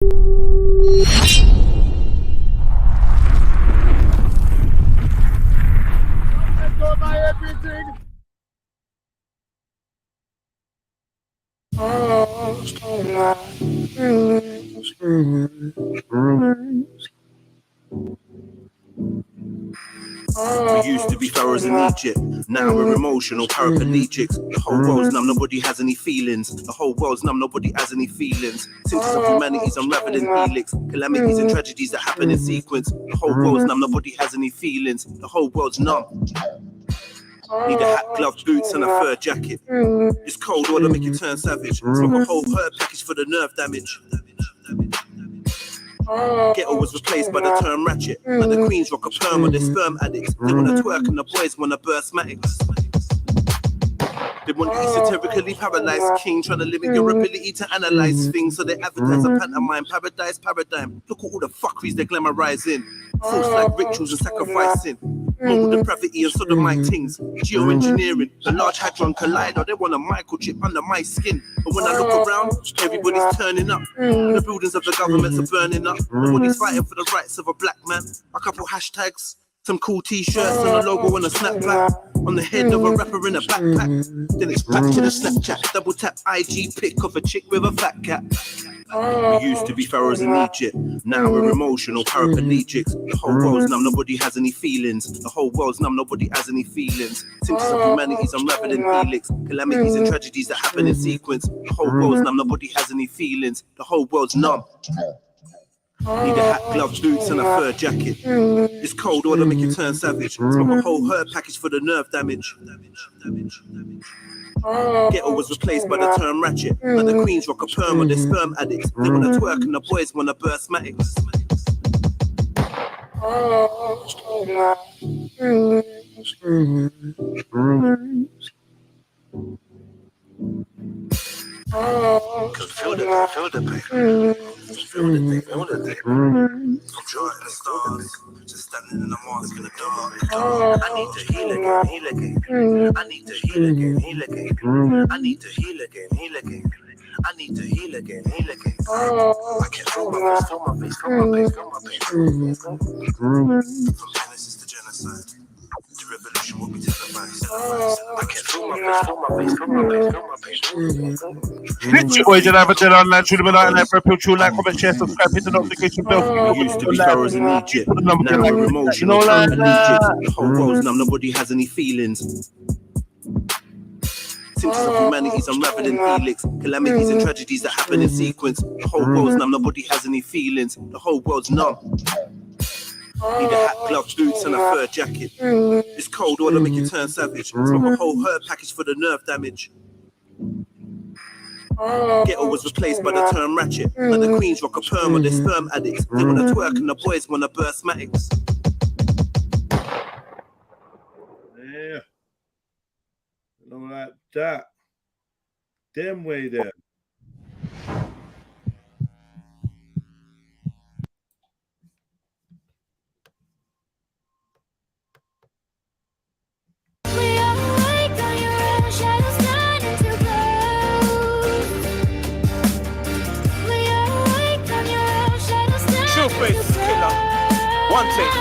We used to be pharaohs in Egypt, now we're emotional paraplegics. The whole world's numb, nobody has any feelings. The whole world's numb, nobody has any feelings. Symptoms of humanity's unraveling helix, calamities and tragedies that happen in sequence. The whole world's numb, nobody has any feelings. The whole world's numb. Need a hat, gloves, boots and a fur jacket. It's cold, or to make you turn savage. Smoke a whole herb package for the nerve damage. Ghetto was replaced by the term ratchet. Like the queens rock a perm or they're sperm addicts. They wanna twerk and the boys wanna burst matics. They want you esoterically paralyzed king, trying to limit your ability to analyze things. So they advertise a pantomime, paradise, paradigm. Look at all the fuckeries they're glamorizing. False like rituals and sacrificing. Moral depravity and sodomite things. Geoengineering, the large hadron collider. They want a microchip under my skin. But when I look around, everybody's turning up. The buildings of the governments are burning up. Nobody's fighting for the rights of a black man. A couple hashtags, some cool t-shirts and a logo and a snapback on the head of a rapper in a backpack. Then it's back to the Snapchat, double tap IG pic of a chick with a fat cat. We used to be pharaohs in Egypt, now we're emotional paraplegics. The whole world's numb, nobody has any feelings. The whole world's numb, nobody has any feelings. Symptoms of humanity's unraveling helix, calamities and tragedies that happen in sequence. The whole world's numb, nobody has any feelings. The whole world's numb. Need a hat, gloves, boots and a fur jacket. It's cold, or to make you turn savage. Smoke a whole herb package for the nerve damage. Ghetto was replaced by the term ratchet. Like the queens rock a perm or they're sperm addicts. They wanna twerk and the boys wanna burst matics. Cause feel the pain. Feel the thing, I'm drawing the stars, just standing in the mosque in the dark. I need to heal again, heal again. I need to heal again, heal again. I need to heal again, heal again. I need to heal again, heal again. I can't feel my face, feel my face, feel my face, feel my face. From Genesis to genocide, the revolution will be televised. I can't feel my face, feel my face, feel my face, feel my face. It's your boy, Jedi, online, Trilluminati, like, REDPILLTRILL, like, comment, share, subscribe, hit the notification bell. We used to be pharaohs in Egypt, now we're emotional paraplegics. The whole world's numb, nobody has any feelings. Symptoms of humanity's unraveling helix, calamities and tragedies that happen in sequence. The whole world's numb, nobody has any feelings. The whole world's numb. Need a hat, gloves, boots and a fur jacket. It's cold, or to make you turn savage. Smoke a whole herb package for the nerve damage. Ghetto was replaced by the term ratchet. Like the queens rock a perm or they're sperm addicts. They wanna twerk and the boys wanna burst matics. Yeah. Something like that. Them way there. True face killer. One thing.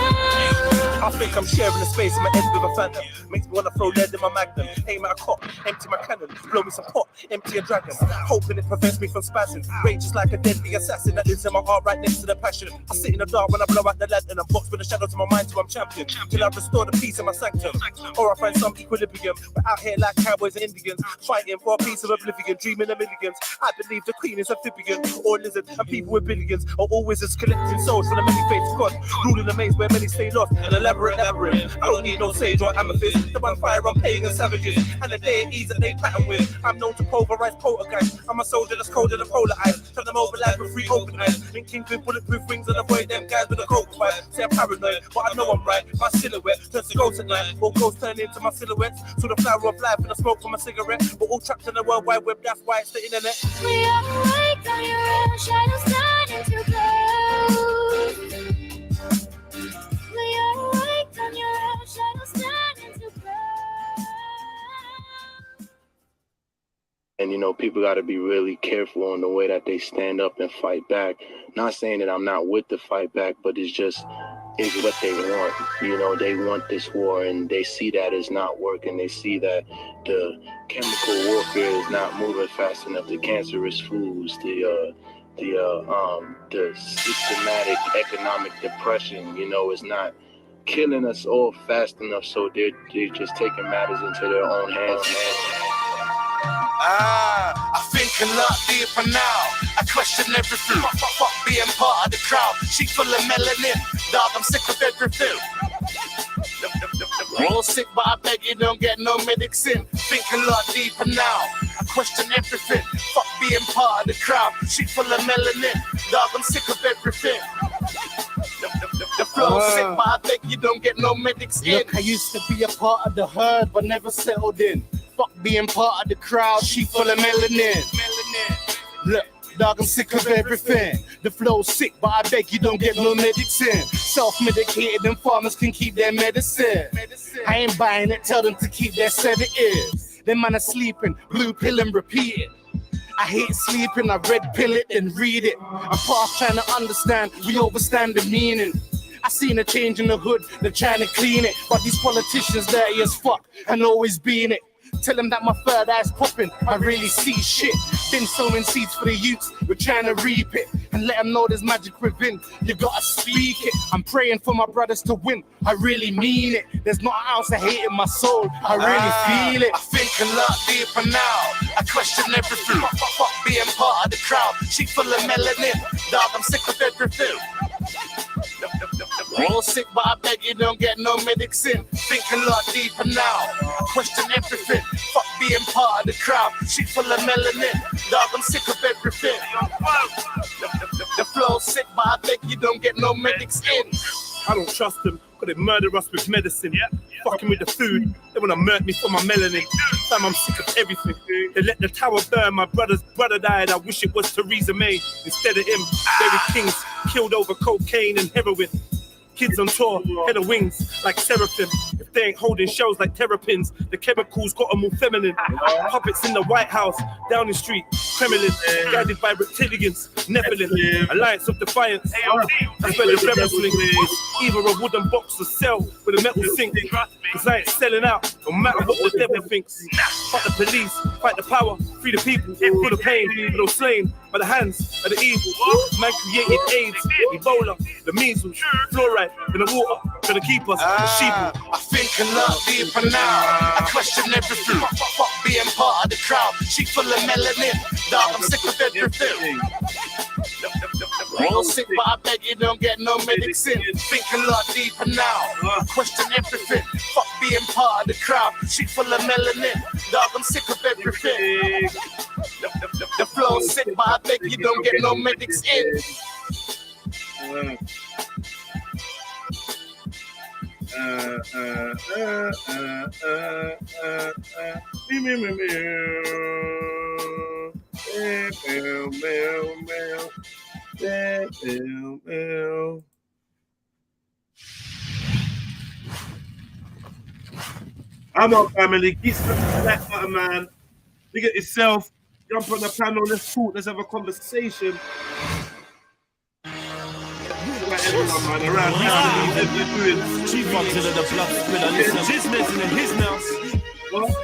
I think I'm sharing the space in my head with a phantom. Makes me wanna throw lead in my magnum. Aim at a cop, empty my cannon. Blow me some pot, empty a dragon. Hoping it prevents me from spazzing. Rage is like a deadly assassin that lives in my heart right next to the passion. I sit in the dark when I blow out the lantern. I'm boxed with the shadows in my mind till I'm champion. Till I restore the peace in my sanctum. Or I find some equilibrium. We're out here like cowboys and Indians, fighting for a piece of oblivion, dreaming of millions. I believe the queen is amphibian or lizard, and people with billions are all wizards collecting souls from the many faiths of God. Ruling a maze where many stay lost. An elaborate labyrinth. I don't need no sage or amethyst. The bonfire I'm paying the savages and the deities that they pattern with. I'm known to pulverize poltergeist. I'm a soldier that's colder than polar ice. Turn them over like with free open eyes. Linking with bulletproof wings and avoid them guys with a coke fight. Say I'm paranoid, but I know I'm right. My silhouette turns to ghosts at night. All ghosts turn into my silhouettes. So the flower of life and the smoke from a cigarette. We're all trapped in the World Wide Web, that's why it's the internet. We are awake on your own, shadows starting to close. We are awake on your own, shadows starting to close. And you know, people got to be really careful on the way that they stand up and fight back. Not saying that I'm not with the fight back, but it's what they want. You know, they want this war, and they see that it's not working. They see that the chemical warfare is not moving fast enough. The cancerous foods, the systematic economic depression, you know, is not killing us all fast enough. So they're just taking matters into their own hands. I think a lot deeper now. I question everything. Fuck being part of the crowd. She full of melanin. Dog, I'm sick of everything. All sick, but I beg you don't get no medics in. Think a lot deeper now. I question everything. Fuck being part of the crowd. She full of melanin. Dog, I'm sick of everything. The flow sick, but I beg you don't get no medics in. Look, I used to be a part of the herd, but never settled in. Fuck being part of the crowd, she full of melanin. Look, dog, I'm sick of everything. The flow's sick, but I beg you don't get no medics in. Self-medicated and farmers can keep their medicine. I ain't buying it, tell them to keep their sedatives. Them man are sleeping, blue pill and repeat it. I hate sleeping, I red pill it and read it. I'm past trying to understand, we overstand the meaning. I seen a change in the hood, they're trying to clean it. But these politicians dirty as fuck and always being it. Tell them that my third eye's popping, I really see shit. Been sowing seeds for the youths, we're trying to reap it. And let them know there's magic within, you gotta speak it. I'm praying for my brothers to win, I really mean it. There's not an ounce of hate in my soul, I really feel it. I think a lot deeper now, I question everything. Fuck being part of the crowd, she full of melanin. Dog, I'm sick of everything. All sick, but I beg you don't get no medics in. Think a lot deeper now. Question everything. Fuck being part of the crowd. She full of melanin. Dog, I'm sick of everything. The flow's sick, but I beg you don't get no medics in. I don't trust them, cause they murder us with medicine. Fucking with the food, they wanna murder me for my melanin. Fam, I'm sick of everything. They let the tower burn, my brother's brother died. I wish it was Theresa May instead of him. David King's killed over cocaine and heroin. Kids on tour, head of wings like seraphim. If they ain't holding shells like terrapins, the chemicals got them all feminine. Puppets in the White House, Downing Street, Kremlin, guided by reptilians, Nephilim, Alliance of Defiance. That's where the rebels link. It's either a wooden box or cell with a metal sink. Cause I ain't selling out, no matter what the devil thinks. Fight the police, fight the power, free the people, full of pain, but all slain by the hands of the evil. Man created AIDS, Ebola, the measles, fluoride in the water, trying to keep us the sheep. I think a lot deeper now. I question everything. Fuck being part of the crowd. She full of melanin. Dog, I'm sick of everything. All sick, but I beg you don't get no medics in. Think a lot deeper now. Question everything. Fuck being part of the crowd. She full of melanin. Dog, I'm sick of everything. The flow's sick, but I beg you don't get no medics in. I'm on, family. Keep that button, man. Look at yourself. Jump on the panel. Let's talk. Let's have a conversation. Everyone, man, around here, they're doing. Chief until the blood spiller, listen, business in his mouth. What?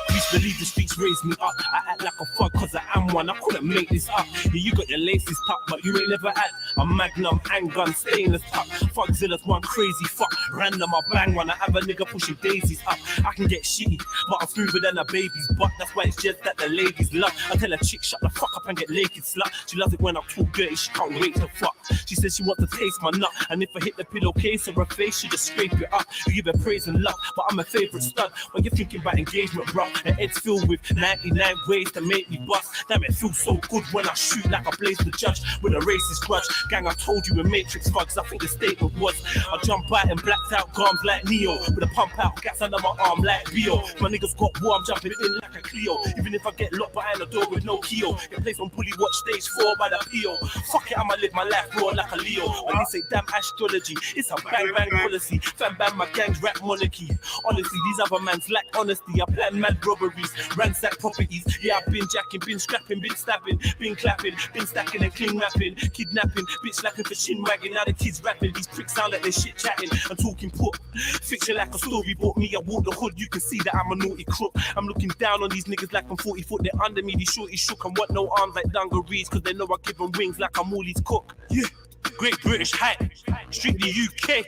Please believe the streets raised me up. I act like a fuck cause I am one. I couldn't make this up. Yeah, you got your laces tucked, but you ain't never had a magnum, handgun, stainless tuck. Fuckzilla's one crazy fuck. Random, I bang one. I have a nigga pushing daisies up. I can get shitty, but I'm smoother than a baby's butt. That's why it's just that the ladies love. I tell a chick, shut the fuck up and get naked, slut. She loves it when I talk dirty, she can't wait to fuck. She says she wants to taste my nut, and if I hit the pillowcase of her face, she just scrape it up. You give her praise and love, but I'm a favorite stud. When you're thinking about engagement, bro, and it's filled with 99 ways to make me bust. Damn, it feels so good when I shoot like I blaze the judge with a racist grudge. Gang, I told you we're Matrix thugs. I think the statement was, I jump out and blacked out gums like Neo, with a pump out gas under my arm like Bio. My niggas got war, I'm jumping in like a Clio. Even if I get locked behind a door with no key, get placed on Bully Watch stage 4 by the PO. Fuck it, I'ma live my life raw like a Leo. When they say damn astrology, it's a bang bang policy. Fan bang my gang's rap monarchy. Honestly, these other mans lack honesty. I plan mad robberies, ransack properties. Yeah, I've been jacking, been scrapping, been stabbing, been clapping, been stacking and cling rapping, kidnapping, bitch slapping for shin wagging. Now the kids rapping, these pricks sound like they're shit chatting and talking put. Fiction like a storybook, me I walk the hood, you can see that I'm a naughty crook. I'm looking down on these niggas like I'm 40 foot, they're under me, these shorties shook and want no arms like dungarees, cause they know I give them wings like I'm Morley's cook. Yeah, Great British hype, strictly UK.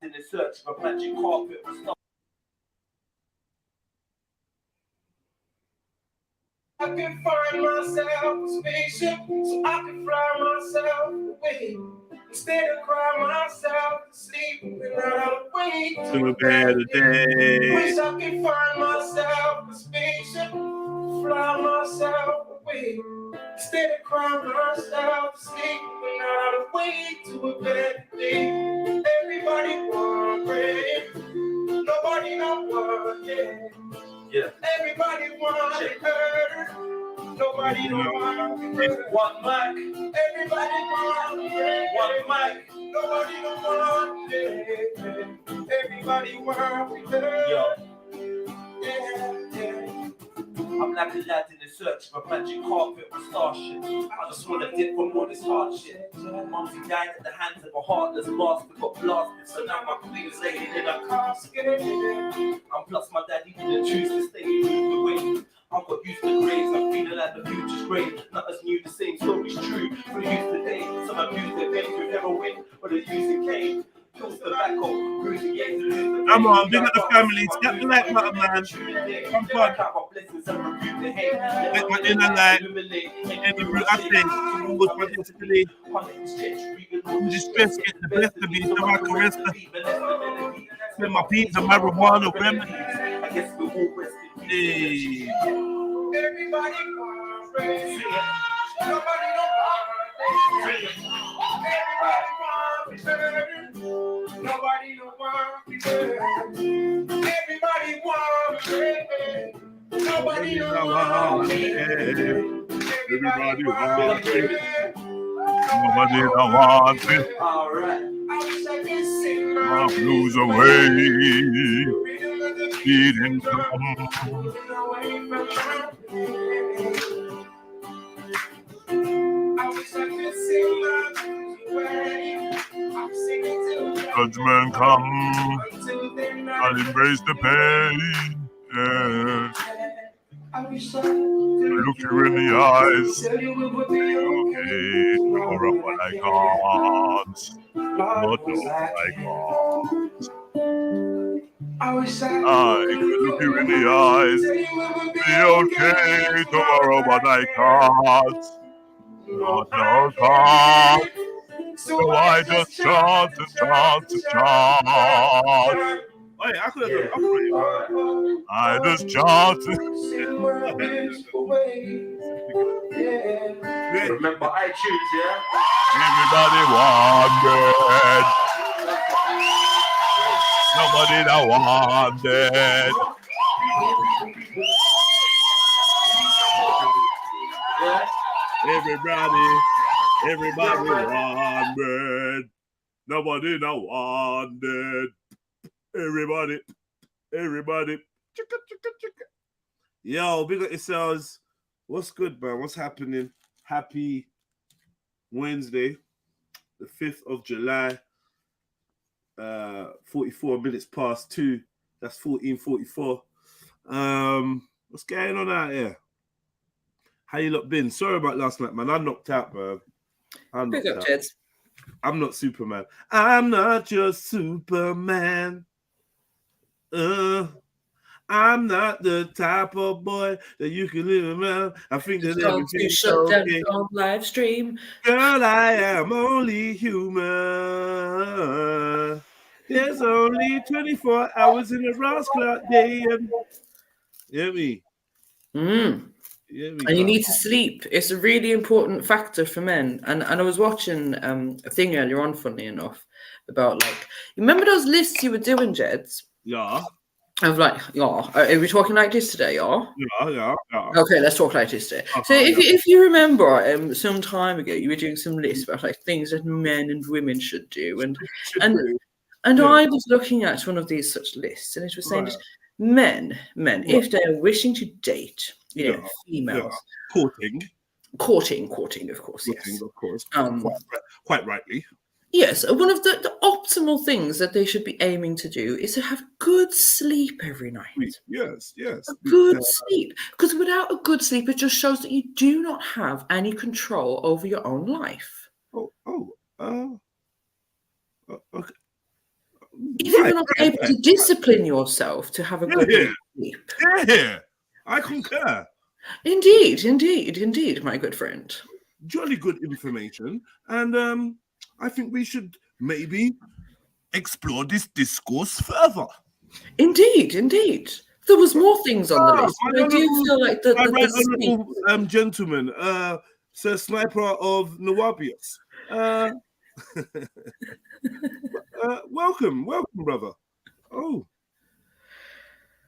In the search for magic carpet for stuff. I can find myself a spaceship so I can fly myself away. Instead of cry myself to sleep when I'm awake To a better day. Wish I could find myself a spaceship, fly myself away. Instead of cry myself to sleep when I'm awake to a better day. Everybody want bread, nobody know what, yeah. Everybody want to hurt, nobody know what to hurt. One mic, everybody want to bread. One mic, nobody know what to hurt. Everybody want to hurt. Yeah. I'm like a lad in the search for magic carpet or starship. I just wanna dip from all this hardship. Mumsy died at the hands of a heartless bastard, got blasted, so now my queen's laying in a casket. And plus my daddy didn't choose to stay, he moved away. I got used to graves, I'm feeling like the future's great. Not as new, the same story's true. For the youth today, some abuse their pain through heroin, but they're using cane. Come on, big up the family. Step the like button, man. Come on. Let my inner light. Any root I say, good politically. I'm just stressed, get the best of me, so I can rest. Spend my peeps and marijuana remedies. Hey. Everybody wants rain. Nobody don't want rain. Everybody want rain. Nobody don't want rain. Everybody want rain. Nobody want rain. Nobody don't want it. All right. My blues away. Feeding come. Judgment come and embrace the pain. Yeah. Look you in the eyes. Okay, tomorrow what I can't. But no, I can't. I can look you in the eyes. Be okay tomorrow, but I can't. But no, can't. So I just chant and chant and chant. Hey, I could have done it. I just chant. Remember iTunes, yeah? Everybody wanted. Nobody that wanted. Everybody wanted. Nobody that wanted. Everybody. Chicka, chicka, chicka. Yo, big up yourselves. What's good, man? What's happening? Happy Wednesday, the 5th of July. 44 minutes past 2. That's 14:44. What's going on out here? How you lot been? Sorry about last night, man. I knocked out, man. Big up, Jeds. I'm not Superman. I'm not your Superman. I'm I'm not the type of boy that you can live around. I think that Don't you everything's shut down okay. your live stream. Girl, I am only human. There's only 24 hours in a Ross clock day. Hear me? Hear me, And you pal? need to sleep. It's a really important factor for men. And I was watching a thing earlier on, funny enough, about like, you remember those lists you were doing, Jeds? Yeah. Of like, yeah, are we talking like this today, yeah? Yeah. Okay, let's talk like this today. So if you remember, some time ago, you were doing some lists about like things that men and women should do, and I was looking at one of these such lists, and it was saying that men, if they are wishing to date, females, courting, of course, yes, of course, quite rightly. Yes, one of the optimal things that they should be aiming to do is to have good sleep every night. Yes. A good sleep. Because without a good sleep, it just shows that you do not have any control over your own life. Okay. If you're not able to discipline yourself to have a good sleep. Yeah, I concur. Indeed, my good friend. Jolly good information. And I think we should maybe explore this discourse further. Indeed. There was more things on the list. But I do feel like the gentleman, Sir Sniper of Nawabius. Welcome, brother. Oh,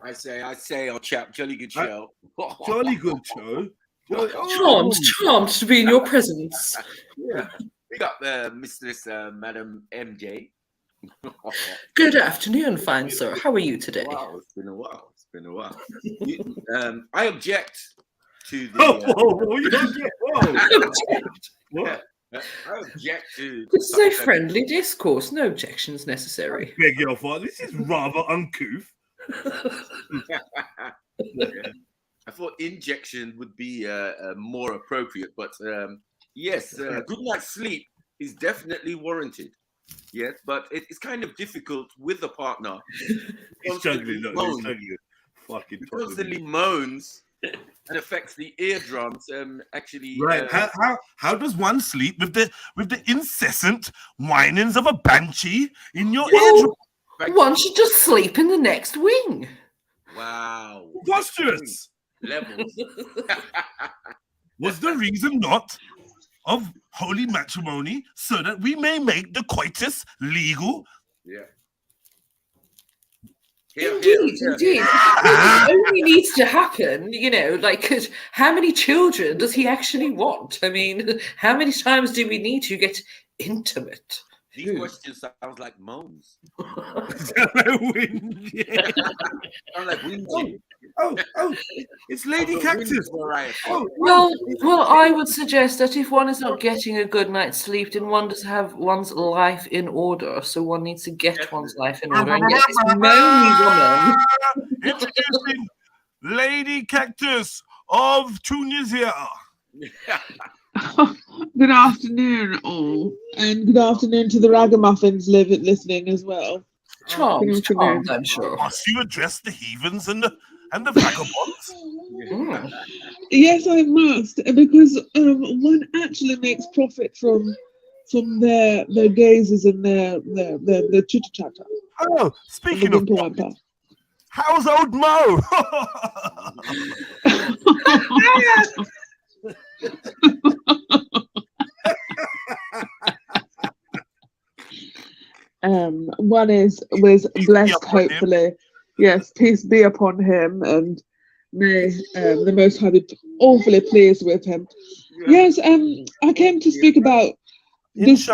I say, old chap, jolly good show. Jolly good show. Charmed to be in your presence. Yeah. We got Mistress Madam MJ. Good afternoon, fine sir. How are you today? Wow, it's been a while. I object to the. I object to. This is a friendly discourse. No objections necessary. Beg your pardon. This is rather uncouth. I thought injection would be more appropriate, but yes, good night's sleep is definitely warranted. Yes, but it's kind of difficult with a partner. He's struggling. Constantly moans and affects the eardrums. Actually, right. How does one sleep with the incessant whinings of a banshee in your eardrum? One should just sleep in the next wing. Wow. Preposterous. Levels. Was the reason not of holy matrimony so that we may make the coitus legal? Yeah. Indeed. It only needs to happen, because how many children does he actually want? I mean, how many times do we need to get intimate? These questions sound like moans. Sound like wind. Oh, it's Lady Cactus. Well, I would suggest that if one is not getting a good night's sleep, then one does have one's life in order. So one needs to get one's life in order and get this moany woman. Introducing Lady Cactus of Tunisia. Good afternoon, all, and good afternoon to the ragamuffins listening as well. Charmed, I'm sure. Must you address the heathens and the vagabonds? Yes, I must, because one actually makes profit from their gazes and their chitter chatter. Oh, speaking of profit, how's old Mo? One was blessed, hopefully. Yes, peace be upon him, and may the Most High be awfully pleased with him. Yes, I came to speak about this.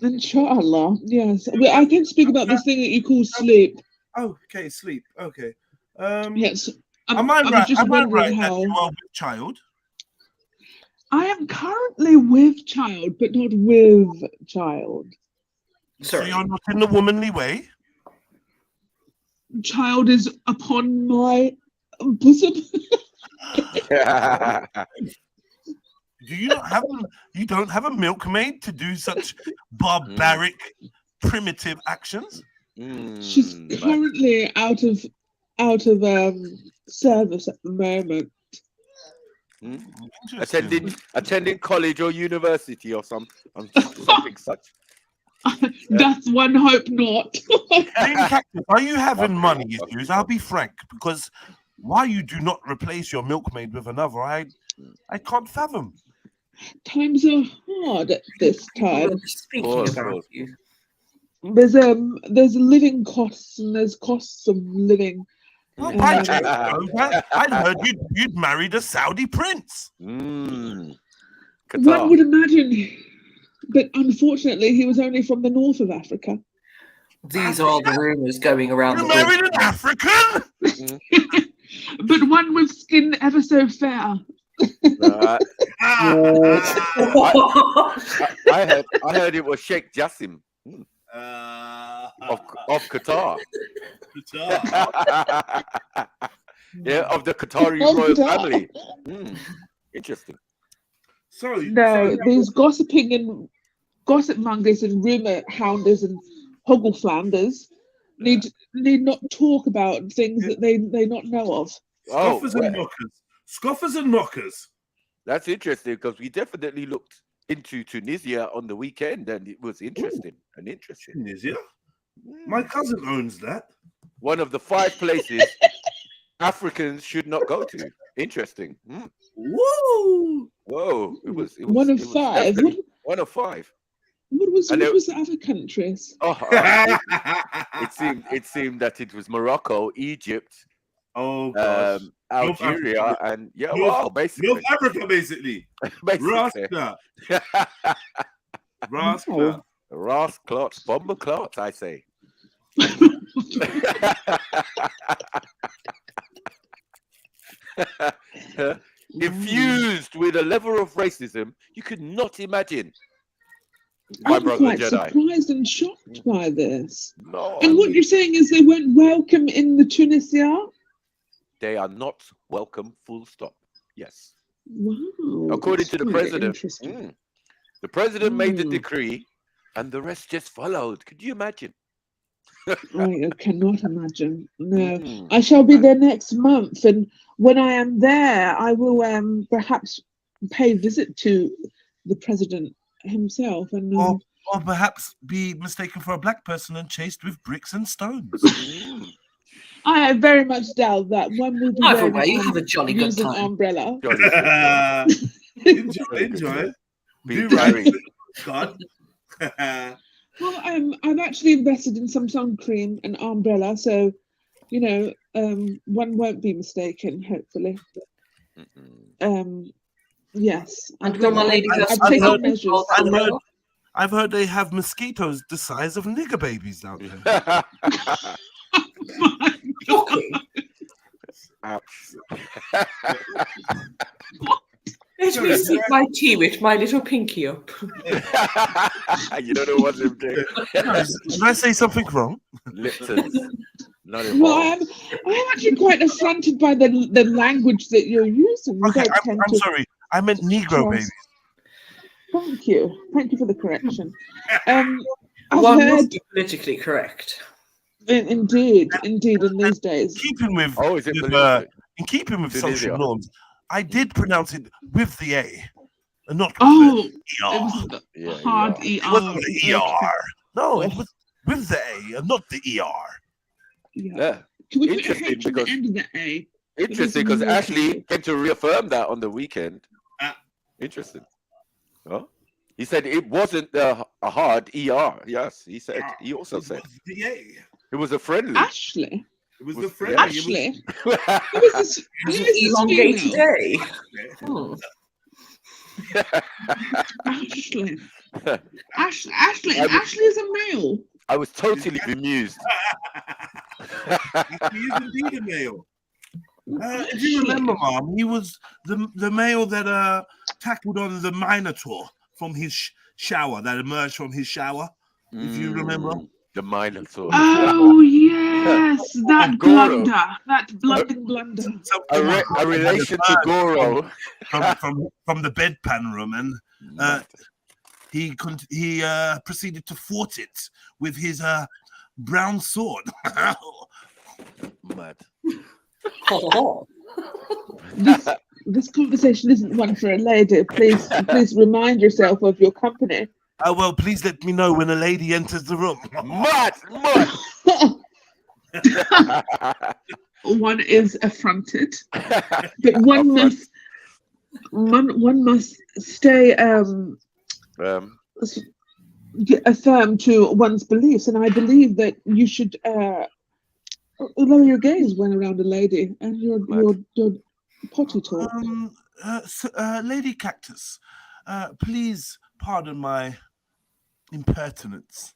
Inshallah. Yes, I came to speak about this thing that you call sleep. Okay, sleep. Okay. Yes. Am I right? Am I right that you are with child? I am currently with child, but not with child. So you're not in the womanly way? Child is upon my bosom. You don't have a milkmaid to do such barbaric, primitive actions? She's currently out of out of service at the moment. Attending college or university or something such. That's one hope not. Are you having money issues? I'll be frank, because why you do not replace your milkmaid with another, I can't fathom. Times are hard at this time. Speaking about you. There's living costs and there's costs of living. I'd heard you'd married a Saudi prince. One would imagine, but unfortunately, he was only from the north of Africa. These are the rumours going around. You married an African? But one with skin ever so fair. I heard it was Sheikh Jassim of Qatar. Yeah, of the Qatari royal family. Interesting. These gossiping and gossip mongers and rumour hounders and hoggleflanders need not talk about things that they not know of. Scoffers and mockers. That's interesting, because we definitely looked into Tunisia on the weekend, and it was interesting. Tunisia? My cousin owns that. One of the 5 places Africans should not go to. Interesting. Woo! Whoa! It was one of 5. One of 5. What was the other countries? It seemed that it was Morocco, Egypt, Algeria, and basically North Africa, basically. Ras clots, bomber clots, I say. Infused with a level of racism you could not imagine. I'm quite surprised and shocked by this. No, and what you're saying is they weren't welcome in the Tunisia? They are not welcome, full stop. Yes. Wow. According to the president. The president made the decree and the rest just followed. Could you imagine? I cannot imagine. No. I shall be there next month, and when I am there, I will perhaps pay a visit to the president himself, and or perhaps be mistaken for a black person and chased with bricks and stones. I very much doubt that. One will be either way, you have a jolly good using time. umbrella. Enjoy. Be right. God. Well, I've actually invested in some sun cream and umbrella, so one won't be mistaken. Hopefully. Yes. And when my lady I've taken measures. I've heard they have mosquitoes the size of nigger babies down there. Let me sip my tea with my little pinky up. You don't know what I'm doing. Did I say something wrong? Lipton's not Well, involved. I'm actually quite affronted by the language that you're using. Okay, I'm sorry. I meant Negro babies. Thank you for the correction. One must be politically correct. Indeed, in these days. In keeping with social norms, I did pronounce it with the A, and not with the ER. It was hard ER. It wasn't the ER. No, it was with the A and not the ER. Yeah. Can we put a H at the end of the A? Interesting, because Ashley came to reaffirm that on the weekend. Interesting. Oh, he said it wasn't a hard ER. Yes, he said. He also said the A. It was a friendly. Ashley. It was the friendly. Ashley. It was an elongated A. Ashley is a male. I was totally bemused. He is indeed a male. If you remember, Mom, he was the male that tackled on the Minotaur from his shower, that emerged from his shower. If you remember. The Minotaur. Oh yes, that blunder, that blundering blunder. A relation to Goro from the bedpan room, and he proceeded to thwart it with his brown sword. Mad. This conversation isn't one for a lady. Please remind yourself of your company. Well, please let me know when a lady enters the room. Mud. One is affronted, but one must stay affirm to one's beliefs, and I believe that you should lower your gaze when around a lady and your potty talk. Lady Cactus, please pardon my impertinence,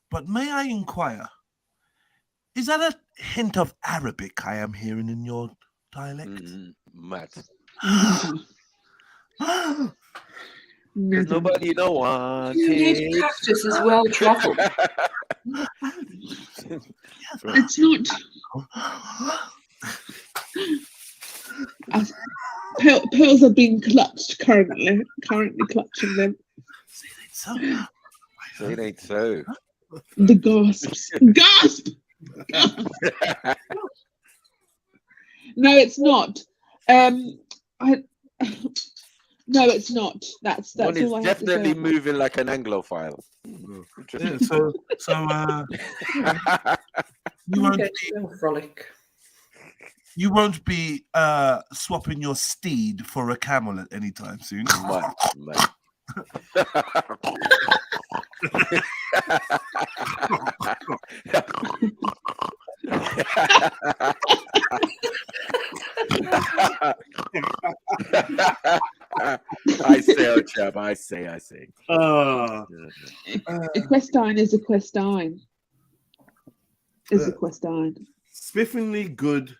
but may I inquire, is that a hint of Arabic I am hearing in your dialect? Mad. Never. Nobody don't want Lady it. Cactus is well travelled. It's not. Pearls are being clutched currently clutching them. It ain't so. The gasps. Gasp! No, it's not. No, it's not. That's One is all I have to say. definitely moving like an Anglophile. Yeah, so you won't be swapping your steed for a camel at any time soon. Mad. I say, oh chap, I say. Equestine is Equestine. Is Equestine. Spiffingly good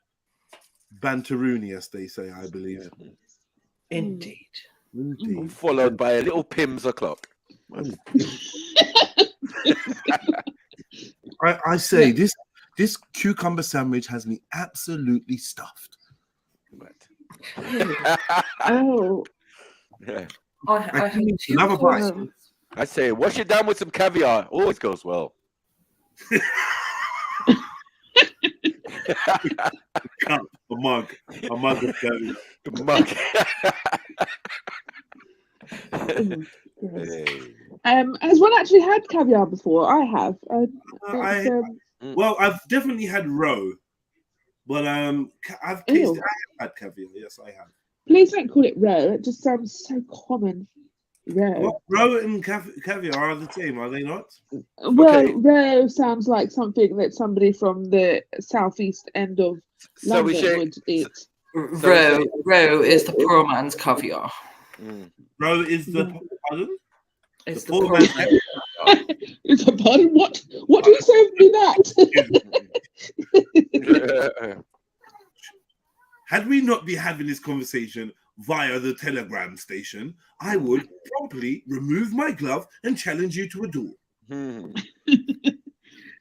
banteroony, as they say, I believe. Indeed. Followed by a little Pims o'clock. I say this cucumber sandwich has me absolutely stuffed. Oh. Yeah. I have another bite. I say, wash it down with some caviar. Always goes well. A mug of caviar. Has one actually had caviar before? I have. Well, I've definitely had roe, but I've tasted. I have had caviar. Yes, I have. Please don't call it roe. It just sounds so common. Roe. Well, roe and caviar are the same, are they not? Well, roe sounds like something that somebody from the southeast end of London would eat. Roe is the poor man's caviar. Roe is the pardon? It's the poor poor man's caviar. It's a pardon? What do you say of me that? Had we not been having this conversation via the Telegram station, I would promptly remove my glove and challenge you to a duel.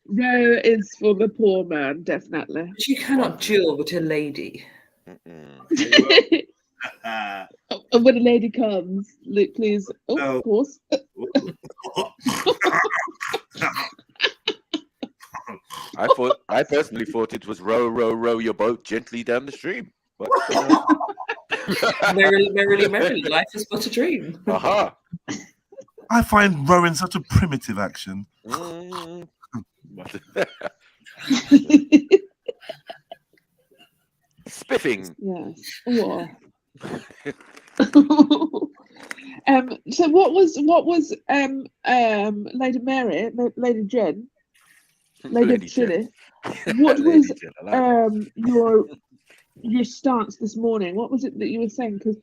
Roe is for the poor man, definitely. But you cannot duel with a lady. When a lady comes, Luke, please. Oh, no. Of course. I personally thought it was row, row, row your boat gently down the stream. But, merrily, merrily, merrily, life is but a dream. Aha. I find rowing such a primitive action. Spiffing. Yes. Oh. So what was Lady Mary, Lady Jen, Lady Chili? What was your stance this morning? What was it that you were saying? Because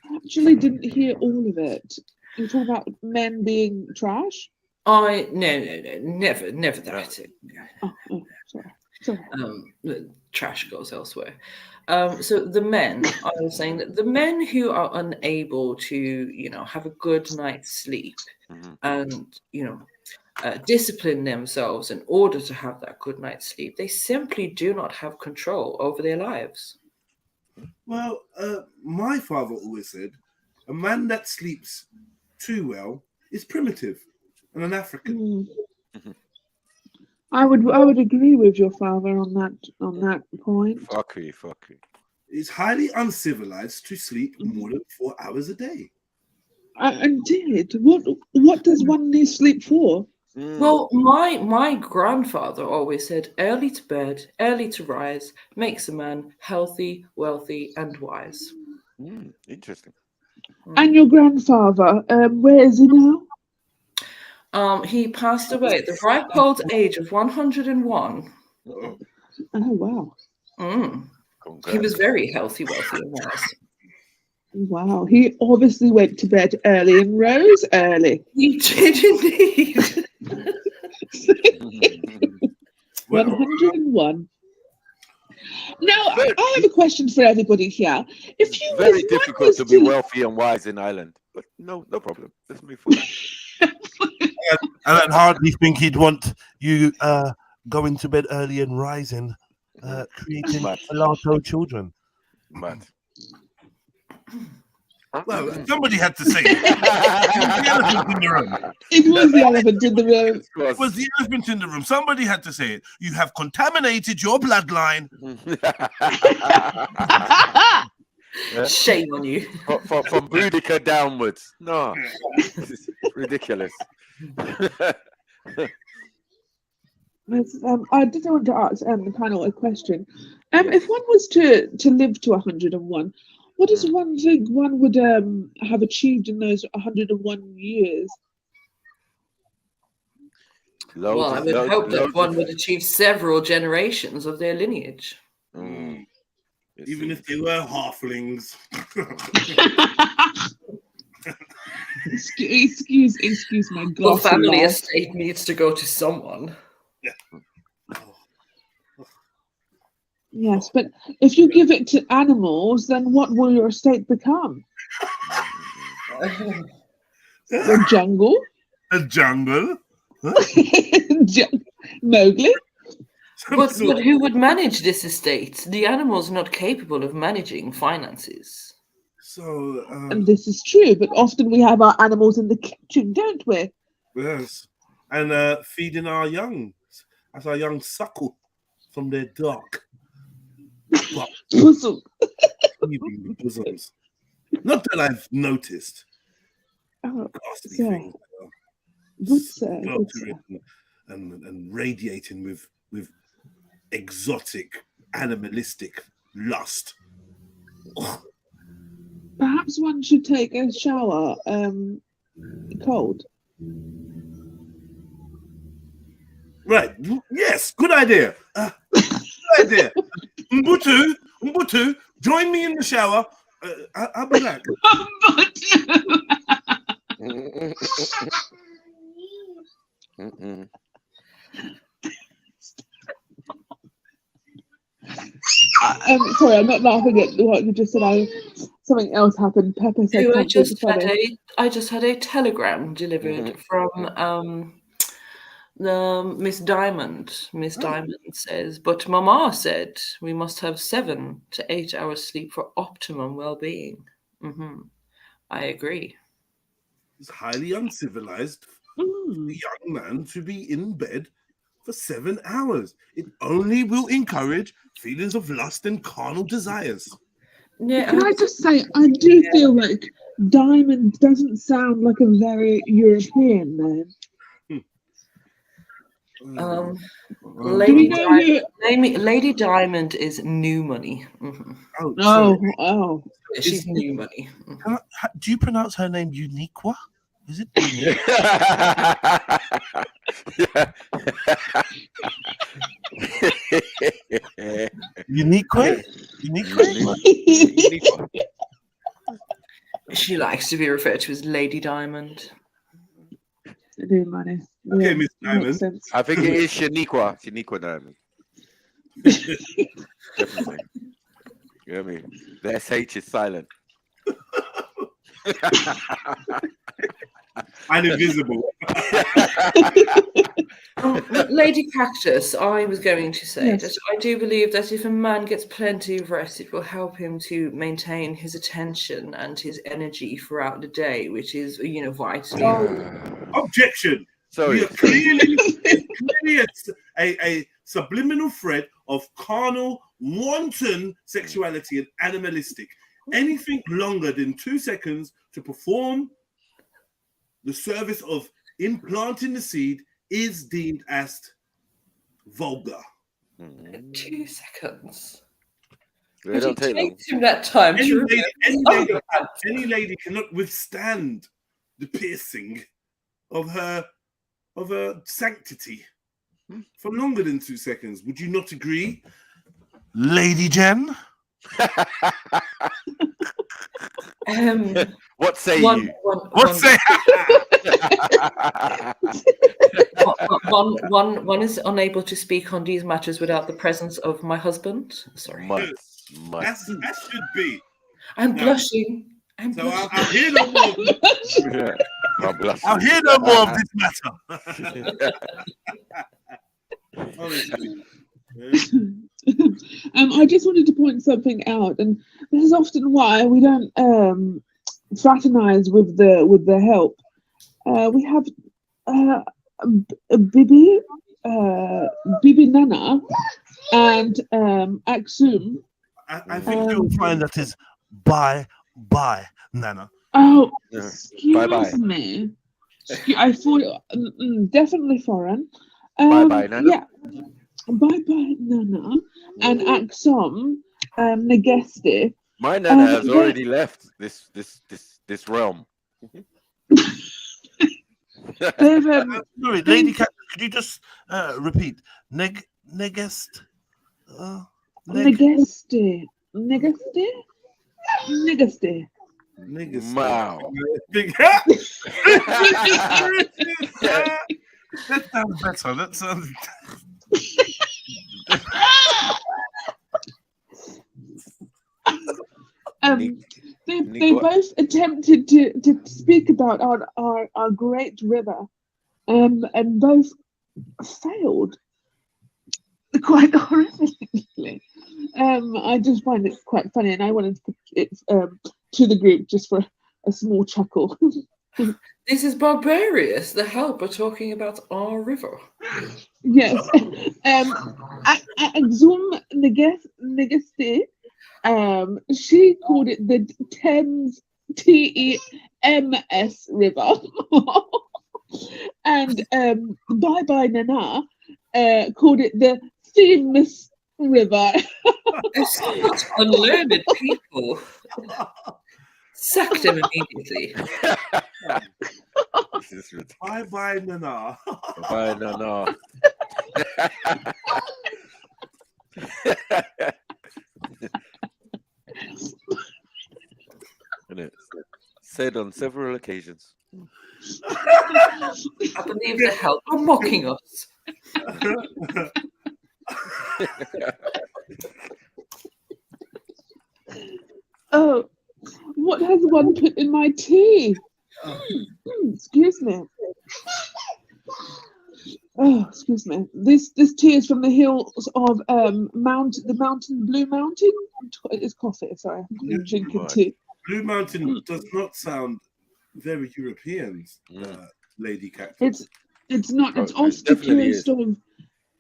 I actually didn't hear all of it. You were talking about men being trash? No, never that. Sorry. The trash goes elsewhere. So the men, I was saying that the men who are unable to, have a good night's sleep and, discipline themselves in order to have that good night's sleep, they simply do not have control over their lives. Well, my father always said, a man that sleeps too well is primitive and an African. I would agree with your father on that point. Fucky. It's highly uncivilized to sleep more than 4 hours a day. Indeed. What does one need sleep for? Well, my grandfather always said, early to bed, early to rise, makes a man healthy, wealthy, and wise. Interesting. And your grandfather, where is he now? He passed away at the ripe old age of 101. Oh, wow. He was very healthy, wealthy, and wise. Wow, he obviously went to bed early and rose early. He did indeed. 101. Now, I have a question for everybody here. If you Very difficult to be wealthy and wise in Ireland, but no problem. Let's move forward. And I'd hardly think he'd want you going to bed early and rising, creating mulatto children. Mad. Well, somebody had to say it. The elephant in the room. It was the elephant in the room. It was the elephant in the room. Somebody had to say it. You have contaminated your bloodline. Shame on you. From Boudica downwards. No, this is ridiculous. I did want to ask the panel a question. If one was to live to 101, what does one think one would have achieved in those 101 years? Well, I would hope that one would achieve several generations of their lineage. Even if they were halflings. excuse my God. Well, family estate needs to go to someone. Yeah. Yes, but if you give it to animals, then what will your estate become? A jungle? A jungle? Mowgli? But who would manage this estate? The animals are not capable of managing finances. So, and this is true, but often we have our animals in the kitchen, don't we? Yes, and feeding our young, as our young suckle from their dark bosom. Bosoms. Not that I've noticed. Oh, ghastly sir. things. Good sir. And radiating with exotic, animalistic lust. Perhaps one should take a shower cold. Right. Yes. Good idea. Good idea. Mbutu, join me in the shower. I'll be back. Sorry, I'm not laughing at what you just said. Something else happened. Pepper said something I just had a telegram delivered from Miss Diamond. Miss Diamond says, but Mama said we must have 7 to 8 hours sleep for optimum well-being. I agree. It's highly uncivilized for a young man to be in bed for 7 hours. It only will encourage feelings of lust and carnal desires. Yeah, can I just say, I do feel like Diamond doesn't sound like a very European man. Lady Diamond is new money. Oh, she's new money. Do you pronounce her name Uniqua? Is it Uniqua? She likes to be referred to as Lady Diamond. New money. Okay, Miss Diamond. I think it is Shaniqua. Shaniqua Diamond. Definitely. You know what I mean? The SH is silent. And invisible. Lady Cactus, I was going to say that I do believe that if a man gets plenty of rest, it will help him to maintain his attention and his energy throughout the day, which is, vital. Objection. Sorry. We are clearly a subliminal thread of carnal, wanton sexuality and animalistic. Anything longer than 2 seconds to perform the service of implanting the seed is deemed as vulgar. 2 seconds. They don't take long. Takes him that time Any to lady, remember. any lady cannot withstand the piercing of her sanctity for longer than 2 seconds. Would you not agree, Lady Jen? What say you? One is unable to speak on these matters without the presence of my husband. Sorry. That should be. I'm blushing. I'll hear no more. I'll hear no more of this matter. Honestly. I just wanted to point something out, and this is often why we don't fraternize with the help. We have Bibi Nana and Aksum. I think you'll find that is bye Nana. Oh, Yeah. excuse me. I thought definitely foreign. Bye Nana. Yeah. Bye Nana and Axom Negesti. My Nana has already left this realm. Sorry, Lady Cat, could you just repeat? Negesti. Wow. That sounds better. That sounds. They both attempted to speak about our great river, and both failed quite horrifically. I just find it quite funny, and I wanted to put it to the group just for a small chuckle. This is barbarous. The help are talking about our river. Yes. Axum Negesti, she called it the Thames TEMS River. And Bye Nana called it the Themis River. They're such unlearned people. Sack them immediately. Bye Nana. Bye Nana. Said on several occasions. I believe the help are mocking us. Oh, what has one put in my tea? Excuse me. Oh, excuse me. This tea is from the hills of Blue Mountain. It's coffee. Sorry, I'm drinking tea. Blue Mountain does not sound very European, Lady Cat. It's not. It's off the coast of.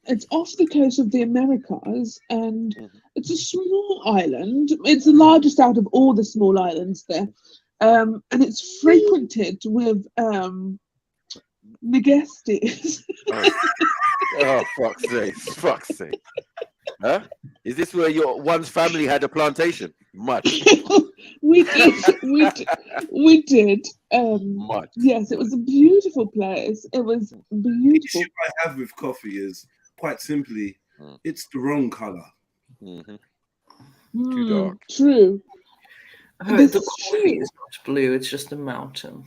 It's off the coast of the Americas, and it's a small island. It's the largest out of all the small islands there, and it's frequented with Negestis. Oh, fuck's sake. Huh? Is this where your one's family had a plantation? Much. We did. Much. Yes, it was a beautiful place. It was beautiful. The issue I have with coffee is quite simply, it's the wrong color. Too dark. True. The coffee is not blue, it's just a mountain.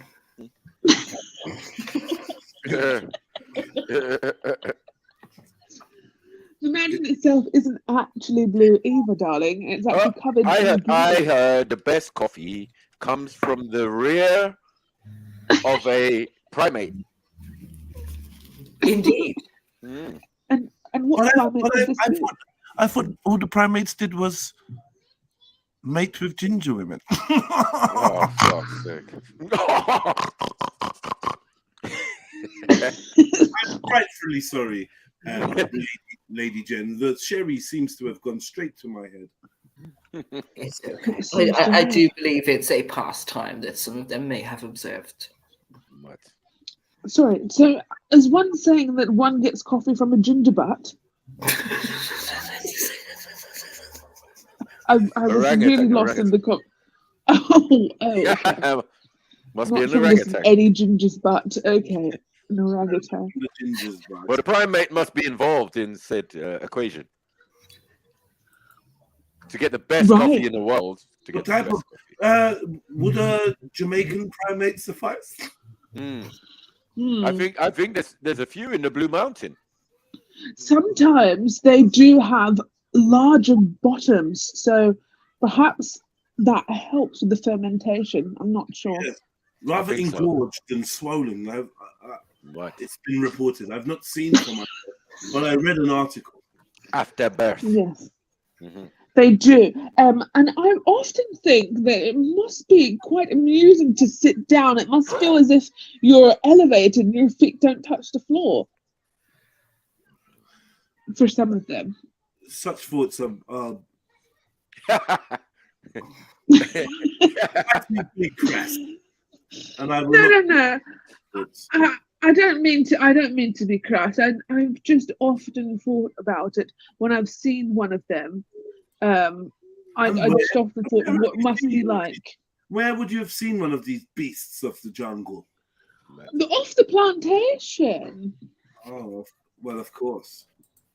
The mountain itself isn't actually blue either, darling. It's actually covered in green. I heard the best coffee comes from the rear of a primate. Indeed. And what primate I thought all the primates did was mate with ginger women. Oh, fuck's sake. I'm rightfully sorry, Lady Jen. The sherry seems to have gone straight to my head. It's okay. I do believe it's a pastime that some of them may have observed. What? Sorry, so is one saying that one gets coffee from a ginger butt? I was really lost in the okay. Must Not be an from orangutan. any ginger's butt. Okay, an orangutan. Well, the primate must be involved in said equation to get the best coffee in the world. To get the best coffee. Would a Jamaican primate suffice? I think there's a few in the Blue Mountain. Sometimes they do have larger bottoms, so perhaps that helps with the fermentation. I'm not sure. Yes. Rather engorged than swollen. It's been reported. I've not seen for myself, but I read an article. After birth. Yes. They do. And I often think that it must be quite amusing to sit down. It must feel as if you're elevated and your feet don't touch the floor. For some of them. Such thoughts are crass. And I no. I don't mean to be crass. I've just often thought about it when I've seen one of them. I just often thought what it must be like. Where would you have seen one of these beasts of the jungle? Off the plantation. Oh, well, of course.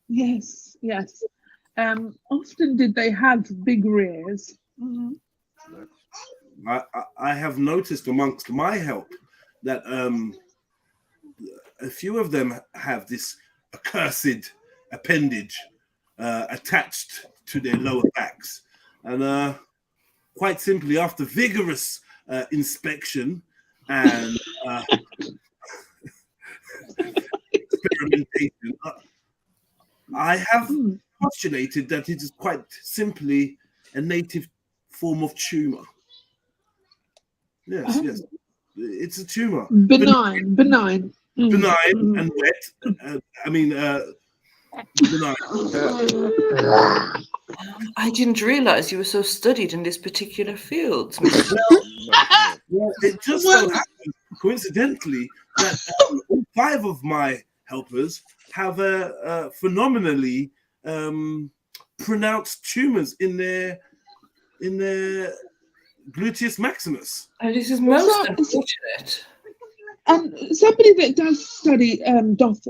Yes. Often did they have big rears. I have noticed amongst my help that a few of them have this accursed appendage attached to their lower backs, and quite simply, after vigorous inspection and experimentation, I have postulated that it is quite simply a native form of tumor. Yes, it's a tumor. Benign. Benign and wet. Benign. I didn't realize you were so studied in this particular field. Well, it just so happened, coincidentally, that all 5 of my helpers have phenomenally pronounced tumors in their gluteus maximus. Oh, this is most unfortunate. Somebody that does study doth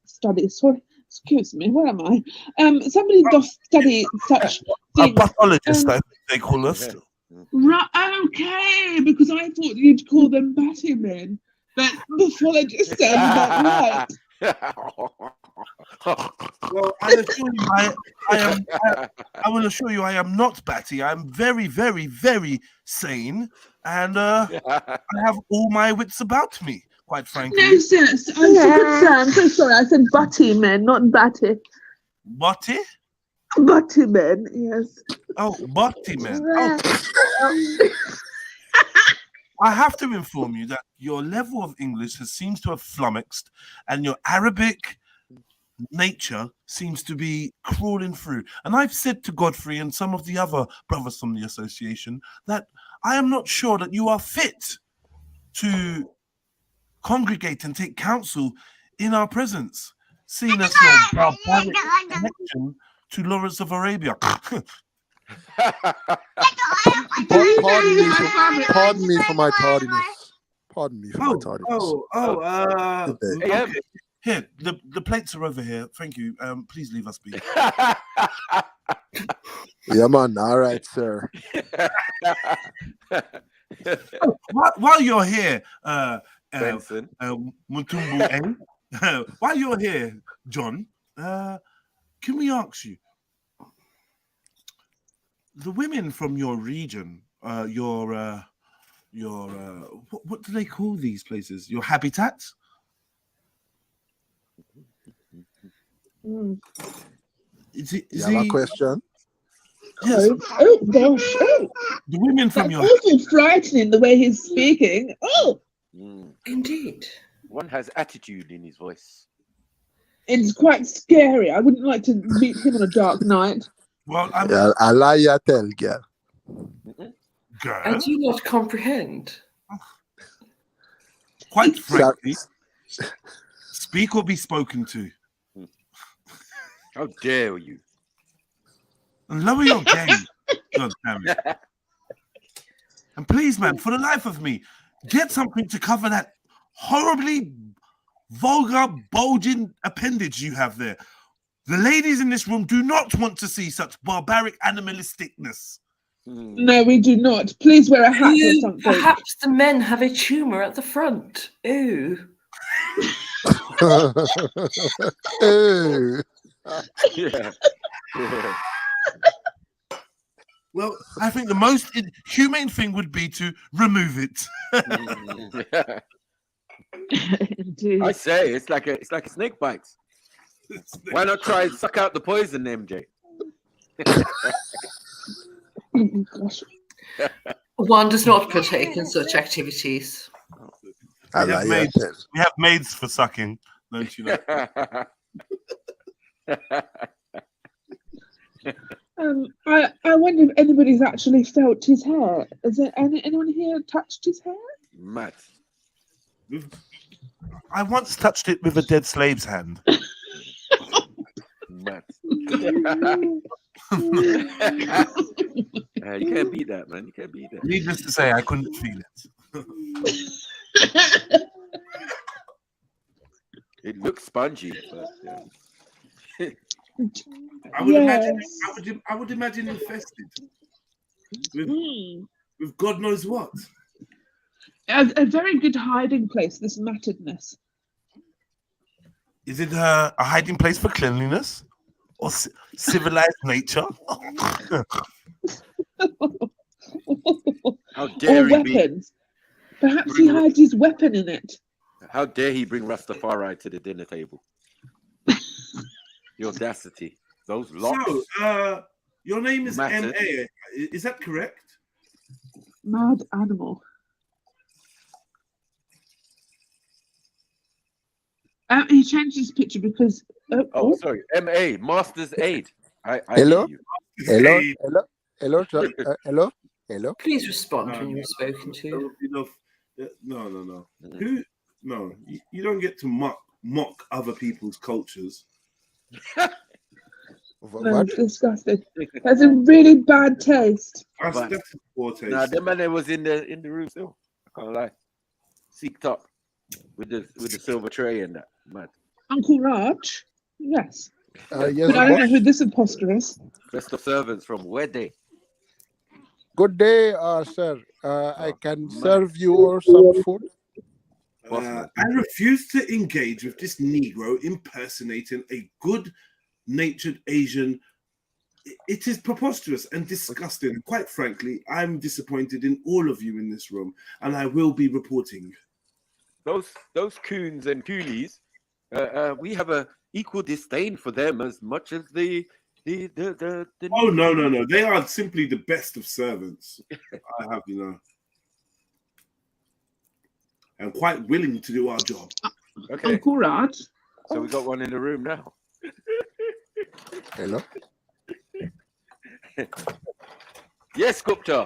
study. Sorry, excuse me. Where am I? Somebody doth study such things. A pathologist, I think they call us. Right. Okay, because I thought you'd call them batty men, but pathologist sounds about right. Well, I will assure you I am not batty. I'm very, very, very sane, and I have all my wits about me, quite frankly. No, sir. I'm so sorry. I said butty men, not batty. Butty? Butty men, yes. Oh, butty men. Okay. I have to inform you that your level of English seems to have flummoxed, and your Arabic nature seems to be crawling through. And I've said to Godfrey and some of the other brothers from the association that I am not sure that you are fit to congregate and take counsel in our presence, seeing as your barbaric connection to Lawrence of Arabia. Pardon me for my tardiness. Okay. Here, the plates are over here. Thank you. Please leave us be. Yeah, man. All right, sir. While you're here, Benson. Mutumbu, while you're here, John, can we ask you, the women from your region, what do they call these places? Your habitats? Is a question? Yes. Oh gosh! Oh, the women from that's awful frightening the way he's speaking. Oh, indeed. One has attitude in his voice. It's quite scary. I wouldn't like to meet him on a dark night. Well, I lie, you tell, girl. I do not comprehend. Quite frankly, speak or be spoken to. How dare you? And lower your game. God damn it. And please, man, for the life of me, get something to cover that horribly vulgar, bulging appendage you have there. The ladies in this room do not want to see such barbaric animalisticness. No, we do not. Please wear a hat or something. Perhaps the men have a tumour at the front. Ooh. Hey. Yeah. Well, I think the most humane thing would be to remove it. I say it's like a snake bite. Why not try and suck out the poison, MJ? One does not partake in such activities. We have maids for sucking, don't you know? I wonder if anybody's actually felt his hair. Has there anyone here touched his hair? Matt. I once touched it with a dead slave's hand. Matt. You can't beat that, man. You can't beat that. Needless to say, I couldn't feel it. It looks spongy, but yeah. I would imagine infested with God knows what. A very good hiding place, this matted-ness. Is it a hiding place for cleanliness or civilized nature? How dare or he weapons. Perhaps he hides his weapon in it. How dare he bring Rastafari to the dinner table? The audacity. Those locks. So, your name is Mattered. M.A. Is that correct? Mad animal. He changed his picture because... sorry. M.A. Master's Aid. I Hello? hear you. Hello? Please respond when you're spoken to. No. Who? No, you don't get to mock other people's cultures. No, disgusting. That's a really bad taste. That's poor taste. Nah, the man that was in the room still. I can't lie. Seeked up with the silver tray and that. Mad. Uncle Raj? Yes. Yes, But I don't know who this imposter is. Best of servants from WEDI. Good day, sir. I can serve you some food. I refuse to engage with this Negro impersonating a good-natured Asian. It is preposterous and disgusting. Quite frankly, I'm disappointed in all of you in this room, and I will be reporting. Those coons and coolies, we have a equal disdain for them as much as the Oh no! They are simply the best of servants. I have, I'm quite willing to do our job. Okay. Uncle Raj. So we got one in the room now. Hello. Yes, Gupta.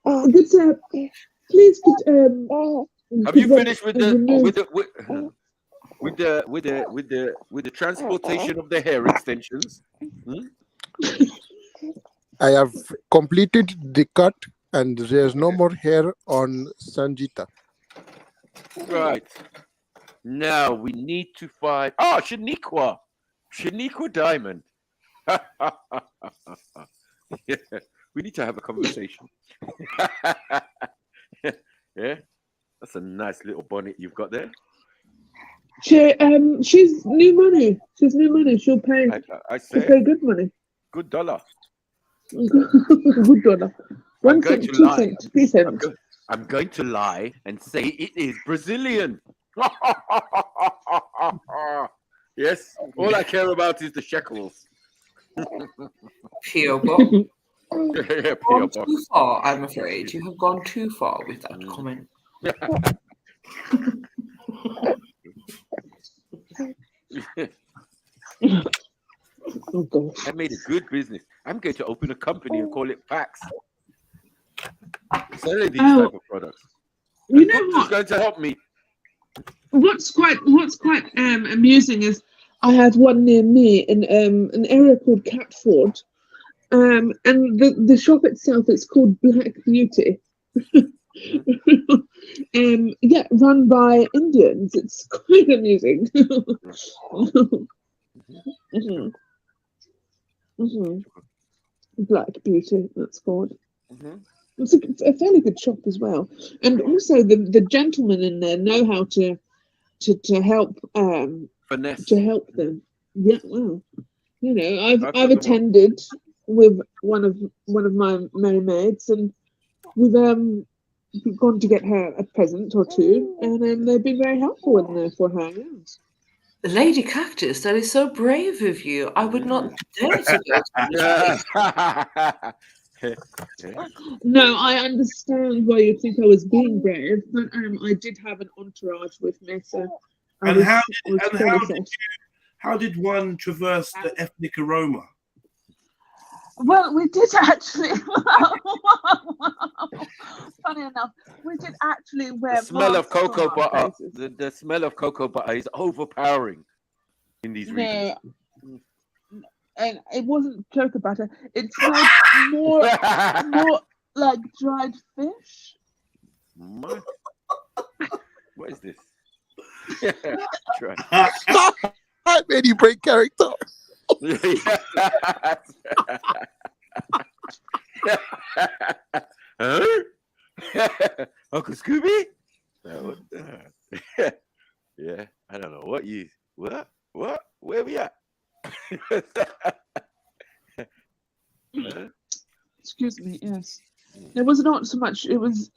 Good sir, please have you finished with the transportation of the hair extensions? I have completed the cut and there's no more hair on Sanjita. Right. Now we need to find Shaniqua Diamond. Yeah, we need to have a conversation. Yeah, that's a nice little bonnet you've got there. She's new money. She'll pay. She'll pay good money. Good dollar. Good dollar. 1 cent, 2 cents, 3 cents. I'm going to lie and say it is Brazilian. Yes, all I care about is the shekels. P.O. Box. Gone too far, I'm afraid. You have gone too far with that comment. Oh God. I made a good business. I'm going to open a company and call it Pax. Selling these type of products. You know who's what? going to help me? What's quite amusing is I have one near me in an area called Catford, and the shop itself is called Black Beauty. Yeah, run by Indians. It's quite amusing. Black Beauty, that's called. It's a fairly good shop as well, and also the gentlemen in there know how to help Finesse. to help them. Yeah, well, you know, I've attended with one of my mermaids, and we've gone to get her a present or two, and they've been very helpful in there for her. Yes. Lady Cactus, that is so brave of you. I would not dare to go to this. No, I understand why you think I was being brave, but I did have an entourage with me, so. How did one traverse the ethnic aroma? Well, we did actually. Funny enough, we did actually wear. The smell of cocoa butter. The smell of cocoa butter is overpowering in these regions. And it wasn't cocoa butter. It smelled more like dried fish. What is this? I made you break character. Huh? Uncle Scooby? Yeah, I don't know what where we at? Excuse me. Yes, there was not so much. It was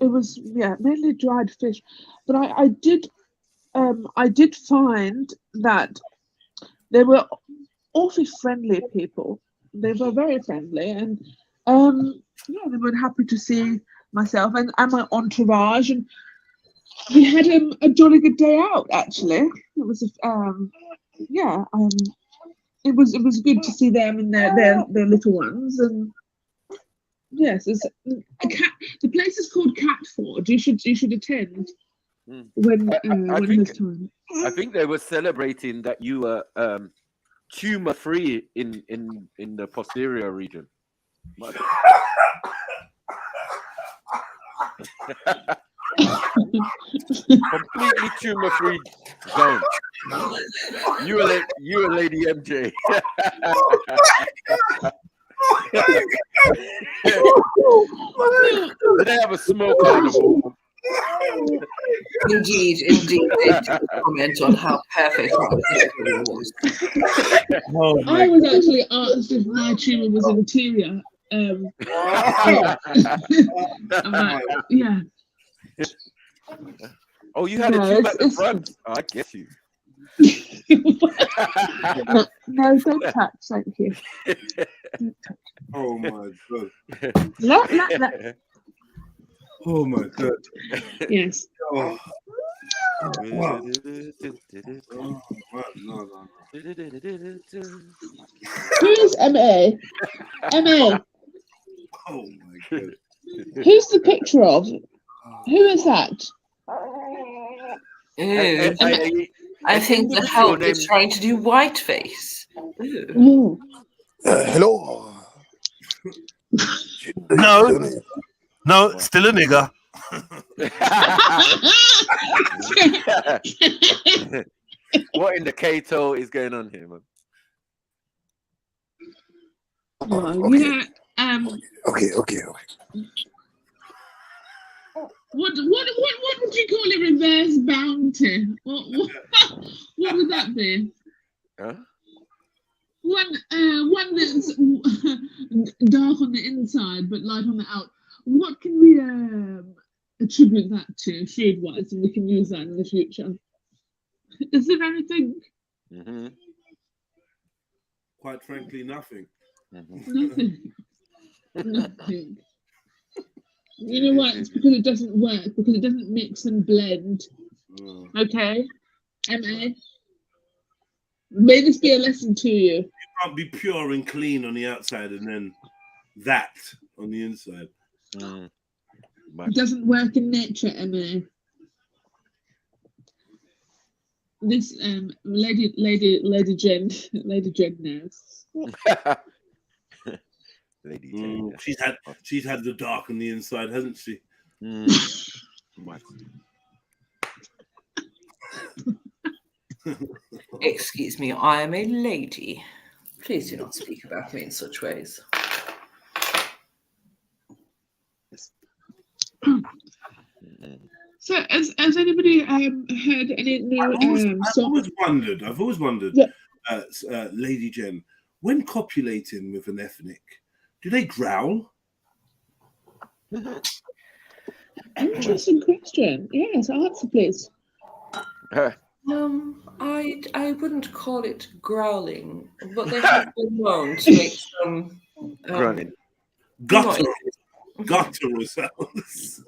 mainly dried fish, but I did find that they were awfully friendly people. They were very friendly, and yeah, they were happy to see myself and my entourage, and we had a jolly good day out. Actually, it was it was good to see them and their little ones, and yes, it's the place is called Catford. You should attend when there's time. I think they were celebrating that you were tumor free in the posterior region. Completely tumor free zone. You a Lady MJ. Did they have a smoke carnival? Indeed, they did comment on how perfect it was. I was actually asked if my tumor was interior. Yeah. Oh, you had a tumor at the front. Oh, I get you. No, don't touch. Thank you. Oh my God. Let. Oh my God. Yes. Oh. Wow. Who is MA? MA. Oh my God. Who's the picture of? Who is that? I think the help is trying to do whiteface. Hello. No, still a nigger. What in the Kato is going on here, man? Okay. What would you call a reverse bounty? What would that be? Huh? One that's dark on the inside but light on the out. What can we attribute that to shade-wise, and we can use that in the future? Is there anything? Quite frankly, nothing. Nothing. Nothing. You know what? It's because it doesn't work, because it doesn't mix and blend. Okay? MA? May this be a lesson to you. You can't be pure and clean on the outside and then that on the inside. It doesn't work in nature, MA. This Lady Jen knows. Lady Jen. She's had the dark on the inside, hasn't she? Excuse me, I am a lady. Please do not speak about me in such ways. So, has anybody heard any new songs? I've always wondered, yeah. Lady Jen, when copulating with an ethnic, do they growl? Interesting question. Yes, answer please. I wouldn't call it growling, but they have been known to make some grunting, guttural sounds.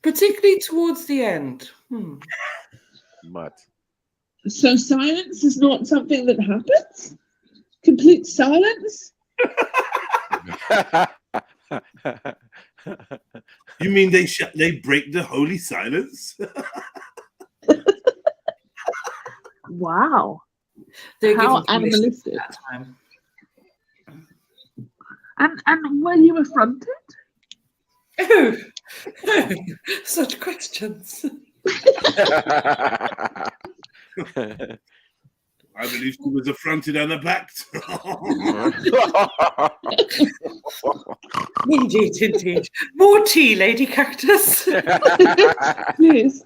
Particularly towards the end. Mad. So silence is not something that happens? Complete silence? You mean they break the holy silence? Wow. They're how animalistic. That time. And were you affronted? Oh, such questions. I believe she was affronted and abacked. Indeed. More tea, Lady Cactus. Please.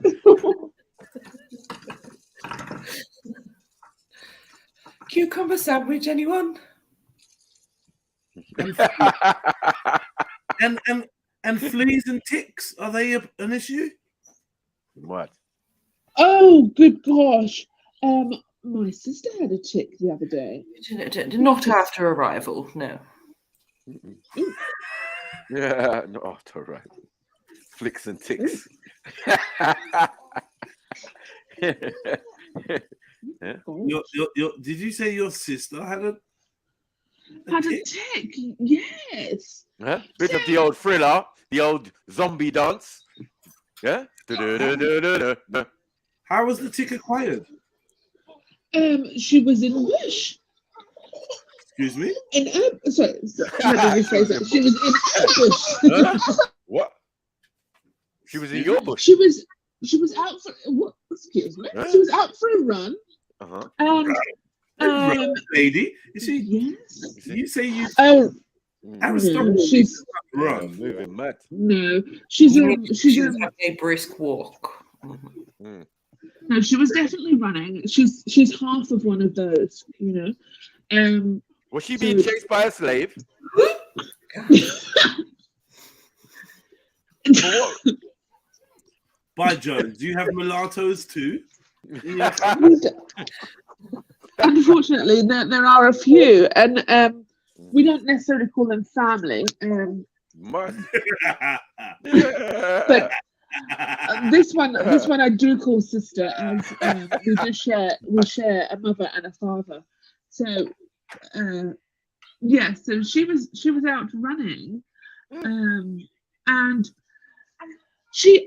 Cucumber sandwich, anyone? And fleas and ticks, are they an issue? What? Oh, good gosh. My sister had a tick the other day. Not after arrival, no. Yeah, not all right. Flicks and ticks. Did you say your sister had a tick? Yes. Huh? Bit of the old thriller, the old zombie dance. Yeah. How was the tick acquired? She was in bush. Excuse me? Sorry, let me rephrase that. She was in bush. What? She was in your bush? She was out for what? Excuse me. She was out for a run. And lady, you see? Yes. You say you. Oh. She's run. Moving mad. No, she's having a brisk walk. No, she was definitely running. She's half of one of those, you know. Was she being chased by a slave? By Jones, do you have mulattoes too? Unfortunately, there are a few, and we don't necessarily call them family. But this one I do call sister, as we share a mother and a father. So so she was out running, and she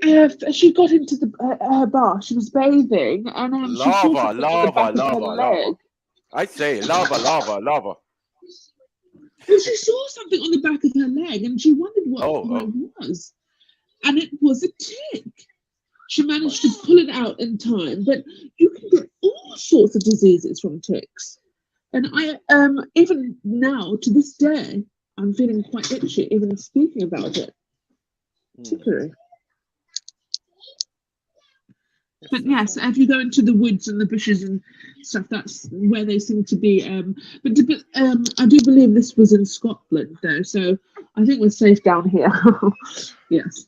got into her bath. She was bathing, and she saw something on the back of her leg. I say lava. Well, she saw something on the back of her leg, and she wondered what it was, and it was a tick. She managed to pull it out in time, but you can get all sorts of diseases from ticks. And I even now to this day, I'm feeling quite itchy even speaking about it. Tickery. But yes, if you go into the woods and the bushes and stuff, that's where they seem to be. But I do believe this was in Scotland, though, so I think we're safe down here. Yes,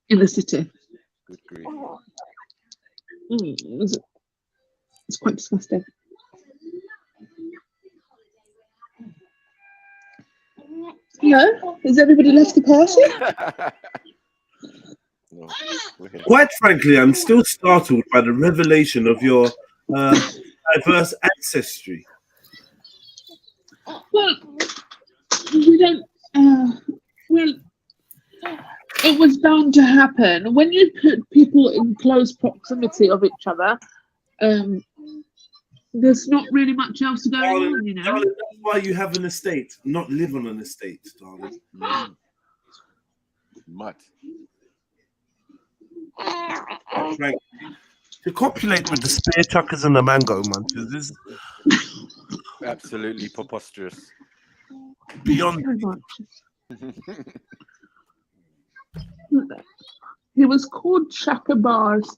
in the city. Good grief. It's quite disgusting. Hello? Has everybody left the party? No, Quite frankly, I'm still startled by the revelation of your diverse ancestry. Well, we don't. Well, it was bound to happen when you put people in close proximity of each other. There's not really much else going on, you know. Darling, that's why you have an estate, not live on an estate, darling. Mud. Frankly, to copulate with the spear chuckers and the mango munchers is Absolutely preposterous. beyond. He was called Chaka Bars.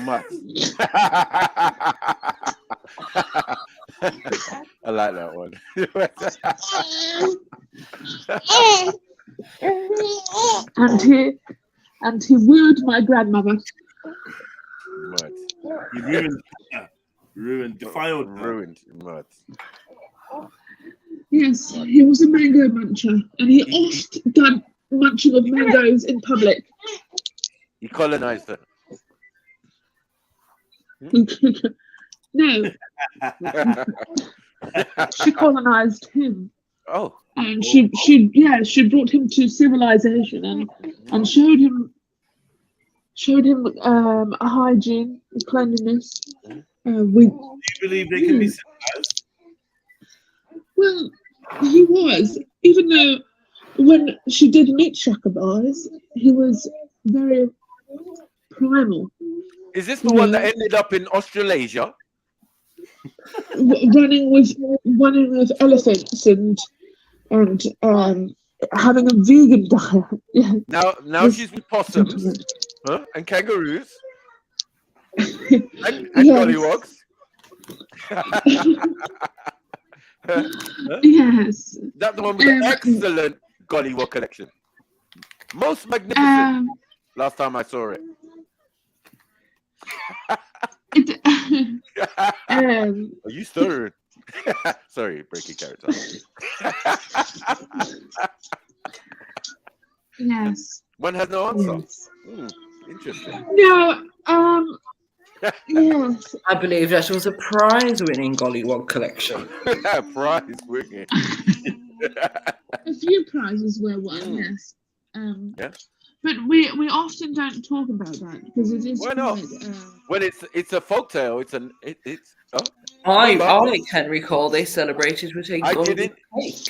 Mud. I like that one. and he wooed my grandmother. Mud. He ruined, defiled her. Ruined. Mud. Yes, he was a mango muncher, and he oft done munching of mangoes in public. He colonized her. No, she colonized him. Oh, and she brought him to civilization and showed him a hygiene, a cleanliness. Do you believe they can be civilized? Well, he was, even though when she did meet Shaka Bars, he was very primal. is this the one that ended up in Australasia? Running with elephants and having a vegan diet. Yeah. Now she's with possums, huh? And kangaroos, and gollywogs. Yes. That's the one with the excellent gollywog collection. Most magnificent. Last time I saw it. Are you stirred? Sorry, breaking character. Yes. One has no answer. Yes. Interesting. No, yes. I believe that was a prize-winning gollywog collection. Prize winning. A few prizes were won, yes. Yeah. But we often don't talk about that because it is. Why not? When it's a folktale, it's. I can recall they celebrated with a golly cake.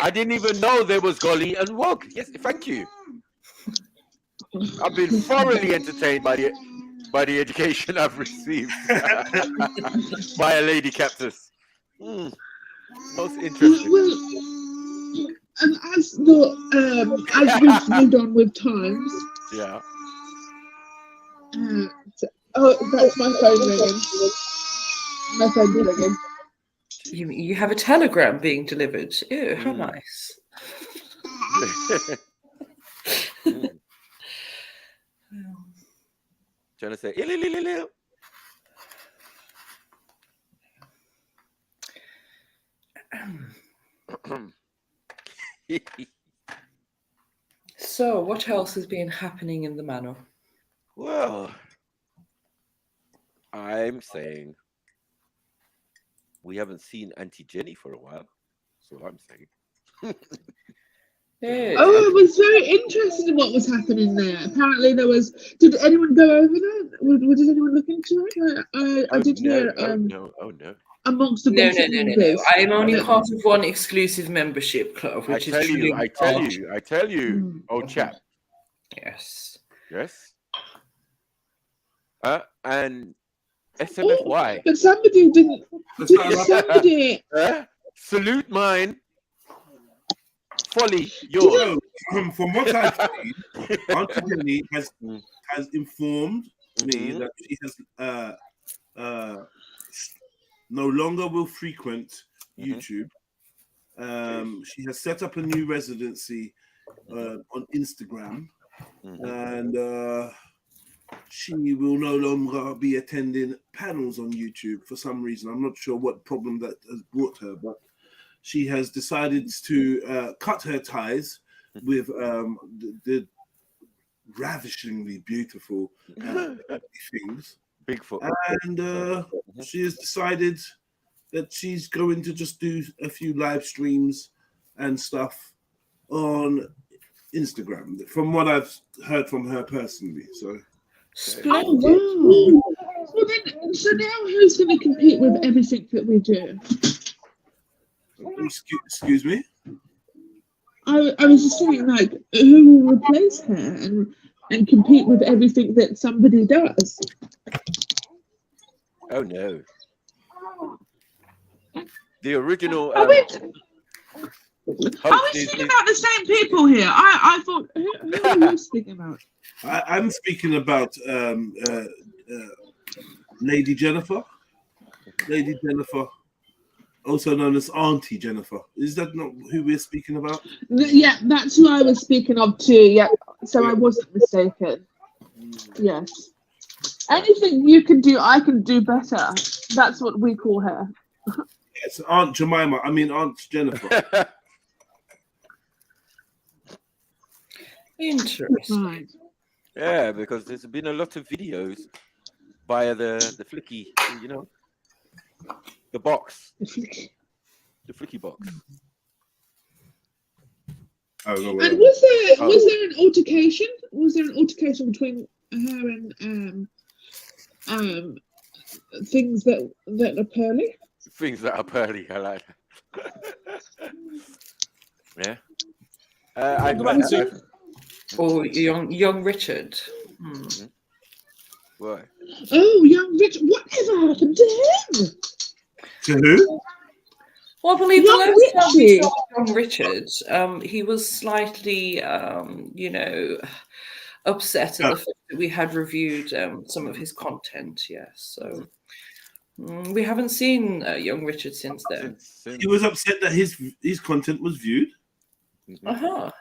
I didn't even know there was golly and wog. Yes, thank you. I've been thoroughly entertained by the education I've received by a lady captus. Most interesting. Well, and as we've moved on with times. Yeah. That's my phone ringing. My phone ringing. You have a telegram being delivered. Ew, how nice. Trying to say So, what else has been happening in the manor? Well, I'm saying we haven't seen Auntie Jenny for a while. That's what I'm saying. Oh, I was very interested in what was happening there. Apparently, there was. Did anyone go over that? Did anyone look into it? I did hear. No. Amongst the No. members. I am only part of one exclusive membership club, which I tell you, old chap. Yes. And SMFY. But somebody didn't. Somebody. Salute mine. Folly yours. From what I've seen, Auntie Jenny has informed me that she has no longer will frequent YouTube. She has set up a new residency on Instagram, and she will no longer be attending panels on YouTube for some reason. I'm not sure what problem that has brought her, but she has decided to cut her ties with the ravishingly beautiful things. Bigfoot. And she has decided that she's going to just do a few live streams and stuff on Instagram, from what I've heard from her personally. So, oh wow! Well then, so now who's going to compete with everything that we do? Excuse me. I was just saying, like, who will replace her and compete with everything that somebody does? Oh no. The original. Are we speaking about the same people here? I thought, who are you speaking about? I'm speaking about Lady Jennifer. Lady Jennifer, also known as Auntie Jennifer. Is that not who we're speaking about? Yeah, that's who I was speaking of too. Yeah, so I wasn't mistaken. Yes. Anything you can do, I can do better. That's what we call her. It's Aunt Jemima. I mean Aunt Jennifer. Interesting. Yeah, because there's been a lot of videos via the flicky, the box, the flicky box. And was there an altercation? Was there an altercation between her and things that are pearly? Things that are pearly, I like that. Yeah. Or young Richard. Why? Oh, young Richard. Whatever happened to him? To who? Well, I believe Young the last time we Richie. saw young Richard, he was slightly, upset at the fact that we had reviewed some of his content. Yes, so we haven't seen young Richard since then. He was upset that his content was viewed.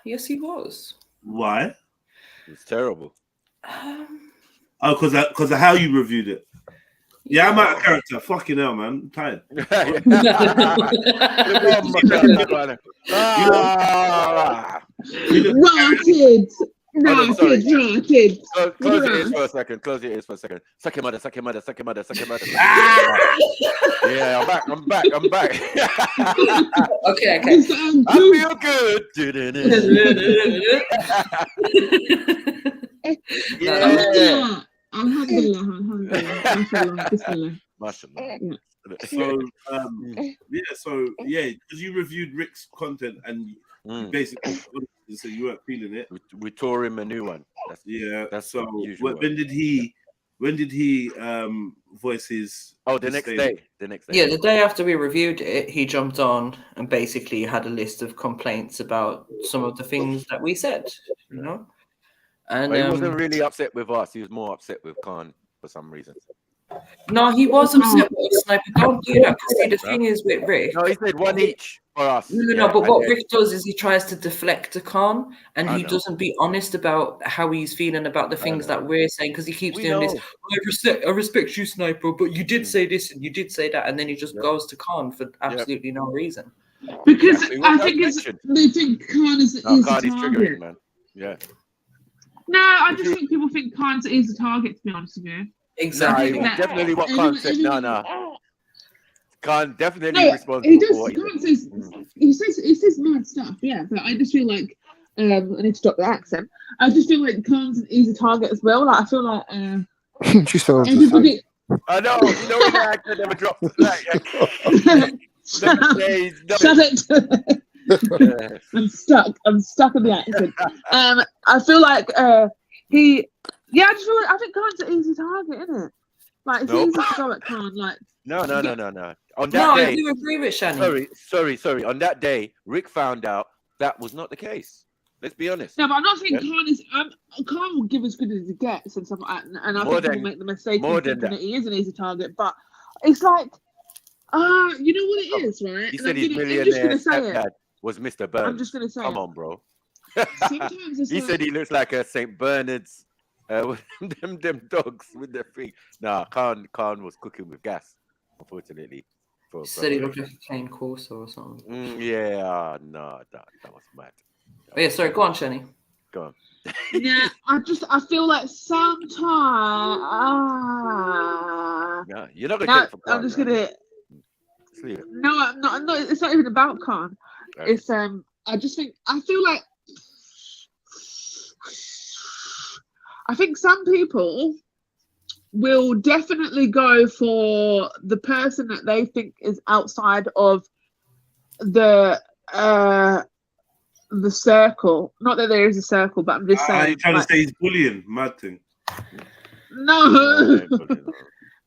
Yes, he was. Why? It's terrible. Oh, because of how you reviewed it. Yeah, I'm out of character. Fucking hell, man. I'm tired. Rotted. Rotted. Close your ears for a second. Close your ears for a second. Suck your mother. Suck your mother. Suck your mother. Suck your mother. Yeah, I'm back. Okay. I feel good. Yeah. Alhamdulillah. Mashallah. So because you reviewed Rick's content and you basically so you weren't feeling it. We tore him a new one. That's so usual. when did he voice his? Oh, the next day. Yeah, the day after we reviewed it, he jumped on and basically had a list of complaints about some of the things that we said. And he wasn't really upset with us. He was more upset with Khan for some reason. No, he was upset with us. Sniper, don't do that. See, the thing is with Rick. No, he said one each for us. No, but what Rick does is he tries to deflect to Khan, and he doesn't be honest about how he's feeling about the things that we're saying, because he keeps doing this. I respect you, Sniper, but you did say this and you did say that, and then he just goes to Khan for absolutely no reason. Because I think they think Khan is triggering, man. Yeah. No, I just think people think Khan's an easy target, to be honest with you. Exactly. Definitely what Khan said. No. Khan definitely responsible he does, for what Khan says mad stuff, yeah, but I just feel like I need to drop the accent. I just feel like Khan's an easy target as well. Like I feel like She sounds everybody. I know, the accent never drops. Shut it. I'm stuck in the accent. I feel like I think Khan's an easy target, isn't it? Like it's easy to go at Khan. Like no. On that day, I do agree with Shani. Sorry. On that day, Rick found out that was not the case. Let's be honest. No, but I'm not saying Khan is. Khan will give as good as he gets and stuff like that. And I think people make the mistake of thinking that he is an easy target. But it's like, you know what it is, right? He said his millionaire stepdad was Mr. Burns. I'm just gonna say, come on, bro. Sometimes he said he looks like a St. Bernard's. Them dogs with their feet. Nah, Khan was cooking with gas, unfortunately. For He said he preparation. looked like a cane Corso or something. Yeah, no, that was mad. Oh, yeah, sorry, go on, Shani. Go on. Yeah, I feel like sometimes. Yeah, you're not gonna No, take it for I'm granted. just gonna. Just leave it. No, I'm not. No, it's not even about Khan. Okay. It's I just think I feel like I think some people will definitely go for the person that they think is outside of the circle. Not that there is a circle, but I'm just saying. You're trying like, to say he's bullying, mad thing. No.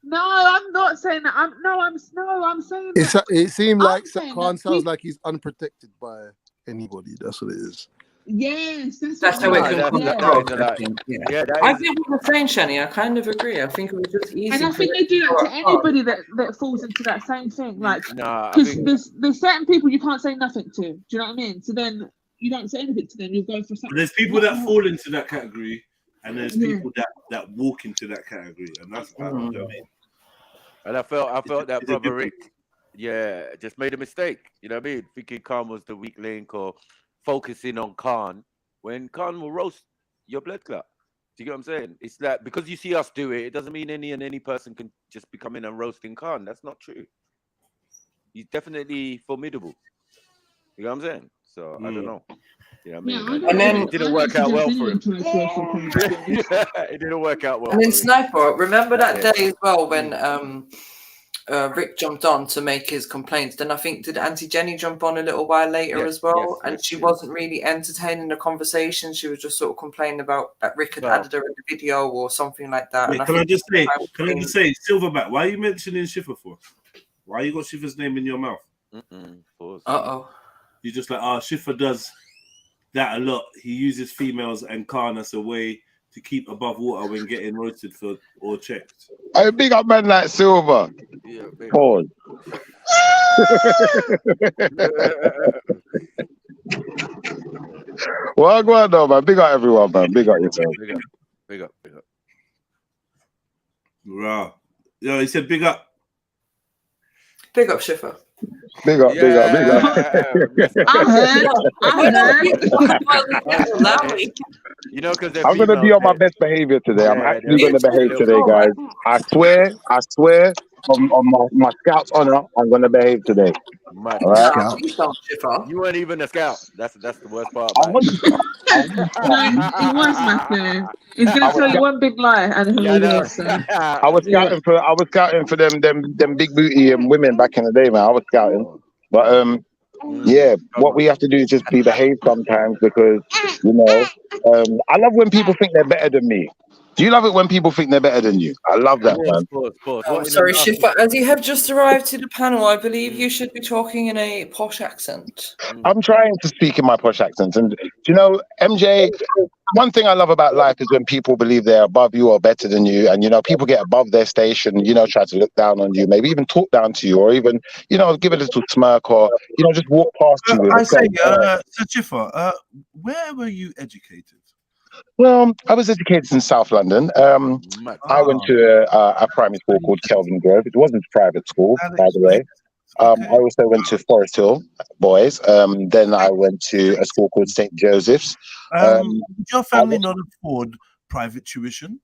No, I'm not saying that. I'm saying that. It seemed like saying Khan that sounds like he's unprotected by anybody. That's what it is. Yes, That's how it can come across. I Yeah, think what you're saying, Shani, I kind of agree. I think it was just easy. And I think they do that to anybody that falls into that same thing. Like, because there's certain people you can't say nothing to. Do you know what I mean? So then you don't say anything to them. You go for something. There's people that fall into that category, and there's people that walk into that category, and that's what I mean. And I felt that brother Rick, just made a mistake. You know what I mean? Thinking Khan was the weak link or focusing on Khan when Khan will roast your blood clot. Do you get what I'm saying? It's like because you see us do it, it doesn't mean any person can just be coming and roasting Khan. That's not true. He's definitely formidable. You know what I'm saying? So I don't know. You know what I mean? And then it didn't work out well for him. It didn't work out well. And then Sniper, remember that day as well when Rick jumped on to make his complaints. Then I think did Auntie Jenny jump on a little while later as well, and she wasn't really entertaining the conversation. She was just sort of complaining about that Rick had added her in the video or something like that. Wait, can I just say, Silverback? Why are you mentioning Schiffer for? Why you got Schiffer's name in your mouth? You just like Schiffer does that a lot. He uses females and Khan as a way to keep above water when getting roasted for or checked. I big up man like Silver. Pause. Well, go on, though, man. Big up everyone, man. Big up yourself. Big up. Wow. Yo, he said big up. Big up, Schiffer. Big up. I heard. You know, because I'm gonna be on my best behavior today. I'm actually gonna behave today, guys. I swear, on my scout's honor, I'm gonna behave today. All right? You weren't even a scout. That's the worst part. No, he was Matthew. He's gonna tell you one big lie and who it is. So. I was scouting for them big booty women back in the day, man. I was scouting, but yeah, what we have to do is just be behaved sometimes because I love when people think they're better than me. Do you love it when people think they're better than you? I love that, man. Oh, sorry, Schiffer. As you have just arrived to the panel, I believe you should be talking in a posh accent. I'm trying to speak in my posh accent. And, MJ, one thing I love about life is when people believe they're above you or better than you. And, people get above their station, try to look down on you, maybe even talk down to you or even, give a little smirk or, just walk past you. I say, Sir Schiffer, where were you educated? Well, I was educated in South London. I went to a primary school called Kelvin Grove. It wasn't a private school, by the way. I also went to Forest Hill Boys. Then I went to a school called St. Joseph's. Did your family not afford private tuition?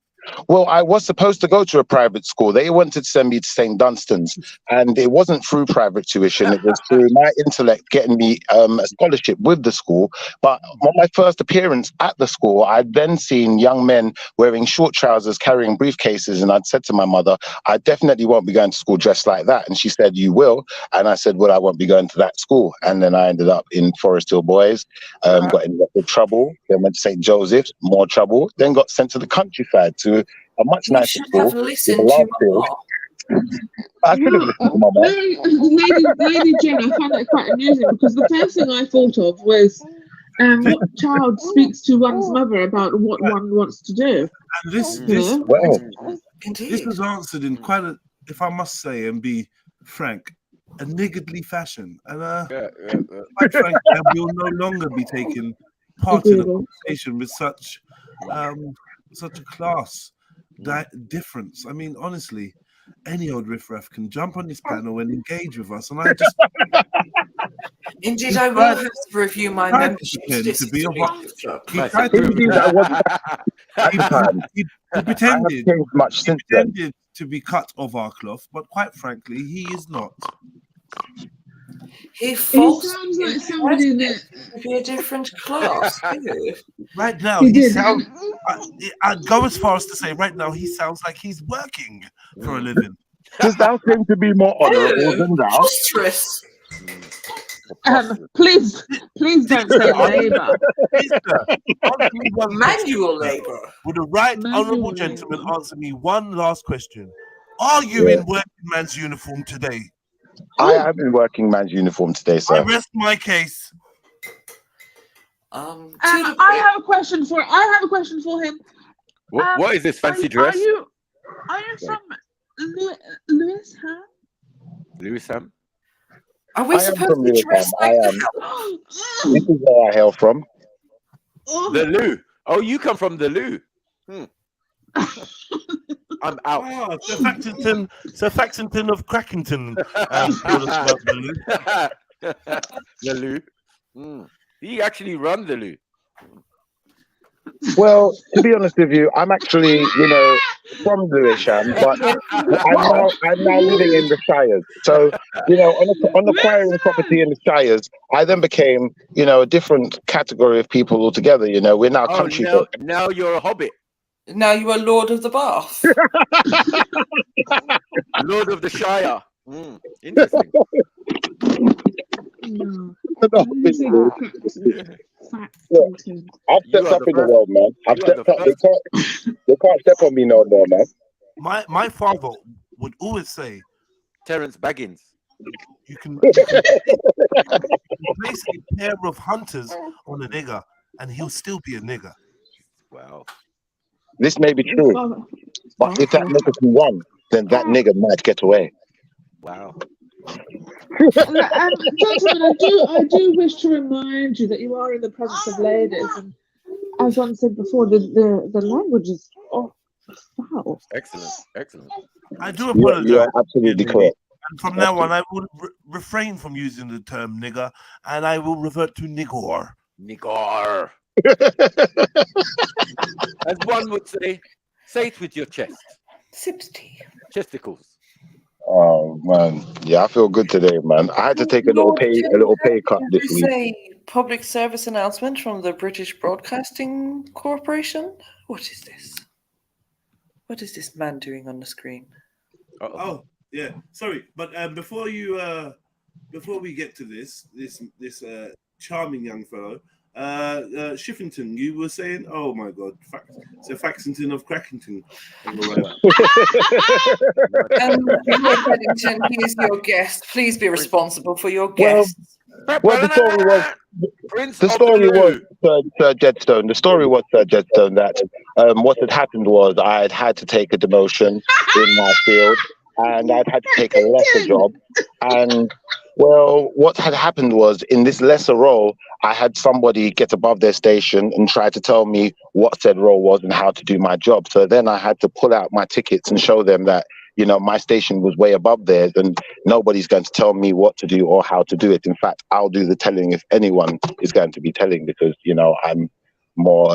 Well, I was supposed to go to a private school. They wanted to send me to St. Dunstan's, and it wasn't through private tuition. It was through my intellect getting me a scholarship with the school. But on my first appearance at the school, I'd then seen young men wearing short trousers, carrying briefcases, and I'd said to my mother, I definitely won't be going to school dressed like that. And she said, you will. And I said, well, I won't be going to that school. And then I ended up in Forest Hill Boys, got in trouble, then went to St. Joseph's, more trouble, then got sent to the countryside to a much nicer school. I should have listened to my mom. Lady Jen, I found that quite amusing because the first thing I thought of was what child speaks to one's mother about what one wants to do. And this was answered in quite a, if I must say and be frank, a niggardly fashion. And quite frankly, I will no longer be taking part in a conversation with such a class difference. I mean, honestly, any old riffraff can jump on this panel and engage with us. And I just Indeed, I will have to review my tried to membership pretend to be a statistic. he tried to Indeed, I wasn't at the time. he I haven't pretended changed much since then. to be cut of our cloth, but quite frankly, he is not. He He falsely sounds like somebody that to be a different class. too. Right now, He he did. sounds. I'd go as far as to say, right now, he sounds like he's working for a living. Does thou claim to be more honourable than thou? Preposterous. please don't say labour. Manual labour. Would the right honourable gentleman answer me one last question? Are you in working man's uniform today? I am in working man's uniform today, I sir. rest my case. I have a question for him. What is this fancy dress? Are you from Lewisham? Lewisham? Are we supposed to dress like that? This is where I hail from. The Lou. Oh, you come from the Lou. I'm out. Oh, Sir Faxington of Crackington. The Lou. He actually run the Lou. Well, to be honest with you, I'm actually, from Lewisham, but I'm now living in the Shires. So, on acquiring property in the Shires, I then became, a different category of people altogether. We're now country folk. Now you're a hobbit. Now you are Lord of the Bath. Lord of the Shire. Interesting. Look, I've stepped up in the world, man. I've stepped up. They can't step on me no more, man. My father would always say, Terence Baggins. You can place a pair of hunters on a nigger, and he'll still be a nigger. Wow. This may be true, but if that nigga can run, then that nigga might get away. Wow. Gentlemen, I do wish to remind you that you are in the presence of ladies, and as one said before, the language is foul. Excellent. I do apologize. You are absolutely correct. And from now on, I will refrain from using the term nigger, and I will revert to nigor. Nigor. As one would say it with your chest. Sips tea. Chesticles. Oh man, yeah, I feel good today, man. I had to take a little pay cut this week. A public service announcement from the British Broadcasting Corporation. What is this? What is this man doing on the screen? Oh, yeah. Sorry, but before we get to this charming young fellow, Shiffington, you were saying, oh my God, so Faxington of Crackington. Paddington, he is your guest. Please be responsible for your guests. Well, the story was Sir Jedstone. The story was Sir Jedstone that what had happened was I had to take a demotion in my field, and I'd had to take a lesser job. And well, what had happened was in this lesser role, I had somebody get above their station and try to tell me what said role was and how to do my job. So then I had to pull out my tickets and show them that, my station was way above theirs and nobody's going to tell me what to do or how to do it. In fact, I'll do the telling if anyone is going to be telling, because, I'm more,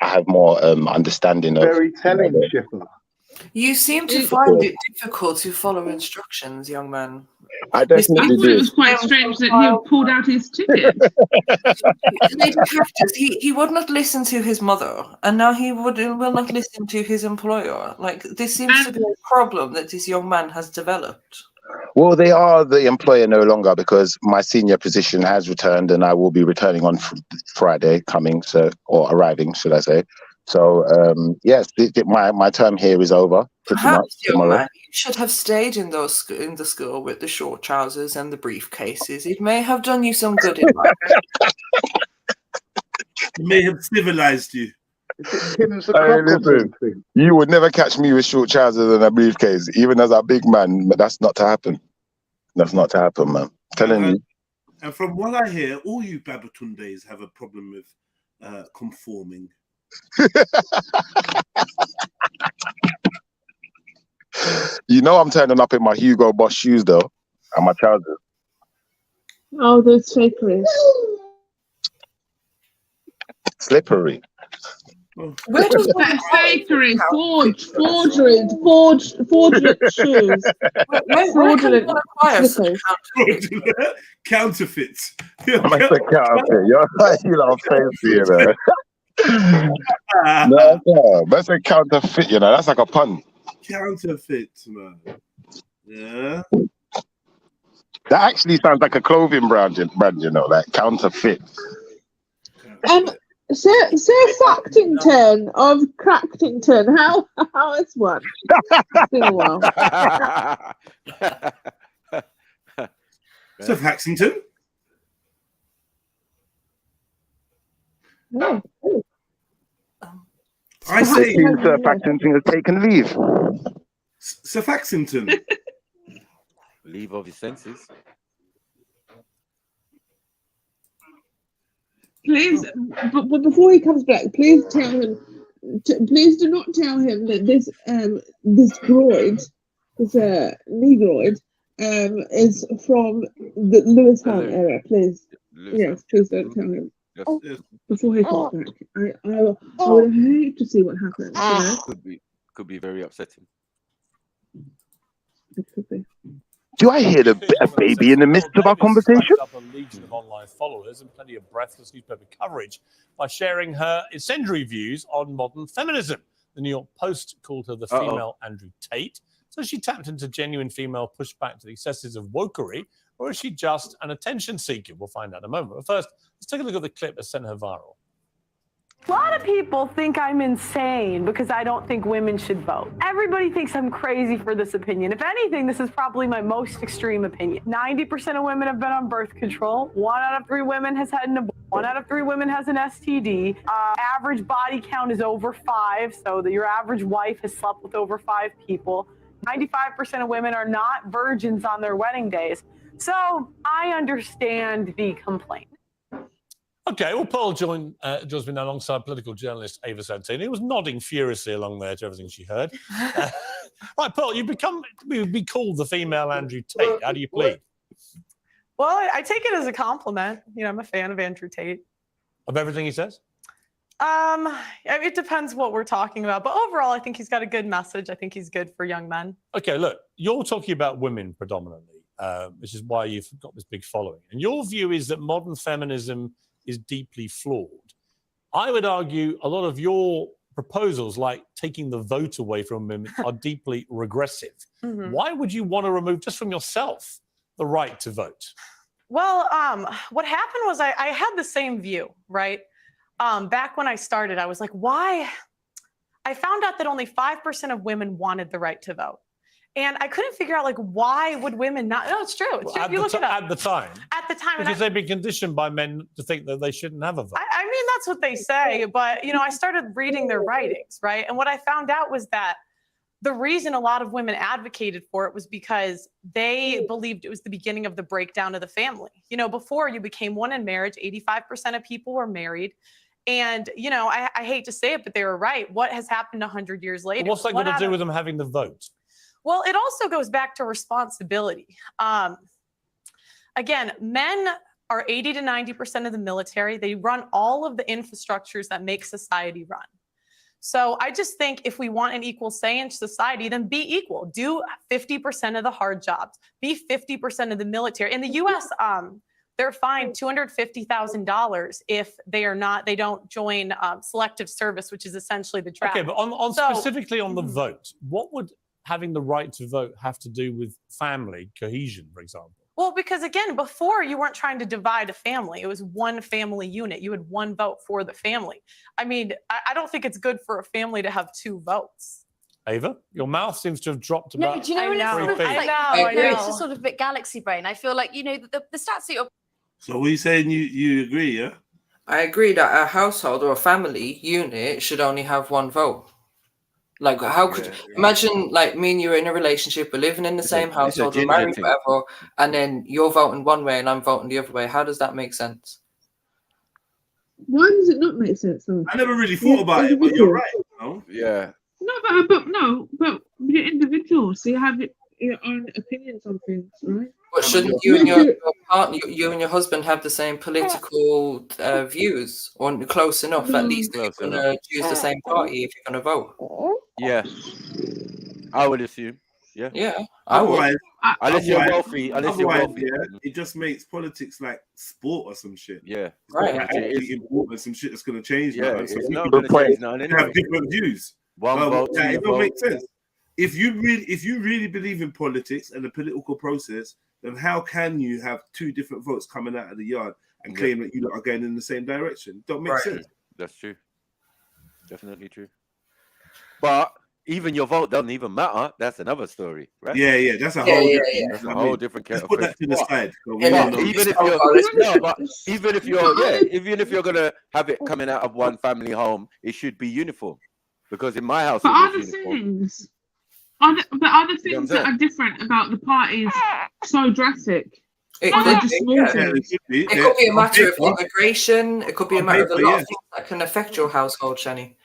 I have more understanding of... Very telling, Schiffer. You seem to find it difficult to follow instructions, young man. I definitely do. It was quite strange that he pulled out his ticket. He would not listen to his mother, and now he will not listen to his employer. Like, this seems to be a problem that this young man has developed. Well, they are the employer no longer, because my senior position has returned, and I will be returning on Friday coming, or arriving, should I say. So, yes, my term here is over. Perhaps, young man, you should have stayed in the school with the short trousers and the briefcases. It may have done you some good in life. It may have civilized you. Hey, listen, you would never catch me with short trousers and a briefcase, even as a big man. But that's not to happen. That's not to happen, man. I'm telling you. And from what I hear, all you Babatundes have a problem with conforming. You know I'm turning up in my Hugo Boss shoes though, and my trousers. Oh, those fakeries. Slippery. Where does Fakery, forged shoes. where can one acquire such slippers. Counterfeits. I'm a counterfeit. You're right, you know, fancy, you know. No, that's a counterfeit, you know. That's like a pun. Counterfeits, man. Yeah. That actually sounds like a clothing brand, you know, like counterfeit. Sir Factington of Cracktington, how is one? It's been a while. Sir Faxington? Oh. I say Sir Faxington has taken leave. Sir Faxington. Leave of his senses. Please, but before he comes back, please tell him. Please do not tell him that this groid, this negroid, is from the Lewisham area. Please, yes, please don't tell him. Before he comes back, I would hate to see what happens. You know? Could be very upsetting. It could be. Do I hear a baby in the midst of our conversation? Up a legion of online followers and plenty of breathless newspaper coverage by sharing her incendiary views on modern feminism. The New York Post called her the female Andrew Tate. So she tapped into genuine female pushback to the excesses of wokery, or is she just an attention seeker? We'll find out in a moment. But first, let's take a look at the clip that sent her viral. A lot of people think I'm insane because I don't think women should vote. Everybody thinks I'm crazy for this opinion. If anything, this is probably my most extreme opinion. 90% of women have been on birth control. 1 out of 3 women has had an abortion. 1 out of 3 women has an STD. Average body count is over 5, so that your average wife has slept with over 5 people. 95% of women are not virgins on their wedding days. So I understand the complaint. Okay, well, Paul joins me now alongside political journalist Ava Santini, who was nodding furiously along there to everything she heard. Right, Paul, you've be called the female Andrew Tate. How do you plead? Well, I take it as a compliment. You know, I'm a fan of Andrew Tate. Of everything he says? It depends what we're talking about. But overall, I think he's got a good message. I think he's good for young men. Okay, look, you're talking about women predominantly, which is why you've got this big following. And your view is that modern feminism is deeply flawed. I would argue a lot of your proposals, like taking the vote away from women, are deeply regressive. Mm-hmm. Why would you want to remove, just from yourself, the right to vote? Well, what happened was I had the same view, right? Back when I started, I was like, why? I found out that only 5% of women wanted the right to vote. And I couldn't figure out, like, why would women not? No, it's true. It's true. You look it up. At the time. At the time. Because they've been conditioned by men to think that they shouldn't have a vote. I mean, that's what they say. But, you know, I started reading their writings, right? And what I found out was that the reason a lot of women advocated for it was because they believed it was the beginning of the breakdown of the family. You know, before you became one in marriage, 85% of people were married. And, you know, I hate to say it, but they were right. What has happened 100 years later? But what's that got to do with them having the vote? Well, it also goes back to responsibility. Again, men are 80 to 90% of the military. They run all of the infrastructures that make society run. So I just think if we want an equal say in society, then be equal. Do 50% of the hard jobs. Be 50% of the military. In the U.S., they're fined $250,000 if they don't join selective service, which is essentially the draft. Okay, but specifically on the vote, what would having the right to vote have to do with family cohesion, for example? Well, because again, before you weren't trying to divide a family. It was one family unit. You had one vote for the family. I mean, I don't think it's good for a family to have 2 votes. Ava, your mouth seems to have dropped about No, do you know when it's sort of like, I know. it's just sort of a bit galaxy brain. I feel like, you know, the stats that you're... So what are you saying? You agree, yeah? I agree that a household or a family unit should only have 1 vote. Like, how could imagine, like, me and you are in a relationship, we're living in the same household, we're married, whatever, and then you're voting one way and I'm voting the other way. How does that make sense? Why does it not make sense? Though? I never really thought about it, but you're right. You know? Yeah. No, but You're individual, so you have your own opinions on things, right? But shouldn't you and your partner, you and your husband, have the same political views, or close enough? At least that you're going to choose the same party if you're going to vote. Yeah, I would assume. Yeah, yeah, I would. Unless you're wealthy, yeah, it just makes politics like sport or some shit. Yeah, right. Like actually important, some shit that's going to change. Yeah, now. it's So not people gonna change nothing have anyway. different views. One vote, yeah, two it don't vote. make sense. If you really believe in politics and the political process, then how can you have two different votes coming out of the yard and claim that you lot are going in the same direction? Don't make sense. That's true. Definitely true. But even your vote doesn't even matter. That's another story, right? Yeah, that's a whole different. That's a whole different Let's kettle put of that to the side. Even if you're gonna have it coming out of one family home, it should be uniform. Because in my house, But it other was uniform. things, other things that are different about the parties so drastic. It Or could they're just small things. It could be a matter of immigration. It could be a matter of a lot of things that can affect your household, Shani.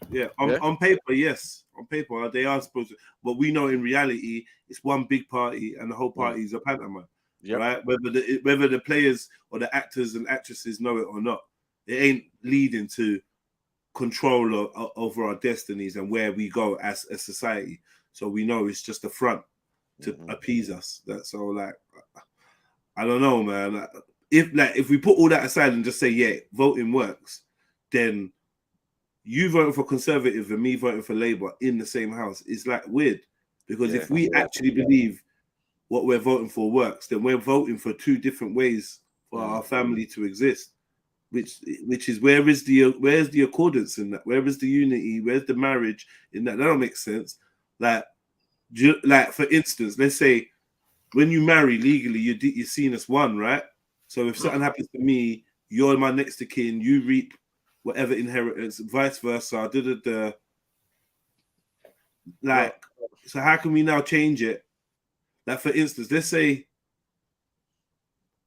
Yeah, on paper, yes. On paper, they are supposed to. But we know in reality, it's one big party and the whole party is a pantomime. Right? Whether the players or the actors and actresses know it or not, it ain't leading to control over our destinies and where we go as a society. So we know it's just a front to appease us. That's all. Like, I don't know, man. If we put all that aside and just say, yeah, voting works, then you voting for Conservative and me voting for Labour in the same house is like weird. Because if we actually believe what we're voting for works, then we're voting for two different ways for our family to exist. Which is where's the accordance in that? Where is the unity? Where's the marriage in that? That don't make sense. Like for instance, let's say when you marry legally, you're seen as one, right? So if something happens to me, you're my next of kin. You reap whatever inheritance, vice versa. So how can we now change it? Like for instance, let's say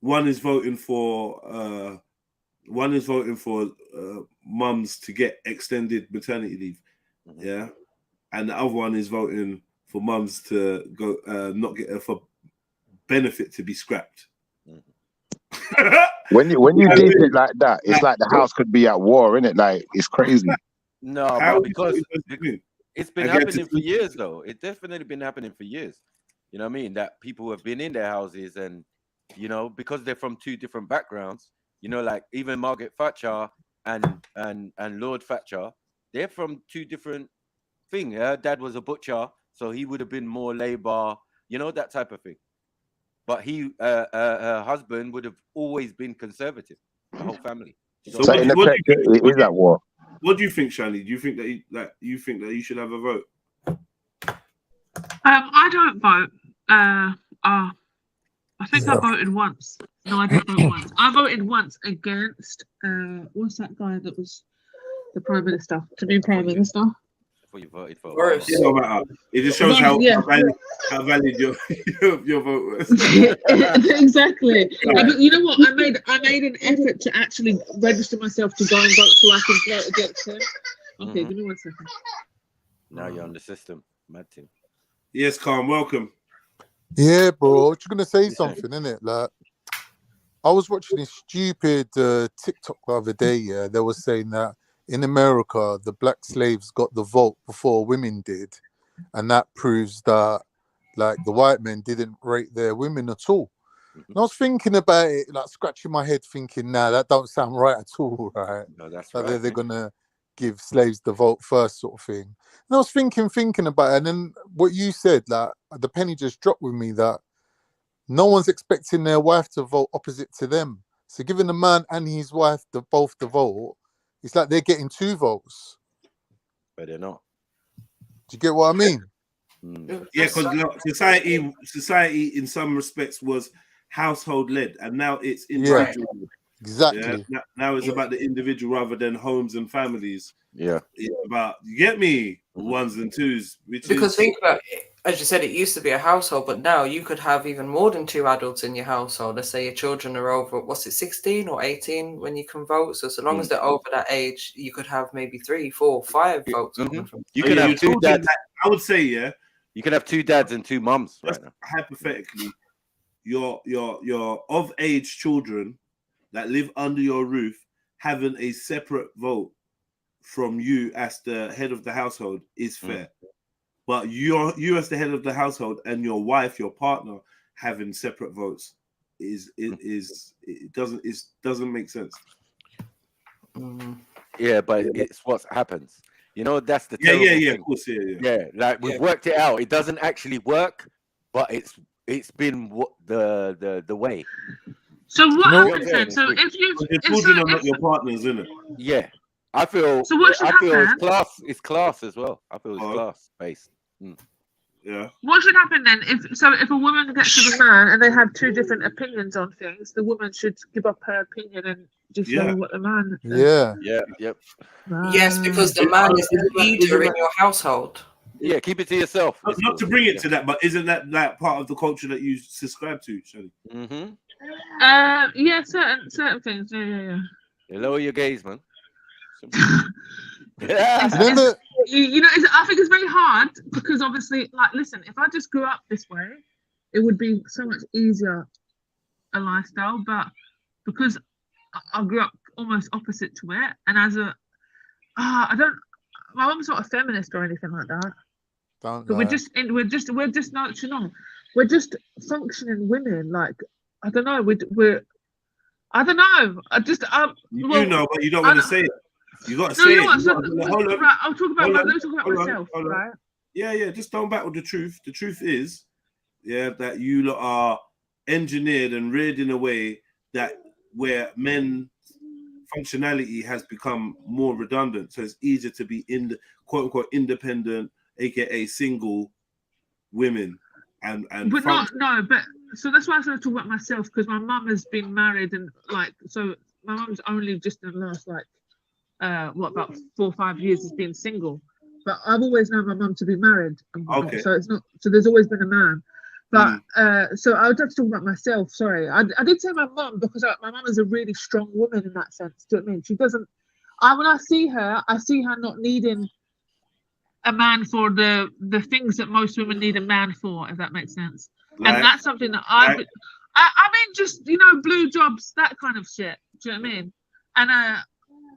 one is voting for mums to get extended maternity leave, yeah, and the other one is voting for mums to go not get for benefit to be scrapped. When you deep it like that, it's like the house could be at war, isn't it? Like it's crazy. No, but because it's been happening for years, though. It's definitely been happening for years. You know what I mean? That people have been in their houses, and because they're from two different backgrounds. Like even Margaret Thatcher and Lord Thatcher, they're from two different things. Her dad was a butcher, so he would have been more Labour, that type of thing. But her husband would have always been Conservative, the whole family. So in effect, it is at war. What do you think, Shani? Do you think that you think that you should have a vote? I don't vote. I think I voted once. No, I didn't vote once. I voted once against what's that guy that was the Prime Minister to be Prime Minister? Before you voted for Boris. It don't matter. It just shows how valid your vote was. Exactly. I mean, you know what? I made an effort to actually register myself to go and vote so I can vote against him. Okay, give me 1 second. Now you're on the system, mad thing. Yes, Khan, welcome. Yeah, bro. You're gonna say something, innit? Like, I was watching this stupid TikTok the other day. Yeah, they were saying that in America, the black slaves got the vote before women did, and that proves that, like, the white men didn't rate their women at all. And I was thinking about it, like, scratching my head, thinking, nah, that don't sound right at all, right? No, that's like right. they're gonna give slaves the vote first, sort of thing. And I was thinking about it, and then what you said, like, the penny just dropped with me that no one's expecting their wife to vote opposite to them. So giving the man and his wife both the vote, it's like they're getting 2 votes. But they're not. Do you get what I mean? Yeah, because society in some respects was household led, and now it's individual. Yeah, exactly. Yeah? Now it's about the individual rather than homes and families. Yeah. It's about, you get me, ones and twos. Because think about it, as you said, it used to be a household, but now you could have even more than 2 adults in your household. Let's say your children are over, 16 or 18 when you can vote. So long as they're over that age, you could have maybe 3, 4, 5 votes coming from. You can have 2 dads. I would say, yeah, You can have 2 dads and 2 mums right now. Hypothetically, your of age children that live under your roof having a separate vote from you as the head of the household is fair. But you as the head of the household and your wife, your partner, having separate votes doesn't make sense. Yeah, but it's what happens. You know, that's the yeah, thing. of course, yeah. Like we've worked it out. It doesn't actually work, but it's been the way. So what happens then? So if your children are not your partners, isn't it? Yeah, I feel. So what should happen? It's class as well. I feel it's class based. Yeah. What should happen then? If a woman gets with a man and they have 2 different opinions on things, the woman should give up her opinion and just follow what the man. Yep. Yes, because the man is the leader in your household. Yeah, keep it to yourself. Not to bring it to that, but isn't that part of the culture that you subscribe to, Shani? Yeah, certain things. Yeah. Lower your gaze, man. You know, I think it's very hard because obviously, like, listen, if I just grew up this way, it would be so much easier a lifestyle. But because I grew up almost opposite to it, and as a, my mum's not a feminist or anything like that. But we're just functioning women. Like, I don't know. I don't know. You know, but you don't want to say it. You got to say it. Right, I'll talk about myself, right? Yeah. Just don't battle the truth. The truth is, that you lot are engineered and reared in a way that where men functionality has become more redundant. So it's easier to be in the quote unquote independent, aka single women, and but but so that's why I started to talk about myself, because my mum has been married and so my mum's only just in the last about 4 or 5 years has been single, but I've always known my mum to be married. Okay. So it's not. So there's always been a man, but so I would have to talk about myself. Sorry, I did say my mum because my mum is a really strong woman in that sense. Do you know what I mean? She doesn't. When I see her not needing a man for the things that most women need a man for, if that makes sense. And that's something that I mean, just blue jobs, that kind of shit. Do you know what I mean? And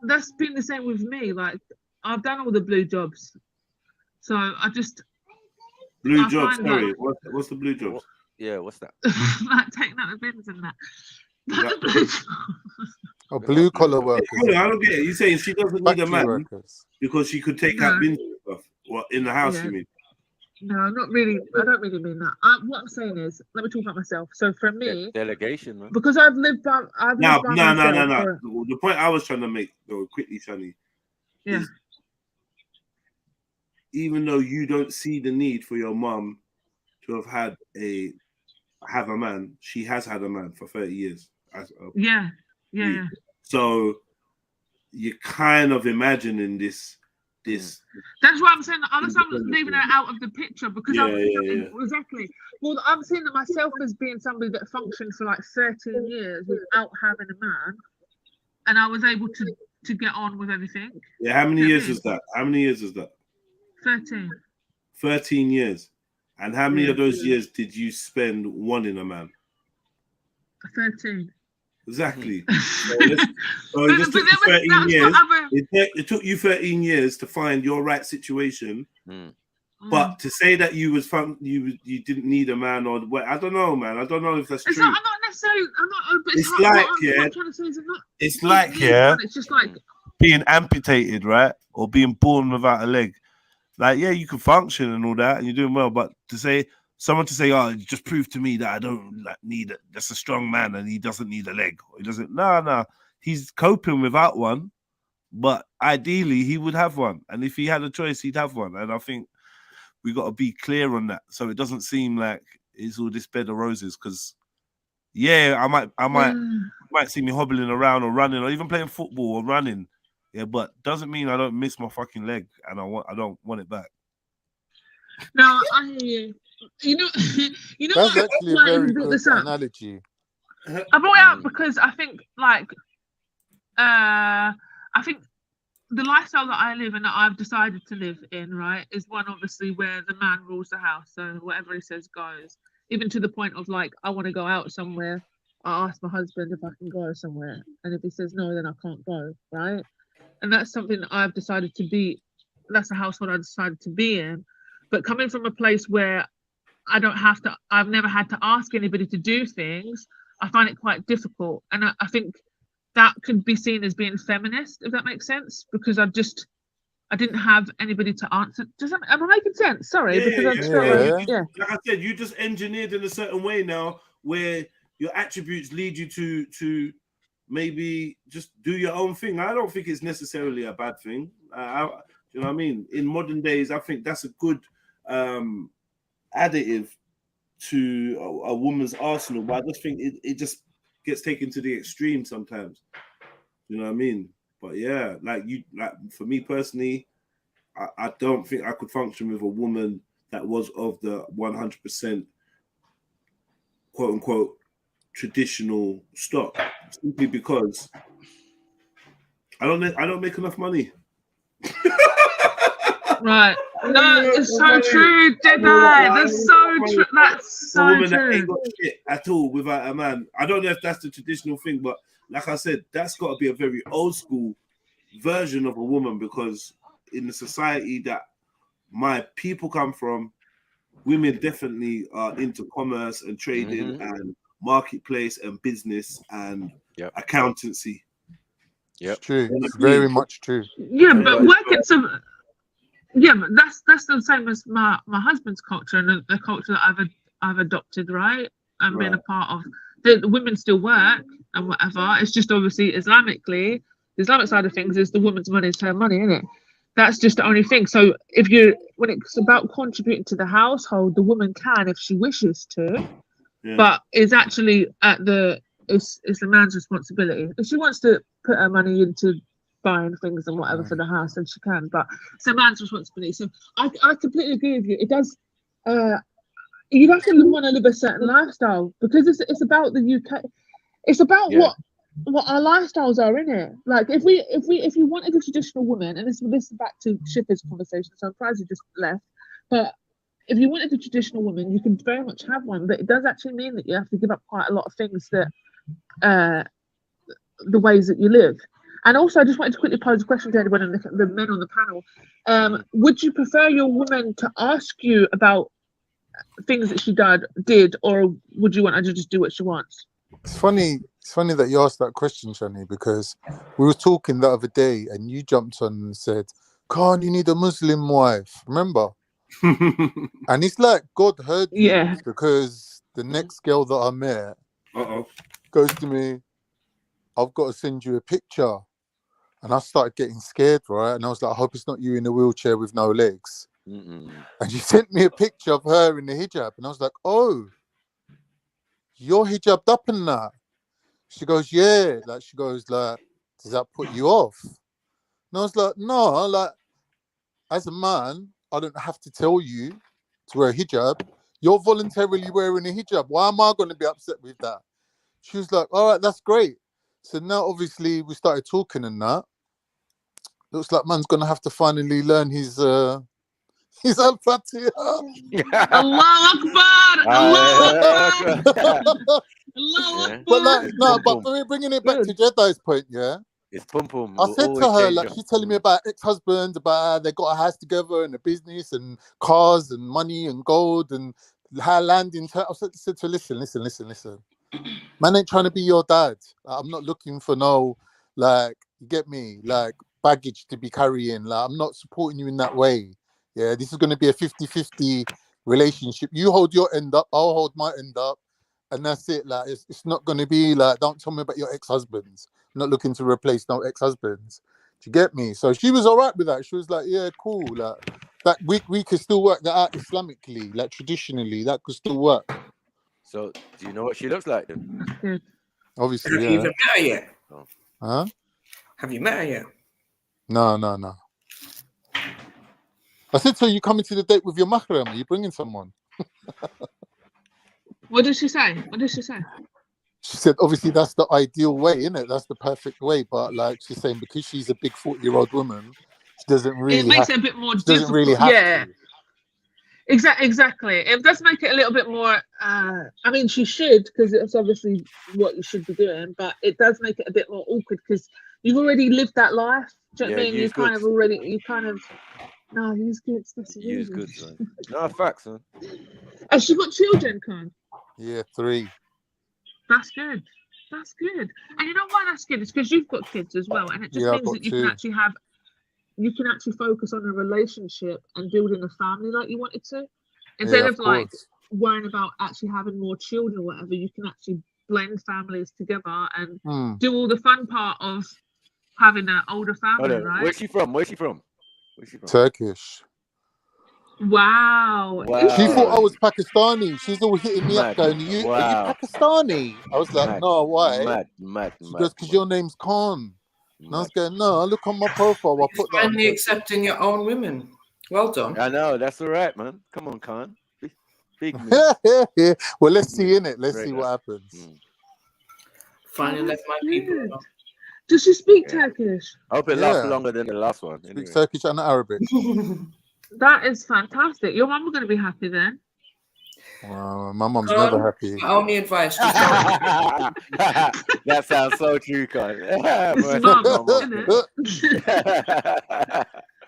that's been the same with me. Like, I've done all the blue jobs, so I just blue jobs. Sorry, what's the blue jobs? What's that? Like taking out the bins and that. The blue jobs. Oh, blue collar workers. I don't get it. You're saying she doesn't need a man because she could take out bins and stuff. What, in the house? You mean? No, not really. I don't really mean that. What I'm saying is, let me talk about myself. So for me, delegation, man. Because I've lived by. No. The point I was trying to make, though, quickly, Shani, is even though you don't see the need for your mum to have a man, she has had a man for 30 years. Yeah. So you're kind of imagining this. That's why I'm saying that I'm leaving her out of the picture because exactly. Well, I'm seeing that myself as being somebody that functioned for like 13 years without having a man, and I was able to get on with everything. Yeah, how many years was that? 13. 13 years. And how many of those years did you spend wanting a man? 13. Exactly. So it just took you 13 years. It took you 13 years to find your right situation. But to say that you didn't need a man, or what, I don't know, man. I don't know if that's true. I'm not necessarily. It's like it's just like being amputated, right, or being born without a leg. Like, yeah, you can function and all that, and you're doing well. But someone to say, oh, just prove to me that I don't need it. That's a strong man and he doesn't need a leg. He doesn't. No. He's coping without one, but ideally he would have one. And if he had a choice, he'd have one. And I think we got to be clear on that, so it doesn't seem like it's all this bed of roses. Because I might see me hobbling around or running or even playing football or running. Yeah, but doesn't mean I don't miss my fucking leg and I don't want it back. No, I hear you. You know that's actually a very good analogy. I brought it up because I think the lifestyle that I live and that I've decided to live in, right, is one obviously where the man rules the house. So whatever he says goes. Even to the point of like, I want to go out somewhere. I ask my husband if I can go somewhere, and if he says no, then I can't go, right? And that's something that I've decided to be. That's the household I decided to be in. But coming from a place where I don't have to, I've never had to ask anybody to do things, I find it quite difficult. And I think that could be seen as being feminist, if that makes sense, because I didn't have anybody to answer. Am I making sense? Sorry, because I'm still, Like I said, you just engineered in a certain way now, where your attributes lead you to maybe just do your own thing. I don't think it's necessarily a bad thing. You know what I mean? In modern days, I think that's a good additive to a woman's arsenal, but I just think it just gets taken to the extreme sometimes. You know what I mean? But yeah, like for me personally, I don't think I could function with a woman that was of the 100% quote unquote traditional stock, simply because I don't make enough money. Right. No, it's so true, JEDI. That's so true. That's so woman true. that ain't got shit at all without a man. I don't know if that's the traditional thing, but like I said, that's got to be a very old school version of a woman, because in the society that my people come from, women definitely are into commerce and trading and marketplace and business and accountancy. It's true. It's very much true. Yeah, but working some. Yeah, but that's the same as my husband's culture and the culture that I've adopted, right? And been a part of. The women still work and whatever. It's just obviously Islamically, the Islamic side of things is the woman's money is her money, isn't it? That's just the only thing. So when it's about contributing to the household, the woman can if she wishes to, but it's actually it's the man's responsibility. If she wants to put her money into buying things and whatever for the house, then she can, but it's a man's responsibility. So I completely agree with you. It does you have to want to live a certain lifestyle, because it's about the UK. It's about what our lifestyles are, innit? Like if you wanted a traditional woman, and this is back to Shipper's conversation, so I'm surprised you just left, but if you wanted a traditional woman, you can very much have one, but it does actually mean that you have to give up quite a lot of things that the ways that you live. And also, I just wanted to quickly pose a question to anyone and the men on the panel. Would you prefer your woman to ask you about things that she did, or would you want her to just do what she wants? It's funny that you asked that question, Shani, because we were talking the other day and you jumped on and said, Khan, you need a Muslim wife, remember? And it's like God heard you, because the next girl that I met goes to me, I've got to send you a picture. And I started getting scared, right? And I was like, I hope it's not you in a wheelchair with no legs. And she sent me a picture of her in the hijab. And I was like, oh, you're hijabbed up in that. She goes, yeah. Like, she goes, like, does that put you off? And I was like, no, like, as a man, I don't have to tell you to wear a hijab. You're voluntarily wearing a hijab. Why am I going to be upset with that? She was like, all right, that's great. So now, obviously, we started talking and that. Looks like man's going to have to finally learn his Al-Fatiha. Allah Akbar! Allah Akbar! Allah Akbar! But like, no, but bringing it back to JEDI's point, yeah? It's pum pum. I said to her, like, she's telling me about ex-husbands, about they got a house together and a business and cars and money and gold and how land in I said to her, listen. Man ain't trying to be your dad. I'm not looking for no, like, you get me, like, baggage to be carrying. Like, I'm not supporting you in that way. Yeah, this is going to be a 50-50 relationship. You hold your end up, I'll hold my end up, and that's it. Like, it's not going to be like, don't tell me about your ex-husbands. I'm not looking to replace no ex-husbands. Do you get me? So she was all right with that. She was like, yeah, cool. Like, that we could still work that out Islamically, like traditionally, that could still work. So, do you know what she looks like then? Obviously, Have you even met her yet? Huh? Have you met her yet? No. I said to her, you coming to the date with your mahram? Are you bringing someone? What did she say? she said, obviously that's the ideal way, isn't it? That's the perfect way. But like she's saying, because she's a big 40-year-old woman, she doesn't really It makes have. it a bit more She doesn't really difficult. have Yeah. to. Exactly. It does make it a little bit more. I mean, she should, because it's obviously what you should be doing. But it does make it a bit more awkward because you've already lived that life. Do you know what I mean? You use kind goods. of already. You kind of. No, use goods. That's Use amazing. goods, man. No, facts, man. Has she got children, Con? Yeah, 3. That's good. That's good. And you know why that's good? It's because you've got kids as well, and it just Yeah, I've means got that you 2. can actually have. You can actually focus on a relationship and building a family like you wanted to, instead Yeah, of like course. worrying about actually having more children or whatever. You can actually blend families together and do all the fun part of having an older family, right? Where's she from? Where's she from? Where's she from? Turkish. Wow. She thought I was Pakistani. She's all hitting me up Mad. going, are you Wow. Pakistani? I was like, Mad. no, why? Mad. She goes, because your name's Khan. And I was going, no, look on my profile. I'll put that on. Finally accepting your own women. Well done. I know, that's all right, man. Come on, Khan. Big me. Well, let's see, innit? Let's see what happens. Finally let my people know. Does she speak Turkish? I hope it lasts longer than the last one. Speaks Turkish and Arabic. That is fantastic. Your mum going to be happy then. My mum's never happy. My only advice, just that sounds so true, Khan.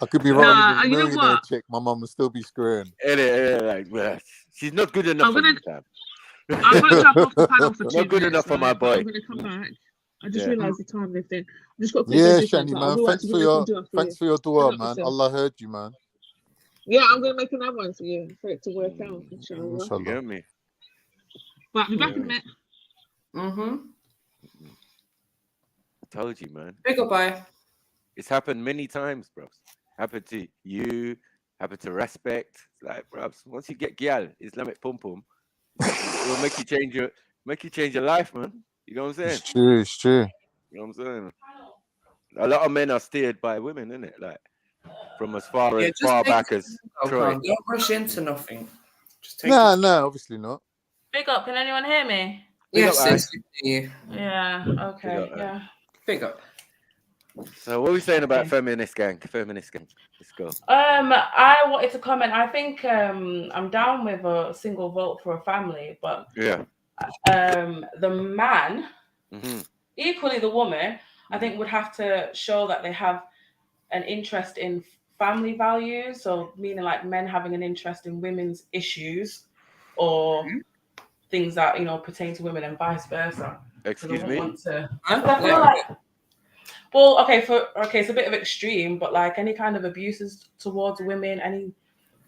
I could be rolling with a millionaire chick. My mum would still be screwing. Like, she's not good enough for you, Sam. I'm going to jump off the panel for 2 Not good minutes, enough for my boy. I'm going to come back. I just realised the time lifting. I just got Shani, man. Thanks for your dua, man. Allah heard you, man. Yeah, I'm going to make another one for you for it to work out. Inshallah. You get me? But I'll be back in a minute. I told you, man. Big goodbye. It's happened many times, bro. Happened to you. Happened to Respect. It's like, bro, once you get gyal, Islamic pum pum, it will make you change your life, man. You know what I'm saying? It's true. You know what I'm saying? A lot of men are steered by women, isn't it? Like from as far back as Troy. Don't rush into nothing. Just take No, obviously not. Big up. Can anyone hear me? Yes, sis, we can hear you. Yeah. Okay. Yeah. Big up. So what are we saying about feminist gang? Let's go. I wanted to comment. I think I'm down with a single vote for a family, but the man, equally the woman, I think would have to show that they have an interest in family values. So meaning like men having an interest in women's issues or things that pertain to women and vice versa. Excuse me. I feel like. Well, okay, it's a bit of extreme, but like any kind of abuses towards women, any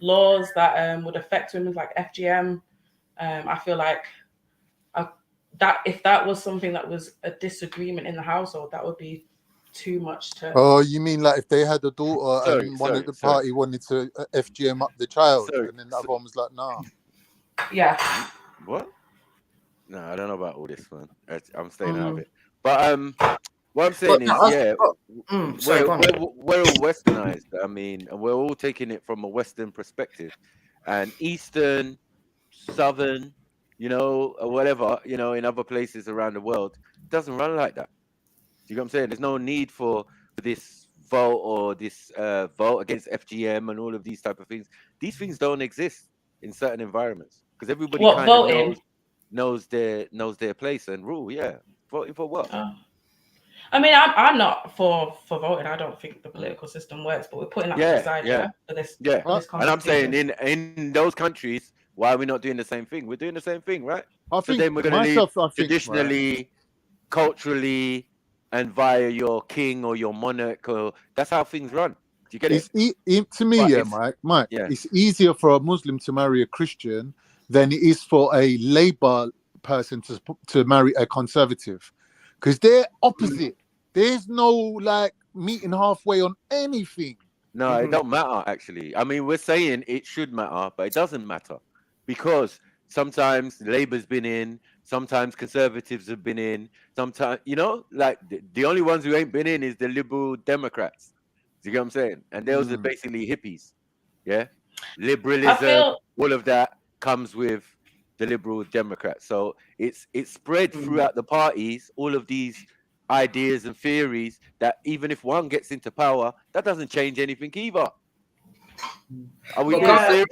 laws that would affect women, like FGM, I feel like that if that was something that was a disagreement in the household, that would be too much to. Oh, you mean like if they had a daughter and one of the party wanted to FGM up the child, and then the other one was like, nah. Yeah. What? No, I don't know about all this, man. I'm staying out of it. But what I'm saying is, we're all westernized. I mean, and we're all taking it from a Western perspective, and Eastern, Southern, or whatever, in other places around the world, it doesn't run like that. Do you know what I'm saying? There's no need for this vote or this vote against FGM and all of these type of things. These things don't exist in certain environments because everybody kind of knows their place and rule. Yeah, voting for what? I mean, I'm not for voting. I don't think the political system works, but we're putting that aside for this. Yeah, and I'm saying in those countries, why are we not doing the same thing? We're doing the same thing, right? I think then we're going to leave traditionally, culturally, and via your king or your monarch. Or that's how things run. Do you get it? To me, Mike. It's easier for a Muslim to marry a Christian than it is for a Labour person to marry a conservative. Because they're opposite. There's no like meeting halfway on anything. No, it don't matter actually. I mean, we're saying it should matter, but it doesn't matter because sometimes Labour's been in, sometimes Conservatives have been in, sometimes like the only ones who ain't been in is the Liberal Democrats. Do you get what I'm saying? And those are basically hippies. Yeah, liberalism, all of that comes with the Liberal Democrats. So it's spread throughout the parties, all of these ideas and theories that even if one gets into power, that doesn't change anything either. Are we being serious?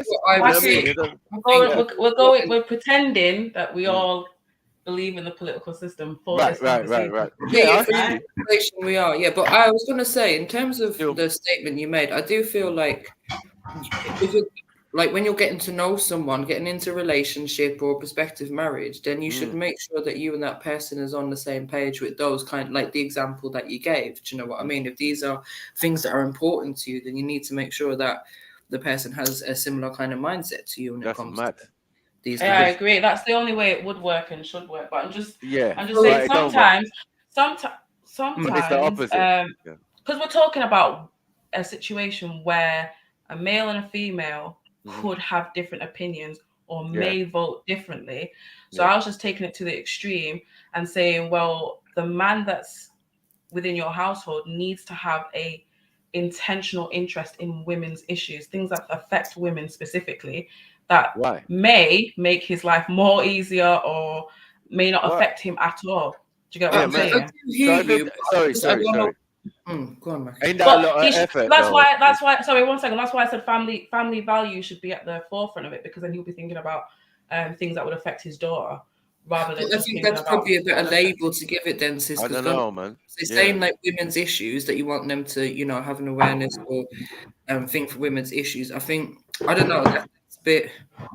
We're pretending that we all believe in the political system for this conversation. Right. Yeah, for the conversation we are. Yeah, but I was going to say, in terms of the statement you made, I do feel like if you like when you're getting to know someone, getting into a relationship or prospective marriage, then you should make sure that you and that person is on the same page with those kind, like the example that you gave. Do you know what I mean? If these are things that are important to you, then you need to make sure that the person has a similar kind of mindset to you when it comes to these things. I agree. That's the only way it would work and should work. But I'm just saying sometimes it's the opposite. Because we're talking about a situation where a male and a female could have different opinions or may vote differently. So I was just taking it to the extreme and saying, well, the man that's within your household needs to have a intentional interest in women's issues, things that affect women specifically, that may make his life more easier or may not affect him at all. Do you get what I'm saying? Sorry. Go on, Mac. Ain't that a lot of effort? That's why. Sorry, 1 second. That's why I said family values should be at the forefront of it, because then he'll be thinking about things that would affect his daughter, rather than. I think that's probably a better label to give it then, sis. I don't know, man. So saying like women's issues, that you want them to, you know, have an awareness or think for women's issues. I think, I don't know, that's a bit. I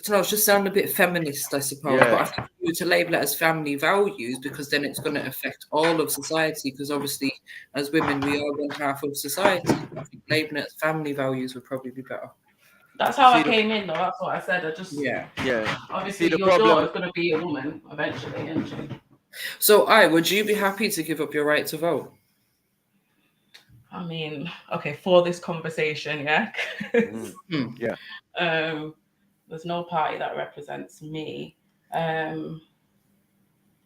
don't know, it's just sounding a bit feminist, I suppose. But I think you were to label it as family values, because then it's going to affect all of society. Because obviously, as women, we are one half of society. I think labeling it as family values would probably be better. That's how I came in, though. That's what I said. I just Obviously, your daughter is going to be a woman eventually, isn't she? So, would you be happy to give up your right to vote? I mean, okay, for this conversation, there's no party that represents me.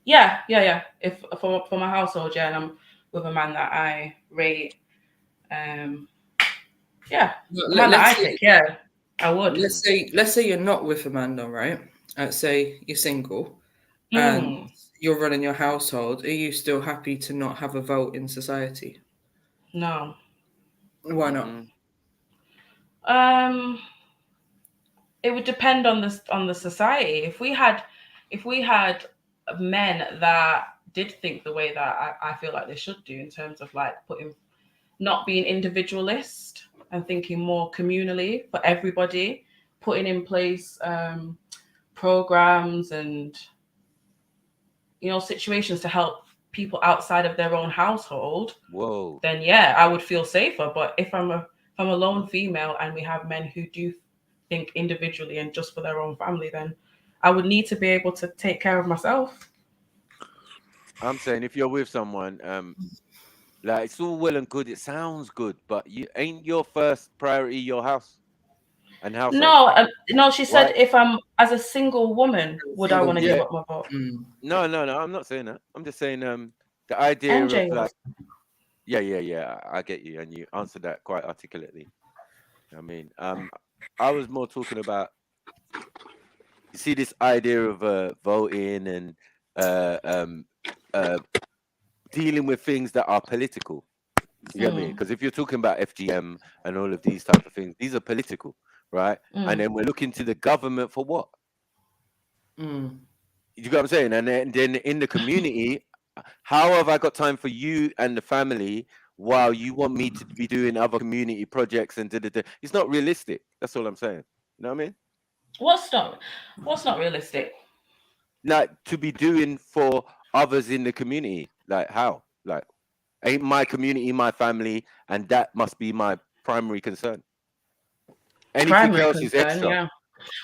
If for my household, and I'm with a man that I rate, I would. Let's say you're not with a man, though, right? Say you're single, and you're running your household. Are you still happy to not have a vote in society? No. Why not? It would depend on the society. If we had men that did think the way that I feel like they should do, in terms of like not being individualist and thinking more communally for everybody, putting in place programs and situations to help people outside of their own household. Then I would feel safer. But if I'm a lone female and we have men who do think individually and just for their own family, then I would need to be able to take care of myself. I'm saying if you're with someone, like it's all well and good, it sounds good, but ain't your first priority your house and house? No, she said if I'm as a single woman, would I want to give up my vote? No, I'm not saying that. I'm just saying the idea of like, I get you, and you answered that quite articulately. I mean, I was more talking about, you see, this idea of voting and dealing with things that are political. You get me? Because if you're talking about FGM and all of these type of things, these are political, right? And then we're looking to the government for what? You get what I'm saying? And then in the community, how have I got time for you and the family while you want me to be doing other community projects and It's not realistic. That's all I'm saying. You know what I mean? What's not realistic? Like to be doing for others in the community. Like how? Like ain't my community my family, and that must be my primary concern. Anything else is extra.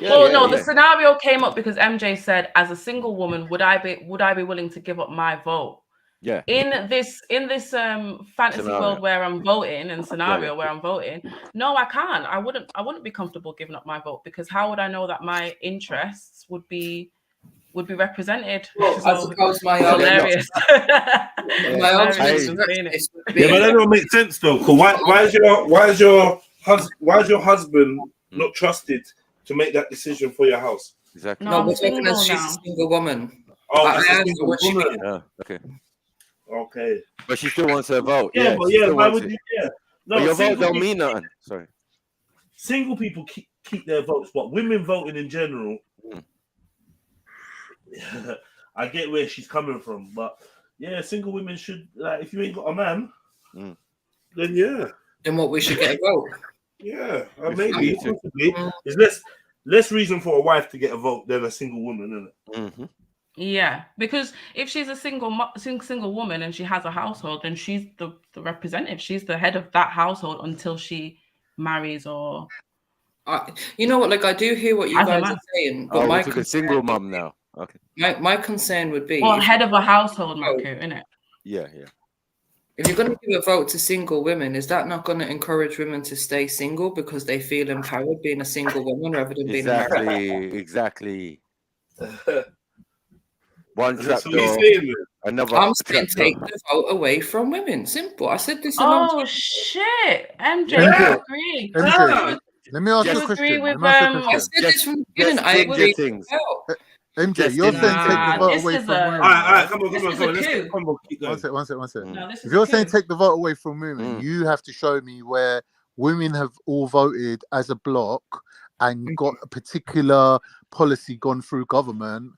The scenario came up because MJ said, as a single woman, would I be willing to give up my vote? Yeah. In this fantasy world where I'm voting and scenario where I'm voting, no, I can't. I wouldn't be comfortable giving up my vote, because how would I know that my interests would be represented? Well, I suppose my hilarious. But that don't make sense though. Cause why is your husband not trusted to make that decision for your house? Exactly. No, I'm we're talking as single she's a now. single woman. Oh, I as a asked her single what she woman. meant. Oh, okay. Okay. But she still wants her vote. Yeah, Yeah, but she yeah, still why wants would it. you? Yeah. But No, your vote single don't people, mean nothing. Sorry. single people keep their votes, but women voting in general. I get where she's coming from, but yeah, single women should, like, if you ain't got a man, then yeah. Then what, we should get a vote? Yeah, Me maybe too. possibly. There's less reason for a wife to get a vote than a single woman, isn't it? Yeah, because if she's a single woman and she has a household, then she's the representative. She's the head of that household until she marries or. You know what? Like, I do hear what you As a guys man. are saying, but Oh, my we took a concern single mum now. Okay. my concern would be, Well, if head of a household, Marco, innit? Yeah. if you're going to give a vote to single women, is that not going to encourage women to stay single because they feel empowered being a single woman rather than being a married? Exactly. One trap That's what you're door, saying, another I'm trap saying door. take the vote away from women. Simple. I said this a long time Oh shit, MJ, MJ, you agree? MJ, let me ask you a You question. agree with Let me ask you a I question. said this from the beginning. I agree with things. MJ, you're saying take the vote away from women. All right, come on, this come on, is come a on. Let's coup. get combo. Keep going. One sec. No, this If is you're a saying coup. take the vote away from women, you have to show me where women have all voted as a block and got a particular policy gone through government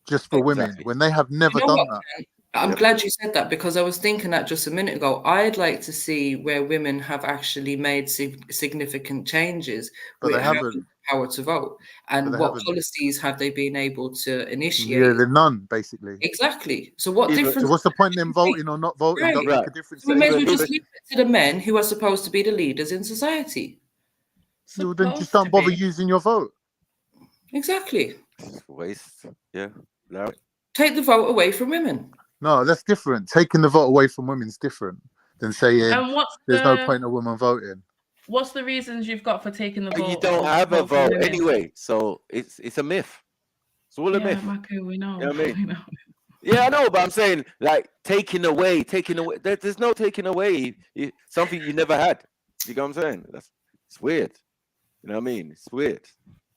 just for women when they have never You know done what, that. Ken? I'm glad you said that, because I was thinking that just a minute ago. I'd like to see where women have actually made significant changes But with they having haven't. power to vote, But and they what haven't. policies have they been able to initiate? Yeah, they're none, basically. Exactly. So what So difference? what's the point in them voting or not voting? Right. Don't make a difference So we to may as well anybody. just leave it to the men who are supposed to be the leaders in society. You then just don't bother using your vote. Exactly. Waste. Yeah. Allow it. Take the vote away from women. No, that's different. Taking the vote away from women is different than saying And what's there's no point in women voting. What's the reasons you've got for taking the vote? You don't have a vote anyway, so it's a myth. It's all a myth. Marco, we know. You know what I mean? We know. Yeah, I know, but I'm saying, like, taking away. There's no taking away something you never had. You know what I'm saying? It's weird. You know what I mean? It's weird.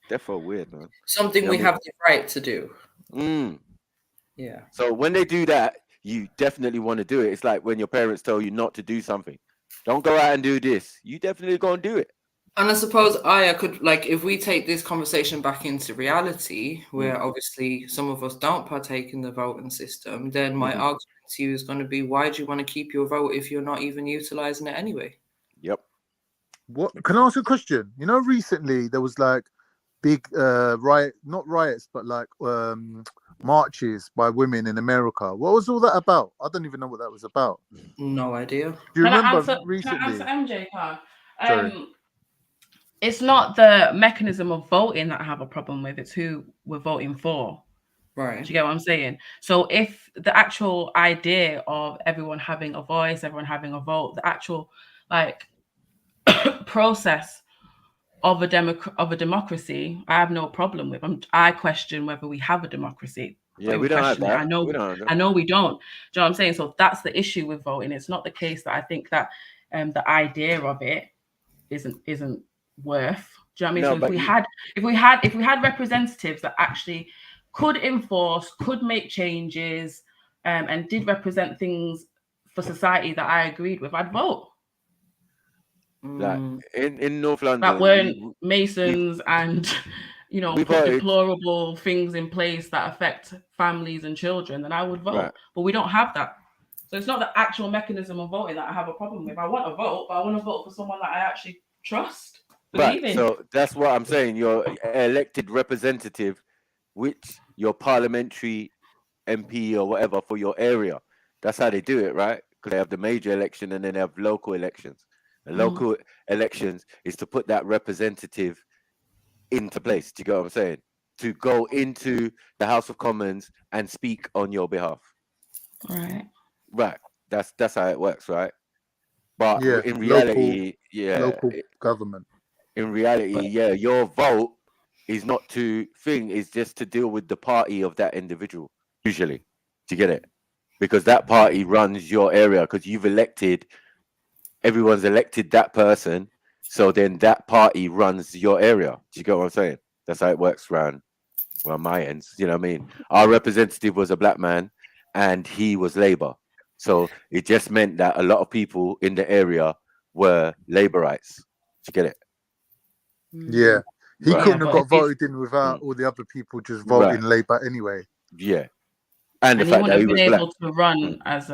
Definitely weird, man. Something we have the right to do. Yeah. So when they do that, you definitely want to do it. It's like when your parents tell you not to do something. Don't go out and do this. You definitely go and do it. And I suppose I could, like, if we take this conversation back into reality, where obviously some of us don't partake in the voting system, then my argument to you is going to be, why do you want to keep your vote if you're not even utilizing it anyway? Yep. What can I ask you a question? You know, recently there was like big not riots, but like marches by women in America. What was all that about? I don't even know what that was about. No idea. Do you remember recently? Can I answer MJ, Carl? Sorry. It's not the mechanism of voting that I have a problem with. It's who we're voting for. Right. Do you get what I'm saying? So if the actual idea of everyone having a voice, everyone having a vote, the actual like process of a democracy, I have no problem with. I question whether we have a democracy. Yeah, we don't have that. I know we don't. Do you know what I'm saying? So that's the issue with voting. It's not the case that I think that the idea of it isn't worth. Do you know what I mean? So if we had representatives that actually could enforce, could make changes, and did represent things for society that I agreed with, I'd vote. Like in North London, that weren't Masons and put deplorable things in place that affect families and children, then I would vote. Right. But we don't have that. So it's not the actual mechanism of voting that I have a problem with. I want to vote, but I want to vote for someone that I actually trust. Right. So that's what I'm saying. Your elected representative, which your parliamentary MP or whatever for your area. That's how they do it, right? Because they have the major election and then they have local elections. And local elections is to put that representative into place. Do you get what I'm saying? To go into the House of Commons and speak on your behalf. Right. Right. That's how it works, right? But yeah, in reality, local government. In reality, your vote is not to is just to deal with the party of that individual, usually. Do you get it? Because that party runs your area because everyone's elected that person, so then that party runs your area. Do you get what I'm saying? That's how it works around well, my ends, you know what I mean? Our representative was a black man and he was Labour. So it just meant that a lot of people in the area were Labourites. Did you get it? Yeah. He Right. couldn't have but got if he's- voted in without all the other people just voting Labour anyway. Yeah. And the And he fact wouldn't that he have was been black. able to run as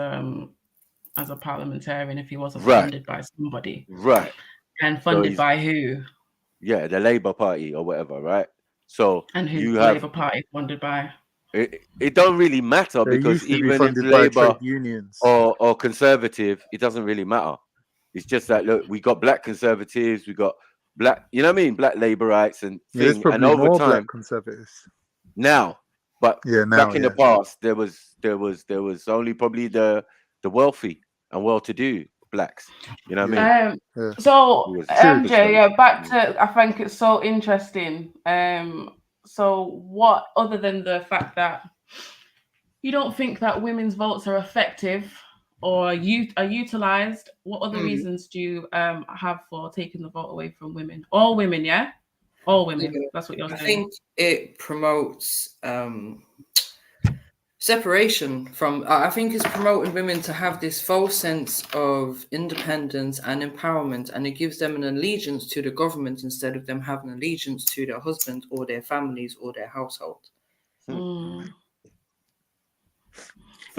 a parliamentarian if he wasn't Right. funded by somebody. Right. And So funded he's- by who? Yeah, the Labour Party or whatever, right? So And who's you the have Labour Party funded by? it don't really matter They because used to be even if funded by Labour trade unions. or Conservative, it doesn't really matter. It's just that look, we got black Conservatives, we got black, you know what I mean, black Labourites and Yeah, there's thing. probably And over more time black conservatives. now, but Yeah, now, back in the yeah. past, there was only probably the wealthy and well-to-do blacks. You know what I mean? So It was MJ, true. yeah, back to, I think it's so interesting. So what, other than the fact that you don't think that women's votes are effective or are utilized, what other reasons do you have for taking the vote away from women? All women, yeah? All women. Yeah. That's what you're I saying. think it promotes separation from, I think it's promoting women to have this false sense of independence and empowerment, and it gives them an allegiance to the government instead of them having allegiance to their husband or their families or their household.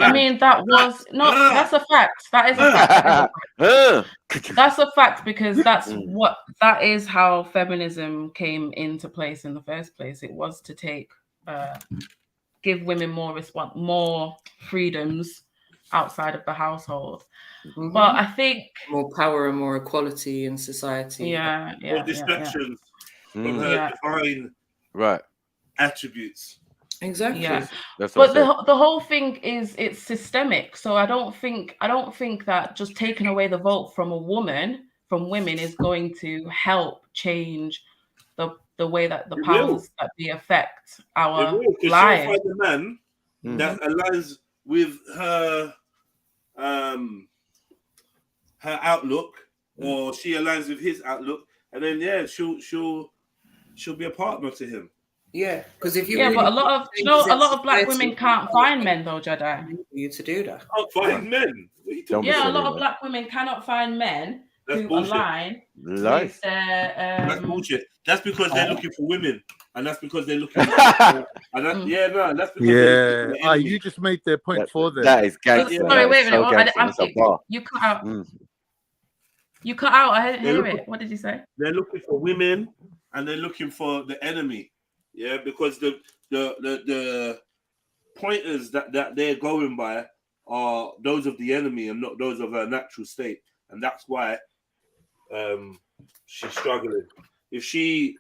I mean, that was that's a fact. That is a fact. That's a fact because that is how feminism came into place in the first place. It was to give women more freedoms outside of the household. Mm-hmm. But I think more power and more equality in society. More distractions from her divine attributes. Exactly. Yeah. That's But the whole thing is it's systemic. So I don't think that just taking away the vote from women is going to help change the way that the powers that be affect our It will, because lives. she'll find a man that aligns with her her outlook, or she aligns with his outlook, and then she'll be a partner to him. Yeah, because if you but a lot of black women can't find men though, JEDI. You to do that. Can't find men. Don't be Yeah, a silly, lot of man. black women cannot find men That's who bullshit. align Lies. with their That's bullshit. That's because they're looking for women, and that's because they're looking. That's because they're looking for the enemy. You just made their point for them. That is gangster. Sorry, wait a minute. So gangster. That's a bar. You cut out. You cut out. I didn't hear it. What did you say? They're looking for women, and they're looking for the enemy. Yeah, because the pointers that they're going by are those of the enemy and not those of her natural state, and that's why she's struggling. If she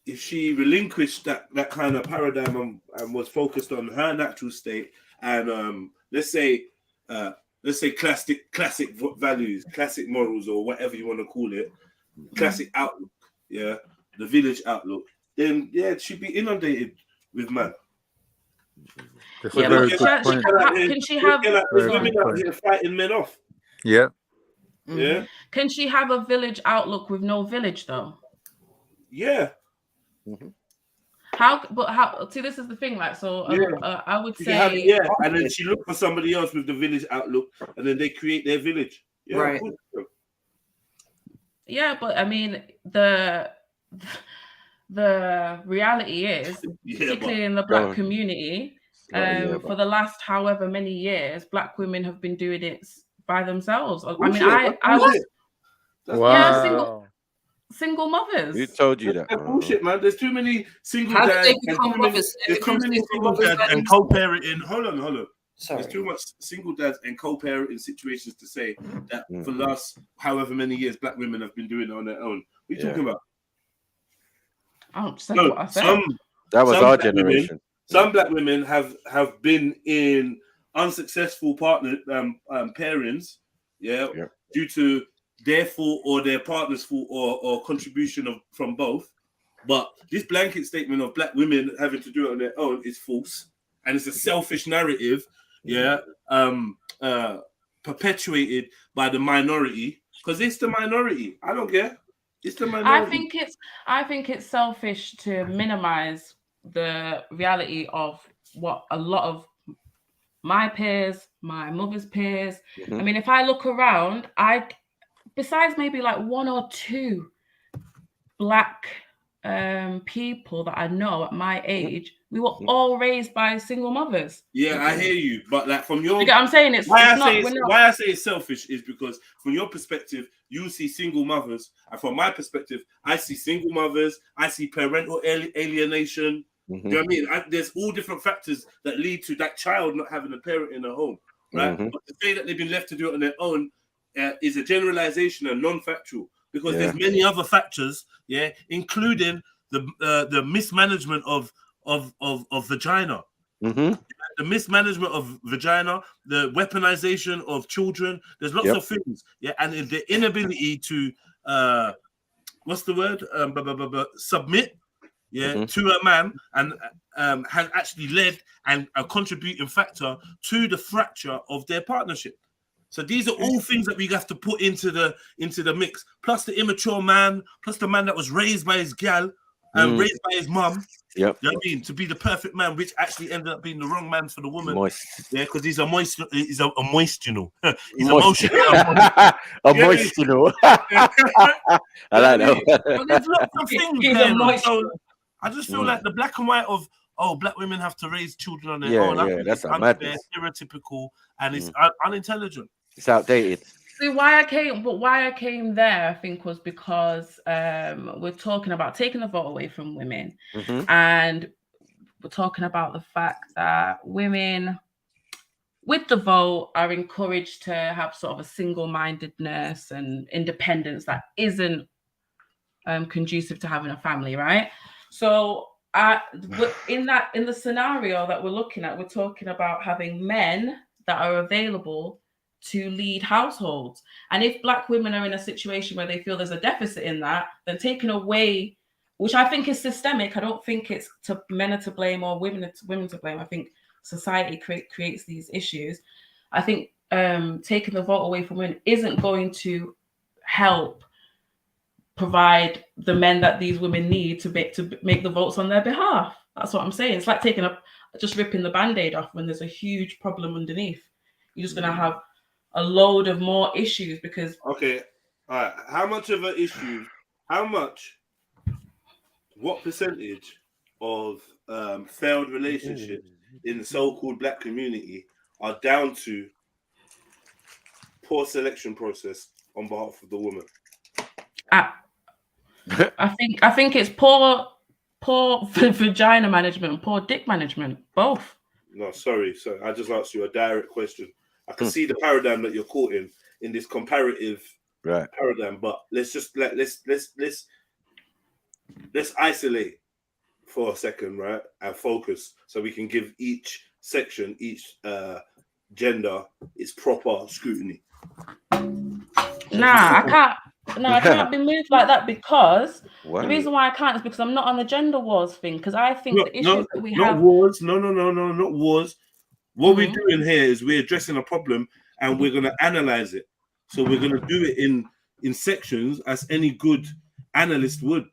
relinquished that kind of paradigm and was focused on her natural state and let's say classic values, classic morals, or whatever you want to call it, classic outlook, the village outlook, then she'd be inundated with man. That's Yeah, a very but good point. can she have? There's women out here fighting men off. Yeah. Yeah. Can she have a village outlook with no village though? Yeah. How? But how? See, this is the thing. Like, so I would You can have say, it, and then she looked for somebody else with the village outlook, and then they create their village. Yeah, right. Yeah, but I mean the reality is, particularly in the black community, for the last however many years, black women have been doing it by themselves. I mean, I was single mothers. Who told you that? That's bullshit, man. There's too many single How did dads. they become mothers? There's too many single dads and co-parenting. Hold on. Sorry. There's too much single dads and co-parenting situations to say that for the last however many years, black women have been doing it on their own. What are you talking about? What I said. That was our generation. Some black women have been in unsuccessful partner pairings, due to their fault or their partner's fault or contribution from both. But this blanket statement of black women having to do it on their own is false, and it's a selfish narrative, perpetuated by the minority, because it's the minority. I don't care. It's the I minority. think it's selfish to minimize the reality of what a lot of my peers, my mother's peers. I mean, if I look around, besides maybe like one or two Black people that I know at my age, we were all raised by single mothers. Yeah, I hear you, but like from your, You get what I'm saying? why I say it's selfish is because from your perspective, you see single mothers, and from my perspective, I see single mothers, I see parental alienation. Do you know what I mean? There's all different factors that lead to that child not having a parent in the home, right? But to say that they've been left to do it on their own is a generalization and non-factual, because there's many other factors, including the mismanagement of vagina. The mismanagement of vagina, the weaponization of children. There's lots of things, and the inability to what's the word? Submit, to a man, and has actually led and a contributing factor to the fracture of their partnership. So these are all things that we have to put into the mix. Plus the immature man, plus the man that was raised by his gal and raised by his mum. You know what I mean? To be the perfect man, which actually ended up being the wrong man for the woman. Yeah, because he's a moist, he's a moistino. He's emotional. Emotional. I like that. Well, there's lots of things there. So I just feel like the black and white of black women have to raise children on their own. I think that's it's unfair, stereotypical, and it's unintelligent. It's outdated. See, why I came there, I think, was because we're talking about taking the vote away from women, and we're talking about the fact that women with the vote are encouraged to have sort of a single-mindedness and independence that isn't conducive to having a family, right? So in the scenario that we're looking at, we're talking about having men that are available to lead households. And if Black women are in a situation where they feel there's a deficit in that, then taking away, which I think is systemic. I don't think it's men are to blame or women to blame. I think society creates these issues. I think taking the vote away from women isn't going to help provide the men that these women need to make the votes on their behalf. That's what I'm saying. It's like just ripping the Band-Aid off when there's a huge problem underneath. You're just going to have a load of more issues because... Okay, all right. How much of an issue, what percentage of failed relationships in the so-called Black community are down to poor selection process on behalf of the woman? I think it's poor vagina management, poor dick management, both. No, sorry. I just asked you a direct question. I can see the paradigm that you're caught in this comparative paradigm, but let's isolate for a second, right, and focus so we can give each section, each gender its proper scrutiny. I can't be moved like that because the reason why I can't is because I'm not on the gender wars thing. Because I think the issues that we have. Wars. No, not wars. What we're doing here is we're addressing a problem and we're going to analyze it. So we're going to do it in sections as any good analyst would,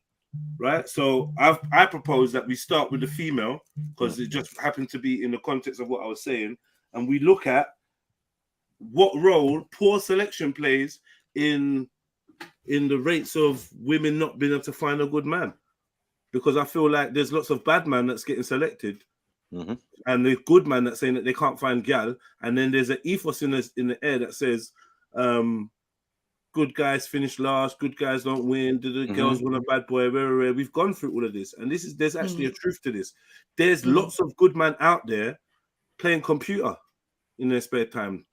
right? So I propose that we start with the female because it just happened to be in the context of what I was saying, and we look at what role poor selection plays in the rates of women not being able to find a good man, because I feel like there's lots of bad man that's getting selected. And the good man that's saying that they can't find gal, and then there's an ethos in the air that says good guys finish last, good guys don't win, the girls want a bad boy, rare. We've gone through all of this, and there's actually a truth to this. There's lots of good men out there playing computer in their spare time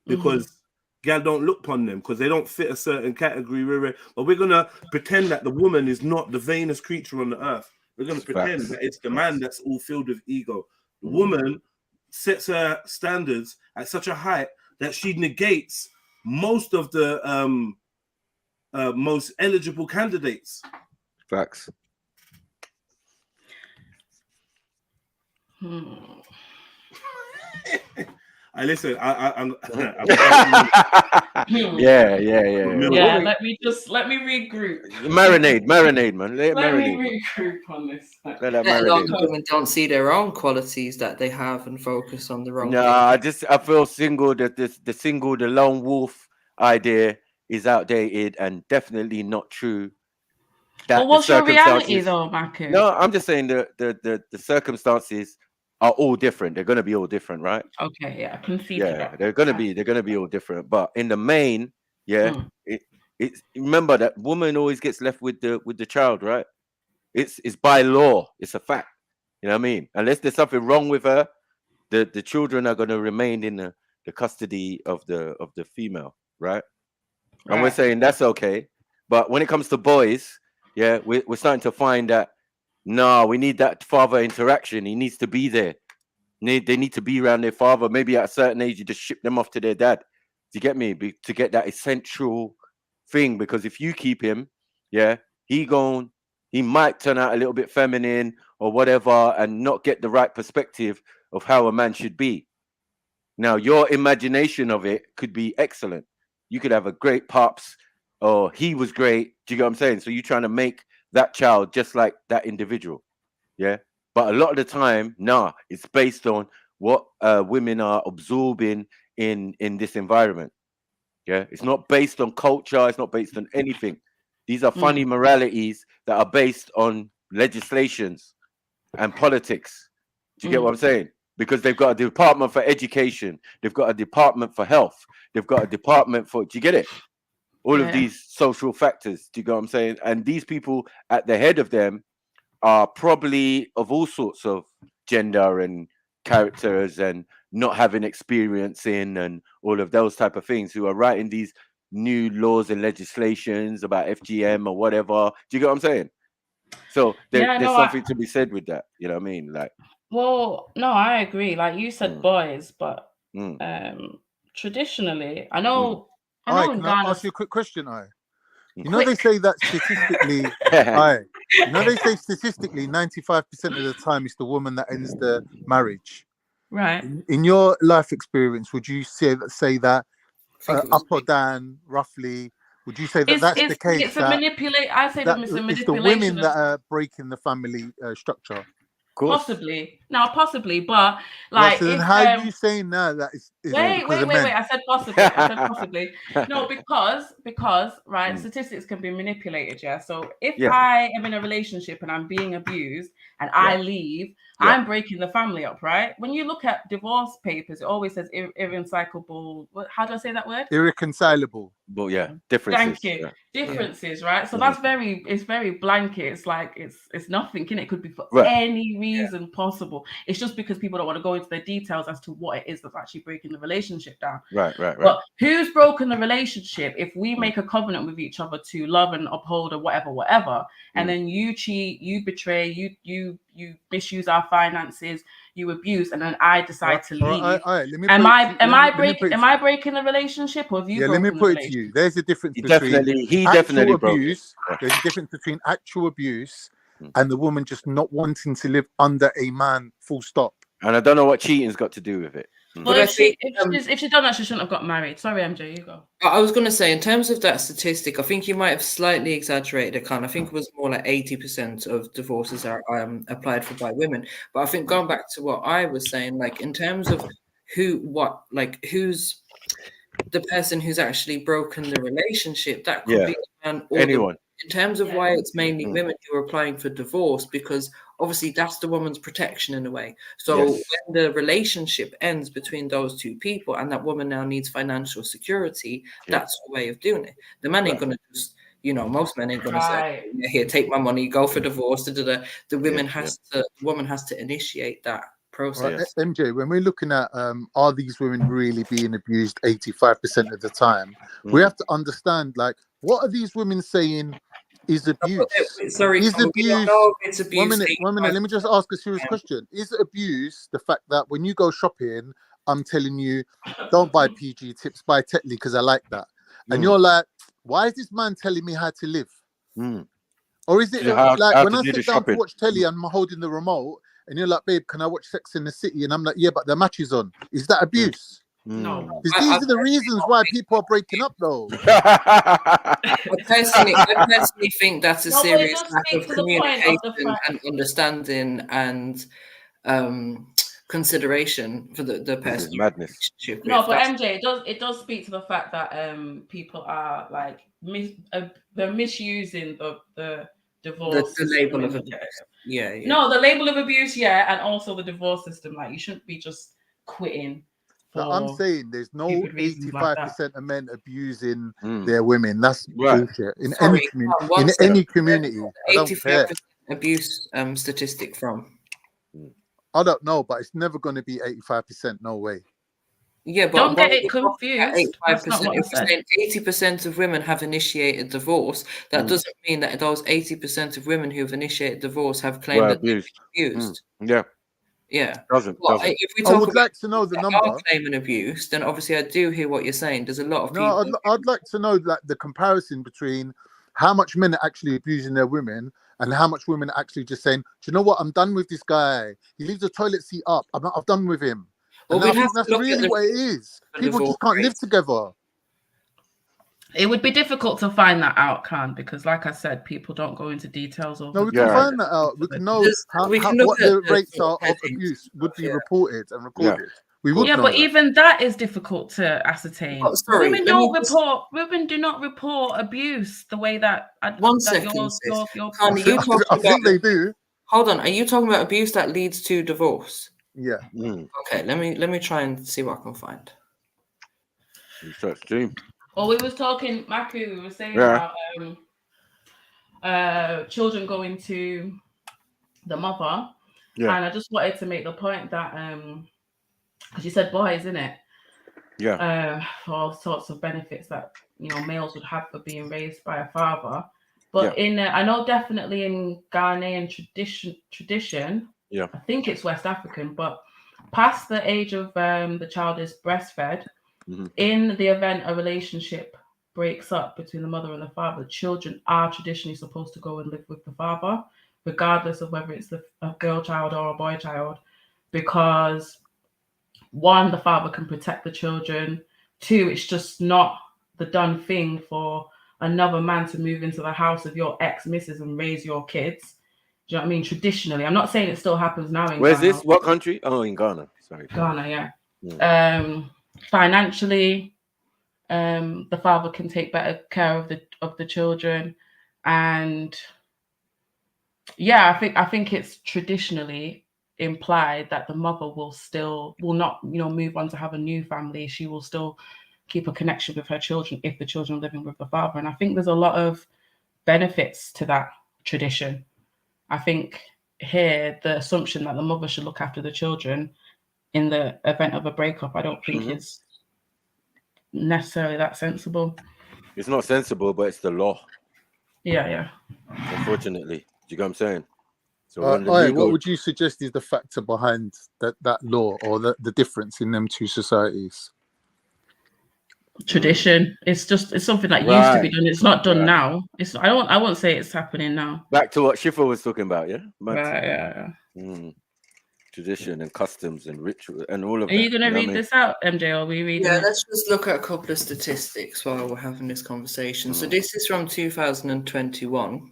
because gal don't look upon them because they don't fit a certain category, rare. But we're gonna pretend that the woman is not the vainest creature on the earth. We're going to pretend that it's the man that's all filled with ego. The woman sets her standards at such a height that she negates most of the most eligible candidates. Facts. listen. I'm Yeah. Yeah, let me regroup. Marinade, man. Let it Let me marinate. regroup on this. Let that Let alone marinate. the women don't see their own qualities that they have and focus on the wrong No, things. I feel single. That the lone wolf idea is outdated and definitely not true. That But what's your reality though, Maku? No, I'm just saying the circumstances are all different. They're going to be all different, right? Okay, yeah, I can see to that. They're going to be all different. But in the main, it's remember that woman always gets left with the child, right? It's by law. It's a fact. You know what I mean? Unless there's something wrong with her, the children are going to remain in the custody of the female, right? And we're saying that's okay. But when it comes to boys, we're starting to find that we need that father interaction. He needs to be there. They need to be around their father. Maybe at a certain age, you just ship them off to their dad. Do you get me? To get that essential thing, because if you keep him, he might turn out a little bit feminine or whatever and not get the right perspective of how a man should be. Now, your imagination of it could be excellent. You could have a great pops, or he was great. Do you get what I'm saying? So you're trying to make that child just like that individual. Yeah. But a lot of the time, it's based on what women are absorbing in this environment. Yeah. It's not based on culture. It's not based on anything. These are funny moralities that are based on legislations and politics. Do you get what I'm saying? Because they've got a department for education. They've got a department for health. They've got a department for, do you get it? All of these social factors. Do you get what I'm saying? And these people at the head of them are probably of all sorts of gender and characters and not having experience in and all of those type of things, who are writing these new laws and legislations about FGM or whatever. Do you get what I'm saying? So there's something to be said with that. You know what I mean? Like, well, no, I agree. Like you said, boys, but traditionally, I know in Can I Ghana. ask you a quick question? You know, they say that statistically, you know, they say statistically 95% of the time it's the woman that ends the marriage. Right. In your life experience, would you say that up or down, roughly? Would you say that that's the case? It's a manipulate. I say that it's a manipulation. It's the women that are breaking the family structure. Possibly. Now, possibly, but like, so then how are you saying now that is wait. I said possibly. No, because statistics can be manipulated. Yeah. So if I am in a relationship and I'm being abused and I leave, I'm breaking the family up, right? When you look at divorce papers, it always says irreconcilable. How do I say that word? Irreconcilable. But differences. Thank you. Differences, right? So that's it's very blanket. It's like it's nothing, can it? Could be for any reason possible. It's just because people don't want to go into the details as to what it is that's actually breaking the relationship down. Right. But who's broken the relationship if we make a covenant with each other to love and uphold or whatever, and then you cheat, you betray, you misuse our finances, you abuse, and then I decide to leave. Am I breaking the relationship, or have you broken let me the put it relationship? to you. There's a difference between definitely abuse. There's a difference between actual abuse and the woman just not wanting to live under a man, full stop. And I don't know what cheating's got to do with it. Well, if she'd done that, she shouldn't have got married. Sorry, MJ, you go. I was going to say, in terms of that statistic, I think you might have slightly exaggerated it. I think it was more like 80% of divorces are applied for by women. But I think going back to what I was saying, like in terms of who's the person who's actually broken the relationship, that could be anyone. In terms of why it's mainly women who are applying for divorce, because obviously that's the woman's protection in a way. So when the relationship ends between those two people and that woman now needs financial security, that's the way of doing it. The man ain't going to just, most men ain't going to say, here, take my money, go for divorce. The woman has to initiate that process. Right. MJ, when we're looking at are these women really being abused 85% of the time, we have to understand, like, what are these women saying is abuse? Sorry, is abuse? It's abuse. 1 minute. Let me just ask a serious question. Is abuse the fact that when you go shopping, I'm telling you, don't buy PG tips, buy Tetley because I like that, and you're like, why is this man telling me how to live? Or is it like when I sit down to watch telly and I'm holding the remote, and you're like, babe, can I watch Sex in the City? And I'm like, yeah, but the match is on. Is that abuse? No. Because these are the reasons why people are breaking up, though. I personally think that's a No, but it serious does lack speak of to the point of the communication fact. and understanding and consideration for the person you're in a relationship with. No, but That's- MJ, it does speak to the fact that people are like they're misusing the divorce the system label in of the- abuse. Yeah. No, the label of abuse, yeah, and also the divorce system. Like, you shouldn't be just quitting But I'm for saying there's no stupid reasons like that. 85% of men abusing their women. That's Right. bullshit. In Sorry, any community, one in second. any community, I don't care. 85% abuse statistic from. I don't know, but it's never going to be 85%. No way. Yeah, but Don't get why it confused. That's not 85%? what I If we're said. saying 80% of women have initiated divorce, that doesn't mean that those 80% of women who have initiated divorce have claimed Well, that they've been abused. Yeah. Yeah. Doesn't. Well, if we I talk would about like to know the that number. are claiming abuse, then obviously I do hear what you're saying. There's a lot of No, people. I'd like to know like the comparison between how much men are actually abusing their women and how much women are actually just saying, do you know what? I'm done with this guy. He leaves the toilet seat up. I've done with him. Well, And I we'd think have to that's look at really the what it is. People divorce just can't live rates. together. It would be difficult to find that out, Khan, because, like I said, people don't go into details of. No, we can find that out. We can know what the rates are of abuse would be reported and recorded. We would Yeah, know but that. even that is difficult to ascertain. Oh, sorry, Women let don't me just- report. Women do not report abuse the way that. One that second, yours- sis. your- Khan, are you talking I think about- they do. Hold on, are you talking about abuse that leads to divorce? Yeah. Okay, let me try and see what I can find. Well, we was talking, Maku, we were saying Yeah. about children going to the mother. Yeah. And I just wanted to make the point that because you said boys, innit? Yeah. For all sorts of benefits that males would have for being raised by a father. But I know definitely in Ghanaian tradition, Yeah. I think it's West African, but past the age of the child is breastfed, in the event a relationship breaks up between the mother and the father, children are traditionally supposed to go and live with the father, regardless of whether it's a girl child or a boy child, because one, the father can protect the children. Two, it's just not the done thing for another man to move into the house of your ex-missus and raise your kids. Do you know what I mean? Traditionally, I'm not saying it still happens now in Where's Ghana. this? What country? Oh, in Ghana. Sorry. Ghana, yeah. Financially, the father can take better care of the children, and I think it's traditionally implied that the mother will not move on to have a new family. She will still keep a connection with her children if the children are living with the father. And I think there's a lot of benefits to that tradition. I think here the assumption that the mother should look after the children in the event of a breakup, I don't think is necessarily that sensible. It's not sensible, but it's the law. Yeah. Unfortunately. Do you get what I'm saying? So what would you suggest is the factor behind that law or the difference in them two societies? Tradition. It's something that used to be done. It's not done now. I won't say it's happening now. Back to what Shifa was talking about, yeah? Yeah. Tradition and customs and ritual and all of Are that. you going to read this out, MJ, or are we reading Yeah, it? let's just look at a couple of statistics while we're having this conversation. So this is from 2021.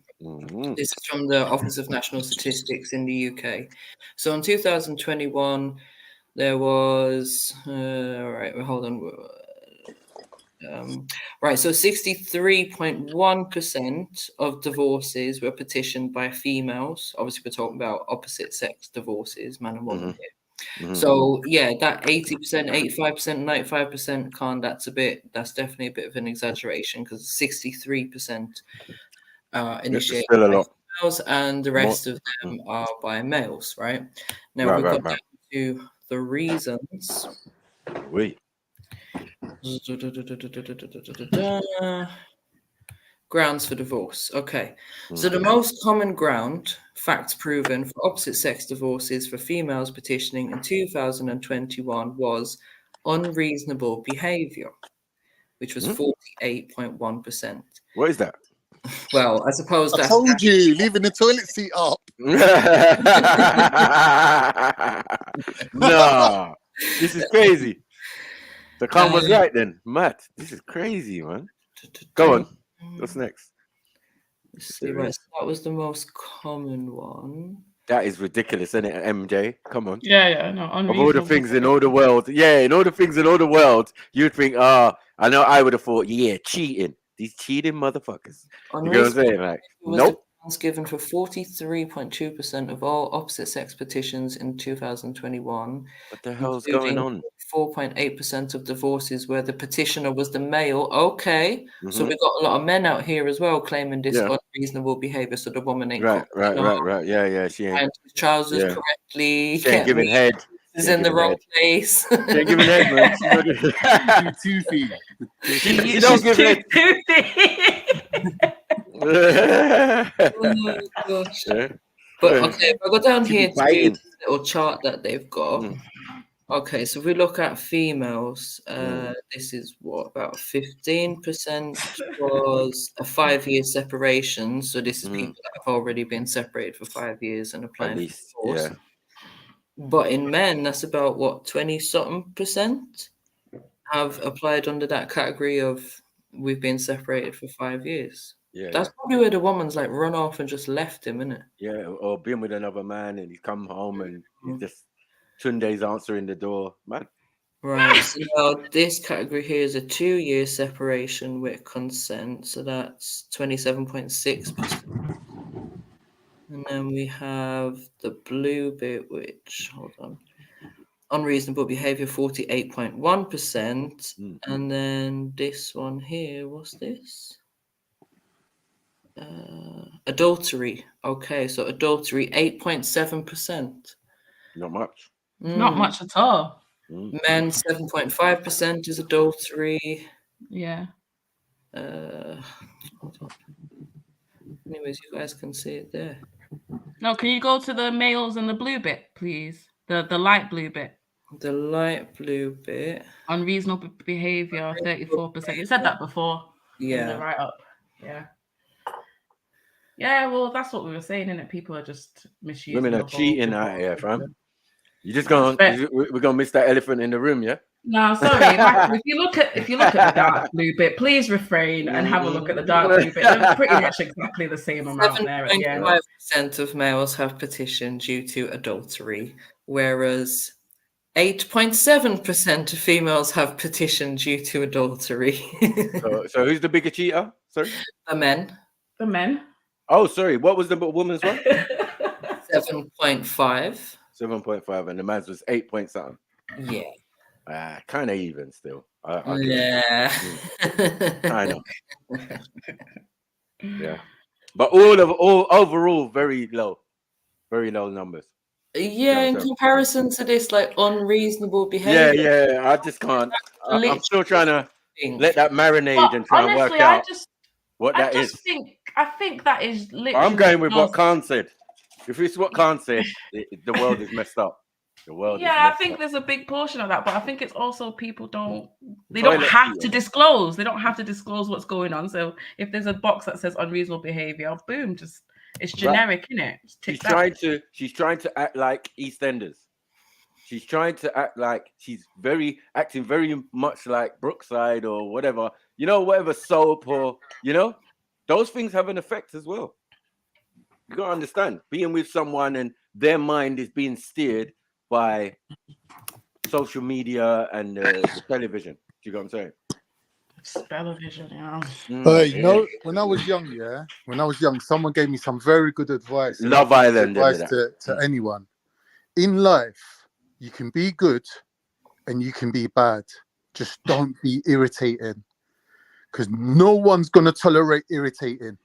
This is from the Office of National Statistics in the UK. So in 2021, there was hold on. So 63.1% of divorces were petitioned by females. Obviously, we're talking about opposite sex divorces, man and woman here. So that 80%, 85%, 95%, that's definitely a bit of an exaggeration, because 63% initiated by females and the rest of them are by males, right? Now we've got down to the reasons. Grounds for divorce. Okay. So the most common ground, facts proven, for opposite sex divorces for females petitioning in 2021 was unreasonable behavior, which was 48.1%. What is that? Well, I suppose I told you, leaving the toilet seat up. Nah, this is crazy. So Khan was right then. Matt, this is crazy, man. Go on. What's next? Let's see, right, so that was the most common one. That is ridiculous, isn't it, MJ? Come on. Yeah, no, Of all the things in all the world, in all the things in all the world, you'd think, I know I would have thought, cheating. These cheating motherfuckers. You know what I'm saying? Like, nope. Was given for 43.2% of all opposite sex petitions in 2021. What the hell's going on? 4.8% of divorces where the petitioner was the male. Okay, so we've got a lot of men out here as well claiming this unreasonable behavior. So the woman ain't right. Yeah, she ain't trousers correctly. She ain't giving head. Is in the wrong place. She ain't giving head, man. She's toothy. She don't give head. Oh my gosh. But okay, if I go down here to this little chart that they've got. Okay, so if we look at females, this is what, about 15% was a 5-year separation. So this is people that have already been separated for 5 years and applying for divorce. But in men, that's about what, 20-something% have applied under that category of we've been separated for 5 years. That's probably where the woman's like run off and just left him, isn't it? Yeah, or been with another man and he's come home and he's just Tunde's answering the door, man. Right. So now this category here is a 2-year separation with consent, so that's 27.6%. And then we have the blue bit, which unreasonable behavior, 48.1%, and then this one here, what's this? Adultery. Okay, so adultery 8.7%. Not much. Not much at all. Men 7.5% is adultery. Yeah. Anyways, you guys can see it there. No, can you go to the males and the blue bit, please? The light blue bit. The light blue bit. Unreasonable behavior, 34%. You said that before. Yeah. In the write-up. Yeah. Yeah, well, that's what we were saying, innit? People are just misusing. Women are cheating out here, fam. We're gonna miss that elephant in the room, yeah? No, sorry. If you look at the dark blue bit, please refrain and have a look at the dark blue bit. They're pretty much exactly the same amount there at the end. 7.5% of males have petitioned due to adultery, whereas 8.7% of females have petitioned due to adultery. so who's the bigger cheater? Sorry? The men. The men. Oh, sorry. What was the woman's one? 7.5. 7.5, and the man's was 8 point something. Yeah. Kind of even still. I know. Yeah. But all overall, very low numbers. Yeah, in comparison to this, like unreasonable behavior. Yeah. I just can't. I'm still trying to let that marinate and try and work out what that is. I think that is literally. I'm going with what Khan said. If it's what Khan said, the world is messed up. The world. Yeah, I think there's a big portion of that, but I think it's also people don't have to disclose. They don't have to disclose what's going on. So if there's a box that says unreasonable behavior, boom, just it's generic, isn't it? She's trying to act like EastEnders. She's trying to act like she's acting very much like Brookside or whatever, whatever soap or those things have an effect as well. You gotta understand, being with someone and their mind is being steered by social media and the television. Do you know what I'm saying? Television, yeah. When I was young, someone gave me some very good advice. Love Island advice to anyone. In life, you can be good and you can be bad. Just don't be irritating, because no one's gonna tolerate irritating.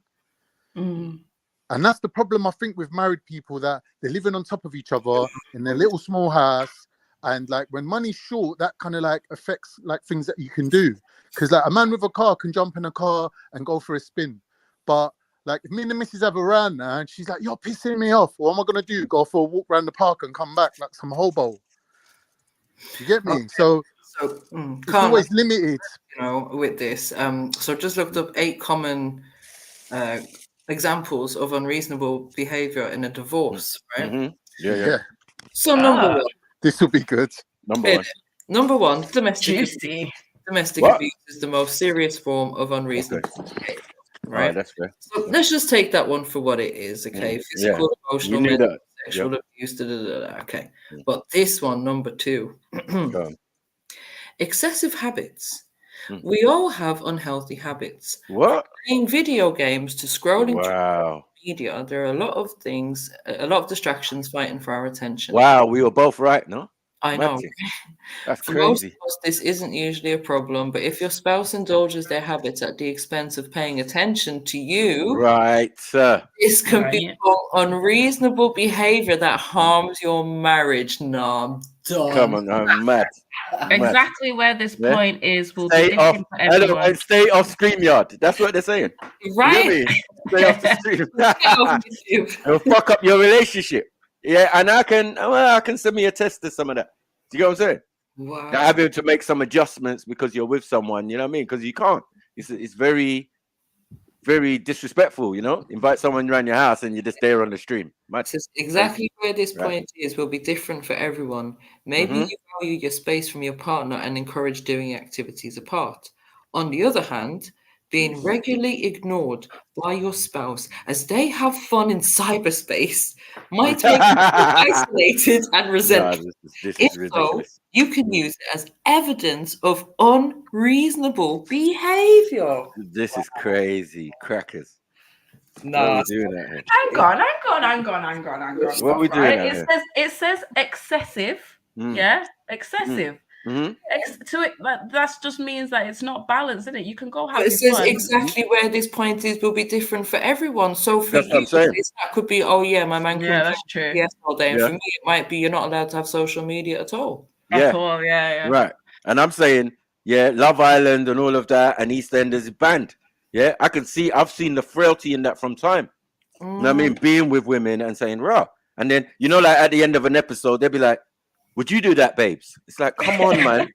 And that's the problem, I think, with married people, that they're living on top of each other in their little small house. And like when money's short, that kind of like affects like things that you can do. Because like a man with a car can jump in a car and go for a spin. But like if me and the missus have a round now and she's like, you're pissing me off, what am I going to do? Go for a walk around the park and come back like some hobo. You get me? Okay. So it's always limited. With this. So just looked up 8 common examples of unreasonable behavior in a divorce, right? Yeah. So number one. This will be good. Number one. Number one, domestic Juicy. abuse. Domestic What? abuse is the most serious form of unreasonable behavior. Right. Right. That's fair. So let's just take that one for what it is. Okay. Yeah. Physical, emotional, We knew mental, that. sexual Yep. abuse. Da, da, da, da. Okay. But this one, number two, Go on. excessive habits. We all have unhealthy habits. What? Playing video games to scrolling through Wow. media. There are a lot of things, a lot of distractions fighting for our attention. Wow. We were both right, no? I know. Magic. That's For most crazy. of us, this isn't usually a problem, but if your spouse indulges their habits at the expense of paying attention to you, Right. this can become unreasonable behavior that harms your marriage. No, I'm done. Come on, I'm mad. Exactly where this Yeah. point is will Stay be off. different for everyone. And stay off StreamYard. That's what they're saying. Right? You know what I mean? Stay off the stream. It'll fuck up your relationship. Yeah, and I can send me a test to some of that. Do you know what I'm saying? Wow. That having to make some adjustments because you're with someone. You know what I mean? Because you can't. It's very, very disrespectful. You know, invite someone around your house and you're just there on the stream. This is exactly where this point is will be different for everyone. Maybe you value your space from your partner and encourage doing activities apart. On the other hand, being regularly ignored by your spouse as they have fun in cyberspace might make you feel isolated and resentful. This If is so, ridiculous. you can use it as evidence of unreasonable behavior. This is crazy. Crackers. Nah. What are we doing out here? Hang on. What are we doing Right? out here? It says excessive. Yeah, excessive. So that just means that it's not balanced, isn't it? You can go have But it your says fun. exactly where this point is will be different for everyone. So for That's what you, I'm saying. that could be, oh yeah, my man can that's true. yes all day. And Yeah. for me, it might be you're not allowed to have social media at all. Yeah. Yeah. Right. And I'm saying, yeah, Love Island and all of that and EastEnders is banned. Yeah. I've seen the frailty in that from time. You know what I mean? Being with women and saying, rah. And then, you know, like at the end of an episode, they'll be like, would you do that, babes? It's like, come on, man.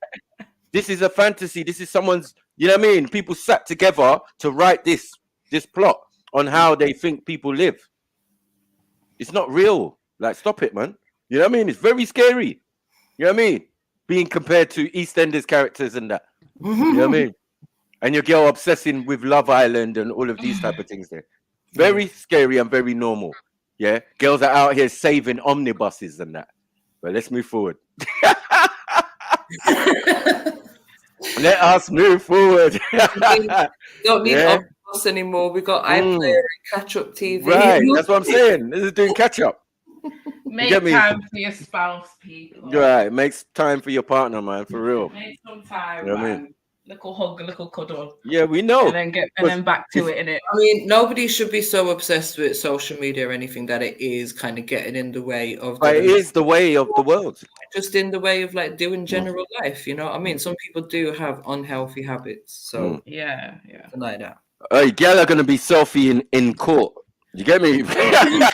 This is a fantasy. This is someone's, you know what I mean? People sat together to write this plot on how they think people live. It's not real. Like, stop it, man. You know what I mean? It's very scary. You know what I mean? Being compared to EastEnders characters and that. You know what I mean? And your girl obsessing with Love Island and all of these type of things there. Very scary and very normal. Yeah. Girls are out here saving omnibuses and that. But let's move forward. Let us move forward. Don't need us anymore. We got iPlayer and Catch Up TV. Right. That's what I'm saying. This is doing catch up. Make get me? time for your spouse, people. Right. Makes time for your partner, man. For real. Make some time, You know what I man. mean? Little hug, a little cuddle. Yeah, we know. And then back to it, innit? I mean, nobody should be so obsessed with social media or anything that it is kind of getting in the way of. But it is the way of the world. Just in the way of like doing general life, you know what I mean? Some people do have unhealthy habits. So yeah. Like that. Hey, girl are gonna be selfie in court. You get me? They're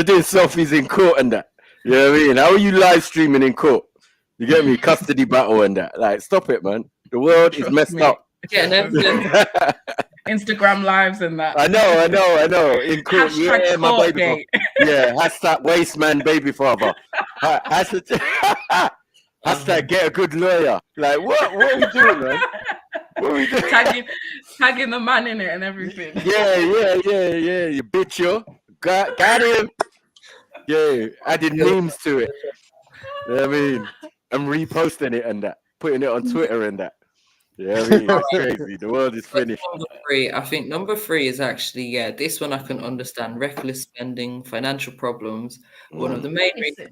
doing selfies in court and that. You know what I mean? How are you live streaming in court? You get me? Custody battle and that. Like, stop it, man. The world is messed up. Instagram lives and that. I know. In court, Hashtag yeah, my court baby. gate. Yeah, hashtag waste man, baby father. Hashtag get a good lawyer. Like, what are we doing, man? What are we doing? Tagging the man in it and everything. Yeah. You bitch, yo. Got him. Yeah, added memes to it. You know what I mean? I'm reposting it and that, putting it on Twitter and that. Yeah, I mean, it's crazy. The world is finished. I think number 3 is actually, this one I can understand. Reckless spending, financial problems. One of the main reasons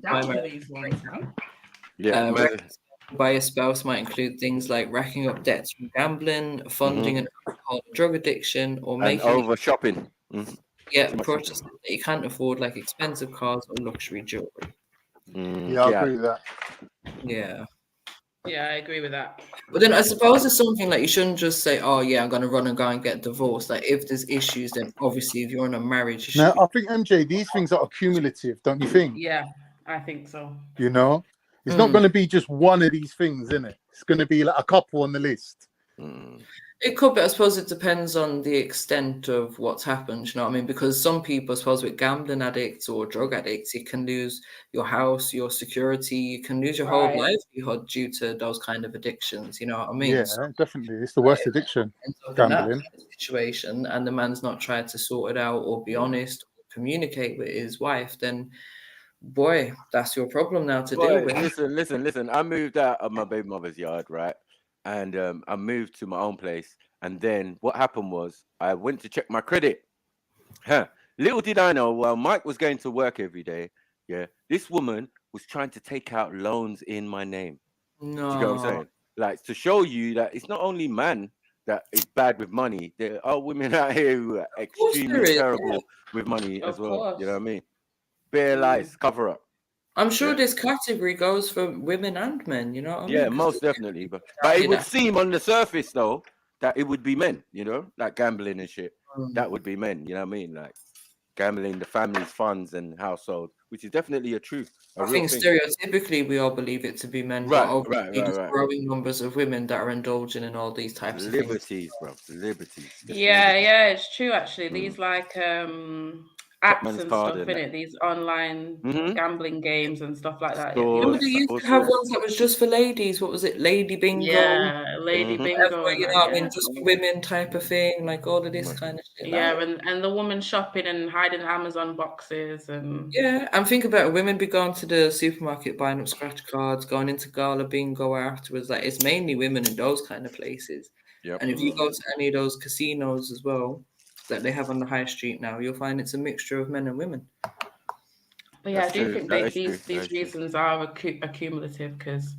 by a spouse might include things like racking up debts from gambling, funding an alcohol and drug addiction, or And making over shopping. purchases that you can't afford, like expensive cars or luxury jewelry. Yeah, I agree with that. Yeah. Yeah, I agree with that. But then I suppose it's something like you shouldn't just say, oh, yeah, I'm going to run and go and get divorced. Like, if there's issues, then obviously if you're in a marriage... Now, I think, MJ, these things are accumulative, don't you think? Yeah, I think so. You know? It's not going to be just one of these things, isn't it? It's going to be like a couple on the list. It could, but I suppose it depends on the extent of what's happened. You know what I mean? Because some people, I suppose, with gambling addicts or drug addicts, you can lose your house, your security, you can lose your whole Right. livelihood due to those kind of addictions. You know what I mean? Yeah, So, definitely. It's the worst addiction, ends up in that gambling. kind of situation, and the man's not tried to sort it out or be honest or communicate with his wife, then boy, that's your problem now to deal with. Listen. I moved out of my baby mother's yard, right? And I moved to my own place. And then what happened was I went to check my credit. Little did I know, while Mike was going to work every day, this woman was trying to take out loans in my name. No. Do you get what I'm saying? Like, to show you that it's not only man that is bad with money. There are women out here who are extremely terrible with money as well. You know what I mean? Bare lies, cover up. I'm sure this category goes for women and men, you know what I mean? Yeah, most definitely. But it would seem on the surface, though, that it would be men, you know, like gambling and shit. That would be men, you know what I mean? Like gambling the family's funds and household, which is definitely a truth. I think stereotypically we all believe it to be men, but obviously there's growing numbers of women that are indulging in all these types of liberties, bro. Liberties. Yeah, it's true actually. These like apps and stuff in it, these online gambling games and stuff like that. Remember they used to have ones that was just for ladies. What was it? Lady bingo. Yeah, lady bingo. You know what I mean? Just for women type of thing, like all of this kind of shit. Yeah, and the woman shopping and hiding Amazon boxes and and think about it, women be going to the supermarket buying up scratch cards, going into gala bingo afterwards. Like it's mainly women in those kind of places. And if you go to any of those casinos as well that they have on the high street now, you'll find it's a mixture of men and women. But yeah, I do think that these reasons are accumulative, because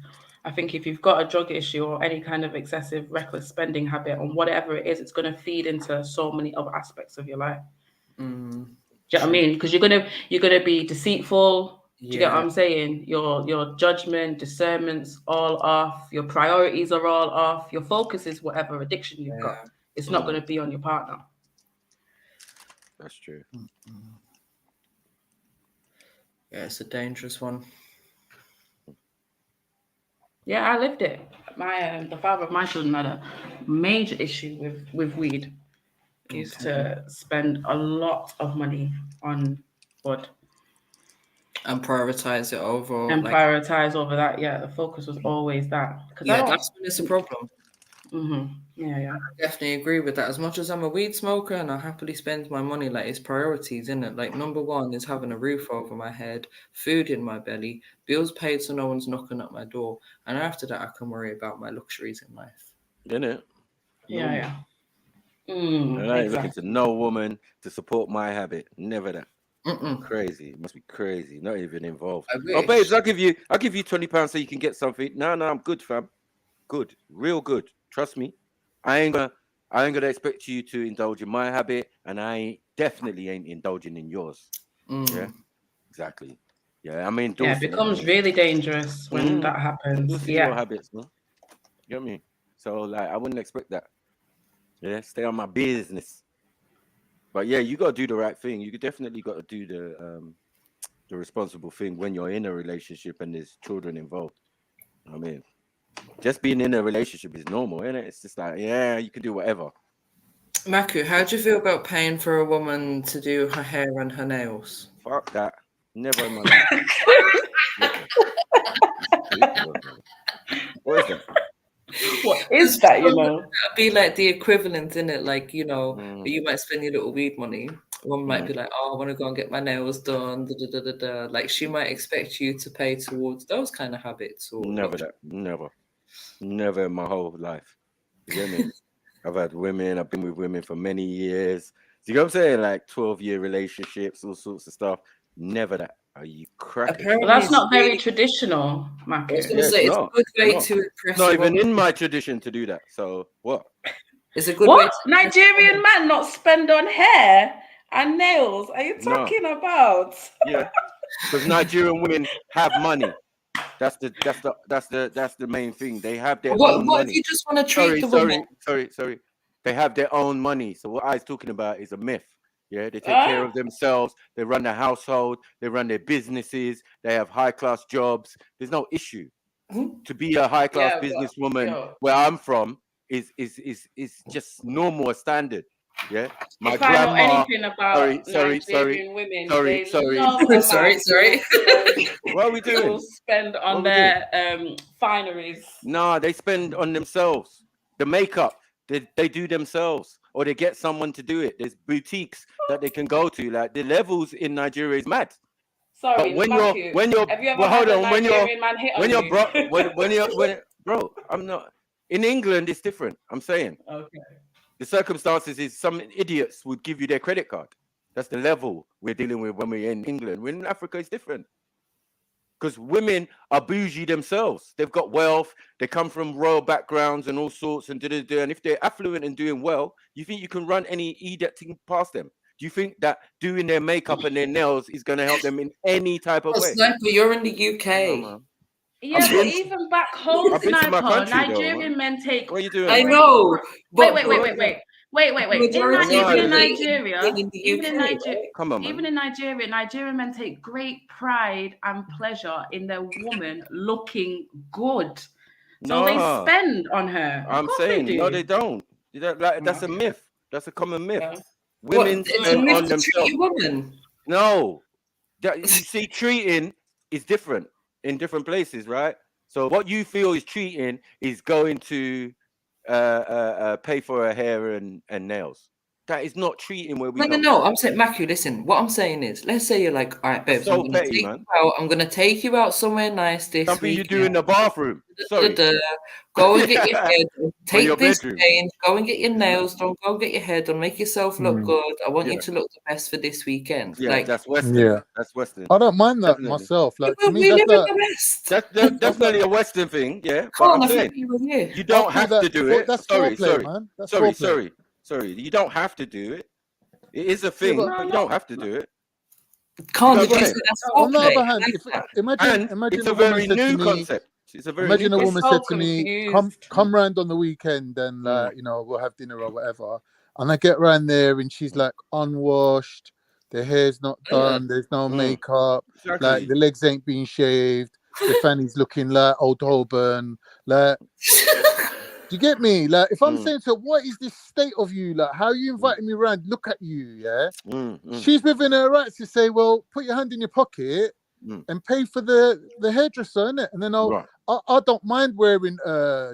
I think if you've got a drug issue or any kind of excessive reckless spending habit on whatever it is, it's going to feed into so many other aspects of your life. Do you know what I mean? Because you're gonna be deceitful. Do you get what I'm saying? Your judgment, discernment's all off. Your priorities are all off. Your focus is whatever addiction you've got. It's not going to be on your partner. That's true. Yeah, it's a dangerous one. Yeah, I lived it. The father of my children had a major issue with weed. He used to spend a lot of money on bud. And prioritize it over. And prioritize over that. Yeah, the focus was always that. Yeah, that's when it's a problem. Yeah. I definitely agree with that. As much as I'm a weed smoker and I happily spend my money, like it's priorities, isn't it? Like number one is having a roof over my head, food in my belly, bills paid so no one's knocking at my door, and after that I can worry about my luxuries in life. Isn't it? Yeah. And I ain't looking to no woman to support my habit. Never that. Crazy. It must be crazy. Not even involved. Oh, babes, I'll give you £20 so you can get something. No, I'm good, fam. Good, real good. Trust me. I ain't gonna expect you to indulge in my habit, and I definitely ain't indulging in yours. Yeah, exactly. Yeah, I mean, it becomes really dangerous when that happens. Your habits, no? You know what I mean? So, like, I wouldn't expect that. Yeah, stay on my business. But yeah, you gotta do the right thing. You definitely got to do the responsible thing when you're in a relationship and there's children involved. I mean, just being in a relationship is normal, isn't it? It's just like, yeah, you can do whatever. Maku, how do you feel about paying for a woman to do her hair and her nails? Fuck that. Never in my life. What is that? What is that, you know? That'd be like the equivalent, in it, like, you know, you might spend your little weed money. One might be like, oh, I want to go and get my nails done. Like, she might expect you to pay towards those kind of habits. Or never that. Never in my whole life. You get me? I've had women. I've been with women for many years. Do you know what I'm saying? Like 12-year relationships, all sorts of stuff. Never that. Are you cracking? Well, that's not very traditional, Maku. I was going to say, it's a good way to impress. Not even in my tradition to do that. So what? It's a good way. What? Nigerian man not spend on hair and nails? Are you talking about? Yeah, because Nigerian women have money. That's the main thing. They have their own money. What if you just want to treat the woman? Sorry. They have their own money. So what I was talking about is a myth. Yeah, they take care of themselves. They run their household. They run their businesses. They have high-class jobs. There's no issue. To be a high-class businesswoman where I'm from is just normal or standard. Yeah, my If I know grandma. anything about Nigerian women, they sorry. love a man sorry. What are we doing? will spend on their fineries. No, they spend on themselves. The makeup they do themselves, or they get someone to do it. There's boutiques that they can go to. Like the levels in Nigeria is mad. Sorry, but when Matthew, you're have you ever well, hold had a on, Nigerian man hit on you? bro, I'm not in England. It's different. I'm saying. Okay. The circumstances is some idiots would give you their credit card. That's the level we're dealing with when we're in England. When in Africa, it's different. Because women are bougie themselves. They've got wealth. They come from royal backgrounds and all sorts and And if they're affluent and doing well, you think you can run any editing past them? Do you think that doing their makeup and their nails is going to help them in any type of way? Sniper, you're in the UK. Yeah, but even back home, I've been to my Sniper, country, Nigerian men take. What are you doing? I know. Wait. Even in Nigeria, come on, even in Nigeria, Nigerian men take great pride and pleasure in their woman looking good. So they spend on her. I'm saying no, they don't. That's a myth. That's a common myth. Yeah. Women spend on themselves. Woman. No, you see, treating is different in different places, right? So what you feel is treating is going to pay for her hair and nails. That is not treating where we No. I'm saying, Matthew, listen. What I'm saying is, let's say you're like, all right, babes, so petty, man. I'm gonna take you out somewhere nice this Something weekend. you do in the bathroom. Sorry. Go and get your hair done. Take your this bedroom. change. Go and get your nails done. Go get your hair done. Make yourself look good. I want you to look the best for this weekend. Yeah, like, that's Western. Yeah. That's Western. I don't mind that Definitely. myself. Like Yeah, to me, we live that's in the West. That's definitely a Western thing. Yeah, but Can't I'm saying affect you with you. you don't I feel have that to do for- it. that's Sorry, foreplay, man. That's sorry, foreplay. sorry. You don't have to do it. It is a thing, but- but you don't have to do it. Can't Go because ahead. that's On the foreplay. other hand, Like if, that. imagine It's a a woman very said to new me, concept. It's a very imagine new a concept. woman so said to me, confused. come round on the weekend and we'll have dinner or whatever. And I get round there and she's like unwashed, the hair's not done, there's no makeup, Exactly. like the legs ain't being shaved, the fanny's looking like old Holborn, like. Do you get me? Like, if I'm saying to her, what is this state of you? Like, how are you inviting me around? Look at you, yeah? She's within her rights to say, well, put your hand in your pocket and pay for the hairdresser, innit? And then I don't mind wearing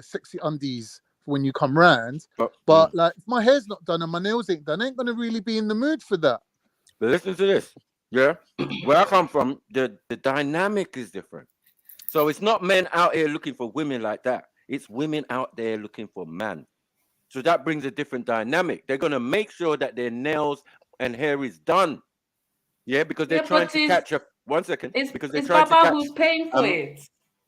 sexy undies when you come round, but like, if my hair's not done and my nails ain't done, I ain't gonna really be in the mood for that. But listen to this, yeah? Where I come from, the dynamic is different. So it's not men out here looking for women like that. It's women out there looking for man. So that brings a different dynamic. They're going to make sure that their nails and hair is done. Yeah, because they're trying to catch up. 1 second. Because they're trying to Baba catch. who's paying for it.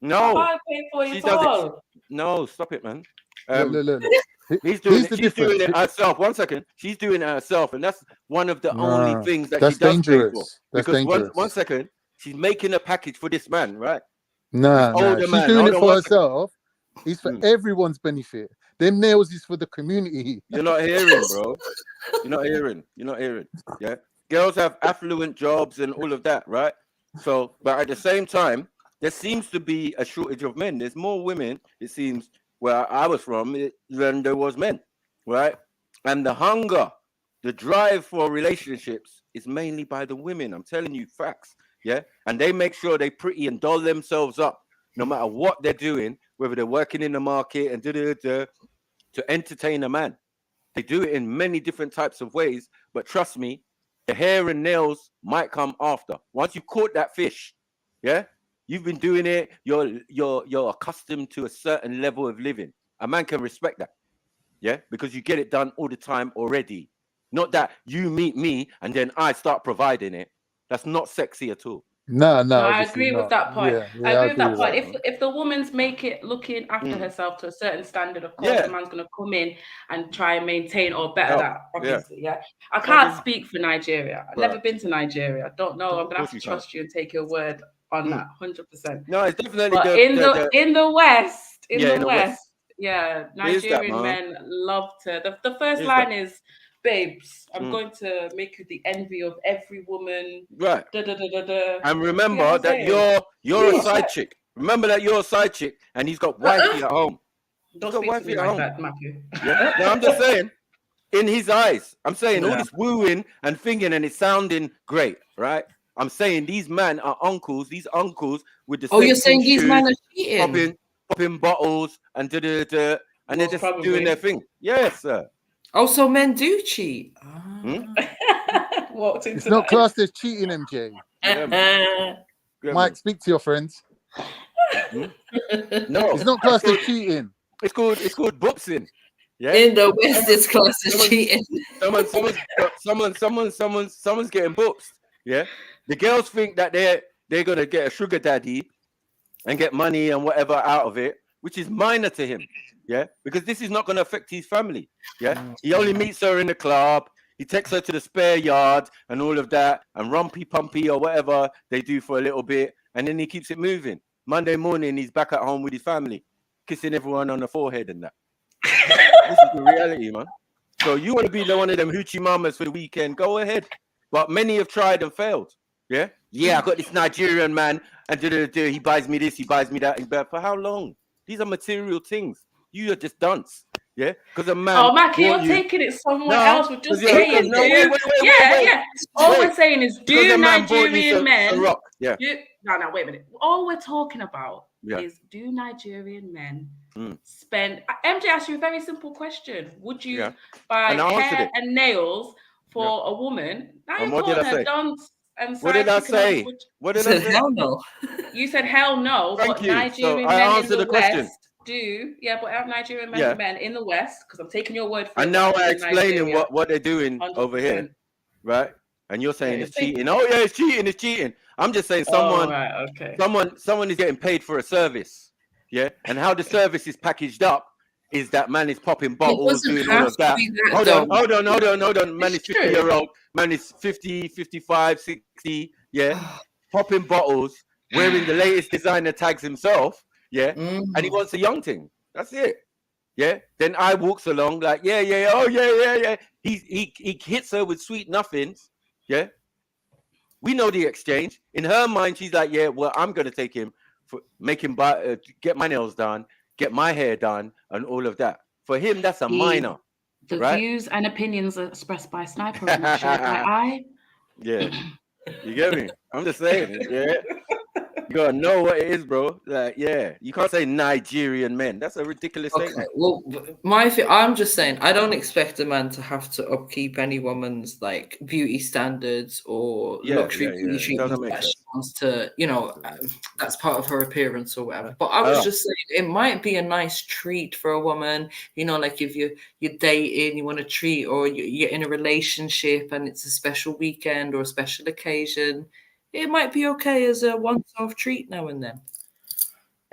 No. Baba paying for She it does all. it. No, stop it, man. Look. She's doing the it difference. herself. 1 second. She's doing it herself. And that's one of the only things that that's she does dangerous. pay for. That's because dangerous. one second, she's making a package for this man, right? Nah. older She's man. doing Hold it on for 1 second. herself. It's for everyone's benefit. Them nails is for the community. You're not hearing, bro. You're not hearing. Yeah. Girls have affluent jobs and all of that, right? So, but at the same time, there seems to be a shortage of men. There's more women, it seems, where I was from than there was men, right? And the hunger, the drive for relationships is mainly by the women. I'm telling you facts, yeah? And they make sure they pretty and doll themselves up, no matter what they're doing, whether they're working in the market and to entertain a man. They do it in many different types of ways, but trust me, the hair and nails might come after. Once you caught that fish, yeah, you've been doing it, you're accustomed to a certain level of living. A man can respect that, yeah, because you get it done all the time already. Not that you meet me and then I start providing it. That's not sexy at all. No, I agree with that point. Yeah, I agree with that point. that. If the woman's make it looking after herself to a certain standard, of course, the man's gonna come in and try and maintain or better that. Obviously, yeah. I can't speak for Nigeria. I've never been to Nigeria. I don't know. I'm gonna have to trust you and take your word on that, 100%. No, it's definitely. But in the West, yeah, There's that, Nigerian men love to. The first line is, babes, I'm going to make you the envy of every woman. Right. Da, da, da, da, da. And remember that you're a side chick. Remember that you're a side chick and he's got wifey at home. Don't got speak to wifey me at like home. that, Matthew. Yeah, no, I'm just saying. In his eyes, I'm saying all Yeah. this wooing and thinking, and it's sounding great, right? I'm saying these men are uncles. These uncles with the Oh, you're sexy saying these men shoes, are cheating? popping bottles, and da-da-da, and they're Most just probably. doing their thing. Yes, sir. Oh, so men do cheat. Walked into It's not that. classed as cheating, MJ. Yeah, man. Yeah, Mike, man. speak to your friends. No, It's not classed as cheating. It's called boopsing. Yeah. In the West, it's classed as cheating. Someone's getting boopsed. Yeah. The girls think that they're gonna get a sugar daddy and get money and whatever out of it, which is minor to him. Yeah, because this is not gonna affect his family. Yeah. He only meets her in the club. He takes her to the spare yard and all of that, and rumpy pumpy or whatever they do for a little bit, and then he keeps it moving. Monday morning, he's back at home with his family, kissing everyone on the forehead and that. This is the reality, man. So you want to be one of them hoochie mamas for the weekend, go ahead. But many have tried and failed. Yeah? Yeah, I got this Nigerian man, and he buys me this, he buys me that. But for how long? These are material things. You are just dunce. Yeah? Because a man. Oh, Mackie, you're taking it somewhere else. We're just saying, yeah. All we're saying is, do Nigerian men. Yeah. No, wait a minute. All we're talking about is, do Nigerian men spend? MJ asked you a very simple question. Would you buy hair and nails for a woman? Now you're calling her dunce and what did I say? What did I say? Hell no. You said hell no. Thank but you. Nigerian So men in the question. West do. Yeah, but have Nigerian men in the West, because I'm taking your word for it. And now I'm explaining what they're doing 100%. Over here, right? And you're saying it's cheating. Oh yeah, it's cheating. It's cheating. I'm just saying someone is getting paid for a service. Yeah, and how the service is packaged up is that man is popping bottles, doing all of that. Hold on. Man is 50-year-old. Man is 50, 55, 60. Yeah, popping bottles, wearing the latest designer tags himself. Yeah, and he wants a young thing. That's it. Yeah. Then I walks along like, yeah. Oh yeah. He hits her with sweet nothings. Yeah. We know the exchange. In her mind, she's like, yeah, well, I'm gonna take him for make him buy, get my nails done, get my hair done, and all of that. For him, that's a minor. The right? views and opinions expressed by Sniper are not shared by I. Yeah. You get me? I'm just saying. Yeah. You gotta know what it is, bro. Like, yeah, you can't say Nigerian men. That's a ridiculous statement. Well, I'm just saying, I don't expect a man to have to upkeep any woman's like beauty standards or luxury beauty treatments that she wants to, that's part of her appearance or whatever. But I was just saying, it might be a nice treat for a woman, like if you're dating, you want to treat, or you're in a relationship and it's a special weekend or a special occasion. It might be okay as a once-off treat now and then.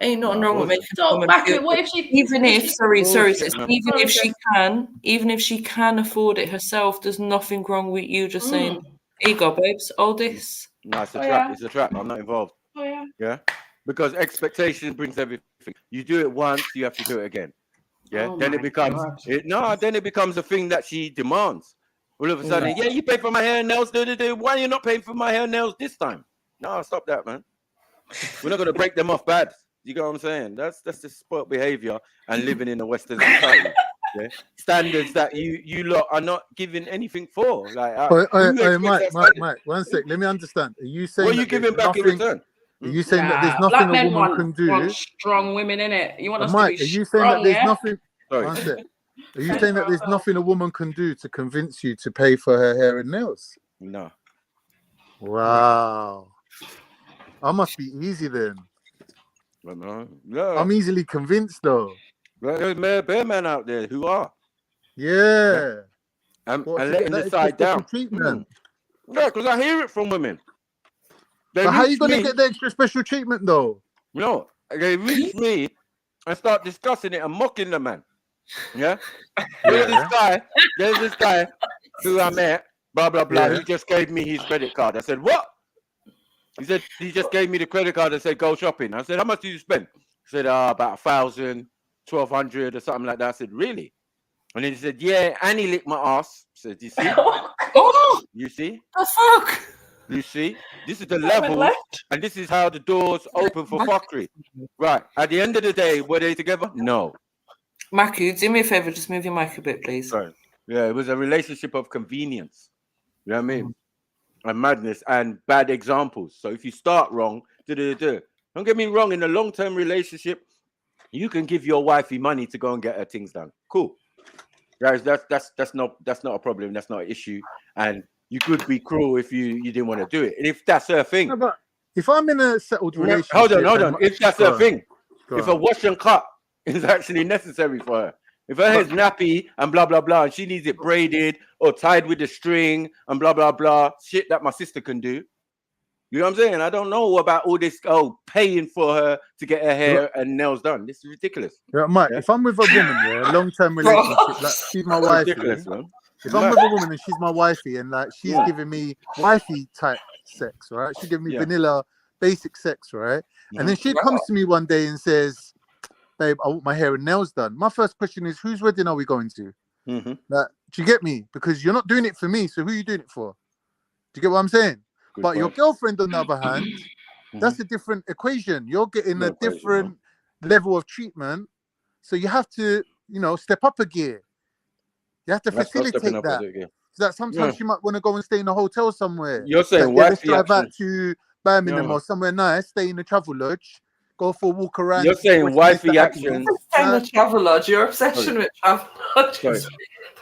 Ain't nothing wrong with making a woman feel, what if she, even if she can afford it herself, there's nothing wrong with you just saying, "Here you go, babes, all this." No, it's a trap. Yeah. It's a trap. I'm not involved. Oh yeah. Yeah, because expectation brings everything. You do it once, you have to do it again. Yeah. Then it becomes Then it becomes a thing that she demands. All of a sudden, you pay for my hair and nails. Why are you not paying for my hair and nails this time? No, stop that, man. We're not going to break them off bad. You get what I'm saying? That's just sport behavior and living in a Western society. Yeah? Standards that you lot are not giving anything for. Like, Mike, 1 sec. Let me understand. Are you saying what are you giving back in return? Are you saying that there's nothing a woman can do? Want strong women in it. You want us Mike, to be are you strong, saying that there's yeah? nothing? Sorry. 1 sec. Are you saying that there's nothing a woman can do to convince you to pay for her hair and nails? No. Wow. I must be easy then. Yeah. I'm easily convinced though. There's bear men out there who are. Yeah. And letting the side down. Treatment. Yeah, because I hear it from women. But how are you going to get the extra special treatment though? No, they reach me and start discussing it and mocking the man. Yeah. There's this guy who I met, blah blah blah, who just gave me his credit card. I said, what? He said he just gave me the credit card and said go shopping. I said, how much did you spend? He said about 1,000, 1,200 or something like that. I said, really? And then he said, yeah, and he licked my ass. I said, you see? You see? The fuck? You see? This is the level, and this is how the doors open for fuckery. Right. At the end of the day, were they together? No. Maku, do me a favor, just move your mic a bit, please. Sorry. Yeah, it was a relationship of convenience. You know what I mean? And madness and bad examples. So if you start wrong, don't get me wrong, in a long-term relationship, you can give your wifey money to go and get her things done. Cool. Guys, that's not a problem, that's not an issue. And you could be cruel if you didn't want to do it. And if that's her thing. No, but if I'm in a settled relationship, hold on. If that's her thing, Go if on. a wash and cut is actually necessary for her, if her hair's nappy and blah blah blah, and she needs it braided or tied with a string and blah blah blah, shit that my sister can do. You know what I'm saying? I don't know about all this paying for her to get her hair and nails done. This is ridiculous. Yeah, Mike, if I'm with a woman, long-term relationship, like she's my wifey. Ridiculous, man. If I'm with a woman and she's my wifey and like she's giving me wifey type sex, right? She's giving me vanilla basic sex, right? And then she comes to me one day and says, babe, I want my hair and nails done. My first question is, whose wedding are we going to? Like, do you get me? Because you're not doing it for me, so who are you doing it for? Do you get what I'm saying? But your girlfriend, on the other hand, that's a different equation. You're getting a different level of treatment. So you have to, step up a gear. You have to facilitate that. So that sometimes you might want to go and stay in a hotel somewhere. You're saying let's drive out to Birmingham or somewhere nice, stay in the travel lodge, go for a walk around. You're saying wifey action. Stay in the travel lodge. Your obsession with travel lodges.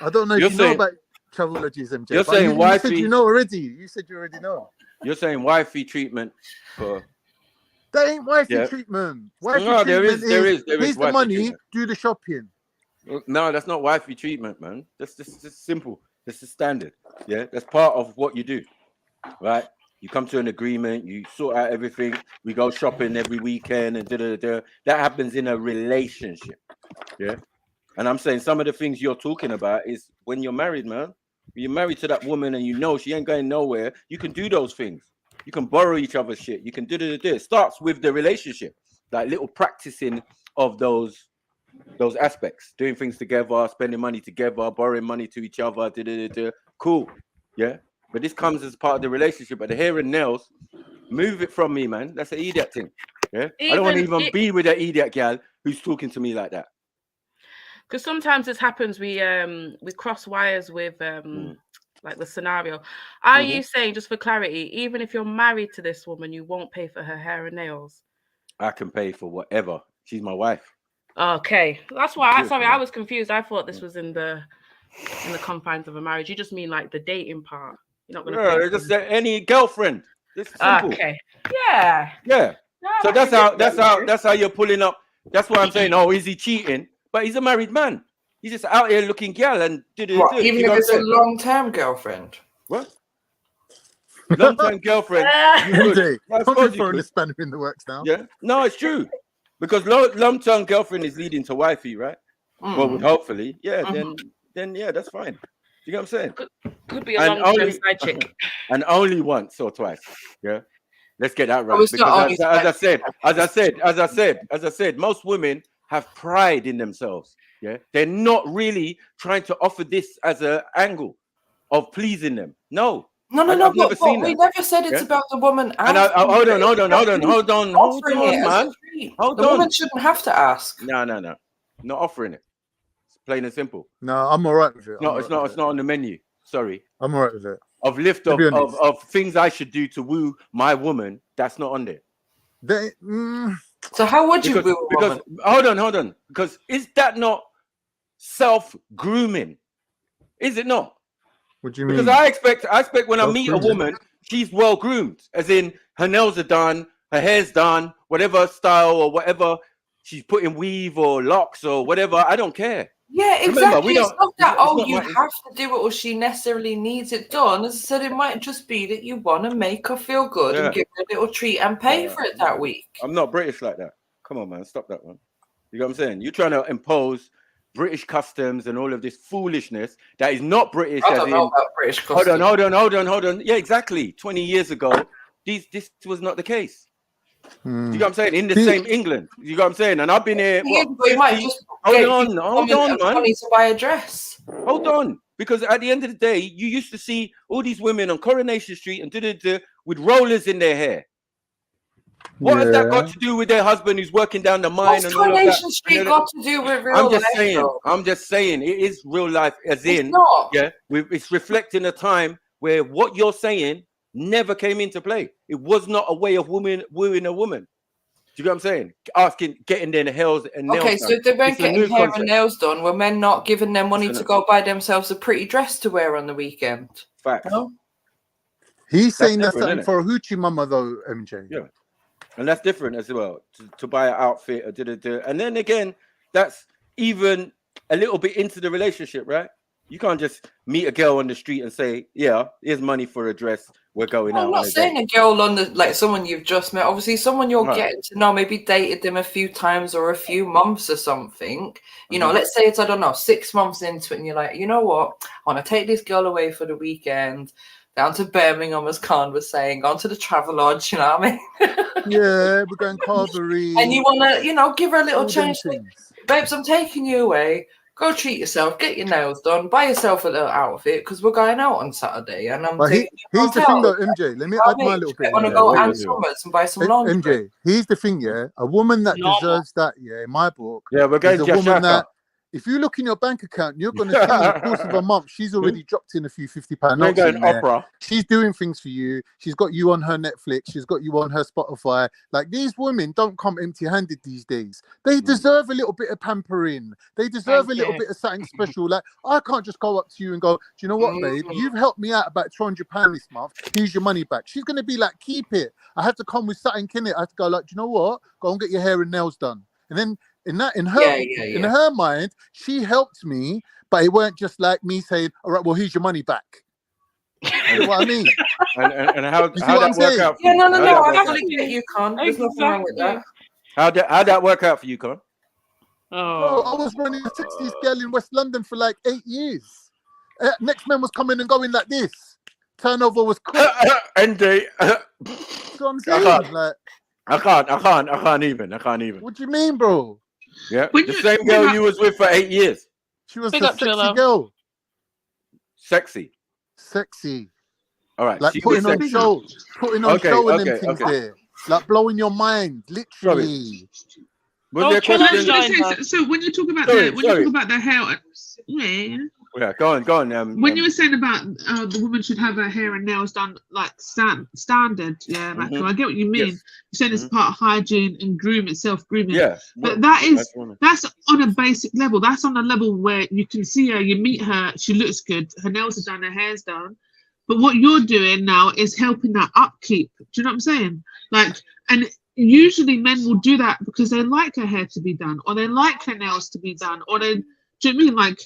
I don't know if you know about travel lodges, MJ. You're saying wifey. You said you know already. You said you already know. You're saying wifey treatment for. That ain't wifey treatment. Wifey treatment there is. Here's the money, treatment. Do the shopping. No, that's not wifey treatment, man. That's just simple. That's the standard. Yeah, that's part of what you do, right? You come to an agreement, you sort out everything. We go shopping every weekend and That happens in a relationship. Yeah, and I'm saying some of the things you're talking about is when you're married, man. When you're married to that woman and she ain't going nowhere, you can do those things. You can borrow each other's shit. You can do. It starts with the relationship, like little practicing of those aspects, doing things together, spending money together, borrowing money to each other. Cool, yeah. But this comes as part of the relationship. But the hair and nails, move it from me, man. That's an idiot thing. Yeah, I don't want to even be with an idiot gal who's talking to me like that. Because sometimes this happens, we cross wires with like the scenario. Are you saying, just for clarity, even if you're married to this woman, you won't pay for her hair and nails? I can pay for whatever. She's my wife. Okay, that's why. I was confused. I thought this was in the confines of a marriage. You just mean like the dating part. You're not going to. Just any girlfriend. It's simple. Okay. Yeah. Yeah. No, so that's how you're pulling up. That's why I'm saying, is he cheating? But he's a married man. He's just out here looking gal and even if it's a long-term girlfriend. What? Long-term girlfriend. I'm throwing the spanner in the works now. Yeah. No, it's true. Because long-term girlfriend is leading to wifey, right? Well, hopefully. Yeah, then yeah, that's fine. You know what I'm saying? Could be a long-term side chick. And only once or twice. Yeah. Let's get that right. Because as I said, most women have pride in themselves. Yeah, they're not really trying to offer this as an angle of pleasing them. No. We never said it's about the woman. And hold on, man. The woman shouldn't have to ask. No, not offering it. It's plain and simple. No, I'm all right with it. No, it's not on the menu. Sorry. I'm all right with it. Of things I should do to woo my woman, that's not on there. So how would you woo a woman? Hold on. Because is that not self-grooming? Is it not? What do you mean? Because I expect when I meet a woman, she's well groomed, as in her nails are done, her hair's done, whatever style or whatever she's putting weave or locks or whatever. I don't care. Yeah, exactly. It's not that you have to do it or she necessarily needs it done. As I said, it might just be that you want to make her feel good and give her a little treat and pay for it that week. I'm not British like that. Come on, man, stop that one. You know what I'm saying? You're trying to impose British customs and all of this foolishness that is not British. I don't know about British customs. Hold on. Yeah, exactly. 20 years ago, this was not the case. You know what I'm saying? In the same England. You know what I'm saying? And I've been here. Hold on, man. Money to buy a dress. Hold on. Because at the end of the day, you used to see all these women on Coronation Street and with rollers in their hair. What has that got to do with their husband who's working down the mine What's and all of that? Coronation Street got to do with real life? I'm just saying, it is real life, as in, not. yeah, it's reflecting a time where what you're saying never came into play. It was not a way of wooing a woman. Do you get what I'm saying? Getting their nails and nails Okay, done. so if they weren't It's a getting new hair concept. and nails done, were men not giving them money to go buy themselves a pretty dress to wear on the weekend? Facts. No? He's saying that's different, something isn't it? for a hoochie mama though, MJ. Yeah. And that's different as well, to buy an outfit or and then again, that's even a little bit into the relationship, right? You can't just meet a girl on the street and say, yeah, here's money for a dress, we're going out. I'm not on a saying date. a girl on the, like someone you've just met, obviously someone you're Right. getting to know, maybe dated them a few times or a few months or something. You know, let's say it's, I don't know, 6 months into it and you're like, you know what, I want to take this girl away for the weekend, down to Birmingham, as Khan was saying, gone to the Travelodge, you know what I mean? Yeah, we're going Carvery. And you want to, you know, give her a little all them change. things. Babes, I'm taking you away. Go treat yourself, get your nails done, buy yourself a little outfit because we're going out on Saturday. And I'm But taking here's the thing though, MJ. Let me add my little bit. I want to go Ann Summers and buy some laundry. MJ, here's the thing, yeah. A woman that Normal. deserves that, yeah, in my book, Yeah, we're going is a woman Jashaka. that, if you look in your bank account, you're going to see in the course of a month, she's already dropped in a few £50 We're notes going in there. opera. She's doing things for you. She's got you on her Netflix. She's got you on her Spotify. Like, these women don't come empty-handed these days. They deserve a little bit of pampering. They deserve a little bit of something special. Like, I can't just go up to you and go, do you know what, babe? You've helped me out about £200 this month. Here's your money back. She's going to be like, keep it. I have to come with something in it. I have to go like, do you know what? Go and get your hair and nails done. And then in her mind, she helped me, but it weren't just like me saying, all right, well, here's your money back. You know what I mean? And how You see that what I'm work saying? out? Yeah, no, How'd I that work fully out? get you, Con. There's nothing wrong with that. How'd that work out for you, Con? Bro, I was running a 60s girl in West London for like 8 years. Next man was coming and going like this. Turnover was quick. ND. So I'm saying, I can't even. What do you mean, bro? Yeah, the same girl you was with for 8 years. She was a sexy girl. Sexy. All right. Like she putting was on sexy. show, and them things okay. there. Like blowing your mind, literally. Was there a question? So when you talk about the hair, Yeah, go on. When you were saying about the woman should have her hair and nails done like standard, yeah, Michael, I get what you mean. Yes. You're saying it's part of hygiene and grooming. Yeah, but that's on a basic level. That's on a level where you can see her, you meet her, she looks good, her nails are done, her hair's done. But what you're doing now is helping that upkeep. Do you know what I'm saying? Like, and usually men will do that because they like her hair to be done, or they like her nails to be done, or they, do you know what I mean? Like,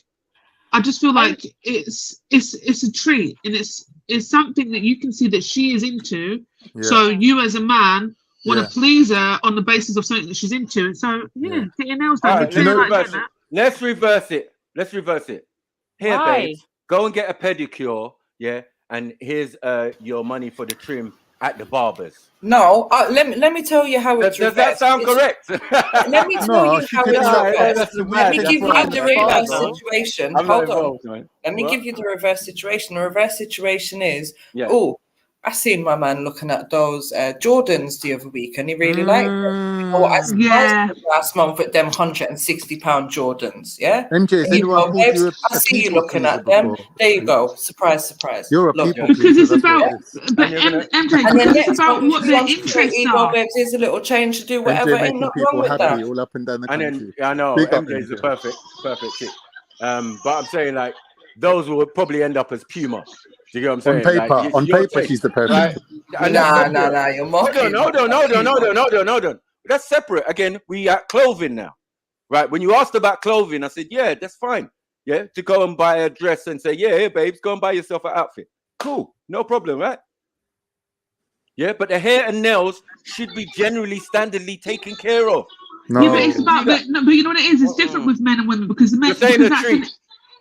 I just feel like it's a treat, and it's something that you can see that she is into. Yeah. So you as a man want to please her on the basis of something that she's into. And so get your nails done. Let's reverse it. Here, Why? babes, go and get a pedicure, yeah, and here's your money for the trim at the barbers. No, let me tell you how it's Does that sound correct? Let me tell you how it's reversed. Let me give you the reverse situation. Hold on. Let me give you the reverse situation. The reverse situation is, I seen my man looking at those Jordans the other week, and he really liked them. Oh, I surprised him last month at them £160 Jordans. Yeah, MJ, and you go, babes, I see you looking at them. There you go. Surprise. You're a people because it's about, but MJ, because it's about what their interests are. There's a little change to do whatever. MJ Ain't making nothing wrong people with happy that. all up and down the And country. then I know Big up, MJ's a MJ. perfect chick. But I'm saying like those will probably end up as Puma. Do you get what I'm saying? On paper, she's the perfect. Right? Nah, you're mocking. Hold on. That's separate. Again, we at clothing now, right? When you asked about clothing, I said, yeah, that's fine. Yeah, to go and buy a dress and say, yeah, babes, go and buy yourself an outfit. Cool, no problem, right? Yeah, but the hair and nails should be generally standardly taken care of. No. Yeah, but it's about but you know what it is? It's different with men and women because the men.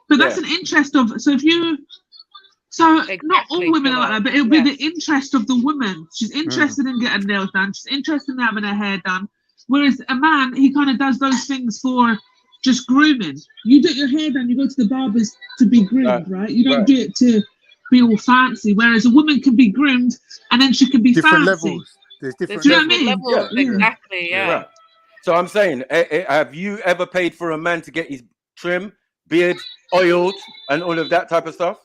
That's an interest of. So if you. So not all women are like that, but it'll be the interest of the woman. She's interested in getting nails done. She's interested in having her hair done. Whereas a man, he kind of does those things for just grooming. You get your hair done, you go to the barbers to be groomed, right? You don't do it to be all fancy. Whereas a woman can be groomed and then she can be Different fancy. levels. There's different Do you know what I levels. mean? levels, exactly, yeah. Right. So I'm saying, have you ever paid for a man to get his trim, beard, oiled, and all of that type of stuff?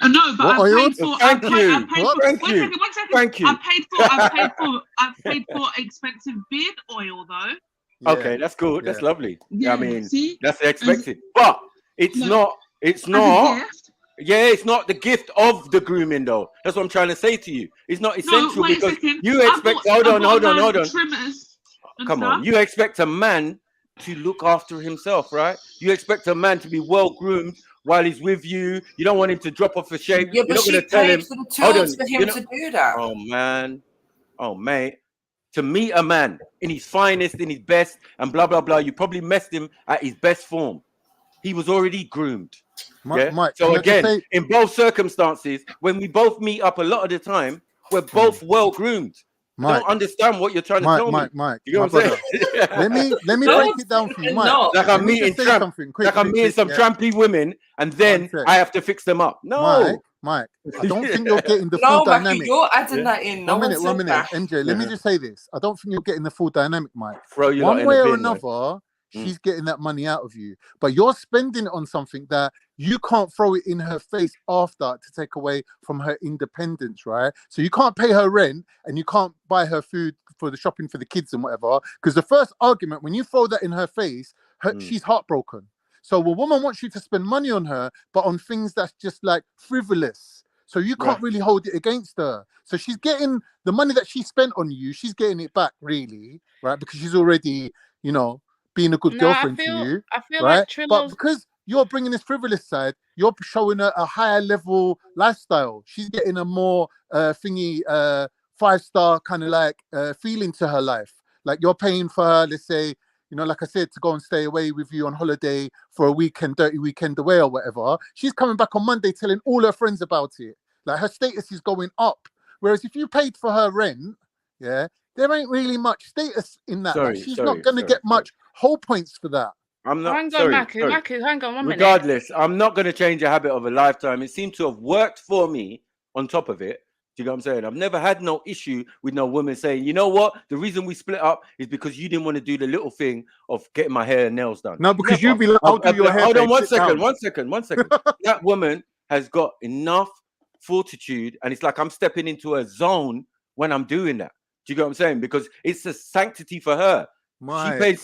No, but What, I've paid for. I've Thank you. paid for. Thank One you. second. One second. Thank you. I've paid for expensive beard oil though. Okay, that's good. That's lovely. Yeah, I mean, see? that's expected. But it's not. It's As a not. gift? Yeah, it's not the gift of the grooming, though. That's what I'm trying to say to you. It's not essential wait a because second. you expect. Hold on. Trimmers. Come on. You expect a man to look after himself, right? You expect a man to be well groomed while he's with you. You don't want him to drop off a shape. Yeah, You're but not she going to tell him. paid for the tools for him to do that. Oh man, oh mate. To meet a man in his finest, in his best, and blah blah blah, you probably messed him at his best form. He was already groomed. Mike, so can I just again, say- in both circumstances, when we both meet up a lot of the time, we're both well groomed. I Mike, don't understand what you're trying to tell me. Mike, you know my what I'm saying? let me break it down for you, Mike. Like Let I'm me meeting just say something like I'm meeting some trampy women, and then I have to fix them up. No, Mike, I don't think you're getting the No, full Mackie, dynamic. you're adding that in. No One minute, one said that. MJ. Let me just say this. I don't think you're getting the full dynamic, Mike. Throw you lot One in way the or bin, man. another, she's getting that money out of you, but you're spending it on something that you can't throw it in her face after to take away from her independence, right? So you can't pay her rent and you can't buy her food for the shopping for the kids and whatever, because the first argument, when you throw that in her face, she's heartbroken. So a woman wants you to spend money on her, but on things that's just like frivolous. So you can't really hold it against her. So she's getting the money that she spent on you, she's getting it back, really, right? Because she's already, you know, being a good girlfriend to you, I feel right? like But Trillo's because you're bringing this frivolous side, you're showing her a higher level lifestyle. She's getting a more five-star kind of like feeling to her life. Like you're paying for her, let's say, you know, like I said, to go and stay away with you on holiday for a weekend, dirty weekend away or whatever. She's coming back on Monday telling all her friends about it. Like her status is going up. Whereas if you paid for her rent, there ain't really much status in that. Like, she's not going to get much whole points for that. I'm not. Hang on, sorry, Maku, hang on 1 minute. Regardless, I'm not going to change a habit of a lifetime. It seemed to have worked for me on top of it. Do you know what I'm saying? I've never had no issue with no woman saying, you know what? The reason we split up is because you didn't want to do the little thing of getting my hair and nails done. No, because you'd be like, I'll do your hair. Hold on babe, sit down. one second. That woman has got enough fortitude, and it's like I'm stepping into a zone when I'm doing that. Do you get what I'm saying? Because it's a sanctity for her.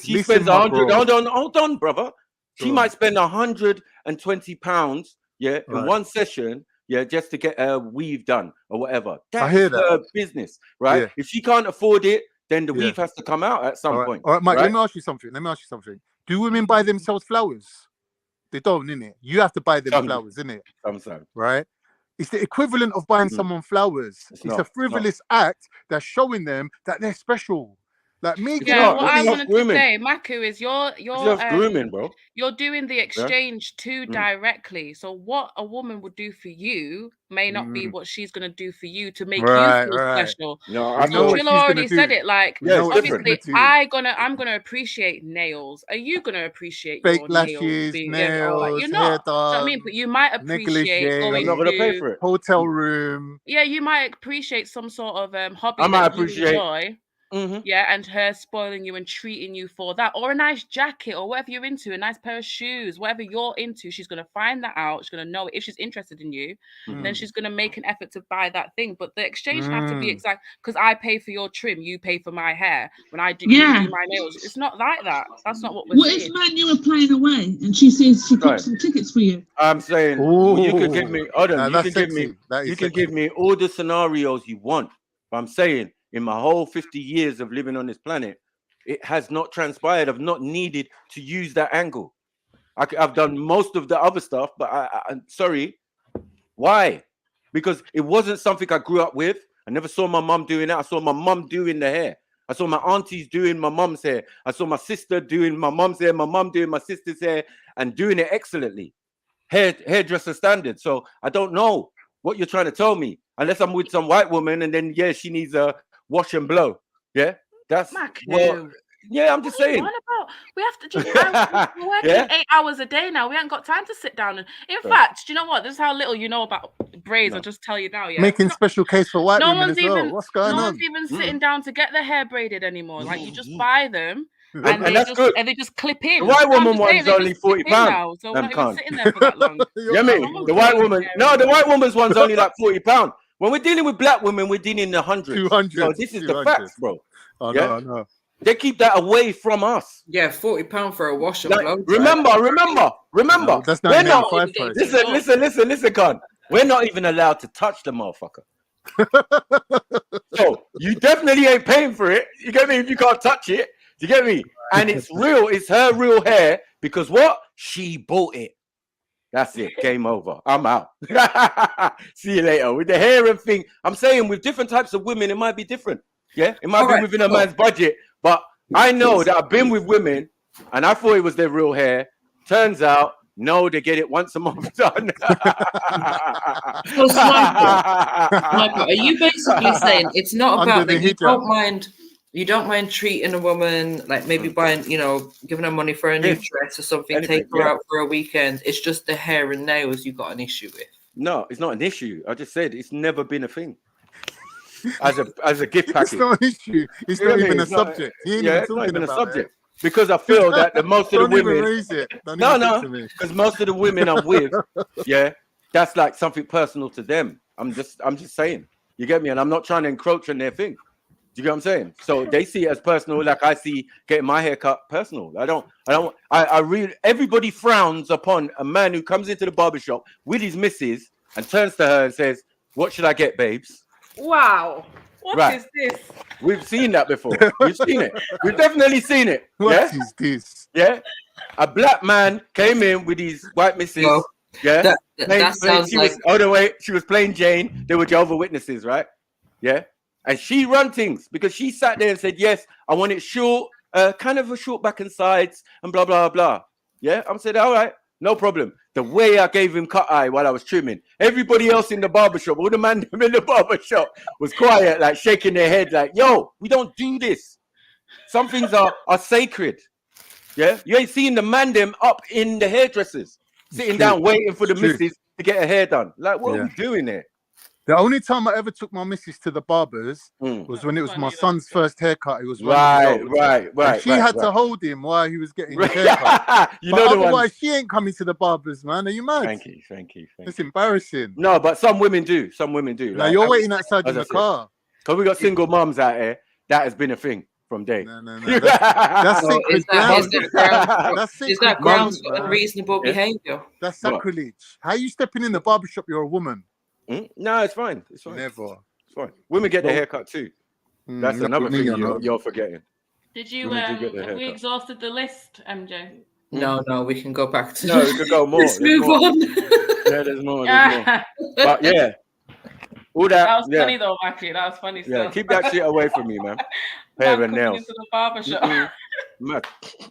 She spends 100. Hold on, brother. She might spend £120, in one session, just to get a weave done or whatever. I hear that. Her business, right? Yeah. If she can't afford it, then the weave has to come out at some point. All right, Mike, right? let me ask you something. Do women buy themselves flowers? They don't, innit? You have to buy them flowers, innit? Sometimes. Right? It's the equivalent of buying someone flowers. It's a frivolous act that's showing them that they're special. Like me, Yeah, what I wanted to say, Maku, is you're just grooming, bro. You're doing the exchange too directly. So what a woman would do for you may not be what she's gonna do for you to make you feel special. No, I so Trillo already said it. Like, obviously, I'm gonna appreciate nails. Are you gonna appreciate fake your lashes, nails? You're not. So, I mean, but you might appreciate going I'm not gonna pay for it. Hotel room. Yeah, you might appreciate some sort of hobby I might that you appreciate. enjoy. Yeah, and her spoiling you and treating you for that, or a nice jacket, or whatever you're into, a nice pair of shoes, whatever you're into. She's gonna find that out. She's gonna know it. If she's interested in you, then she's gonna make an effort to buy that thing. But the exchange has to be exact, because I pay for your trim, you pay for my hair. When I do, you do my nails, it's not like that. That's not what we're saying. What if you were playing away and she says she got some tickets for you? I'm saying you could give me. Hold on, Nah, you can give me all the scenarios you want. But I'm saying, in my whole 50 years of living on this planet, it has not transpired. I've not needed to use that angle. I've done most of the other stuff, but I'm sorry. Why? Because it wasn't something I grew up with. I never saw my mum doing that. I saw my mum doing the hair. I saw my aunties doing my mum's hair. I saw my sister doing my mum's hair, my mum doing my sister's hair, and doing it excellently. Hairdresser standard. So I don't know what you're trying to tell me, unless I'm with some white woman and then she needs a wash and blow. Yeah, that's Yeah, I'm just saying. What about? We have to just. We're working Yeah? 8 hours a day now. We haven't got time to sit down. And in fact, do you know what? This is how little you know about braids. I'll just tell you now. Yeah, Making special case for white no women one's as well. even. What's going No on? one's even sitting down to get their hair braided anymore. Like you just buy them. And they that's just good. and they just clip in. The white I'm woman just saying, one's they only just clip in £40. now, so we're not even Can't. sitting there for that long. Yeah, me. The white woman. No, the white woman's one's only like £40. When we're dealing with black women, we're dealing in the hundreds. 200. So this is the 200. facts, bro. I Yeah? know, I know. They keep that away from us. Yeah, £40 for a wash and Like, blow. remember. No, that's We're not. 1995 price. Listen, Con. We're not even allowed to touch the motherfucker. So you definitely ain't paying for it. You get me? If you can't touch it, do you get me? And it's real. It's her real hair because what? She bought it. That's it. Game over. I'm out. See you later. With the hair and thing, I'm saying with different types of women, it might be different. Yeah, it might be within a man's budget. But I know that I've been with women, and I thought it was their real hair. Turns out, no, they get it once a month done. So, Sniper, are you basically saying it's not about that you don't mind treating a woman, like maybe buying, giving her money for a new dress or something, take her out for a weekend. It's just the hair and nails you got an issue with. No, it's not an issue. I just said it's never been a thing. As a gift package. It's not an issue. It's not even a subject. It's not even a subject. Because I feel that the most of the women even raise it. No, because most of the women I'm with, that's like something personal to them. I'm just saying. You get me? And I'm not trying to encroach on their thing. Do you get what I'm saying? So they see it as personal, like I see getting my hair cut personal. I really, everybody frowns upon a man who comes into the barbershop with his missus and turns to her and says, "What should I get, babes?" Wow. What is this? We've seen that before. We've seen it. We've definitely seen it. What is this? Yeah. A black man came in with his white missus. No, yeah. That sounds like... She was playing Jane. They were Jehovah's Witnesses, right? Yeah. And she run things because she sat there and said, yes, I want it short, kind of a short back and sides and blah, blah, blah. Yeah. I'm saying, all right, no problem. The way I gave him cut eye while I was trimming, everybody else in the barbershop, all the man in the barbershop was quiet, like shaking their head, like, yo, we don't do this. Some things are sacred. Yeah. You ain't seeing the man them up in the hairdressers, sitting down waiting for the missus to get her hair done. Like, what are we doing there? The only time I ever took my missus to the barbers was when it was my son's first haircut. It was right. She had to hold him while he was getting his haircut. Otherwise, she ain't coming to the barbers, man. Are you mad? Thank you. It's embarrassing. No, but some women do. Now you're waiting outside in the car. Because we got single mums out here. That has been a thing from day. No. That's sacred grounds. Is that grounds for unreasonable behavior? That's sacrilege. How are you stepping in the barbershop? You're a woman. No, it's fine. It's fine. Never. It's fine. Women get their haircut too. That's another thing you're forgetting. Did you have we exhausted the list, MJ? No, we can go back to we could go more. Let's move on. Yeah, there's more. But yeah. All that was funny though, Mackie. That was funny stuff. Yeah, keep that shit away from me, man. Hair and nails. Into the barbershop.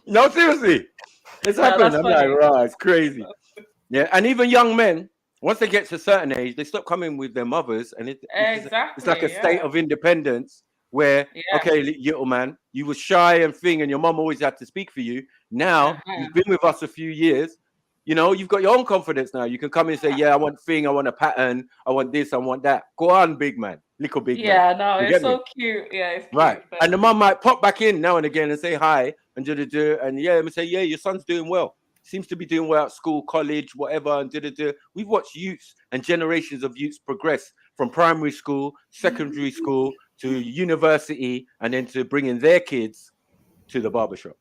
No, seriously. It's happened. I'm like, right, it's crazy. Yeah, and even young men, once they get to a certain age, they stop coming with their mothers, and it's like a state of independence where, okay, little man, you were shy and thing, and your mom always had to speak for you. Now you've been with us a few years, you've got your own confidence now. You can come in and say, yeah, I want thing, I want a pattern, I want this, I want that. Go on, big man, little big man. Yeah, no, it's so cute. Yeah, it's cute, right. And the mom might pop back in now and again and say hi and and say, yeah, your son's doing well. Seems to be doing well at school, college, whatever, and We've watched youths and generations of youths progress from primary school, secondary school, to university, and then to bringing their kids to the barbershop.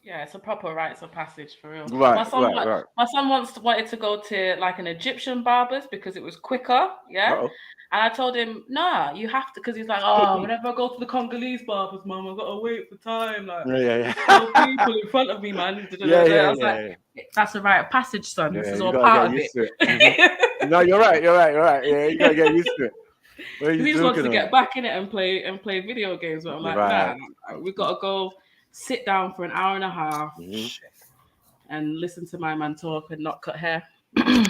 Yeah, it's a proper rites of passage for real. Right, my son wanted to go to like an Egyptian barber's because it was quicker. Yeah. And I told him, nah, you have to, because he's like, whenever I go to the Congolese barbers, mom, I've got to wait for time. Like, people in front of me, man. I was like, that's a rite of passage, son. This is all part of it. No, you're right. Yeah, you got to get used to it. He just wants to get back in it and play video games. But I'm like, nah, we've got to go sit down for an hour and a half and listen to my man talk and not cut hair. That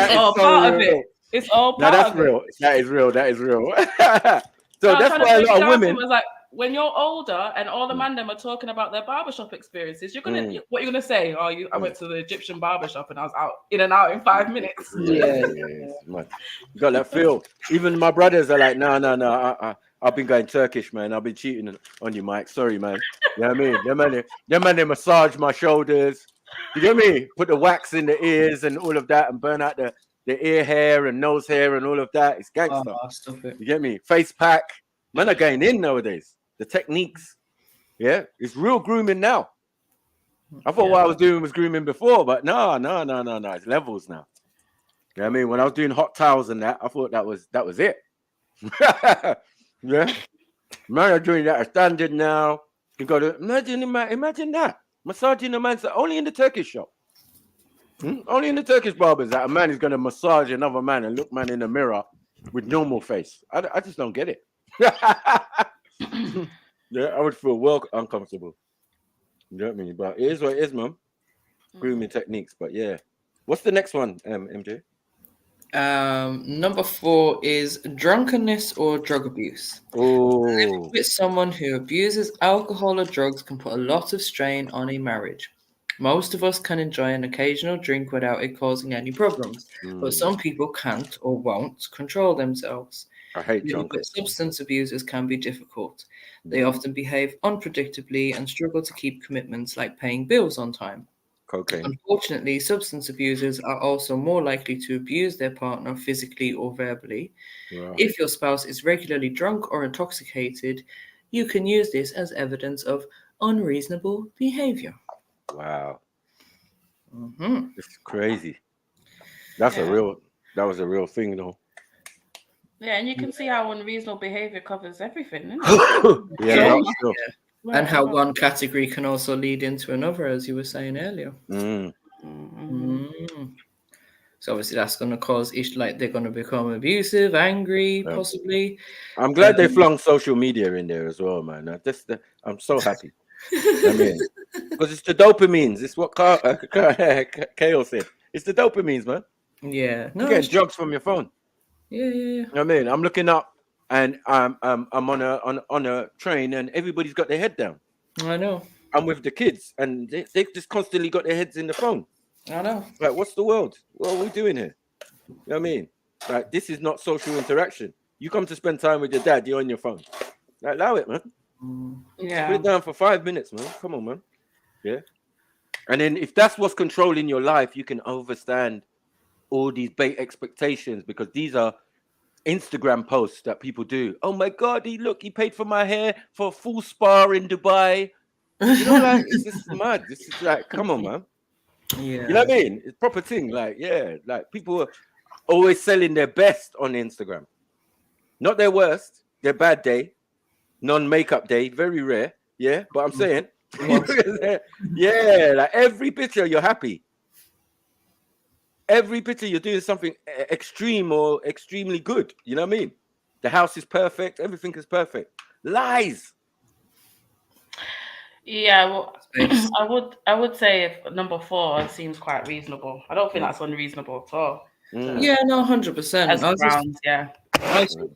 is part of it. It's all Now part that's of it. real. That is real. That is real. So No, I was that's trying to why a break it lot of down to women. him. I was like, when you're older and all the man them are talking about their barbershop experiences, you're gonna what you're gonna say? Oh, I went to the Egyptian barbershop and I was out in and out in 5 minutes. Yeah. Man. You got that feel. Even my brothers are like, no. I've been going Turkish, man. I've been cheating on you, Mike. Sorry, man. You know what I mean? Them man, they massage my shoulders. You get me? Put the wax in the ears and all of that, and burn out the ear hair and nose hair and all of that. It's gangster. Stop it. You get me? Face pack. Man are going in nowadays. The techniques. Yeah. It's real grooming now. I thought what I was doing was grooming before, but no. It's levels now. You know what I mean? When I was doing hot towels and that, I thought that was it. Yeah. Man are doing that standard now. You got to imagine that. Massaging a man's only in the Turkish shop. Only in the Turkish barbers that a man is going to massage another man and look man in the mirror with normal face. I just don't get it. Yeah, I would feel well uncomfortable. You know what I mean? But it is what it is, man. Grooming techniques. But yeah. What's the next one, MJ? Number 4 is drunkenness or drug abuse. Living with someone who abuses alcohol or drugs can put a lot of strain on a marriage. Most of us can enjoy an occasional drink without it causing any problems, but some people can't or won't control themselves. I hate Living drunk. with substance abusers can be difficult. They often behave unpredictably and struggle to keep commitments like paying bills on time. Cocaine. Unfortunately, substance abusers are also more likely to abuse their partner physically or verbally. Wow. If your spouse is regularly drunk or intoxicated, you can use this as evidence of unreasonable behavior. Wow. Mm-hmm. It's crazy. That was a real thing, though. Yeah, and you can see how unreasonable behavior covers everything, isn't it? Yeah. And how one category can also lead into another, as you were saying earlier. So obviously that's going to cause issues, like they're going to become abusive, angry, possibly. I'm glad they flung social media in there as well, man. I'm so happy. I mean, because it's the dopamines. It's what Kale said. It's the dopamines, man. Yeah. You get drugs from your phone. Yeah. You know what I mean? I'm looking up and I'm on a train and everybody's got their head down. I know. I'm with the kids and they just constantly got their heads in the phone. I know. Like, what's the world? What are we doing here? You know what I mean? Like, this is not social interaction. You come to spend time with your dad, you're on your phone. Like, allow it, man. Yeah. Put it down for 5 minutes, man. Come on, man. Yeah. And then if that's what's controlling your life, you can overstand all these bait expectations, because these are Instagram posts that people do. Oh my God, he paid for my hair for a full spa in Dubai. You know, like, it's just mad. This is like, come on, man. Yeah. You know what I mean? It's a proper thing. Like, yeah, like people are always selling their best on Instagram. Not their worst, their bad day, non-makeup day, very rare. Yeah, but I'm saying, yeah, like every picture you're happy. Every picture you're doing something extreme or extremely good. You know what I mean? The house is perfect. Everything is perfect. Lies. Yeah, well, I would say if number 4 seems quite reasonable. I don't think that's unreasonable at all. Yeah, no, 100%. As grounds, yeah.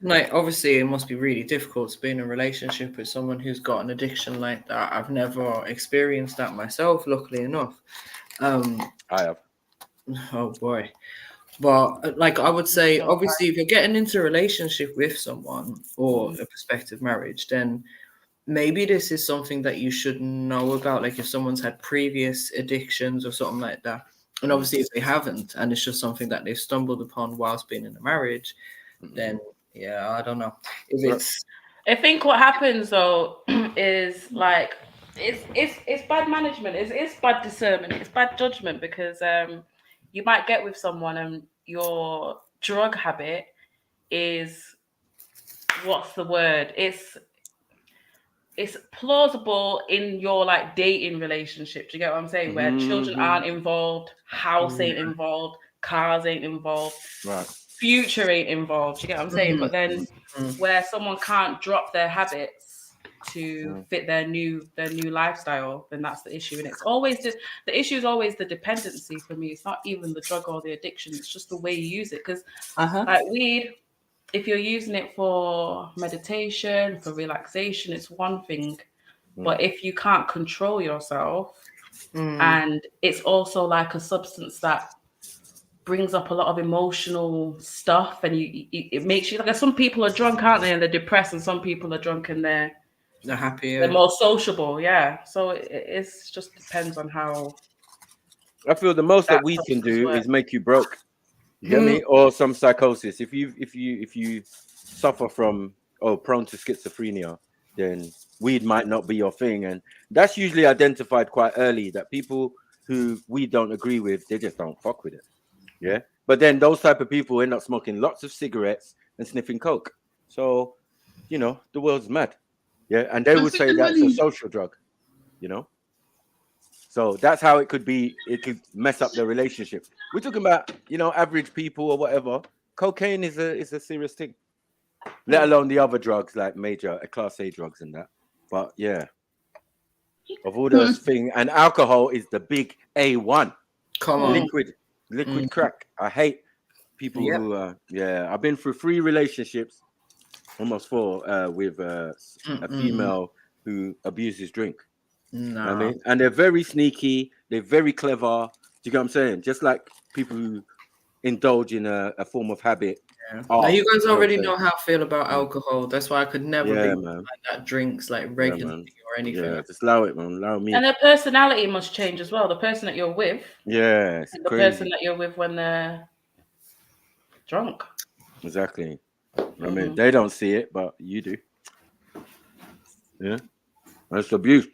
Like, obviously, it must be really difficult to be in a relationship with someone who's got an addiction like that. I've never experienced that myself, luckily enough. I have. Oh boy. But like, I would say, obviously, if you're getting into a relationship with someone or a prospective marriage, then maybe this is something that you should know about. Like, if someone's had previous addictions or something like that. And obviously, if they haven't, and it's just something that they've stumbled upon whilst being in a marriage, then yeah, I don't know. If it's, I think what happens though is like it's bad management, it's bad discernment, it's bad judgment, because you might get with someone and your drug habit is, what's the word? It's plausible in your like dating relationship. Do you get what I'm saying? Where children aren't involved, house ain't involved, cars ain't involved, right, future ain't involved. Do you get what I'm saying? But then where someone can't drop their habits to fit their new lifestyle, then that's the issue. And it's always the issue is always the dependency for me. It's not even the drug or the addiction. It's just the way you use it. Because like weed, if you're using it for meditation, for relaxation, it's one thing. But if you can't control yourself, and it's also like a substance that brings up a lot of emotional stuff, and it makes you like, some people are drunk, aren't they, and they're depressed, and some people are drunk and they're happy. They're more sociable, yeah. So it's just depends on how. I feel the most that we can do is make you broke. You get me? Or some psychosis. If you suffer from prone to schizophrenia, then weed might not be your thing, and that's usually identified quite early. That people who we don't agree with, they just don't fuck with it. Yeah, but then those type of people end up smoking lots of cigarettes and sniffing coke. So, you know, the world's mad. Yeah, and they would say that's a social drug. You know, so that's how it could be. It could mess up the relationship. We're talking about, you know, average people or whatever. Cocaine is a serious thing. Let alone the other drugs like major class A drugs and that. But yeah, of all those things, and alcohol is the big A1. Come on, liquid crack. I hate people who I've been through 3 relationships, almost 4, with a female who abuses drink. No. I mean, and they're very sneaky, they're very clever. Do you get what I'm saying? Just like people who indulge in a form of habit. Now you guys already know how I feel about alcohol. That's why I could never be like that drinks like regularly or anything. Yeah, just allow it, man. Allow me. And their personality must change as well. The person that you're with. Yeah, it's the person that you're with when they're drunk. Exactly. I mean, they don't see it, but you do. Yeah, that's abuse.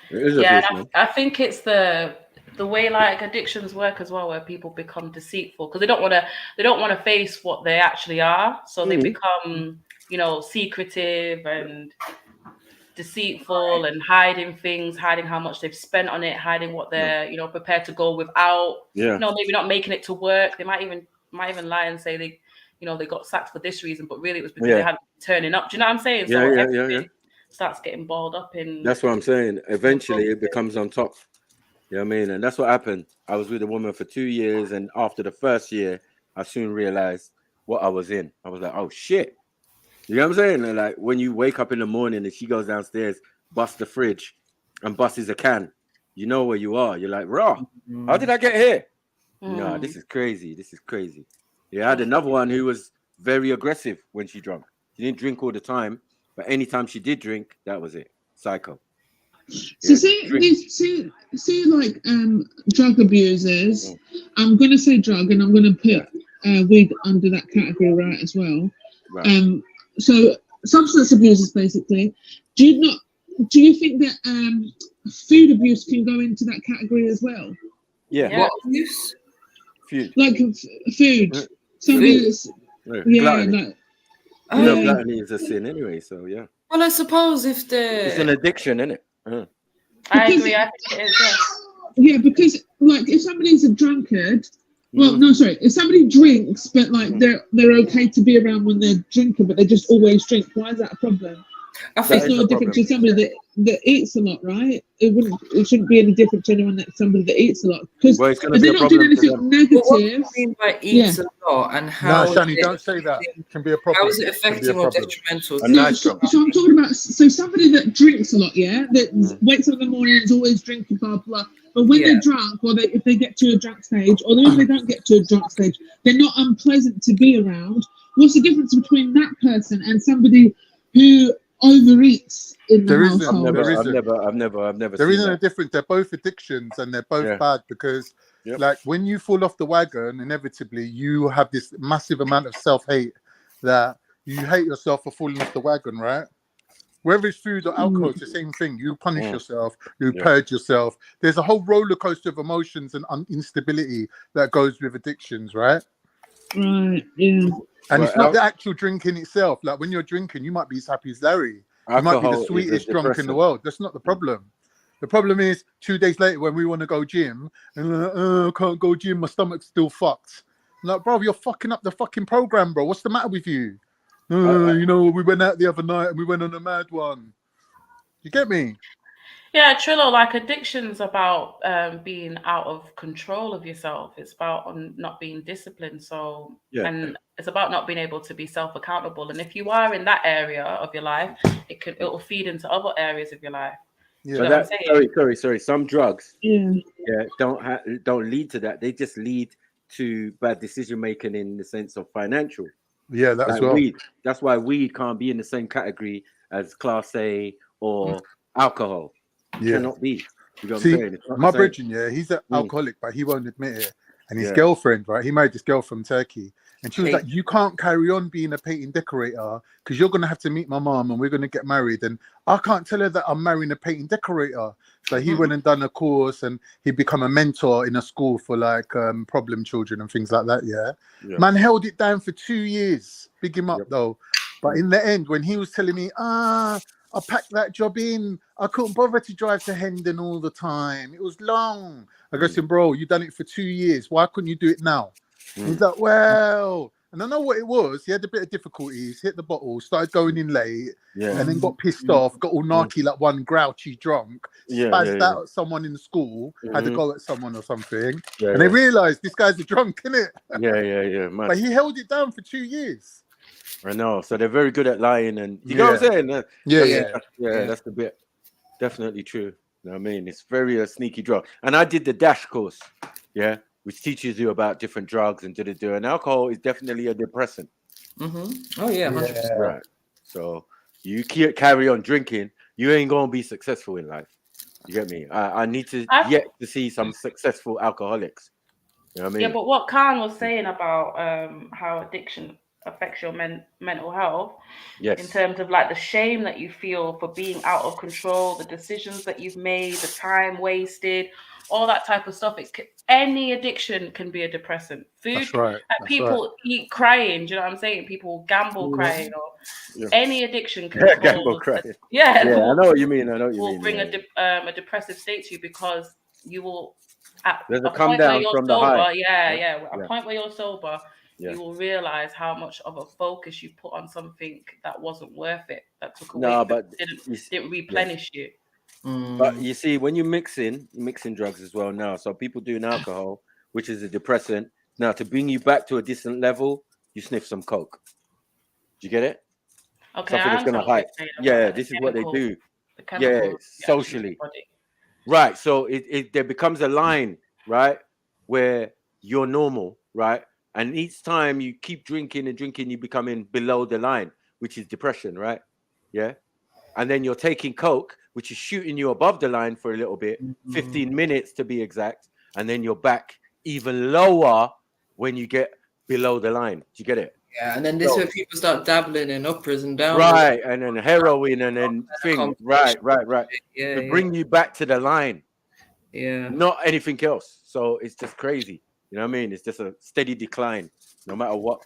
It is abuse, man. I think it's the way like addictions work as well, where people become deceitful because they don't want to face what they actually are, so they become, you know, secretive and deceitful and hiding things, hiding how much they've spent on it, hiding what they're you know, prepared to go without. You know, maybe not making it to work. They might even lie and say they, you know, they got sacked for this reason, but really it was because they hadn't been turning up. Do you know what I'm saying? So everything starts getting balled up in. That's what I'm saying. Eventually it becomes on top. You know what I mean? And that's what happened. I was with a woman for 2 years, and after the first year, I soon realized what I was in. I was like, oh shit. You know what I'm saying? And like when you wake up in the morning and she goes downstairs, busts the fridge and busts a can, you know where you are. You're like, raw, how did I get here? No, this is crazy. This is crazy. Yeah, I had another one who was very aggressive when she drank. She didn't drink all the time, but anytime she did drink, that was it. Psycho. So see like drug abusers. I'm gonna say drug, and I'm gonna put weed under that category, right, as well. Right. So substance abusers, basically. Do you think that food abuse can go into that category as well? Yeah. What abuse? Food. Like food. Somebody that's gluttony. Gluttony is a sin anyway, so yeah. Well, I suppose if it's an addiction, isn't it? I agree. I think it is. Yeah, because like if somebody's a drunkard, if somebody drinks but like they're okay to be around when they're drinking, but they just always drink, why is that a problem? I think it's no different to somebody that eats a lot, right? It shouldn't be any different to anyone that somebody that eats a lot, because if they're not doing anything negative. What do you mean by eats a lot, and how? No, Shani, don't say that. It can be a problem. How is it affecting or detrimental? So I'm talking about somebody that drinks a lot, that wakes up in the morning and is always drinking, blah blah. But when they're drunk, or if they get to a drunk stage, or if they don't get to a drunk stage, they're not unpleasant to be around. What's the difference between that person and somebody who overeats in the household? I've never. There isn't a difference. They're both addictions, and they're both bad because, like, when you fall off the wagon, inevitably you have this massive amount of self-hate that you hate yourself for falling off the wagon, right? Whether it's food or alcohol, it's the same thing. You punish yourself, you purge yourself. There's a whole roller coaster of emotions and instability that goes with addictions, right? Right. Yeah. And it's not the actual drinking itself. Like when you're drinking, you might be as happy as Larry. You might be the sweetest drunk in the world. That's not the problem. The problem is 2 days later when we want to go gym and I can't go gym, my stomach's still fucked. I'm like, bro, you're fucking up the fucking program, bro. What's the matter with you? You know, we went out the other night and we went on a mad one. You get me? Yeah, Trillo, like addiction's about being out of control of yourself. It's about not being disciplined. So, and it's about not being able to be self-accountable. And if you are in that area of your life, it will feed into other areas of your life. Yeah. But that, sorry. Some drugs, don't lead to that. They just lead to bad decision making in the sense of financial. Yeah, that's like well. Weed. That's why weed can't be in the same category as Class A or alcohol. Cannot be. You know what I'm saying? My brethren, he's an alcoholic, but he won't admit it. And his girlfriend, right? He married this girl from Turkey, and she was like, "You can't carry on being a painting decorator because you're gonna have to meet my mom, and we're gonna get married. And I can't tell her that I'm marrying a painting decorator." So he went and done a course, and he become a mentor in a school for like problem children and things like that. Yeah. Man held it down for 2 years. Big him up though. But in the end, when he was telling me, I packed that job in. I couldn't bother to drive to Hendon all the time. It was long. I go to him, bro, you done it for 2 years. Why couldn't you do it now? He's like, well, and I know what it was. He had a bit of difficulties, hit the bottle, started going in late, and then got pissed off, got all narky like one grouchy drunk, spazzed out at someone in the school, had to go at someone or something. And they realized this guy's a drunk, innit? Yeah. But he held it down for 2 years. I know. So they're very good at lying, and you know what I'm saying? That's the bit. Definitely true. You know what I mean? It's very sneaky drug. And I did the DASH course, which teaches you about different drugs and and alcohol is definitely a depressant. Oh yeah, 100%. Right. So you carry on drinking, you ain't gonna be successful in life. You get me? I need to yet to see some successful alcoholics. You know what I mean? Yeah, but what Khan was saying about how addiction affects your mental health, in terms of like the shame that you feel for being out of control, the decisions that you've made, the time wasted, all that type of stuff. Any addiction can be a depressant. Food, people eat crying. Do you know what I'm saying? People gamble crying, or any addiction can gamble crying. I know what you mean. Will bring a depressive state to you because you will at there's a come point down where you're from sober. the high. A point where you're sober. You will realize how much of a focus you put on something that wasn't worth it, that took away, but didn't replenish you. But you see, when you're mixing drugs as well now, so people doing alcohol, which is a depressant, now to bring you back to a decent level, you sniff some coke. Do you get it? Okay, something that's gonna hype. Yeah, this is what they do. Yeah, socially. Right. So there becomes a line, right, where you're normal, right? And each time you keep drinking and drinking, you're becoming below the line, which is depression, right? Yeah. And then you're taking coke, which is shooting you above the line for a little bit, 15 minutes to be exact. And then you're back even lower when you get below the line. Do you get it? Yeah. And then this is where people start dabbling in uppers and downs. Right. And then heroin and then things. Right. Yeah. To bring you back to the line. Yeah. Not anything else. So it's just crazy. You know what I mean? It's just a steady decline, no matter what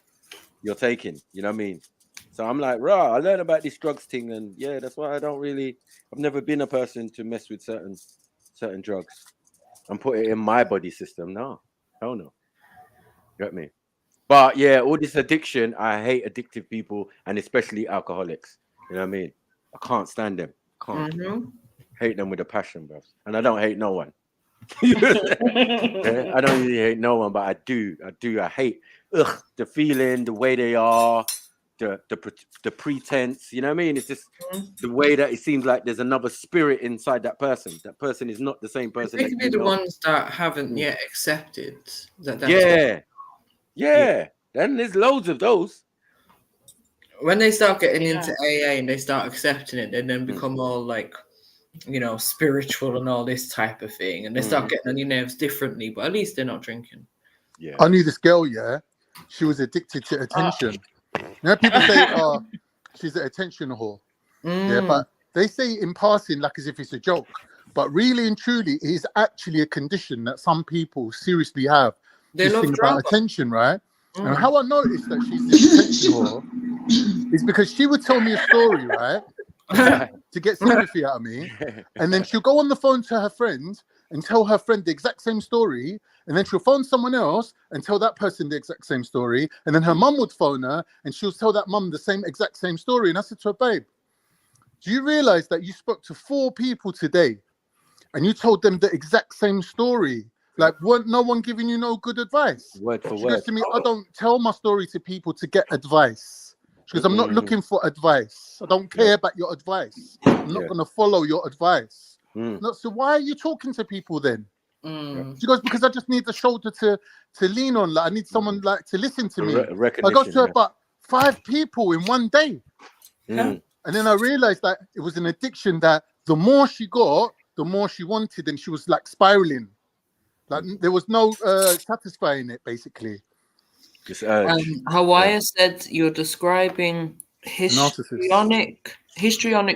you're taking. You know what I mean? So I'm like, I learned about this drugs thing, and that's why I've never been a person to mess with certain drugs and put it in my body system. No, hell no. You get me? But all this addiction, I hate addictive people, and especially alcoholics. You know what I mean? I can't stand them. Hate them with a passion, bro. And I don't hate no one. I don't really hate no one, but I do. I hate the feeling, the way they are, the pretense. You know what I mean? It's just the way that it seems like there's another spirit inside that person. That person is not the same person. They could be the ones that haven't yet accepted that. Yeah. Then there's loads of those. When they start getting into AA and they start accepting it, they then become all like, spiritual and all this type of thing, and they start getting on your nerves differently, but at least they're not drinking. I knew this girl, she was addicted to attention. People say, she's an attention whore. But they say in passing like as if it's a joke, but really and truly it is actually a condition that some people seriously have. They love about attention, right? And how I noticed that she's an attention whore is because she would tell me a story, right? To get sympathy out of me, and then she'll go on the phone to her friend and tell her friend the exact same story, and then she'll phone someone else and tell that person the exact same story, and then her mum would phone her and she'll tell that mum the exact same story. And I said to her, babe, do you realize that you spoke to 4 people today and you told them the exact same story? Like, weren't no one giving you no good advice? Word for She word. goes to me, I don't tell my story to people to get advice. She goes, I'm not looking for advice. I don't care about your advice. I'm not going to follow your advice. So why are you talking to people then? She goes, because I just need a shoulder to lean on. Like, I need someone like to listen to me. I go to about 5 people in one day. And then I realized that it was an addiction that the more she got, the more she wanted, and she was like spiraling. Like there was no satisfying it, basically. Hawaii said you're describing histrionic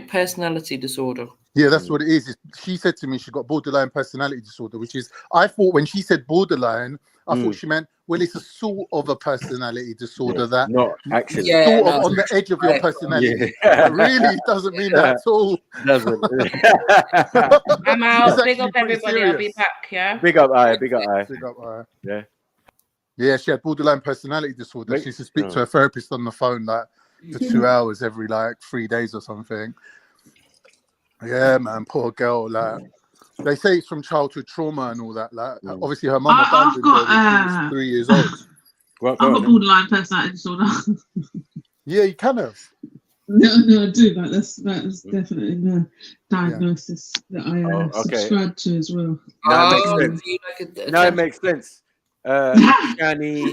personality disorder. Yeah, that's what it is. She said to me she got borderline personality disorder, which is, I thought when she said borderline, I thought she meant, well, it's a sort of a personality disorder that not actually sort of on the edge of your personality. But really, it doesn't mean that at all. Doesn't. I'm out. Big up everybody. I'll be back. Yeah. Big up, I. Big up, I. Big up, I. Yeah. Yeah, she had borderline personality disorder. She used to speak to her therapist on the phone like for 2 hours every like 3 days or something. Yeah, man, poor girl. Like they say it's from childhood trauma and all that. Like obviously her mum abandoned her when she was 3 years old. I've got borderline personality disorder. Yeah, you can have. No, I do. Like that's definitely the diagnosis that I subscribe to as well. Now it makes sense. Now it makes sense. Shani,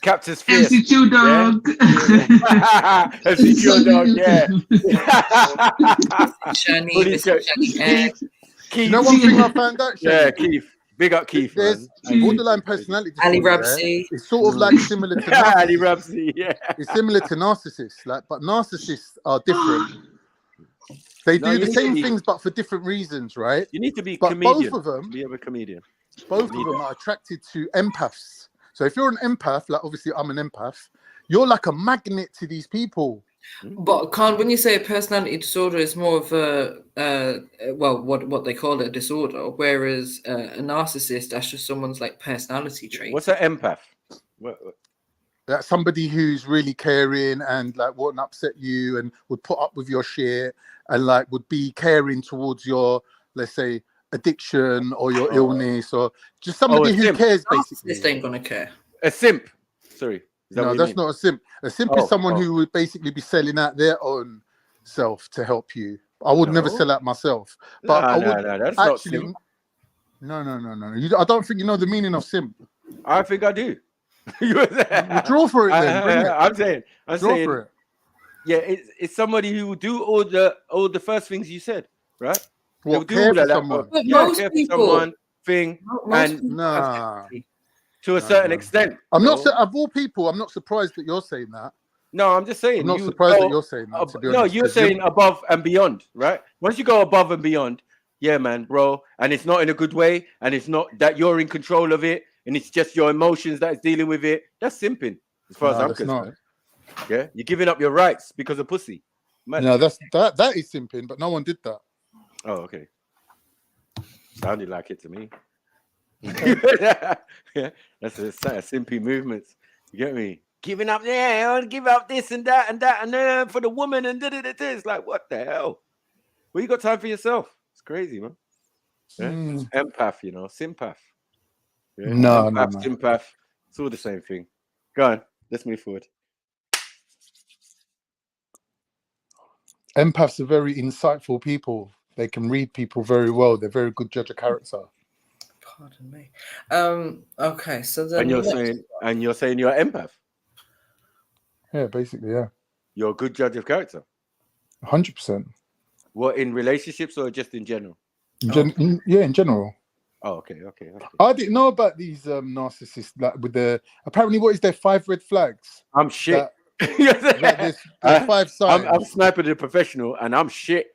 Captors Fierce. MC Chill Dog. Yeah. MC Chill Dog, yeah. Keith. You know one thing I found out? Yeah, Keith. Big up Keith. There's borderline personality disorder. Ali Rabsi. It's sort of like similar to narcissists. Ali Rabsi, yeah. It's similar to narcissists, like, but narcissists are different. They do the same things, but for different reasons, right? You need to be a but comedian. Both of them, be a comedian. Both of them are attracted to empaths. So if you're an empath, like obviously I'm an empath, you're like a magnet to these people. But when you say personality disorder, is more of a what they call it, a disorder, whereas a narcissist, that's just someone's like personality trait. What's an empath? That's somebody who's really caring and like wouldn't upset you and would put up with your shit and like would be caring towards your, let's say, addiction or your illness, or just somebody who cares, basically. This ain't gonna care. A simp. Sorry. No, that's not a simp. A simp is someone who would basically be selling out their own self to help you. I would never sell out myself. But I would that's actually. not simp. No. I don't think you know the meaning of simp. I think I do. Well, draw for it then. Bring it. I'm saying. Draw for it. Yeah, it's somebody who will do all the first things you said, right? What, care for someone? Care for someone, thing, and to a certain extent. I'm not of all people. I'm not surprised that you're saying that. No, I'm just saying. I'm not surprised that you're saying that. To be honest, no, you're saying above and beyond, right? Once you go above and beyond, yeah, man, bro, and it's not in a good way, and it's not that you're in control of it, and it's just your emotions that's dealing with it. That's simping, as far as I'm concerned. Yeah, you're giving up your rights because of pussy. Man. No, that is simping, but no one did that. Oh, okay. Sounded like it to me. Yeah, that's a simpy movement. You get me? Giving up, give up this and that and for the woman and it's like, what the hell? Well, you got time for yourself. It's crazy, man. Yeah? Empath, sympath. Yeah? No. Sympath. It's all the same thing. Go on, let's move forward. Empaths are very insightful people. They can read people very well. They're very good judge of character. Pardon me. Okay, so then and you're saying you're an empath. Yeah, basically, yeah. You're a good judge of character. 100%. What, in relationships or just in general? In general. Oh, okay. I didn't know about these narcissists. Like with apparently, what is their 5 red flags? I'm shit. There's 5 signs. I'm Sniper the Professional, and I'm shit.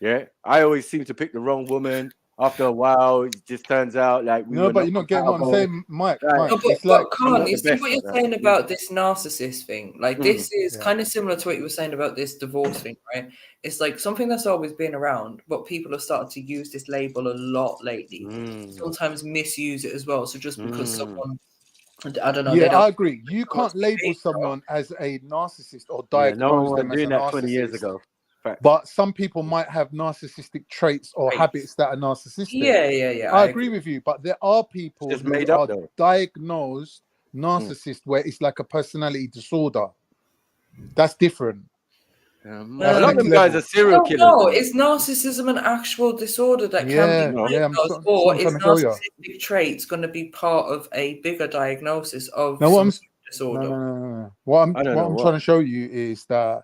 Yeah, I always seem to pick the wrong woman. after a while, it just turns out like we No, were but not you're not getting what I'm compatible. saying, Mike. Like, No, It's like but I'm Khan, not you the see best what at you're that. saying about this narcissist thing? Like, this is kind of similar to what you were saying about this divorce thing, right? It's like something that's always been around, but people have started to use this label a lot lately. Sometimes misuse it as well. So just because someone, I don't know, yeah, they don't I agree. You can't label someone as a narcissist or Yeah, no one diagnose was them as a doing that 20 years narcissist. ago. Fact. But some people might have narcissistic traits or habits that are narcissistic. Yeah. I agree with you, but there are people Just who made up, are though. diagnosed narcissist where it's like a personality disorder. That's different. A lot of them guys are I serial don't killers. know. you know. Is narcissism an actual disorder that Yeah, can be yeah, I'm diagnosed, so- or I'm is trying to tell you. narcissistic traits going to be part of a bigger diagnosis of No, what some I'm disorder? no. What I'm trying to show you is that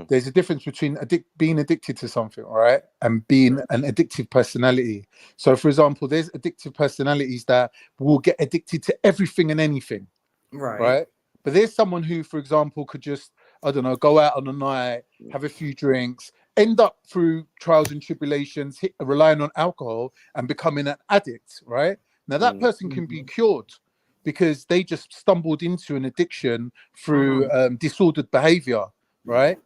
there's a difference between being addicted to something, right, and being an addictive personality. So, for example, there's addictive personalities that will get addicted to everything and anything, right? But there's someone who, for example, could just, I don't know, go out on a night, have a few drinks, end up through trials and tribulations, relying on alcohol and becoming an addict, right? Now that person can be cured because they just stumbled into an addiction through disordered behavior, right?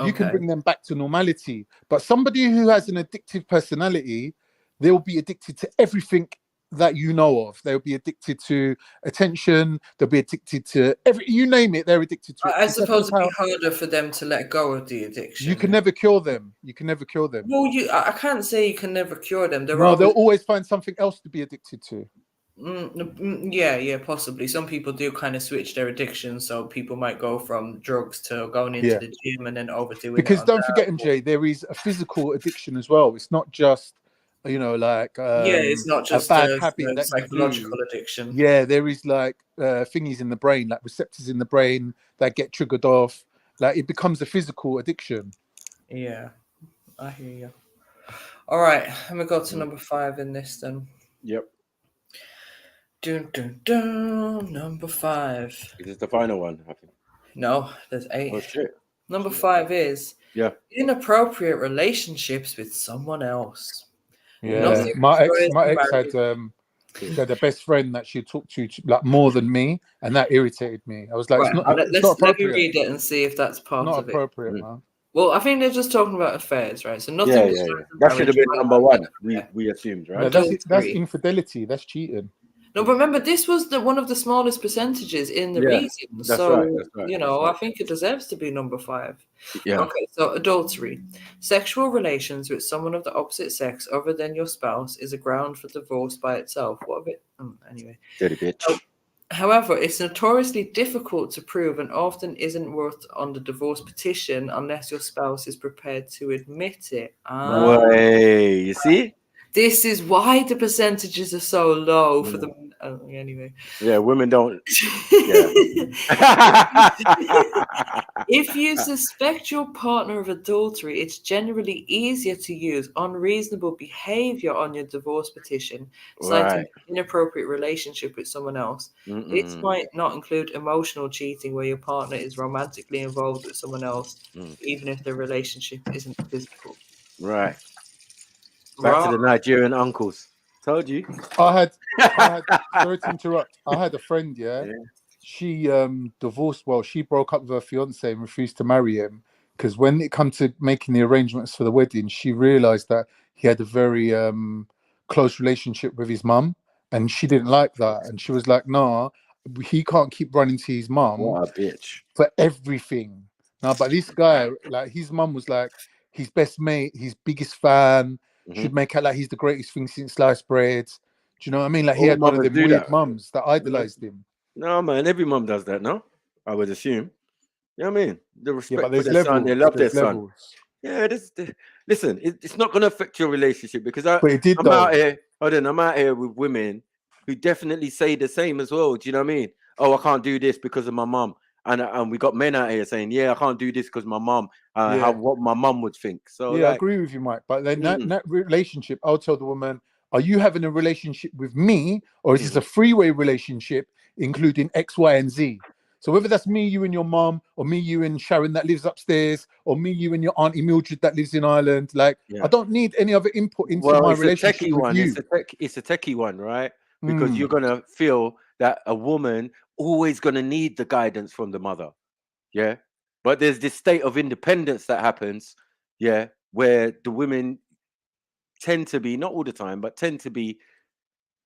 You can bring them back to normality. But somebody who has an addictive personality, they'll be addicted to everything that you know of. They'll be addicted to attention. They'll be addicted to you name it. They're addicted to it. I suppose it'd be harder for them to let go of the addiction. You can never cure them. You can never cure them. Well, I can't say you can never cure them. They'll always find something else to be addicted to. Yeah, possibly. Some people do kind of switch their addiction, so people might go from drugs to going into the gym and then overdoing because it. don't forget, MJ, there is a physical addiction as well. It's not just like it's not just a bad a habit that psychological you do. addiction. Yeah, there is like thingies in the brain, like receptors in the brain that get triggered off. Like it becomes a physical addiction. Yeah, I hear you. All right, let me go to number 5 in this then. Yep. Number 5. Is this the final one? I think. No, there's 8. Oh shit. Number 5 is inappropriate relationships with someone else. Yeah, my ex had a best friend that she talked to like more than me, and that irritated me. I was like, it's not appropriate. Let me read it and see if that's part not of it. Appropriate, man. Well, I think they're just talking about affairs, right? So nothing. Yeah. That should have been number 1. We assumed, right? No, that's infidelity. That's cheating. No, but remember, this was one of the smallest percentages in the reason. So, I think it deserves to be number 5. Yeah. Okay, so adultery. Sexual relations with someone of the opposite sex other than your spouse is a ground for divorce by itself. What of it? Anyway. Dirty bitch. However, it's notoriously difficult to prove and often isn't worth on the divorce petition unless your spouse is prepared to admit it. Way, you see? This is why the percentages are so low for the anyway. Yeah, women don't. If you suspect your partner of adultery, it's generally easier to use unreasonable behavior on your divorce petition, citing inappropriate relationship with someone else. This might not include emotional cheating where your partner is romantically involved with someone else, even if the relationship isn't physical. Right. Back to the Nigerian uncles. Told you. I had sorry to interrupt. I had a friend, she divorced. Well, she broke up with her fiance and refused to marry him because when it come to making the arrangements for the wedding, she realized that he had a very close relationship with his mum, and she didn't like that. And she was like, "Nah, he can't keep running to his mum. What a bitch for everything." Now, but this guy, like his mum was like his best mate, his biggest fan. Should make out like he's the greatest thing since sliced bread. Do you know what I mean? Like he had one of them weird mums that idolized him. No, man, every mum does that, no? I would assume. You know what I mean? The respect but for their son, they love their son. Yeah, listen, it's not going to affect your relationship because I'm out here with women who definitely say the same as well. Do you know what I mean? Oh, I can't do this because of my mum. And we got men out here saying, I can't do this because my mum, what my mum would think. So I agree with you, Mike. But then that relationship, I'll tell the woman, are you having a relationship with me or is this a three-way relationship including X, Y, and Z? So whether that's me, you, and your mom, or me, you, and Sharon that lives upstairs, or me, you, and your auntie Mildred that lives in Ireland, like I don't need any other input into my it's a relationship techie with one. you. It's a techie one, right? Because you're gonna feel that a woman always gonna need the guidance from the mother, yeah. But there's this state of independence that happens, yeah, where the women tend to be, not all the time, but tend to be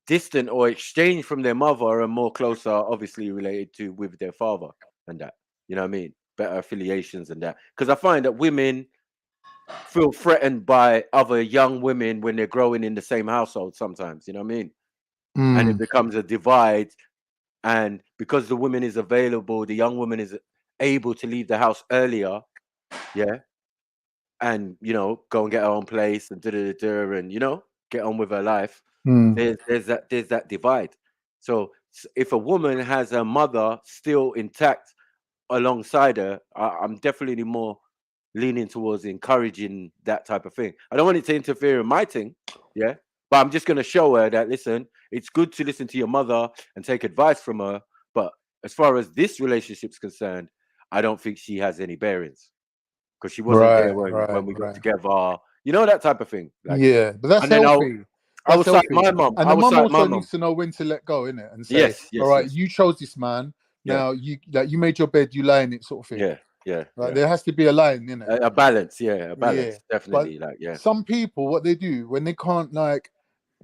distant or exchanged from their mother and more closer, obviously related to with their father and that. You know what I mean? Better affiliations and that. Because I find that women feel threatened by other young women when they're growing in the same household sometimes, you know what I mean? And it becomes a divide. And because the woman is available, the young woman is able to leave the house earlier, yeah, and go and get her own place and and get on with her life. There's that divide. So if a woman has her mother still intact alongside her, I'm definitely more leaning towards encouraging that type of thing. I don't want it to interfere in my thing, yeah, but I'm just going to show her that, listen, it's good to listen to your mother and take advice from her, but as far as this relationship's concerned, I don't think she has any bearings, because she wasn't there when we got together, that type of thing. Like, yeah, but that's and then healthy. I was like healthy. my mom. And the mum also needs to know when to let go, innit? And say, Yes, all right, yes. you chose this man. Yeah. Now you made your bed, you lie in it, sort of thing. Yeah. Right. There has to be a line, innit? A balance, a balance, definitely. But some people, what they do when they can't like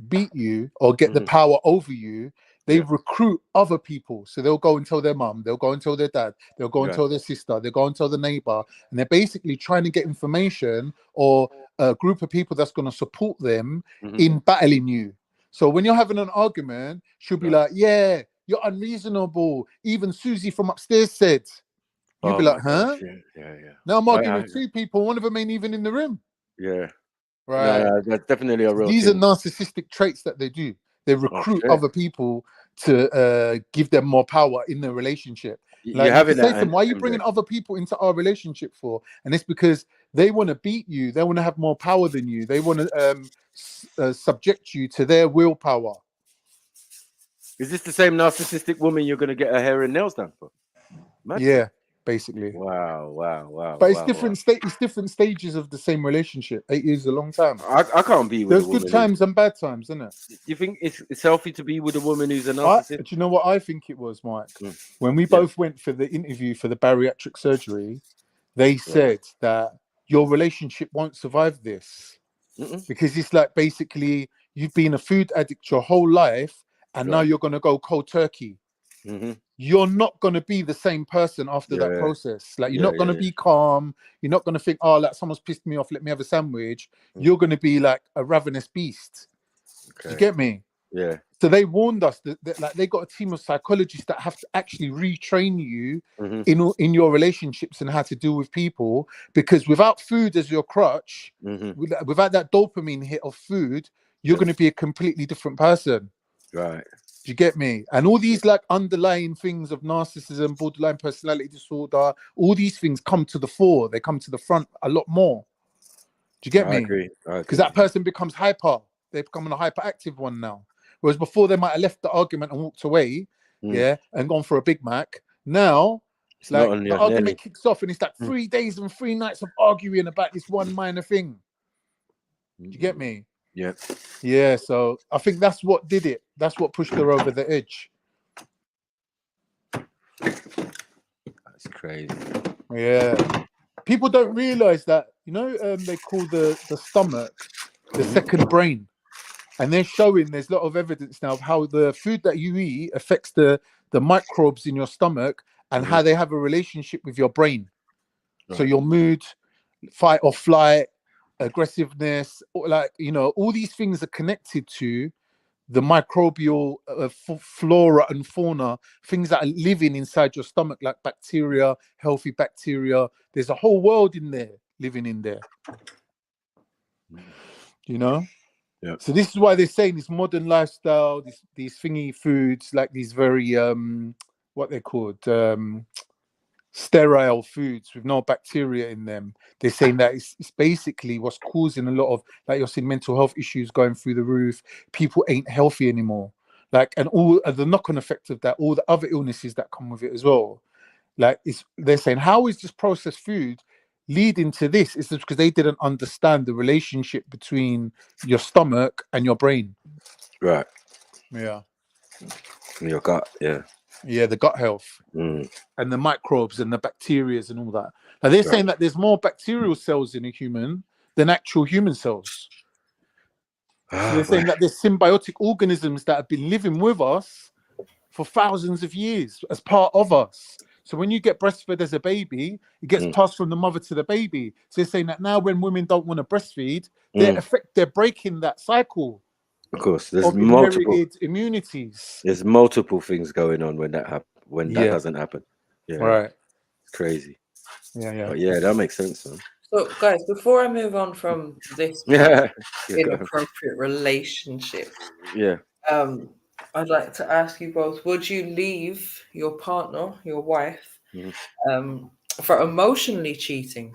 beat you or get the power over you, they recruit other people. So they'll go and tell their mum, they'll go and tell their dad, they'll go and tell their sister, they'll go and tell the neighbor, and they're basically trying to get information or a group of people that's going to support them in battling you. So when you're having an argument, she'll be like, yeah, you're unreasonable. Even Susie from upstairs said. You'll be like, huh? Yeah. Now I'm arguing with two people, one of them ain't even in the room. Yeah. Right. No, that's definitely a real These thing. are narcissistic traits that they do. They recruit other people to give them more power in the relationship. Like, You're having you say that. to them, why are you bringing other people into our relationship for? And it's because they want to beat you. They want to have more power than you. They want to subject you to their willpower. Is this the same narcissistic woman you're going to get her hair and nails done for? Imagine. Yeah, basically. Wow. But it's different it's different stages of the same relationship. 8 years is a long time. I can't be with There's a woman. good times and bad times, isn't it? Do you think it's healthy to be with a woman who's a narcissist? Do you know what I think it was, Mike? When we both went for the interview for the bariatric surgery, they said that your relationship won't survive this. Because it's like basically you've been a food addict your whole life and now you're going to go cold turkey. You're not going to be the same person after that process. Like, you're not going to be calm. You're not going to think, oh, like someone's pissed me off, let me have a sandwich. You're going to be like a ravenous beast. You get me? Yeah. So they warned us that like they got a team of psychologists that have to actually retrain you in your relationships and how to deal with people, because without food as your crutch, without that dopamine hit of food, you're going to be a completely different person. Right. Do you get me? And all these like underlying things of narcissism, borderline personality disorder, all these things come to the fore. They come to the front a lot more. Do you get me? I agree. Because that person becomes hyper. They become a hyperactive one now. Whereas before they might have left the argument and walked away, and gone for a Big Mac. Now, it's like the argument kicks off and it's like 3 days and 3 nights of arguing about this one minor thing. Do you get me? Yeah. Yeah, so I think that's what did it. That's what pushed her over the edge. That's crazy. Yeah. People don't realize that, they call the stomach the second brain. And they're showing there's a lot of evidence now of how the food that you eat affects the microbes in your stomach and how they have a relationship with your brain. Right. So your mood, fight or flight, aggressiveness, all these things are connected to the microbial flora and fauna, things that are living inside your stomach, like bacteria, healthy bacteria. There's a whole world in there, living in there. Yeah. So this is why they're saying this modern lifestyle, these thingy foods, like these very what they're called, sterile foods with no bacteria in them. They're saying that it's basically what's causing a lot of, like you're seeing, mental health issues going through the roof. People ain't healthy anymore. Like, and all the knock-on effect of that, all the other illnesses that come with it as well. Like they're saying, how is this processed food leading to this? It's just because they didn't understand the relationship between your stomach and your brain. Right. Yeah. Your gut, yeah. Yeah, the gut health and the microbes and the bacteria and all that. Now they're saying that there's more bacterial cells in a human than actual human cells. So they're saying that there's symbiotic organisms that have been living with us for thousands of years as part of us. So when you get breastfed as a baby, it gets passed from the mother to the baby. So they're saying that now when women don't want to breastfeed, they're breaking that cycle. Of course, there's of inherited immunities. There's multiple things going on when that doesn't happen. Yeah, right. It's crazy. Yeah. But yeah, that makes sense, man. So, guys, before I move on from this inappropriate relationship, I'd like to ask you both: would you leave your partner, your wife, for emotionally cheating?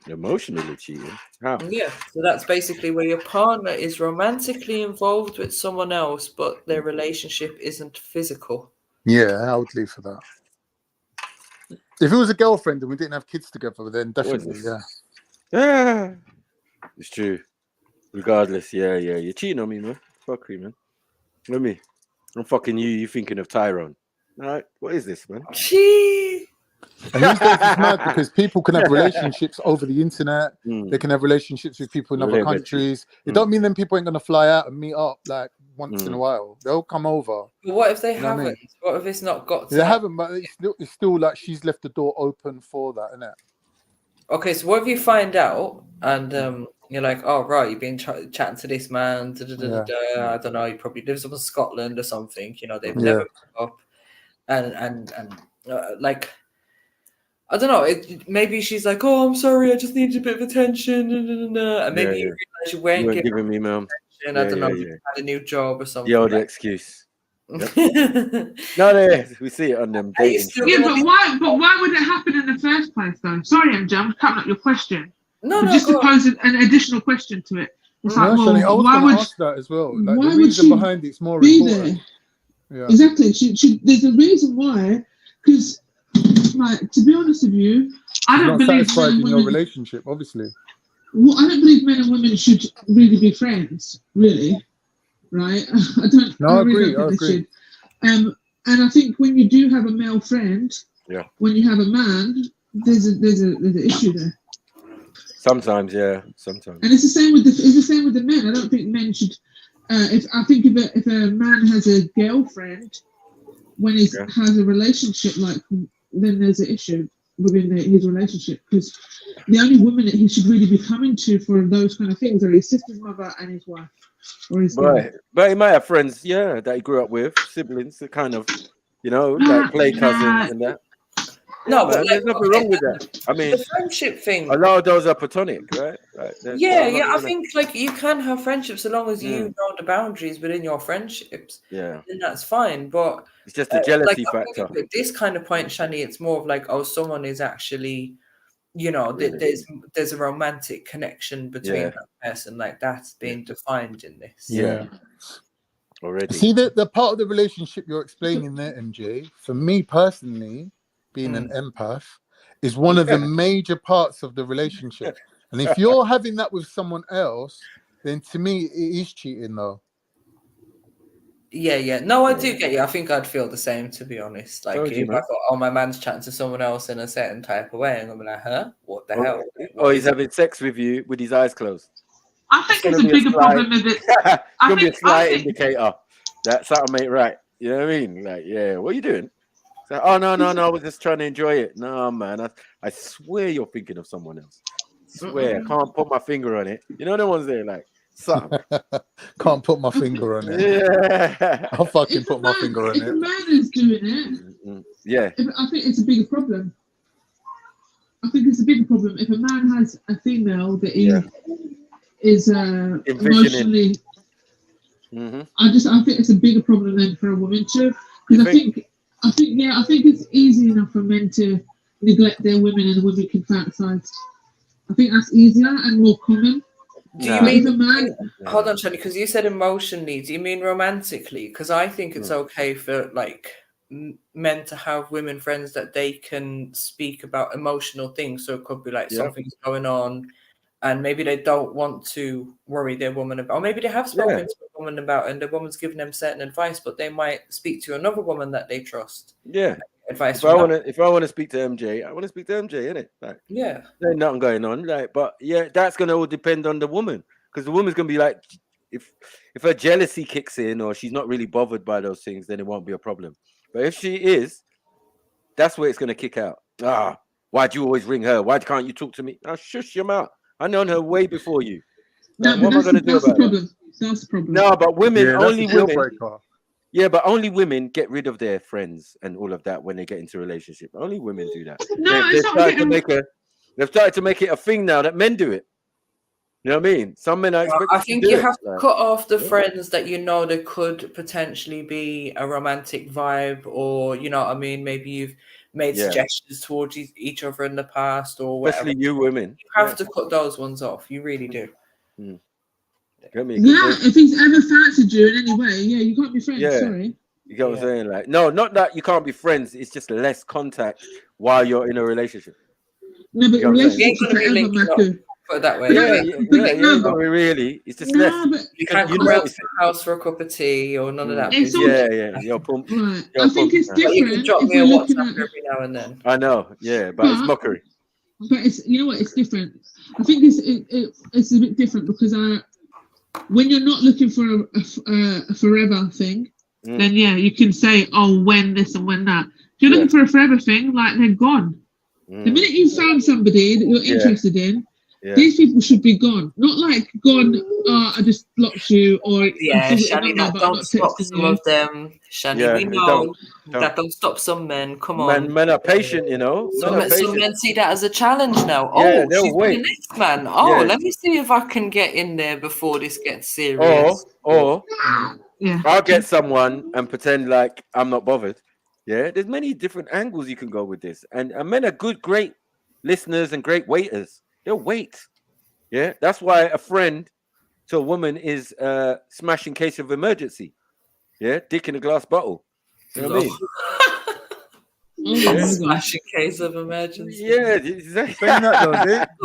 Emotionally cheating? How? Yeah, so that's basically where your partner is romantically involved with someone else, but their relationship isn't physical. Yeah, I would leave for that. If it was a girlfriend and we didn't have kids together, then definitely, yeah. It's true. Regardless, yeah. You're cheating on me, man. Fuck you, man. Let me. I'm fucking you. You thinking of Tyrone? All right. What is this, man? Gee. And these days it's mad because people can have relationships over the internet. They can have relationships with people in other countries. It don't mean them people ain't gonna fly out and meet up like once in a while. They'll come over. But what if they haven't? What if it's not got to They haven't, but it's still like she's left the door open for that, isn't it? Okay, so what if you find out and you're like, oh right, you've been chatting to this man, I don't know, he probably lives up in Scotland or something, you know, they've never met up, and like, I don't know, maybe she's like, oh, I'm sorry, I just needed a bit of attention, and maybe you realize you weren't giving me, ma'am. attention, I don't know, you had a new job or something. The old excuse. Yep. No, we see it on them dating shows. Yeah, but why would it happen in the first place, though? Sorry, MJ, I'm cutting up your question. Just to pose an additional question to it. It's like, well, I was going to ask that as well. Like, the reason behind it's more important. Yeah. Exactly. There's a reason why, because, like, to be honest with you, I don't believe satisfied in your relationship, obviously. Well, I don't believe men and women should really be friends, really. Right? I agree. And I think when you do have a male friend, when you have a man, there's an issue there. Sometimes, sometimes. And it's the same with the men. I don't think men should. If a man has a girlfriend, when he has a relationship, then there's an issue within his relationship, because the only women that he should really be coming to for those kind of things are his sister's mother and his wife. But he might have friends, that he grew up with, siblings, that kind of, like play cousins and that. No, but there's nothing wrong with that. I mean, the friendship thing. A lot of those are platonic, right? I think like you can have friendships so long as you know the boundaries within your friendships. Yeah, then that's fine. But it's just a jealousy factor. At this kind of point, Shani, it's more of like, oh, someone is actually, there's a romantic connection between that person, like that's being defined in this. Yeah. Already. See, the part of the relationship you're explaining there, MJ, for me personally, being an empath, is one of the major parts of the relationship. And if you're having that with someone else, then to me, it is cheating, though. Yeah. No, I do get you. I think I'd feel the same, to be honest. Like, if I thought, oh, my man's chatting to someone else in a certain type of way, and I'm like, huh? What the hell? Or he's having sex with you with his eyes closed. I think it's a bigger problem with it. It's going to be a slight indicator that something ain't right. You know what I mean? Like, what are you doing? Like, oh, no, I was just trying to enjoy it. No, man, I swear you're thinking of someone else. I swear, I can't put my finger on it. You know the ones there, like, something. Can't put my finger on it. Yeah. I'll fucking put my finger on it. If a man is doing it, I think it's a bigger problem. I think it's a bigger problem. If a man has a female that he is emotionally... I think it's a bigger problem than for a woman too. Because I think it's easy enough for men to neglect their women and the women can fantasize. I think that's easier and more common. Do you mean hold on, Shani, because you said emotionally, do you mean romantically? Because I think it's okay for like men to have women friends that they can speak about emotional things. So it could be like something's going on, and maybe they don't want to worry their woman about, or maybe they have spoken to a woman about, and the woman's giving them certain advice, but they might speak to another woman that they trust. Yeah. Advice. If I want to speak to MJ, I want to speak to MJ, innit? Like, yeah. There's nothing going on. Like, but yeah, that's gonna all depend on the woman, because the woman's gonna be like, if her jealousy kicks in or she's not really bothered by those things, then it won't be a problem. But if she is, that's where it's gonna kick out. Why'd you always ring her? Why can't you talk to me? Shush your mouth. I known her way before you. No, what am I gonna do about it? That's the problem. No, but women, only women. Yeah, but only women get rid of their friends and all of that when they get into a relationship. Only women do that. No, they've started to make it a thing now that men do it. You know what I mean? Some men are expected I think you have to cut off the friends that you know there could potentially be a romantic vibe, or you know what I mean, maybe you've made suggestions towards each other in the past, or whatever. Especially you women. You have to cut those ones off. You really do. If he's ever fancied you in any way, you can't be friends. Sorry. You get what I'm saying? Like, no, not that you can't be friends. It's just less contact while you're in a relationship. No, but relationships are forever, Maku. Put it that way. Really. It's just less. You can't come out to the house for a cup of tea or none of that. It's You're pump. Right. I think it's different. You can drop me a WhatsApp every now and then. I know, but it's mockery. But it's, you know what? It's different. I think it's a bit different because when you're not looking for a forever thing, then you can say, oh, when this and when that. If you're looking for a forever thing, like they're gone. The minute you found somebody that you're interested in, these people should be gone. Not like gone, I just blocked you, or Shani, that don't stop some of them. Shani, we know that don't stop some men. Come on. Men are patient, you know. Some men see that as a challenge now. She's the next man. Let me see if I can get in there before this gets serious. Or I'll get someone and pretend like I'm not bothered. Yeah, there's many different angles you can go with this. And men are great listeners and great waiters. They'll wait. Yeah, that's why a friend to a woman is smash in case of emergency. Yeah, dick in a glass bottle. You know what I mean? Smash in case of emergency. Yeah, exactly. Saying that though,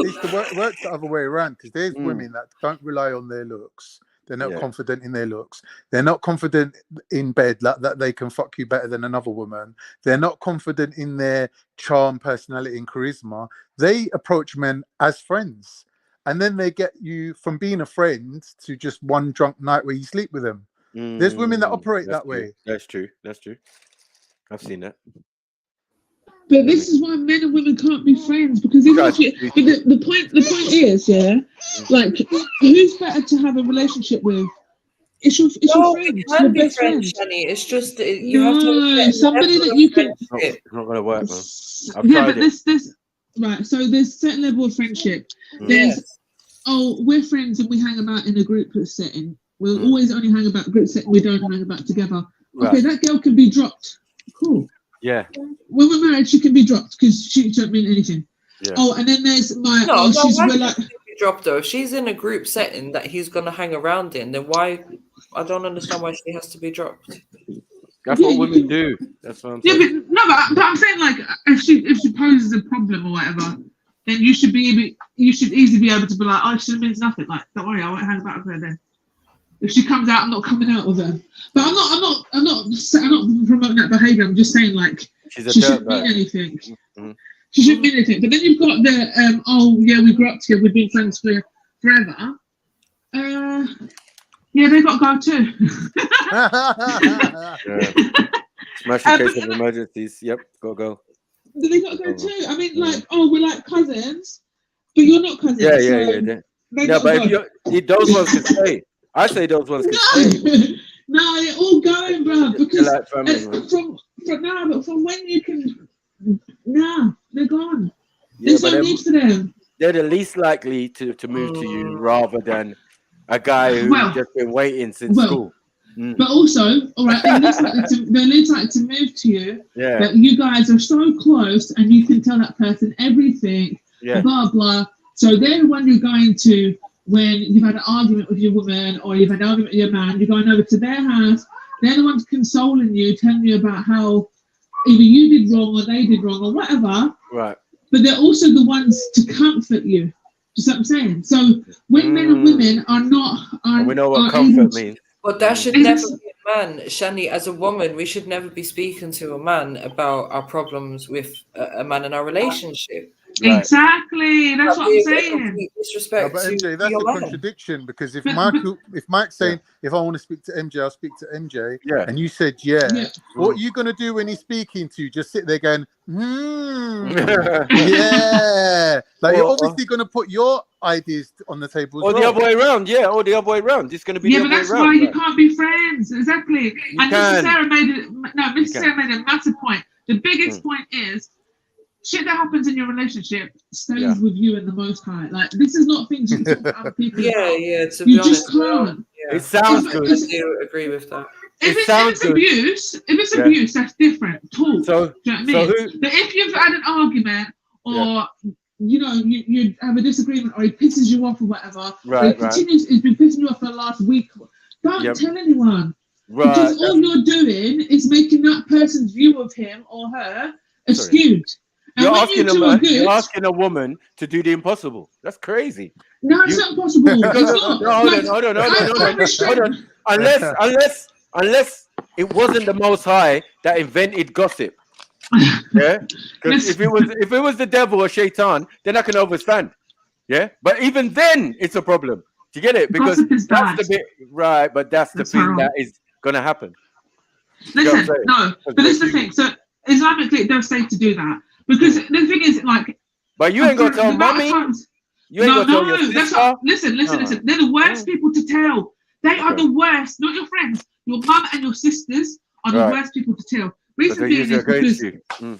it works the other way around, because there's women that don't rely on their looks. They're not confident in their looks. They're not confident in bed that they can fuck you better than another woman. They're not confident in their charm, personality, and charisma. They approach men as friends. And then they get you from being a friend to just one drunk night where you sleep with them. There's women that operate that way. That's true. I've seen that. But this is why men and women can't be friends, because the point is, like, who's better to have a relationship with? It's your friend. You can be friends, Shani. It's just you have to somebody that you can. It's not gonna work, man. Right. So there's certain level of friendship. There's we're friends and we hang about in a group setting. We'll always only hang about group setting. We don't hang about together. Okay, that girl can be dropped. Cool. Yeah. When we're married, she can be dropped because she don't mean anything. Yeah. Oh, and then there's dropped though. If she's in a group setting that he's gonna hang around in, then why? I don't understand why she has to be dropped. That's what women do. That's what I'm saying. But I'm saying, like, if she poses a problem or whatever, then you should easily be able to be like, oh, she means nothing. Like, don't worry, I won't hang about with her then. If she comes out, I'm not coming out with her. But I'm not promoting that behaviour. I'm just saying, like, she shouldn't mean anything. She shouldn't mean anything. But then you've got the we grew up together, we've been friends for forever. They got to go too. Smash in case of emergencies. Yep, got to go. They got to go too. I mean, like, we're like cousins, but you're not cousins. Yeah, but if those ones can stay. I say those ones can stay. No, they're all going, bro. Because from when you can, they're gone. There's no need for them. They're the least likely to move to you rather than a guy who's just been waiting since school. But also, all right, they're least likely to move to you. Yeah. But you guys are so close, and you can tell that person everything. Yeah. Blah blah. So they're the one you're going to when you've had an argument with your woman or you've had an argument with your man. You're going over to their house. They're the ones consoling you, telling you about how either you did wrong or they did wrong or whatever. Right. But they're also the ones to comfort you. Do you see what I'm saying? So when men and women are not, we know what comfort means. But that should never be a man. Shani, as a woman, we should never be speaking to a man about our problems with a man in our relationship. Right. Exactly, that's what I'm saying. Disrespect but MJ, that's your a man. contradiction, because if Mike's saying if I want to speak to MJ, I'll speak to MJ, and you said what are you gonna do when he's speaking to you? Just sit there going, yeah. Like you're obviously gonna put your ideas on the table. Or the other way around, or the other way around. It's gonna be the other way around. Yeah, but that's why you can't be friends. Exactly. And Mrs. Sarah made a massive point. The biggest point is shit that happens in your relationship stays with you and the Most High. Like, this is not things you talk to other people about. To be honest, just can't. It sounds good. I do agree with that. If it's abuse, that's different. Talk. So, do you know what I mean? But if you've had an argument or you know you have a disagreement or he pisses you off or whatever, he's been pissing you off for the last week, don't tell anyone. Right. Because all you're doing is making that person's view of him or her skewed. You're asking a woman to do the impossible. That's crazy. No, it's not possible. Hold on. Unless it wasn't the Most High that invented gossip. Yeah? Because if it was the devil or Shaitan, then I can understand. Yeah? But even then, it's a problem. Do you get it? Because that's the bit, right, but that's the thing that is going to happen. Listen, but this is the thing. So Islamically, it does say to do that. Because the thing is, like... But you ain't going to tell mommy. You ain't going to tell your sister. Listen. They're the worst people to tell. They are the worst, not your friends. Your mum and your sisters are the worst people to tell. Reason being is because...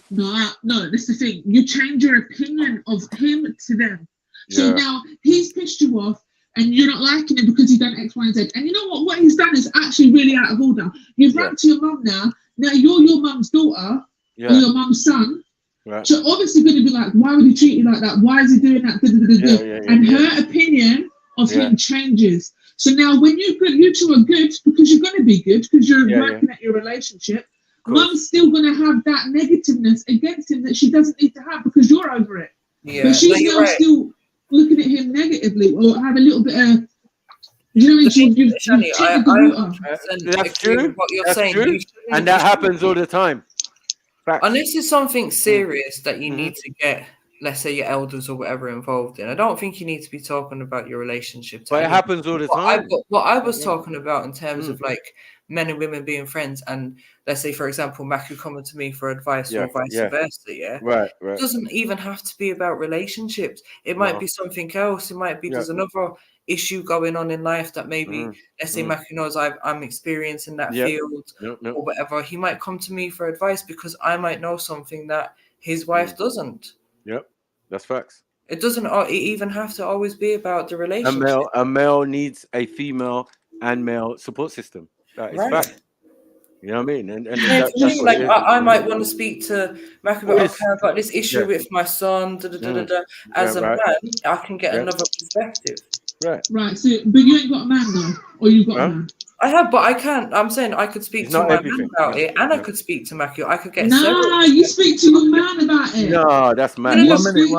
No, this is the thing. You change your opinion of him to them. So now, he's pissed you off, and you're not liking him because he's done X, Y, and Z. And you know what? What he's done is actually really out of order. You've run to your mum now. Now you're your mum's daughter or your mum's son. Right. So obviously going to be like, why would he treat you like that? Why is he doing that? Her opinion of him changes. So now when you two are good, because you're going to be good, because you're working at your relationship, mum's still going to have that negativeness against him that she doesn't need to have because you're over it. Yeah. But she's now still looking at him negatively or have a little bit of, you know, that's true. What you're saying. True. And that happens all the time. Unless it's something serious that you need to get, let's say, your elders or whatever involved in, I don't think you need to be talking about your relationship. But it happens all the time. What I was talking about in terms of like men and women being friends, and let's say, for example, Maku coming to me for advice or vice versa, right. It doesn't even have to be about relationships. It might be something else. It might be there's another issue going on in life that maybe let's say Maku knows I'm experiencing that field or whatever. He might come to me for advice because I might know something that his wife doesn't. Yep, that's facts. It doesn't even have to always be about the relationship. A male needs a female and male support system. That is fact. You know what I mean? And that's like I might want to speak to Maku about, okay, I've got this issue with my son. As a man, I can get another perspective. Right. So, but you ain't got a man though, or you've got a man. I have, but I can't. I'm saying I could speak to my man about it, and I could speak to Maku. I could get. You speak to your man about it. No, that's mad. 1 minute.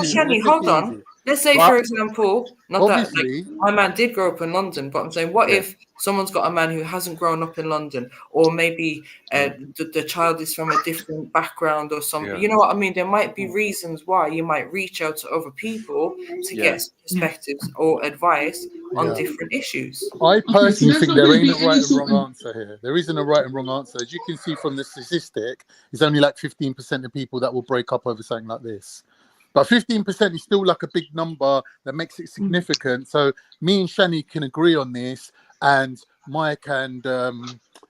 Shani, hold on. Let's say, for example, not that like, my man did grow up in London, but I'm saying, what if someone's got a man who hasn't grown up in London, or maybe the child is from a different background or something? You know what I mean? There might be reasons why you might reach out to other people to get perspectives or advice on different issues. I personally think there ain't a right and wrong answer here. There isn't a right and wrong answer. As you can see from the statistic, it's only like 15% of people that will break up over something like this. But 15% is still like a big number that makes it significant. So me and Shani can agree on this, and Mike and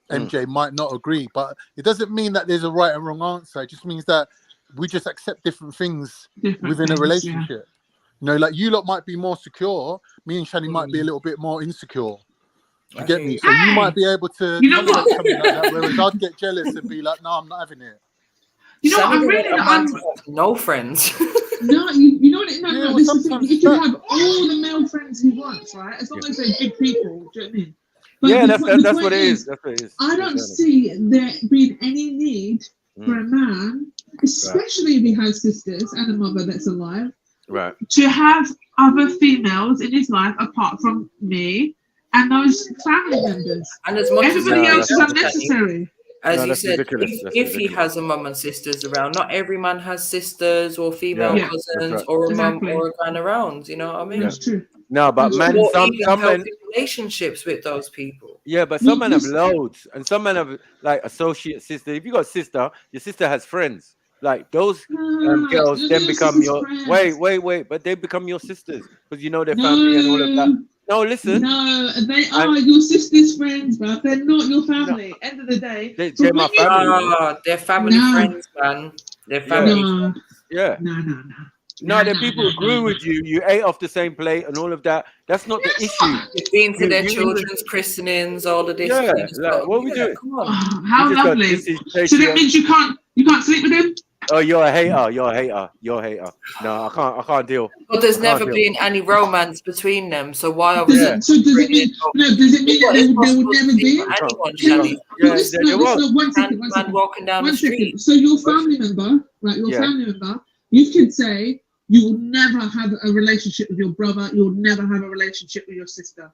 MJ might not agree. But it doesn't mean that there's a right and wrong answer. It just means that we just accept different things within a relationship. You know, like you lot might be more secure. Me and Shani might be a little bit more insecure. You get me? So you might be able to tolerate something like that, whereas I'd get jealous and be like, no, I'm not having it. You know, I'm really no friends. No, you know what? No. This is the thing. He can have all the male friends he wants, right? As long as they're good people. Do you know what I mean? Yeah, the that's point what it is. That's what it is. I don't see there being any need for a man, especially if he has sisters and a mother that's alive, Right. to have other females in his life apart from me and those family members. And as much Everybody as else is unnecessary. As you said, if he has a mum and sisters around, not every man has sisters or female cousins or a mum or a gran around. You know what I mean? That's true. No, but man, or some even men. healthy relationships with those people. Yeah, but some men have loads, and some men have like associate sister. If you got a sister, your sister has friends. Like those girls then become your wait, but they become your sisters because you know their family and all of that. No, listen. No, they are your sister's friends, but they're not your family. End of the day, they're my family. They're family friends, man. They're family friends. Yeah. No, the people who grew with you, you ate off the same plate and all of that. That's not the issue. You've been to their children's christenings, all of this. Yeah, like, what we do? Come on. Oh, how lovely. So that means you can't sleep with him? Oh, you're a hater. You're a hater. You're a hater. No, I can't deal. But there's never been any romance between them. So why are we? So does it mean that there would never be? One second. Walking down the street. So your family member, right? Your family member, you can say you will never have a relationship with your brother. You'll never have a relationship with your sister.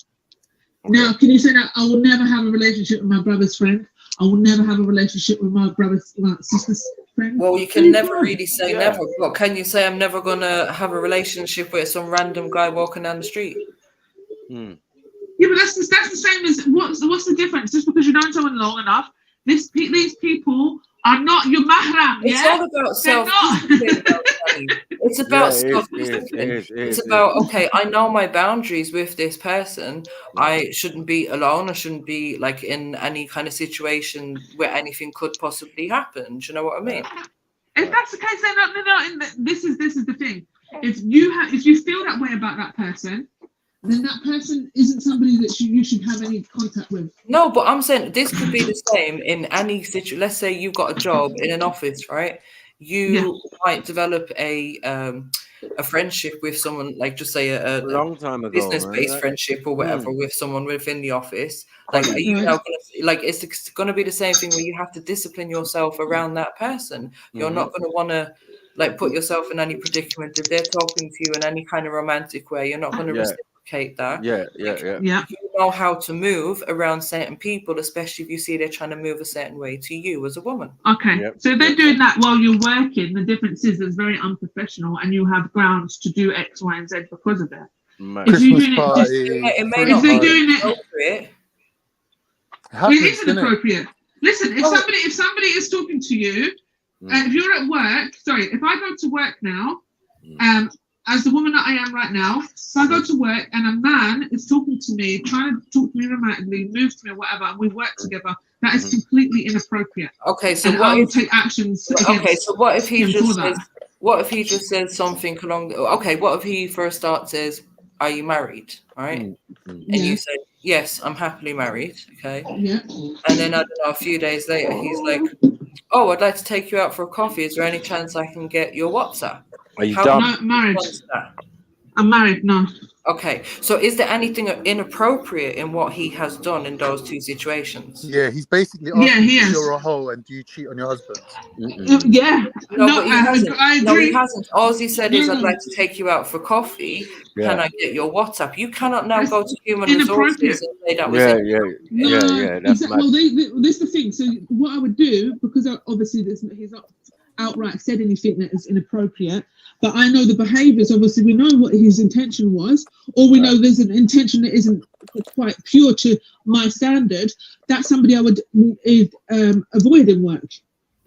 Now, can you say that I will never have a relationship with my brother's friend? I will never have a relationship with my sister's friend. Well, you can never really say never. But can you say I'm never gonna have a relationship with some random guy walking down the street? Yeah, but that's the same as what's the difference? Just because you know someone long enough, these people are not your mahram. It's all about self-discipline. It's about self-discipline. It's about, okay, I know my boundaries with this person. I shouldn't be alone. I shouldn't be like in any kind of situation where anything could possibly happen. Do you know what I mean? If that's the case, then no. This is the thing. If you feel that way about that person, then that person isn't somebody that you should have any contact with. No, but I'm saying this could be the same in any situation. Let's say you've got a job in an office, right? You might develop a friendship with someone, like just say a long time ago, business-based friendship or whatever with someone within the office. Like, are you now it's going to be the same thing where you have to discipline yourself around that person. You're not going to want to like put yourself in any predicament if they're talking to you in any kind of romantic way. You're not going to reciprocate that. You know how to move around certain people, especially if you see they're trying to move a certain way to you as a woman. Okay, so if they're doing that while you're working, the difference is it's very unprofessional, and you have grounds to do X, Y, and Z because of that. If you're doing it, if they're doing it, it isn't appropriate. Listen, if somebody is talking to you, if you're at work, if I go to work now, as the woman that I am right now, if I go to work and a man is talking to me, trying to talk to me romantically, move to me or whatever, and we work together, that is completely inappropriate. Okay, so I will take actions. Okay, so what if he just says? What if he just says something along? Okay, what if he for a start says, "Are you married?" All right, and you say, "Yes, I'm happily married." Okay, and then I don't know, a few days later, he's like, "Oh, I'd like to take you out for a coffee. Is there any chance I can get your WhatsApp?" Are you done? Married. I'm married, no. Okay, so is there anything inappropriate in what he has done in those two situations? Yeah, he's basically asking if you're a hoe and do you cheat on your husband? Yeah. No, but he hasn't. I agree. No, he hasn't. All he said is, I'd like to take you out for coffee. Can I get your WhatsApp? You cannot now go to human resources and say that was That's well, this is the thing. So what I would do, because obviously he's not outright said anything that is inappropriate, but I know the behaviors. Obviously we know what his intention was, or we know there's an intention that isn't quite pure to my standard. That's somebody I would avoid in work.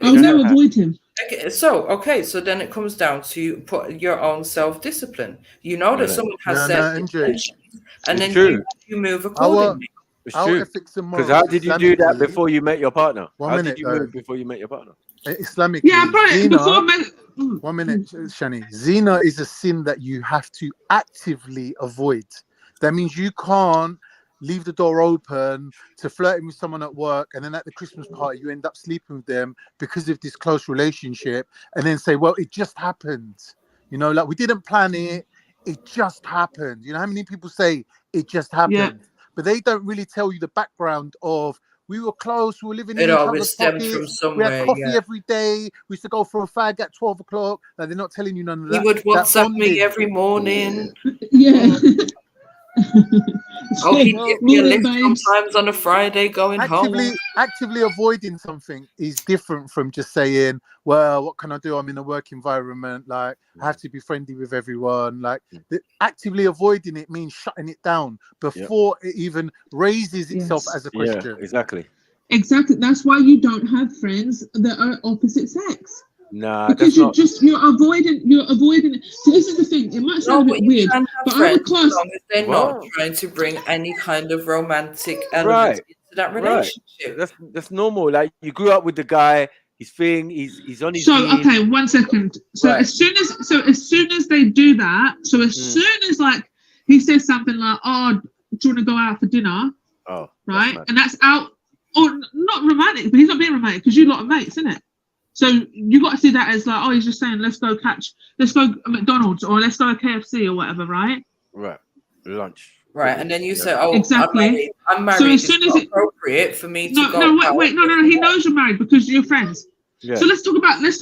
I would never avoid him. Okay, so then it comes down to put your own self-discipline. You know that someone has self-discipline, and then you move accordingly. It's true. Because how did you do that before you met your partner? How did you move before you met your partner? Islamically, one minute, Shani. Zina is a sin that you have to actively avoid. That means you can't leave the door open to flirting with someone at work, and then at the Christmas party you end up sleeping with them because of this close relationship, and then say, well, it just happened. You know, like we didn't plan it, it just happened. You know how many people say it just happened? but they don't really tell you the background of. We were close. We were living in It each always other's stems from pockets. We somewhere. had coffee Yeah. every day. We used to go for a fag at 12 o'clock. Like, they're not telling you none of He that. would that WhatsApp me bonding. every morning. Yeah. Oh, he'd give me a Morning, lift babes. sometimes on a Friday going home. Actively avoiding something is different from just saying, well, what can I do? I'm in a work environment. Like, I have to be friendly with everyone. Like, actively avoiding it means shutting it down before it even raises itself as a question. Exactly. Exactly. That's why you don't have friends that are opposite sex. Nah, Because that's you're avoiding it. So this is the thing. It might sound a bit weird, can but have I would friends as class. long as they're not trying to bring any kind of romantic element right. into that relationship. That's normal. Like, you grew up with the guy. His thing. He's on his. So team. okay, 1 second. So Right. as soon as they do that, so as soon as like he says something like, "Oh, do you want to go out for dinner?" Oh, right, and that's out or not romantic, but he's not being romantic because you lot are mates, isn't it? So you got to see that as like, oh, he's just saying, let's go McDonald's or let's go to KFC or whatever, right? Right. Lunch. Right, and then you say, "Oh, exactly. I'm married. So as It's soon as not appropriate for me to go." No. He knows you're married because you're friends. Yeah. So let's talk about this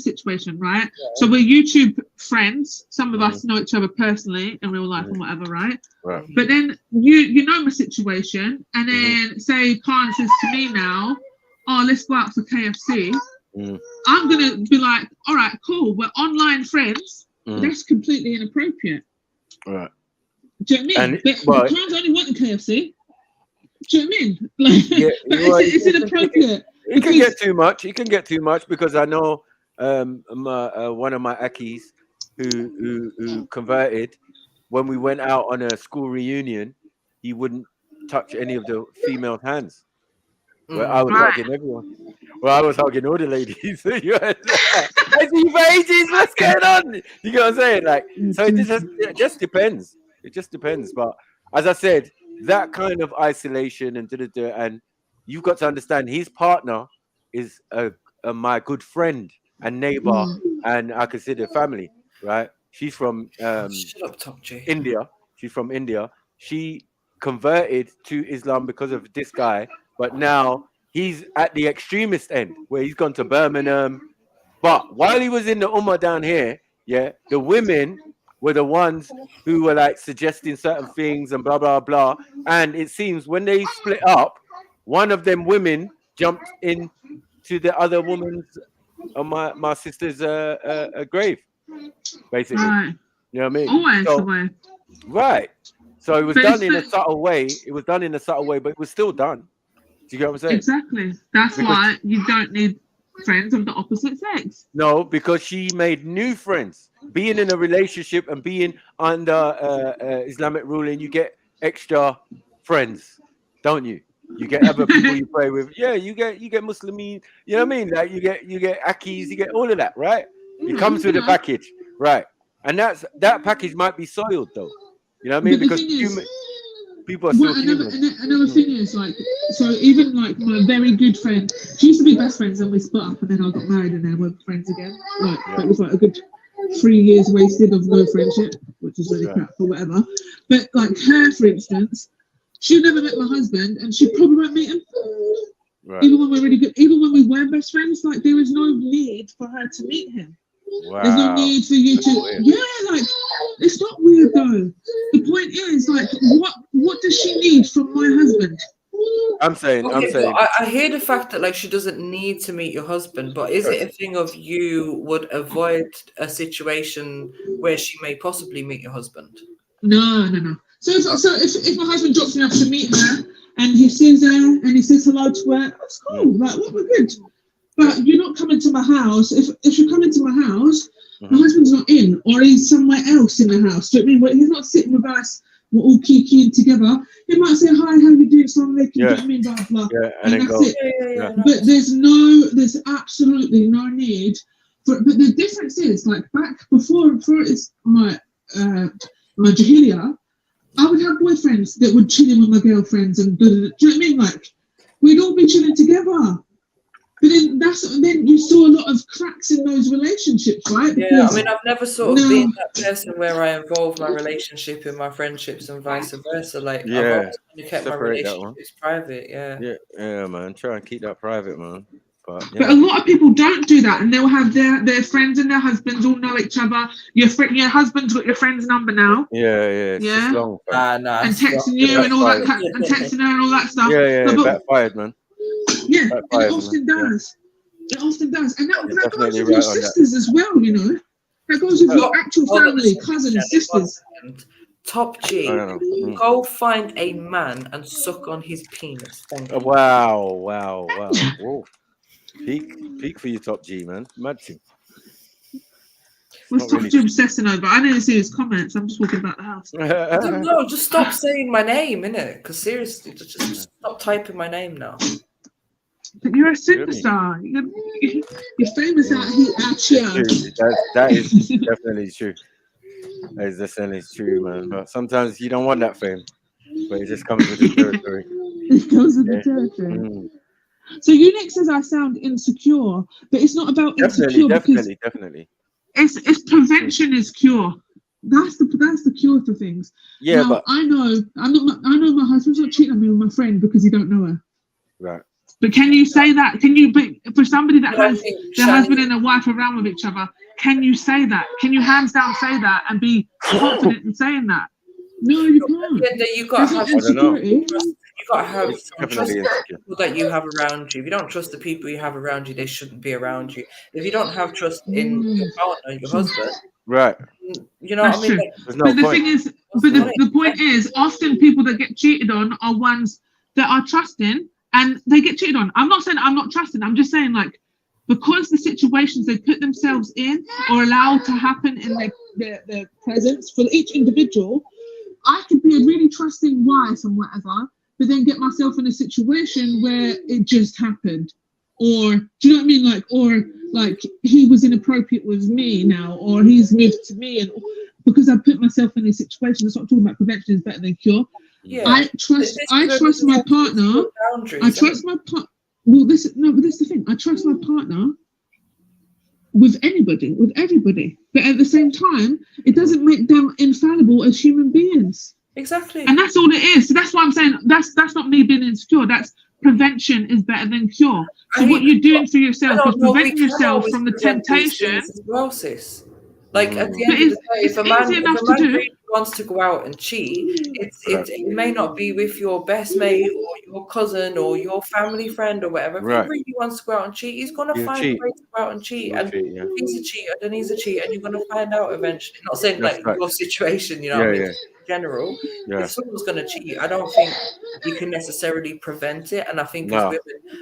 situation, right? Yeah. So we're YouTube friends. Some of us know each other personally in real life and whatever, right? Right. But then you know my situation, and then say Khan says to me now, "Oh, let's go out for KFC." I'm gonna be like, "All right, cool. We're online friends." That's completely inappropriate. Right. Do you know what I mean? But Khan's only wanting KFC. Do you know what I mean? Like, it's inappropriate. He can get too much. He can get too much because I know one of my Akis who converted. When we went out on a school reunion, he wouldn't touch any of the female hands. Where I was hugging everyone. Well, I was hugging all the ladies. I see you for ages. What's going on? You know what I'm saying? Like, so it just depends. It just depends. But as I said, that kind of isolation and you've got to understand his partner is my good friend and neighbor, and I consider family. Right? She's from India. She's from India. She converted to Islam because of this guy. But now he's at the extremist end where he's gone to Birmingham. But while he was in the Ummah down here, the women were the ones who were like suggesting certain things and blah, blah, blah. And it seems when they split up, one of them women jumped in to the other woman's, my sister's grave, basically. Right. You know what I mean? Always the way. Right. So it was done in a subtle way. It was done in a subtle way, but it was still done. Do you get what I'm saying? Exactly. That's why you don't need friends of the opposite sex. No, because she made new friends. Being in a relationship and being under Islamic ruling, you get extra friends, don't you? You get other people you pray with. Yeah, you get Muslimin. You know what I mean? Like you get Akis, you get all of that, right? It comes with a package, right? And that package might be soiled though. You know what I mean? Because people are still human. Another thing is like, so even like my very good friend, she used to be best friends and we split up and then I got married and then we're friends again. Like that was like a good 3 years wasted of no friendship, which is really crap or whatever. But like her, for instance, she never met my husband and she probably won't meet him. Right. Even when we're really good, even when we were best friends, like there is no need for her to meet him. Wow. There's no need for you to, like it's not weird though. The point is, like, what does she need from my husband? I'm saying. I hear the fact that like she doesn't need to meet your husband, but is it a thing of you would avoid a situation where she may possibly meet your husband? No. So if my husband drops me off to meet her and he sees her and he says hello to her, that's cool. Like we're good. But you're not coming to my house. If you're coming to my house, my husband's not in, or he's somewhere else in the house. Do you know what I mean? He's not sitting with us. We're all kikiing together. He might say, "Hi, how you doing?" So do you know what I mean? Blah blah. Yeah, and that's go. It. But there's absolutely no need. But the difference is, like back before it's my Jahiliya, I would have boyfriends that would chill in with my girlfriends and do you know what I mean? Like we'd all be chilling together. But then you saw a lot of cracks in those relationships, right? Yeah, I mean, I've never sort of been that person where I involve my relationship in my friendships and vice versa. Like, I've Yeah, always kept my separate that one. relationships private. Yeah. Yeah, man. Try and keep that private, man. But a lot of people don't do that, and they'll have their friends and their husbands all know each other. Your husband's got your friend's number now. It's just long, and texting you and all that, and texting her and all that stuff. Yeah, backfired, man. Yeah, backfired, it often does. It often does, and that goes with right your sisters as well. You know, that goes with your actual family, cousins, sisters. Top G, go find a man and suck on his penis. Wow. Whoa. Peak for you, Top G, man. Mad thing. What's Top G obsessing over? I didn't see his comments. I'm just walking about the house. No, just stop saying my name, innit? Because seriously, just stop typing my name now. You're a superstar. You're famous out here, That is definitely true. That is definitely true, man. But sometimes you don't want that fame, but it just comes with the territory. It comes with the territory. So Unix says I sound insecure, but it's not about insecure. Definitely. It's prevention is cure. That's the cure for things. Yeah, now, but I know my husband's not cheating on me with my friend because he don't know her. Right. But can you say that? Can you? But for somebody that has their husband and their wife around with each other, can you say that? Can you hands down say that and be confident in saying that? No, you can't. You got to have insecurity. You got to have trust the people that you have around you. If you don't trust the people you have around you, they shouldn't be around you. If you don't have trust in your partner, your husband, right? You know what I mean? But the thing is, the point is, often people that get cheated on are ones that are trusting and they get cheated on. I'm not saying I'm not trusting. I'm just saying, like, because the situations they put themselves in or allow to happen in their presence for each individual, I could be a really trusting wife and whatever, but then get myself in a situation where it just happened. Or, do you know what I mean? Like he was inappropriate with me now, or he's moved to me, and because I put myself in a situation. That's what I'm talking about. Prevention is better than cure. Yeah. I trust my partner. I trust my partner. Well, this is the thing. I trust my partner with anybody, with everybody. But at the same time, it doesn't make them infallible as human beings. Exactly. And that's all it is. So that's why I'm saying that's not me being insecure. That's prevention is better than cure. So what you're doing for yourself is preventing yourself from the temptation. Well, sis. Like at the end of the day, if a man really wants to go out and cheat, it may not be with your best mate or your cousin or your family friend or whatever. If he really wants to go out and cheat, he's gonna find a way to go out and cheat. And he's a cheater, then he's a cheater, and you're gonna find out eventually. Not saying like your situation, you know what I mean? In general, if someone's gonna cheat, I don't think you can necessarily prevent it. And I think as women,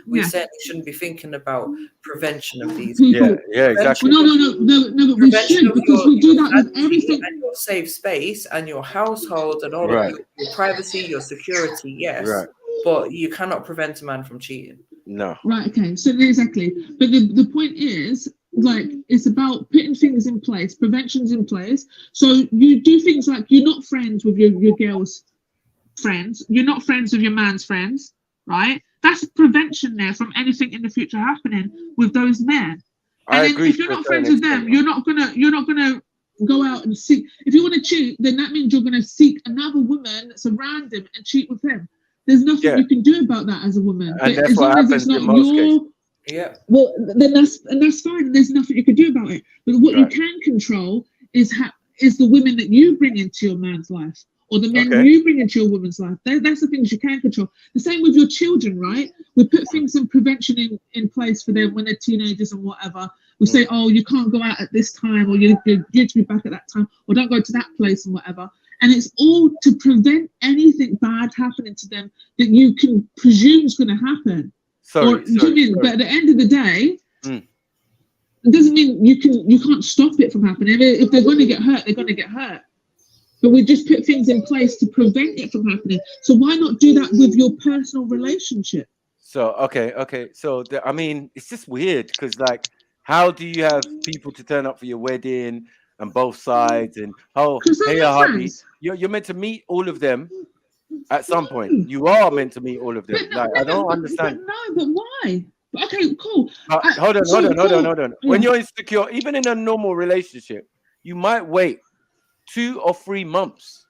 we certainly shouldn't be thinking about prevention of these. Exactly. No, but we should, because we do that with everything. And your safe space and your household and all of your privacy, your security, yes. Right. But you cannot prevent a man from cheating. No. Right, okay. So exactly. But the point is, like, it's about putting things in place, prevention's in place. So you do things like you're not friends with your girl's friends, you're not friends with your man's friends, right? That's prevention there from anything in the future happening with those men. And then if you're not friends with them, you're not gonna go out and seek. If you want to cheat, then that means you're gonna seek another woman that's a random and cheat with him. There's nothing you can do about that as a woman. And that's what happens in most cases. Yeah. Well, then that's fine. There's nothing you can do about it. But what you can control is the women that you bring into your man's life, or the men you bring into your woman's life. That's the things you can control. The same with your children, right? We put things in prevention in place for them when they're teenagers and whatever. We say, oh, you can't go out at this time, or you're due to be back at that time, or don't go to that place and whatever. And it's all to prevent anything bad happening to them that you can presume is going to happen. But at the end of the day, it doesn't mean you can't stop it from happening. If they're going to get hurt, they're going to get hurt. But we just put things in place to prevent it from happening. So why not do that with your personal relationship? So okay. So I mean, it's just weird because, like, how do you have people to turn up for your wedding and both sides, and hey, hubby, you're meant to meet all of them at some point. You are meant to meet all of them. Like, I don't understand. But why? Okay, cool. Hold on. When you're insecure, even in a normal relationship, you might wait 2 or 3 months,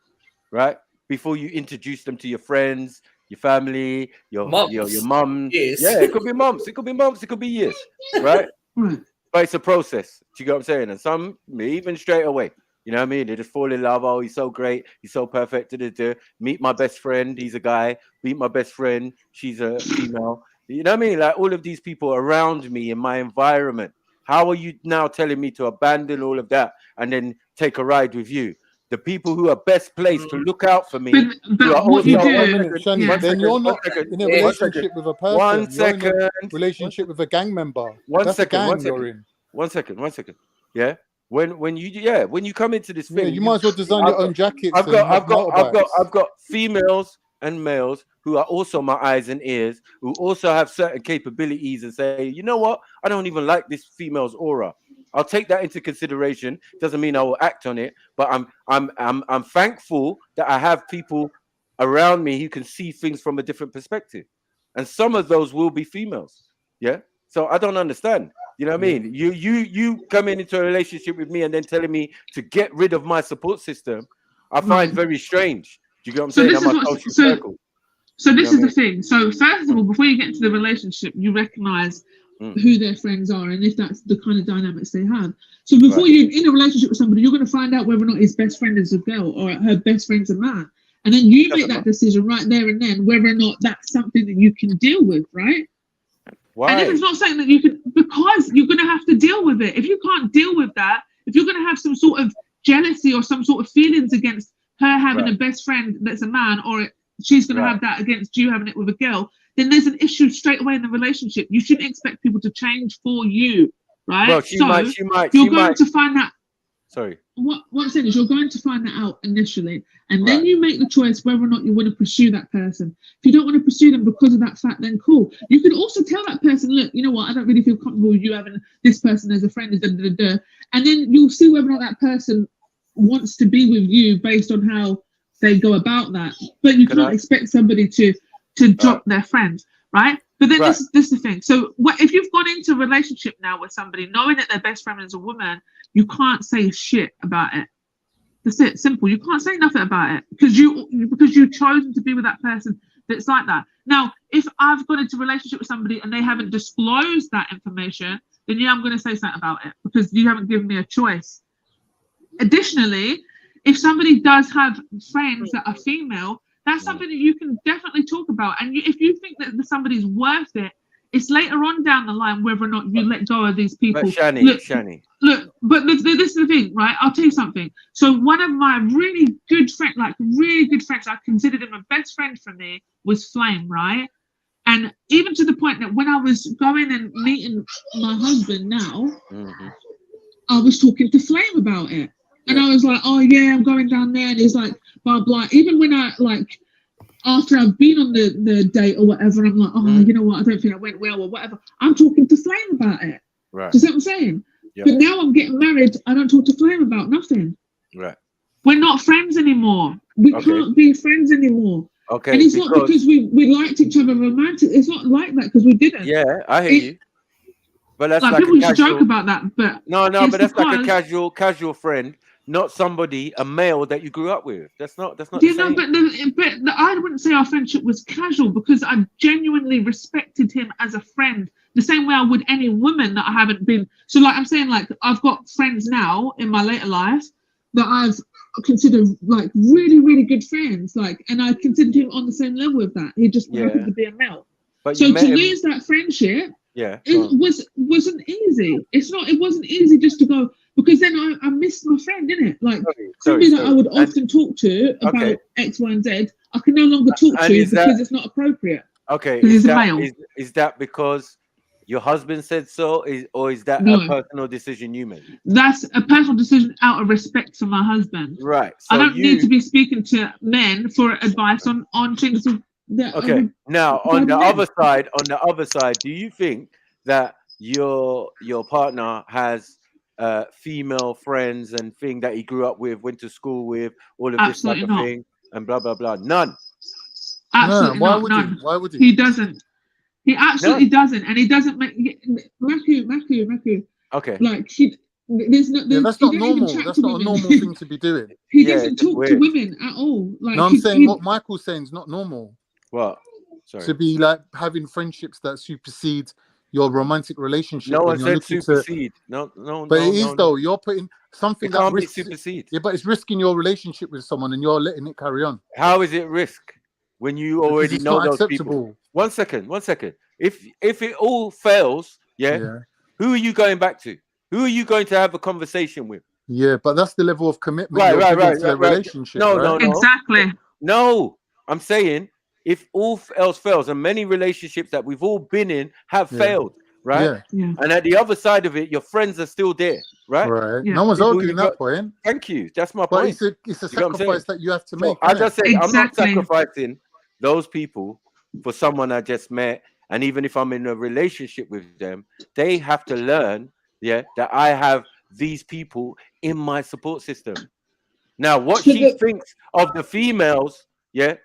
right, before you introduce them to your friends, your family, your mum. Yes. Yeah, it could be months. It could be months. It could be years, right? But it's a process. Do you get what I'm saying? And some even straight away. You know what I mean? They just fall in love. Oh, he's so great. He's so perfect. Meet my best friend. He's a guy. Meet my best friend. She's a female. You know what I mean? Like all of these people around me in my environment. How are you now telling me to abandon all of that and then take a ride with you? The people who are best placed to look out for me. But what you do, then you're not in a relationship with a person. One second. You're in a relationship with a gang member. One That's second. a gang One you're second. in. One second. Yeah. When you come into this thing, you might as well design your own jackets. I've got females and males who are also my eyes and ears, who also have certain capabilities and say, you know what, I don't even like this female's aura. I'll take that into consideration. Doesn't mean I will act on it, but I'm thankful that I have people around me who can see things from a different perspective, and some of those will be females. Yeah, so I don't understand. You know what I mean? You coming into a relationship with me and then telling me to get rid of my support system, I find very strange. Do you get what I'm saying? So this is the thing. So first of all, before you get into the relationship, you recognize who their friends are and if that's the kind of dynamics they have. So before you're in a relationship with somebody, you're going to find out whether or not his best friend is a girl or her best friend's a man. And then you make that decision right there and then whether or not that's something that you can deal with, right? Why? And if it's not something that you can, because you're going to have to deal with it. If you can't deal with that, if you're going to have some sort of jealousy or some sort of feelings against her having a best friend that's a man, or she's going to have that against you having it with a girl, then there's an issue straight away in the relationship. You shouldn't expect people to change for you, right? Well, you're going to find that. Sorry. What I'm saying is you're going to find that out initially, and then you make the choice whether or not you want to pursue that person. If you don't want to pursue them because of that fact, then cool. You could also tell that person, look, you know what, I don't really feel comfortable with you having this person as a friend, and then you'll see whether or not that person wants to be with you based on how they go about that. But you can't expect somebody to drop their friends, right? But then this is the thing. So if you've gone into a relationship now with somebody knowing that their best friend is a woman, you can't say shit about it. That's it, simple. You can't say nothing about it because you've chosen to be with that person that's like that. Now, if I've gone into a relationship with somebody and they haven't disclosed that information, then I'm going to say something about it because you haven't given me a choice. Additionally, if somebody does have friends that are female, that's something that you can definitely talk about. And if you think that somebody's worth it, it's later on down the line whether or not you let go of these people. But Shani. Look, but this is the thing, right? I'll tell you something. So one of my really good friends, I considered him a best friend for me, was Flame, right? And even to the point that when I was going and meeting my husband now, I was talking to Flame about it. And I was like, oh yeah, I'm going down there. And he's like, blah, blah. Even when after I've been on the date or whatever, I'm like, oh, you know what? I don't think I went well or whatever. I'm talking to Flame about it. Right. Do you see what I'm saying? Yeah. But now I'm getting married. I don't talk to Flame about nothing. Right. We're not friends anymore. We can't be friends anymore. Okay. And it's not because we liked each other romantic. It's not like that because we didn't. Yeah, I hear you. But that's like people used to joke about that. But no, but that's like a casual friend. Not somebody, a male that you grew up with. That's not. You know, but I wouldn't say our friendship was casual because I genuinely respected him as a friend, the same way I would any woman that I haven't been. So, like I'm saying, like I've got friends now in my later life that I've considered like really, really good friends. Like, and I considered him on the same level with that. He just happened to be a male. But so to lose that friendship, it wasn't easy. It wasn't easy just to go. Because then I missed my friend, innit? Like somebody that I would often talk to about X, Y, and Z, I can no longer talk to because it's not appropriate. Okay, he's a male. Is that because your husband said so, or is that a personal decision you made? That's a personal decision out of respect for my husband. Right. So I don't need to be speaking to men for advice on things. Okay. Now, on the other side, do you think that your partner has female friends and thing that he grew up with, went to school with, all of this type of thing, and blah blah blah? None. Absolutely no, not. Why would he? He doesn't. He absolutely doesn't, and he doesn't make Maku. Okay. Like there's no. Yeah, that's he not don't even normal. chat That's to not a women. normal thing to be doing. He doesn't talk to women at all. Like no, I'm saying what Michael's saying is not normal. What? Sorry. To be like having friendships that supersede your romantic relationship. No one when you're said looking supersede. No. But it is though. You're putting something It that can't be risks. supersede. Yeah, but it's risking your relationship with someone, and you're letting it carry on. How is it risk when you already it's know not those acceptable. people? One second. If it all fails, who are you going back to? Who are you going to have a conversation with? Yeah, but that's the level of commitment Right. to the relationship. No. Exactly. No, I'm saying if all else fails, and many relationships that we've all been in have failed, right? Yeah. And at the other side of it, your friends are still there, right? Right. No one's arguing that point. Thank you. That's my But point. it's a sacrifice that you have to make. I just said Exactly. I'm not sacrificing those people for someone I just met, and even if I'm in a relationship with them, they have to learn, that I have these people in my support system. Now, what she thinks of the females,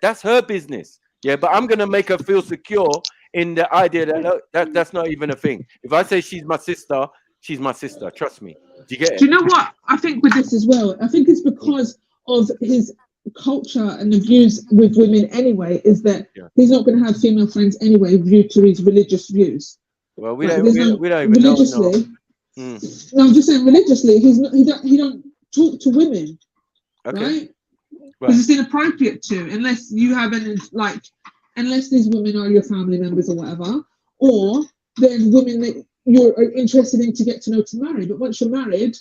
that's her business. Yeah, but I'm gonna make her feel secure in the idea that that's not even a thing. If I say she's my sister, she's my sister. Trust me. Do you get it? Do you know what I think with this as well? I think it's because of his culture and the views with women anyway, is that he's not going to have female friends anyway due to his religious views. Well, we don't even religiously. know. No, I'm just saying religiously, he don't talk to women, right? Because it's inappropriate to, unless you have unless these women are your family members or whatever, or then women that you're interested in to get to know to marry. But once you're married,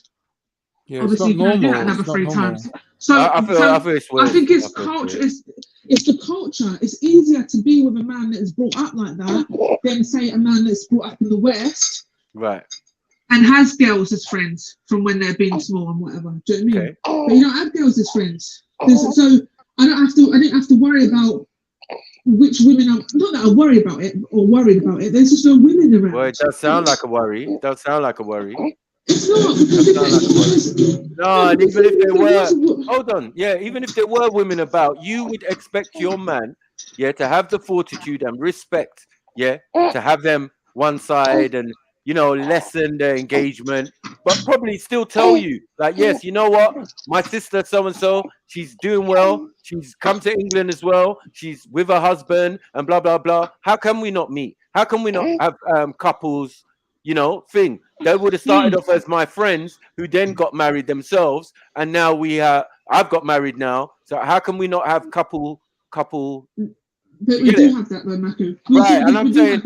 obviously you can't do that another 3 times. So I think it's culture. It's the culture. It's easier to be with a man that's brought up like that than say a man that's brought up in the West, right? And has girls as friends from when they're being small and whatever. Do you know what I mean? But you don't have girls as friends. So I didn't have to worry about which women are, not that I worry about it or worried about it. There's just no women around. Well, it does sound like a worry. It's not because no, and even if there were, hold on, even if there were women about, you would expect your man, to have the fortitude and respect, to have them one side and lessen the engagement, but probably still tell you, like, yes, you know what, my sister so-and-so, she's doing well, she's come to England as well, she's with her husband and blah, blah, blah. How can we not meet? How can we not have couples, thing? They would have started off as my friends who then got married themselves, and now I've got married now, so how can we not have couple But we do have that though, Maku. Right, and I'm saying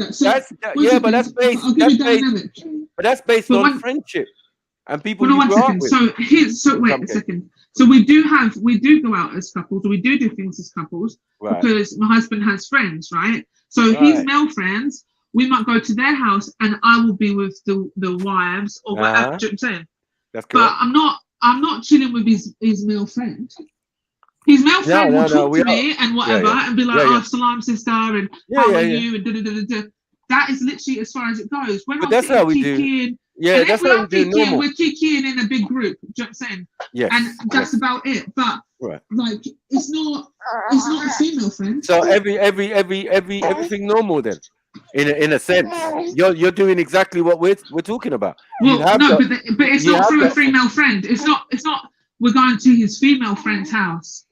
that's based on friendship and people you grow up with. So wait a second. So we do go out as couples, or we do things as couples, because my husband has friends, right? So his male friends, we might go to their house, and I will be with the wives or whatever. Do you know what I'm saying? That's good. But I'm not chilling with his male friend. His male friend will talk to me and whatever, and be like, "Oh, salam, sister," and "How are you?" and da-da-da-da-da. That is literally as far as it goes. We're not that's how we do. Yeah, that's how we do normal. We're kicking in a big group. Do you know what I'm saying? Yes. And that's about it. But like, it's not a female friend. So everything normal then. In a sense, you're doing exactly what we're talking about. Well, but it's not through a female friend. It's not. We're going to his female friend's house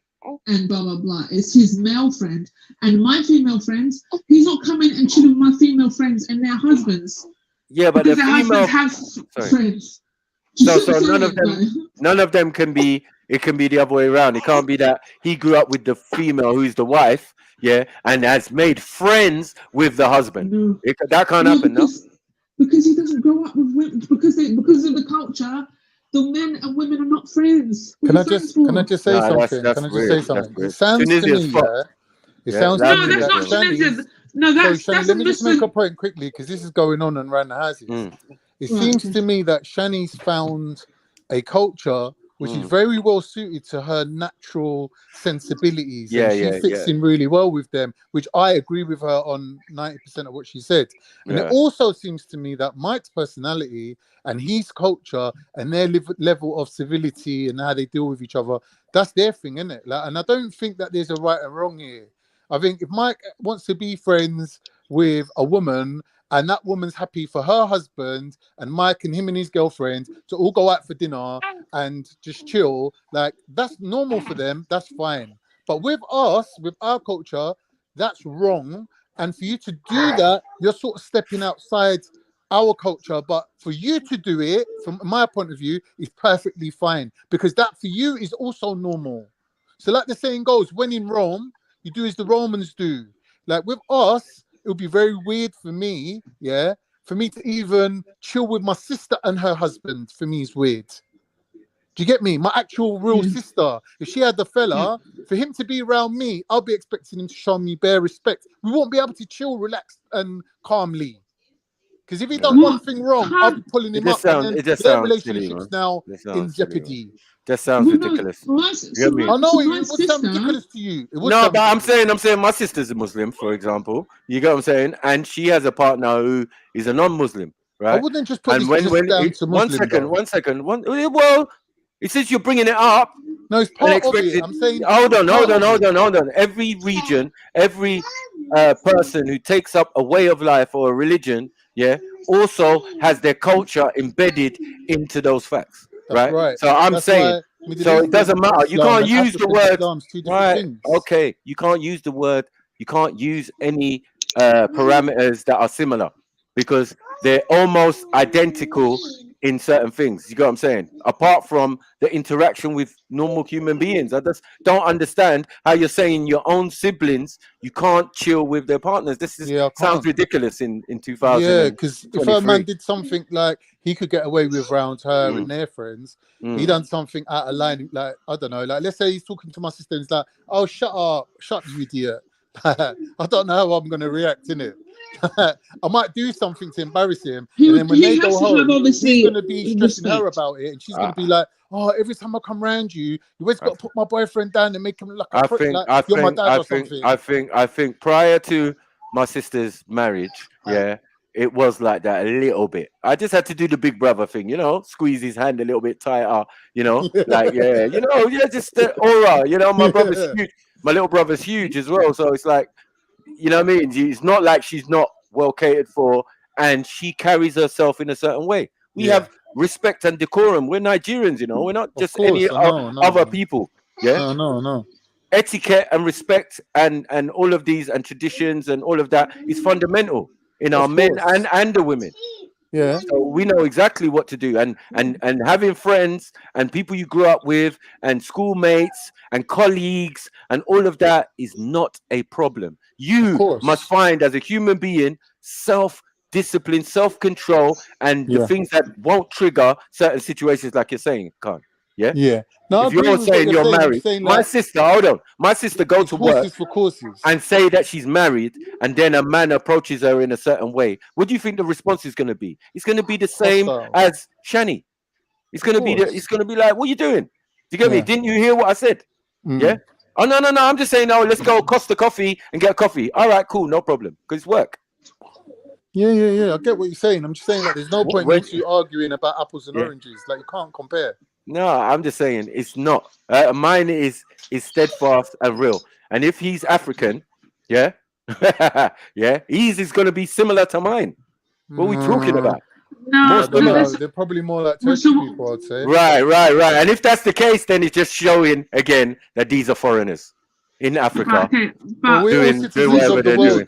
and blah blah blah. It's his male friend and my female friends. He's not coming and chilling with my female friends and their husbands. Yeah, but because the their female husbands have friends. So none of them can be. It can be the other way around. It can't be that he grew up with the female who's the wife, and has made friends with the husband. No. That can't happen, because he doesn't grow up with women because of the culture. The men and women are not friends. Can I just say something? It sounds to me, It sounds to me that's not Tunisian. No, that's let me just make a point quickly because this is going on around the houses. It seems to me that Shani's found a culture which is very well suited to her natural sensibilities. Yeah, and she fits in really well with them, which I agree with her on 90% of what she said. And it also seems to me that Mike's personality and his culture and their level of civility and how they deal with each other, that's their thing, isn't it? And I don't think that there's a right and wrong here. I think if Mike wants to be friends, with a woman, and that woman's happy for her husband and Mike and him and his girlfriend to all go out for dinner and just chill, like that's normal for them, that's fine. But with us, with our culture, that's wrong. And for you to do that, you're sort of stepping outside our culture. But for you to do it, from my point of view, is perfectly fine, because that for you is also normal. So like the saying goes, when in Rome, you do as the Romans do. Like with us, it would be very weird for me, yeah, for me to even chill with my sister and her husband. For me is weird. Do you get me? My actual real sister, if she had the fella, for him to be around me, I'll be expecting him to show me bare respect. We won't be able to chill, relax, and calmly. Because if he done one thing wrong, I'll be pulling him up, and then their relationship's now in jeopardy. That sounds ridiculous. You get me? I know it would sound ridiculous to you. No, but I'm saying my sister's a Muslim, for example. You get what I'm saying? And she has a partner who is a non-Muslim, right? I wouldn't just put this down to Muslim. One second. Well, it says you're bringing it up. No, it's part of it. I'm saying. Hold on. Every region, every person who takes up a way of life or a religion, yeah, also has their culture embedded into those facts. Right. So I'm saying, so it doesn't matter. You can't use the word. Right. Okay. You can't use the word. You can't use any parameters that are similar, because they're almost identical in certain things. You get what I'm saying? Apart from the interaction with normal human beings, I just don't understand how you're saying your own siblings you can't chill with their partners. This is sounds ridiculous in 2000. Yeah, because if a man did something like he could get away with around her and their friends, he done something out of line, like I don't know, like let's say he's talking to my sister and he's like, "Oh, shut up, you idiot." I don't know how I'm gonna react in it. I might do something to embarrass him, and then when they go home, he's gonna be stressing her about it, and she's gonna be like, "Oh, every time I come around you always got to put my boyfriend down and make him look like you're my dad or something." I think prior to my sister's marriage, it was like that a little bit. I just had to do the big brother thing, you know, squeeze his hand a little bit tighter, you know, like just the aura, you know. My brother's huge. My little brother's huge as well, so it's like, you know what I mean? It's not like she's not well catered for, and she carries herself in a certain way. We have respect and decorum. We're Nigerians, you know. We're not just any other people. Yeah. No. Etiquette and respect and all of these and traditions and all of that is fundamental in our men and the women. Yeah. So we know exactly what to do, and having friends and people you grew up with and schoolmates and colleagues and all of that is not a problem. You must find as a human being self-discipline, self-control, and the things that won't trigger certain situations, like you're saying, Khan. Yeah. Yeah. No, if you're saying you're married, my sister, hold on, my sister go to work and say that she's married, and then a man approaches her in a certain way. What do you think the response is going to be? It's going to be the same as Shani. It's going to be it's going to be like, "What are you doing? Do you get me? Didn't you hear what I said?" Yeah. Oh no. I'm just saying, no. Let's go Costa Coffee and get a coffee. All right, cool, no problem, because it's work. Yeah. I get what you're saying. I'm just saying that there's no point in you arguing about apples and oranges. Like you can't compare. No, I'm just saying it's not. Mine is steadfast and real. And if he's African, his is going to be similar to mine. What are we talking about? No, they're probably more like Turkish people, I'd say. Right. And if that's the case, then it's just showing again that these are foreigners in Africa. Okay, but doing whatever they're doing.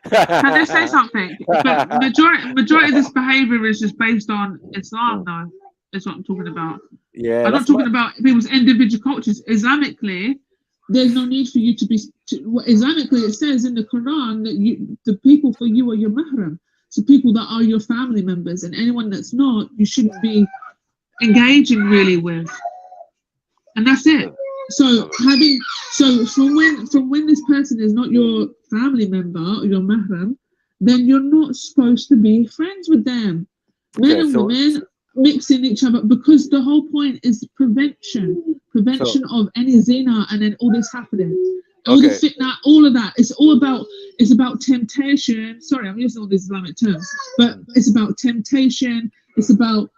Can I say something? But majority of this behavior is just based on Islam, though. That's what I'm talking about. Yeah, I'm not talking about people's individual cultures. Islamically, there's no need for you to be. Islamically, it says in the Quran that the people for you are your mahram. So people that are your family members, and anyone that's not, you shouldn't be engaging really with. And that's it. So from when this person is not your family member or your mahram, then you're not supposed to be friends with them. Men and women mixing each other, because the whole point is prevention of any zina and then all this happening, all the fitna, all of that. It's about temptation. Sorry, I'm using all these Islamic terms, but it's about temptation. It's about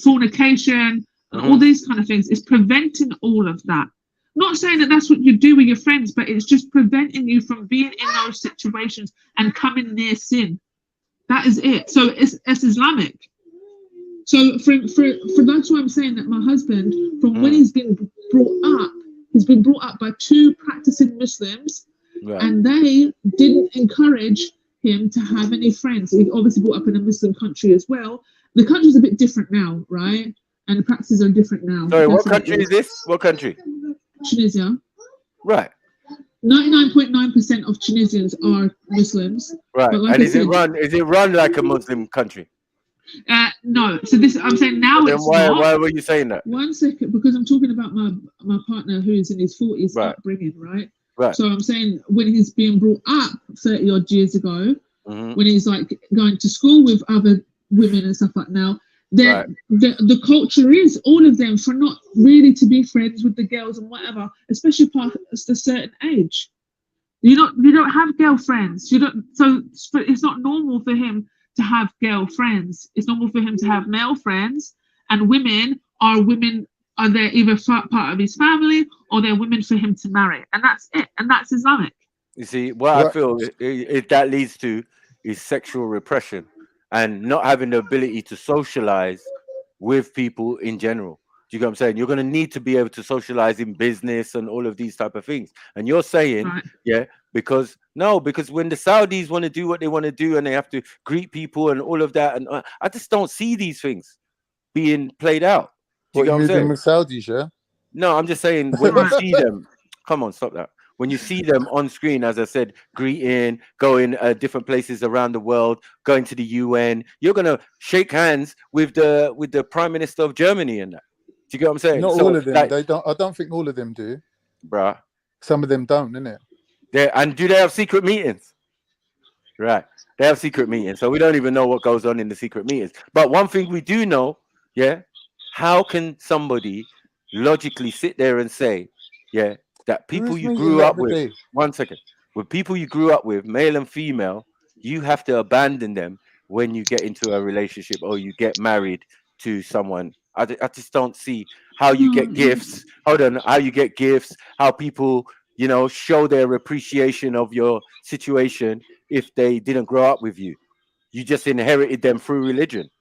fornication and all these kind of things. It's preventing all of that. not saying that that's what you do with your friends, but it's just preventing you from being in those situations and coming near sin. That is it. So it's Islamic. So for that's why I'm saying that my husband, from when he's been brought up by 2 practicing Muslims, and they didn't encourage him to have any friends. He obviously brought up in a Muslim country as well. The country's a bit different now, right? And the practices are different now. Sorry, what country is this? What country? Tunisia. Right. 99.9% of Tunisians are Muslims. Right. But like And I is said, it run like a Muslim country? no. So this, I'm saying now Then it's why not. why were you saying that? 1 second, because I'm talking about my partner who's in his 40s upbringing, right? Right. So I'm saying when he's being brought up 30 odd years ago, when he's like going to school with other women and stuff like now, the culture is all of them for not really to be friends with the girls and whatever, especially past a certain age. You don't have girlfriends. You don't. So it's not normal for him to have girlfriends. It's normal for him to have male friends, and women are they either part of his family or they're women for him to marry, and that's it. And that's Islamic. You see, what I feel that leads to is sexual repression and not having the ability to socialize with people in general. Do you get what I'm saying? You're going to need to be able to socialize in business and all of these type of things. And you're saying, because when the Saudis want to do what they want to do and they have to greet people and all of that, and I just don't see these things being played out. Do you get what I'm saying? With Saudis, yeah? No, I'm just saying when you see them, come on, stop that. When you see them on screen, as I said, greeting, going different places around the world, going to the UN, you're gonna shake hands with the Prime Minister of Germany and that. Do you get what I'm saying? Not all of them. They don't. I don't think all of them do, bruh. Some of them don't, innit? And do they have secret meetings? Right, they have secret meetings, so we don't even know what goes on in the secret meetings. But one thing we do know, how can somebody logically sit there and say, that people you grew up with, with people you grew up with, male and female, you have to abandon them when you get into a relationship or you get married to someone. I just don't see how you get gifts. How you get gifts, how people, show their appreciation of your situation if they didn't grow up with you. You just inherited them through religion.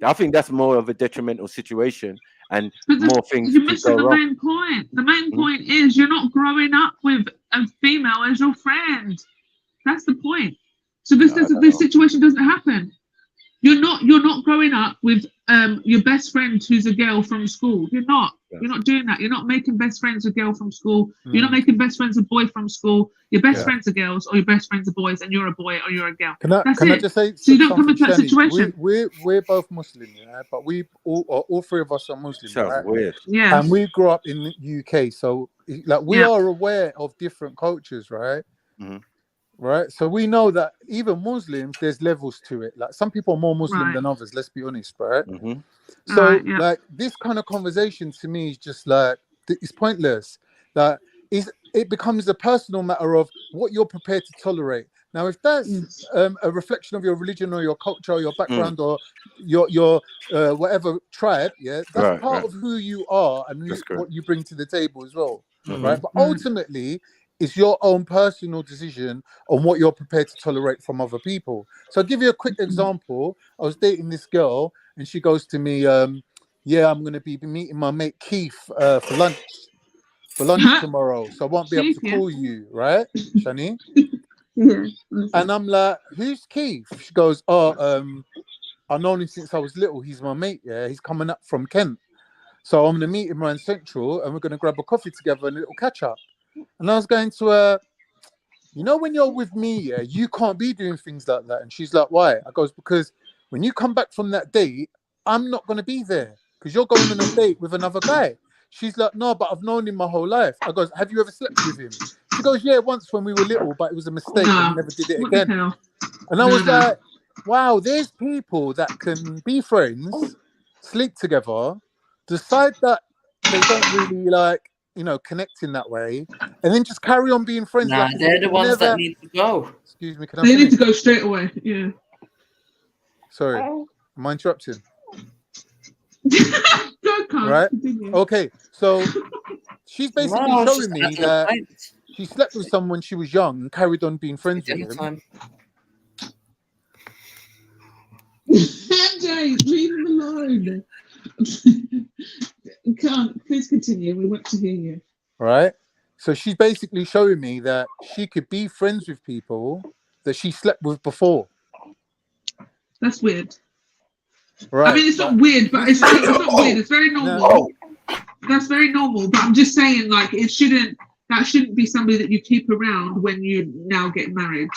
I think that's more of a detrimental situation, and more things You're could missing go the wrong. main point. The main point is you're not growing up with a female as your friend. That's the point. So this situation doesn't happen. You're not growing up with your best friend who's a girl from school. You're not. You're not doing that. You're not making best friends with girl from school. You're not making best friends with boy from school. Your best friends are girls, or your best friends are boys, and you're a boy or you're a girl. Can I just say? So you don't come into that situation. We're both Muslim, but we all 3 of us are Muslim. Sounds weird. Yeah. And we grew up in the UK, so like we are aware of different cultures, right? Right. So we know that even Muslims, there's levels to it. Like some people are more Muslim than others. Let's be honest, right? So like this kind of conversation to me is just like it's pointless. Like it becomes a personal matter of what you're prepared to tolerate. Now, if that's a reflection of your religion or your culture or your background or your whatever tribe, that's part of who you are and what you bring to the table as well, right? But ultimately, it's your own personal decision on what you're prepared to tolerate from other people. So I'll give you a quick example. I was dating this girl and she goes to me, I'm going to be meeting my mate Keith for lunch tomorrow. So I won't be able to call you, right, Shani? And I'm like, who's Keith? She goes, I've known him since I was little. He's my mate, He's coming up from Kent. So I'm going to meet him around Central and we're going to grab a coffee together and a little catch up. And I was going to her, when you're with me, you can't be doing things like that. And she's like, why? I goes, because when you come back from that date, I'm not going to be there because you're going on a date with another guy. She's like, no, but I've known him my whole life. I goes, have you ever slept with him? She goes, yeah, once when we were little, but it was a mistake and we never did it again. And I was like, wow, there's people that can be friends, sleep together, decide that they don't really like, connect in that way, and then just carry on being friends. Nah, they're the ones that need to go. Excuse me, can I They need to go straight away. Yeah. Sorry, am I interrupting? Go, right? Okay, so she's basically No, it's showing just me at that night. she slept with someone when she was young and carried on being friends with him. Anytime. Jay, leave him alone. Can't. Please continue. We want to hear you. Right? So she's basically showing me that she could be friends with people that she slept with before. That's weird. Right. I mean, it's not weird, but it's not weird. It's very normal. That's very normal. But I'm just saying, like, that shouldn't be somebody that you keep around when you now get married,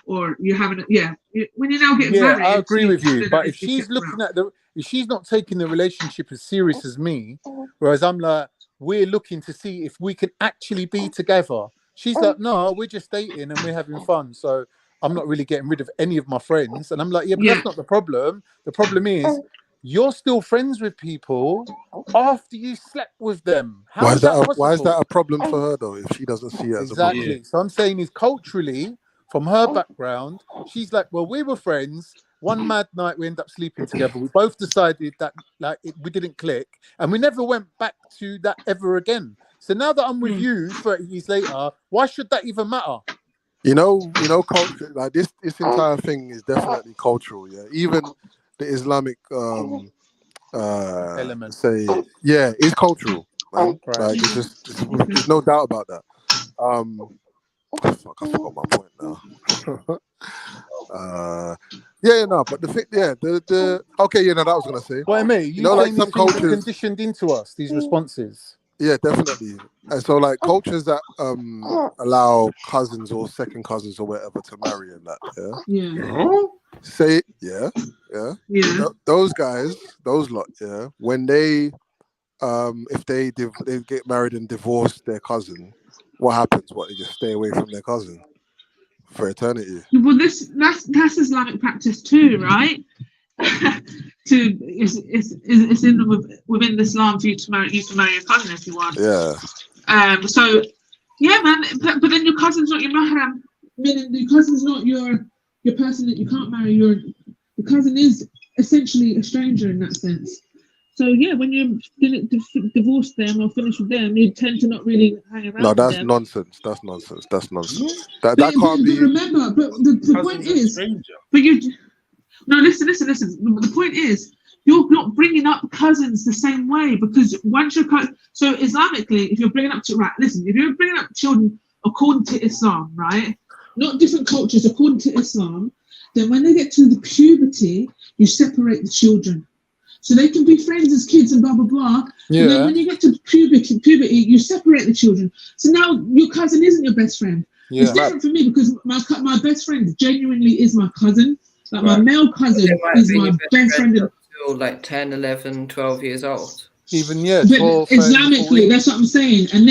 or you haven't. Yeah, when you now get married. I agree with you. But if you she's kept looking around. if she's not taking the relationship as serious as me, whereas I'm like, we're looking to see if we can actually be together. She's like, no, we're just dating and we're having fun. So I'm not really getting rid of any of my friends. And I'm like, yeah, but that's not the problem. The problem is you're still friends with people after you slept with them. How Why is is that? that possible? Why is that a problem for her though? If she doesn't see it as a problem. Exactly. So I'm saying is culturally, from her background, she's like, well, we were friends. One mad night, we end up sleeping together. We both decided that we didn't click, and we never went back to that ever again. So now that I'm with you 30 years later, why should that even matter? You know, culture, like this entire thing is definitely cultural. Yeah, even the Islamic element, it's cultural, man. Right. Like there's no doubt about that. Fuck, I forgot my point now. But the thing, that was gonna say. What I mean, you know, like saying some these things are cultures conditioned into us, these responses. Yeah, definitely. And so, like cultures that allow cousins or second cousins or whatever to marry and that, those guys, those lot, when they if they get married and divorce their cousin, what happens? What, they just stay away from their cousin for eternity? Well, that's Islamic practice too, right? It's within Islam for you to marry your cousin if you want. Yeah. So yeah, man. But then your cousin's not your mahram. Meaning your cousin's not your person that you can't marry. Your cousin is essentially a stranger in that sense. So yeah, when you're gonna divorce them or finish with them, you tend to not really hang around. No, that's with them. nonsense. That's nonsense. That's nonsense. But Can't be. Remember, but the point is, but you. No, listen. The point is, you're not bringing up cousins the same way, because once you're so Islamically, if you're bringing up if you're bringing up children according to Islam, right, not different cultures, according to Islam, then when they get to the puberty, you separate the children, so they can be friends as kids and blah blah blah. Yeah. And then when you get to puberty, you separate the children. So now your cousin isn't your best friend. Yeah. It's different for me because my best friend genuinely is my cousin. Like my male cousin is my best friend until like 10, 11, 12 years old. Even 12, Islamically, that's what I'm saying. And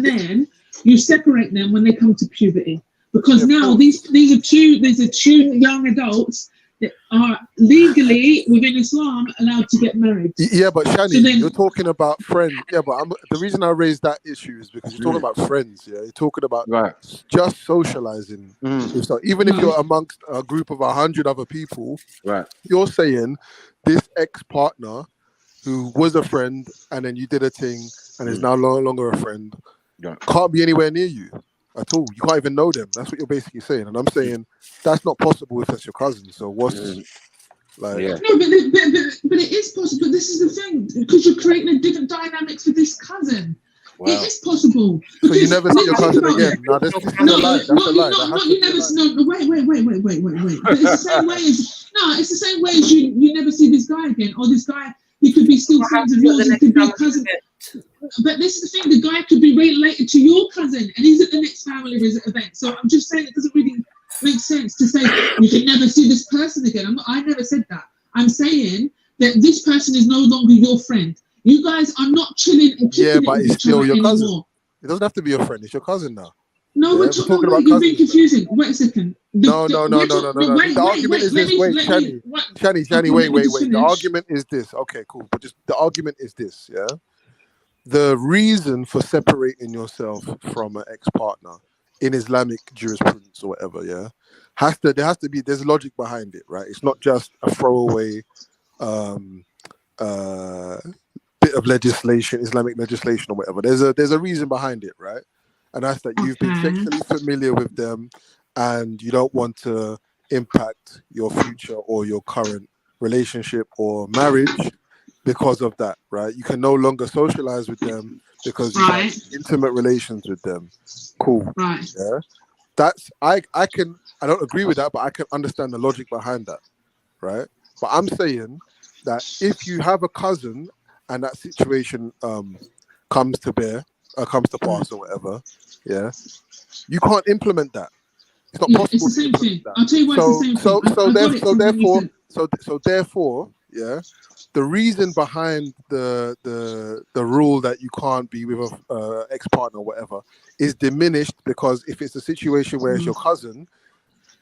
then you separate them when they come to puberty, because now these are two young adults that are legally within Islam allowed to get married. Yeah, but Shani, you're talking about friends. Yeah, but the reason I raised that issue is because you're talking about friends. Yeah, you're talking about just socializing. So even if you're amongst a group of 100 other people, you're saying this ex-partner who was a friend and then you did a thing and is now no longer a friend can't be anywhere near you at all. You can't even know them. That's what you're basically saying. And I'm saying that's not possible if that's your cousin. So what's like? No, but it is possible. But this is the thing, because you're creating a different dynamic for this cousin. Wow. It is possible. So you never see your cousin again? No, that's a lie. That's a lie. You never see. No, wait. But it's the same way as it's the same way as you never see this guy again, or this guy. He could be still friends of yours. He could be a cousin. But this is the thing: the guy could be related to your cousin, and he's at the next family event. So I'm just saying it doesn't really make sense to say you can never see this person again. I never said that. I'm saying that this person is no longer your friend. You guys are not chilling and kicking it with each other anymore. Cousin. It doesn't have to be your friend. It's your cousin now. No, we're talking about you're being confusing. Wait a second. No. The argument is this. Wait, Shani, wait. The argument is this. Okay, cool. But just the argument is this, yeah? The reason for separating yourself from an ex-partner in Islamic jurisprudence or whatever, yeah, there's logic behind it, right? It's not just a throwaway bit bit of legislation, Islamic legislation or whatever. There's a reason behind it, right? And that's that you've been sexually familiar with them, and you don't want to impact your future or your current relationship or marriage because of that, right? You can no longer socialize with them because you have intimate relations with them. Cool. Right. Yeah. That's I don't agree with that, but I can understand the logic behind that, right? But I'm saying that if you have a cousin and that situation comes to pass or whatever, yeah, you can't implement that. It's not possible. It's the same thing. I'll tell you why it's the same thing. So therefore, yeah, the reason behind the rule that you can't be with a ex-partner or whatever is diminished, because if it's a situation where it's your cousin,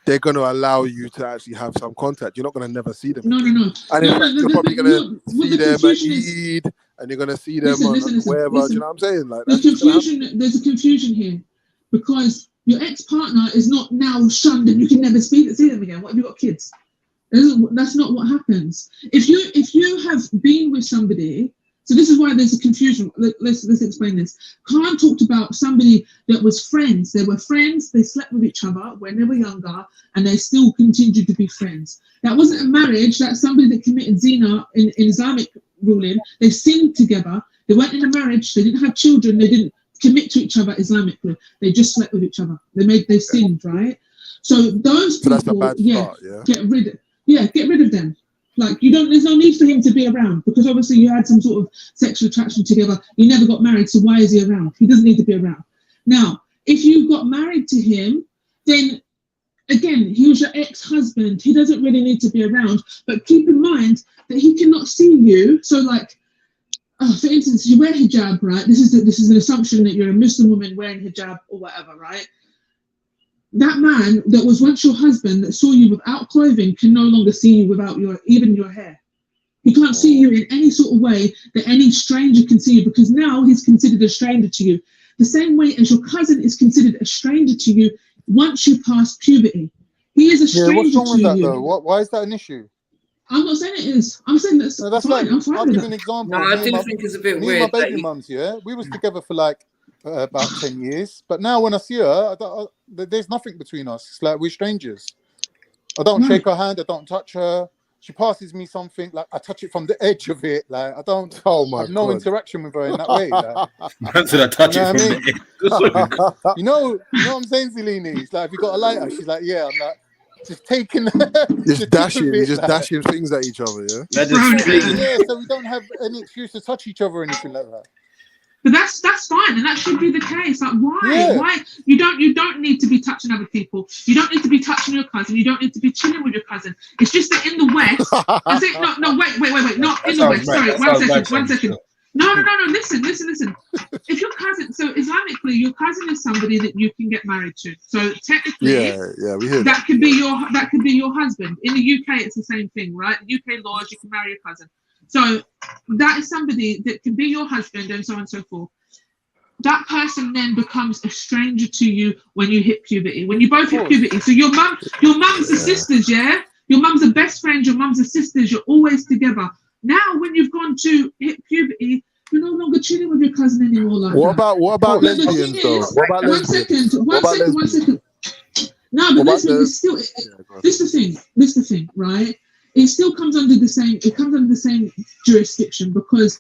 they're going to allow you to actually have some contact. You're not going to never see them. No. And in fact, you're probably going to see them at Eid, and you're going to see them wherever. Do you know what I'm saying? Like, there's a confusion here, because your ex-partner is not now shunned and you can never see them again. What, have you got kids? That's not what happens. If you have been with somebody, so this is why there's a confusion. Let's explain this. Khan talked about somebody that was friends. They were friends. They slept with each other when they were younger, and they still continued to be friends. That wasn't a marriage. That's somebody that committed zina in Islamic ruling. They sinned together. They weren't in a marriage. They didn't have children. They didn't commit to each other Islamically. They just slept with each other. They sinned, right? So those people, that's a bad start, yeah. Get rid of them. Like, there's no need for him to be around, because obviously you had some sort of sexual attraction together. You never got married, so why is he around? He doesn't need to be around. Now, if you got married to him, then again, he was your ex-husband. He doesn't really need to be around. But keep in mind that he cannot see you. So, like, for instance, you wear hijab, right? This is an assumption that you're a Muslim woman wearing hijab or whatever, right? That man that was once your husband that saw you without clothing can no longer see you without even your hair. He can't see you in any sort of way that any stranger can see you, because now he's considered a stranger to you. The same way as your cousin is considered a stranger to you once you pass puberty. He is a stranger what's wrong with to that, you. though? Why is that an issue? I'm not saying it is. I'm saying that's No, that's fine. like, I'm fine I'll with give you an that. example. No, I do think it's a bit me weird. and my baby mums, yeah, we was together for like about 10 years, but now when I see her, there's nothing between us. It's like we're strangers. I don't shake her hand. I don't touch her. She passes me something, like I touch it from the edge of it. Like I don't have no interaction with her in that way. Like, I touch it from the edge. You know what I'm saying, Zelini? It's like, have you got a lighter? She's like, yeah. I'm like, just taking, just dashing things at each other, yeah. Yeah, so we don't have any excuse to touch each other or anything like that. But that's fine, and that should be the case. Like, why? Yeah. Why you don't need to be touching other people. You don't need to be touching your cousin. You don't need to be chilling with your cousin. It's just that in the West, I think no, wait, not in the West. Sorry, one second. No. Listen. If your cousin, so Islamically, your cousin is somebody that you can get married to. So technically, we hear that could be your husband. In the UK, it's the same thing, right? UK laws, you can marry your cousin. So that is somebody that can be your husband, and so on and so forth. That person then becomes a stranger to you when you hit puberty. When you both hit puberty. So your mum's are sisters, yeah? Your mum's are best friends, your mum's are sisters, you're always together. Now when you've gone to hit puberty, you're no longer chilling with your cousin anymore like that. What about lesbians though? What about lesbians? One second. No, but lesbians is still this the thing, right? It still comes under the same jurisdiction, because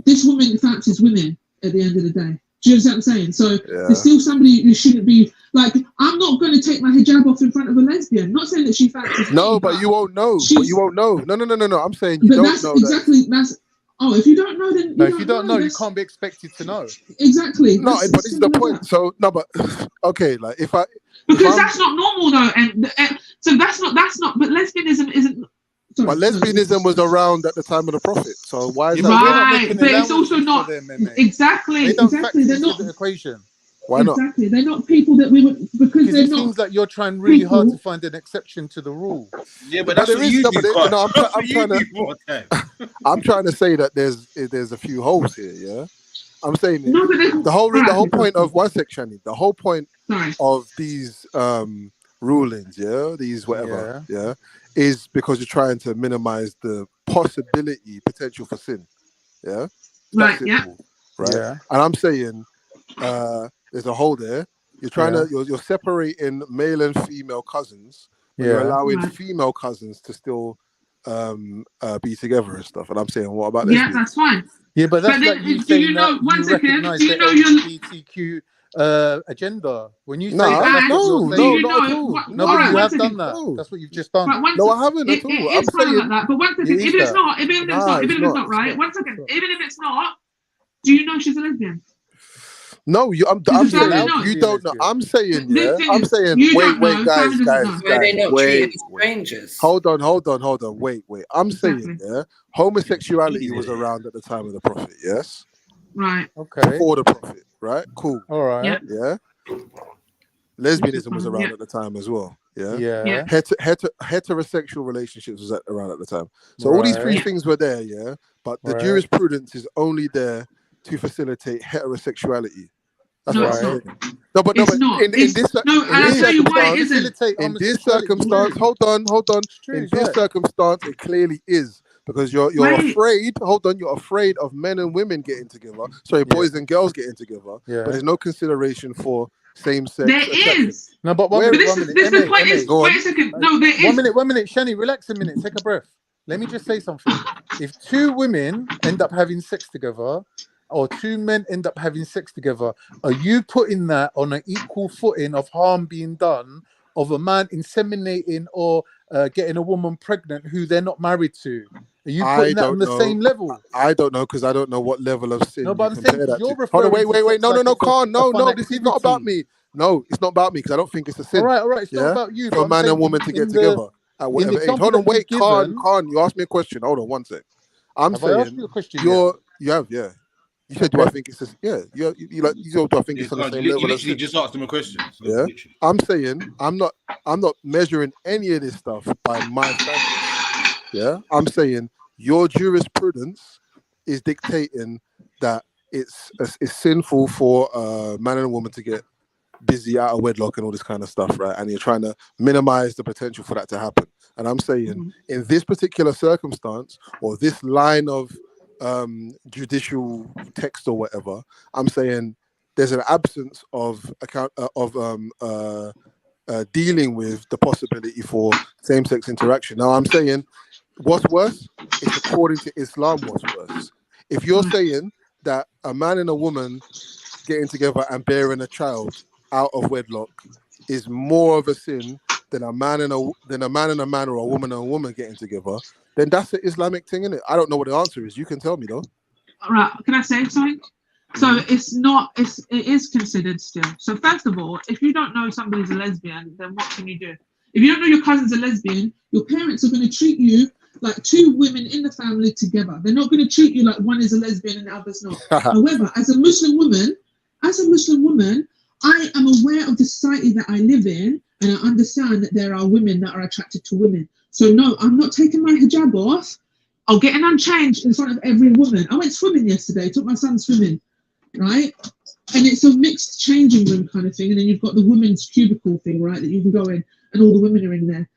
this woman fancies women at the end of the day. Do you understand what I'm saying? So there's still somebody who shouldn't be like, I'm not going to take my hijab off in front of a lesbian. Not saying that she fancies me, but you won't know. But you won't know. No. I'm saying you don't know. If you don't know, then if you don't know, you can't be expected to know. Exactly. No, but this is the point. So no, but okay, like because that's not normal though, and so that's not. But lesbianism isn't. Sorry, but lesbianism was around at the time of the Prophet, so why is that? Right, but it's also not exactly. They're not the equation. Why not? Exactly, they're not people that we would, because they're it not. Seems like you're trying really hard to find an exception to the rule. Yeah, but that's what you do. I'm trying to say that there's a few holes here. Yeah, I'm saying the whole point of one section, the whole point of these rulings, these whatever, is because you're trying to minimize the potential for sin, Right, That's yeah. simple, right? Yeah. And I'm saying there's a hole there. You're trying Yeah. to you're separating male and female cousins, but you're Yeah. allowing Right. female cousins to still be together and stuff. And I'm saying, what about Yeah, lesbians? that's fine. Yeah, but that's But then, like you do you saying know, that one you second, recognize do you the know you're, LGBTQ agenda. When you say Nah, that, that's what you're do saying. you not at know, all. No, all but right, you one have done second. that. No, That's what you've just done. Right, one no, I second. haven't at It all. is I'm kind of like saying, that, but one second, It is even if it's that. not, even if it's nah, not, even if it's not, it's right? not. One second, even if it's not, do you know she's a lesbian? No, I'm Does the saying family know? you don't know. I'm saying, The yeah. thing I'm is, saying, you wait, don't know, guys, family doesn't know. Why are they not treated wait. as strangers? Hold on. Wait. I'm saying, Exactly. yeah, homosexuality was around at the time of the Prophet, yes? Right. Okay. Before the Prophet, right? Cool. All right. Yeah. Lesbianism was fine, around yeah. at the time as well. Yeah. Yeah. Heterosexual relationships was around at the time. So all these three Right. things were there, yeah. But the Right. jurisprudence is only there to facilitate heterosexuality. That's No, what it's I'm not. saying. No, but It's not. in It's, this no, and I'll tell you why it isn't. Facilitate in this homosexuality. circumstance, hold on. True, In it's this right. circumstance, it clearly is because you're Wait. afraid. Hold on, you're afraid of men and women getting together. Sorry, boys and girls getting together. Yeah. But there's no consideration for same-sex There attraction. is. No, but Where- But one minute. the point is, Go on. wait a second. No, there is. One minute. Shani, relax a minute. Take a breath. Let me just say something. If two women end up having sex together, or two men end up having sex together, are you putting that on an equal footing of harm being done of a man inseminating or getting a woman pregnant who they're not married to? Are you putting that on the same level? I don't know because I don't know what level of sin No, but you I'm compare saying that you're to. Hold on, referring to wait. sex No, like it's Khan. a fun This is not about activity. me. No, it's not about me because I don't think it's a sin. All right. It's not about you. For but a I'm man saying and woman to in get the- together at in whatever the age. example Hold on, that wait, you've Khan. given- You asked me a question. Hold on one sec. I'm Have I saying asked you a question you have. You said, do I Okay. think it's a, yeah? You like you said, do I think it's on the same You level? literally just asked him a question. So Yeah, literally. I'm saying I'm not measuring any of this stuff by my standards. Yeah, I'm saying your jurisprudence is dictating that it's sinful for a man and a woman to get busy out of wedlock and all this kind of stuff, right? And you're trying to minimize the potential for that to happen. And I'm saying in this particular circumstance or this line of judicial text or whatever, I'm saying there's an absence of dealing with the possibility for same-sex interaction. Now I'm saying what's worse is according to Islam what's worse. If you're saying that a man and a woman getting together and bearing a child out of wedlock is more of a sin than a man and a man or a woman and a woman getting together, then that's an Islamic thing, isn't it? I don't know what the answer is. You can tell me though. All right, can I say something? So it is considered still. So first of all, if you don't know somebody's a lesbian, then what can you do? If you don't know your cousin's a lesbian, your parents are going to treat you like two women in the family together. They're not going to treat you like one is a lesbian and the other's not. However, as a Muslim woman, I am aware of the society that I live in, and I understand that there are women that are attracted to women. So no, I'm not taking my hijab off. I'll get an unchanged in front of every woman. I went swimming yesterday, took my son swimming, right? And it's a mixed changing room kind of thing. And then you've got the women's cubicle thing, right? That you can go in and all the women are in there.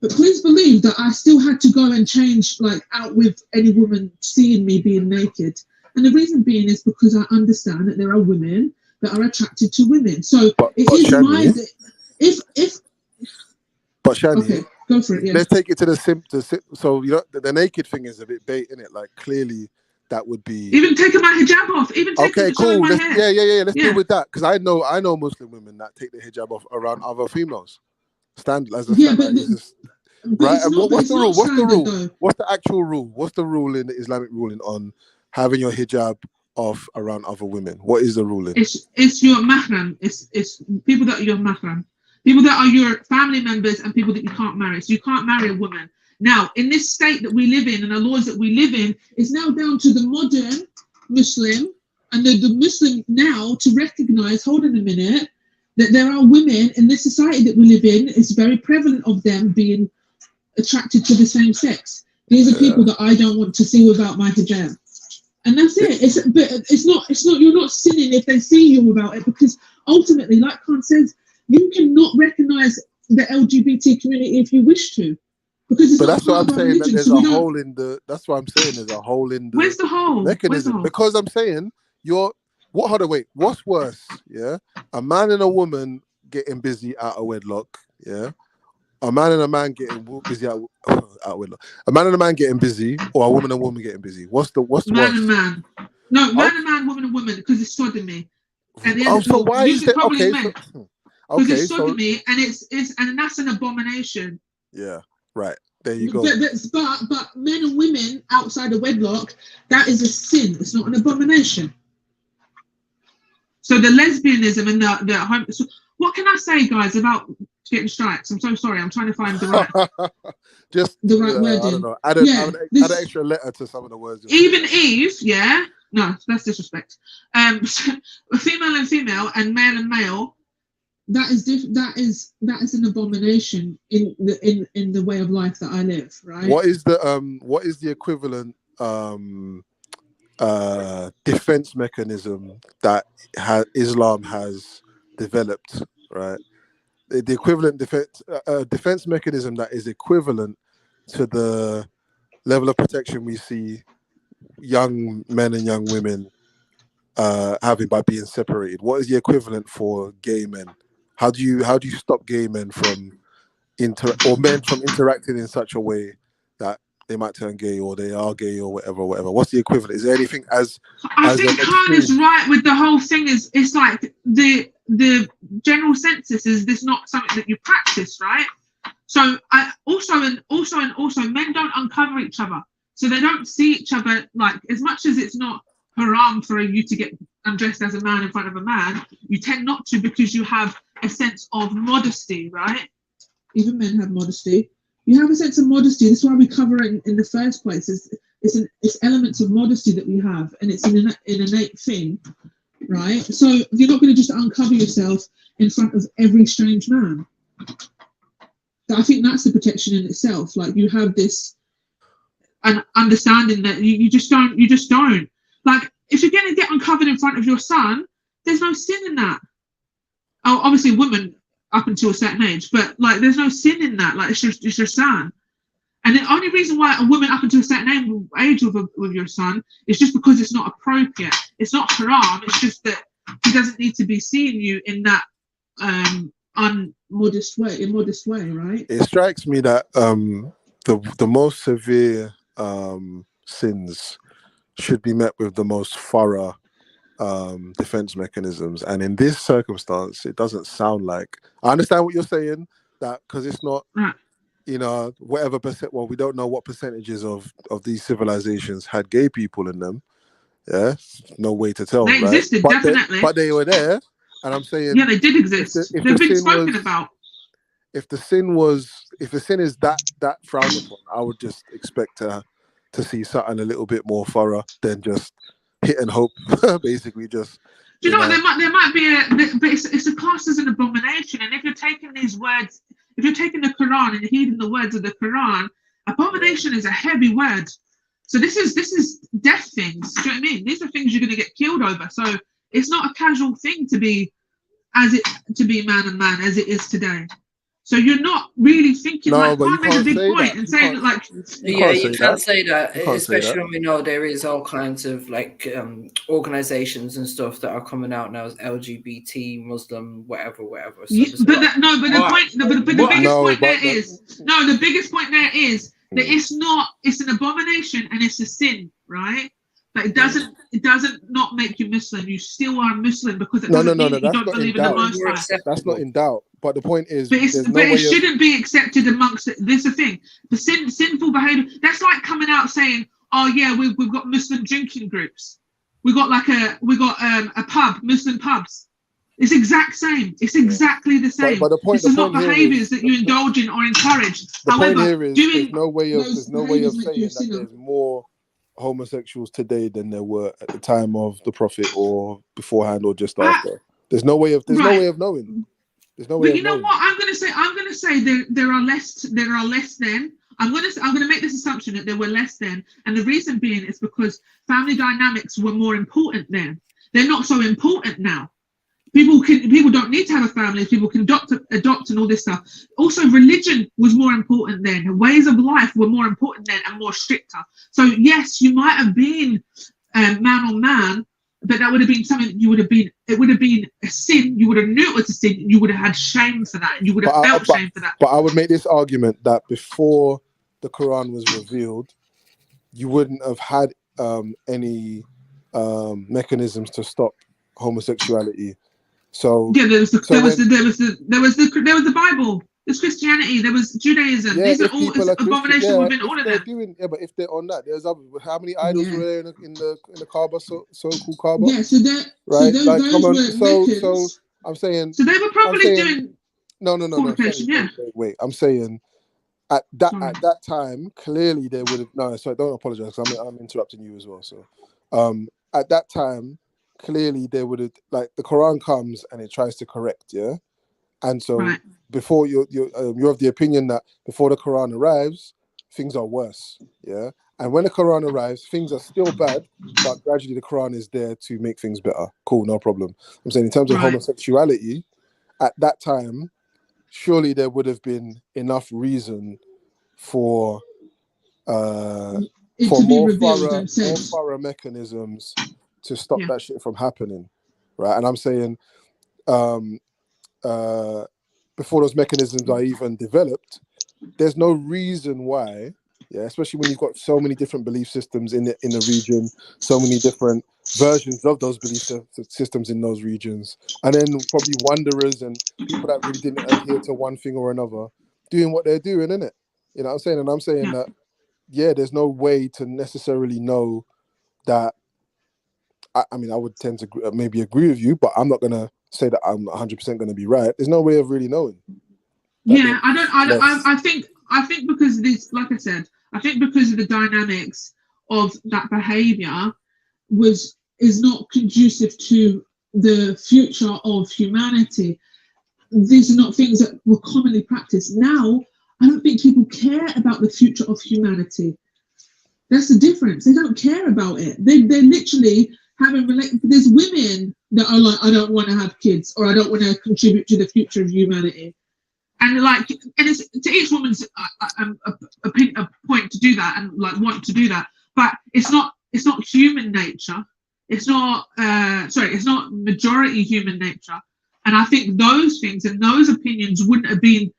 But please believe that I still had to go and change like out with any woman seeing me being naked. And the reason being is because I understand that there are women that are attracted to women. So it is my... But Shani, okay, go for it, yeah. Let's take it to the so you know the naked thing is a bit bait, isn't it? Like clearly that would be even taking my hijab off, even taking okay, cool. my hair. Yeah. Let's deal with that because I know Muslim women that take the hijab off around other females. Right? And what's the rule? What's the rule? What's the actual rule? What's the rule in the Islamic ruling on having your hijab off around other women? What is the ruling? It's your mahram. It's people that are your mahram. People that are your family members and people that you can't marry. So you can't marry a woman. Now, in this state that we live in and the laws that we live in, it's now down to the modern Muslim and the Muslim now to recognize, hold on a minute, that there are women in this society that we live in, it's very prevalent of them being attracted to the same sex. These are people that I don't want to see without my hijab. And that's it. It's not, you're not sinning if they see you about it, because ultimately, like Khan says, you cannot recognize the LGBT community if you wish to, Because it's But not that's what part I'm of our saying. That religion, there's so a we don't. hole in the. That's why I'm saying there's a hole in the Where's the hole? Where's the mechanism. hole? Because I'm saying you're. What? Hold on, wait. What's worse? Yeah, a man and a woman getting busy out of wedlock. Yeah, a man and a man getting busy out of wedlock. A man and a man getting busy, or a woman and woman getting busy. What's worse? Man and man. No, man Okay. and man, woman and woman, because it's sodomy. At the end Oh, of it so all, why is music that? probably Okay, men. so Because okay, it's so sodomy, and and that's an abomination. yeah, right. There you go. But men and women outside of wedlock, that is a sin. It's not an abomination. So the lesbianism and the so what can I say, guys, about getting strikes? I'm so sorry. I'm trying to find the right Just wording. I don't know. Add an extra letter to some of the words. Even Eve, yeah. No, that's disrespect. Female and female and male and male. That is an abomination in the way of life that I live. Right. What is the equivalent defense mechanism that Islam has developed? Right. The equivalent defense mechanism that is equivalent to the level of protection we see young men and young women having by being separated. What is the equivalent for gay men? How do you stop gay men from men from interacting in such a way that they might turn gay or they are gay or whatever? What's the equivalent? Is there anything I think Khan is right with the whole thing. It's like the general census is this not something that you practice, right? So also men don't uncover each other, so they don't see each other. Like, as much as it's not haram for you to get undressed as a man in front of a man, you tend not to, because you have a sense of modesty, right? Even men have modesty. You have a sense of modesty. That's why we cover it in the first place. It's elements of modesty that we have, and it's an innate thing, right? So you're not going to just uncover yourself in front of every strange man. I think that's the protection in itself. Like, you have an understanding that you just don't. Like, if you're going to get uncovered in front of your son, there's no sin in that. Oh, obviously women up until a certain age, but like, there's no sin in that. Like, it's your son. And the only reason why a woman up until a certain age with your son is just because it's not appropriate. It's not haram. It's just that he doesn't need to be seeing you in that immodest way, right? It strikes me that the most severe sins should be met with the most thorough defense mechanisms, and in this circumstance, it doesn't sound like. I understand what you're saying, that because it's not, whatever percent. Well, we don't know what percentages of these civilizations had gay people in them. Yeah, no way to tell. They existed, right? definitely. But they were there, and I'm saying, yeah, they did exist. They've been spoken about. If the sin is that frowned upon, I would just expect to see something a little bit more thorough than just hit and hope. Basically, just. Do you know what? There might be but it's a class as an abomination, and if you're taking these words, if you're taking the Quran and heeding the words of the Quran, abomination is a heavy word. So this is death things. Do you know what I mean? These are things you're going to get killed over. So it's not a casual thing to be man and man as it is today. So you're not really thinking, like, Khan made a big point and saying that, like, you can't say that, especially when we know there is all kinds of like organizations and stuff that are coming out now as LGBT, Muslim, whatever. So the biggest point there is that it's an abomination and it's a sin, right? But it doesn't not make you Muslim. You still are Muslim because it doesn't mean that you don't believe in the Most High. That's not in doubt. But the point is, it shouldn't be accepted amongst it. This is the thing. The sinful behavior. That's like coming out saying, "Oh yeah, we've got Muslim drinking groups. We got a pub, Muslim pubs." It's exact same. It's exactly the same. But the point, this is not behaviors that you indulge in or encourage. However, there's no way of saying that there's more homosexuals today than there were at the time of the Prophet or beforehand or just after. There's no way of knowing. There's no way but of you know knowing. what? I'm gonna say there are less then. I'm gonna make this assumption that there were less then, and the reason being is because family dynamics were more important then. They're not so important now. People don't need to have a family. People can adopt and all this stuff. Also, religion was more important then. Ways of life were more important then and more stricter. So yes, you might have been man on man, but that would have been something you would have been. It would have been a sin. You would have knew it was a sin. You would have had shame for that. You would have felt shame for that. But I would make this argument that before the Quran was revealed, you wouldn't have had any mechanisms to stop homosexuality. So yeah, there was the Bible, there's Christianity, there was Judaism. Yeah, these are all abominations within all of them. But if they're on that, there's how many idols were there in the Kaaba, so-called Kaaba? Yeah, so that right, so like those come on, were so I'm saying. So they were probably doing. No. Wait, I'm saying. At that time, clearly they would have. No, sorry, don't apologize. I'm interrupting you as well. So, at that time, clearly they would have, like, the Quran comes and it tries to correct, yeah. And so before you're of the opinion that before the Quran arrives, things are worse, yeah. And when the Quran arrives, things are still bad, but gradually the Quran is there to make things better. Cool, no problem. I'm saying in terms of homosexuality, at that time, surely there would have been enough reason for more thorough mechanisms to stop that shit from happening, right? And I'm saying before those mechanisms are even developed, there's no reason why, yeah, especially when you've got so many different belief systems in the region, so many different versions of those belief systems in those regions, and then probably wanderers and people that really didn't adhere to one thing or another doing what they're doing, innit? You know what I'm saying? And I'm saying that, yeah, there's no way to necessarily know that. I mean, I would tend to maybe agree with you, but I'm not going to say that I'm 100% going to be right. There's no way of really knowing. Yeah, I think because of this, like I said, I think because of the dynamics of that behavior is not conducive to the future of humanity. These are not things that were commonly practiced. Now, I don't think people care about the future of humanity. That's the difference. They don't care about it. They're literally having there's women that are like, I don't want to have kids, or I don't want to contribute to the future of humanity. And it's to each woman's a point to do that and like want to do that, but it's not human nature. It's not it's not majority human nature. And I think those things and those opinions wouldn't have been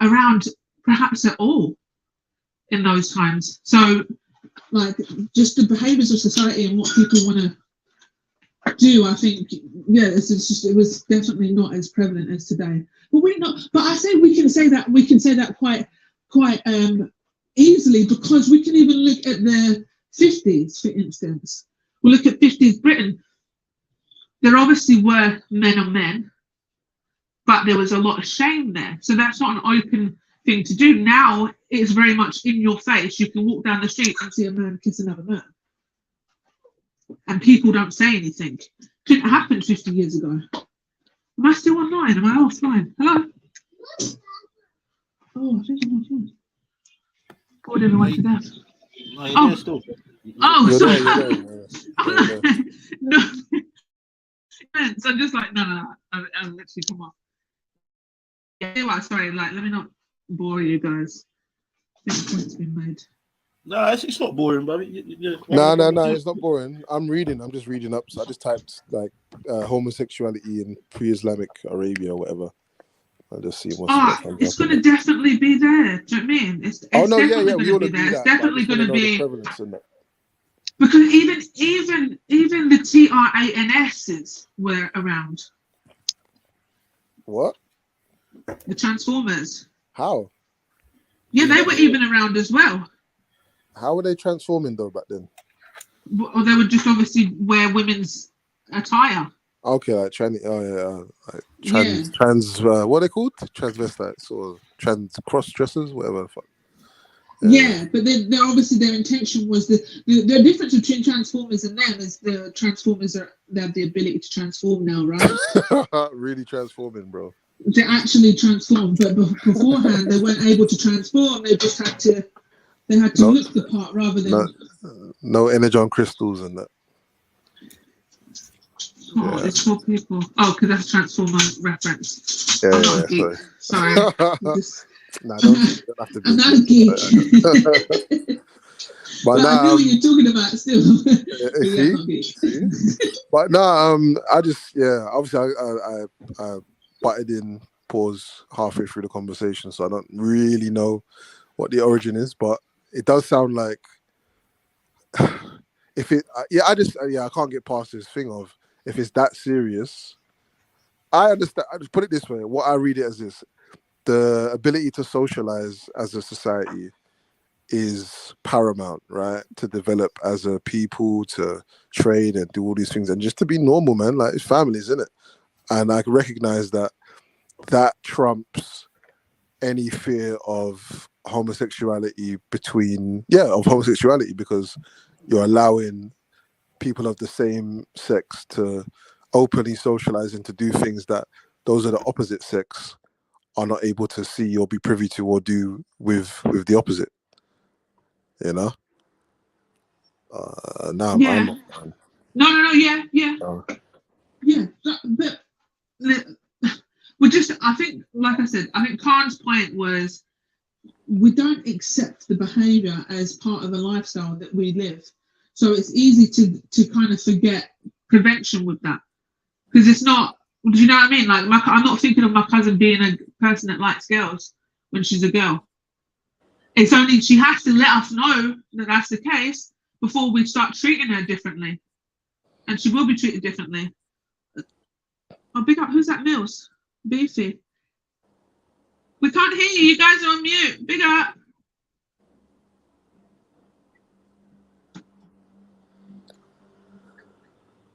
around perhaps at all in those times. So like just the behaviors of society and what people want to do, I think, yeah, it was definitely not as prevalent as today. But I say we can say that quite easily, because we can even look at the 50s, for instance. We look at 50s Britain. There obviously were men on men, but there was a lot of shame there. So that's not an open thing to do. Now it's very much in your face. You can walk down the street and see a man kiss another man, and people don't say anything. Couldn't happen 50 years ago. Am I still online? Am I offline? Hello? Oh, I think I'm offline. Called everyone to death. Sorry. No. So I'm just like, no. I'm literally come off. Yeah, sorry, like, let me not bore you guys. I think the point's been made. No, it's not boring, buddy. No, it's not boring. I'm just reading up. So I just typed like homosexuality in pre-Islamic Arabia or whatever. I'll just see what's it's going to definitely be there. Do you know what I mean? It's definitely going to be there. It's definitely going to be. Because even the TRANSs were around. What? The Transformers. How? Yeah, they were even around as well. How were they transforming though back then? Or they would just obviously wear women's attire. Okay, like trans, what are they called? Transvestites or trans cross dressers, whatever the fuck. Yeah, but then obviously their intention was the difference between Transformers and them is the Transformers they have the ability to transform now, right? Really transforming, bro. They actually transform, but beforehand they weren't able to transform. They just had to. They had to look the part rather than no energon crystals and that. Oh, it's for people. Oh, because that's Transformer reference. Yeah, I'm not yeah, a geek. sorry. Sorry. Nah, don't have to be. I'm not a geek. But I nah, know what you're talking about still. see? But nah, I just obviously I butted in, pause halfway through the conversation, so I don't really know what the origin is, but it does sound like if it I can't get past this thing of if it's that serious. I understand. I just put it this way. What I read it as is the ability to socialize as a society is paramount, right? To develop as a people, to trade and do all these things, and just to be normal, man. Like it's families, isn't it? And I recognize that trumps any fear of homosexuality because you're allowing people of the same sex to openly socialize and to do things that those of the opposite sex are not able to see or be privy to or do with the opposite. You know? No, Yeah. I'm not. No, yeah. Yeah, but we just, I think, like I said, I think Khan's point was we don't accept the behavior as part of the lifestyle that we live. So it's easy to kind of forget prevention with that. Because it's not, do you know what I mean? Like, I'm not thinking of my cousin being a person that likes girls when she's a girl. It's only, she has to let us know that that's the case before we start treating her differently. And she will be treated differently. Oh, big up, who's that Mills? Beefy. We can't hear you, you guys are on mute. Big up.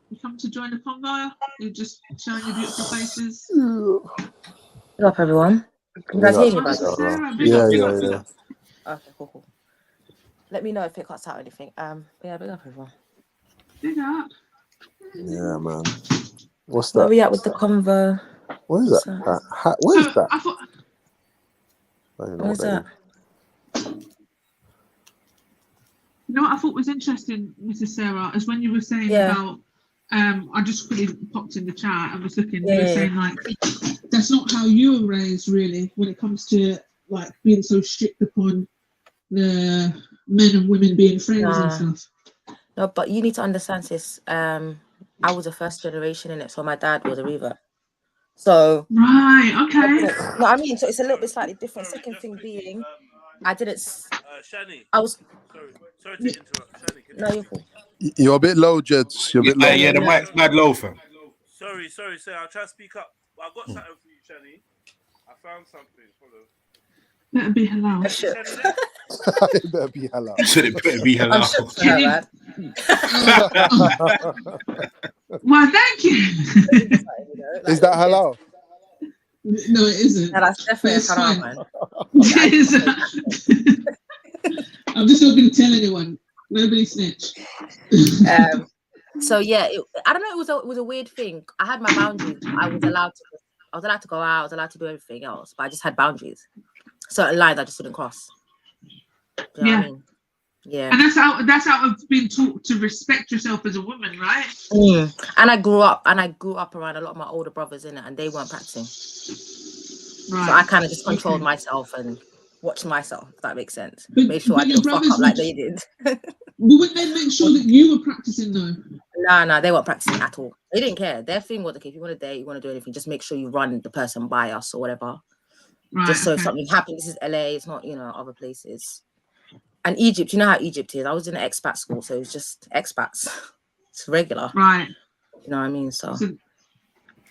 You come to join the convo? You're just showing your beautiful faces. Big up, everyone. Can you guys hear me, by the way? Yeah. Okay, cool. Let me know if it cuts out or anything. Yeah, big up, everyone. Big up. Yeah, man. What's that? Where are we at with the convo? What is that? What is that? I thought, I don't know what is that? You know what I thought was interesting, Mrs. Sarah, is when you were saying about, I just quickly popped in the chat and was looking, you were saying like, that's not how you were raised really, when it comes to like being so strict upon the men and women being friends and stuff. No, but you need to understand this. I was a first generation in it, so my dad was a revert. So right, okay. No, I mean, so it's a little bit slightly different. Second thing being, I didn't. Shani. I was. Sorry to interrupt. Shani, No, you're cool. You're a bit low, Jeds. You're a bit low. Yeah, the mic's mad low, fam. Sorry, sir. I'll try to speak up. But I've got something for you, Shani. I found something. Hold on. Better be halal. It better be halal. Should it better be halal? Well, thank you. Is that halal? No, it isn't. No, that's definitely halal, man. I'm just not going to tell anyone. Nobody snitch. So yeah, I don't know. It was a weird thing. I had my boundaries. I was allowed to go out. I was allowed to do everything else, but I just had boundaries. Certain lines I just didn't cross. Do you know what I mean? Yeah. And that's how I've been taught to respect yourself as a woman, right? And I grew up around a lot of my older brothers in it, and they weren't practicing. Right. So I kind of just controlled myself and watched myself, if that makes sense. But, Made sure I didn't fuck up like they did. Wouldn't they make sure that you were practicing though? No, they weren't practicing at all. They didn't care. Their thing was, okay, if you want to date, you want to do anything, just make sure you run the person by us or whatever. Right, just so if something happens, this is LA, it's not, other places. And Egypt, you know how Egypt is. I was in an expat school, so it was just expats. It's regular. Right. You know what I mean? So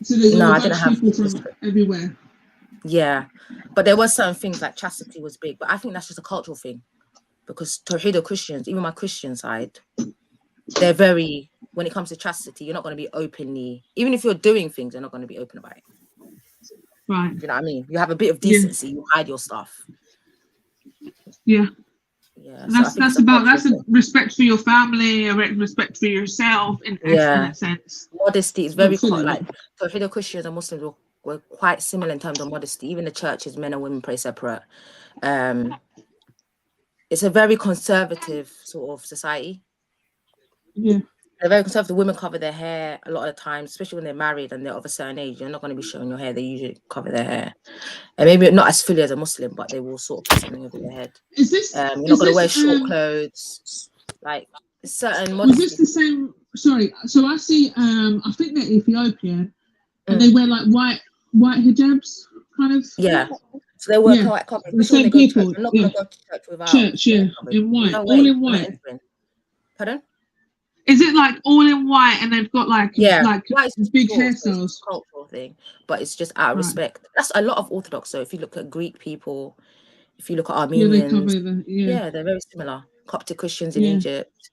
there's no, I didn't have people from everywhere. Yeah. But there was certain things like chastity was big, but I think that's just a cultural thing. Because Tawhid Christians, even my Christian side, they're very, when it comes to chastity, you're not going to be openly, even if you're doing things, you're not going to be open about it. Right. You know what I mean? You have a bit of decency, you hide your stuff. Yeah. Yeah. And that's a respect for your family, a respect for yourself in that sense. Modesty is very like Tawhid Christians and Muslims were quite similar in terms of modesty. Even the churches, men and women pray separate. It's a very conservative sort of society. Yeah. They're very conservative. Women cover their hair a lot of the time, especially when they're married and they're of a certain age. You're not going to be showing your hair. They usually cover their hair, and maybe not as fully as a Muslim, but they will sort of put something over their head. Is this? You're not going to wear short clothes, like certain Was modesty. this the same? Sorry. So I see. I think they're Ethiopian, and they wear like white hijabs, kind of. Yeah. So they wear quite covered. The same people. I'm not going to go to church without. Church, yeah, in white, No all way. in white. Pardon? Is it like all in white and they've got like like big hairstyles? It's a cultural thing, but it's just out of respect. That's a lot of Orthodox. So if you look at Greek people, if you look at Armenians, yeah, they're very similar. Coptic Christians in Egypt,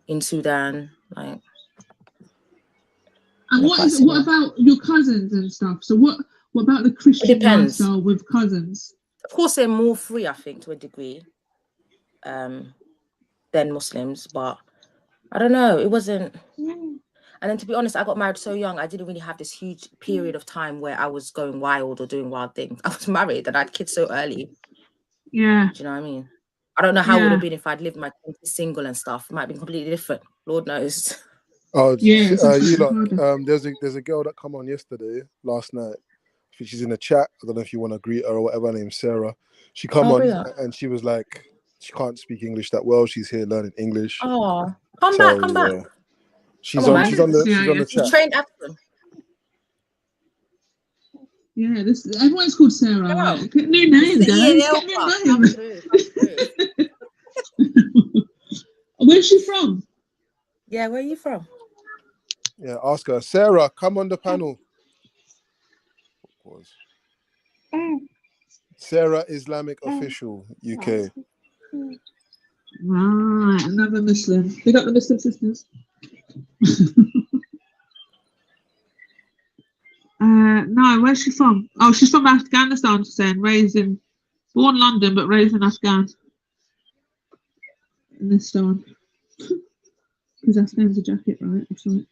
in Sudan, like. And what about your cousins and stuff? So what about the Christian lifestyle with cousins? Of course, they're more free, I think, to a degree, than Muslims, but I don't know. It wasn't. And then, to be honest, I got married so young. I didn't really have this huge period of time where I was going wild or doing wild things. I was married and I had kids so early. Yeah. Do you know what I mean? I don't know how it would have been if I'd lived my 20s single and stuff. It might have been completely different. Lord knows. Oh, yeah. You lot, there's a girl that come on last night. I think she's in the chat. I don't know if you want to greet her or whatever. Her name's Sarah. She come on and she was like, she can't speak English that well. She's here learning English. Oh, come back. She's on the chat. Trained accent. Yeah, everyone's called Sarah. Like, new name, guys. Where's she from? Yeah, where are you from? Yeah, ask her. Sarah, come on the panel. Sarah Islamic Official, UK. Right, another Muslim. We got the Muslim sisters. No, where's she from? Oh, she's from Afghanistan, she's saying. Born London, but raised in Afghan. In this town. Because Afghan's a jacket, right? I'm sorry.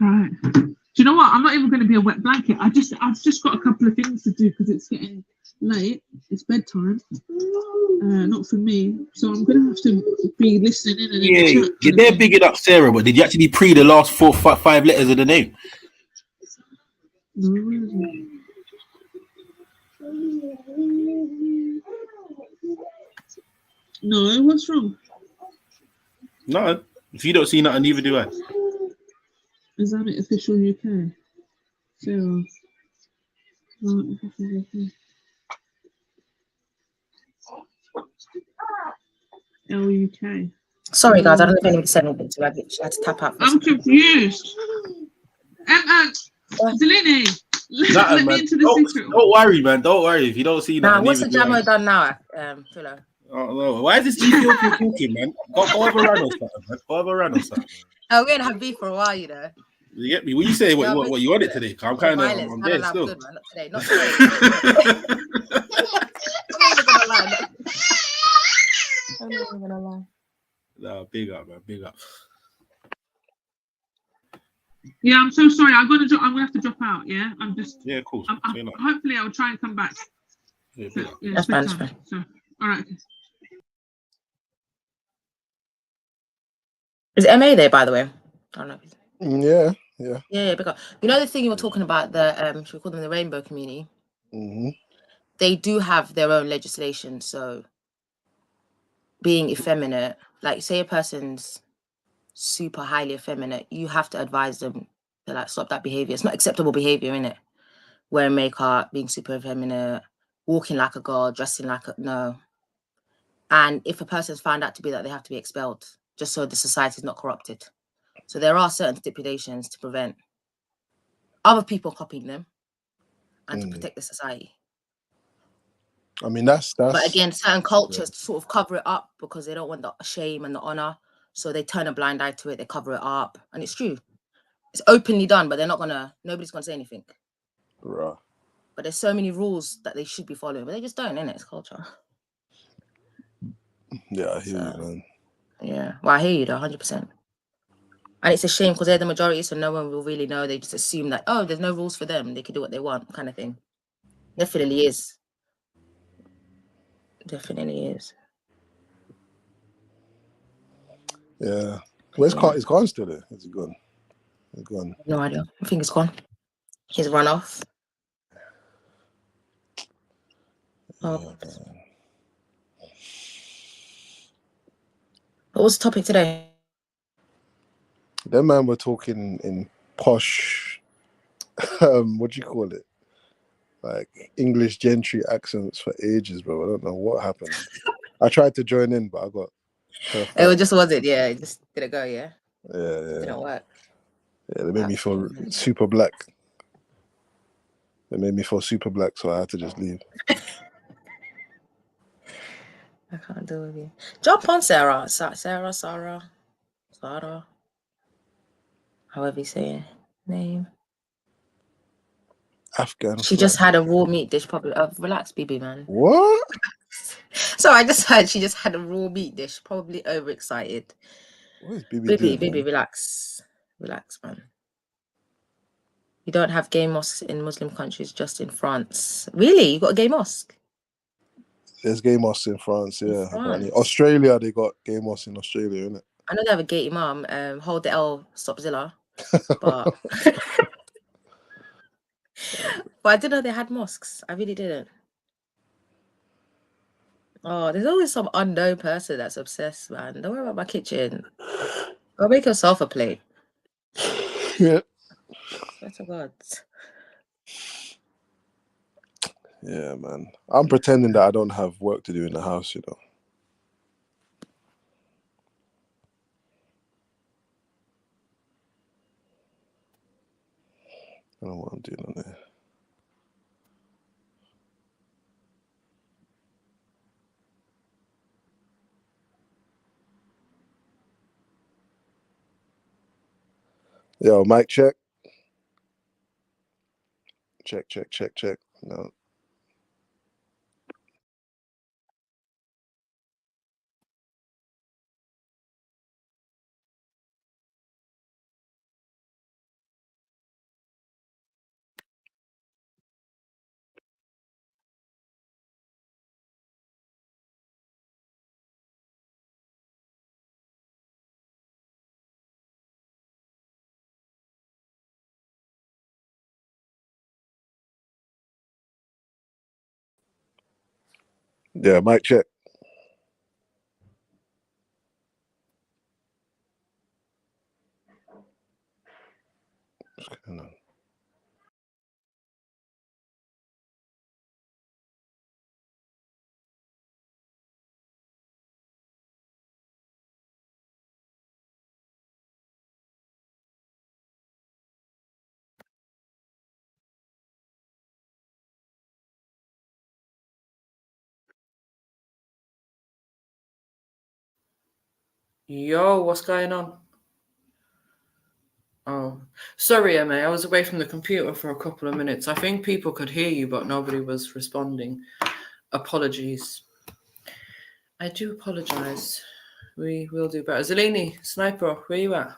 Right. Do you know what? I'm not even going to be a wet blanket. I've just got a couple of things to do because it's getting late. It's bedtime. Not for me. So I'm going to have to be listening in. And Yeah, they're bigging up Sarah, but did you actually pre the last 5 letters of the name? No, what's wrong? No, if you don't see nothing, neither do I. Islamic Official UK. Sarah. Islamic Official UK. LUK. Sorry, guys, I don't know if anybody said anything to me. I had to tap out. I'm confused. Delaney, let me into the secret. Don't worry, man. Don't worry if you don't see nothing. What's the Jamo done now, Trillo? Oh no! Why is this Ethiopian talking, man? Go have a run or something, man. Go have a run or something. Oh, we're gonna have beef for a while, you know. You get me? What you say? What you want it today? I'm kind of I'm there still. Good, man. Not today. Not today. I'm not even gonna lie. No, big up, man. Big up. Yeah, I'm so sorry. I'm gonna have to drop out. Yeah, I'm just. Yeah, cool. Hopefully, I'll try and come back. Yeah, that's fine. So, all right. Is MA there, by the way? I don't know. Yeah. Because you know the thing you were talking about, the should we call them the rainbow community? Mm-hmm. They do have their own legislation. So being effeminate, like say a person's super highly effeminate, you have to advise them to like stop that behavior. It's not acceptable behavior, innit? Wearing makeup, being super effeminate, walking like a god, dressing like a no. And if a person's found out to be that, they have to be expelled, just so the society is not corrupted. So there are certain stipulations to prevent other people copying them and to protect the society. I mean, that's. But again, certain cultures sort of cover it up because they don't want the shame and the honor. So they turn a blind eye to it. They cover it up. And it's true. It's openly done, but nobody's going to say anything. Right. But there's so many rules that they should be following, but they just don't, innit? It's culture. Yeah, I hear you, man. Yeah. Well, I hear you, though, 100%. And it's a shame because they're the majority, so no one will really know. They just assume that, oh, there's no rules for them. They can do what they want, kind of thing. Definitely is. Definitely is. Yeah. Where's Car? Is Khan still there? Is he gone? He's gone. No idea. I think it's gone. He's run off. Oh. What was the topic today? That man were talking in posh, what do you call it? Like English gentry accents for ages, bro. I don't know what happened. I tried to join in, but I got turfed It out. just wasn't. Yeah, it just didn't go. Yeah. Yeah, It didn't work. Yeah, they made me feel super black. They made me feel super black, so I had to just leave. I can't deal with you. Jump on Sarah. Sarah. However you say her name. Afghan She flag. just had a raw meat dish. Probably. Relax, BB man. What? So I just heard she just had a raw meat dish. Probably overexcited. What is BB doing? BB, relax, man. You don't have gay mosques in Muslim countries, just in France. Really? You got a gay mosque? There's gay mosques in France, yeah. France? Australia, they got gay mosques in Australia, innit? I know they have a gay imam. Hold the L, stop Zilla. But but I didn't know they had mosques. I really didn't. Oh, there's always some unknown person that's obsessed, man. Don't worry about my kitchen. Go make yourself a plate. Yeah. Swear to God. Yeah, man. I'm pretending that I don't have work to do in the house, you know. I don't know what I'm doing on there. Yo, mic check. Check. No. Yeah, mic check. What's going on? Yo, what's going on? Oh, sorry, Emma. I was away from the computer for a couple of minutes. I think people could hear you, but nobody was responding. Apologies. I do apologize. We will do better. Zelini, Sniper, where you at?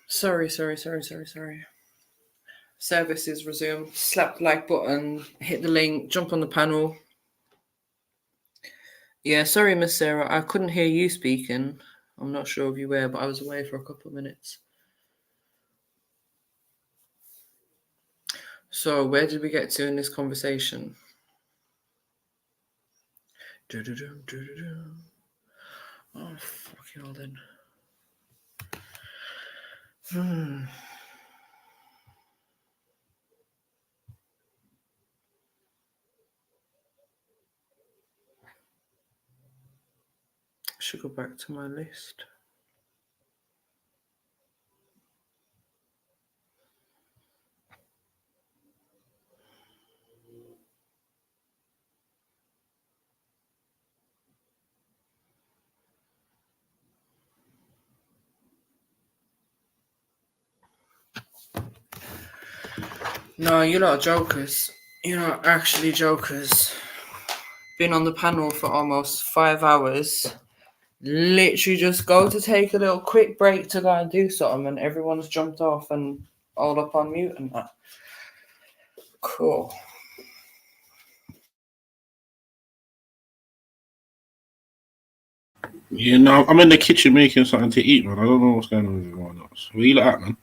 Sorry. Service is resumed. Slap the like button, hit the link, jump on the panel. Yeah, sorry, Miss Sarah. I couldn't hear you speaking. I'm not sure if you were, but I was away for a couple of minutes. So where did we get to in this conversation? Oh, fucking hell then. Should go back to my list. No, you're not jokers. You're not actually jokers. Been on the panel for almost 5 hours. Literally just go to take a little quick break to go and do something, and everyone's jumped off and all up on mute and that. Cool. You know, I'm in the kitchen making something to eat, man. I don't know what's going on with everyone else. Where you at, man?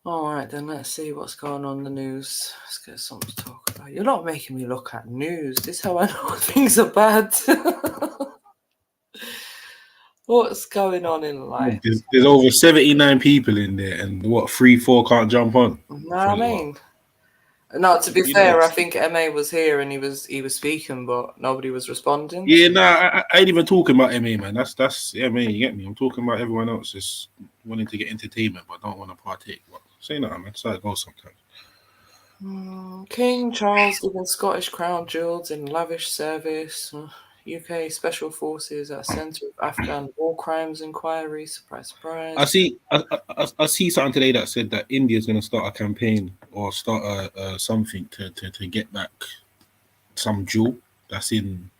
All right, then let's see what's going on in the news. Let's get something to talk about. You're not making me look at news. This is how I know things are bad. What's going on in life? There's over 79 people in there, and what, 3-4 can't jump on? No, I mean, no. To be You fair, know. I think MA was here and he was speaking, but nobody was responding. Yeah, nah, I ain't even talking about MA, man. That's MA, you get me? I'm talking about everyone else just wanting to get entertainment but don't want to partake. But say nothing, man. That's how it goes sometimes. King Charles given Scottish crown jewels in lavish service. UK Special Forces at centre of Afghan war crimes inquiry. Surprise, surprise. I see something today that said that India's going to start a campaign or start something to get back some jewel that's in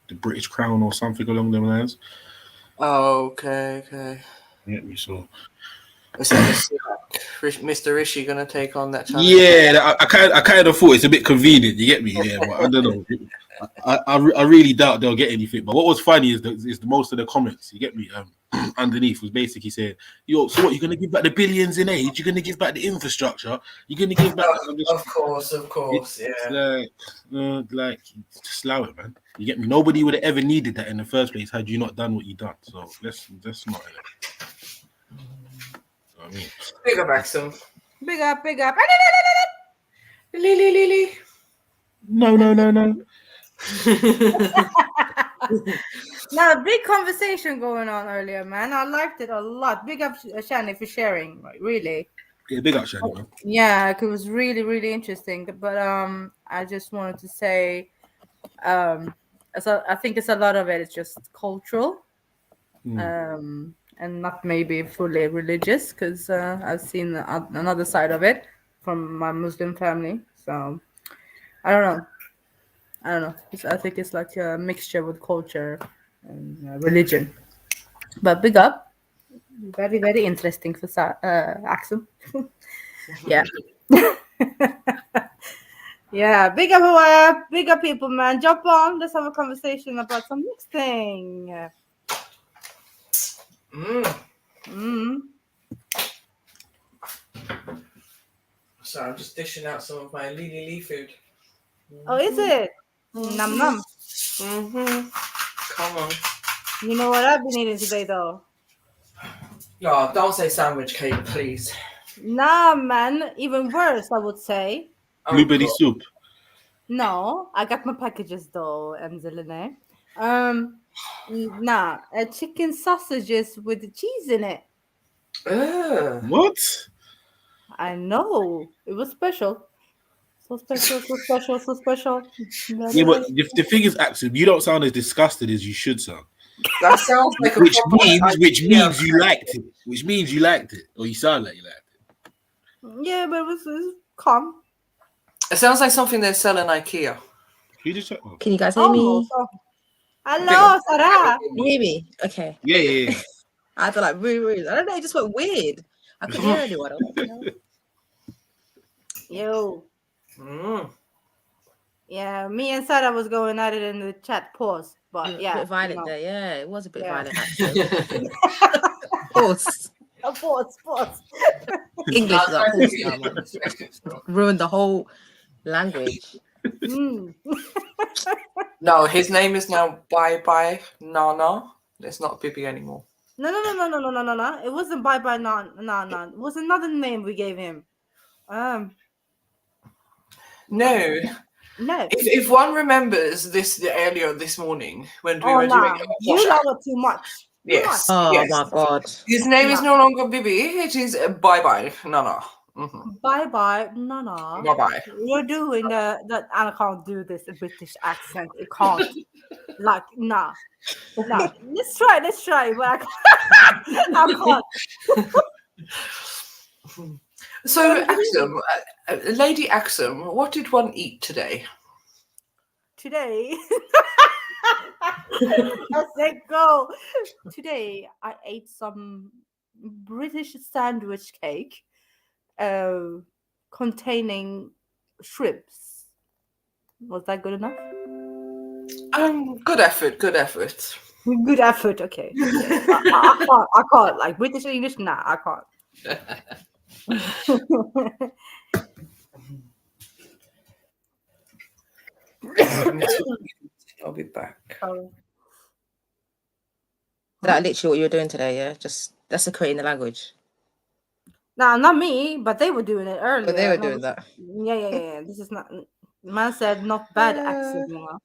the British Crown or something along them lines. Oh, okay. Yeah, we saw. Mr. Rishi gonna take on that challenge? Yeah, I kind of thought it's a bit convenient. You get me? Yeah, but I don't know. I really doubt they'll get anything. But what was funny is the most of the comments, you get me, underneath was basically saying, "Yo, so what? You're gonna give back the billions in aid? You're gonna give back the infrastructure? You're gonna give back?" Of course, yeah. It's like just allow it, man. You get me? Nobody would have ever needed that in the first place had you not done what you done. So let's not. I mean, Big up, Axum. Big up. Lily. No. Now, big conversation going on earlier, man. I liked it a lot. Big up, Shani, for sharing. Really. Yeah, big up, Shani, man. Yeah, it was really, really interesting. But I just wanted to say, so I think it's a lot of it is just cultural, and not maybe fully religious, because I've seen another side of it from my Muslim family. So I don't know. I think it's like a mixture with culture and religion. But big up. Very, very interesting for Axum. Yeah. Yeah, big up people, man. Jump on. Let's have a conversation about some next thing. So I'm just dishing out some of my Lily food. Oh, is it? Num num. Come on. You know what I've been eating today, though? No, don't say sandwich cake, please. Nah, man. Even worse, I would say. Blueberry soup. No, I got my packages though, Zelene. Chicken sausages with cheese in it. What? I know. It was special. So special. Yeah, but the thing is, Axel, you don't sound as disgusted as you should sound. That sounds like which means you liked it. Which means you liked it, or you sound like you liked it. Yeah, but it was calm. It sounds like something they sell in IKEA. Can you guys hear me? Hello, Sarah. Can you hear me? Okay. Yeah. I feel like rude. I don't know. It just went weird. I couldn't hear anyone. Yo. Yeah, me and Sarah was going at it in the chat. Pause. But yeah, a bit violent there. Yeah, it was a bit violent. Pause. English is up pause now, man. Ruined the whole language. No, his name is now Bye Nana. It's not Bibi anymore. No. It wasn't Bye Nana. It was another name we gave him. No. If one remembers this earlier this morning when we were doing you love it too much. Yes. Oh my God. His name is no longer Bibi. It is Bye Nana. Bye Nana. Bye. You're doing that. I can't do this British accent. It can't. Like nah. Let's try. But I can't. So, Axum, Lady Axum, what did one eat today? Today, I said go. Today, I ate some British sandwich cake containing shrimps Was that good enough? Good effort. Good effort. Good effort. Okay. I can't. Like British English, nah, I can't. I'll be back. That literally what you were doing today, yeah? Just desecrating the language. Nah, not me, but they were doing it earlier. But they were No, doing this- that. Yeah. This is not. Man said not bad accent. You know.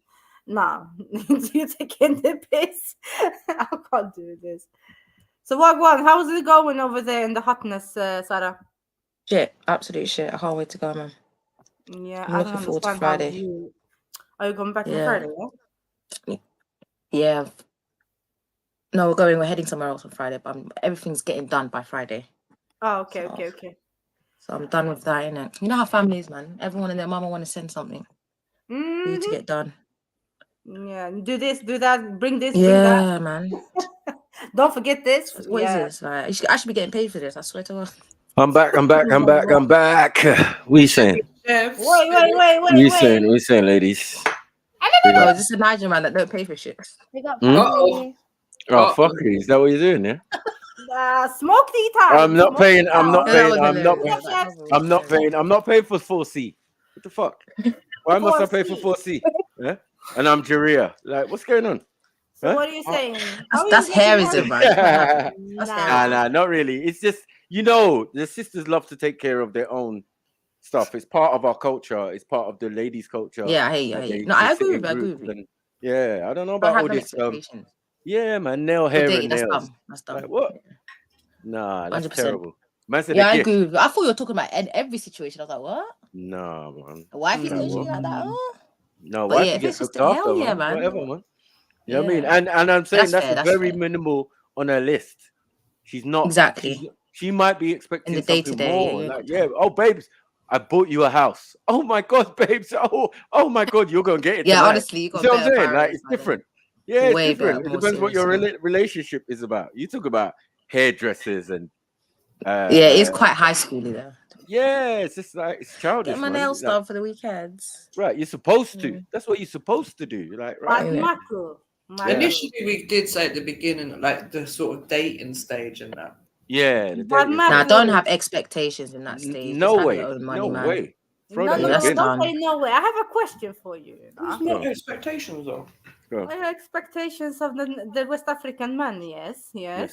Nah, you're taking the piss. I can't do this. So Wagwan, how's it going over there in the hotness, Sarah? Shit, absolute shit. I can't wait to go, man. Yeah, I'm I looking don't forward to understand how Friday. you. Are you going back on Yeah. Friday? Yeah? Yeah. No, we're heading somewhere else on Friday, but everything's getting done by Friday. Oh, okay. So I'm done with that, innit? You know how family is, man. Everyone and their mama want to send something. You need to get done. Yeah, do this, do that, bring this, Yeah, bring that. man. Don't forget this. What is this? Like, I should be getting paid for this. I swear to God. I'm back. We saying, we saying, ladies. Oh, is this a Nigerian man that don't pay for shit? Oh, fuck it. Is that what you're doing, yeah? Smoke tea time. I'm not paying for 4C. What the fuck? Why must I pay for 4C? Yeah? And I'm Jaria. Like, what's going on? So what are you saying? That's hairism, man. Nah, not really. It's just, the sisters love to take care of their own stuff. It's part of our culture. It's part of the ladies' culture. Yeah, I hear you. No, I agree with you. Yeah, I don't know about all this. Yeah, man, nail hair and nails. That's dumb. Like, what? Nah, that's 100%. terrible. Man said I agree with you. I thought you were talking about in every situation. I was like, what? Nah, man. A wifey's going to like that? Oh. No, But wife yeah, gets if it's looked after, hell yeah, man. Whatever, man. You know what I mean? And I'm saying that's very minimal on her list. She's not exactly. She might be expecting in the something day-to-day, more. Like, oh, babes, I bought you a house. Oh my God, babes. Oh my God, you're gonna get it. Yeah, tonight. honestly, you got see what I'm saying? Like, priorities, it's different. Yeah, it's way different. better, It more depends what your serious, relationship is about. You talk about hairdressers and yeah, it's quite high schooly though. Yeah, it's just like it's childish. Get my nails done for the weekends. Right, you're supposed to. That's what you're supposed to do. Like, right. Initially, we did say at the beginning, like the sort of dating stage and that. Yeah. Nah, don't have expectations in that stage. No Just way. have your own money, No man. way. No, don't say no way. I have a question for you. There's no expectations though. Expectations of the West African men, yes. Right.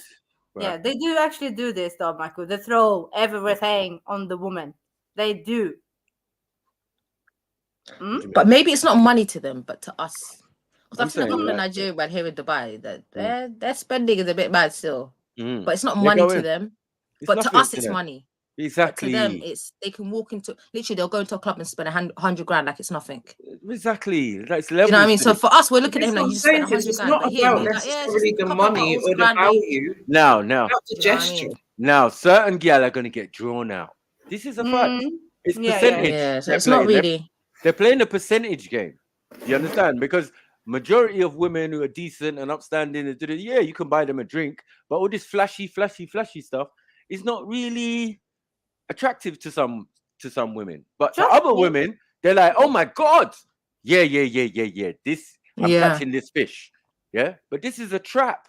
Yeah, they do actually do this though, Michael. They throw everything on the woman. They do. But maybe it's not money to them, but to us. Because I've seen a saying, couple of like- Nigerian men here in Dubai that their spending is a bit mad still. Mm. But it's not They money go to in. them. It's But to nothing us, to it's them. money. Exactly. But to them, it's they can walk into literally they'll go into a club and spend 100 grand like it's nothing. Exactly. That's You know what I mean? levels to So it. for us, we're looking at him like That's he's what I'm spent saying, 100 it's grand. not But here, about he's like, yeah, necessarily just the a couple money bottles or of the grand, babe. value. Now, About the You know what I gesture. mean? now, certain gal are going to get drawn out. This is a fact. It's percentage. Yeah, so they're it's not playing. really. They're playing a percentage game. You understand? Because majority of women who are decent and upstanding, yeah, you can buy them a drink, but all this flashy stuff is not really attractive to some women. But to other women, they're like, oh my God, yeah. This I'm catching this fish. Yeah, but this is a trap.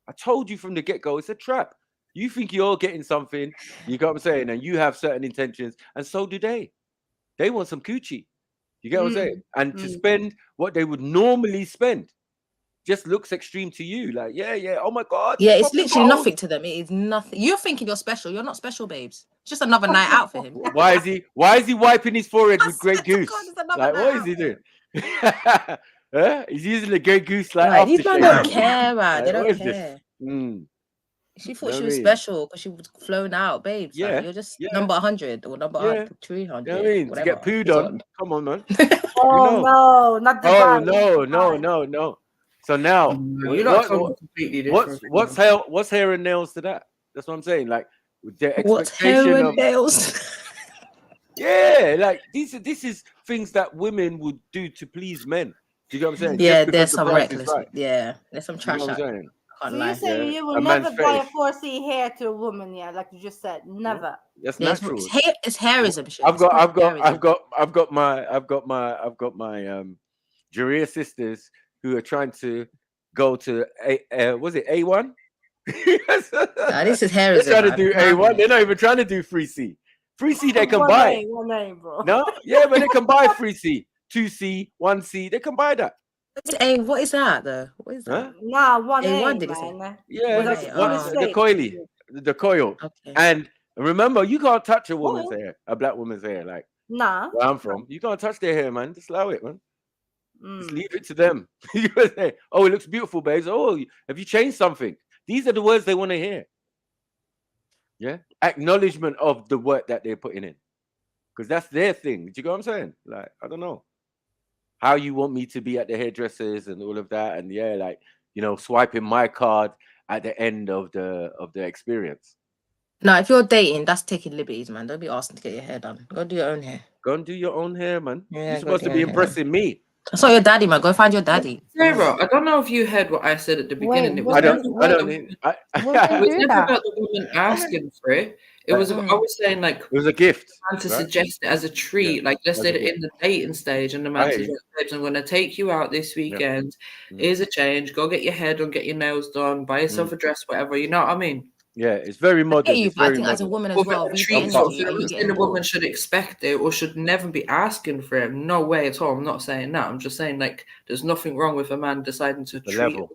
I told you from the get-go, it's a trap. You think you're getting something, you got what I'm saying, and you have certain intentions, and so do they. They want some coochie. You get what I'm saying? And to spend what they would normally spend just looks extreme to you. Like, yeah, oh my God. Yeah, it's popping literally bottles. nothing to them. It is nothing. You're thinking you're special. You're not special, babes. It's just another night out for him. Why is he wiping his forehead with Grey Goose? Like, what is he doing? He's using the Grey Goose like Right, these men aftershave. don't care, man. They Like, what don't is this? care. She thought Know she what was I mean? special because she was flown out, babes. Yeah, You're just number 100 or number 300. You know what I mean? Whatever. To get pooed on. Come on, man. Oh no, not the vibe. No. So now, You're not something completely different. what's hair and nails to that? That's what I'm saying. Like, with their What's expectation hair and of nails? yeah, like this is things that women would do to please men. Do you get what I'm saying? Yeah, Just because there's the some price is reckless. right. Yeah, there's some You trash know what I'm out. saying? can't So lie. you're saying you will a man's never dye a fetish. 4C hair to a woman, yeah, like you just said, never. That's Yeah, natural. it's hairism shit. I've It's called hairism. I've got my Jareer sisters who are trying to go to was it A1? Nah, this is They're hairism. trying to Man. do A1. They're not even trying to do 3C. 3C they can One buy. name, one name, bro. No, yeah, but they can buy 3C, 2C, 1C. They can buy that. What is that though? What is that? Huh? Nah, one A1 name, did it say? man. Yeah, That's the straight. coily, the coil. Okay. And remember, you can't touch a woman's What? hair, a black woman's hair, like Nah. where I'm from. You can't touch their hair, man. Just allow it, man. Just Mm. leave it to them. You say, oh, it looks beautiful, babes. Oh, have you changed something? These are the words they want to hear. Yeah, acknowledgement of the work that they're putting in, because that's their thing. Do you get what I'm saying? Like, I don't know how you want me to be at the hairdressers and all of that, and yeah, like, you know, swiping my card at the end of the experience. No, if you're dating, that's taking liberties, man. Don't be asking to get your hair done. Go do your own hair. Go and do your own hair, man. Yeah, You're go supposed do to be your hair. impressing me. That's not your daddy, man. Go find your daddy. Sarah, I don't know if you heard what I said at the beginning. It was I never don't about the need. woman asking for it. It was. I was saying like it was a gift. Man to right? suggest it as a treat, like let's As say a that gift. in the dating stage, and the man I says, hear you. "Babes, I'm going to take you out this weekend. Here's a change. Go get your hair done, get your nails done, buy yourself a dress, whatever." You know what I mean? Yeah, it's very modern. you, It's but I very think as a modern. woman as Of well, a read the treat energy sort of thing. and I'm you not get saying a involved. woman should expect it or should never be asking for it. No way at all. I'm not saying that. I'm just saying like there's nothing wrong with a man deciding to treat level.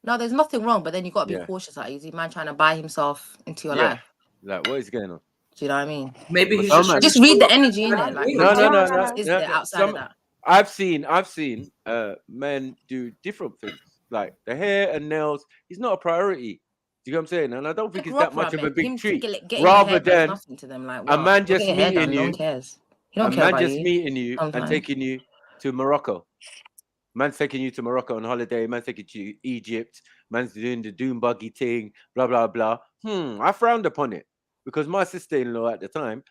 No, there's nothing wrong, but then you got to be Yeah. cautious. Like, is the man trying to buy himself into your Yeah. life? Like, what is going on? Do you know what I mean? Maybe For he's some just man- Just read the energy in it. Like, No. is there outside of that? I've seen men do different things. Like the hair and nails is not a priority. Do you know what I'm saying? And I don't think it's that much of a big treat. Getting your Rather hair does than nothing to them. Like, a wow, man go just get your hair meeting done, no you, one cares. He don't a care man about just you. meeting you and Sometimes. taking you to Morocco. Man's taking you to Morocco on holiday. Man's taking you to Egypt. Man's doing the doom buggy thing. Blah blah blah. I frowned upon it because my sister-in-law at the time,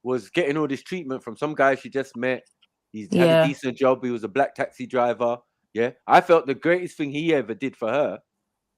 was getting all this treatment from some guy she just met. He's had a decent job. He was a black taxi driver. Yeah, I felt the greatest thing he ever did for her,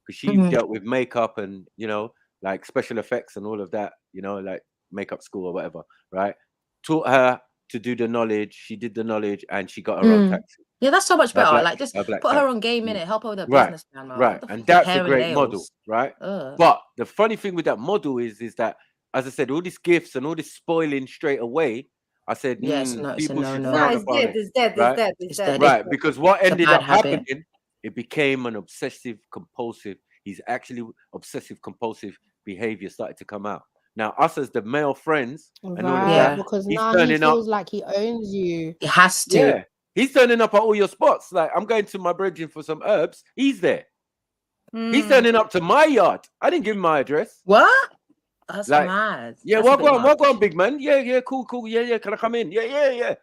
because she dealt with makeup and, you know, like special effects and all of that, you know, like makeup school or whatever, right? Taught her to do the knowledge. She did the knowledge and she got her own taxi. Yeah, that's so much better. Black- like, just a black put her taxi. on game in it. Help her with her Right, business plan, man. right. What the And fuck, that's hair a and great nails? model, right? Ugh. But the funny thing with that model is that, as I said, all these gifts and all this spoiling straight away, I said, Yeah, it's a people should no-no. frown It's upon dead, it. it's dead, right? it's dead, it's dead. Right, because what It's a ended bad up habit. happening, it became an obsessive compulsive. He's actually obsessive compulsive behavior started to come out. Now, us as the male friends and all of Right, that, because he's now he turning up. feels like he owns you. It has to. Yeah, he's turning up at all your spots. Like, I'm going to my brethren for some herbs. He's there. He's turning up to my yard. I didn't give him my address. What? That's Like, mad. yeah, That's a bit what go on, big man? Yeah, cool. Yeah. Can I come in? Yeah.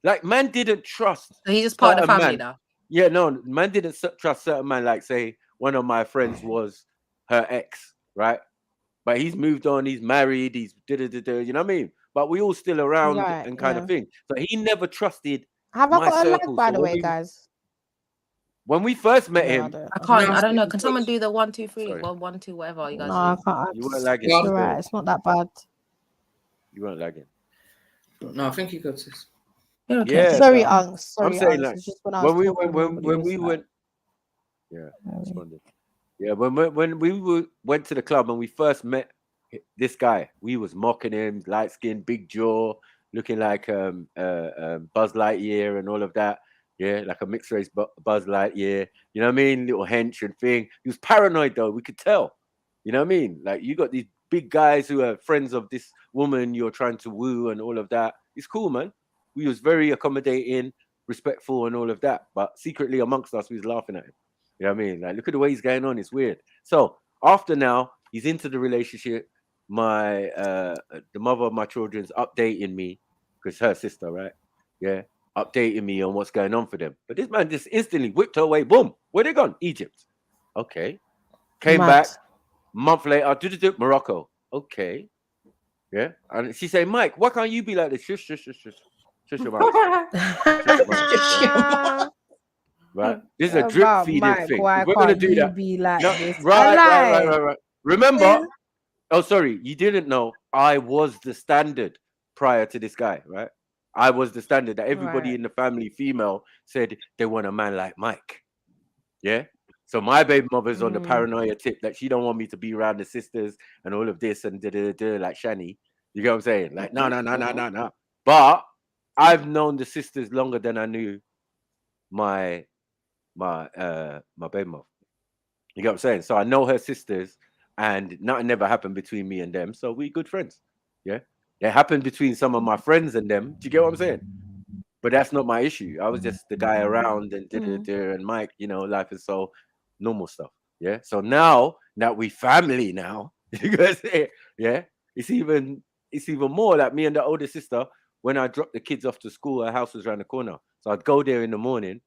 Like, man didn't trust. So he's just part of the certain family man. now. Yeah, no, man didn't trust certain man. Like, say, one of my friends was her ex, right? But he's moved on. He's married. He's you know what I mean? But we all still around Right, and kind of thing. So he never trusted Have I my got a lag, circle. by So the way, guys? when we first met No, him, I don't know. Can someone do the 1, 2, 3, 1, 2, whatever you guys No, I do? can't. you weren't lagging. You're right. It's not that bad. You weren't lagging. No, I think you got this. Okay. Yeah, Sorry, but Unks. Sorry, I'm saying, Unks. like, It's just when I was when we talking, when everybody we was went, yeah, responded. Yeah, when we went to the club and we first met this guy, we was mocking him, light skin, big jaw, looking like Buzz Lightyear and all of that. Yeah, like a mixed race Buzz Lightyear. You know what I mean? Little hench and thing. He was paranoid though. We could tell. You know what I mean? Like, you got these big guys who are friends of this woman you're trying to woo and all of that. It's cool, man. We was very accommodating, respectful, and all of that. But secretly amongst us, we was laughing at him. You know what I mean? Like, look at the way he's going on. It's weird. So after now, he's into the relationship. My the mother of my children's updating me, because her sister, right? Yeah, updating me on what's going on for them. But this man just instantly whipped her away. Boom. Where they gone? Egypt. Okay. Came back. Month later, Morocco. Okay. Yeah. And she said, Mike, why can't you be like this? Shush. Shush your mouth. Shush your mouth. right? This is a drip About feeding Mike, thing. why If we're gonna can't do you that, be like no, this? right. Remember? Oh, sorry, you didn't know. I was the standard prior to this guy, right? I was the standard that everybody Right. in the family, female, said they want a man like Mike. Yeah. So my baby mother's on the paranoia tip that she don't want me to be around the sisters and all of this and like Shani. You get what I'm saying? Like, no. But I've known the sisters longer than I knew my baby mother. You get what I'm saying? So I know her sisters, and nothing never happened between me and them. So we good friends. Yeah. It happened between some of my friends and them. Do you get what I'm saying? But that's not my issue. I was just the guy around and and Mike, you know, life is so normal stuff. Yeah. So now that we family now, you guys say, yeah, it's even more like me and the older sister. When I dropped the kids off to school, her house was around the corner. So I'd go there in the morning.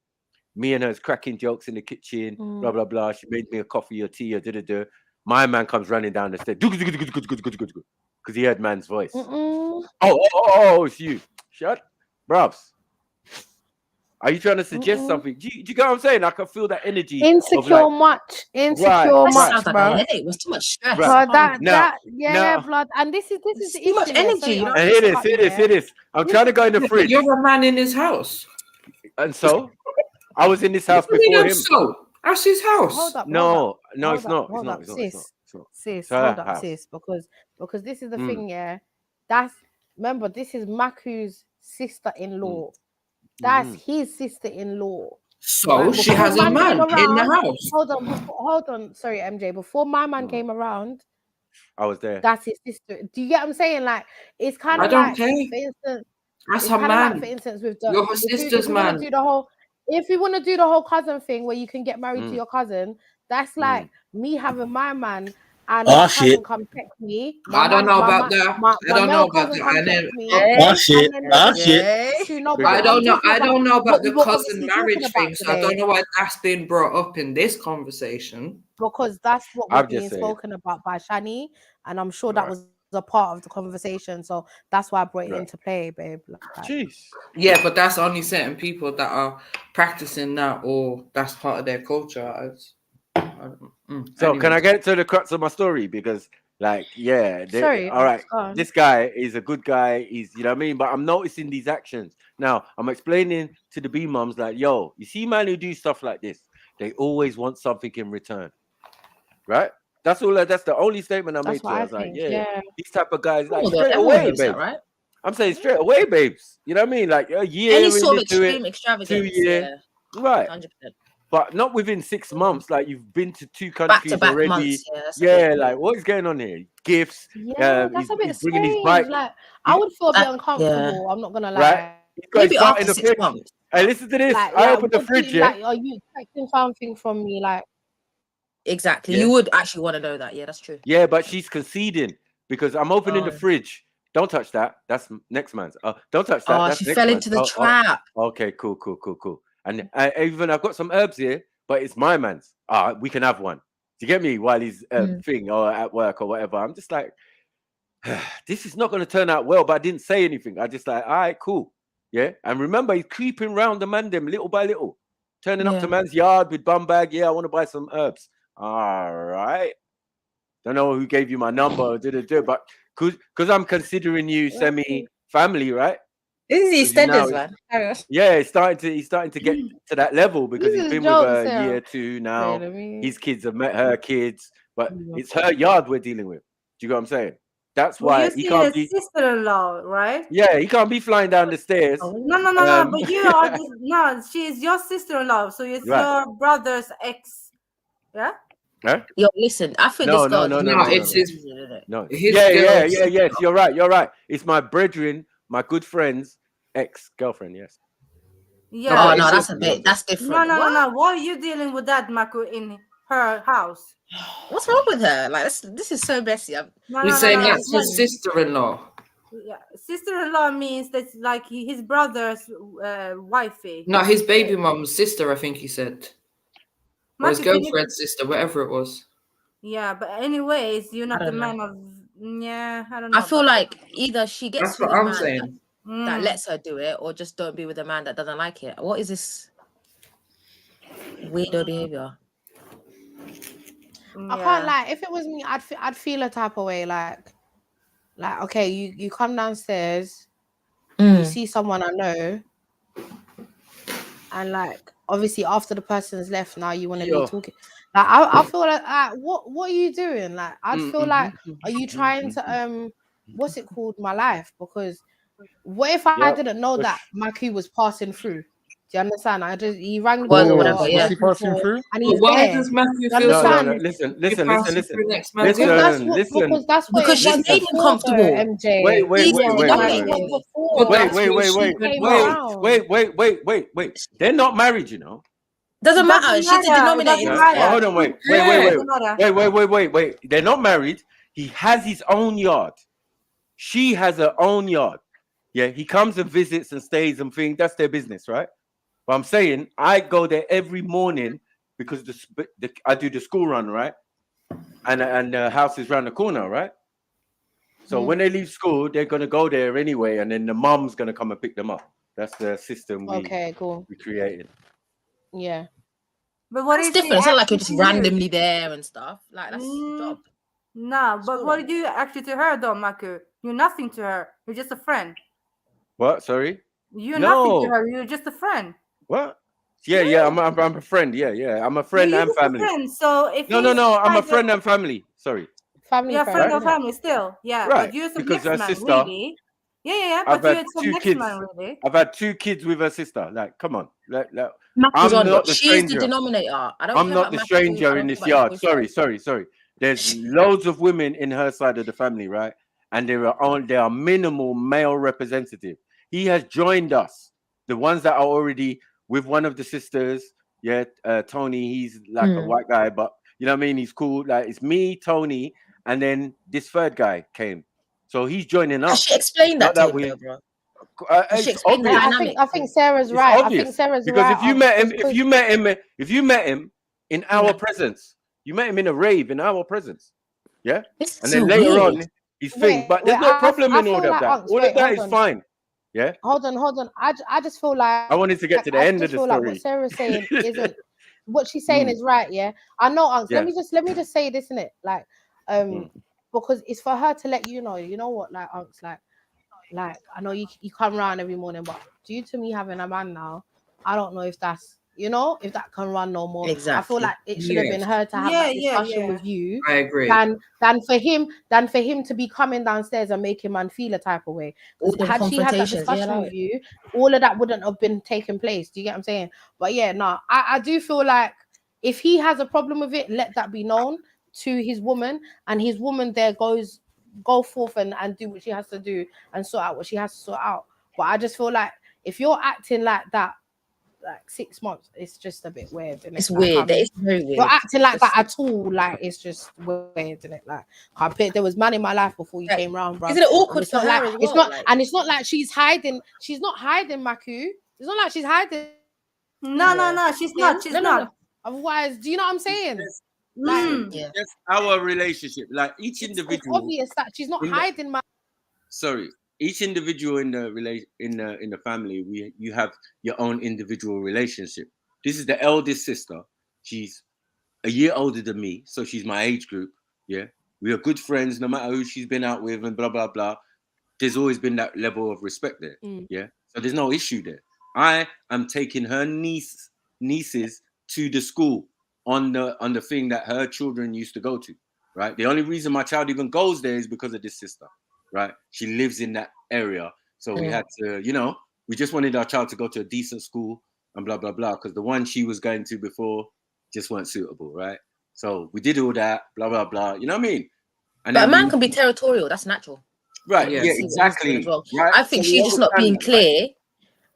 Me and her's cracking jokes in the kitchen, blah blah blah. She made me a coffee or tea or My man comes running down the stairs because he heard man's voice. Oh, it's you. Shut, bruvs. Are you trying to suggest something? Do you get what I'm saying? I can feel that energy. Insecure much, Sounds like bro. a headache. It was too much stress. Blood, now, blood, and this is the too much issue. Yeah, energy. sorry, You know? And hear this. I'm trying to go in the fridge. You're a man in his house. And so I was in this house before him. So that's his house. Hold up. No, hold it's up, not. Hold It's up, not. sis. It's Hold her up, house. sis. Because this is the thing, yeah. Remember, this is Maku's sister-in-law. That's his sister-in-law. So right? she has a man in the house. Hold on. Sorry, MJ. Before my man came around, I was there. that's his sister. Do you get what I'm saying? Like, it's kind I of don't like, care. for instance, That's it's her kind of like, man. for instance, with the You're her if you sister's wanna man. do the whole, if you want to do the whole cousin thing where you can get married to your cousin, that's like me having my man and my cousin come text me. I don't know about that. I don't know about that. I don't know about the cousin marriage thing. So I don't know why that's been brought up in this conversation. Because that's what was being spoken about by Shani, and I'm sure that was a part of the conversation. So that's why I brought it into play, babe. Jeez. Yeah, but that's only certain people that are practicing that, or that's part of their culture. So can I get to the crux of my story? Because like, all right, this guy is a good guy. He's, you know what I mean? But I'm noticing these actions. Now I'm explaining to the B mums like, yo, you see man who do stuff like this, they always want something in return. Right? That's all. That's the only statement I made to her. I was like, these type of guys, like straight away, babe. Right? I'm saying straight away, babes. You know what I mean? Like a year Any sort of into extreme it, extravagance, 2 years, right? 100%. But not within 6 months. Like you've been to 2 countries Back-to-back already. months, Like what is going on here? Gifts. Yeah, that's a bit he's bringing his strange. bike. Like I would feel a bit uncomfortable. I'm not gonna lie. Right? Maybe start after in the 6 fridge. months. Hey, listen to this. Like, I opened the what fridge. do you, like, are you expecting something from me? Like, exactly. You would actually want to know that. Yeah, that's true. Yeah, but she's conceding because I'm opening the fridge. Don't touch that. That's next man's. Don't touch that. That's she next fell man's. into the trap. Okay, cool. And even I've got some herbs here, but it's my man's. We can have one. Do you get me? While he's thing or at work or whatever. I'm just like, this is not going to turn out well. But I didn't say anything. I just like, all right, cool. Yeah. And remember, he's creeping around the man them little by little, turning up to man's yard with bum bag. Yeah, I want to buy some herbs. All right. Don't know who gave you my number, but because I'm considering you semi-family, right? This is EastEnders, man. Yeah, he's starting to get to that level because he's been with her a year or two now. His kids have met her kids, but it's her yard we're dealing with. Do you get what I'm saying? That's why he can't be sister-in-law, right? Yeah, he can't be flying down the stairs. No. But you are no. She is your sister-in-law, so it's your brother's ex. Yeah. Huh? Yo, listen. I think this girl. It's his. No. Yes. You're right. It's my brethren, my good friend's ex-girlfriend. Yes. Yeah. No, that's a bit. That's different. No. Why are you dealing with that, Maku, in her house? What's wrong with her? Like this is so messy. You're saying that's her sister-in-law. Yeah, sister-in-law means that's like his brother's wifey. No, his baby mom's sister. I think he said. Or his girlfriend's sister, whatever it was. Yeah, but anyways, you're not the man of. Yeah, I don't know. I feel like either she gets That's what I'm man saying. that lets her do it, or just don't be with a man that doesn't like it. What is this? Weirdo behavior. I can't lie. If it was me, I'd feel a type of way. Like okay, you come downstairs, you see someone I know, and like obviously after the person's left, now you want to be talking. Like I feel like what are you doing? Like I'd feel like, are you trying to what's it called, my life? Because what if I didn't know that Maki was passing through? Do you understand? He rang the Well, bell, whatever, yeah. was passing through? and he's Why there. does Matthew You feel understand? like Listen. Because that's what Because it was she's made him before, comfortable. though, MJ. Wait. They're not married, you know. Doesn't matter. She's a denominator. Hold on, wait. Wait. They're not married. He has his own yard. She has her own yard. Yeah, he comes and visits and stays and things. That's their business, right? But I'm saying I go there every morning because I do the school run, right? And the house is around the corner, right? So when they leave school, they're gonna go there anyway, and then the mom's gonna come and pick them up. That's the system we created. Yeah. But what it's if different. It's not like you're just you? randomly there and stuff. Like that's the job. No, but what do you actually to her though, Maku? You're nothing to her. You're just a friend. What? Sorry? You're nothing to her. You're just a friend. What? Yeah. I'm a friend. Yeah. I'm a friend and family. Friend. So if No. I'm a friend and family. Sorry. Family. You're a friend right? of family still. Yeah. Right. But you're some Because next her man, sister. really. Yeah. I've But you're had some 2 next kids. man, really. I've had 2 kids with her sister. Like, come on. I'm not the she's stranger. the denominator. I don't I'm care not about the Matthew, stranger I in don't this care about yard. his boyfriend. Sorry. There's loads of women in her side of the family, right? And there are minimal male representative. He has joined us. The ones that are already with one of the sisters. Yeah, Tony, he's like a white guy, but you know what I mean? He's cool. Like it's me, Tony, and then this third guy came. So he's joining us. Has she explained that to him, though, bro? Has she explained the dynamic? I think Sarah's It's right. obvious. I think Sarah's because right. if you met him in our presence, you met him in a rave in our presence, yeah. And then later on, his thing. But there's no problem in all of that. All of that is fine. Yeah. Hold on. I just feel like I wanted to get to the end of the story. Like what Sarah's saying isn't what she's saying is right. Yeah, I know, Unks. Yeah. Let me just say this, innit? Like, because it's for her to let you know. You know what, like, Unks, like I know you come around every morning, but due to me having a man now, I don't know if that's if that can run no more. Exactly. I feel like it should have been her to have that discussion with you. I agree. Than for him to be coming downstairs and making man feel a type of way. Had she had that discussion with you, all of that wouldn't have been taking place. Do you get what I'm saying? But yeah, no, I do feel like if he has a problem with it, let that be known to his woman, and his woman there go forth and do what she has to do and sort out what she has to sort out. But I just feel like if you're acting like that, like 6 months, it's just a bit weird, isn't it? It's weird. It's very weird. You're acting like that at all, like it's just weird, isn't it? Like there was man in my life before you came round, bro. Isn't it awkward for her like, as well? It's not, and it's not like she's hiding. She's not hiding, Maku. It's not like she's hiding. No, she's not. She's not. No. Otherwise, do you know what I'm saying? That's our relationship. Like each individual. It's obvious that she's not hiding. Each individual in the family, you have your own individual relationship. This is the eldest sister. She's a year older than me, so she's my age group. Yeah, we are good friends, no matter who she's been out with, and blah blah blah. There's always been that level of respect there. Yeah, so there's no issue there. I am taking her nieces to the school on the thing that her children used to go to. Right. The only reason my child even goes there is because of this sister. Right, she lives in that area, so we had to, we just wanted our child to go to a decent school and blah blah blah, because the one she was going to before just weren't suitable, right? So we did all that, blah blah blah. You know what I mean? And but a man can be territorial. That's natural. Right. Yeah. Exactly. Well. Right? I think she's just not being clear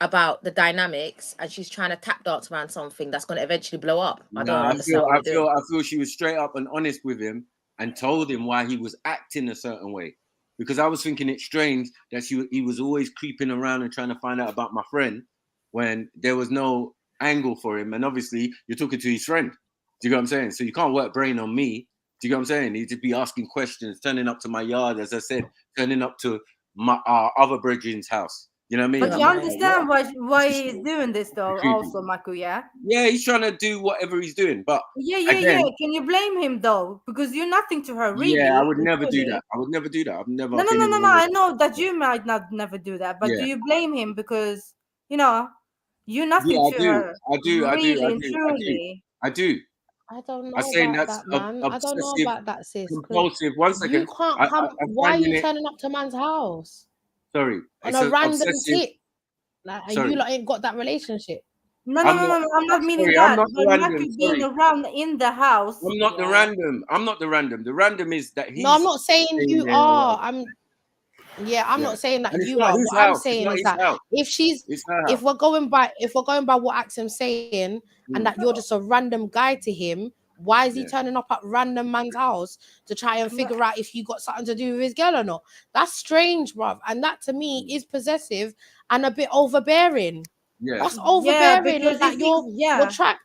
about the dynamics, and she's trying to tap dance around something that's going to eventually blow up. I feel she was straight up and honest with him and told him why he was acting a certain way. Because I was thinking it strange that he was always creeping around and trying to find out about my friend when there was no angle for him. And obviously, you're talking to his friend. Do you get what I'm saying? So you can't work brain on me. Do you get what I'm saying? He'd just be asking questions, turning up to my yard, as I said, turning up to our other brethren's house. You know what I mean? But you understand why he's doing this though, also, Maku, yeah? Yeah, he's trying to do whatever he's doing, but Yeah. Can you blame him though? Because you're nothing to her, really. yeah, I would never do truly. that. I would never do that. I've never. No. been in a I know that you might never do that, but Yeah. do you blame him because you're nothing Yeah, to her? I do. Truly. I do. I don't know I'm saying about that's that, man. I don't know obsessive, about that, sis. 'cause compulsive. One second. You can't I come. Why are finding you it. turning up to man's house Sorry, on it's a random obsessive. tip? Like, and Sorry. you like ain't got that relationship. No. I'm not meaning Sorry, that. I'm not But random. Maku being around in the house. I'm not the random. I'm not the random. The random is that he's. No, I'm not saying you there are. or I'm Yeah. not saying that And it's you not are. his What I'm house. It's saying not is his that house. if she's It's her if house. we're going by what Axel's saying and that you're just a random guy to him, why is he turning up at random man's house to try and figure out if you got something to do with his girl or not? That's strange, bruv. And that to me is possessive and a bit overbearing. Yeah. That's overbearing. because Like you're trying.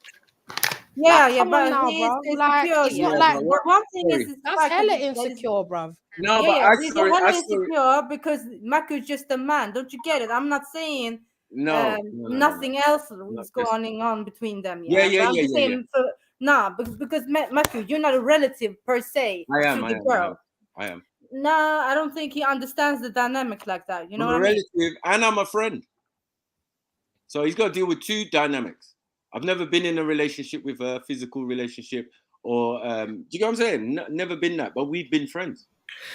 Like, come on but now, he is bruv. Like, insecure. it's not like But one thing Sorry. is that's hella insecure, bruv. No, but I he's saw it. I saw it. insecure because Maku's just a man. Don't you get it? I'm not saying No. nothing else is going on between them. Yeah, but I'm just saying because Maku, you're not a relative per se to the girl. I am. No, I don't think he understands the dynamic like that. You know I'm what a I mean? relative and I'm a friend. So he's got to deal with two dynamics. I've never been in a relationship with a physical relationship or do you know what I'm saying? Never been that, but we've been friends.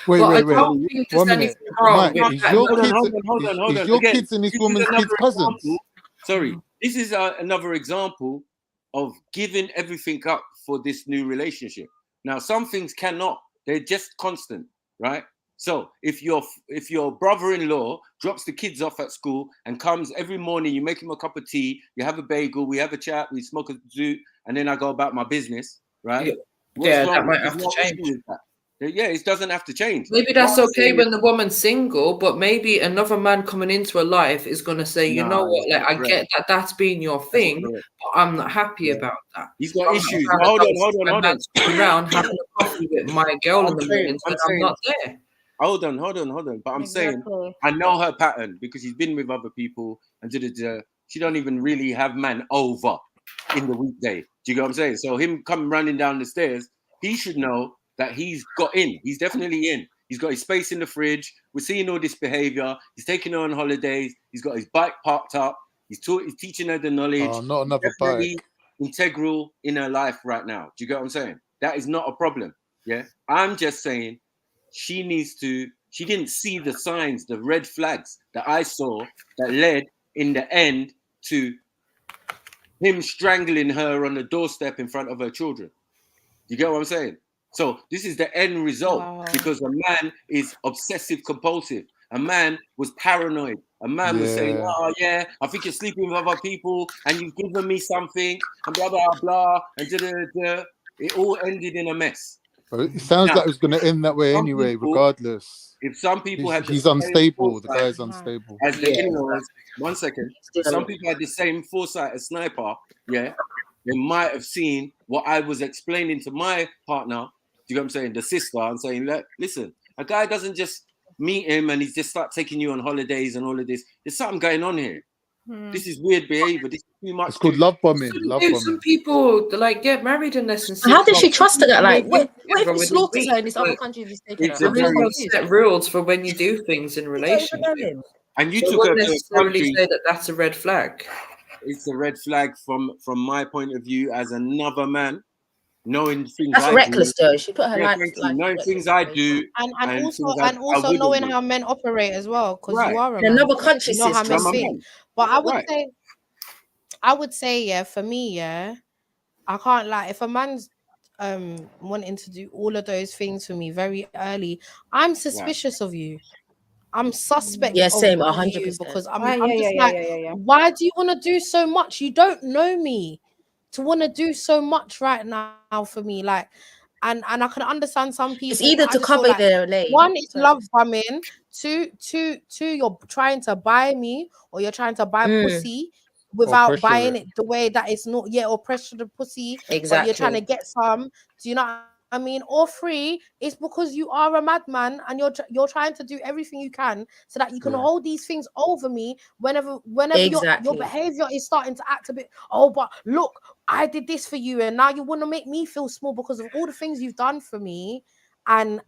Wait. Well, 1 minute. Mike, is your Hold on. your Again, kids and this this is woman's another kids cousins? example. Sorry, this is another example of giving everything up for this new relationship. Now, some things cannot. They're just constant, right? So if your brother-in-law drops the kids off at school and comes every morning, you make him a cup of tea, you have a bagel, we have a chat, we smoke a zoot, and then I go about my business, right? That might have to change. Yeah, it doesn't have to change. Maybe that's okay when the woman's single, but maybe another man coming into her life is going to say, you know what, like, I get that that's been your thing, but I'm not happy about that. He's got issues. Hold on. Around having a coffee with my girl in the morning, and I'm not there. Hold on. But I'm saying, I know her pattern because she's been with other people and she don't even really have man over in the weekday. Do you get what I'm saying? So him coming running down the stairs, he should know that he's got in. He's definitely in. He's got his space in the fridge. We're seeing all this behavior. He's taking her on holidays. He's got his bike parked up. He's teaching her the knowledge. Oh, not another bike. Integral in her life right now. Do you get what I'm saying? That is not a problem. Yeah. I'm just saying she didn't see the signs, the red flags that I saw that led in the end to him strangling her on the doorstep in front of her children. You get what I'm saying? So this is the end result because a man is obsessive compulsive. A man was paranoid. A man was saying, oh yeah, I think you're sleeping with other people and you've given me something and blah, blah, blah. And it all ended in a mess. It sounds like it's going to end that way anyway, regardless. If some people he's unstable, the guy's unstable. As the in-laws, 1 second. Some people had the same foresight as Sniper, yeah. They might have seen what I was explaining to my partner, do you know what I'm saying, the sister, and saying, look, listen, a guy doesn't just meet him and he just start taking you on holidays and all of this. There's something going on here. This is weird behavior. This is too much. It's called love bombing. Some people like get married in less than 6 How does she trust her? Like, what if he within slaughters weeks? her in this other country he's taken her? People set rules for when you do things in relationships. And you So took her wouldn't to a necessarily country. say that that's a red flag. It's a red flag from my point of view as another man, knowing things. That's reckless, though. She put her life. Knowing things I do, and also knowing how men operate as well, because you are a man. Another country, you know how men sis. think. But I would say, yeah, for me, yeah, I can't lie. If a man's wanting to do all of those things for me very early, I'm suspicious of you. I'm suspect Yeah, same, of 100%. you because I'm just why do you want to do so much? You don't know me to want to do so much right now for me. Like, and I can understand some people. It's either to cover their lane. One is love bombing. Two, you're trying to buy me or you're trying to buy pussy without buying it the way that it's not yet, or pressure the pussy. Exactly. But you're trying to get some. Do you know what I mean, or free, it's because you are a madman and you're trying to do everything you can so that you can hold these things over me whenever your behavior is starting to act a bit, oh, but look, I did this for you and now you want to make me feel small because of all the things you've done for me. And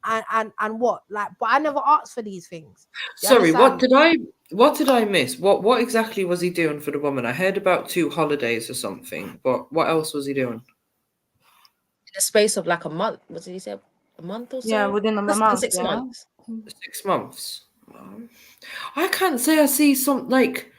what, like, but I never asked for these things. Sorry, what did I miss? What exactly was he doing for the woman? I heard about 2 holidays or something, but what else was he doing? In the space of like a month, what did he say? A month or so? Yeah, within a month. 6 months. 6 months. I can't say I see some, like,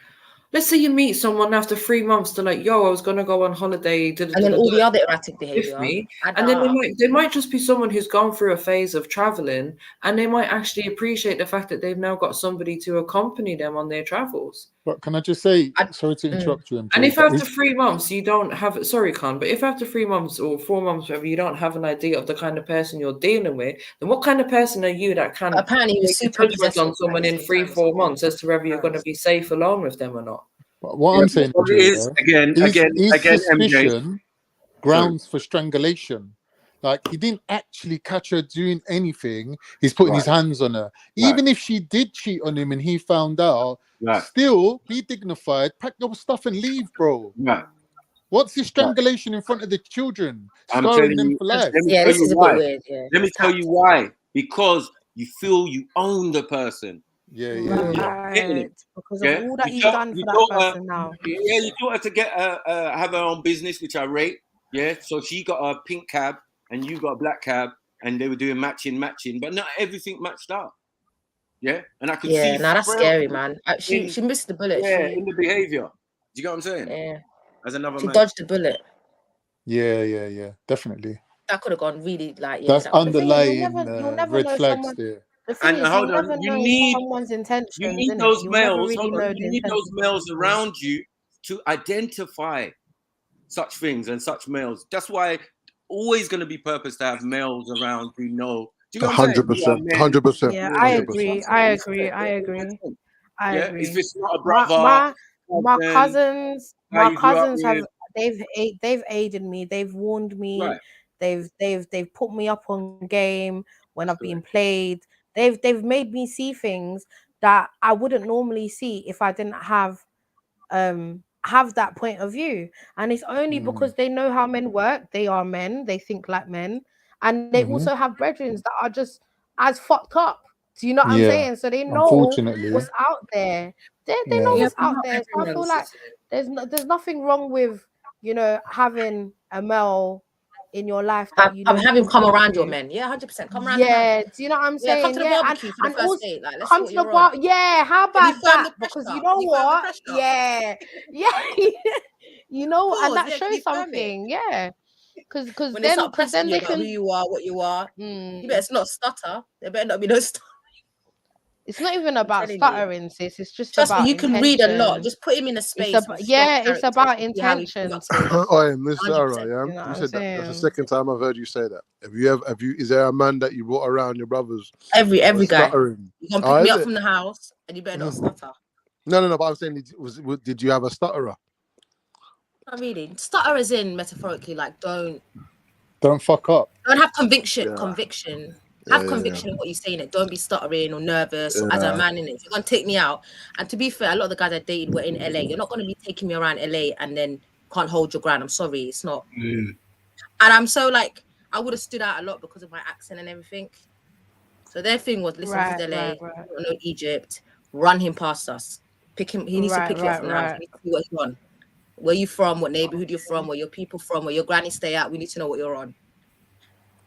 let's say you meet someone after 3 months, they're like, yo, I was gonna go on holiday, and then all the other erratic behavior. And then they might just be someone who's gone through a phase of traveling, and they might actually appreciate the fact that they've now got somebody to accompany them on their travels. But can I just say, sorry to interrupt you, MJ, and if after 3 months you don't have, sorry, Khan, but if after 3 months or 4 months, whatever, you don't have an idea of the kind of person you're dealing with, then what kind of person are you that can apparently make a judgment on someone in 3-4 months as to whether you're going to be safe alone with them or not? But what I'm saying is suspicion grounds for strangulation. Like, he didn't actually catch her doing anything. He's putting his hands on her. Even if she did cheat on him and he found out, still be dignified, pack your stuff and leave, bro. What's this strangulation in front of the children? Scarring them for life. This is a bit weird. Let me tell you why. Because you feel you own the person. Because of all that you've done for that person now. Yeah, you taught her to get have her own business, which I rate. Yeah, so she got a pink cab and you got a black cab, and they were doing matching, but not everything matched up. Yeah, and I could see. Yeah, now that's scary, man. She missed the bullet. Yeah, in the behavior. Do you get what I'm saying? Yeah. As another She man. dodged the bullet. Yeah, definitely. That could have gone really like. That's underlying you'll never red know flags someone, there. The thing is, hold you on, never you know need someone's intentions. You need innit? those You'll never males. really know the You need those intentions. males around you to identify such things and such males. That's why always going to be purpose to have males around who know. Do you know what I'm saying? 100%. Yeah, I agree. I agree. If it's not a brother, my cousins you grew up have with. they've aided me. They've warned me. Right. They've put me up on game when I've been played. They've made me see things that I wouldn't normally see if I didn't have that point of view. And it's only because they know how men work. They are men. They think like men, and they also have brethren that are just as fucked up. Do you know what I'm saying? So they know what's out there. They know what's out there. So I feel like there's nothing wrong with, you know, having a male in your life that you know have him come around your men. Yeah, 100%. Come around. Yeah, do you know what I'm saying? Come to the barbecue for the first also date. Like, let's come see to what the you're on. Yeah, how about that? Because you know You found the what? pressure. Yeah, you know, and that shows confirm something. Yeah, because when they start pressing you they about who you are, what you are, you better not stutter. There better not be no stutter. It's not even about stuttering, sis. It's just Trust about me, you can read a lot. intention. Just put him in a space. It's about intention. Oh, Miss Sarah, yeah. You know You what said I'm that. That's the saying? second time I've heard you say that. Have you? Is there a man that you brought around your brothers? Every guy. Stuttering? You can pick me up from the house, and you better not stutter. No. But I'm saying, did you have a stutterer? Not really. Stutter as in metaphorically, like don't fuck up. Don't have conviction. Yeah. Conviction. Yeah, Have conviction in what you're saying. It. Don't be stuttering or nervous as Yeah. a man in it. If you're gonna take me out, and to be fair, a lot of the guys I dated were in LA. You're not gonna be taking me around LA and then can't hold your ground. I'm sorry, it's not. And I'm so like I would have stood out a lot because of my accent and everything. So their thing was listen to LA, no Egypt, run him past us. Pick him. He needs to pick you up from the house. We need to see what he's on. Where you from? What neighborhood you're from? Where your people from? Where your granny stay at? We need to know what you're on.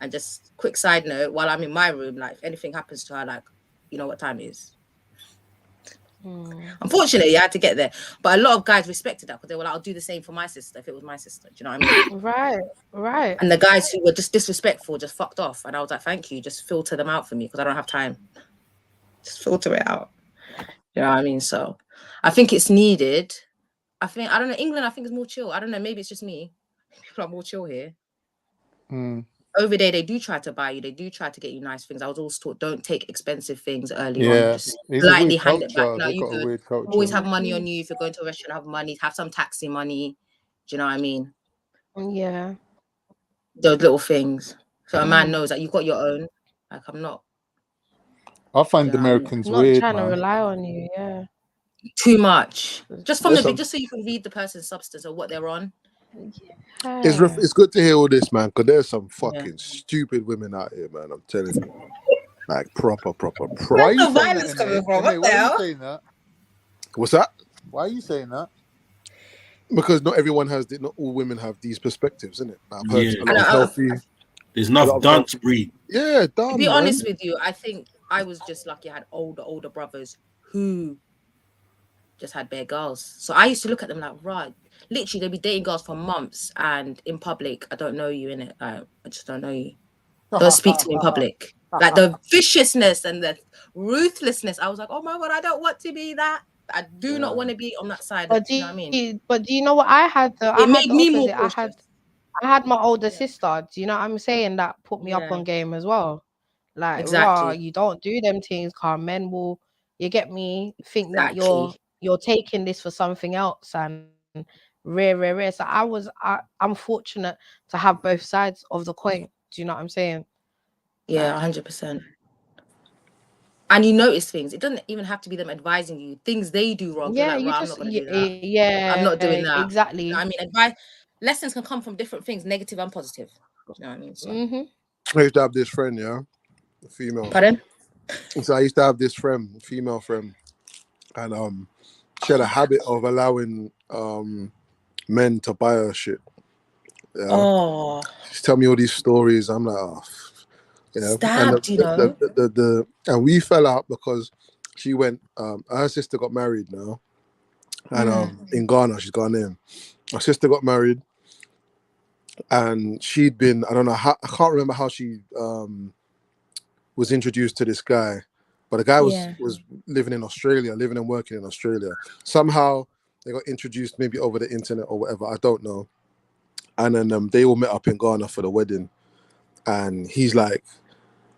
And just quick side note, while I'm in my room, like if anything happens to her, like you know what time it is. Unfortunately, I had to get there, but a lot of guys respected that because they were like, "I'll do the same for my sister if it was my sister." Do you know what I mean? Right. And the guys who were just disrespectful just fucked off, and I was like, "Thank you, just filter them out for me because I don't have time. Just filter it out." You know what I mean? So, I think it's needed. I don't know. England, I think is more chill. I don't know. Maybe it's just me. People are more chill here. Over there, they do try to buy you. They do try to get you nice things. I was always taught, don't take expensive things early on. Just lightly hand it back. Like, you could always have money on you. If you're going to a restaurant, have money. Have some taxi money. Do you know what I mean? Yeah. Those little things. So a man knows that you've got your own. Like I'm not. I find Americans Not weird, trying to man. rely on you, yeah. Too much. Just from There's just so you can read the person's substance or what they're on. It's good to hear all this, man, because there's some fucking stupid women out here, man. I'm telling you. Like proper. Why are you saying violence coming from? What the hell? What's that? Why are you saying that? Because not everyone has, not all women have these perspectives, isn't it? I've heard Yeah. a lot of healthy. There's enough dunce breed. Yeah, To be honest with you, I think I was just lucky. I had older brothers who just had bare girls. So I used to look at them like, right, literally they'd be dating girls for months, and in public, I don't know you, innit? Like, I just don't know you. Don't speak to me in public. Like the viciousness and the ruthlessness. I was like, oh my God, I don't want to be that. I do not want to be on that side. But You know what I mean? But do you know what I had? It made me more I had my older sister. Do you know what I'm saying? That put me up on game as well. Like, Exactly. you don't do them things, car men will. You get me? Think that you're taking this for something else, and rare. So I'm fortunate to have both sides of the coin. Do you know what I'm saying? Yeah, 100%. And you notice things. It doesn't even have to be them advising you. Things they do wrong. Yeah, you're like, you I'm just not going to do that. yeah, I'm not doing that. exactly. You know what I mean, advice lessons can come from different things, negative and positive. You know what I mean? So. I used to have this friend, a female. Pardon? So I used to have this friend, female friend, and she had a habit of allowing men to buy her shit. Yeah. Oh. She's telling me all these stories. I'm like, oh, Stabbed, and we fell out because she went. Her sister got married now, and in Ghana, she's Ghanaian. Her sister got married, and she'd been. I don't know how. I can't remember how she was introduced to this guy, but the guy was living in Australia, living and working in Australia. Somehow they got introduced, maybe over the internet or whatever. I don't know. And then they all met up in Ghana for the wedding, and he's like.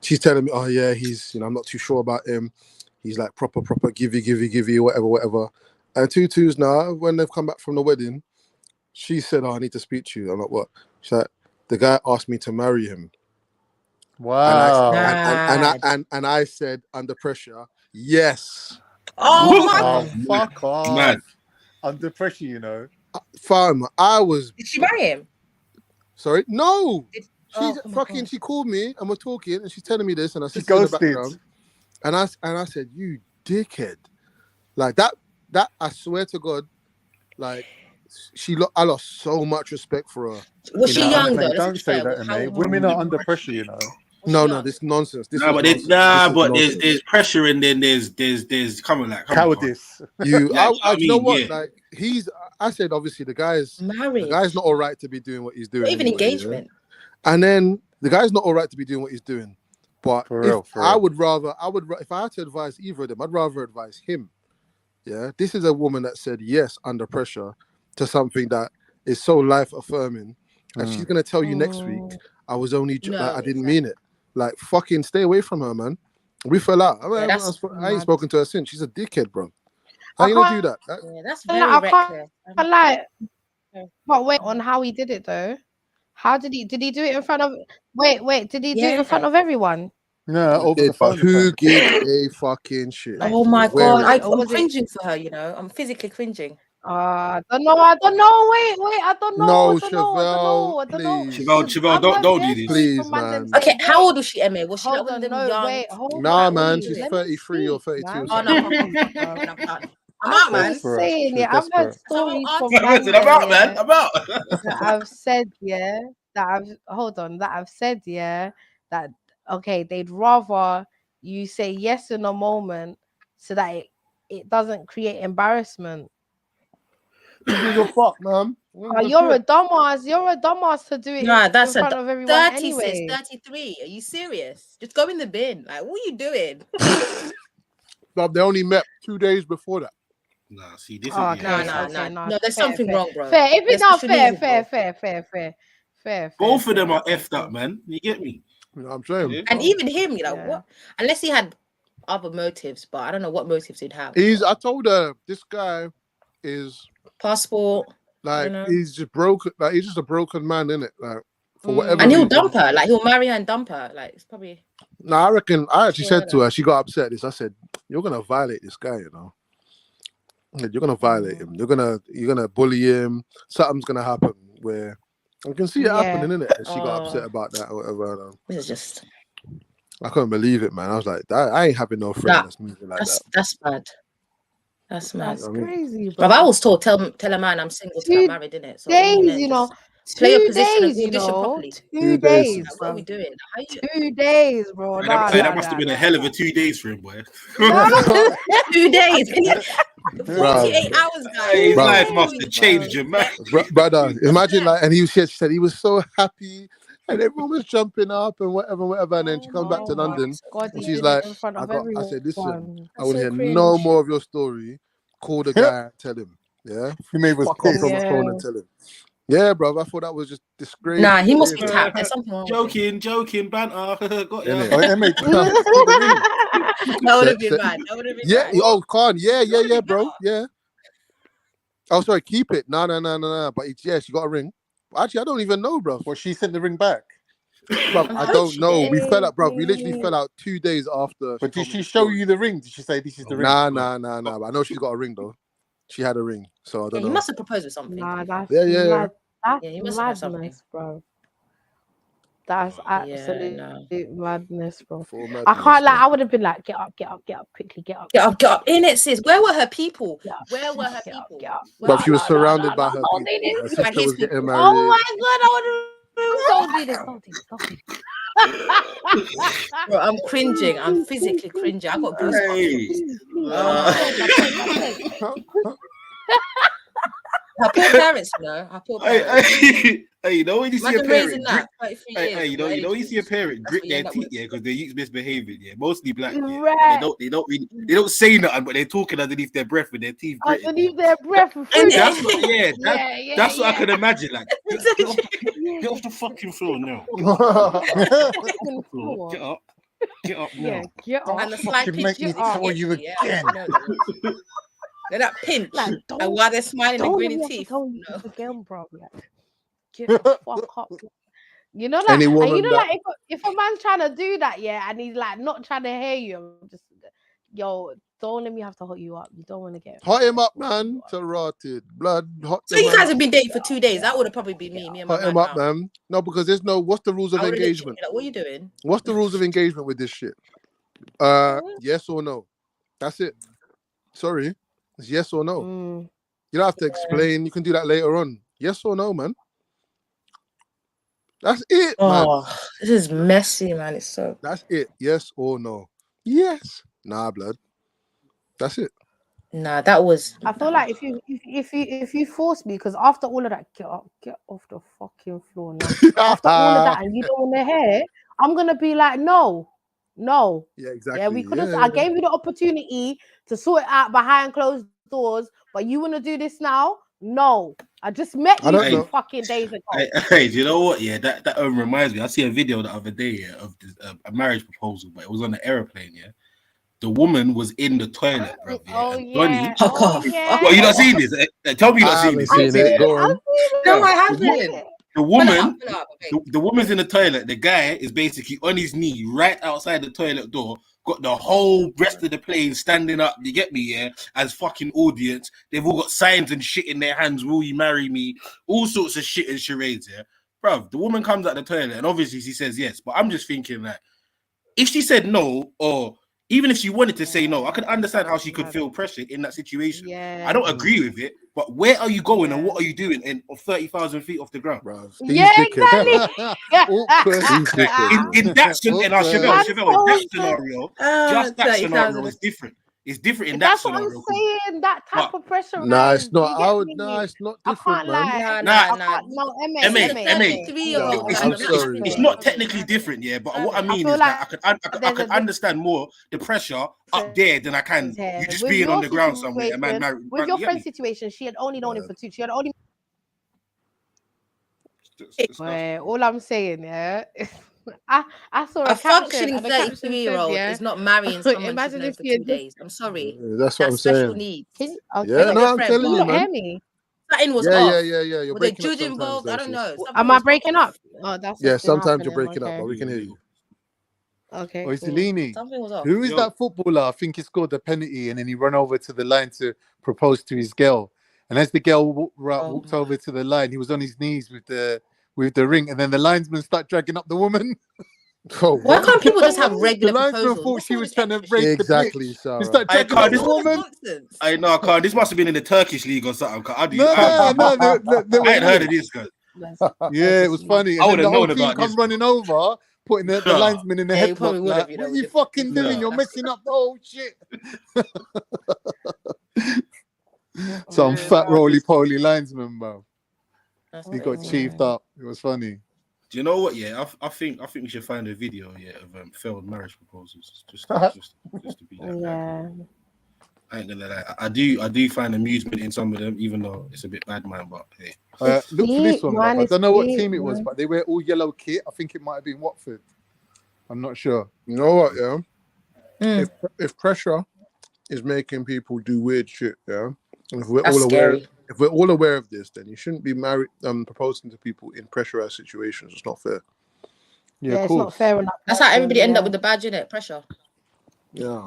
She's telling me, oh yeah, he's, I'm not too sure about him. He's like proper givey, whatever. And Tutu's now, when they've come back from the wedding, she said, oh, I need to speak to you. I'm like, what? She's like, the guy asked me to marry him. Wow. And I said, under pressure, yes. Oh my fuck off. Man. Under pressure, Fam, I was. Did she marry him? Sorry? No. She's she called me and we're talking and she's telling me this and I said in the background and I said, you dickhead. Like that I swear to God, like I lost so much respect for her. Was she young though? Don't say that, mate. Women are under pressure, No, this nonsense. There's pressure and then there's coming like cowardice. You know what? Like I said obviously the guy's married. The guy's not all right to be doing what he's doing. Even engagement. Yeah? And then the guy's not all right to be doing what he's doing. But I would rather, if I had to advise either of them, I'd rather advise him. Yeah. This is a woman that said yes under pressure to something that is so life affirming. And she's going to tell you next week, I was only, I didn't mean it. Like, fucking stay away from her, man. We fell out. I ain't spoken to her since. She's a dickhead, bro. How you going to do that? That's very reckless. But wait, on how he did it though. How did he do it in front of? Wait. Did he do it in front of everyone? No, over the phone. Who gives a fucking shit? Oh my God, I'm cringing for her. I'm physically cringing. I don't know. Wait, I don't know. No, Chevelle, don't do this. Please, man. Okay, how old was she, Emma? Was she like one of them young? Nah, man, she's 33 or 32. Oh, no, I'm out, man. I'm saying, I've heard stories from I'm out, man. I'm out. that I've said, that I've said, that okay, they'd rather you say yes in a moment so that it doesn't create embarrassment. You're fucked, man. You're a dumbass to do it in front of everyone 30, anyway. 33. Are you serious? Just go in the bin. Like, what are you doing? They only met 2 days before that. Nah, see, this is no. There's something wrong, bro. Fair. If it's not fair. Both of them are effed up, man. You get me? You know what I'm saying? And even him, what? Unless he had other motives, but I don't know what motives he'd have. I told her this guy is passport. Like he's just broken. Like he's just a broken man, innit? Like for whatever And he'll reason. dump her. Like, he'll marry her and dump her. Like, it's probably. No, I reckon. I actually said to Yeah. her, she got upset. This, I said, "You're gonna violate this guy, you know. You're gonna violate him. You're gonna bully him. Something's gonna happen where I can see it happening, innit?" And she got upset about that or whatever. This is just. I couldn't believe it, man. I was like, I ain't having no friend that's moving like that. That's bad. That's mad. That's crazy, But bro. I was told, tell a man I'm single till I'm married, innit? So Days, you know. play your 2 position days, and you audition know. properly. 2 days, Like, what are we doing? How you... 2 days, bro. Hey, Nah, that must have been a hell of a 2 days for him, boy. 2 days. 48 hours, guys. Hey, his Bro. life must have changed him, man. Brother, imagine like, and she said he was so happy, and everyone was jumping up and whatever, and then she comes back to London, God, and he she's did it like, in front of I said, listen, everyone. I want to so hear no cringe. more of your story. Call the guy, tell him, yeah, He made was fuck off from the Yeah. phone and tell him, yeah, bro. I thought that was just disgraceful. Nah, he must be tapped. There's something wrong with him. Joking, banter. Got ya. Innit? Oh, yeah, mate. That would have been bad. That would have been Yeah, bad. oh, Khan, yeah, bro, yeah. Oh, sorry, keep it. No. But she got a ring. Actually, I don't even know, bro. Well, she sent the ring back. Bro, I don't know. We fell out, bro. We literally fell out 2 days after. But did she show you the ring? Did she say this is the ring? Nah. But I know she's got a ring though. She had a ring, so I Yeah, don't he know. must have proposed with something. Nah, that's Yeah. mad. That's Yeah, he must have had something. madness, bro. That's absolute no. madness, bro. Full I madness, can't like. bro. I would have been like, get up, quickly, get up. Get up. In it, sis. Where were her people? Get up, Where were her get up, people? get up. But she was Nah, surrounded by her don't people. do this. Her sister his was getting people. married. Oh my god, I would have. Don't do this. Don't do this. Bro, I'm cringing. I'm physically cringing. I got goosebumps. Her poor parents, you know. Her poor parents. Hey, you know when you see a Imagine raising parent, that 33 hey, years. you know when you see a parent grit their teeth, yeah, because they're misbehaving, yeah, mostly black, yeah. Right. They don't say nothing, but they're talking underneath their breath with their teeth gritted. Underneath their breath. That's what, that's what I yeah. could imagine. Like, get off the fucking floor now. Get up now. Yeah, get up. And the slight Fucking make me pinches. tell you again. They're that pinch. Like, And while they're smiling and don't grinning let me teeth. tell you this again, bro. Like, get the fuck up. You know, like, Any and woman you know, that- like, if a man's trying to do that, yeah, and he's like not trying to hear you, I'm just, yo, don't let me have to hot you up. You don't want to get Hot him up, man. To rotted blood. Hot So you man guys up. have been dating for 2 days. That would have probably been me and my Hot man him up, now. man. No, because there's no. What's the rules of I would've literally engagement? been like, what are you doing? What's the rules of engagement with this shit? Yes or no. That's it. Sorry, it's yes or no. You don't have to explain. You can do that later on. Yes or no, man. That's it, man. Oh, this is messy, man. It's so. That's it. Yes or no. Yes. Nah, blood. That's it. Nah, that was. I feel like if you force me, because after all of that, get off the fucking floor now. After all of that, and you don't want to hear, I'm gonna be like, no. Yeah, exactly. Yeah, we could have. Yeah. I gave you the opportunity to sort it out behind closed doors, but you want to do this now? No, I just met you 2 fucking days ago. Hey, do you know what? Yeah, that reminds me. I see a video the other day of this, a marriage proposal, but it was on the airplane. Yeah, the woman was in the toilet, bro. Yeah, Oh and yeah. Donnie, Yeah. well, you not seen this? Tell me you not seen this. It. Go on. No, I haven't. The woman, the woman's in the toilet. The guy is basically on his knee right outside the toilet door. Got the whole rest of the plane standing up. You get me, yeah? As fucking audience, they've all got signs and shit in their hands. Will you marry me? All sorts of shit and charades, yeah, bro. The woman comes out the toilet, and obviously she says yes. But I'm just thinking that if she said no, or even if she wanted to say no, I could understand how she could feel pressured in that situation. Yeah. I don't agree with it, but where are you going and what are you doing in 30,000 feet off the ground? Bro, Yeah, exactly. in that scenario, just that scenario is different. It's different in that That's what I'm scenario. saying. That type of pressure. Nah, rise, it's not. you get I would. me? Nah, it's not I different, can't man. lie. No, It's not technically different, yeah. But what I mean is that I could understand more the pressure up there than I can you just being on the ground somewhere. A man married. With your friend's situation, she had only known him for 2. She had only. All I'm saying, yeah. I saw a functioning 33-year-old is not marrying someone Imagine she's known if for you 2 days. I'm sorry. That's what I'm special saying. Needs. Yeah, no, I'm telling you, man. So cutting was Yeah, off. yeah, yeah, yeah. You're Was there breaking up Jude sometimes, involved? I don't know. Lucius. Something Am I was breaking off. up? Oh, that's Yeah, what's been sometimes you're happening. breaking up, Okay. but we can hear you. Okay, Or cool. Zelini, Something was off. who is that footballer? I think he scored a penalty and then he ran over to the line to propose to his girl. And as the girl walked over to the line, he was on his knees with the ring, and then the linesman started dragging up the woman. Oh, Why what? can't people just have The regular linesman proposals? thought What's she all was this trying to extra race shit? the Exactly, pitch. Sarah. He started I dragging can't. up the This, woman. Nonsense. I know, Carl. This must have been in the Turkish league or something. No, they were I ain't heard of English. this, guy. Yeah, it was funny. I And would then the have whole known team about come this. running over, putting the linesman in the Yeah, you probably headlock. would Like, have, you know, what are with you the fucking doing? yeah, You're that's messing up the whole shit. Oh, Some fat roly-poly linesman, bro. that's He got crazy. chiefed up. It was funny. Do you know what? Yeah, I think we should find a video of failed marriage proposals just to be that. Yeah. I ain't gonna lie. I do find amusement in some of them, even though it's a bit bad, man. But hey, Look for this one, man. bro. I don't know what It's team it was, man. but they wear all yellow kit. I think it might have been Watford. I'm not sure. You know what? Yeah. If pressure is making people do weird shit, yeah. And if we're That's scary. if we're all aware of this, then you shouldn't be proposing to people in pressurized situations. It's not fair. Yeah, It's not fair enough. That's how everybody end up with the badge, innit? Pressure. Yeah.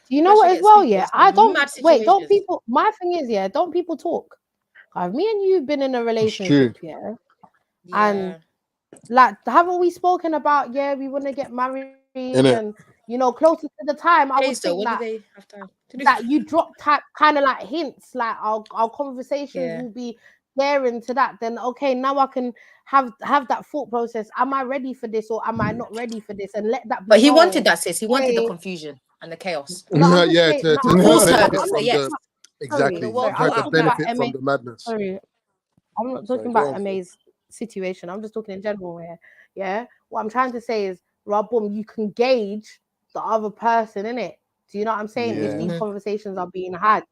You know what? As well, yeah. I don't mad wait. Don't situations. people? My thing is, yeah. Don't people talk? Me and you've been in a relationship, yeah. And like, haven't we spoken about? Yeah, we want to get married, and you know, closer to the time, I would So think when do that they have time to do that you drop type kind of like hints, like our conversations Yeah. will be there into that. Then okay, now I can have that thought process. Am I ready for this or am I not ready for this? And let that be But he known. wanted that, sis. He wanted the Hey, confusion and the chaos. no, I'm just Yeah, saying, to no, force her benefit to say from yes. the exactly. The world You've had caught to up with that. benefit from the madness. Sorry, I'm not talking Go about on, MA's situation. I'm just talking in general here. Yeah. What I'm trying to say is, boom, you can gauge the other person, innit? Do you know what I'm saying? If these conversations are being had.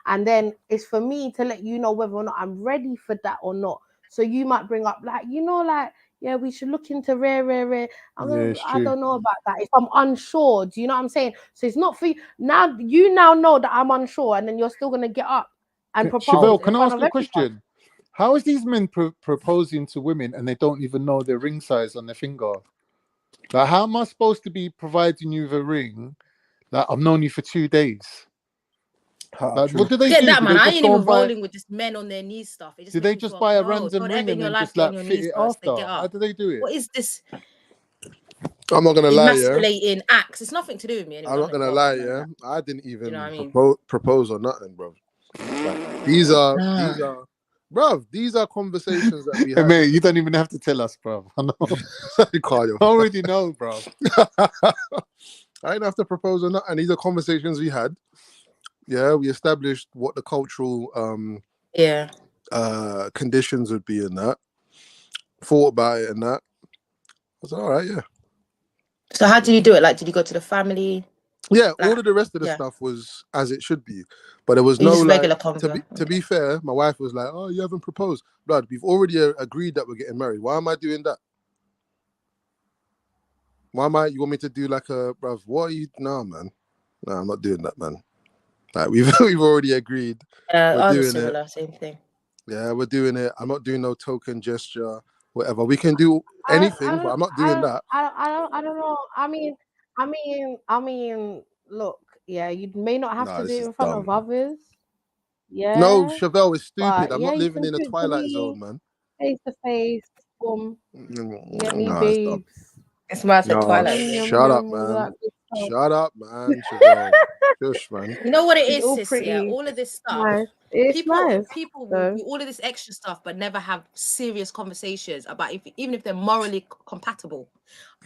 And then it's for me to let you know whether or not I'm ready for that or not. So you might bring up, like, you know, like, yeah, we should look into rare. I don't know about that. If I'm unsure, do you know what I'm saying? So it's not for you. Now you know that I'm unsure, and then you're still gonna get up and propose Chevelle, in can I front ask of you a everyone. question? How is these men proposing to women and they don't even know their ring size on their finger? Like, how am I supposed to be providing you with a ring that I've known you for 2 days? Like, what do they Get do? that, Do man. they I just ain't go even and buy? rolling with this men on their knees stuff. It just Do makes they me just feel buy a no, random don't ring ever in and your then life just get on like your fit knees it first. after? They get How up. do they do it? What is this I'm not gonna lie, yeah. emasculating acts? It's nothing to do with me. Anyway. I'm not Don't let gonna go lie, of me, yeah. man. I didn't even You know what I mean? propose or nothing, bro. Like, these are, bro. These are conversations that we Hey, have. mate, you don't even have to tell us, bro. I know. Carl, I already know, bro. I didn't have to propose or not, and these are conversations we had. Yeah, we established what the cultural conditions would be in that. Thought about it and that. I was like, all right, yeah. So how did you do it? Like, did you go to the family? Yeah, Like, all of the rest of the stuff was as it should be, but there was You no just like. regular convo. To be fair, my wife was like, "Oh, you haven't proposed, blood. We've already agreed that we're getting married. Why am I doing that? Why am I? You want me to do like a, bruv? What are you? No, man. No, I'm not doing that, man. Like we've already agreed. We're I was doing similar, it. same thing. Yeah, we're doing it. I'm not doing no token gesture, whatever. We can do anything, but I'm not doing that. I don't know. I mean, look, yeah, you may not have Nah, to do this it is in front dumb. of others. No, Yeah. Chevelle is stupid. But I'm yeah, not you living can in a do it to twilight me zone, man. face to face. Boom. Get me, Nah, it's dumb. babes. It's my Twilight Yum, Zone. yum, Shut up, yum, all man. that good stuff. Shut up, man. Chevelle. Shush, man. You know what it It's is, all sis? Yeah, pretty. all of this stuff. Nice. It's People nice. will So do all of this extra stuff, but never have serious conversations about even if they're morally compatible.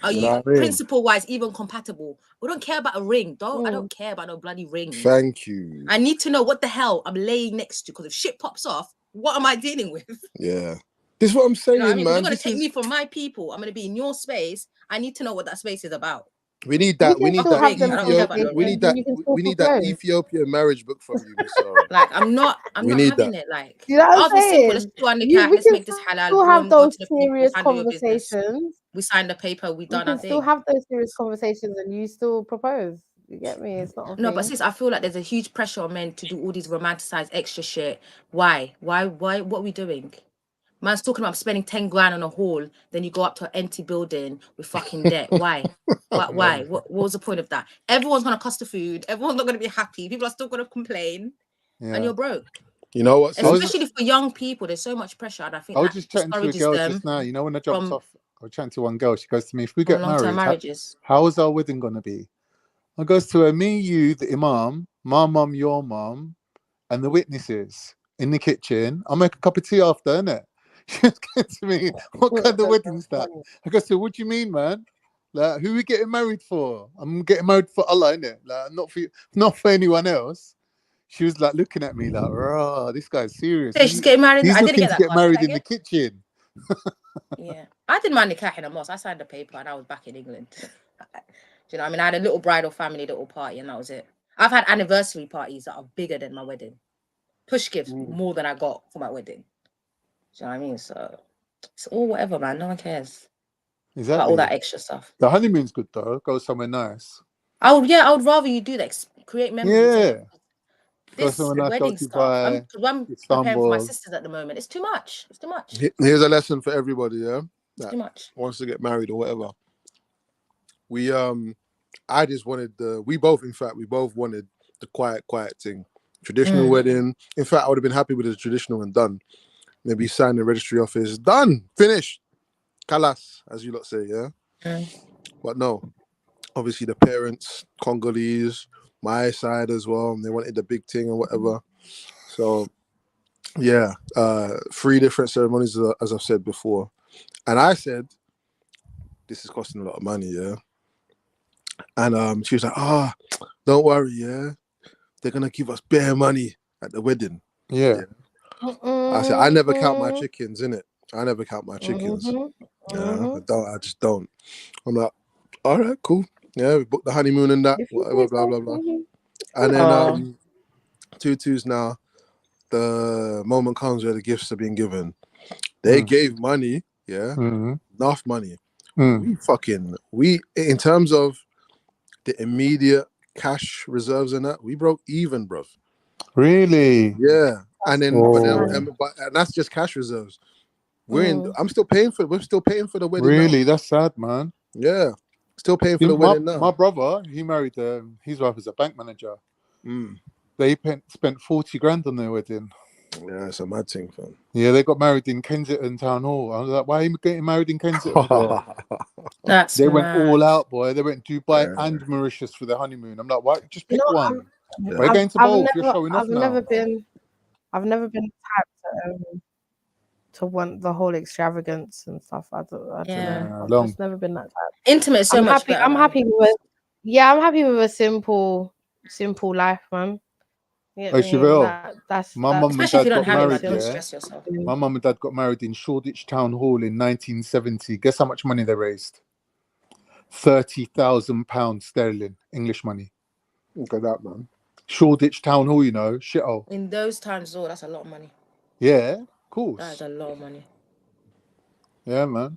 Are You you know what I mean? principle-wise even compatible? We don't care about a ring. I don't care about no bloody ring. Thank you. I need to know what the hell I'm laying next to, because if shit pops off, what am I dealing with? Yeah. This is what I'm saying, You know what I mean? 'Cause man. you're gonna This take is... me from my people. I'm gonna be in your space. I need to know what that space is about. We need we that. We can need still that have them Ethiopian. We need conversations that. and you can still We need that propose. Ethiopian marriage book from you, Miss Sarah. Like, I'm not We need having that. it. Like, You know what ours I'm was simple. Let's saying? do our We nikah. Let's can make this halal. still have Boom, go those to the people, serious handle your business. conversations. We signed the paper. We We done our can still thing. have those serious conversations and you still propose. You get me? It's not a No, thing. but sis, I feel like there's a huge pressure on men to do all these romanticized extra shit. Why? What are we doing? Man's talking about spending 10 grand on a hall, then you go up to an empty building with fucking debt. Why? Why? What was the point of that? Everyone's gonna cost the food. Everyone's not gonna be happy. People are still gonna complain, and you're broke. You know what? Especially for young people, there's so much pressure, and I think I was that just chatting to a discourages girl them just now. You know, when I jumped from off, I was chatting to one girl. She goes to me, "If we from get long-term married, marriages. how is our wedding gonna be?" I goes to her, "Me, you, the imam, my mum, your mum, and the witnesses in the kitchen. I'll make a cup of tea after, innit?" She was going to me, "What kind of wedding's that?" I go, "So what do you mean, man? Like, who are we getting married for? I'm getting married for Allah, innit? Like, not for anyone else." She was like looking at me like, "Rah, this guy's serious. Yeah, she's getting married. He's I didn't looking get to that get part. Say married that in the again? kitchen." Yeah, I did my nikah in a mosque. I signed a paper and I was back in England. Do you know what I mean? I had a little bridal family, little party, and that was it. I've had anniversary parties that are bigger than my wedding. Push gifts more than I got for my wedding. Do you know what I mean? So it's all whatever, man. No one cares Exactly. about all that extra stuff. The honeymoon's good though. Go somewhere nice. I would rather you do that. Create memories. Yeah. Go This somewhere nice. Go wedding stuff. I'm preparing for my Istanbul. sisters at the moment. It's too much. It's too much. Here's a lesson for everybody, yeah, It's too much. wants to get married or whatever. I just wanted we both wanted the quiet thing. Traditional wedding. In fact, I would have been happy with the traditional and done. Maybe sign the registry office. Done. Finished. Kalas, as you lot say, yeah? But no. Obviously the parents, Congolese, my side as well, they wanted the big thing or whatever. So yeah, 3 different ceremonies, as I've said before. And I said, this is costing a lot of money, yeah. And she was like, don't worry, yeah. They're gonna give us bare money at the wedding. Yeah. I said, I never count my chickens, innit? I never count my chickens. Yeah, I just don't. I'm like, all right, cool. Yeah, we booked the honeymoon and that, whatever, blah, blah, blah. And then 2-2s now, the moment comes where the gifts are being given. They gave money, yeah, enough money. We in terms of the immediate cash reserves and that, we broke even, bruv. Really? Yeah. And then, but that's just cash reserves. I'm still paying for. We're still paying for the wedding. Really, now. that's sad, man. Yeah, still paying for the wedding now. My brother, he married his wife is a bank manager. They spent 40 grand on their wedding. Yeah, it's a mad thing, fam. Yeah, they got married in Kensington Town Hall. I was like, why are you getting married in Kensington? They went all out, boy. They went to Dubai and Mauritius for their honeymoon. I'm like, why? Just pick one. We're going to both. You're showing off now. I've never been the type to want the whole extravagance and stuff. I don't know. I've just never been that type. Intimate is so much better. I'm happy with a simple life, man. My mum and dad got married. My mum and dad got married in Shoreditch Town Hall in 1970. Guess how much money they raised? £30,000 sterling, English money. Look at that, man. Shoreditch Town Hall, you know, shithole. In those times, that's a lot of money. Yeah, of course. That is a lot of money. Yeah, man.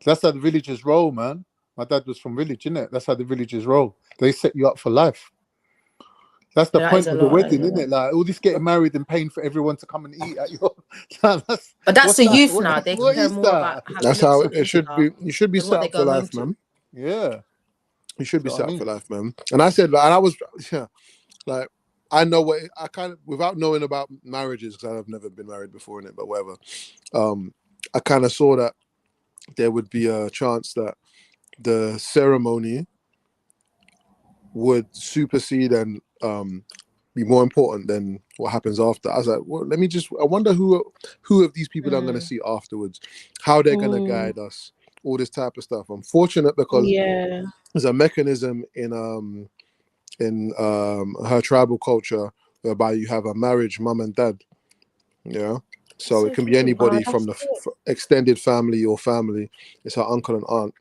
That's how the villagers roll, man. My dad was from village, innit? That's how the villagers roll. They set you up for life. That's the point of the wedding, isn't it? Like all this getting married and paying for everyone to come and eat at your. But that's the youth now. They care more about. That's how it should be. You should be set up for life, man. Yeah, you should be set up for life, man. And I said, and I was, like, I know what I kind of, without knowing about marriages, because I've never been married before in it, but whatever. I kind of saw that there would be a chance that the ceremony would supersede and be more important than what happens after. I was like, well, I wonder who of these people I'm going to see afterwards, how they're going to guide us, all this type of stuff. I'm fortunate because there's a mechanism in her tribal culture whereby you have a marriage, mum and dad, so it can be anybody from the extended family or family. It's her uncle and aunt,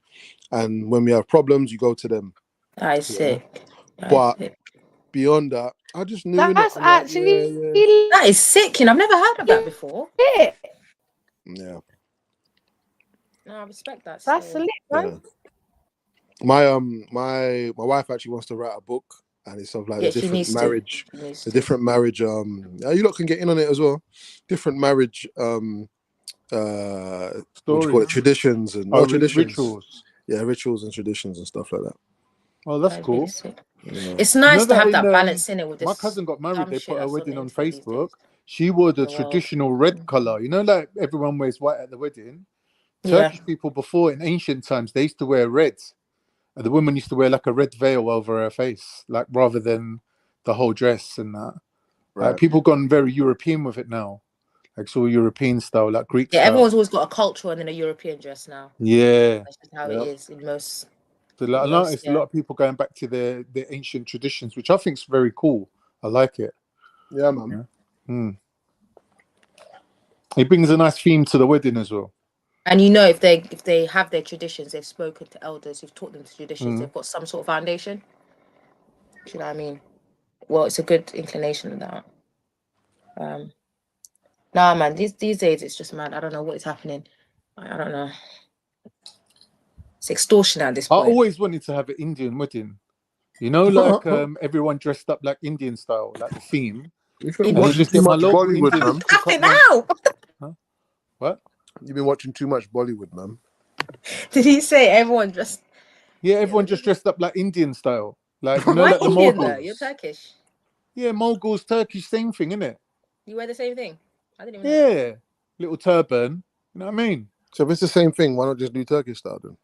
and when we have problems, you go to them. That is sick. Beyond that, I just knew that's actually that is sick. I've never heard of that before. Yeah. No, I respect that. That's lit, man. My wife actually wants to write a book and it's of like Yeah, the she different needs to. marriage, She needs the to. different marriage. You lot can get in on it as well. Different marriage. What do you call it? Stories. Traditions and traditions. Rituals. Yeah, rituals and traditions and stuff like that. Oh, that's That'd cool. be sick. Yeah. It's nice to that have in, that balance in it with my this cousin got married. dumb They shit put her that's on wedding the on internet these Facebook. days She wore the in the world. traditional red color. You know, like everyone wears white at the wedding. Yeah. Turkish people before in ancient times, they used to wear red. And the woman used to wear like a red veil over her face, like rather than the whole dress and that. Right. People gone very European with it now. Like it's all European style, like Greek Yeah, style. everyone's always got a cultural and then a European dress now. Yeah. That's just how it is in most. So like, I noticed a lot of people going back to their ancient traditions, which I think is very cool. I like it. Yeah, man. Yeah. It brings a nice theme to the wedding as well. And you know, if they have their traditions, they've spoken to elders who've taught them the traditions, they've got some sort of foundation. Do you know what I mean? Well, it's a good inclination of that. Nah, man, these days it's just mad. I don't know what is happening. I don't know. It's extortion at this I point. always wanted to have an Indian wedding. You know, like everyone dressed up like Indian style, like the theme. You've And been then watching just too get my much local Bollywood, Indian. man. Now. What? You've been watching too much Bollywood, man. Did he say everyone dressed? Yeah, everyone just dressed up like Indian style. Like, you know, Why like the Indian though? Mongols. You're Turkish. Yeah, Mongols, Turkish, same thing, innit? You wear the same thing. I didn't even know. Yeah. Little turban. You know what I mean? So if it's the same thing, why not just do Turkish style then?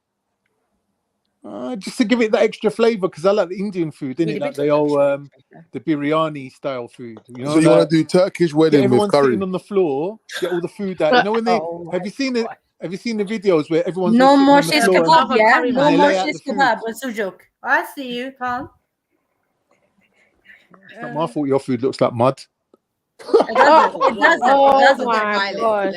Just to give it that extra flavour, because I like the Indian food, innit? Really Like big the old, the biryani style food. You know, So you like, want to do Turkish get wedding with everyone curry? sitting on the floor, get all the food out. You know when they have you seen it? Have you seen the videos where everyone's No all sitting more on the shish floor kebab, yeah? and No they more lay out shish the food? kebab. It's a joke. I see you, Khan. I thought your food looks like mud. It doesn't. Oh my gosh.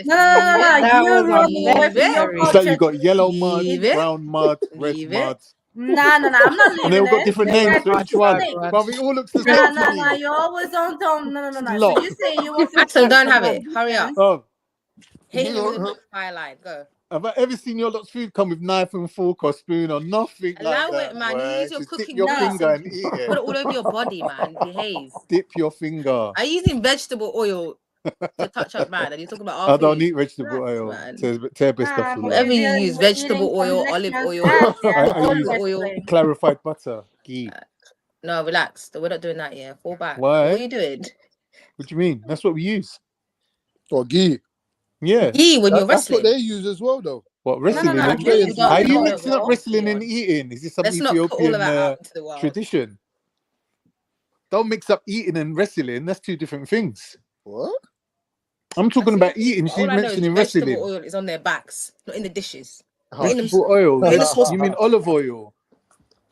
No. That You was run away from your It's like you culture. got yellow mud, brown mud, red mud. No. I'm not leaving And they all got it. different You names said for it's each the one. same. But it all looks the same to No. me. You're always on tom. No. So Slop. you say you want to Axel, don't have it. Hurry up. Oh. Hit him with a highlight. Go. Have I ever seen your lot's food come with knife and fork or spoon or nothing Allow like that? it, man. You boy? use your Just cooking dip your utensils. finger and eat it. Put it all over your body, man. Behave. Dip your finger. Are you using vegetable oil to touch up, man? And you're talking about our I don't food? eat vegetable oil. Man. Whatever you use, vegetable oil, olive oil, I use olive oil. clarified butter, ghee. No, relax. We're not doing that yet. Fall back. Why? What are you doing? What do you mean? That's what we use. Or ghee. Yeah. Ghee when you're That's what wrestling. they use as well, though. What, wrestling? No. Are you mixing up wrestling and eating? Is this some Let's not put all of Ethiopian that out into the world. tradition? Don't mix up eating and wrestling. That's two different things. What? I'm talking about eating. She's All I know is mentioning vegetable wrestling. oil is on their backs, not in the dishes. Not in them, Vegetable oil. not in the sauce. You mean olive oil?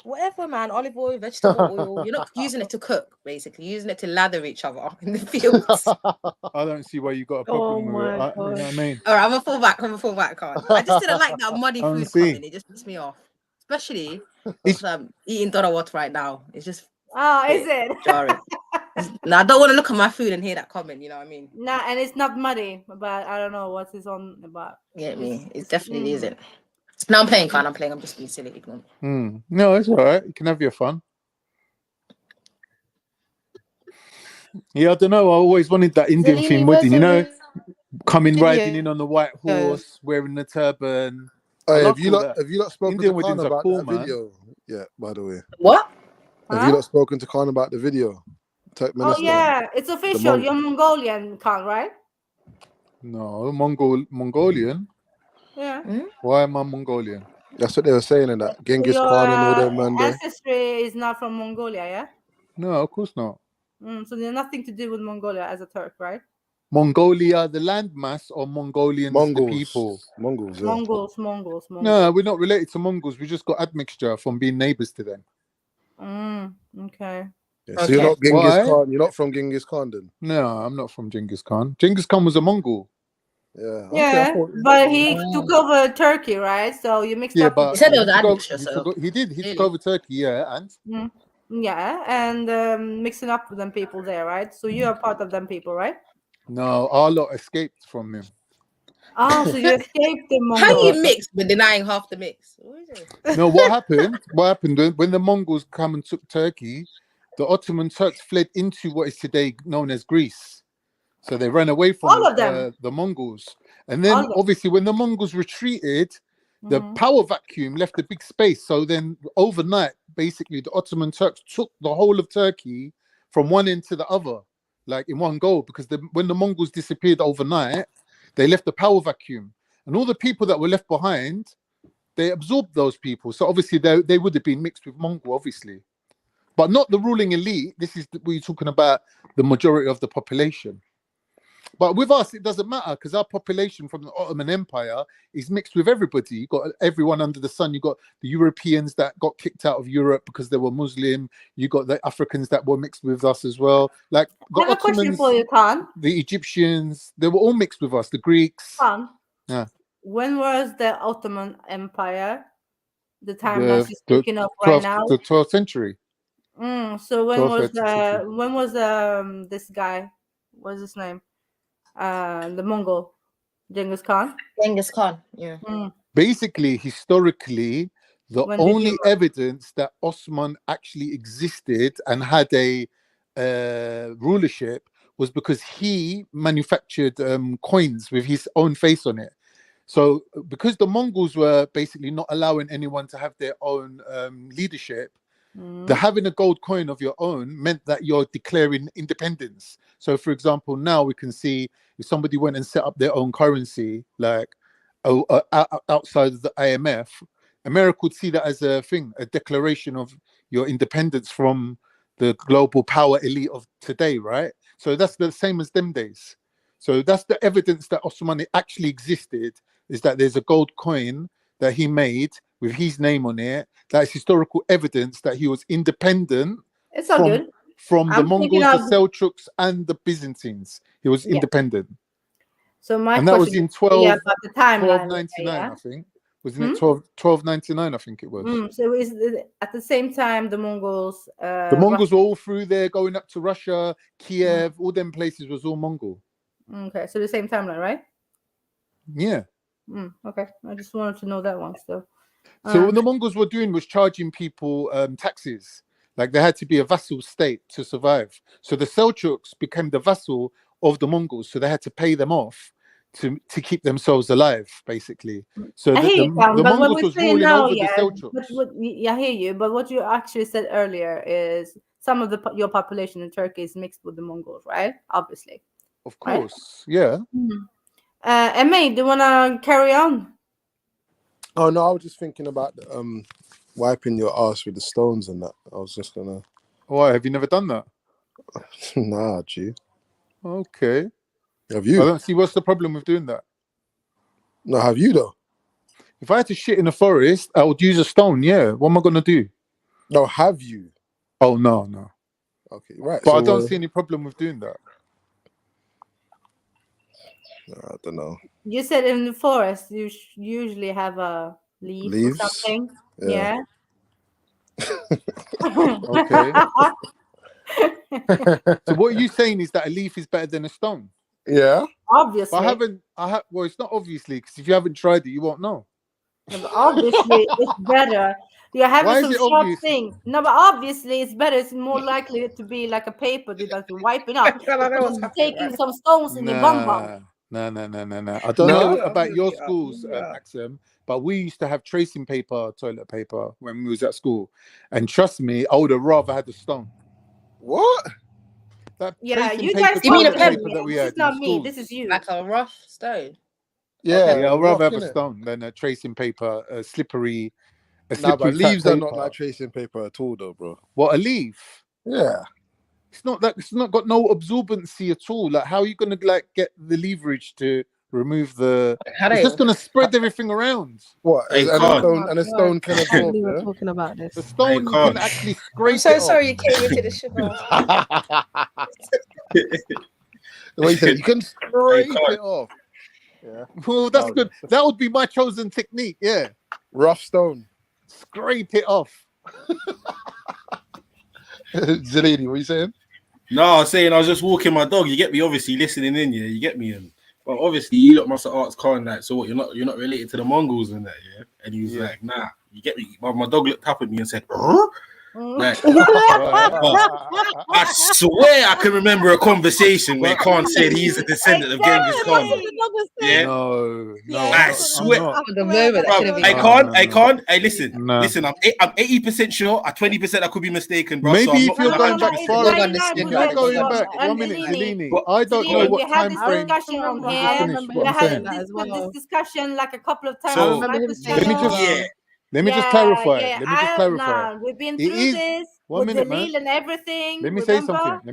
Whatever, man. Olive oil, vegetable oil. You're not using it to cook, basically. You're using it to lather each other in the fields. I don't see why you got a problem with it. You know what I mean? All right, I'm gonna fall back. I just didn't like that muddy I don't food see. coming. It just pissed me off. Especially because I'm eating dawah right now. It's just Is it? jarring. Now I don't want to look at my food and hear that comment. You know what I mean? No, and it's not muddy, but I don't know what it's on about. Get me? It definitely isn't. No, I'm playing, Khan. I'm playing. I'm just being silly. Ignore me. No, it's all right. You can have your fun. Yeah, I don't know. I always wanted that Indian theme wedding. You know, coming riding in on the white horse, wearing the turban. Hey, have you lot spoken Indian to Khan weddings are about cool, that man. video? Yeah, by the way. What? Have you lot spoken to Khan about the video? Oh yeah, it's official. You're Mongolian, Khan, right? No, Mongolian. Yeah. Why am I Mongolian? That's what they were saying in that Genghis Khan and all them man there. Ancestry is not from Mongolia, yeah? No, of course not. So there's nothing to do with Mongolia as a Turk, right? Mongolia, the landmass, or Mongolians, the people? Mongols, yeah. Mongols. No, we're not related to Mongols. We just got admixture from being neighbors to them. Okay. Yeah, so you're not Genghis Khan. You're not from Genghis Khan, then? No, I'm not from Genghis Khan. Genghis Khan was a Mongol. Yeah. Yeah, but he took over Turkey, right? So you mixed up. But he said it was admixture, so he did. He took over Turkey, yeah, and yeah, and mixing up with them people there, right? So you are part of them people, right? no, our lot escaped from him. Oh, so you escaped the Mongols. How you mix but denying half the mix? What is it? No, what happened? What happened when the Mongols come and took Turkey? The Ottoman Turks fled into what is today known as Greece. So they ran away from All of them. the Mongols. And then obviously when the Mongols retreated, the power vacuum left a big space. So then overnight, basically the Ottoman Turks took the whole of Turkey from one end to the other, like in one go, because when the Mongols disappeared overnight, they left the power vacuum. And all the people that were left behind, they absorbed those people. So obviously they would have been mixed with Mongol, obviously. But not the ruling elite. This is we're talking about the majority of the population. But with us, it doesn't matter because our population from the Ottoman Empire is mixed with everybody. You got everyone under the sun. You got the Europeans that got kicked out of Europe because they were Muslim. You got the Africans that were mixed with us as well. Like the I have a question for you, Khan. The Egyptians, they were all mixed with us. The Greeks. Khan, Yeah. when was the Ottoman Empire? The time that you're speaking of 12th, right now? The 12th century. So when 12th, was this guy? What's his name? The Mongol, Genghis Khan. Genghis Khan, yeah. Basically, historically, the only evidence that Osman actually existed and had a rulership was because he manufactured coins with his own face on it. So because the Mongols were basically not allowing anyone to have their own leadership, the having a gold coin of your own meant that you're declaring independence. So for example, now we can see if somebody went and set up their own currency, like outside of the IMF, America would see that as a thing, a declaration of your independence from the global power elite of today, right? So that's the same as them days. So that's the evidence that Osmani actually existed, is that there's a gold coin that he made with his name on it. That's historical evidence that he was independent It's all good. From the Mongols, the Seljuks, and the Byzantines. He was independent. So my and that was in 1299, I think. Wasn't it 1299? I think it was. So is at the same time the Mongols? The Mongols were all through there, going up to Russia, Kiev, all them places was all Mongol. Okay, so the same timeline, right? Yeah. Okay, I just wanted to know that one still. So what the Mongols were doing was charging people taxes. Like they had to be a vassal state to survive. So the Seljuks became the vassal of the Mongols. So they had to pay them off to keep themselves alive, basically. So the Mongols was ruling over the Seljuks. I hear you. But what you actually said earlier is some of your population in Turkey is mixed with the Mongols, right? Obviously. Of course, yeah. May, do you want to carry on? Oh, no, I was just thinking about wiping your ass with the stones and that. I was just gonna. Why have you never done that? Nah, G. Okay. Have you? I don't see what's the problem with doing that. No, have you though? If I had to shit in a forest, I would use a stone. Yeah. What am I gonna do? No, have you? Oh no. Okay, right. But so, I don't see any problem with doing that. I don't know. You said in the forest you usually have a leaf or something. Yeah. Okay. So what are you saying is that a leaf is better than a stone? Yeah. Obviously. Well, it's not obviously, because if you haven't tried it, you won't know. No, but obviously, it's better. You're having some sharp thing. No, but obviously, it's better. It's more likely to be like a paper that you're wiping up. Taking some stones in your bum. No. I don't know about your schools, Maxim, but we used to have tracing paper, toilet paper, when we was at school. And trust me, I would have rather had the stone. What? Yeah, you guys. You mean a pen? This is not me. This is you. Like a rough stone. Yeah, I'd rather have a stone than a tracing paper, a slippery. But leaves are not like tracing paper at all, though, bro. What, a leaf? Yeah. It's not got no absorbency at all. Like, how are you gonna get the leverage to remove the? It's just gonna spread everything around. What? And a stone can absorb. We were talking about this. The stone you can actually scrape. I'm so sorry you came into the show. The way you said it, you can scrape it off. Yeah. Well, that's good. That would be my chosen technique. Yeah. Rough stone. Scrape it off. Zalidi, what are you saying? No, I was saying I was just walking my dog. You get me? Obviously listening in, yeah. You get me? And But obviously, you lot must have asked Khan that. So what? You're not related to the Mongols and that, yeah? And he was like, nah. You get me? My dog looked up at me and said, "Huh?" Like, I swear I can remember a conversation where Khan said he's a descendant of Genghis Khan. Yeah. No, I swear. I can't. Hey, listen. I'm 80% sure. At 20%, I could be mistaken, bro. Maybe so if you're going back far, if you're going back 1 minute, Zelini. I don't know what time frame. Discussion on here. We had this discussion like a couple of times. So let me just clarify. Let me just clarify. We've been through this. 1 minute, the man. real and everything. Let me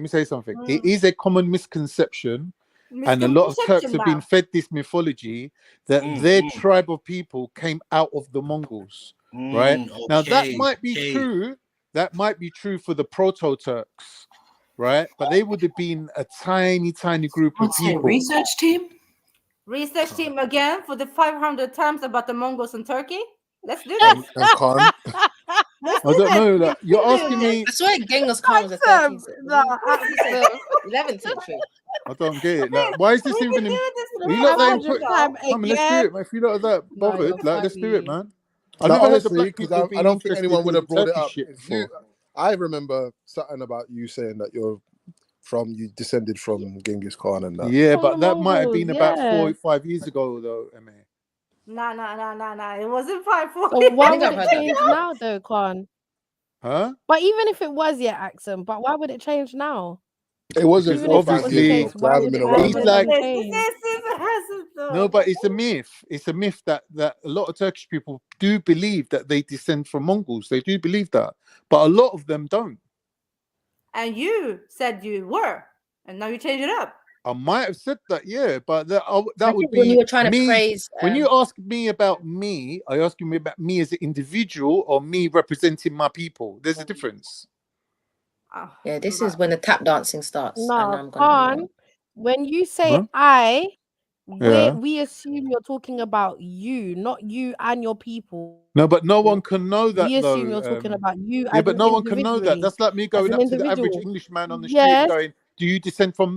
say something. It is a common misconception, and a lot of Turks have been fed this mythology that their tribe of people came out of the Mongols. Right now, that might be true. That might be true for the Proto-Turks, right? But they would have been a tiny group of people. Research team again for the 500 times about the Mongols in Turkey. Let's do this. I don't know. Like, you're asking me. I swear Genghis Khan was the 13th, 11th century. I don't get it. Like, why is this even? You lot that input. Come on, let's do it, man. If you lot are that bothered, like, let's do it, man. I never heard of black people being I don't think interested anyone would have in brought it Turkish up. shit before. I remember something about you saying that you descended from Genghis Khan and that. Yeah, but that might have been about 4 or 5 years ago, though, Emma. Nah. It wasn't 5 4. So why would it change now, though, Khan? Huh? But even if it was, accent, but why would it change now? It wasn't Even obviously. It's like no, but it's a myth. It's a myth that a lot of Turkish people do believe that they descend from Mongols. They do believe that, but a lot of them don't. And you said you were, and now you change it up. I might have said that, yeah, but that would be when you were trying to me. praise. When you ask me about me, are you asking me about me as an individual or me representing my people? There's a difference. Yeah, this is when the tap dancing starts. No, Khan, when you say we assume you're talking about you, not you and your people. No, but no one can know that. We assume you're talking about you. Yeah, but no one can know that. That's like me going up to the average Englishman on the street and going, "Do you descend from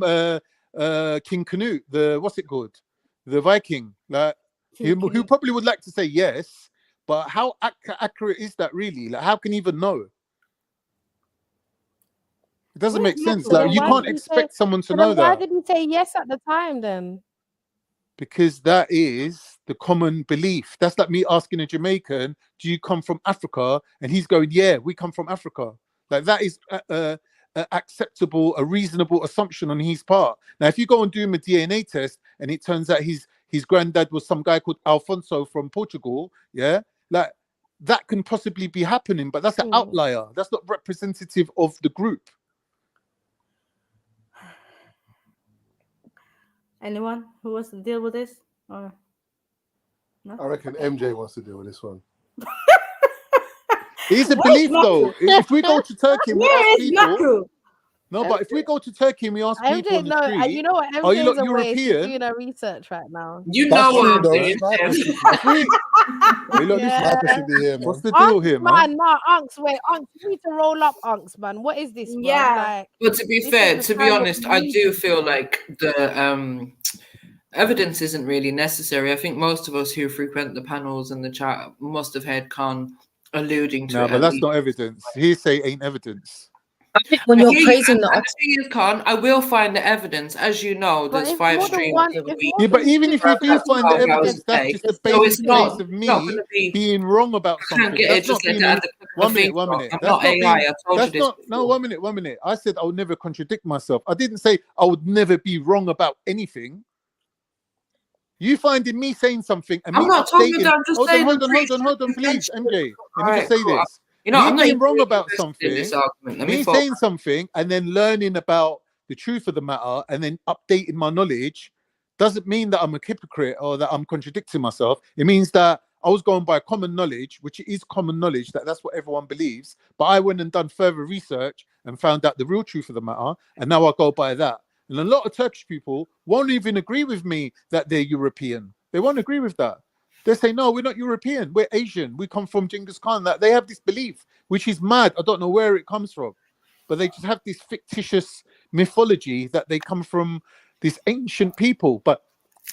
King Canute? What's it called? The Viking?" Like, who probably would like to say yes, but how accurate is that really? Like, how can you even know? It doesn't make sense. Like, you can't expect someone to know that. Why did he say yes at the time then? Because that is the common belief. That's like me asking a Jamaican, "Do you come from Africa?" And he's going, "Yeah, we come from Africa." Like, that is acceptable, a reasonable assumption on his part. Now, if you go and do him a DNA test and it turns out his granddad was some guy called Alfonso from Portugal, yeah, like, that can possibly be happening, but that's an outlier. That's not representative of the group. Anyone who wants to deal with this? Or no? I reckon MJ wants to deal with this one. It's a belief, though. If we go to Turkey, we ask people. No, MJ, but if we go to Turkey and we ask people MJ, on the street, you know what? MJ are you is not away. She's European? doing her research right now. You know what I'm doing. What's the deal here, man? No, Unks, wait, Unks, you need to roll up, Unks, man. What is this, bro? Like, but to be fair, to be honest, I do feel like the evidence isn't really necessary. I think most of us who frequent the panels and the chat must have heard Khan alluding to it. No, but that's not evidence. Hearsay ain't evidence. I think when you're praising the Khan, I will find the evidence. As you know, there's 5 streams every week. Yeah, but even if you do find the evidence, that's just the basic case of me being wrong about something. That's not being... One minute. I'm not AI. I told you this. No, one minute. I said I would never contradict myself. I didn't say I would never be wrong about anything. You finding me saying something and I'm not talking about, I'm just saying. Hold on, please, MJ. Let me just say this. You know, I'm being wrong about something. Me saying something and then learning about the truth of the matter and then updating my knowledge doesn't mean that I'm a hypocrite or that I'm contradicting myself. It means that I was going by common knowledge, which is common knowledge, that's what everyone believes. But I went and done further research and found out the real truth of the matter, and now I go by that. And a lot of Turkish people won't even agree with me that they're European. They won't agree with that. They say, no, we're not European. We're Asian. We come from Genghis Khan. That they have this belief, which is mad. I don't know where it comes from, but they just have this fictitious mythology that they come from this ancient people. But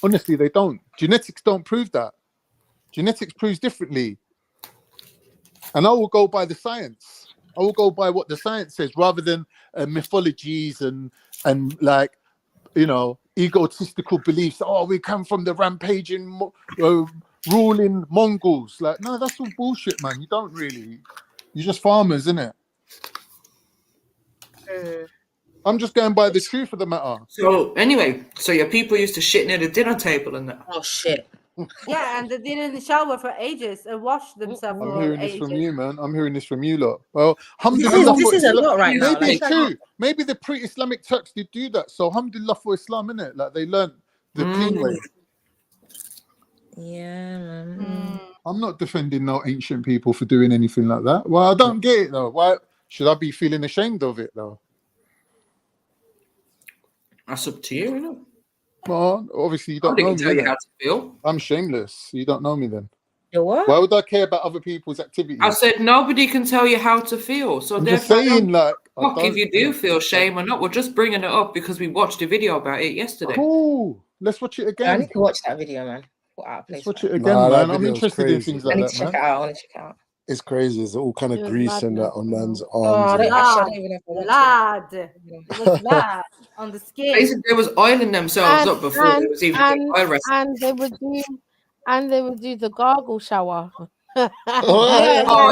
Honestly, they don't. Genetics don't prove that. Genetics proves differently. And I will go by the science. I will go by what the science says rather than mythologies and like, you know, egotistical beliefs. Oh, we come from the rampaging, ruling Mongols. Like, no, that's all bullshit, man. You don't really. You're just farmers, innit? I'm just going by the truth of the matter. So anyway, so your people used to shit near the dinner table and that. Oh shit. Yeah, and they didn't shower for ages and wash themselves I'm for hearing this ages. from you, man. I'm hearing this from you lot. Well, This is a lot right now. Maybe Like, it's true. Maybe the pre-Islamic Turks did do that. So alhamdulillah for Islam, innit? Like they learned the clean way. Yeah, man. I'm not defending no ancient people for doing anything like that. Well, I don't get it though. Why should I be feeling ashamed of it though? That's up to you, innit? Well, obviously you don't Nobody know can me. tell you innit? how to feel. I'm shameless. You don't know me then. You what? Why would I care about other people's activities? I said nobody can tell you how to feel. So I'm just therefore, saying, like, I fuck if don't, you do innit? feel shame or not. We're just bringing it up because we watched a video about it yesterday. Cool. Let's watch it I again. need to watch that video, man. What out of place? Let's watch it again, man. I'm interested in things I like need that, to check man. it out. I want to check it out. It's crazy. There's all kind of It was grease and that madness. on man's Oh, arms. I and- don't even know if I watched Lad. It was lad on the skin. Basically, they was oiling themselves up before there was even the oil rest. and they would do the gargle shower. Oh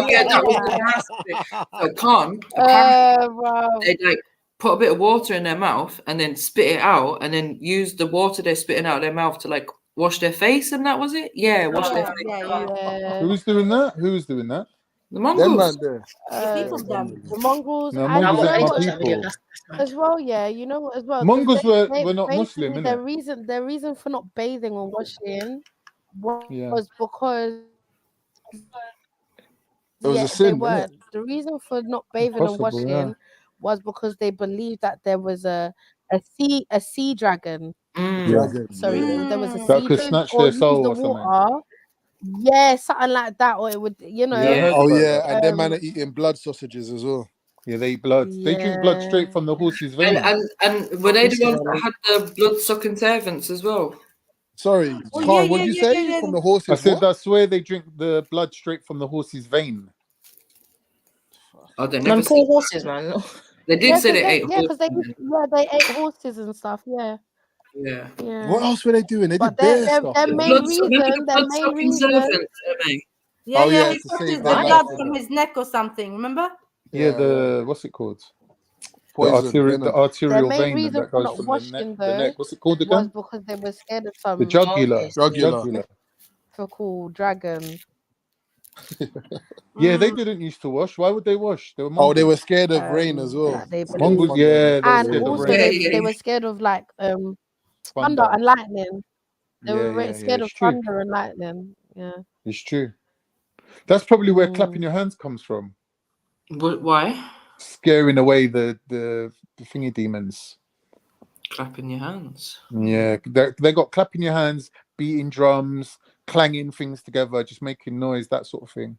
yeah, that was the last bit. So Khan, apparently, they like put a bit of water in their mouth and then spit it out, and then use the water they're spitting out of their mouth to like wash their face, and that was it. Yeah, wash their face. Who's doing that? Who's doing that? The Them Mongols. man there. The Mongols, No, and Mongols you ain't know my what, people. as well. Yeah, you know what, as well. 'cause Mongols were not basically Muslim, their innit? reason for not bathing or washing was Yeah. because It was a they sin, were. innit? The reason for not bathing and Possible, yeah. washing was because they believed that there was a sea dragon. Dragon. Sorry, there was a That sea could dragon, snatch or their use soul the or something. water. Yeah, something like that, or it would, you know. Yeah, I heard Oh about yeah, that. and them man are eating blood sausages as well. Yeah, they eat blood. They drink blood straight from the horse's veins. And were they the ones that had the blood sucking servants as well? Sorry, Oh, Khan, yeah, what did you say? yeah. From the I horses? said What? that's where they drink the blood straight from the horse's vein. Oh, they Man, never poor said horses, man. They did say they ate because they horses. they ate horses and stuff. Yeah. Yeah. What else were they doing? They But did bear stuff. their you know? main reason, Yeah, Oh, yeah, yeah, he to took save the their blood life, from innit? his neck or something, remember? Yeah, the what's it called? Poison, the venom. arterial Their main vein reason that for goes not from washing the neck. What's it called was again? because they were scared of The some jugular. Jugular. mythical dragon. Yeah, they didn't used to wash. Why would they wash? They were Oh, Mongols. they were scared of rain as well. That they Mongols, believed. yeah, they were And scared of also rain. they were scared of like thunder Thunder. and lightning. They Yeah, were yeah, scared of it's true. thunder and lightning. Yeah. It's true. That's probably where clapping your hands comes from. Why? Scaring away the thingy demons. Clapping your hands. Yeah, they got clapping your hands, beating drums, clanging things together, just making noise, that sort of thing.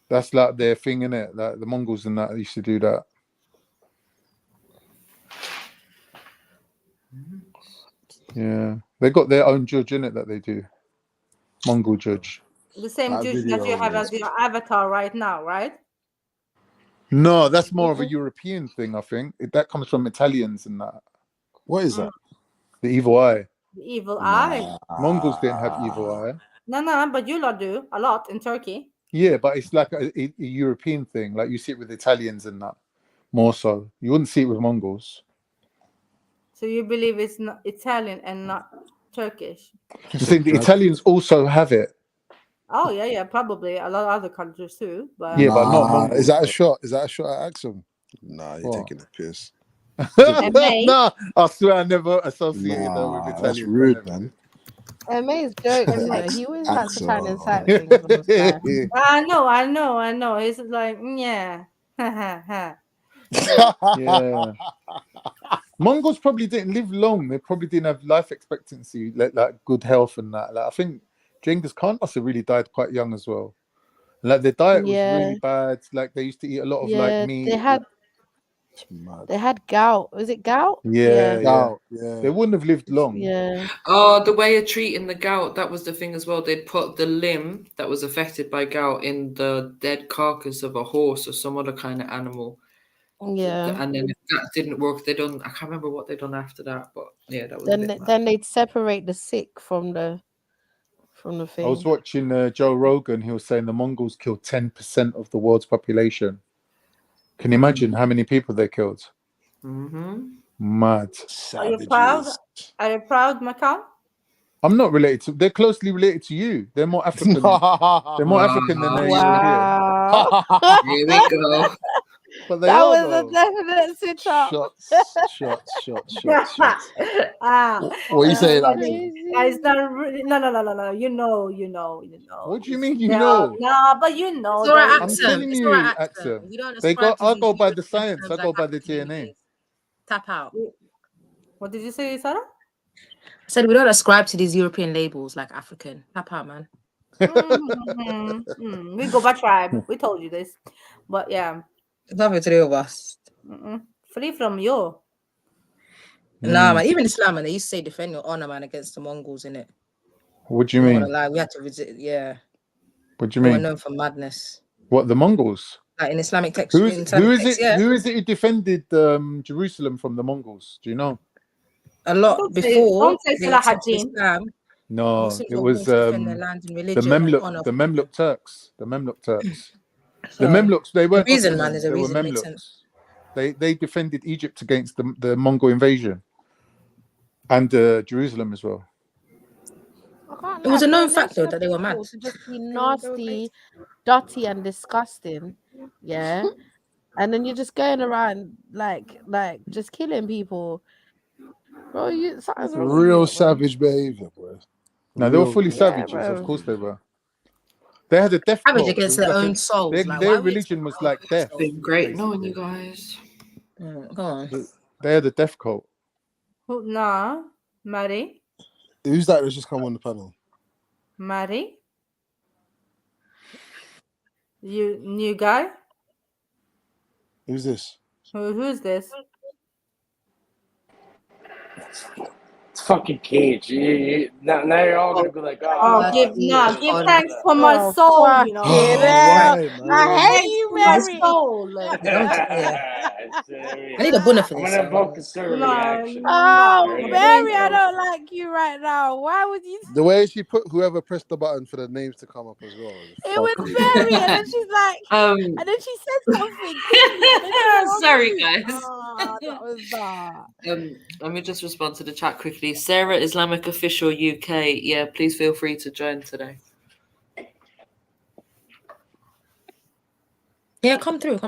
That's like their thing, innit? Like the Mongols and that used to do that. Yeah, they got their own judge in it that they do. Mongol judge. The same That juice video that you have was- as your avatar right now, right? No, that's more of a European thing, I think. That comes from Italians and that. What is that? The evil eye. The evil eye. Mongols didn't have evil eye. No, but you lot do a lot in Turkey. Yeah, but it's like a European thing. Like you see it with Italians and that more so. You wouldn't see it with Mongols. So you believe it's not Italian and not Turkish? I think the Italians also have it. Oh yeah, probably a lot of other countries too. But Yeah, but not Nah, Mongols. is that a shot? Is that a shot at Axum? Nah, you're What? taking the piss. Nah, I swear I never associated her with Italian. That's rude, man. Maze jokes, you know, he always likes to try and incite things on the side. I know. It's like yeah. Yeah. Mongols probably didn't live long. They probably didn't have life expectancy, like good health and that. Like I think Genghis Khan must have really died quite young as well. Like their diet was really bad. Like they used to eat a lot of like meat. They had They had gout. Was it gout? Yeah. Yeah. They wouldn't have lived long. Yeah. Oh, the way of treating the gout, that was the thing as well. They'd put the limb that was affected by gout in the dead carcass of a horse or some other kind of animal. Yeah. And then if that didn't work, I can't remember what they done after that, but yeah, that was a bit mad. Then they'd separate the sick from the thing. I was watching Joe Rogan. He was saying the Mongols killed 10% of the world's population. Can you imagine how many people they killed? Mm-hmm. Mad. Are you proud? Are you proud, Macau? I'm not related to. They're closely related to you. They're more African. They're more African than they're European. Here we go. But they That are, was a though. definite switch up. Shots. Ah, What are you saying, funny. It's not really, no. You know. What do you mean you know? No, but you know. It's all right, I'm accent. telling It's you, all right, accent. accent. You don't They go. ascribe to I these go by the European science. I terms go like by the African DNA. English. Tap out. What did you say, Sarah? I said we don't ascribe to these European labels like African. Tap out, man. We go by tribe. We told you this, but yeah. It's nothing to do with us. Free from you. Nah, man. Even Islam, man, they used to say defend your honor, man, against the Mongols, innit? What do you I'm not mean? gonna lie, we had to visit. Yeah. What do you They were mean? known for madness. What, the Mongols? Like in Islamic text. Who in is Islamic it? text, yeah. Who is it who defended Jerusalem from the Mongols? Do you know? A lot before don't say they Salah accepted ad-Din. Islam. No, Muslims it were was willing to defend their land and the religion and honor. Memluk Turks. The Memluk Turks. So, The Memluks. They weren't reason, man, Ottomans. there's a They were reason. Makes sense. Memluks. They defended Egypt against the Mongol invasion and Jerusalem as well. It was a known fact though that they were mad. To just be nasty, dirty, and disgusting. Yeah. And then you're just going around like just killing people. Bro, something's wrong with Real you, savage behavior, bro. No, they were fully savages. bro. Of course they were. They had a death Savage cult. against It was their like own souls. Like, their why we religion was like death. It's been great knowing you guys. Go on. They had a death cult. Nah, Maddie. Who's that that's just come on the panel? Maddie. You new guy? Who's this? Who's this? It's fucking Cage. Now you're all gonna be like, give thanks for my soul, fuck you know. I hate you, Mary. I need a bunner for I'm this. gonna evoke a certain reaction. Oh, Mary, I don't like you right now. Why would you? The way she put whoever pressed the button for the names to come up as well. It was Mary, and then she's like, and then she said something. Sorry, guys. Oh, that was bad. Let me just respond to the chat quickly. Sarah, Islamic Official UK. Yeah, please feel free to join today. Yeah, come through.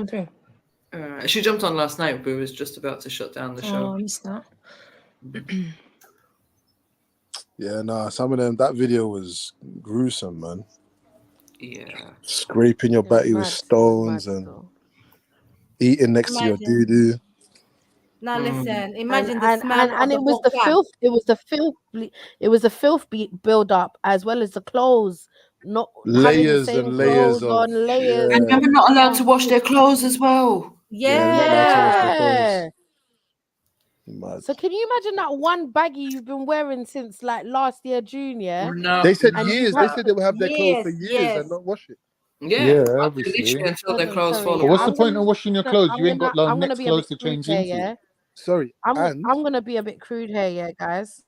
She jumped on last night, but was just about to shut down the show. Oh, I missed that. Yeah, nah, some of them, that video was gruesome, man. Yeah. Scraping your body with stones and eating next to your doo-doo. Now listen, imagine the and smell and of it was the the whole filth. It was the filth build up as well as the clothes. Not Layers having the same and layers clothes of on layers. And women not allowed to wash their clothes as well. Yeah. Mad. So can you imagine that one baggie you've been wearing since like last year, Junior? No. They said And years. They said they would have their clothes for years and not wash it. Yeah, obviously. literally until their clothes Sorry, fall But what's apart. the point of washing your clothes? You ain't got I'm next gonna be a clothes bit to change crude into. here, yeah. Sorry, I'm gonna be a bit crude here, yeah, guys.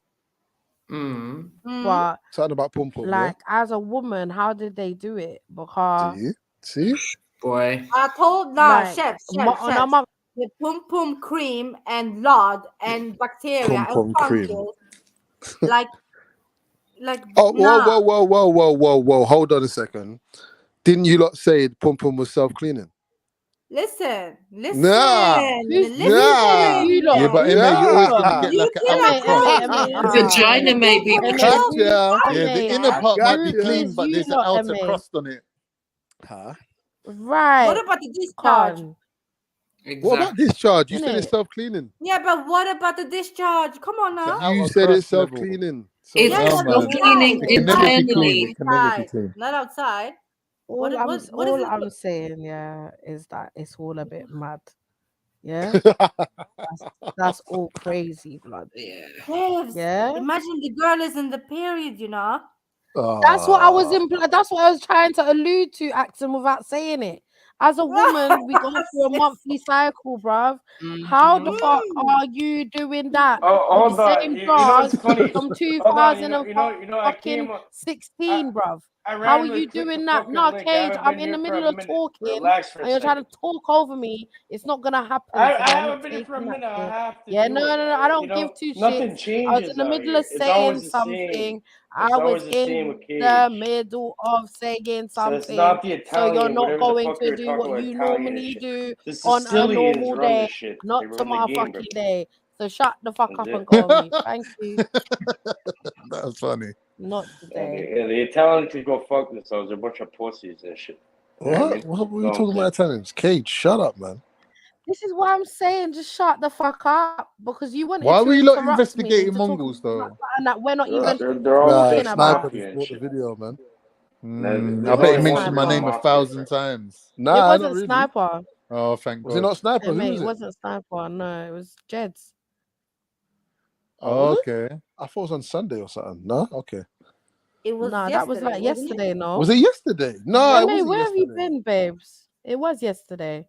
But something about pom pom. like as a woman, how did they do it? Because See, boy, I told like, chef, on the pum pum cream and lard and bacteria Pum and pum cream. fungus, like Oh, whoa! Hold on a second. Didn't you lot say pom pom was self cleaning? listen. Nah. Yeah, but Emma, you're always gonna get like an outer crust. Vagina may be. Yeah, the inner part might be clean, but there's an outer crust on it. Huh? Right. What about the discharge? What about discharge? You said Innit? it's self cleaning. Yeah, but what about the discharge? Come on now. You said it's self cleaning. It's self-cleaning internally. It can never be clean. Not outside. All What is I'm it? saying, yeah, is that it's all a bit mad. Yeah, that's all crazy, blood. Babes, Yeah. imagine the girl is in the period, you know. That's what I was That's what I was trying to allude to, Axon, without saying it. As a woman, we go through a monthly cycle, bruv. How the fuck are you doing that Oh, with the hold on. same You know what's bars funny? from Hold on. You know. I came. 2016, bruv? I How are randomly you clicked the doing that? fucking No, link. I Cage, haven't I'm been in the here for middle a of minute. talking Relax for a and you're trying to second. talk over me. It's not gonna happen I today. I'm haven't not been here for a taking that minute. I shit. have to Yeah, do no, it. no, no. I don't You give know, two nothing shits. I was in changes the out middle here. of It's saying always the same. something. I It's was always the same in with the Cage. middle of saying So it's something. not the So you're Italian, not whatever the going fuck to you're do talking what about, you Italian and normally shit. do The on a Sicilians normal run day, this shit. not They to run the game, bro. motherfucking day. So shut the fuck up That's and it. go on mute. Thank you. That's funny. Not today. The Italians could go fuck themselves. They're a bunch of pussies and shit. You know what I What? mean? What were you That's all I'm talking saying. about Italians? Cage, shut up, man. This is why I'm saying just shut the fuck up, because you wanted Why to were you not interrupt me investigating to talk Mongols about though? something that we're not even They're all talking fake Sniper about. mafia just and brought the shit. video, man. I There's bet only you Wasn't one mentioned my real name Sniper. 1,000 mafia. times. It Nah, not wasn't really. Sniper. Oh, thank Was it God. not Sniper? Hey, Who mate, was it it? wasn't Sniper. No, it was Jeds. Oh, was it? Okay. I thought it was on Sunday or something. No? Okay. It was Nah, that was yesterday, like wasn't it? yesterday, no? Was it yesterday? No, Yeah, it mate, wasn't where have you yesterday. been, babes? It was yesterday.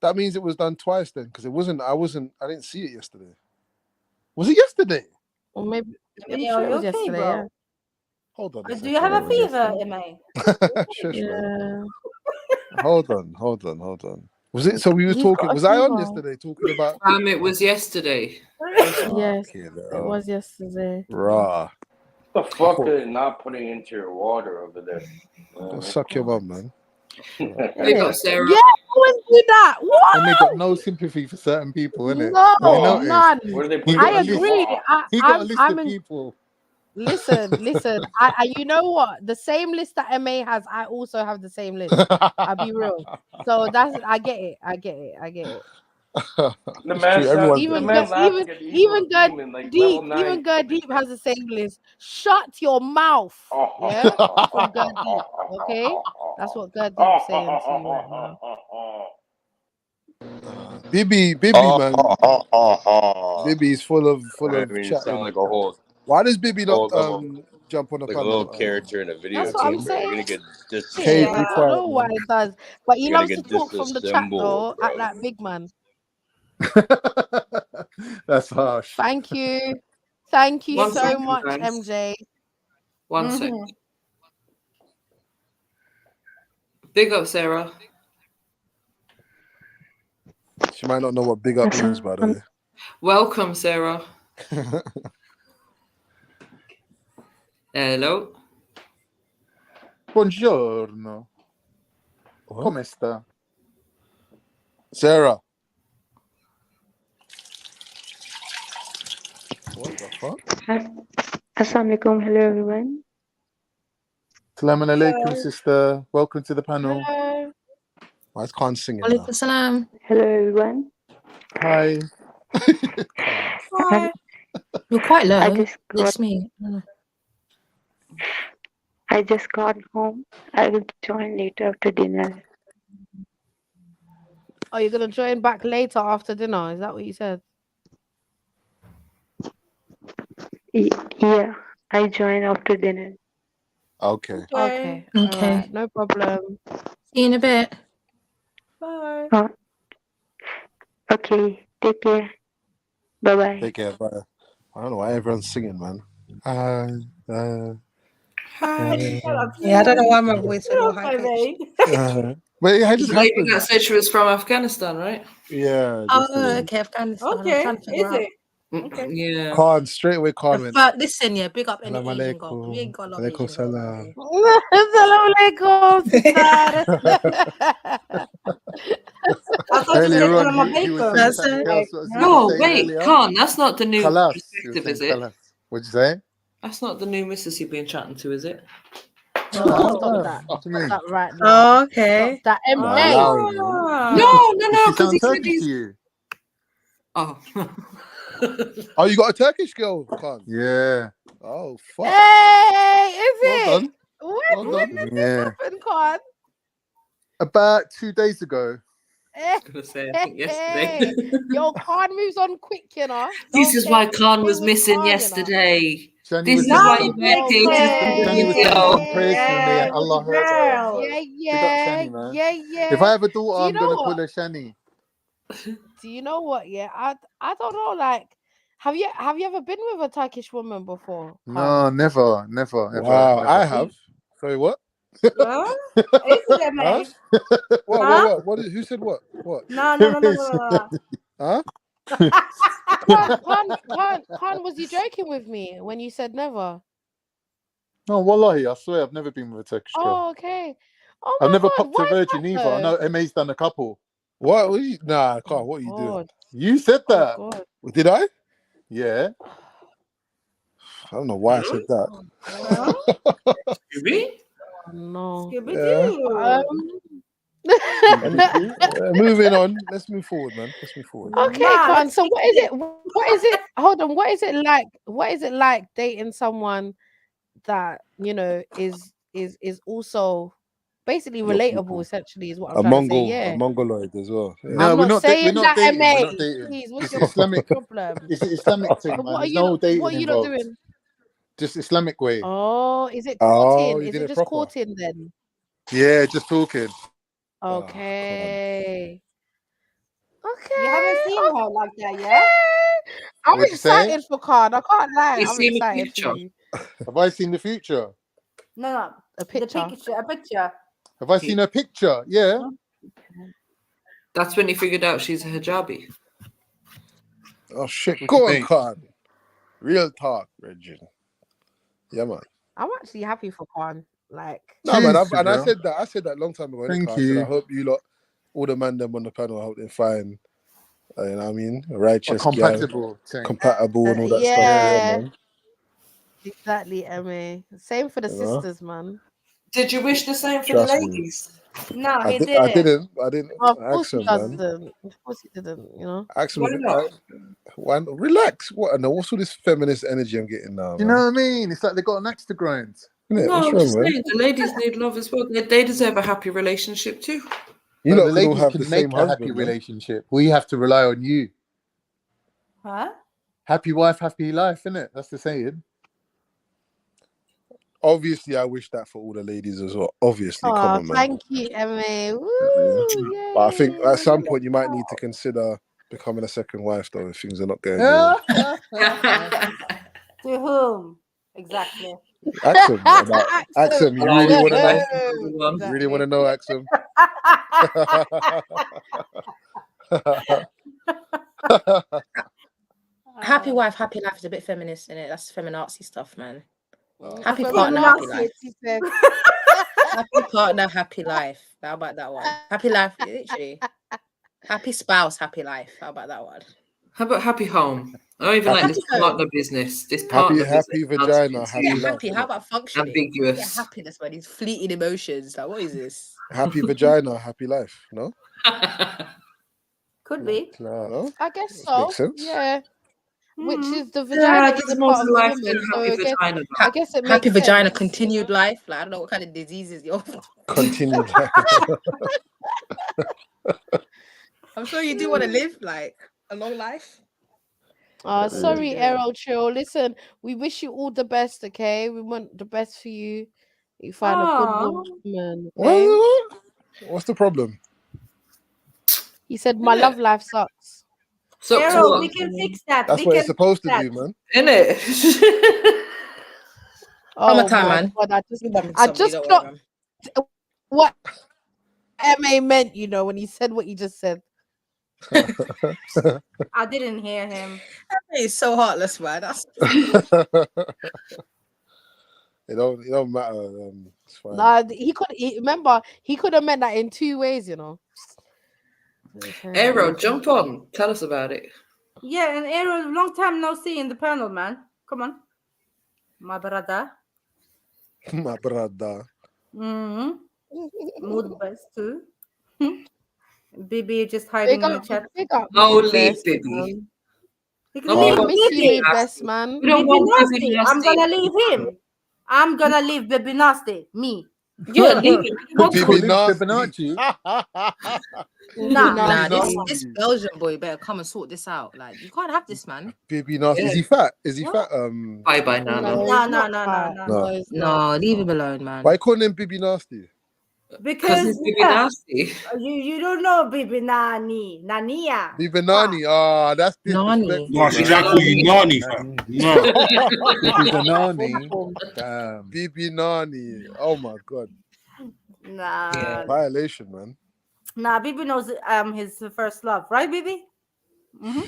That means it was done twice then, because I didn't see it yesterday. Was it yesterday? Or maybe I'm Are sure it you was okay, yesterday, bro? yeah. Hold on a Do you second. have Yeah, a it was fever, yesterday. MA? Shush, man. Yeah. Hold on. Was it so we were He's talking? got a Was I on fever. yesterday talking about It was yesterday. Yes, okay, it was yesterday. Raw. What the fuck are they not putting into your water over there? Go suck your mum, man. Big up, Sarah. Yeah, always do that. And they What? got no sympathy for certain people, innit? No, Have you noticed? none. Where do they He put got I a it into list. agree. water? He got a list I'm of in. people. Listen. You know what? The same list that MA has, I also have the same list. I'll be real. So I get it. The It's man true. sounds. Everyone's The got man lists. laughing at the evil Even Gerd demon, like Deep, level 9. has the same list. Shut your mouth. Yeah, from Gerd Deep. Okay, that's what Gerd Deep's saying to you right now. Bibby, man. Bibby's full of I mean, you sound chatting. like a Why does Bibby not whole level, jump on a like a panel? little character in a video That's what I'm game, bro. You're saying. gonna get Cage, be I disassembled. quiet, know why man. it does, but he You're gonna loves to get talk from the chat disassembled, though. At bro. that big man. That's harsh. Thank you One so second, much, guys. MJ. One second. Big up, Sarah. She might not know what big up means, by the way. Welcome, Sarah. Hello. Buongiorno. Come sta? Sarah. What the fuck? Assalamualaikum. Hello, everyone. Salaam alaikum, sister. Welcome to the panel. Hello. Why is Khan singing now? Alaikum salam. Hello, everyone. Hi. Hi. You're quite low. It's me. I just got home. I will join later after dinner. Oh, you're gonna join back later after dinner? Is that what you said? Yeah, I join after dinner. Okay. Okay. Okay. All right. No problem. See you in a bit. Bye. Okay, take care. Bye bye. Take care. Bye. I don't know why everyone's singing, man. Hi. Yeah, I don't know why my voice went all high Okay, pitched. But it The just lady happened. that said she was from Afghanistan, right? Yeah. Oh, okay, Afghanistan. I'm Okay, trying to figure is out. it? Okay. Yeah. Khan, straight away, Khan went. But listen, yeah, big up any Salam Asian girl. We ain't alaikum. got a lot of Alaikum Asian girls out salam. here. Assalamu alaikum, sister. I thought you Earlier said on, salam he was alaikum. saying That's something it. else. What was he No, saying wait, earlier? Khan, that's not the new Khalas. He was perspective, saying is it? khalas. What'd you say? That's not the new missus you've been chatting to, is it? Shut No, up. stop Oh, that. what do you Stop mean? that right now. Oh, Stop okay. that. Nah, MJ. allowing him. No, Does she because he sound said Turkish to he's. you? Oh. Oh, you got a Turkish girl, Khan? Yeah. Oh, fuck. Hey, is Well it? done. When Well done. did this Yeah. happen, Con? About 2 days ago. gonna say, I think yesterday. Yo, Khan moves on quick, you know. This Don't is why play Khan was with missing Khan, you know. yesterday. Shani This was is why sending you some, medicated for the Shani was sending video. some prayers to me, and Allah heard her. Big up Shani, man. If I have a daughter, Do you I'm know gonna what? call her Shani. Do you know what? Yeah, I don't know. Like, have you ever been with a Turkish woman before? No, never, Wow, ever. I have. Sorry, what? Huh? Huh? What? Who said what? What? No. Huh? Khan, was you joking with me when you said never? No, wallahi, I swear I've never been with a Turkish girl. Oh, okay. Oh I've my never God, popped a why is virgin that either. I know though? MA's done a couple. What? Nah, Carl, what are you doing? You said that. God. Did I? Yeah. I don't know why I said that. Scooby? No. Moving on. Let's move forward, man. Let's move forward. Okay, Khan. So what is it? What is it? Hold on. What is it like? What is it like dating someone that is also basically Your relatable? people. Essentially, is what I'm A trying to say. Mongol, Yeah. a Mongoloid as well. Yeah. No, I'm we're not not. saying We're not that, dating. MA. We're not dating. Please, what's It's your Islamic. problem? It's an Islamic thing, man. What are There's you? no dating What are you not involved. doing? Just Islamic way. Oh, is it Oh, courting? you Is did it it just proper. courting then? Yeah, just talking. Okay. You haven't seen her like that yet? I'm What'd you say? excited for Khan. I can't lie. You I'm seen the excited for picture? you. Have I seen the future? No. A picture. A picture. Have I seen a picture? Yeah. That's when he figured out she's a hijabi. Oh shit! What Go you on, mean? Khan. Real talk, Reggie. Yeah, man. I'm actually happy for Khan. Like, No, man. Cheers, I girl. said that. I said that a long time ago. Thank I said I you. hope you lot, all the man them on the panel, I hope they find, you know what I mean, a righteous guy, Compatible thing. compatible and all that stuff. yeah, Yeah, man. exactly, MA. Same for the You know? sisters, man. Did you wish the same for Trust the me. ladies? No, I he didn't. I didn't Of ask course he him, man. doesn't. Of course he didn't. Ask Why him. not? Relax. What? No, what's all this feminist energy I'm getting now, You man? know what I mean? It's like they got an axe to grind. Isn't it? No, What's I'm wrong, just man? saying the ladies need love as well. They deserve a happy relationship too. You But lot the can all ladies have the can same make a happy husband, man. relationship. We have to rely on you. Huh? Happy wife, happy life, innit? That's the saying. Obviously, I wish that for all the ladies as well. Obviously, come Oh, on, man. thank you, MA. Woo, But I think yay. at some point you might need to consider becoming a second wife, though, if things are not going well. To whom? Exactly. Axum, Axum, you really want to know? Exactly. You really want to know, Axum? Happy wife, happy life is a bit feminist, innit? That's feminazi stuff, man. Happy Feminazi, partner, happy life. she said. Happy partner, happy life. How about that one? Happy life, literally. Happy spouse, happy life. How about that one? How about happy home? I don't even like this partner business. This partner happy business vagina, sounds happy life. Happy. How about functioning? ambiguous. Yeah, happiness, man. These fleeting emotions. Like, what is this? Happy vagina, happy life. No? Could be. No? I guess so. Makes sense. Yeah. Which is the Yeah, vagina is there's a more part to of the life woman. than So happy vagina. I guess it makes Happy vagina, sense, continued life. Like, I don't know what kind of diseases you're. Continued life. I'm sure you do want to live like a long life. Sorry, Errol Chill. Listen, we wish you all the best, okay? We want the best for you. You find a good woman. Okay? What's the problem? He said, my love life sucks. Errol, we can fix that. That's what it's supposed to do, man. Innit? Oh, time, my man. God. I just clocked what MA meant, when he said what he just said. I didn't hear him. He's so heartless, man. That's... It don't matter. It's fine. Nah, remember, he could have meant that in two ways, Aero, jump on. Tell us about it. Yeah, and Errol, long time no see in the panel, man. Come on. My brother. My brother. Mood best too. Bibi just hiding in the chat. Oh, leave Bibi. I miss you, Mood Best, man. We don't want Bibi Nasty. I'm gonna leave him. I'm gonna leave Bibi Nasty. Me. Yeah, leave it. Bibi Fibonacci. Nah, this nasty. Belgian boy better come and sort this out. Like, you can't have this, man. Bibi nasty. Is he fat? Is he fat? Bye bye, Nana. No, leave him alone, man. Why calling him Bibi nasty? Because it's Bibi nasty. You don't know Bibi Nani. Nania. Bibi Nani. Ah, that's disrespectful. No, she tried to call you Nani, fam. No. Bibi the Nani. Damn. Bibi Nani. Oh my god. Nah. Violation, man. Nah, Bibi knows his first love, right, Bibi?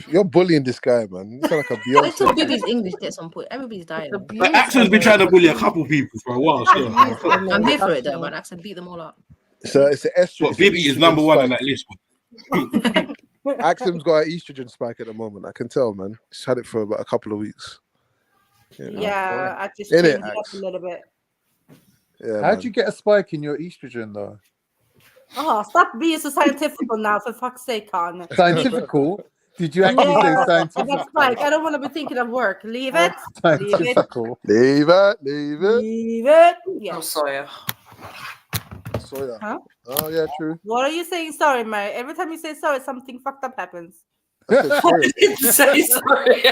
You're bullying this guy, man. You sound like a I thought Beyonce. Bibi's English at some point. Everybody's dying. Like, Axel's been trying to bully a couple people for a while. Still. I'm here for it though, man. I can beat them all up. So it's an estrogen. But Bibi is number one on that list. Axel's got an estrogen spike at the moment. I can tell, man. He's had it for about a couple of weeks. Yeah, I just In changed it, it up a little bit. Yeah, How'd you get a spike in your estrogen though? Oh, stop being so scientific now, for fuck's sake, Khan. Scientifical? Did you actually say scientific? That's like, I don't want to be thinking of work. Leave it. Leave it. Scientifical. Leave it. Leave it. Leave it. Yeah. I'm sorry. Soya. Huh? Oh yeah, true. What are you saying sorry, Mary? Every time you say sorry, something fucked up happens. I said soya. didn't say sorry.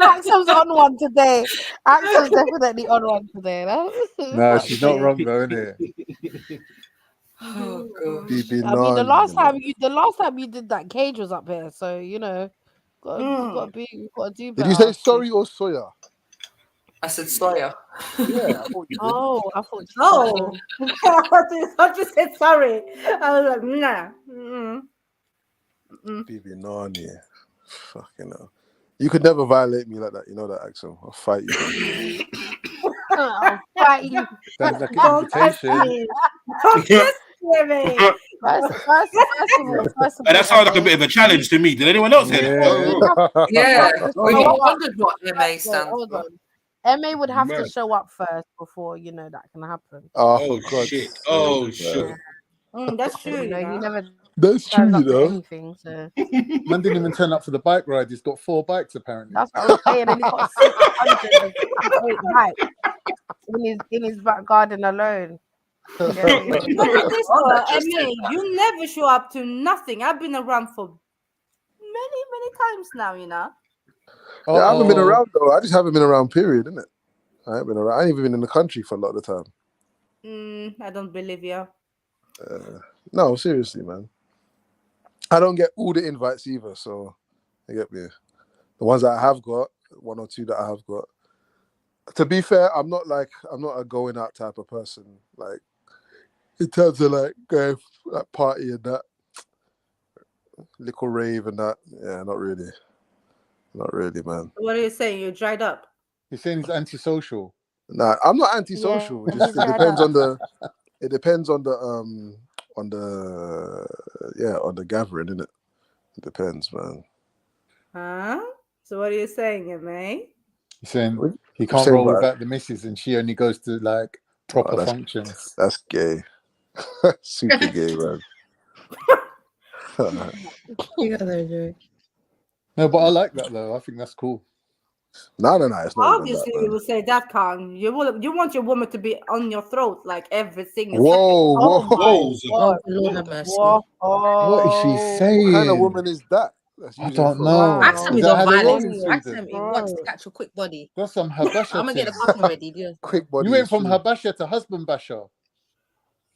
Axel's on one today. Axel's definitely on one today. No, she's not wrong though, isn't it? Oh god. Bibi I mean, the Nani, last man. time you did that, Cage was up here, so you know, gotta do Did better. you say sorry or soya? I said Sawyer. Yeah, I thought you did. Oh, I thought. Oh, I thought you said sorry. I was like, nah. Bibi Nani. Fucking hell. You could never violate me like that. You know that, Axel. I'll fight you. I'll fight you. Sounds like an Don't touch invitation. me. Don't touch me. First of all, That sounds like a bit of a challenge to me. Did anyone else hear that? Yeah. Oh, We hold on. wondered what MA Wait, stands hold for. on. MA would have to Man. show up first before you know that can happen. Oh, Oh God. shit. Oh shit. That's true. You know, he never That's true, turns you up to know. anything. So Man didn't even turn up for the bike ride. He's got 4 bikes apparently. that's what I was saying. And he's got 608 bikes in his back garden alone. Yeah, Look at this, MA. You never show up to nothing. I've been around for many times now, you know. Yeah, I haven't been around though. I just haven't been around, period, innit? I haven't been around. I ain't even been in the country for a lot of the time. I don't believe you. No, seriously, man. I don't get all the invites either, so you get me. The ones that I have got, 1 or 2 that I have got. To be fair, I'm not a going out type of person. Like in terms of like going like party and that, little rave and that. Yeah, not really. Not really, man. What are you saying? You dried up. He's saying he's antisocial. Nah, I'm not antisocial. Yeah, It depends on the. It depends on the on the gathering, innit? It depends, man. Huh? So what are you saying, MA? He's saying he I'm can't saying roll that- without the missus, and she only goes to like proper that's- functions. That's gay. Super gay, man. You got that joke. No, but I like that though. I think that's cool. No, it's not. Obviously, we will say that, Khan. You want your woman to be on your throat like every single Whoa, second. whoa. Oh, Lord have mercy. What is she saying? What kind of woman is that? That's I using don't for- know. Axel Is is that on how they roll violence. in Sweden? Axel, he wants to catch a quick body. That's some I'm Habasha gonna get the thing. coffin ready. Yeah. Quick body. You went is from true. Habasha to husband basher.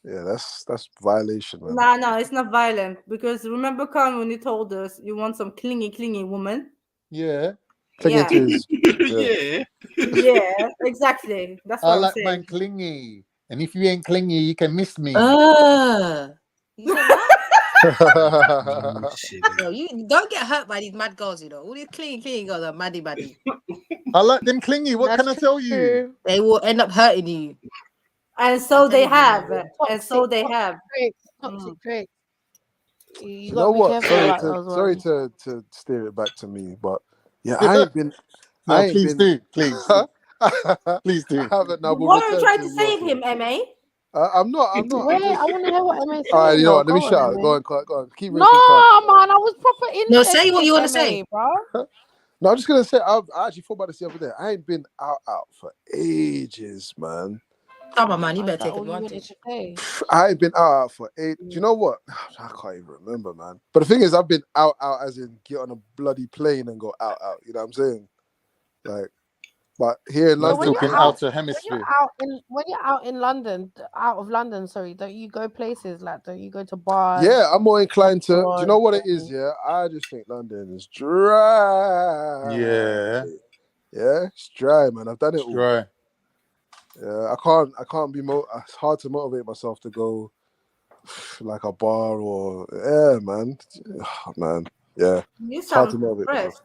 Yeah, that's violation, man. No, it's not violent. Because remember, Khan, when you told us you want some clingy woman? Yeah. Clinging to his- Yeah. Yeah, exactly. That's I what I'm like saying. man clingy. And if you ain't clingy, you can miss me. No, you don't get hurt by these mad girls, you know. All these clingy girls are maddy. I like them clingy. What can I tell you? They will end up hurting you. And so they have. And so they have. Toxic traits. You You gotta know be what? careful Sorry, about to, those sorry ones. to steer it back to me, but yeah, I ain't been. No, I ain't please been, do. Please. Please do. I haven't. No, What are you return trying to to your save thing. him, MA? I'm not. I'm Wait, just. I want to hear what MA saying. All right, you know what? Let me Go shout. on, Go MA. on, go on. Keep No, racing, Carl. man, I was proper interested. No, say what you want to MA, say. bro. No, I'm just gonna say I actually thought about this the other day. I ain't been out for ages, man. Come on, man, you better That's take all you wanted advantage. to say. I ain't been out for 8. Do you know what? I can't even remember, man. But the thing is, I've been out as in get on a bloody plane and go out. You know what I'm saying? Like, but here in Man's So when London, you're talking out, outer when hemisphere. you're out in London, out of London, sorry, don't you go places like? Don't you go to bars, yeah, I'm more inclined to. Do you know restaurants? what it is? Yeah, I just think London is dry. Yeah, Yeah, it's dry, man. I've done it it's all. dry. Yeah, I can't be. It's hard to motivate myself to go like a bar or man. Oh, man, yeah. You It's hard to sound motivate myself.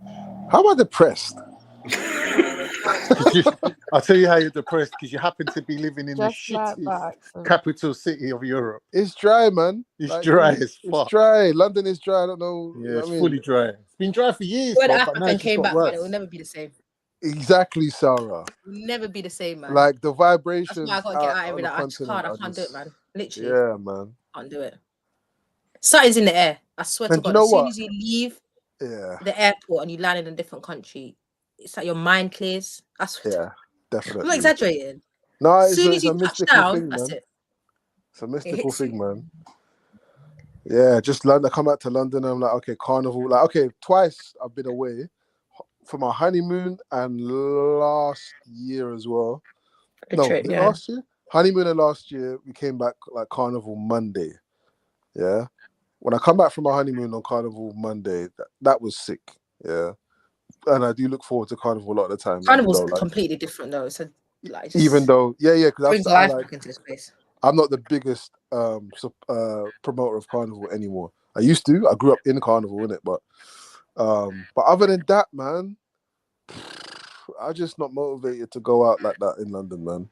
depressed. How am I depressed? I'll tell you how you're depressed because you happen to be living in the Just like shittiest that. capital city of Europe. It's dry, man. It's Like, dry as it's fuck. dry. London is dry. I don't know. You Yeah, know it's what I mean? fully dry. It's been dry for years, When bro, but now African it's just came got back, man, it will worse. never be the same. Exactly, Sarah. It will never be the same, man. Like the That's why I vibrations gotta get out out of on it. the I just continent can't. I are can't do it, just, man. Literally, yeah, man. can't do it. Something's in the air. I swear to And do you God. know As soon what? as you leave Yeah, the airport and you land in a different country, it's like your mind clears. I swear. yeah, I'm not definitely. exaggerating. No, As it's soon a, as it's you a touch mystical down, thing, that's man. it. It's a It mystical hits thing, you. man. Yeah, just London. I come back to London. I'm like, okay, carnival. Like, okay, twice I've been away for my honeymoon and last year as well. A No, trip, was it yeah. last year? Honeymoon and last year, we came back like Carnival Monday. Yeah. When I come back from my honeymoon on Carnival Monday, that was sick. Yeah. And I do look forward to Carnival a lot of the time. Carnival's completely different though. So like, Even though, because brings life back into this place. I'm not the biggest promoter of Carnival anymore. I used to. I grew up in Carnival, innit? But other than that, man, I'm just not motivated to go out like that in London, man.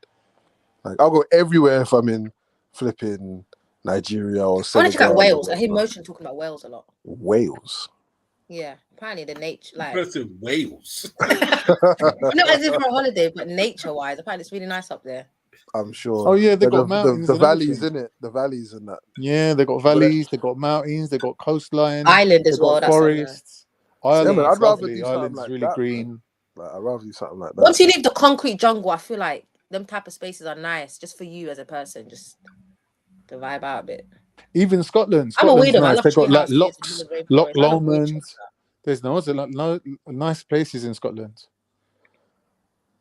Like I'll go everywhere if I'm in flipping Nigeria or I want to Senegal. check out or Wales. I hear whatever. Motion talking about Wales a lot. Wales. Yeah, apparently the nature, like Go to Wales. not as if for a holiday, but nature-wise, apparently it's really nice up there. I'm sure. Oh yeah, they The- got mountains the and valleys, everything. innit? The valleys and that. Yeah, they got valleys, they got mountains, they got coastline, Island they as got well. That's on there. forests. Yeah, man, Ireland's I'd rather lovely. do something Ireland's like really that, green. man. Like, I'd rather do something like that. Once you leave the concrete jungle, I feel like them type of spaces are nice just for you as a person, just to vibe out a bit. Even Scotland. I'm a Scotland's weirdo. I nice. love They got tree like houses, locks, middle of Loch rainforest. I love weird shit Lomond. There's no nice places in Scotland.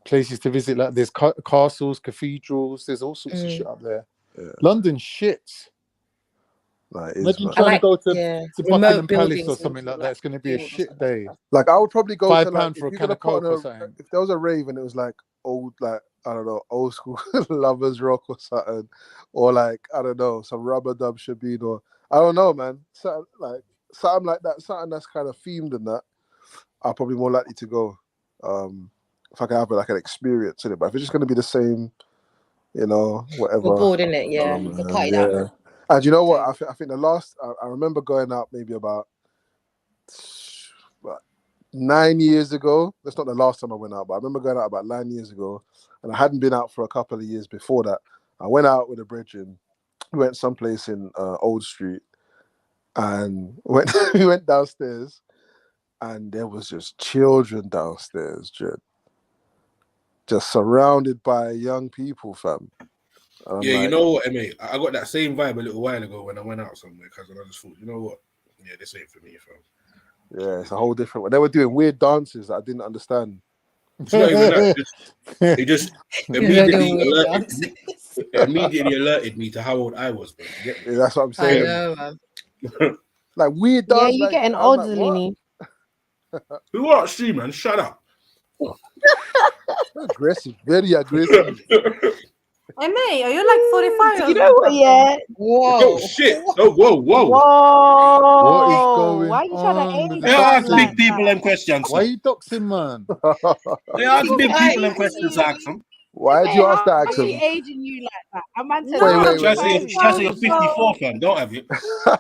Places to visit, like there's castles, cathedrals. There's all sorts of shit up there. Yeah. London shit. Like, Imagine trying to go to Buckingham Palace or something like that. It's going to be a shit day. Like I would probably go to like £5 for if a you're can gonna of put Coke on or something. if there was a rave and it was like old, like I don't know, old school lovers rock or something, or like I don't know, some rubber dub shabin or I don't know, man, something like that, something that's kind of themed in that. I'm probably more likely to go if I can have like an experience in it. But if it's just gonna be the same, whatever. You're bored, innit? Yeah, Oh, the man, party yeah. that. And you know what? I think the last I remember going out maybe about 9 years ago. That's not the last time I went out, but I remember going out about 9 years ago, and I hadn't been out for a couple of years before that. I went out with a brethren. We went someplace in Old Street, and we went downstairs, and there was just children downstairs, just surrounded by young people, fam. And I'm Yeah, you like, know what, mate? I got that same vibe a little while ago when I went out somewhere, because I just thought, you know what? Yeah, this ain't for me, fam. yeah, it's a whole different one. They were doing weird dances that I didn't understand. It's not even that. It just immediately alerted me to how old I was, bro. You get me? Yeah, that's what I'm saying. I know, man. Like weird Yeah, dance. you like, getting I'm old, like, what? Zelini. Who watched you, man? Shut up. Aggressive, very aggressive. Hey, mate, are you like 45? You know what? Yeah. Whoa. Oh shit! Oh whoa! What is Whoa! going Why you trying to on with age the They us ask doxing? like big people that? them questions. Why Sir. you doxing, man? They ask big Why people them is questions. he? Ask them. Why did you ask that, How's she Axel? aging you like that? A man said Wait, No, wait, Try wait, to because say wait. you you're sound 54, so. fam. Don't have it.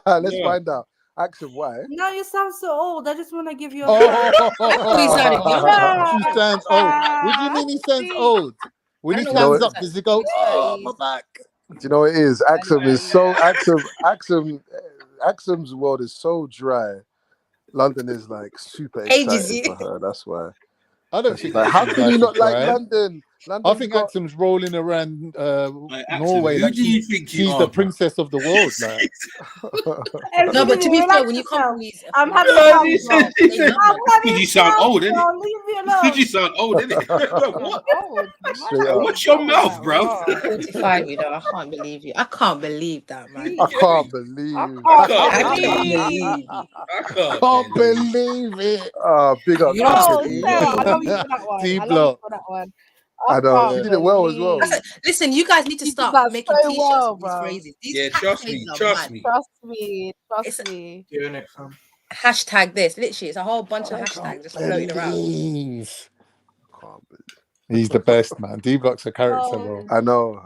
Let's Yeah. find out. Axel, why? No, you sound so old. I just want to give you a Oh, I thought he sounded young. he sounds old. What do you mean he sounds old? I When don't he know You know why what? stands he up, sounds does he go, his oh, 30s. my back? Do you know what it is? Axel is 30s. so Axel's world is so dry. London is like super Ages excited you. for her. That's why. I don't She's think like, how Axel's can you life not is like right. London? I London's think got. Axel's rolling around Axel, Norway who like do you think you she's are, the bro? princess of the world. Like, No, but to be fair, relax when you come yourself. from these I'm affluent having fun, He bro. said, he they said, love I'm that. because having you sound fun, old, innit? bro. Leave me Because alone. you sound old, innit? Bro, I'm what? old. Straight Bro, up. watch your Old, mouth, like, bro. raw. 45, you know, I can't believe you. I can't believe that, man. I Get can't me? believe. I I can't I believe can't it. believe it. I can't can't believe believe it. Big up, You big can't up, Oh, big Sarah, up. I love you believe. for that one. D I love you block. for that one. I I know she can't did it well as well. believe. Listen, you guys need to You did start that making so t-shirts well, with these bro. phrases. These Yeah, trust me, catchphrases are trust mad. me. Trust me. Trust It's me. Doing it, fam. hashtag this. Literally, it's a whole bunch of I hashtags can't just floating around. believe. Can't believe. He's the best, man. D Block's a character, Oh, bro. I know.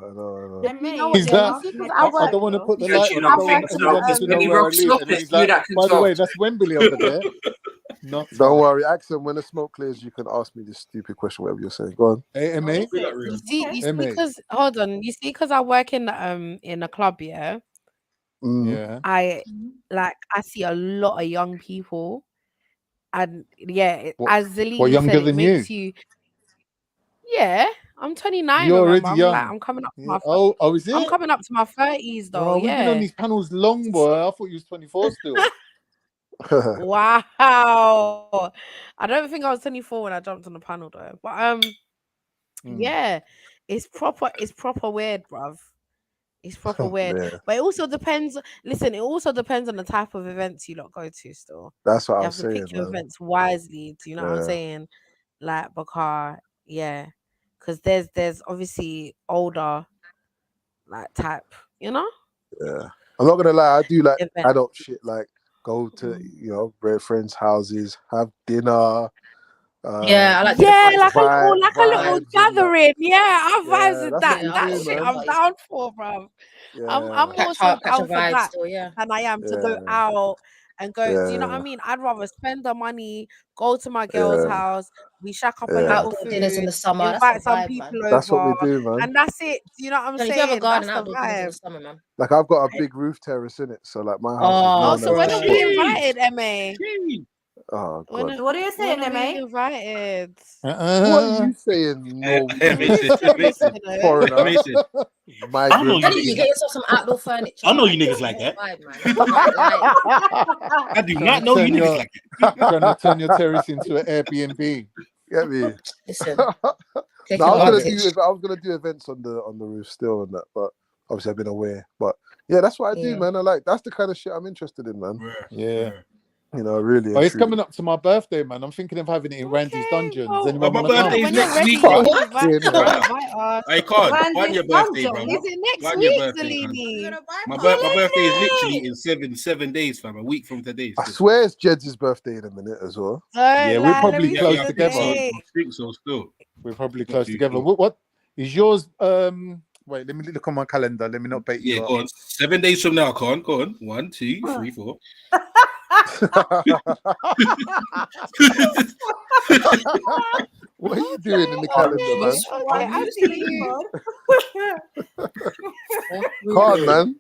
and You know me, what? He's Yeah, that. you see, because my I I work. don't want to though. put the You're light too on. I I don't lovely. want work in anyone to When know he where I rocks live. off, And then it's he's you like, that can by the way, talk. that's Wembley over there. Not Don't worry, Axel. When the smoke clears, you can ask me this stupid question, whatever you're saying. Go on. AMA. Big up, real. You see, Okay. because hold on, you see, because I work in a club, yeah. Yeah. I see a lot of young people, and yeah, What? as What Zelini younger said, it than you? makes you. Yeah, I'm 29. You're Remember, already young. I'm coming up to Yeah. my. Oh, is I'm it? coming up to my 30s though. Bro, we've been on Yeah. these panels long, boy. I thought you was 24 still. Wow. I don't think I was 24 when I jumped on the panel though. But yeah, it's proper weird, bruv. It's proper weird. Yeah, But it also depends. Listen, it also depends on the type of events you lot go to still. that's what You I have was to pick saying, your man. events wisely. Do you know what I'm Yeah, saying? Like because yeah. Because there's obviously older like type, you know? yeah. I'm not gonna lie. I do like Event. adult shit, like go to rare friends' houses, have dinner. Yeah, I like dinner Yeah, parties. like a little vibes and that. gathering. Yeah, I vibes Yeah, with that's that. what we That do, shit man. I'm down for, bro. I'm Yeah, more so Catch a down for vibe that still, yeah. than I am to go yeah, out and go. Do you know what I yeah, mean? I'd rather spend the money, go to my girl's yeah, house, we shack up a yeah. little Outdoor dinners in food, the summer. That's a invite some vibe, man. people That's what we over, do, man. and that's it. Do you know what I'm And if you have a saying? garden, That's the outdoor dinners in the vibe. summer, man. Like I've got a big roof terrace in it, so like my house is Oh, Oh, known so as when the are for we spot. invited, MA? Oh When God, What are you saying, when are we MA? invited? what are you saying? No, The roof terrace, you know. foreigner, Mason, I know migrant. you Telling you, niggas get like. yourself some outdoor furniture. I know you Like, niggas it's like a that. vibe, man. I cannot lie. I do trying not to know you turn niggas your like that. trying to turn your terrace into an Airbnb. Get me? Listen, No, take I was advantage. gonna do events on the roof still and that, but obviously I've been away. But yeah, that's what I do, Yeah. man. That's the kind of shit I'm interested in, man. Yeah. You know, really Oh, and it's truly. coming up to my birthday, man. I'm thinking of having it in Randy's Dungeons. Well, Anyone my want to yeah, come? birthday is when you're next ready, week, bro. invite, Fucking hell. invite us. I can't. Plan Randy's your birthday, dungeon. bro. Is it next Plan your week, birthday, cuz. Zelini? My birthday is literally in seven days, fam. A week from today. I Still. swear it's Jed's birthday in a minute as well. Yeah, we're Let probably me Yeah, see close I the think so. together. I date. think so. Still. We're probably Not close too together. sure. What is yours? Wait, let me look on my calendar. Let me not bait Yeah, you up. go on. 7 days from now, Con. Go on. 1, 2, 3, 4. What are you doing in the Oh, calendar, man? jeez. Okay, One, I two, see three, you. Come on, man.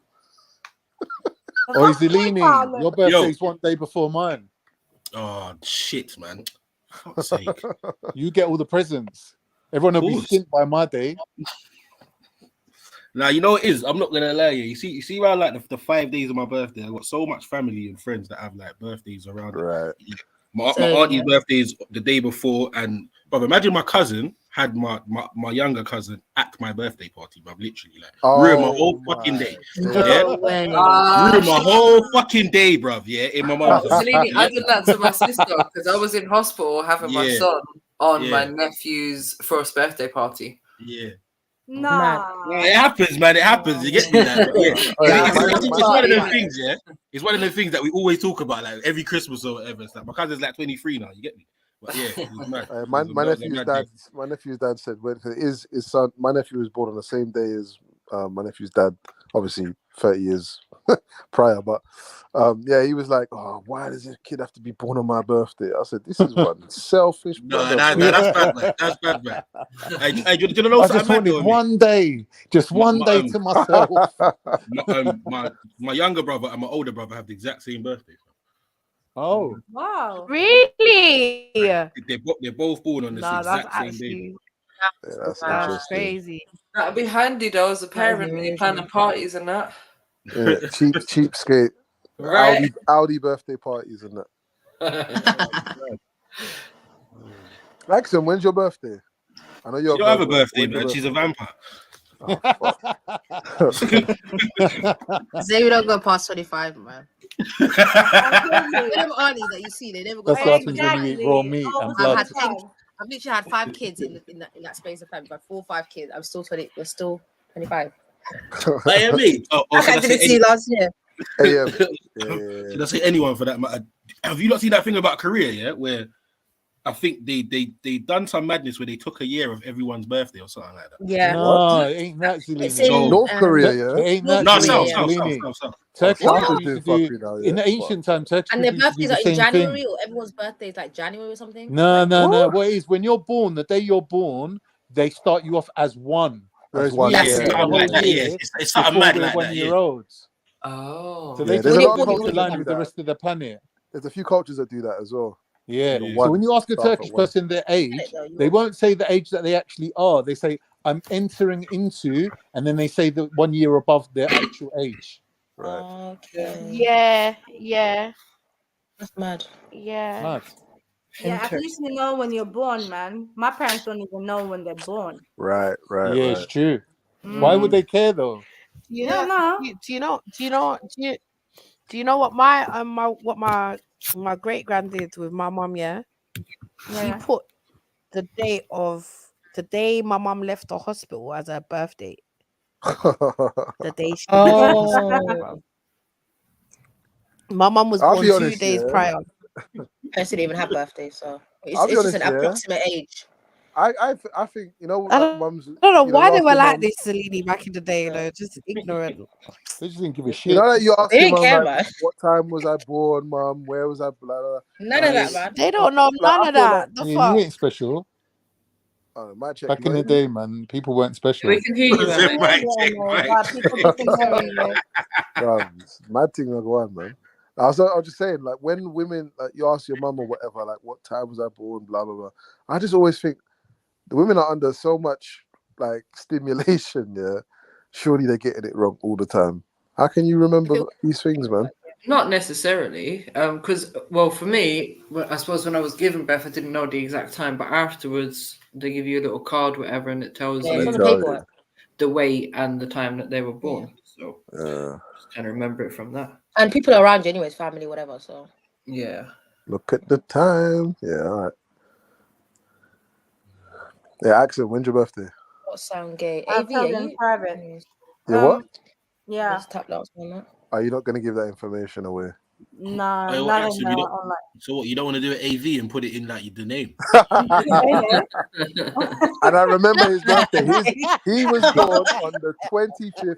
Oh, Zelini, your Yo. birthday's one day before mine. Oh shit, man. Fuck's sake. You get all the presents. Everyone will be Course. skint by my day. Now you know what it is. I'm not gonna lie. You see around like the 5 days of my birthday, I got so much family and friends that have like birthdays around. Right. My auntie's birthday is the day before, and brother, imagine my cousin had my younger cousin at my birthday party, bruv. Literally, like ruined my whole fucking day. No way. Ruined my whole fucking day, bruv. Yeah, in my mum's house. Selene, I did that to my sister because I was in hospital having my son on my nephew's first birthday party. Yeah. Nah. Yeah, it happens, man. It happens. You get me? Like, it's one of those things, yeah. It's one of those things that we always talk about, like every Christmas or whatever. It's like my cousin's like 23 now. You get me? But yeah, it was mad. My nephew's dad said when his son, my nephew was born on the same day as my nephew's dad, obviously 30 years prior, but yeah, he was like, oh, why does this kid have to be born on my birthday? I said, this is one selfish brother. That's bad, man. That's bad, man. I just wanted one day, just one day to myself. My younger brother and my older brother have the exact same birthday. Oh, Wow. Really? They're both born on this No, that's exact same day. actually that's that's interesting. crazy. That'd be handy though as a That is parent when you're planning amazing. parties and that. Yeah, cheapskate. Right. Audi birthday parties and that. Axon, when's your birthday? I know you're. She don't have a Virgo. birthday, When's your man. She's a vampire. Oh, fuck. Say we don't go past 25, man. Them aunties that you see, they never go That's past what happens 25. when you eat raw meat and I've blood. had 10. I've literally had 5 kids in that space of time. I've had 4 or 5 kids. I'm still 20. We're still 25. AME. I didn't see last year. Should I say anyone for that matter? Have you not seen that thing about Korea? Yeah, where I think they done some madness where they took a year of everyone's birthday or something like that. Yeah. No, it ain't that It's Zelini. in, North Korea, yeah. It ain't that No, Zelini. south. Turkish South people is used to doing do fuckery now, in yeah. the ancient time. Turkish and their people used to do birthdays the are in same January, thing. or everyone's birthday is like January or something. No, Like, What it is when you're born, the day you're born, they start you off as one. Whereas one, we yeah. celebrate the Something whole like that, year yeah. It's something before mad we're like that, 1 year olds. Oh. So they there's keep a lot the of culture cultures line that do with the that. rest of the planet. There's a few cultures that do that as well. Yeah. The So one when you ask a start at Turkish one. person their age, they won't say the age that they actually are. They say, I'm entering into, and then they say the 1 year above their actual age. Right. okay. Yeah. That's mad. Yeah. Mad. Yeah, at least you know when you're born, man. My parents don't even know when they're born. Right. Yeah, it's true. Why would they care though? You Yeah, know, no. do you know what my great grand did with my mum? Yeah, she Yeah. put the day my mum left the hospital as her birthday. The day she left the hospital, bro. My mum was I'll born be 2 honest, days yeah. prior. I didn't even have birthdays, so I'll be it's just honest, an yeah. approximate age. I think you know, I like don't, mums. I don't know You know, why you they ask were your like mum. this, Salini, back in the day. You know, just ignorant. They just didn't give a You shit. know that you ask They your didn't mum care, like, man. what time was I born, mum? Where was I? Blah, blah, None of that, man. They don't know Like, none I of feel that. like The Yeah, fuck? you ain't special. might check Back in the mine. day, man, people weren't special. We can hear you, Say Emmett. mic check, mic. People didn't know you. Mad thing like one, man. I was just saying, like, when women, like, you ask your mum or whatever, like, what time was I born, blah blah blah. I just always think the women are under so much like stimulation. Yeah, surely they're getting it wrong all the time. How can you remember these things, man? Not necessarily, because well, for me, I suppose when I was given birth, I didn't know the exact time, but afterwards they give you a little card, whatever, and it tells Yeah, it's on you the paperwork. the weight and the time that they were born. So just kind of remember it from that. And people around you, anyways, family, whatever. So Yeah. Look at the time. Yeah, all right. Yeah, Axel, when's your birthday? not sound gay. I'll AV, tell are you in you? private. Yeah, what? Yeah. Just tap that on that. Are you not going to give that information away? Nah, Hey, not Axel, in online. So what? You don't want to do an AV and put it in like the name? And I remember his birthday. He was born on the 25th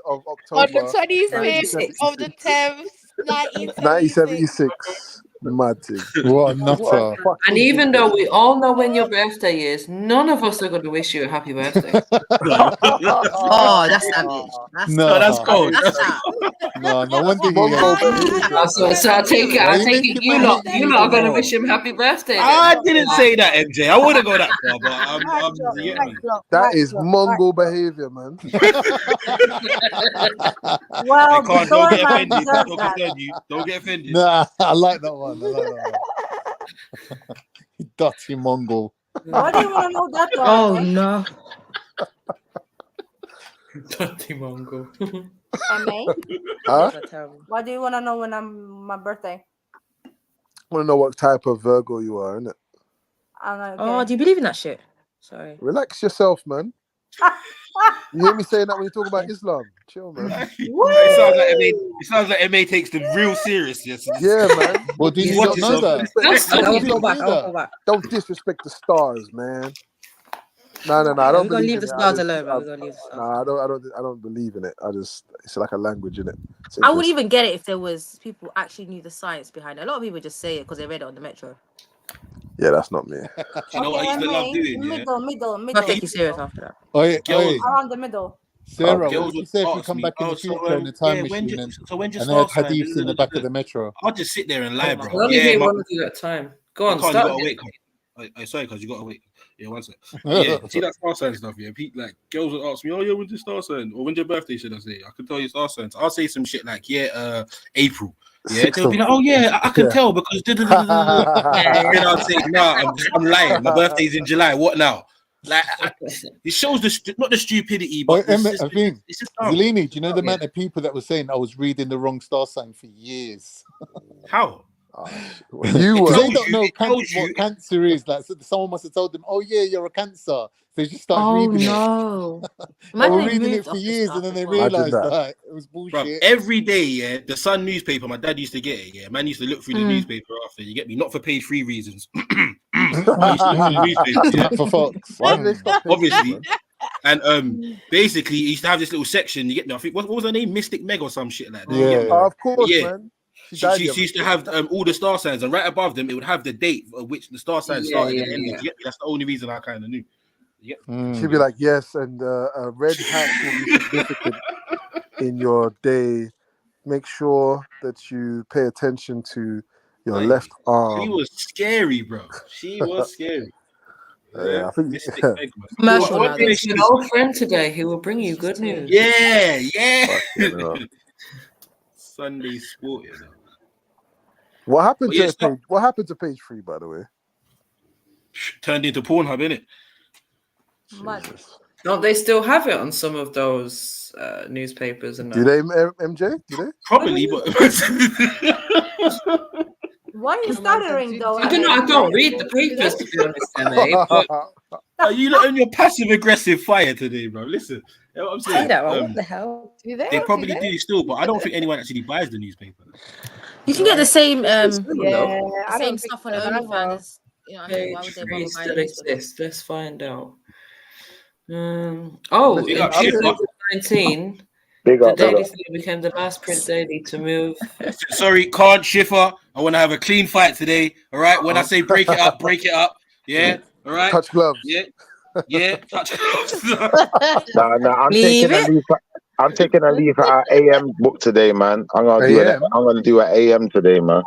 of October, On the 25th 1976. of the 10th, 1976. Mad thing. What a nutter. And even though we all know when your birthday is, none of us are going to wish you a happy birthday. Oh, that's savage. No, that's cold. No wonder he So I take it. You lot are going to wish him happy birthday. Then. I didn't say that, MJ. I wouldn't go that far, but you get me. That is Mongol behavior, man. Well, Don't get offended. Don't get offended. Nah, I like that one. You dirty Mongol. Why do you want to know that? Oh no. Dirty Mongol. Huh? Why do you want to know when my birthday? I want to know what type of Virgo you are, innit? I'm like, okay. Oh, do you believe in that shit? Sorry. Relax yourself, man. You hear me saying that when you talk about Islam? Chill, man. It sounds like MA takes them real serious. Yes. Yeah, man. Well, did you not know that? Don't disrespect the stars, man. No. I don't We're gonna leave believe the in it. stars alone, man. We're gonna leave the stars. No, I don't believe in it. It's like a language, innit? I would even get it if there was people actually knew the science behind it. A lot of people just say it because they read it on the metro. Yeah, that's not me. You know what I used to love doing? Middle. I'll take you serious after that. Oi. Around the middle. Sarah, girls what would you would say if you ask come me, back in the "Oh, so future in a time machine when's your and they had star sign?" hadiths in the back of the metro? I'll just sit there and lie, bro. Only Yeah, they my, want to do that time. Go you on, can't. You start. gotta wait. Sorry, cause you gotta wait. Yeah, one sec. Yeah, see that star sign stuff. Yeah, like girls would ask me, "Oh yeah, when's your star sign? Or when's your birthday?" Should I say? I could tell you star signs. I'll say some shit like, "Yeah, April." Yeah, they'll be like, "Oh yeah, I can tell because." Then I'll say, "Nah, I'm lying. My birthday's in July. What now?" Like, it shows not the stupidity, but I think, it's just dumb. Zellini, do you know the amount of people that were saying I was reading the wrong star sign for years? How? You were. They don't know what cancer is. Like, so someone must have told them, "Oh yeah, you're a cancer." They just start reading no. They were Imagine they reading it moved for off the years, stuff and then as they well. realized Imagine that it was bullshit. Bruv, every day, yeah, the Sun newspaper, my dad used to get it, yeah. Man used to look through the newspaper after, you get me? Not for page 3 reasons. I used to look through the newspaper, yeah. For Fox. Why did they stop page Obviously. 3, And basically, he used to have this little section, you get me? I think, what was her name? Mystic Meg or some shit like that. Yeah, You get me? of course, Yeah. man. She She used to have all the star signs, and right above them, it would have the date of which the star sign started and ended. You get me? That's the only reason I kind of knew. She'd be like, yes, and a red hat will be significant in your day. Make sure that you pay attention to your left arm. She was scary, bro. She was scary. Yeah, I think. Mystic Meg, man. Commercial What now, is this. an old friend today? He will bring you good news. Yeah. Sunday sport, you know. What happened But yeah, to page? What happened to page 3, by the way? Turned into Pornhub, innit? Don't they still have it on some of those newspapers? And Do they, MJ? Do they? Probably, but Why are you stuttering though? I don't know. I don't read the papers to be honest, MA. But you on your passive aggressive fire today, bro. Listen, you know what I'm saying? What the hell? Do they? They probably do still, but I don't think anyone actually buys the newspaper. You can get the same I same don't stuff think on so either. OnlyFans. You know what I mean? Why would Page they 3 bother still buying it? exists. Let's find out. Oh, Big in up, Shifter. 2019, Big the up, big Daily up. Mail became the last print daily to move. Sorry, can't Schiffer. I want to have a clean fight today. All right. When I say break it up, break it up. Yeah. All right. Touch gloves. Yeah. Touch gloves. Nah, Leave it. I'm taking a leave at our AM book today, man. I'm gonna do an AM today, man.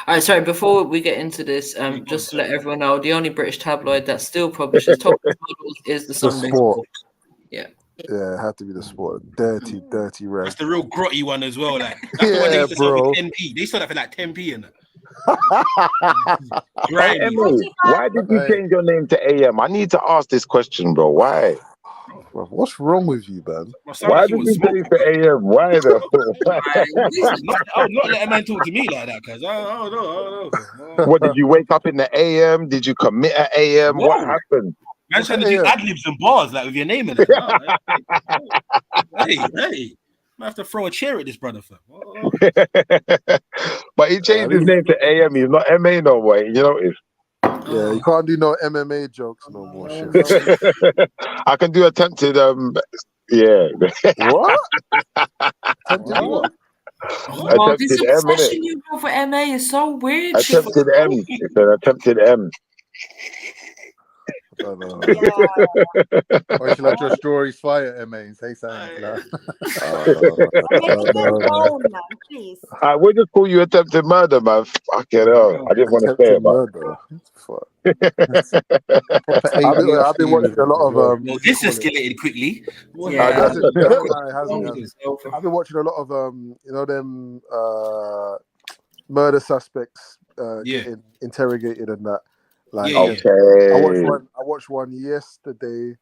All right, sorry, before we get into this, just to let everyone know, the only British tabloid that still publishes top models is the Sunday Sport. Yeah. Yeah, it had to be the Sport. Dirty red. That's the real grotty one as well. Like that's the one they used to sell for 10p. They sold that for like 10p in that. Right, why did you change your name to AM? I need to ask this question, bro. Why? What's wrong with you, man? Why did you change to AM? Why though? not let a man talk to me like that, cuz I don't know. What, did you wake up in the AM? Did you commit at AM? Whoa. What happened? Man trying to do ad-libs and bars like with your name in it. Hey. I have to throw a chair at this brother, fam. But he changed his name to AM. He's not MA no way. You notice? Yeah, you can't do no MMA jokes no more. Shit. I can do attempted. Yeah. What? Attempted what? Oh, this Attempted M, obsession innit? you have for MA is so weird. Attempted M. It's an attempted M. I don't know. Or should I just draw his fire at me and say something? Please. We'll just call you attempted murder, man. Fucking hell. I didn't want to say it, man. I've been watching a lot of Well, this escalated quickly. I've been watching a lot of them murder suspects getting interrogated and that. Like, okay. I watched one yesterday.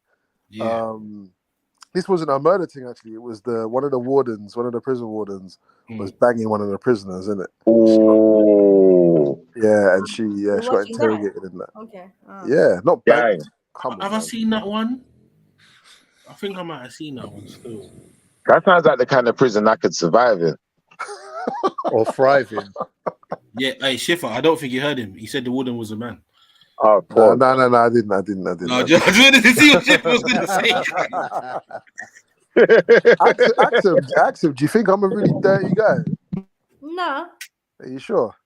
This wasn't a murder thing actually. It was one of the prison wardens was banging one of the prisoners, isn't it? Oh. Yeah, and she got interrogated in that. Okay. Yeah, not banged. Have I seen that one? I think I might have seen that one still. That sounds like the kind of prison I could survive in. Or thrive in. Yeah, hey Schiffer, I don't think you heard him. He said the warden was a man. Oh, no, I didn't. No, I just wanted to see what Schiffer was going to say. Ask him, do you think I'm a really dirty guy? No. Are you sure?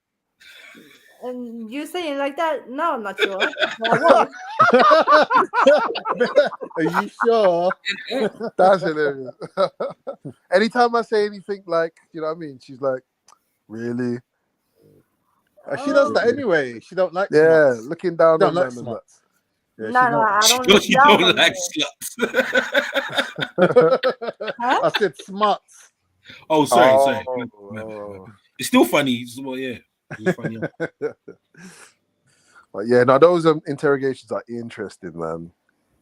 And you saying like that? No, I'm not sure. But I was. Are you sure? That's hilarious. Anytime I say anything like, you know what I mean? She's like, really? She does that anyway. She don't like Yeah, smuts. looking down Don't on like them and that. smuts. Yeah, No, no, I don't look You down don't on like you. sluts. Huh? I said smuts. Oh, sorry. Oh. It's still funny. Well, yeah. It's funny. But yeah, no, those interrogations are interesting, man,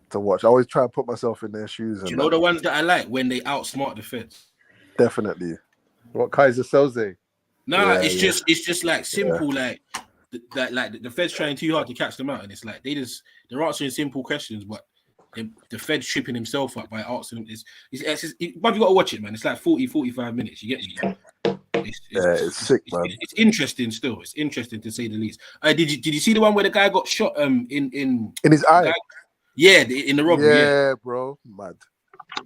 to watch. I always try and put myself in their shoes. Do And you know the ones that I like when they outsmart the feds? Definitely. What Kaiser Soze? Nah, Yeah, it's just like simple, like the feds trying too hard to catch them out, and it's like they're answering simple questions, but the feds tripping himself up by asking them. But you got to watch it, man. It's like 40-45 minutes. You get me? It's sick, man. It's interesting still. It's interesting to say the least. Did you see the one where the guy got shot in his eye? Yeah, in the robbery. Yeah, bro, mad.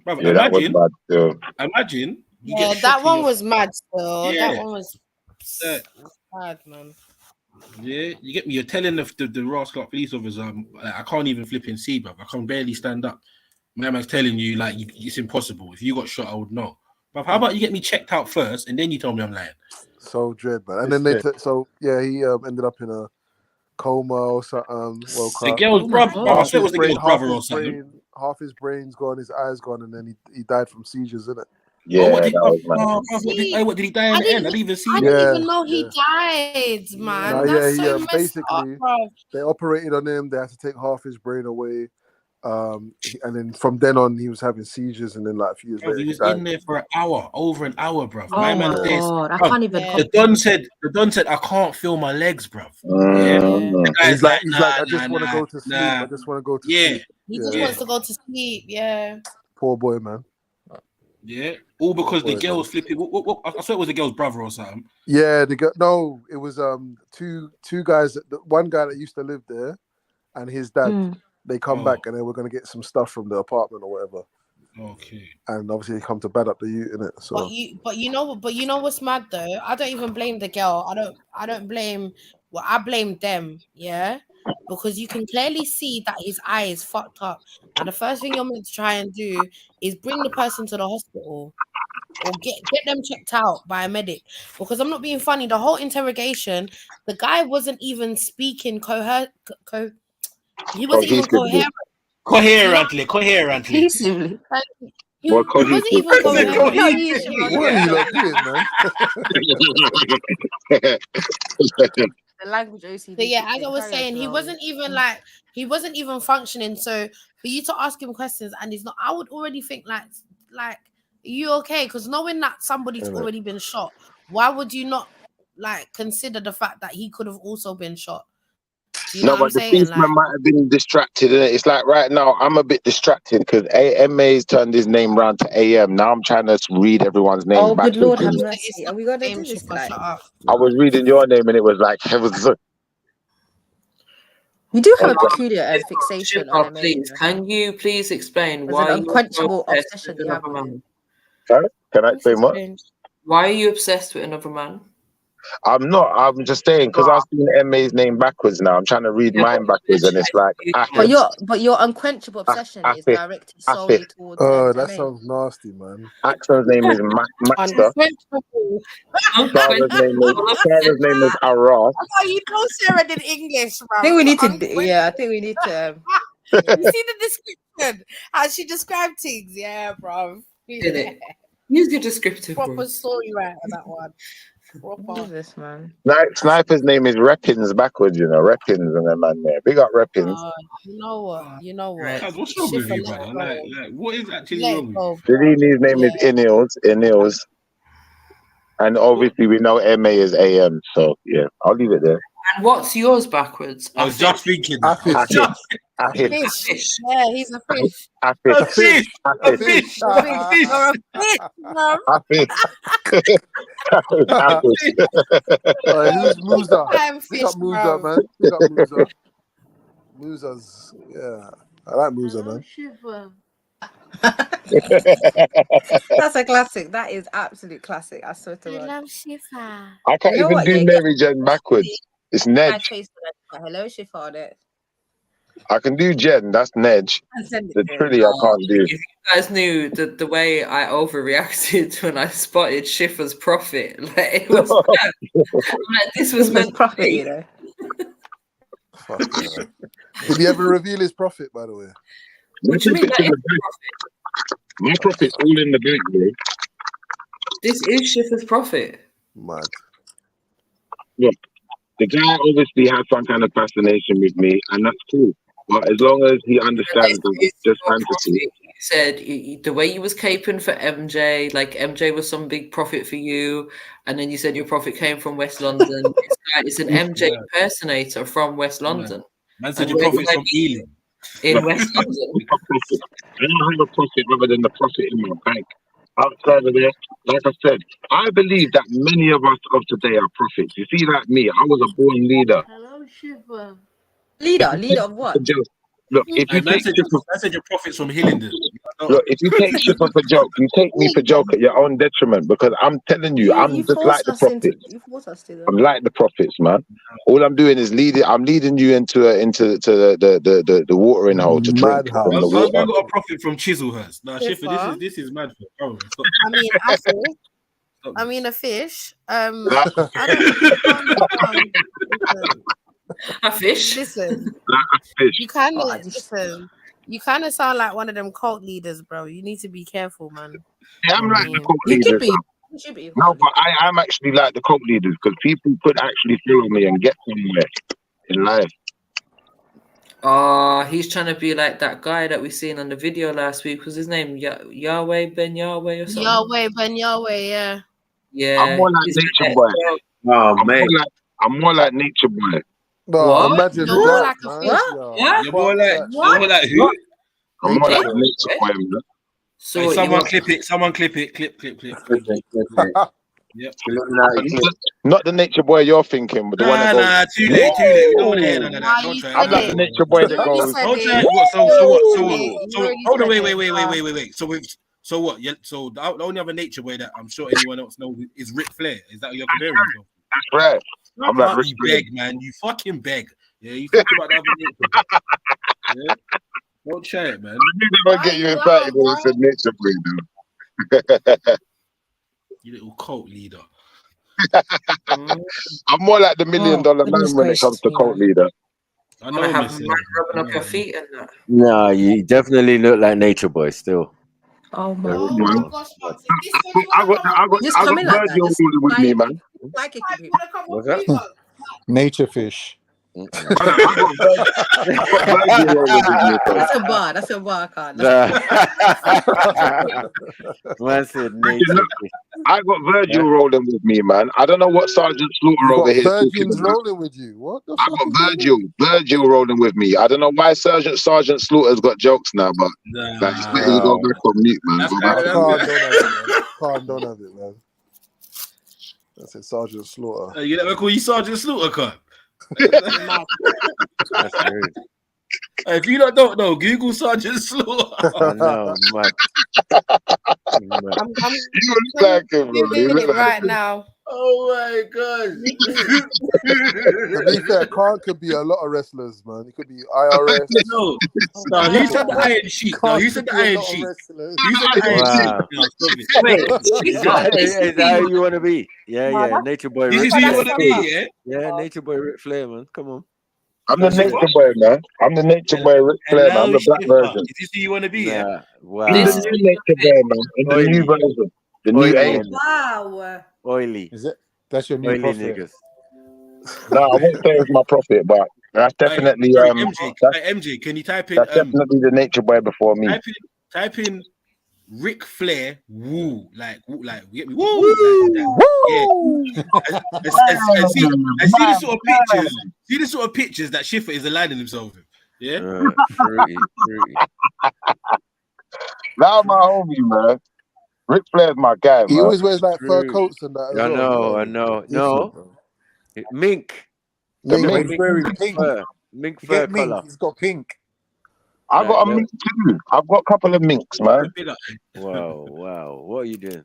Brother, Yeah, that was mad too. Imagine. You Yeah, get that shot one in your- was mad. Still, Yeah. that one was bad, man. Yeah, you get me. You're telling the rascal police officer, I can't even flip and see, bro. I can barely stand up. My man's telling you like it's impossible. If you got shot, I would know. But how about you get me checked out first, and then you tell me I'm lying? So dread, man. And then he ended up in a coma or something. The girl's brother. I swear it was the girl's brother or something. Half his brain's gone, his eyes gone, and then he died from seizures, isn't it? Yeah, what did he die in the end? I didn't even see I that. didn't even know he died, man. No, That's he so messed basically up, bro. they operated on him. They had to take half his brain away, and then from then on he was having seizures, and then like a few years Bro, later he was died. in there for an hour, over an hour, bro. Oh My man my says, God, I bruv, can't even the Don said, I can't feel my legs, bro. Yeah. The He's guy's like, nah, I just want to go to sleep. I just want to go to sleep. He just wants to go to sleep. Yeah. Poor boy, man. Yeah, all because the girl's flipping. I swear it was the girl's brother or something. Yeah, no, it was two guys. One guy that used to live there, and his dad. They come back and they were gonna get some stuff from the apartment or whatever. Okay. And obviously they come to bad up the ute, innit? So. But you know what's mad though? I don't even blame the girl. I don't blame. Well, I blame them. Yeah. Because you can clearly see that his eye is fucked up. And the first thing you're meant to try and do is bring the person to the hospital or get them checked out by a medic. Because I'm not being funny, the whole interrogation, the guy wasn't even speaking he wasn't even coherent. Coherently. Cohesively. He wasn't even coherent. What are you lot doing, man? The language OCD. So yeah, as I was saying, he wasn't even functioning. So for you to ask him questions and he's not, I would already think like, are you okay? Because knowing that somebody's already been shot, why would you not like consider the fact that he could have also been shot? Do you know what I'm but the saying? policeman might have been distracted. It's like right now I'm a bit distracted because AMA's turned his name round to AM. Now I'm trying to read everyone's name. Oh, good Lord, have backwards. mercy. Are we gonna do this tonight? I was reading your name and it was like You do have a peculiar fixation on MA. Please, can you please explain There's why an unquenchable you're obsession you have with him. Sorry? Can I explain what? Why are you obsessed with another man? I'm not. I'm just saying because I've seen MA's name backwards now. I'm trying to read mine backwards, and it's like. But your unquenchable obsession is directed solely towards. Oh, that MA. sounds nasty, man. Axel's name is Maxter. Sarah's name is Aras. Oh, you know Sarah did English, man. I think we need to. Yeah, I think we need to. You see the description? How she described things? Yeah, bro. Did it? Use your descriptive. Proper story right on that one. What is this, man? Sniper's name is Reppins backwards, you know. Reppins and the man there. Big up Reppins. You know what? Guys, what's wrong with you, brother? Like, what is actually wrong with you? Diddy's name is Ineos. And obviously we know MA is AM, so yeah, I'll leave it there. And what's yours backwards? I was just thinking. Fish. Yeah, he's a fish. A fish. A fish. Who's Musa? We got Musa, man. We got Musa. Musa's, yeah. I like Musa, man. That's a classic. That is absolute classic. I swear to God. love Shifa. I can't even do Mary Jane backwards. It's I Nedge. chased that. Hello, she found it. I can do Jen. That's Nedge. And send it The to him. Trilly I can't do. If you guys knew the way I overreacted when I spotted Schiffer's profit, like it was bad. I'm like, this was meant to be. You know. Fuck yeah. Did he ever reveal his profit, by the way? What do you mean? That is My profit's all in the bank, bro. This is Schiffer's profit. Mad. Look, the guy obviously has some kind of fascination with me, and that's cool. But as long as he understands that it's just fantasy. You said the way you was caping for MJ, like MJ was some big profit for you, and then you said your profit came from West London. It's an MJ impersonator from West London. Man said your profit's from Ealing. In West London. I don't have a profit other than the profit in my bank. Outside of there, like I said, I believe that many of us of today are prophets. You see, like me, I was a born leader. Hello, Shiva. Leader of what? Look, if you Man take said your profit's from Hillingdon. Look, if you take Shipper for joke, you take me for joke at your own detriment, because I'm telling you, I'm just like the prophets. I'm like the prophets, man. All I'm doing is I'm leading you into the watering hole to drink from the How's man water. got a profit from Chiselhurst? Nah, Schiffer, this is mad. Oh, stop. I mean, I mean, a fish. I don't. A fish. Listen, a fish. you kind of listen. You kind of sound like one of them cult leaders, bro. You need to be careful, man. Yeah, I'm like the cult leaders. No, but I'm actually like the cult leaders, because people could actually follow me and get somewhere in life. He's trying to be like that guy that we seen on the video last week. Was his name Yahweh Ben Yahweh or something? Yahweh Ben Yahweh, yeah. Yeah. I'm more like Nature Boy. I'm more like Nature Boy. No, imagine You're more like a man. fish. You're more like who? I'm more like Nature Boy, man. So hey, someone clip it. Someone clip it. Clip. Yep. Not the Nature Boy you're thinking, but the one that goes. Nah, too late. We don't want to hear none of that. Don't try. I'm like the Nature Boy that goes. Don't try. What? So what? So hold on. Wait. So what? Yeah. So the only other Nature Boy that I'm sure anyone else knows is Ric Flair. Is that your comparing? That's right. I'm like Ric You Flair. beg, man. You fucking beg. Yeah. You talk about the other Nature Boy. Yeah. Don't try it, man. I knew they won't get you excited when I said Nature Boy, dude. You little cult leader. I'm more like the $1 million man when it comes to cult leader. I know. Have man rubbing up your feet and that. No, you definitely look like Nature Boy still. Oh my God. I got Virgil rolling with me, man. What's that? Nature fish. That's a bar, card. Man said nature. I got Virgil rolling with me, man. I don't know what Sergeant Slaughter over here. Virgin's rolling with you. What the fuck? I got Virgil rolling with me. I don't know why Sergeant Slaughter's got jokes now, but like, it's better to go back on mute, man. Don't have it, man. That's it, Sergeant Slaughter. You never call you Sergeant Slaughter, cut. If you don't know, Google Sergeant Slaughter. I know, man. You look like him, bro. You look like right now. Oh my god. To be fair, Khan could be a lot of wrestlers, man. He could be IRS. No, who said the Iron Sheik? No, who said the Iron Sheik? Who said the Iron Sheik? Is that how you want to be? Yeah. Nature Boy. This is who you want to be, yeah? Yeah, Nature Boy Ric Flair, man. Come on. I'm the Nature Boy, man. I'm the Nature Boy Ric Flair, man. I'm the black version. Is this who you want to be, yeah? Wow. I'm the new Nature Boy, man. In the new version. The new age. Wow. Oily. Is it? That's your new Oily profit. niggas. No, I won't say it's my profit, but that's definitely MJ, can you type in? That's definitely the Nature Boy before me. Type in Ric Flair, woo, like get me, woo, yeah. And see the sort of pictures. See the sort of pictures that Schiffer is aligning himself with. Yeah. Fruity. Now my homie, man. Ric Flair's my guy, man. He always wears like fur coats and that as well. I know. No. Mink. Mink's very pink. Mink fur color. He's got pink. I got a mink too. I've got a couple of minks, man. Wow. What are you doing?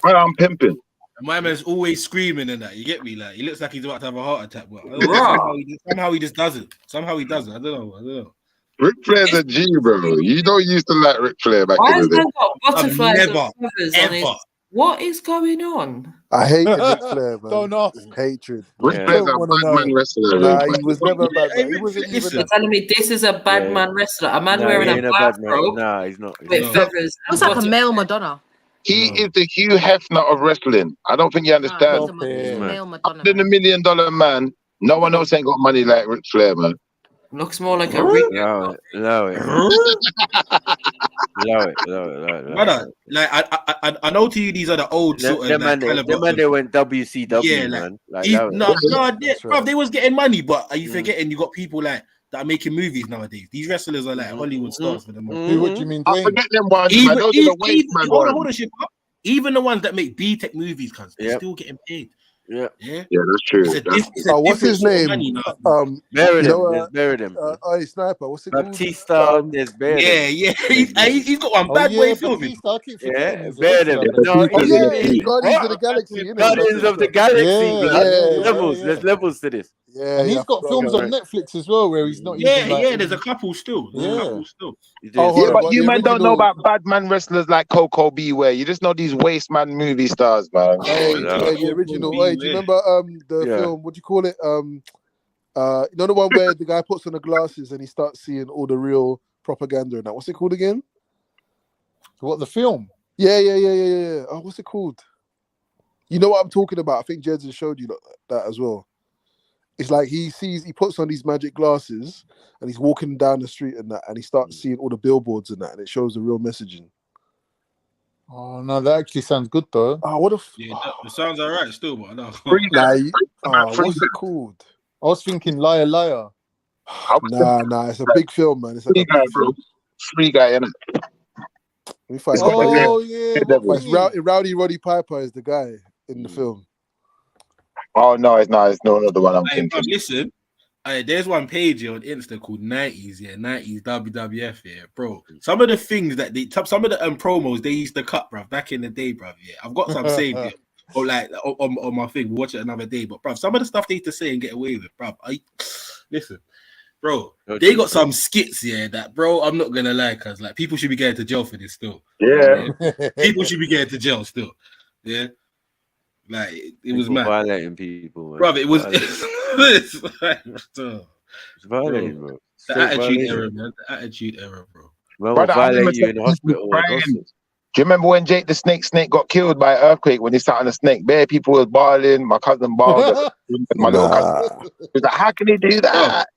Well, I'm pimping. My man's always screaming and that. You get me? Like he looks like he's about to have a heart attack, but Bruh. somehow he just doesn't. Somehow he doesn't. I don't know. Ric Flair's a G, bro. You don't used to like Ric Flair back Why in has the day. man got butterflies and never, feathers on his? What is going on? I hated Ric Flair, man. Don't ask. Hatred. Ric You Flair's don't a wanna bad know. man wrestler. Nah, he was never a bad man. He wasn't even. You're telling me this is a bad man wrestler, a man Nah, wearing he a ain't a bad man. bathrobe Nah, he's not. with feathers. Looks like a male Madonna. He is the Hugh Hefner of wrestling. I don't think you understand. He's a male Madonna. Other than $1 million man, no one else ain't got money like Ric Flair, man. Looks more like a ring. Allow it. Brother, like I know to you these are the old sort of Them man, they went WCW, yeah, man. Like, bro, they was getting money, but are you forgetting you got people like that are making movies nowadays? These wrestlers are like Hollywood stars for them. What do you mean? I forget them ones, man. Those are the waste man hold ones. on, shit. Even the ones that make B-Tech movies, cuz they're still getting paid. Yeah, that's true. It's a what's his different name? sort of money now. Buried you him. know, There's buried him. Hey, Sniper, what's it called? Batista, there's buried him. He's got one bad boy filming. Yeah, buried him. No, he's Guardians of the Galaxy, innit? Guardians of the Galaxy. Yeah. There's levels to this. Yeah, and he's got films on Netflix as well where he's not even like, there's a couple still. Yeah, but you man don't know about bad man wrestlers like Coco Beware. You just know these waste man movie stars, man. Hey, the original. Hey, do you remember the film? What do you call it? You know the one where the guy puts on the glasses and he starts seeing all the real propaganda and that. What's it called again? What, the film? Yeah. Oh, what's it called? You know what I'm talking about? I think Jed's showed you that as well. It's like he puts on these magic glasses and he's walking down the street and that, and he starts seeing all the billboards and that, and it shows the real messaging. Oh no, that actually sounds good though. Oh, what it sounds alright still, but no. What's it called? I was thinking Liar Liar. Nah, it's a big film, man. It's like a big film. Free guy, innit? It's Rowdy Roddy Piper is the guy in the film. Oh no, it's not. It's no another one I'm thinking. Listen, there's one page here on Insta called 90s, 90s WWF, bro. Some of the things that some of the promos they used to cut, bruv, back in the day, bruv. Yeah, I've got some saved here, or like on my thing. We'll watch it another day, but bruv, some of the stuff they used to say and get away with, bruv. Listen, bro, they got some skits, that, bro. I'm not gonna lie, cause like people should be getting to jail for this still. Yeah, people should be getting to jail still. Yeah. Like it was mad. Violating people, man. Bro, it was it's violating, bro. The attitude error, man. The attitude error, bro. Well, we'll violate you in the hospital. Do you remember when Jake the Snake got killed by an earthquake when he sat on the snake? Bare people was bawling. My cousin bawled. My little cousin. He was like, how can he do that?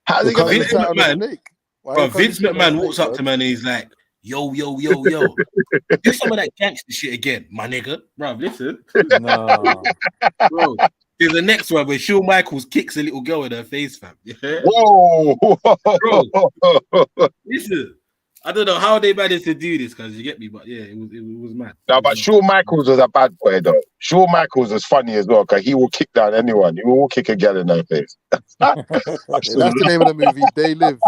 How's he going to Vince McMahon? Bro, Vince McMahon walks up to man and he's like, yo. Do some of that gangster shit again, my nigga. Bro, listen. No. Bro, there's the next one where Shawn Michaels kicks a little girl in her face, fam. Yeah? Whoa. Bro, listen. I don't know how they managed to do this, because you get me, but yeah, it was mad. No, but Shawn Michaels was a bad boy, though. Shawn Michaels was funny as well, because he will kick down anyone. He will kick a girl in her face. That's the name of the movie, They Live,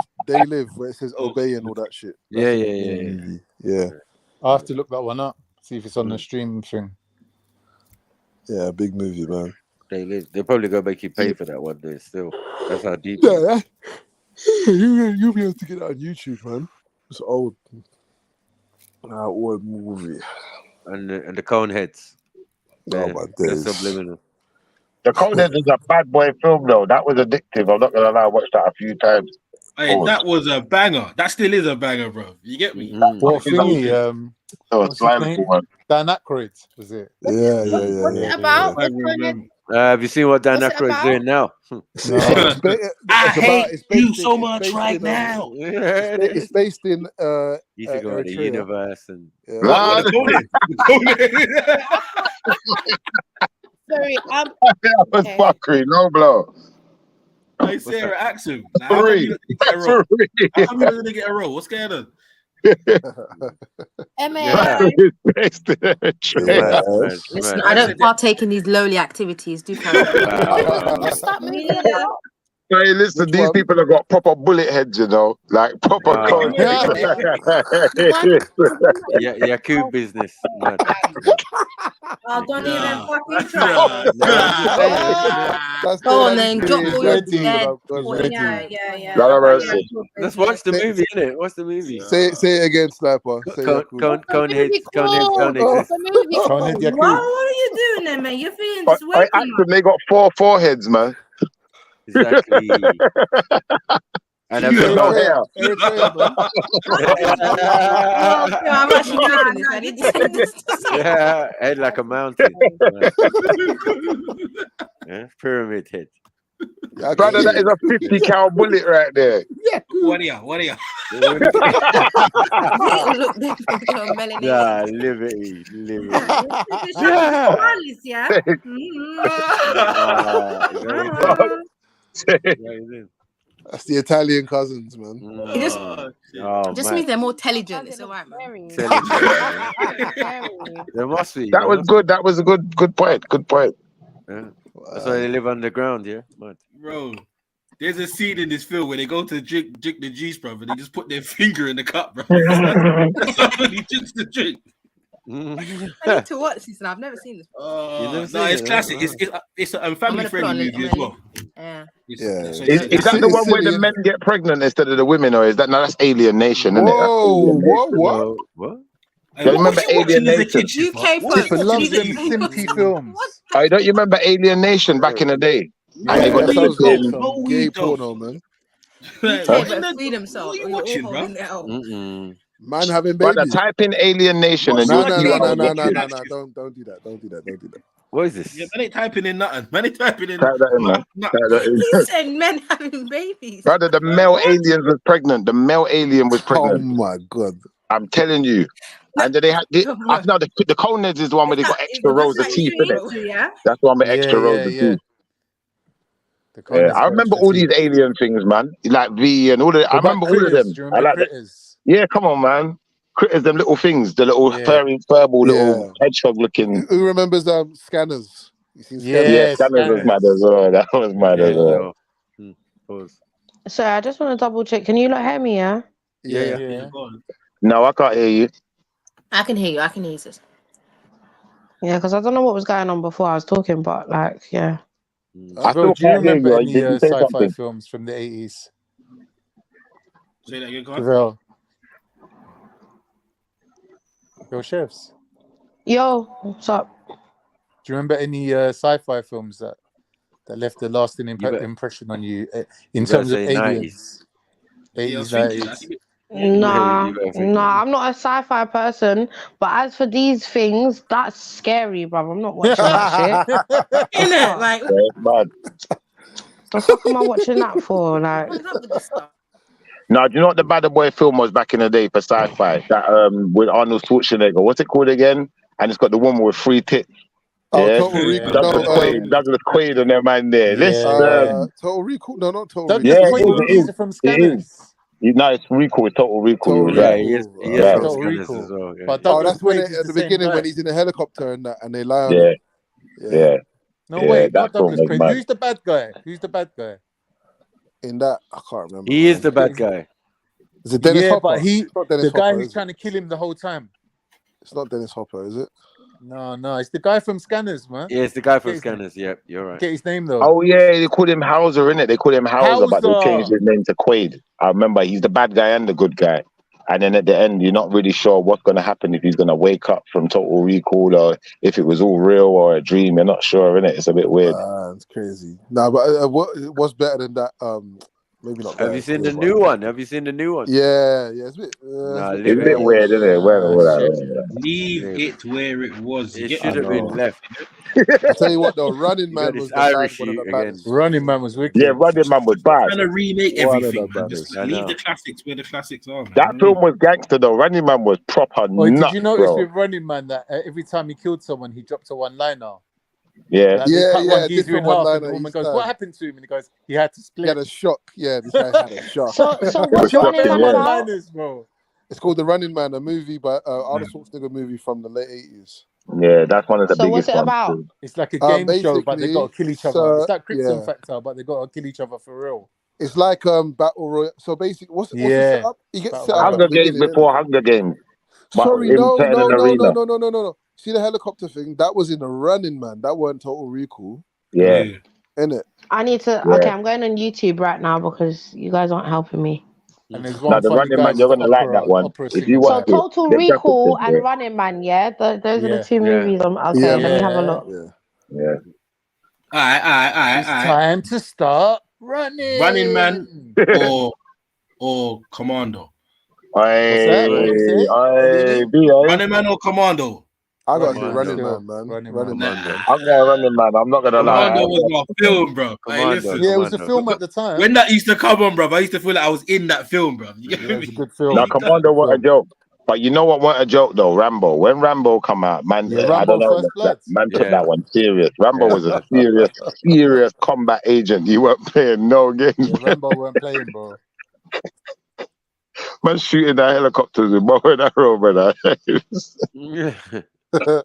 where it says obey and all that shit. Yeah. I have to look that one up, see if it's on the streaming thing. Yeah, big movie, man. They live. They're probably gonna make you pay for that one day still. That's how deep. Yeah, you'll be able to get that on YouTube, man. It's old. Old movie. And the Coneheads. Oh my days. Subliminal. The Coneheads is a bad boy film, though. That was addictive. I'm not gonna lie. I watched that a few times. Hey, that was a banger. That still is a banger, bro. You get me? What thingy? What's his name? Dan Aykroyd, was it? Yeah. What's it about? Have you seen what Dan Aykroyd's doing now? I hate you so much right now. It's based in you think about the universe and Sorry, that was fuckery, no blow. Hey Sarah, ask him. How come you gonna get a role? What's going on? Listen, I don't partake in these lowly activities. Do carry on. Stop moving. Hey, listen, these people have got proper bullet heads, you know, like proper. Yakub business. Man. Oh, don't even fucking No, try. that's Go on then, drop he's all your ready. dead. Yeah. Lord have mercy. Let's watch the movie, innit? What's the movie? Say it again, Sniper. Say Coneheads don't Oh. exist. What are you doing there, man? You're feeling I this way too actually, they got 4 foreheads, man. Exactly. And have you no hair. Eritrea, man. Oh, yeah, I'm actually liking this. I need to see this. Yeah, head like a mountain. Yeah, pyramid head. Brother, that is a 50 cal bullet right there. Yeah. What are you? What are you? Look, melanated. Yeah, liberty. That's the Italian cousins, man. It just means they're more intelligent. It's all right, man. There must be. That was good. That was a good point. Good point. Yeah. That's why they live underground, yeah? Mad. Bro, there's a scene in this film where they go to drink the juice, bro, and they just put their finger in the cup, bro. He drinks the drink. I need to watch this, and I've never seen this. No, it's classic. It's a family-friendly movie as well. Yeah. Is that the one where the men get pregnant instead of the women, or is that that's Alien Nation? Isn't it? What? Do you remember Alien Nation? UK People love them simpy films. I don't you remember Alien Nation back in the day? And they got that sounds the like some gay porno, man. Freedom self. What are you watching, bro? Man having Brother, babies. type in Alien Nation and No. you'll see. Don't do that. What is this? Yeah, man ain't typing in nothing. Man ain't typing in Type that in, man. Type that in. You said men having babies. Brother, the male alien was pregnant. The male alien was pregnant. Oh my god. I'm telling you. And then they had I know the Coneheads is the one where they got extra rows of teeth in it. Yeah. That's the one with extra rows of teeth. Yeah, I remember all these alien things, man. Like V and all the I remember all of them. I like Critters. Yeah, come on, man. Critters, them little things, the little furry, furball little hedgehog looking. Who remembers Scanners? You seen Scanners? Yeah, Scanners was mad as well. That was mad as well. So I just want to double check. Can you hear me? Yeah. Yeah. No, I can't hear you. I can hear you, sis. Yeah, because I don't know what was going on before I was talking, but yeah. Bro, do you remember any sci-fi films from the 80s? Say that again, God. Well, yo, chefs. Yo, what's up? Do you remember any sci-fi films that left a lasting impression on you in terms of aliens? 80s, 90s. Nah, I'm not a sci-fi person, but as for these things, that's scary, bro. I'm not watching that shit. Innit? Like, the fuck am I watching that for? Like, No, do you know what the Bad Boy film was back in the day for sci-fi? That with Arnold Schwarzenegger. What's it called again? And it's got the woman with 3 tits. Total Recall. Douglas Quaid and their man there. Total Recall. No, not Total Recall. Recall. It is. No, it's Recall. It's Total Recall. Total Recall. As well, But that's when at the beginning when he's in the helicopter and they lie on it. Yeah. No, wait, not Douglas Quaid. Who's the bad guy? In that, I can't remember. He is the bad guy. Is it Dennis Hopper? But the guy Hopper, who's trying to kill him the whole time. It's not Dennis Hopper, is it? No, it's the guy from Scanners, man. Yeah, it's the guy from Scanners. Yep, you're right. Get his name though. Oh yeah, they called him Hauser, innit? They called him Hauser, but they changed his name to Quaid. I remember he's the bad guy and the good guy. And then at the end, you're not really sure what's going to happen, if he's going to wake up from Total Recall or if it was all real or a dream. You're not sure, innit? It's a bit weird. It's crazy. No, but what's better than that? Maybe not. Have you seen the new one? Yeah, it's a bit. It's a bit weird, isn't it? Leave it where it was. It should have been left. I tell you what, though, Running Man was one of the baddest. Running Man was wicked. Yeah, Running Man was bad. Trying to remake everything. Just leave the classics where the classics are. Man. That film was gangster, though. Running Man was proper nuts, did you notice bro. with Running Man that every time he killed someone, he dropped a one-liner? Yeah, one geezer in half, and the woman goes, "What happened to him?" And he goes, "He had to split." He had a shock. Yeah, this guy had a shock. So what's Running Man about? Bro. It's called The Running Man, a movie by Arnold Schwarzenegger movie from the late 80s. Yeah, that's one of the So biggest what's it ones. about? It's like a game show, but they got to kill each other. So, It's like Krypton Factor, but they got to kill each other for real. It's like Battle Royale. So basically, what's the setup? You get set up Hunger Games before Hunger Games. Sorry, no. See the helicopter thing? That was in the Running Man. That weren't Total Recall. Yeah. Innit? I need to. Yeah. Okay, I'm going on YouTube right now because you guys aren't helping me. And there's Now one the funny Running guy Man, you're with gonna like that one. opera If singer. you So watch it, Total the graphics Recall are and great. Running Man, yeah, those are the Yeah. two movies. Okay, Yeah, let me have a Yeah. look. Yeah. It's time to start running. Running Man or Commando. What's that? What you say? Running Man or Commando. I gotta say Running Running still. Man, man. Running Running Man. Man. I'm going Running Man. I'm not gonna lie. Commando was my film, bro. Hey, listen. Yeah, it was a film at the time. When that used to come on, bro, I used to feel like I was in that film, bro. You get Yeah, it was me? a good film. Now Commando wasn't a joke. But you know what wasn't a joke though? Rambo. When Rambo come out, man, Yeah, I Rambo don't know, First Blood. man took that one serious. Rambo was a serious combat agent. You weren't playing no games. Yeah, Rambo weren't playing, bro. Man shooting that helicopters with bow and arrow, brother. That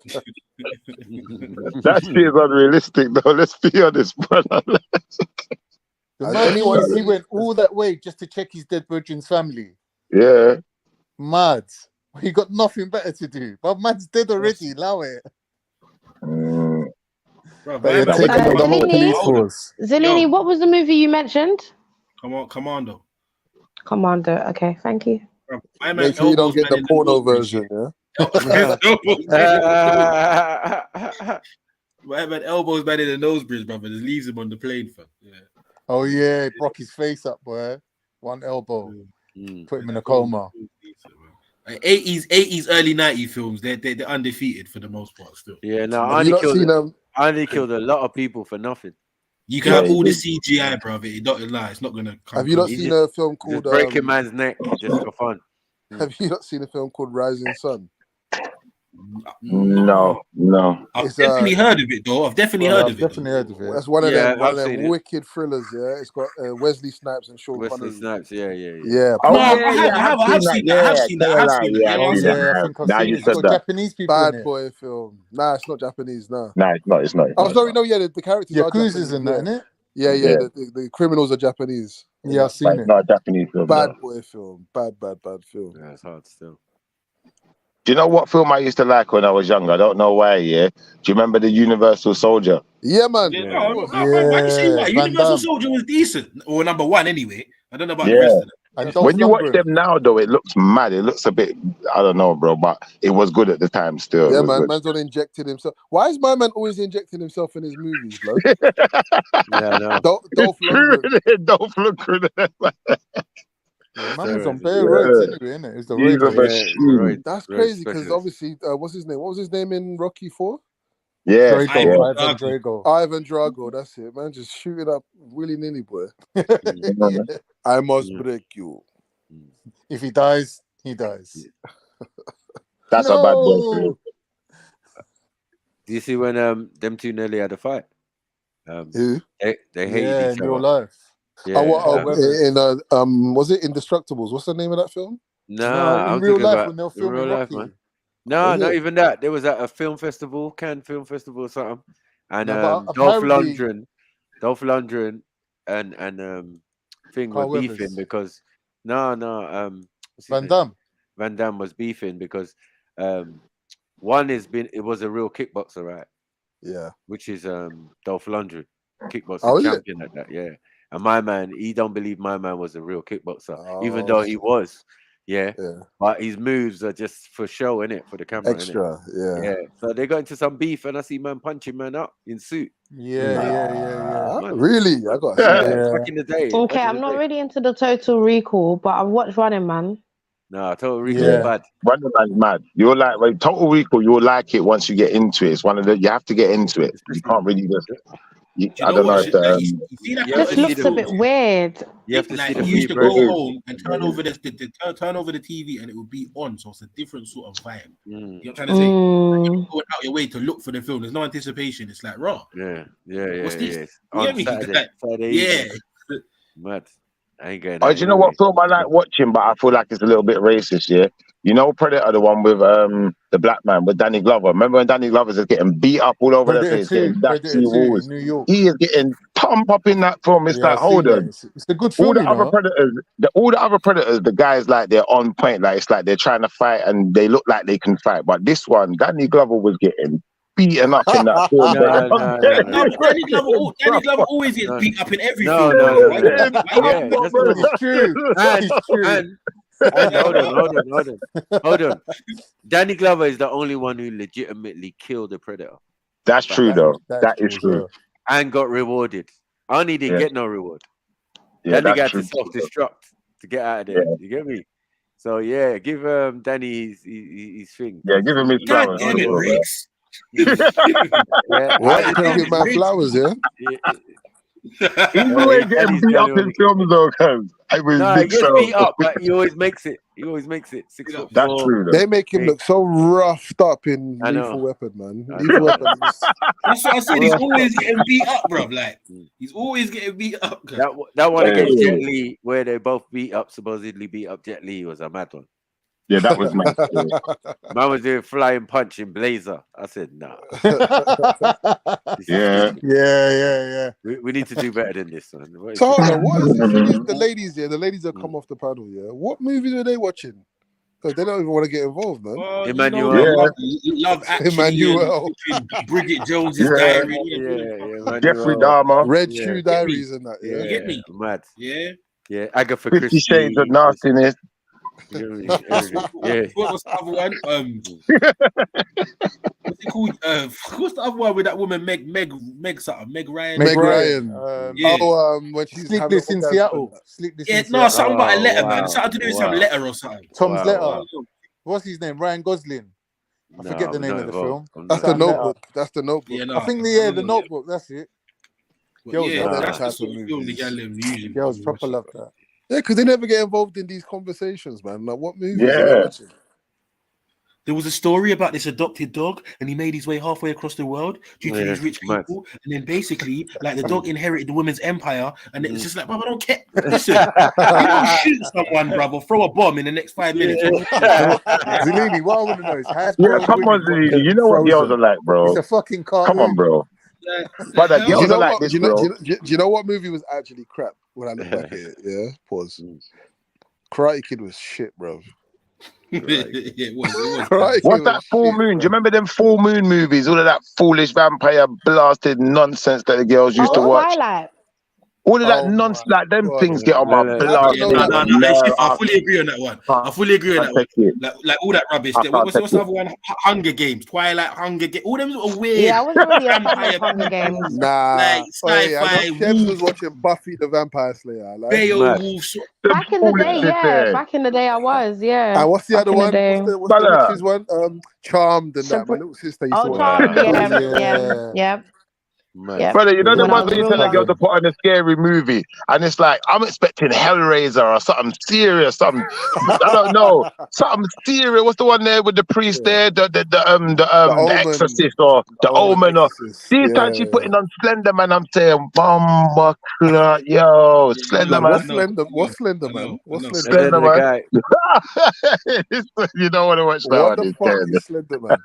shit is unrealistic though. Let's be honest, brother. The man he went all that way just to check his dead brethren's family. Yeah. Mad. He got nothing better to do. But man's dead already. Allow it. Bro, But you're taking out the whole police force. Zilini, what was the movie you mentioned? Come on, Commando. Commando. Okay, thank you. Bro, my man Make sure you don't get the elbows porno better version, yeah? My man elbows better than nose bridge, brother. Just leaves him on the plane, fam. Yeah. Oh yeah, broke his face up, boy. One elbow. Put him in a coma. 80s, early 90s films, they're undefeated for the most part still. Yeah, no, Have you not seen them? I only killed a lot of people for nothing. You can have all the CGI, brother. It don't lie. It's not gonna come. Have you not seen a film called breaking man's neck just for fun? Have you not seen a film called Rising Sun? No. I've definitely heard of it, though. I've definitely heard of it. Definitely heard of it. That's one of them I've seen it. wicked thrillers. Yeah, it's got Wesley Snipes and Sean Wesley Connery. Snipes, yeah. Yeah. Oh, No, yeah, I have seen that. I have seen that. I think I've Now seen you it. It's said got that. Japanese people in Bad it. boy film. Nah, it's not Japanese. Nah. Nah, it's not. Oh, sorry. No, yeah, the characters are Yakuza's Japanese. in that, innit? Yeah. Yeah. The criminals are Japanese. Yeah, I've But seen it's it. not a Japanese film. Bad No. boy film. Bad film. Yeah, it's hard still. Do you know what film I used to like when I was younger? I don't know why, yeah. Do you remember the Universal Soldier? Yeah, man. Yeah, no, why you say that? Universal Soldier was decent, or number one anyway. I don't know about the rest of them. And When you watch them now, though, it looks mad. It looks a bit, I don't know, bro, but it was good at the time still. It Yeah, was man. good. Man's not injecting himself. Why is my man always injecting himself in his movies, blood? Yeah, no. Dolph Lundgren. Dolph Lundgren. Yeah, man was on bare roads anyway, innit? It was the road. That's crazy because obviously, what's his name? What was his name in Rocky 4? Yeah, Ivan Drago. Ivan Drago, that's it, man. Just shooting up willy-nilly, boy. I must break you. If he dies, he dies. That's a bad boy. Do you see when them two nearly had a fight? Who? They hated Yeah, each in other. real life. Yeah, was it Indestructibles? What's the name of that film? Nah, in I'm real talking life about when they were in filming real life, Rocky. man. No, Was not it? even that. There was at a film festival, Cannes Film Festival or something, and No, but Dolph apparently- Lundgren, and thing Carl were beefing Weathers. because what's his Van name? Damme. Van Damme was beefing because one it was a real kickboxer, right? Yeah. Which is Dolph Lundgren, kickboxing Oh, is it? champion at that, yeah. And my man, he don't believe my man was a real kickboxer, even though he was, yeah. But his moves are just for show, innit? For the camera, Extra, innit? yeah. So they got into some beef, and I see man punching man up in suit. Yeah. Really? I got to see Yeah, that. back in the day. Okay, back in I'm the not day. really into the Total Recall, but I've watched Running Man. Nah, Total Recall Yeah. is bad. Running Man's mad. You'll like Total Recall. You'll like it once you get into it. It's one of the you have to get into it. You can't really just. I don't know if You see that Just looks a bit weird. You have to see the you used to free go version. home and turn over turn over the TV and it would be on, so it's a different sort of vibe. You know what I'm trying to say? Like, you're going out your way to look for the film. There's no anticipation. It's like raw. Yeah. What's this? Yes. You get On me? Saturday, Like, Saturday yeah. evening. Mad. I ain't going. Oh, do you know what film I like watching, but I feel like it's a little bit racist, yeah? You know Predator, the one with the black man with Danny Glover. Remember when Danny Glover's is getting beat up all over the Predator place, 2, getting dashed Predator through 2 walls? in New York. He is getting thump up in that film. It's Yeah, like, I've seen hold that. on. It's a good All film, the you other know. predators, the guys like they're on point. Like it's like they're trying to fight and they look like they can fight. But this one, Danny Glover was getting beaten up in that film. No, no, no, No, no. but Danny Glover always gets beat up in every No, film. no, bro. no, Why- no. why you Yeah, getting that's beat not up? It's true. It's true. And hold on. Danny Glover is the only one who legitimately killed a predator. That's true, though. That is true. And got rewarded. Arnie didn't get no reward. Yeah, That nigga that's had true. to self-destruct to get out of there. Yeah. You get me? So yeah, give Danny his thing. Yeah, give him his God flowers. damn it, Riggs. Yeah, What? You can't give man flowers, yeah? He's always getting beat up in films, though, cuz. No, he gets beat up, but he always makes it. He always makes it. 6'4". That's true, though. They make him look so roughed up in I know. Lethal Weapon, man. Lethal Weapon is... That's what I said. He's always getting beat up, bro. Like he's always getting beat up. cuz. That one against Jet Li, where they both supposedly beat up Jet Li, was a mad one. Yeah, that was mad. Man was doing flying punch in blazer. I said, nah. Yeah. We need to do better than this one. What is So hold it? on, what is the thing is the ladies here? The ladies that come off the panel, yeah. What movies are they watching? Because they don't even want to get involved, man. Emmanuel. Love Actually. Emmanuel. Bridget Jones's Yeah. Diary. Jeffrey Dahmer. Red Shoe Diaries and that. Yeah, Yeah. You get me? mad. Yeah. Yeah, Agatha 50 Christie. Shades of Nastiness. Yeah. What's the other one? What's it called? What's the other one with that woman? Meg something. Meg Ryan. Meg Ryan. Yeah. When she's Sleepless in Seattle. Sleepless in No, Seattle. something about a letter, man. wow. Something to do with some Wow. letter or something. Tom's letter. Oh, What's his name? Ryan Gosling. I forget the name of the film. That's the Notebook. That's the Notebook. Yeah, no. I think the Notebook. That's it. Girls Yeah, love that's that the type sort of of film the movies. gal them usually. Girls proper love that. Yeah, because they never get involved in these conversations, man. Like, what movies are they Yeah. watching? There was a story about this adopted dog, and he made his way halfway across the world due to these rich people. And then basically, like the dog inherited the woman's empire, and it's just like, bro, I don't care. Listen, you don't shoot someone, brother, throw a bomb in the next 5 minutes. Zellini, what I want to know is how Yeah, come on, Zellini. You know what girls are like, bro. It's a fucking cartoon. Come on, bro. But the Do you girls know are like what? this, Do bro. you know what movie was actually crap when I look back at it? Yeah, pause. Karate Kid was shit, bro. It was. What's that full moon? Do you remember them full moon movies? All of that foolish vampire blasted nonsense that the girls used to watch. Twilight. All of that nonsense, like them things get on my blood. I fully agree on that one. I fully agree on that one. Like all that rubbish. What's the other one? Hunger Games, Twilight, Hunger Games. All them are weird. Yeah, I wasn't really a fan of Hunger Games. Nah, Like I sci-fi, know Chefs was watching Buffy the Vampire Slayer. Like, Beowulf. Back in the day, yeah. Back in the day, I was, yeah. and what's the Back other in one? day. What's the witch's one? Charmed and that. My little sister used to Oh, watch Charmed, that. yeah. Brother, you know the ones where you tell a girl to put on a scary movie, and it's like I'm expecting Hellraiser or something serious, something I don't know, something serious. What's the one there with the priest there, the Exorcist or the Omen or these times she putting on Slender Man. I'm saying, Bomba Clot, yo, Slender Man. What's Slender Man? What's Slender Man? You don't want to watch that What one. the fuck is Slender Man?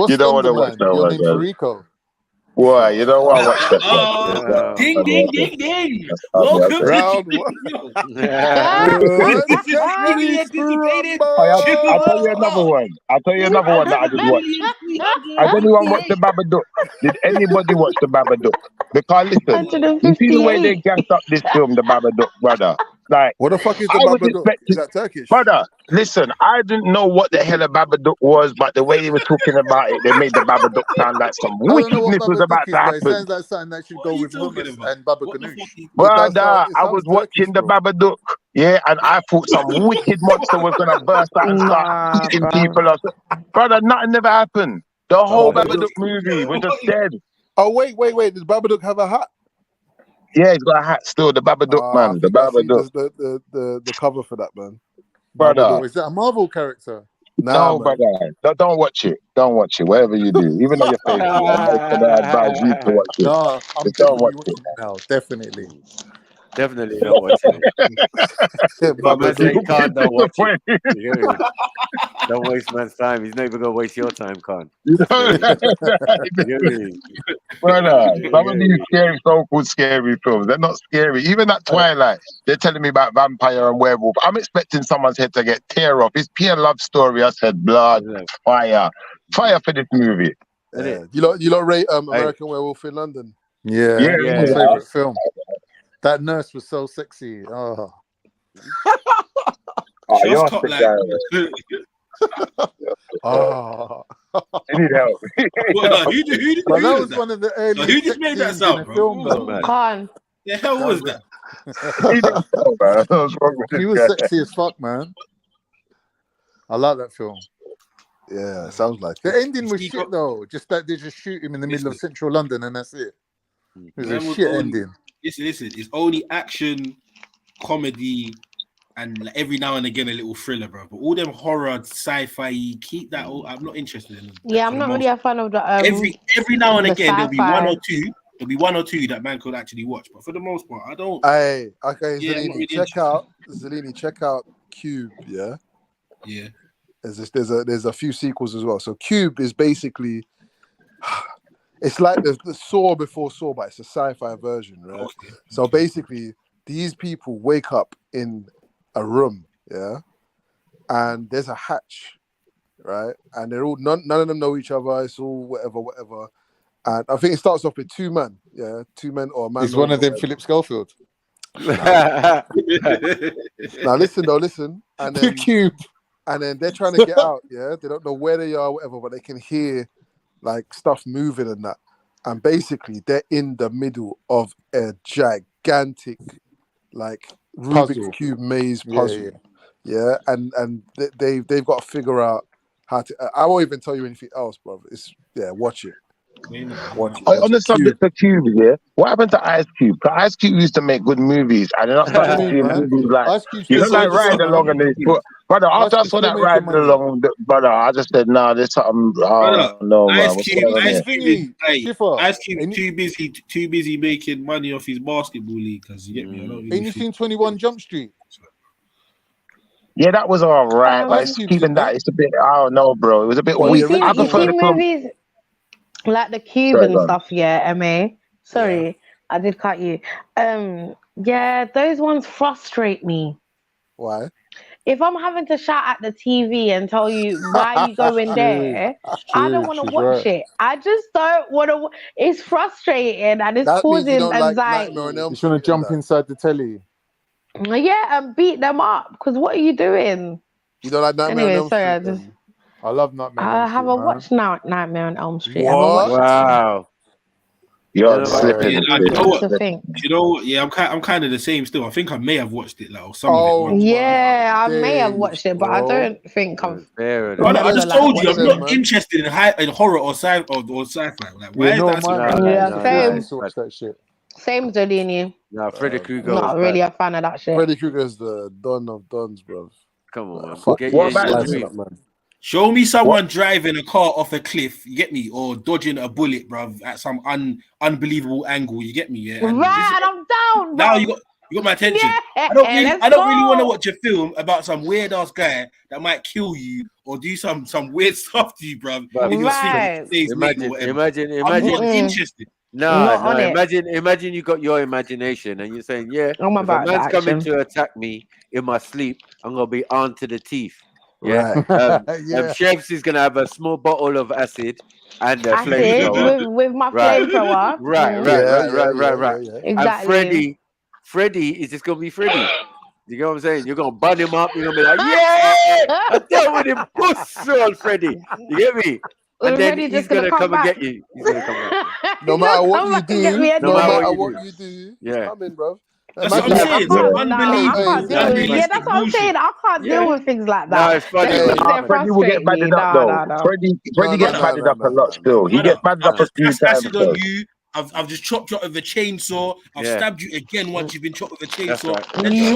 You don't want to watch that Your one. name's man. Rico. Why? You don't want to watch that. Ding, ding, ding, ding. Welcome to round I'll tell you another one. I'll tell you another one that I just watched. Has anyone watched the Babadook? Did anybody watch the Babadook? Because listen, you see the way they gassed up this film, the Babadook, brother. Like, what the fuck is the I was Babadook? Is that Turkish? Brother, listen, I didn't know what the hell a Babadook was, but the way he was talking about it, they made the Babadook sound like some wickedness was about to It happen. sounds like something that should go with hummus and baba ganoush. Brother, I was watching the Babadook, yeah, and I thought some wicked monster was gonna burst out and start eating people. Brother, nothing never happened. The whole Babadook movie was just dead. Oh wait! Does Babadook have a hat? Yeah, he's got a hat still. The Babadook, man. The Babadook. The cover for that, man. Brother. Is that a Marvel character? No, brother. Don't watch it. Don't watch it. Whatever you do, even though you're fake, I advise you to watch it. No, I'm Just don't watch definitely watching it now. Definitely. Definitely not watching it. My man say Khan, don't watch it. You hear me? Don't waste man's time. He's not even gonna waste your time, Khan. You know, You hear me? brother, You some of hear these me? scary, so-called scary films, they're not scary. Even that Twilight, they're telling me about vampire and werewolf. I'm expecting someone's head to get tear off. It's pure love story. I said, blood, fire for this movie. You lot rate American Werewolf in London? Yeah, Yeah, my favorite film. That nurse was so sexy. Oh, oh She was you're cut sick, like. guy. oh. You need help. But that was one of the early who just made that sex scenes in sound, a bro? film, What though. Khan. The hell was that? He was sexy as fuck, man. I like that film. Yeah, sounds like the ending was shit though. Just that they just shoot him in the middle of central London and that's it. It was a shit ending. Listen, it's only action, comedy, and like every now and again a little thriller, bro. But all them horror, sci-fi, keep that. I'm not interested in them. Yeah, I'm not really a fan of the Every now and the again there'll be one sci-fi. or two. There'll be one or two that man could actually watch, but for the most part, I don't. Hey, okay, Yeah, I'm not Zalini, really check out Cube. Yeah, yeah. There's a few sequels as well. So Cube is basically, it's like the Saw before Saw, but it's a sci-fi version, right? Okay. So basically, these people wake up in a room, yeah, and there's a hatch, right? And they're all none of them know each other. It's all whatever. And I think it starts off with two men or a man. Is one of them Philip Schofield? Now listen. And then Cube. And then they're trying to get out, yeah? They don't know where they are, whatever, but they can hear like stuff moving and that. And basically they're in the middle of a gigantic like Rubik's Cube maze puzzle. Yeah. And they've got to figure out how to I won't even tell you anything else, bro. It's watch it. On the subject of Cube, yeah, what happened to Ice Cube? 'Cause Ice Cube used to make good movies, and then I started seeing movies like, you know, like Riding Along, and they put, brother, after I saw that Riding Along, brother, I just said, nah, there's something, no, man. Ice Cube too busy making money off his basketball league, because you get me. I don't really Ain't you seen 21 Jump Street? Yeah, that was all right, but it's even that, it's a bit, I don't know, bro. It was a bit weak. I prefer the film. Movies like the Cube and stuff, yeah, MA. Sorry, I did cut you. Yeah, those ones frustrate me. Why? If I'm having to shout at the TV and tell you why you going there, I don't want to watch it. I just don't want to. It's frustrating and it's That means you causing don't like anxiety. Nightmare on Elm You just want to jump inside the telly. Yeah, and beat them up. Because what are you doing? You don't like Nightmare on Elm Sorry, I Street, just. I love Nightmare on Elm Street. I haven't watched Nightmare on Elm Street. Wow. You're slipping. You know what? Yeah, I'm kind of the same still. I think I may have watched it, like, or some of it. Yeah, I may have watched it, but I don't think I've. I just told you, I'm not interested in horror or sci-fi. Like, why is that? Same Zolini. No, Freddy Krueger. Not really a fan of that shit. Freddy Krueger is the don of dons, bro. Come on, man. What about man? Show me someone driving a car off a cliff, you get me, or dodging a bullet, bruv, at some unbelievable angle, you get me, yeah. And right, I'm down. Now you got my attention. Yeah, I don't really want to watch a film about some weird ass guy that might kill you or do some weird stuff to you, bruv. In your sleep, Imagine. I'm not interested. No. Imagine you got your imagination and you're saying, yeah, if a man's coming to attack me in my sleep, I'm gonna be armed to the teeth. Yeah, Chefs is gonna have a small bottle of acid and a flamethrower with my flamethrower. Right. Exactly. And Freddy is just gonna be Freddy. You know what I'm saying? You're gonna bun him up. You're gonna be like, yeah, I dealt with him, puss on Freddy. You get me? And then he's gonna come and get you. He's gonna come back. No matter what you do, no matter what you do, yeah, come in, bro. That's what I'm saying. Yeah, that's what I'm saying. I can't deal with things like that. No, it's funny. Freddie will get batted up though. Freddie gets batted up a lot still. He gets batted up a few times. On you. I've just chopped you up with a chainsaw. I've stabbed you again once you've been chopped with a chainsaw. Then shot you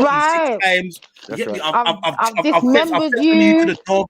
6 times. You get me? I've dismembered you to the dog.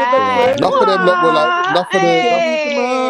Enough of them lot were like, enough of the.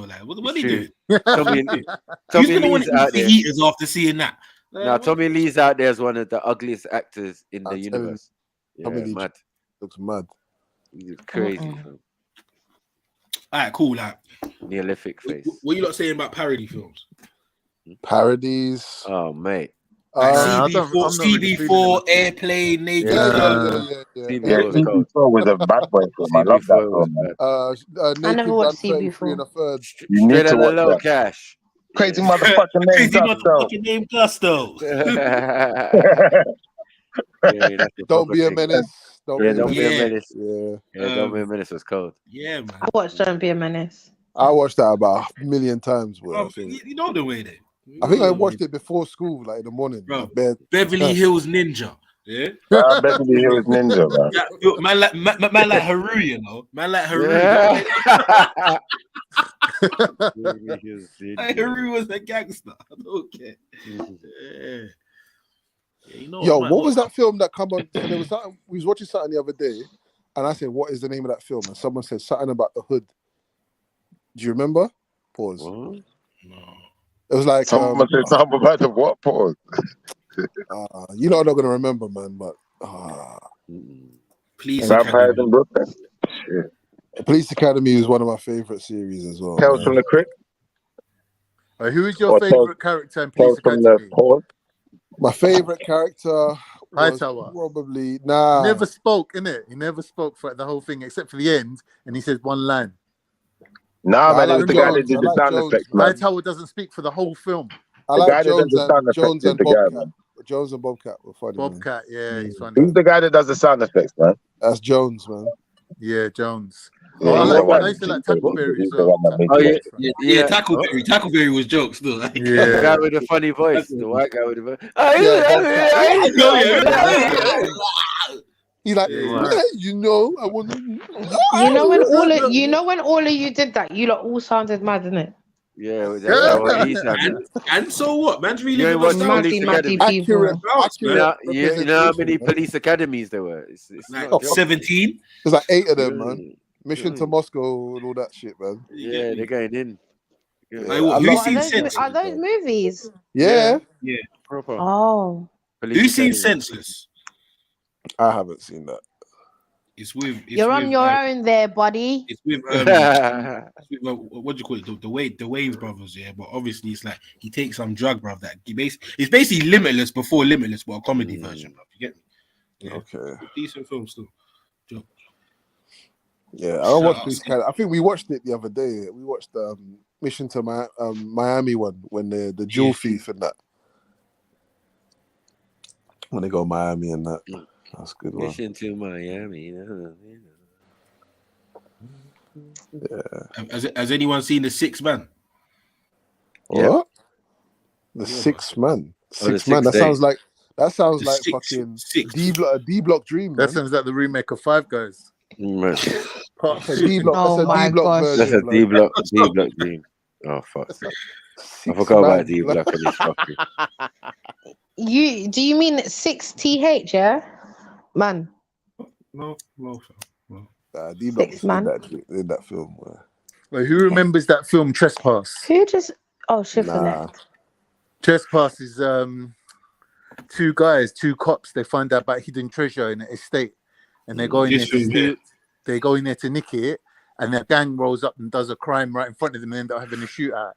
though. Like, what It's are you true. doing? Tommy Who's gonna want Lee's to eat out the there. eaters after seeing that? Now Tommy Lee's out there as one of the ugliest actors in the universe. Yeah, Family mad. looks mad. It's crazy. All right, cool. Like, Neolithic face. what you lot saying about parody films? Parodies. Oh, mate. Like I'm CB4, not really feeling CB4, Airplane, Naked Yeah. Gun. CB4 was cold. CB4 was a bad boy film. I love that CB4 was film, man. bad. I never Naked Gun watched 33 and a third. You need Straight to on the watch low that. cash. Crazy motherfucking name, Crazy Gusto. motherfucking name, Gusto. Yeah, that's the Don't proper be a thing. menace. Don't be a menace. Yeah. Don't be a menace was cold. Yeah, man. I watched Don't Be a Menace. I watched that about 1,000,000 times, bro. Bro, I think. you know the way then. I think I watched it before school, like in the morning. Bro, Bed. Beverly Hills Ninja. Yeah. Beverly Hills Ninja, man. Yeah, man like Haru, you know. Man like Haru. Yeah. Like, Haru was a gangster. I don't care. Yeah. Yeah, you know Yo, man, what was that film that come on? So there was something, we was watching something the other day, and I said, "What is the name of that film?" And someone said something about the hood. Do you remember? Pause. No. It was like Someone said something about the what? Pause. you know, I'm not gonna remember, man. But Police Vampires in Brooklyn. Shit. Police Academy is one of my favorite series as well. Tales man. from the Crypt. Who is your Or favorite character in Police Tales from the Academy? Pause. My favorite character was Hightower. probably He nah. never spoke, innit? He never spoke for the whole thing except for the end, and he said one line. Nah, man, it was the guy that Jones. did I the like sound Jones, effects, man. man. Hightower doesn't speak for the whole film. I The like guy that does the sound effects Jones is and the guy, Bobcat. man. Jones and Bobcat were funny. Bobcat, yeah, he's funny. Who's the guy that does the sound effects, man? That's Jones, man. Yeah, Jones. Yeah, Oh, he's the one. I used to like Tackleberry He's as the well. one that made Oh it. yeah, Tackleberry. Tackleberry was jokes though. Like, The Yeah. guy with the funny voice, the white guy with the voice. He's like, Yeah. you know, I want to. You know when all of you did that, you lot all sounded mad, innit? Yeah, that's what he sounded. And so what? Man's really You ain't watched Police Academy. Accurate You know how many police academies there were? It's like not a joke. 17. There's like 8 of them, man. Mission to Moscow and all that shit, man. Yeah, they're going in. Yeah, Like, what, I who's love seen Are Senseless? those movies? Yeah, Yeah. Proper. Oh, Who's seen Senseless? I haven't seen that. It's with. you're on your own there, buddy. It's with. What do you call it? The Wave brothers, yeah. But obviously, it's like he takes some drug, bruv. It's basically Limitless before Limitless, but a comedy version, bruv. You get me? Yeah. Okay. Decent film still. Yeah, I don't watch Police Academy. I think we watched it the other day. We watched Mission to Miami one when the jewel thief and that. When they go Miami and that. That's a good one. Mission to Miami. Yeah. Has anyone seen The Sixth Man? What? The Sixth Man. Oh, the Sixth Man. That Sixth sounds like The fucking Sixth. D Block Dream. That Man. sounds like the remake of Five Guys. That's a D Block. Oh That's a my D Block gosh. version. a D block dream. Oh fuck! I forgot about D block and this fucking. Do you mean 6TH? Yeah, man. No. D Block Sixth Man. in that film. Wait, who remembers that film Trespass? Who just? Oh, Schiffer Nah. left. Trespass is two cops. They find out about hidden treasure in an estate, and they go in there to steal. They go in there to nick it, and their gang rolls up and does a crime right in front of them, and end up having a shootout.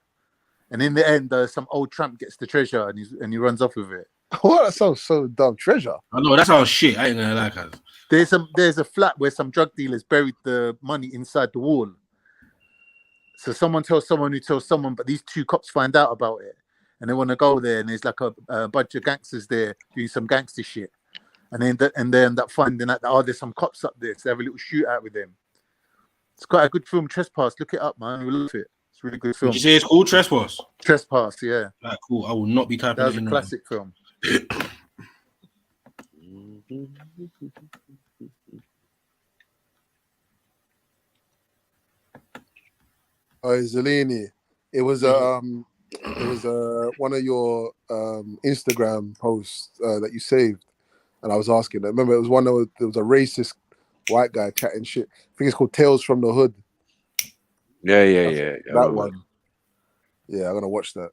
And in the end, some old tramp gets the treasure, and he runs off with it. Oh, that sounds so dumb. Treasure. I know that sounds shit. I ain't gonna lie, cuz. There's a flat where some drug dealers buried the money inside the wall. So someone tells someone who tells someone, but these two cops find out about it, and they want to go there, and there's like a bunch of gangsters there doing some gangster shit, and they end up finding out that there's some cops up there, so they have a little shootout with them. It's quite a good film, Trespass. Look it up, man. We love it. It's a really good film. Did you say it's called Trespass? Trespass, yeah. Right, cool. I will not be typing That was it in a now. classic film. Oh, Zelini. It was one of your Instagram posts that you saved, and I was asking. I remember it was one that there was a racist white guy chatting shit. I think it's called Tales from the Hood. Yeah. That one. Yeah, I'm gonna watch that.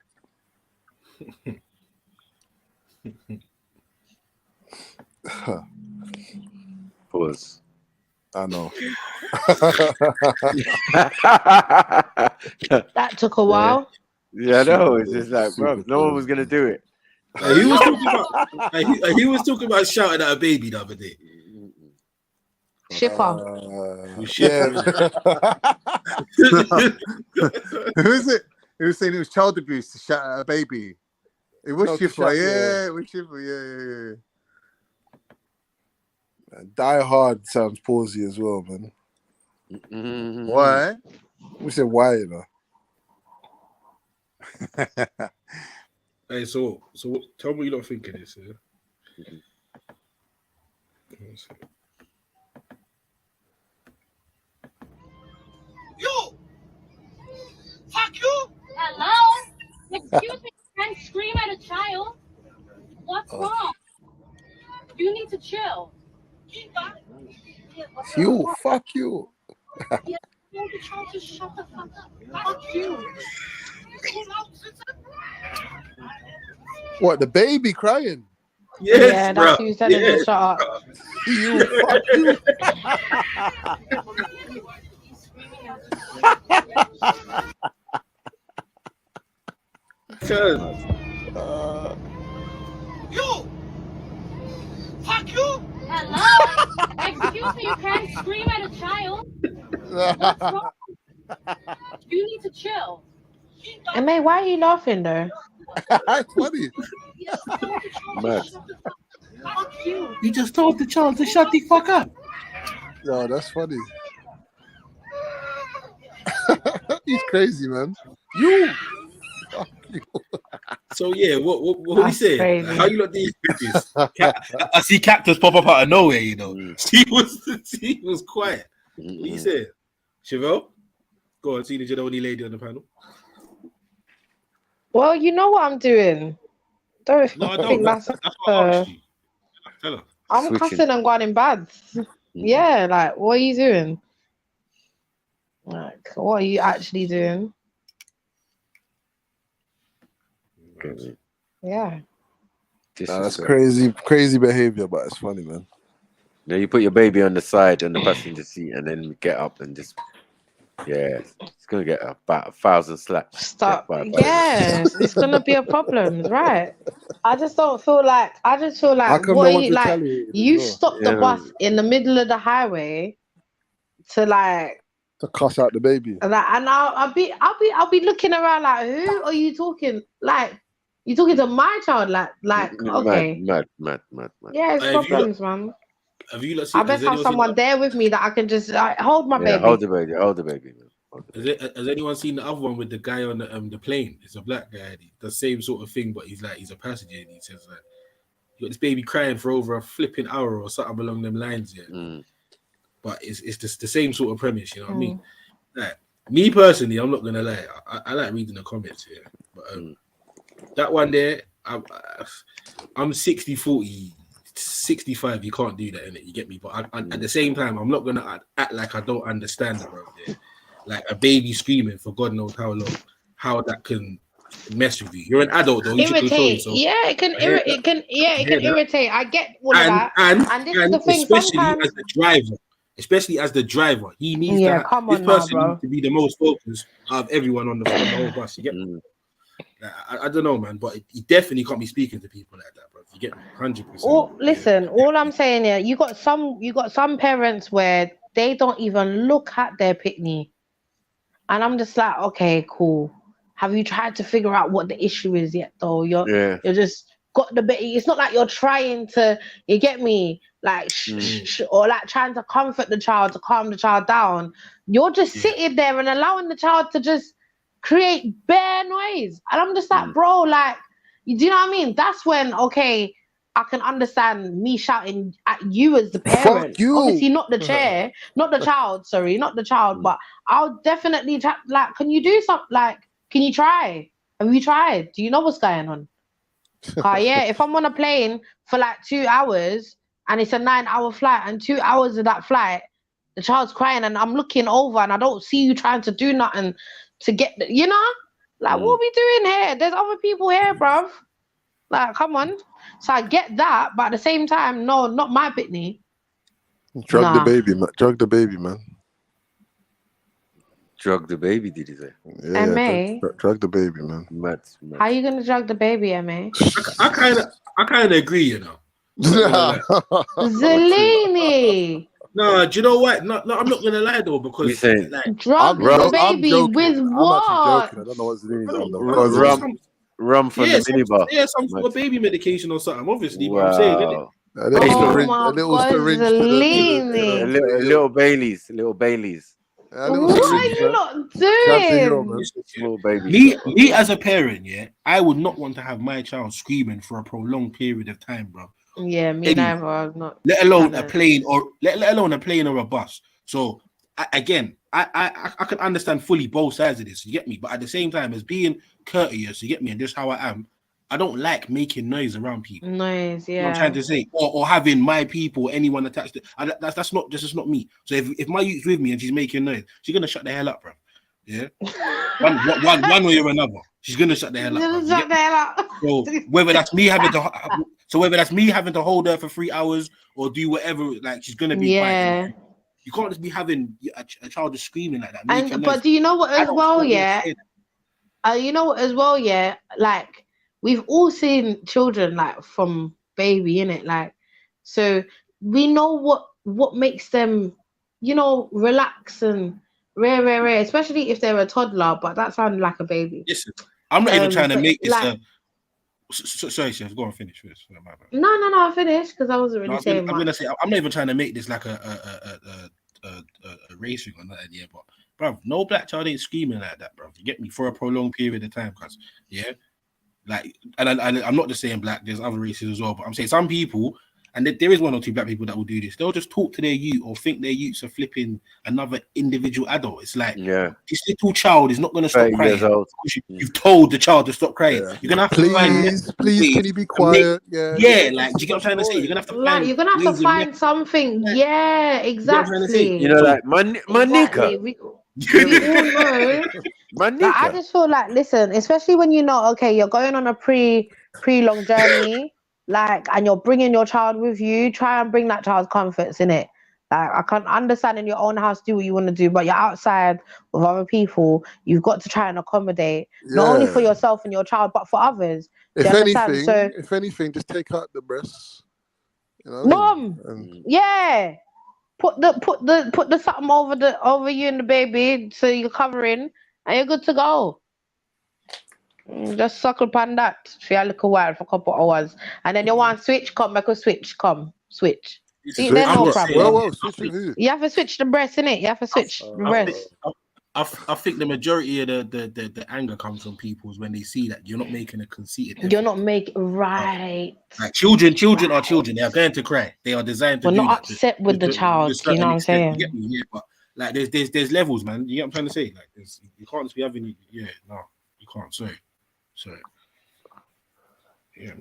Pause. I know. That took a while. Yeah, I know. It's just like, bro, no one was gonna do it. He was talking about. He was talking about shouting at a baby the other day. Shipper. Yeah. Who is it? He was saying it was child abuse to shout at a baby. It was No, to Shipper, shout, yeah. yeah. It was Shipper, yeah. Die Hard sounds pausey as well, man. Why? We said why, you know. Hey, so tell me what you don't think of this, yeah? You! Fuck you! Hello? Excuse me, you can't scream at a child. What's wrong? You need to chill. You, fuck you. Yeah, tell the child to shut the fuck up. Fuck you. What, the baby crying? Yes, Yeah, that's who said it to shut up. You, fuck you. You! Fuck you! Hello? Excuse me, you can't scream at a child. What's wrong? You need to chill. And May, why are you laughing though? That's funny. Mad. Fuck you. You just told the child to shut the fuck up. No, that's funny. He's crazy, man. You. Fuck you. So yeah, what he say? Crazy. How you lot these bitches? I see cactus pop up out of nowhere, you know. She was quiet. What you say? Chevelle? Go on, see you're the only lady on the panel. Well, you know what I'm doing. Don't No, I think don't. that's That's what I asked you. Tell her. I'm Switching. cussing and going in bad. Yeah, like what are you doing? Like, what are you actually doing? Yeah. Nah, that's crazy behavior, but it's funny, man. Now you put your baby on the side on the passenger seat and then get up and just, yeah, it's gonna get about 1,000 slaps. Stop. Yes, it's gonna be a problem, right? I just feel like How come what no are one's you like? retaliated You as well? stopped the bus in the middle of the highway to like, To cuss out the baby. and I'll be looking around like, who are you talking? Like, you talking to my child? Like, okay, Mad. yeah, it's problems, man. Have you I best have someone there with me that I can just hold my baby. Hold the baby, man. Has anyone seen the other one with the guy on the plane? It's a black guy. The same sort of thing, but he's a passenger, and he says like, "You got this baby crying for over a flipping hour or something along them lines." Yeah, but it's just the same sort of premise. You know what I mean? Like, me personally, I'm not gonna lie. I like reading the comments here, but that one there, I'm 60-40. 65, you can't do that, innit? You get me? But at the same time, I'm not gonna act like I don't understand it, bro. Yeah? Like a baby screaming for God knows how long, how that can mess with you. You're an adult though. You should control Irritate, yourself. yeah, it can irritate. I get all of that, and this is the thing. especially Sometimes, as the driver, he needs yeah, to. come This on now, person bro. needs to be the most focused out of everyone on the whole bus. You get me? I don't know, man, but he definitely can't be speaking to people like that, bro. You get me? 100%. Listen, all I'm saying here, you got some parents where they don't even look at their pitney, and I'm just like, okay, cool. Have you tried to figure out what the issue is yet, though? You're just got the bit. It's not like you're trying to. You get me? Like or like trying to comfort the child, to calm the child down. You're just sitting there and allowing the child to just create bare noise, and I'm just like, bro, like, do you know what I mean? That's when, okay, I can understand me shouting at you as the parent. Fuck you. Obviously, not the chair, not the child. Sorry, not the child, but I'll definitely like, can you do something? Like, can you try? Have you tried? Do you know what's going on? Yeah, if I'm on a plane for like 2 hours and it's a 9-hour flight, and 2 hours of that flight, the child's crying, and I'm looking over and I don't see you trying to do nothing to get, you know, like, what are we doing here? There's other people here, bruv. Like, come on. So I get that, but at the same time, no, not my pitney. Drug the baby, man. Drug the baby, man. Drug the baby, did he say? Yeah, MA? drug the baby, man. How you gonna drug the baby, MA? I kind of agree, you know. Zellini! No, do you know what? No, I'm not gonna lie though, because like, Drug the baby joking. with I'm what? actually joking. I don't know what's Zellini's on the rum from the minibar. some sort of baby medication or something, obviously. Wow. But I'm saying, innit? A little syringe to the a little Baileys, little Baileys. What are you not doing? Small baby. Me as a parent, yeah, I would not want to have my child screaming for a prolonged period of time, bro. Yeah, me neither. I'm not. Let alone a plane or let alone a plane or a bus. So I can understand fully both sides of this. You get me? But at the same time, as being courteous, you get me, and just how I am. I don't like making noise around people. Noise, yeah. You know what I'm trying to say, or having my people, anyone attached to that's not me. So if my youth's with me and she's making noise, she's gonna shut the hell up, bro. Yeah, one way or another, she's gonna shut the hell up. Shut the hell up. So whether that's me having to hold her for 3 hours or do whatever, like she's gonna be quiet. You can't just be having a child just screaming like that. But do you know what as well? Yeah, you know what as well? Yeah, like. We've all seen children like from baby, innit? Like, so we know what makes them, you know, relax and rare, especially if they're a toddler. But that sounded like a baby. Listen, I'm not even trying to make this. Like, sorry, Chef, go on, finish first. No, I finished because I wasn't really saying much. I'm gonna say I'm not even trying to make this like a race thing or nothing, yeah. But bro, no black child ain't screaming like that, bro. You get me, for a prolonged period of time, cause yeah. Like, and I'm not just saying black, there's other races as well, but I'm saying some people, and there is 1 or 2 black people that will do this, they'll just talk to their youth or think their youths are flipping another individual adult. It's like, this little child is not going to stop crying because you've told the child to stop crying. You're going to have to find please, can you be quiet? Yeah, like, do you get what I'm trying to say? You're going to have to like, you're going to have to find something. Yeah, exactly. You know, like, my nigga. We all know. Like, I just feel like, listen, especially when you know, okay, you're going on a pre-long journey, like, and you're bringing your child with you, try and bring that child's comforts in it. Like, I can understand in your own house, do what you want to do, but you're outside with other people. You've got to try and accommodate, not only for yourself and your child, but for others. If anything, just take out the breasts. You know, Mom, yeah. Put the something over you and the baby so you're covering and you're good to go. Just suckle upon that for a little while, for a couple hours, and then you want switch, come back a switch, switch. See, there's no problem. You have to switch the breast, innit? You have to switch the breast. I think the majority of the anger comes from people when they see that you're not making a conceited effort. You're not making right. Like children are children. They are going to cry. They are designed to. We're not upset with the child. You know what I'm saying? You get me? Yeah, but like there's levels, man. You get what I'm trying to say? Like you can't just be having. Yeah, no, you can't. Sorry. Yeah.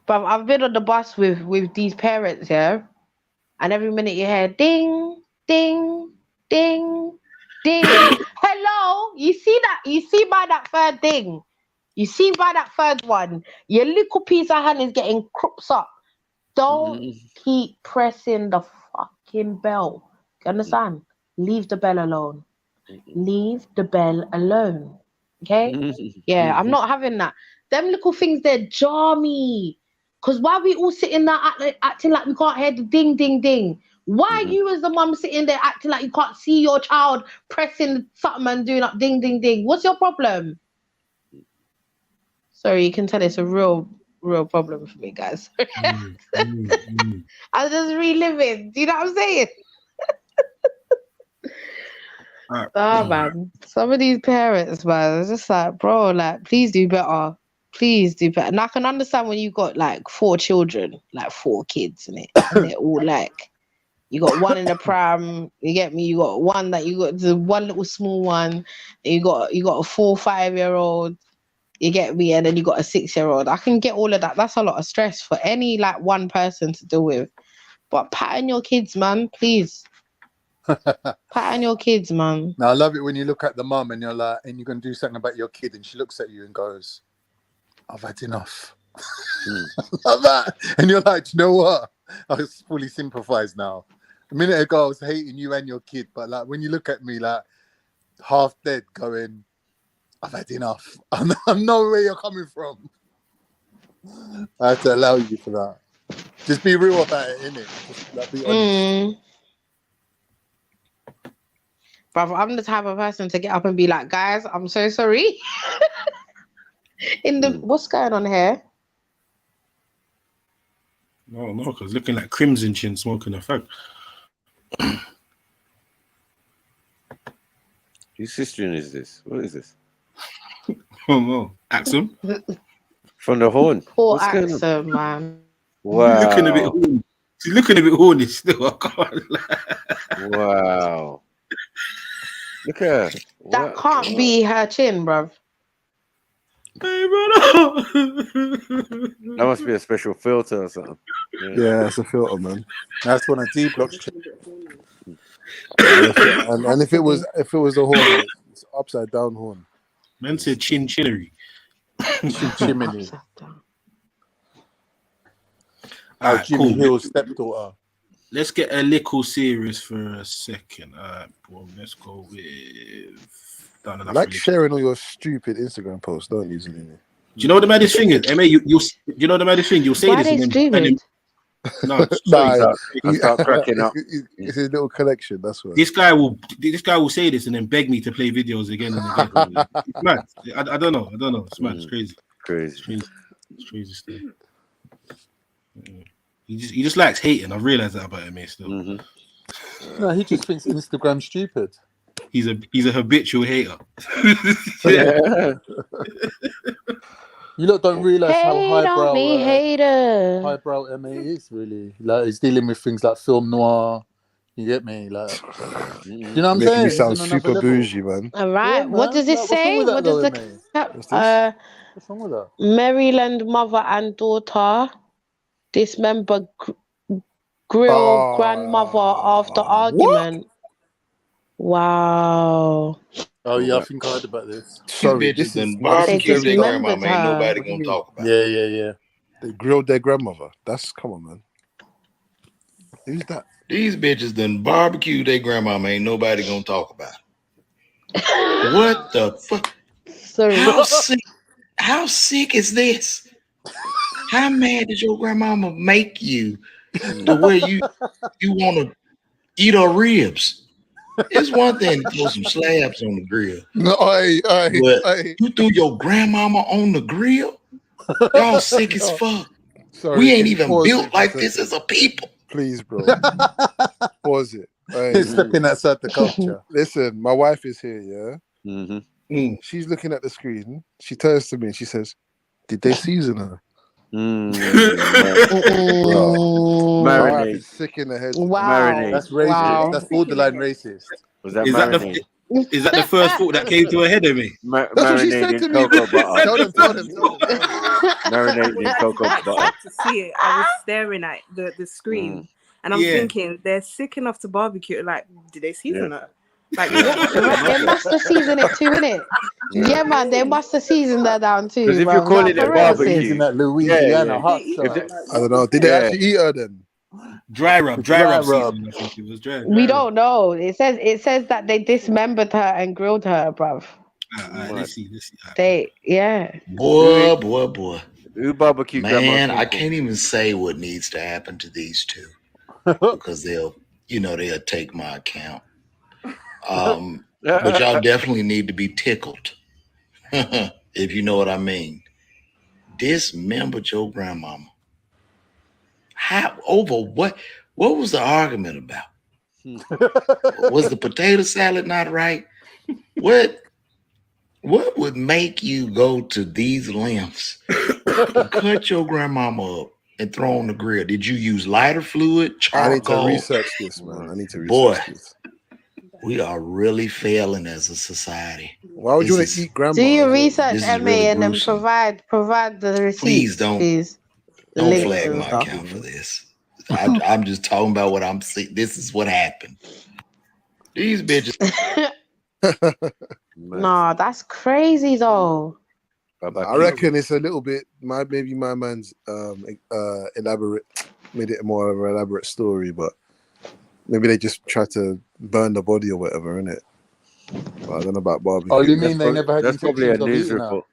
But I've been on the bus with these parents, yeah, and every minute you hear ding, ding, ding. Ding. Hello, you see by that third ding, you see by that third one, your little piece of hand is getting cropped up. Don't keep pressing the fucking bell. You understand? Leave the bell alone. Leave the bell alone. Okay? Yeah, I'm not having that. Them little things, they're jar me. Because why we all sitting there acting like we can't hear the ding, ding, ding? Why are you as the mum sitting there acting like you can't see your child pressing something and doing up ding, ding, ding? What's your problem? Sorry, you can tell it's a real problem for me, guys. I was just reliving. Do you know what I'm saying? Man. Some of these parents, man, it's just like, bro, like, please do better. Please do better. And I can understand when you got like 4 children, like 4 kids in it, and they're all like, you got one in the pram, you get me? You got one that you got the one little small one, and you got a 4 or 5-year-old, you get me, and then you got a 6-year-old. I can get all of that. That's a lot of stress for any like one person to deal with. But pattern your kids, man, please. Pattern your kids, man. Now I love it when you look at the mum and you're like, and you're gonna do something about your kid, and she looks at you and goes, "I've had enough." Love that. And you're like, you know what? I fully sympathize now. A minute ago, I was hating you and your kid, but like when you look at me, like half dead, going, "I've had enough." I know where you're coming from. I have to allow you for that. Just be real about it, innit? Just like, be honest. Brother, I'm the type of person to get up and be like, guys, I'm so sorry. What's going on here? No, because looking like Crimson Chin smoking a fag. Whose sister is this? What is this? Oh no, Axum. From the horn. Poor What's going on? Axum, man. Wow. Looking a bit horny. She's looking a bit horny still. I can't lie. Wow. Look at her. That can't be her chin, bruv. Hey, brother. That must be a special filter or something. Yeah, it's a filter, man. That's one of D-Block's. And if it was a horn, it's upside down horn. Man said chin chinnery. Chimney. Alright, Jimmy cool. Hill's stepdaughter. Let's get a little serious for a second. Boom, let's go with I like sharing all your stupid Instagram posts, don't you, Zelina? Do you know what the maddest thing is? MA, you know the maddest thing? You'll say Why this they and then no, I start cracking up. It's a little collection, that's why. This guy will say this and then beg me to play videos again and again. It's mad. I don't know. It's mad. It's crazy. It's crazy stuff. He just likes hating. I've realized that about MA still. No, he just thinks Instagram's stupid. He's a habitual hater. Yeah. You lot don't realize how highbrow MA is really. Like he's dealing with things like film noir. You get me? Like, you know what I'm saying? Me sound super bougie, man. All right. Yeah, what does it say? What does the What's wrong with that? Maryland mother and daughter dismember grill grandmother after argument. Wow. Oh yeah, I think I heard about this. Sorry, These bitches done barbecued their grandmama. Ain't nobody gonna talk about it. Yeah. They grilled their grandmother. Come on, man. Who's that? These bitches done barbecued their grandmama. Ain't nobody gonna talk about it. What the fuck? Sorry. How sick is this? How mad did your grandmama make you the way you want to eat her ribs? It's one thing to throw some slabs on the grill. No, you threw your grandmama on the grill? Y'all sick as fuck. Sorry, we ain't even pause built it, like this as a people. Please, bro. Pause it. He's looking outside the culture. Listen, my wife is here, yeah? She's looking at the screen. She turns to me and she says, "Did they season her?" My wife is sick in the head. Wow. That's racist. Wow. That's borderline racist. Was that Is that the first thought that came to her head of me? That's what she said to me. Cocoa butter. Tell them. Marinated in cocoa butter. To see it, I was staring at the screen, and I'm thinking they're sick enough to barbecue. Like, did they season it? Like, they must have seasoned it too, innit? Yeah, man, they must have seasoned that down too. Because if you call it a barbecue, that Louisiana hot sauce. I don't know. Did they actually eat her then? Dry rub season. I think it was dry. We don't know. It says that they dismembered her and grilled her, bruv. Let's see. Boy. Who barbecue? Man, I can't even say what needs to happen to these two because they'll take my account. But y'all definitely need to be tickled, if you know what I mean. Dismembered your grandmama. How over what? What was the argument about? Was the potato salad not right? What would make you go to these lengths to cut your grandmama up and throw on the grill? Did you use lighter fluid, charcoal? I need to research this, man. I need to research this. We are really failing as a society. Why would you want to eat grandma? Do your research, MA, really and then gruesome. provide the receipts. Please don't Links flag and my stuff. account for this. I'm just talking about what I'm seeing. This is what happened. These bitches. No, that's crazy though. I reckon it's a little bit. Maybe my man's elaborate, made it more of an elaborate story, but Maybe they just try to burn the body or whatever, innit? But I don't know about barbecue. Oh, you mean they never had That's probably a intentions of news eating report.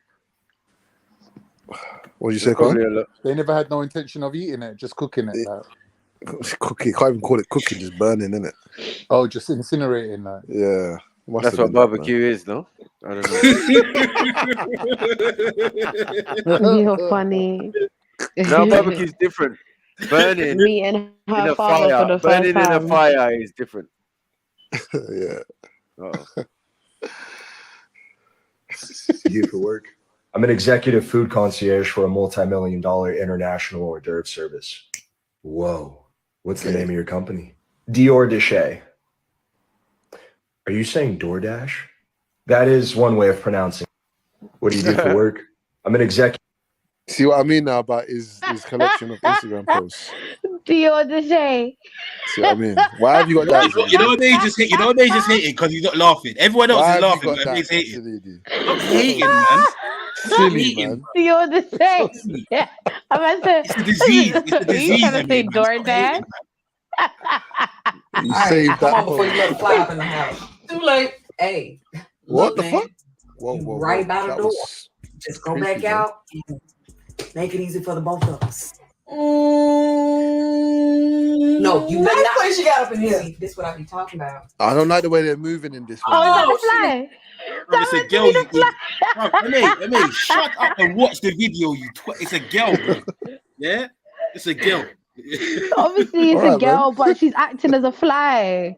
What did you There's say, Con? probably a lot. They never had no intention of eating it, just cooking it. Like. Cooking, can't even call it cooking, just burning, innit? Oh, just incinerating that. Yeah. Must That's have what been that, barbecue is, no? I don't know. You're funny. No, barbecue's different. Burning Meeting her in a father for fire. the first Burning in a time. fire is different. Yeah. Uh-oh. You for work? I'm an executive food concierge for a multi-million-dollar international hors d'oeuvre service. Whoa. What's the name of your company? Dior Dichet. Are you saying DoorDash? That is one way of pronouncing it. What do you do for work? I'm an executive. See what I mean now about his collection of Instagram posts? Dior de Jay. See what I mean? Why have you got that? You know they just hate. You know they just hating because he's not laughing. Everyone else Why is have you laughing, got but that? he's hating. Silly, Stop hating, man. Stop Silly, hating. man. Dior de Jay. Yeah. I'm about to. It's a disease. It's a Are you disease trying to in say me, man. Stop hating, DoorDash? You All right, saved come that on before you post. let a fly up in the house. Too late. Hey, What look, the man, fuck? Whoa, you whoa, right whoa. by the That door. was Just go creepy, back man. out and make it easy for the both of us. No, you better not. Place you got up in here. See, this is what I be talking about. I don't like the way they're moving in this one. Oh, is that man. the fly? Bro, it's a girl. Emma, shut up and watch the video. It's a girl, bro. Yeah, it's a girl. Obviously, it's All a right, man. girl, but she's acting as a fly.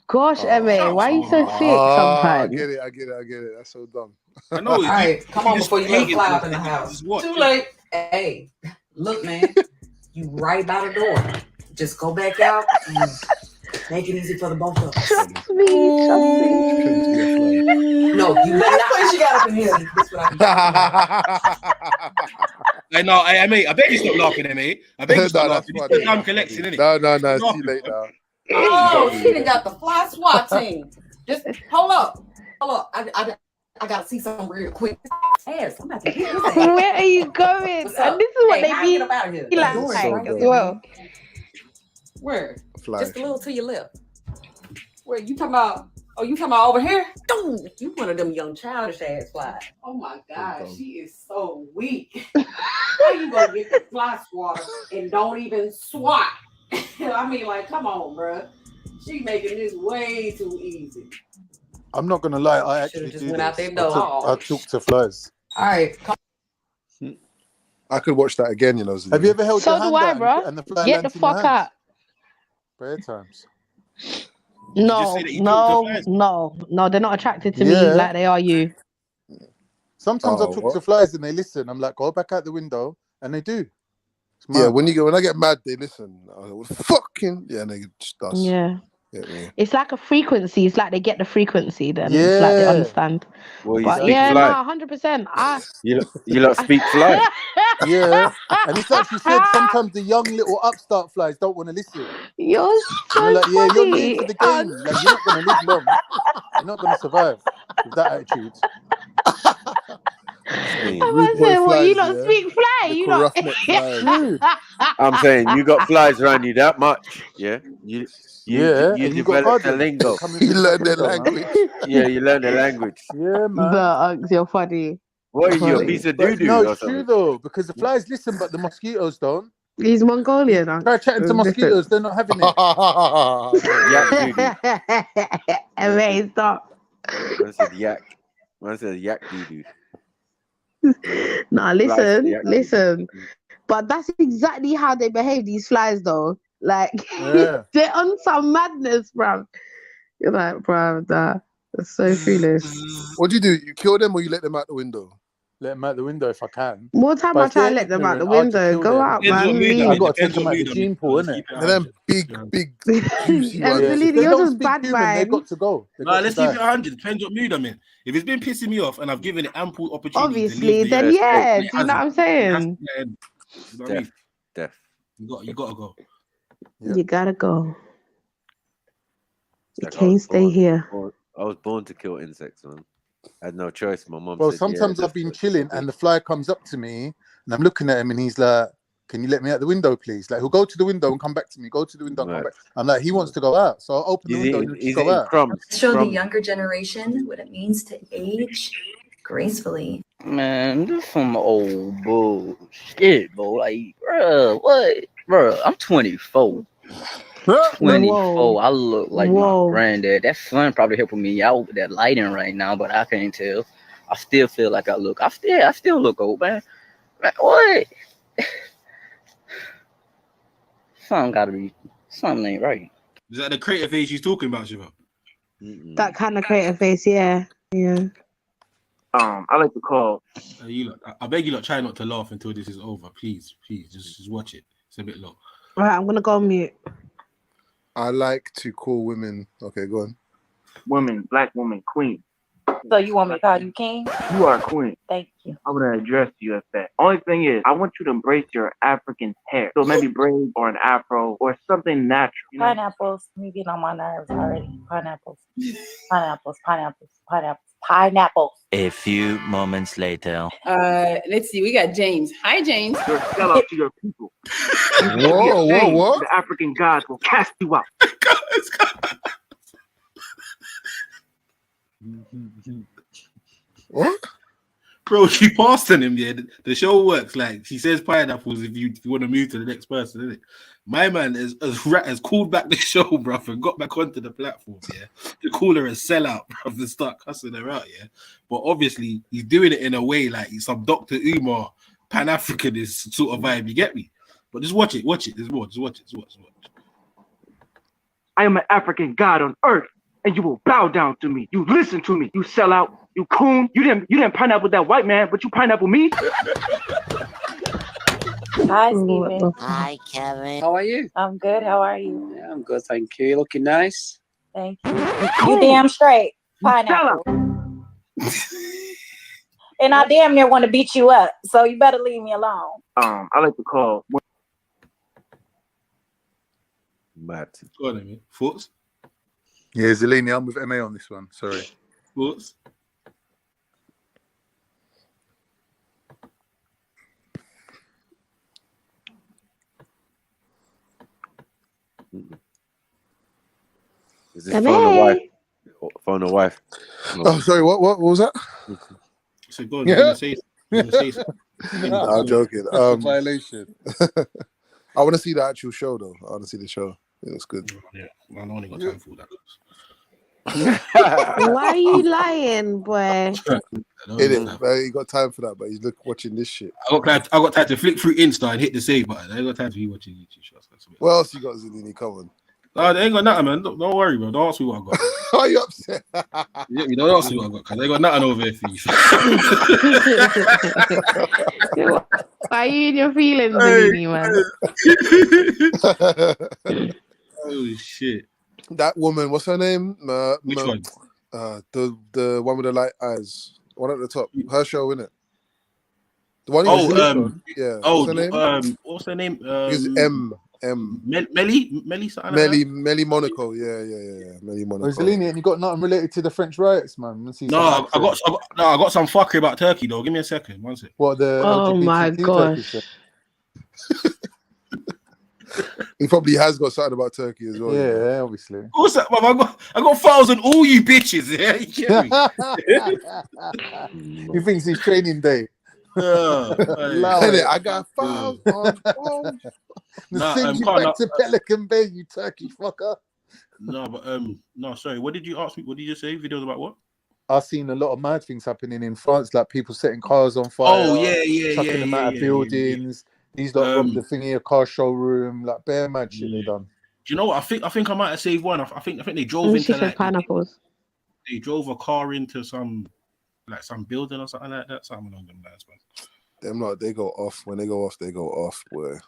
Gosh, Oh, Emma, why are you so thick I sometimes? get it. That's so dumb. I know. All right, come on just before you let a hating, fly bro. up in the house. Just watch. Too late. Hey, look, man, you right by the door. Just go back out and make it easy for the both of us. Trust me, trust me. No, you better not. Place you got up in here. See, this is what I be talking about. I know, I bet you stop laughing, Emma. I bet you stop No, that's laughing. It's funny. the damn collection, isn't it? No, it's too late now. Oh, she done got the fly SWAT team. Just hold up. I gotta see something real quick. Ass, I'm about to get this ass. Where are you going? What's up? And this is what Hey, they how I be get up out of here? like This is so as dumb. well. Where? Fly. Just a little to your left. Where you talking about? Oh, you talking about over here? Dude, you one of them young childish ass flies. Oh my God, she is so weak. How you gonna get the fly swatter and don't even swat? I mean, like, come on, bro. She making this way too easy. I'm not gonna lie, I actually just do went out this. there, I talk to flies. All right, come. I could watch that again, you know. Have you ever held So your do hand I, out bro. and the fly Get the lands in your fuck hands? out. Bare times. No, they're not attracted to me Yeah. like they are you. Sometimes I Oh, talk what? to flies and they listen. I'm like, go back out the window, and they do. It's Yeah, mad. when I get mad, they listen. I go, fucking yeah, and they just us. Yeah. Yeah. It's like a frequency. It's like they get the frequency, then it's like they Yeah. understand. Well, you But speak yeah, fly. no, 100%. You lot speak fly. Yeah. And it's like she said, sometimes the young little upstart flies don't want to listen. You're And so you're like, yeah, you're new funny. to the game. Like, you're not going to live long. You're not going to survive with that attitude. I said, what, you not speak fly? You not. I'm saying you got flies around you that much, yeah. You Yeah, and you got developed the guardians lingo. coming through You the learn back their window, man. language. Yeah, you learn the language. Yeah, man. The you're funny. What are you, a Funny. piece of But doo-doo no, or it's true something? though, because the flies listen, but the mosquitoes don't. He's Mongolian. Try chatting to mosquitoes, they're not having it. Yak doo-doo. Amazing, stop. I said yak. I said yak doo-doo. Nah, listen. But that's exactly how they behave, these flies, though. Like, Yeah. they're on some madness, bruv. You're like, bruv, that's so foolish. What do? You kill them or you let them out the window? Let them out the window if I can. More time But I if try they're to let them out the ignorant, I'll just window. kill Go them. out, Depends man. what mood I'm I in. got to take Depends them what out the mood I'm gene in. pool, Let's innit? keep it They're them 100. big, juicy Yeah, ones. if Absolutely, they you're don't just speak bad human, they vibes. got to go. They Nah, got to let's keep it die. 100. Depends what mood I'm in. If it's been pissing me off and I've given it ample opportunity Obviously, to then leave, yeah. and it Do you know what I'm hasn't, it has saying? to end. You know what I mean? Deaf. You got to go. Yep. You gotta go. You Like can't stay here. I was born to kill insects, man. I had no choice. My mom Bro, said, sometimes yeah, I've been chilling and the fly comes up to me and I'm looking at him and he's like, can you let me out the window, please? Like, he'll go to the window and come back to me. Go to the window and come back. I'm like, he wants to go out, so I'll open the window and he'll just go out. Show the younger generation what it means to age gracefully. Man, this some old bullshit, bro. Like, bro, what? Bro, I'm 24. 24. I look like my granddad. That sun probably helping me out with that lighting right now, but I can't tell. I still feel like I still look old, man. What? Something ain't right. Is that the creative age she's talking about, Shiva? That kind of creative face, yeah. I like to call. I beg you, lot, try not to laugh until this is over, please. Just watch it. It's a bit low. Right, I'm gonna go on mute. I like to call women. Okay, go on. Women, black woman, queen. So you want me to call you king? You are a queen. Thank you. I'm gonna address you as that. Only thing is, I want you to embrace your African hair. So maybe braid or an afro or something natural. You know? Pineapples. You getting on my nerves already. Pineapples. Pineapples. A few moments later. Let's see. We got James. Hi, James. You're a sellout to your people. Whoa. The African gods will cast you out. What? Bro, she passed on him, yeah. The show works like she says pineapples if you want to move to the next person, isn't it? My man has called back the show, bruv, and got back onto the platform, yeah. To call her a sellout, bruv, and start cussing her out, yeah. But obviously, he's doing it in a way like he's some Dr. Umar Pan-Africanist sort of vibe, you get me? But just watch it. There's more. Just watch it. I am an African god on earth, and you will bow down to me. You listen to me. You sell out. You coon. You didn't pineapple that white man, but you pineapple me. Hi, Steven. Hi, Kevin. How are you? I'm good. How are you? Yeah, I'm good, thank you. You're looking nice. Thank you. You damn straight. Pineapple. And I damn near want to beat you up, so you better leave me alone. I like to call. Matt. Go on, man. Thoughts? Yeah, Zelini, I'm with MA on this one. Sorry. Thoughts? Is this phone a wife? Phone a wife? Oh, sorry. What was that? So go on. Yeah. I'm joking. Violation. I want to see the actual show, though. I want to see the show. It looks good. Yeah, I only got time for that. Why are you lying, boy? He got time for that, but he's watching this shit. I got time to flick through Insta and hit the save button. I ain't got time to be watching YouTube shows. What else you got, Zelini? Come on. No, they ain't got nothing, man. Don't worry, bro. Don't ask me what I got. Are you upset? You don't ask me what I got, because they got nothing over here for you. Why are you in your feelings, Zelini, man? Oh shit! That woman, what's her name? Which one? The one with the light eyes, one at the top. Her show, innit? The one. Yeah. Oh, what's her name? What's her name? It's Melly Monaco. Yeah. Melly Monaco. Zelini, and you got nothing related to the French riots, man? No, I got some fuckery about Turkey though. Give me a second. One second. What the? Oh my gosh. He probably has got something about Turkey as well. Yeah, obviously. What's that, man? I got files on all you bitches. Yeah, you get me? He thinks it's training day. I got files on. Send you back to Pelican Bay, you Turkey fucker. No, but no, sorry. What did you ask me? What did you say? Videos about what? I've seen a lot of mad things happening in France, like people setting cars on fire. Oh yeah, chucking them out of buildings. These lot robbed the thingy, a car showroom, like bare mad shit they done. Do you know what? I think I might have saved one. I think they drove into like pineapples. They drove a car into some building or something like that. Something along them lines, man. Them lot, they go off. When they go off, they go off, boy.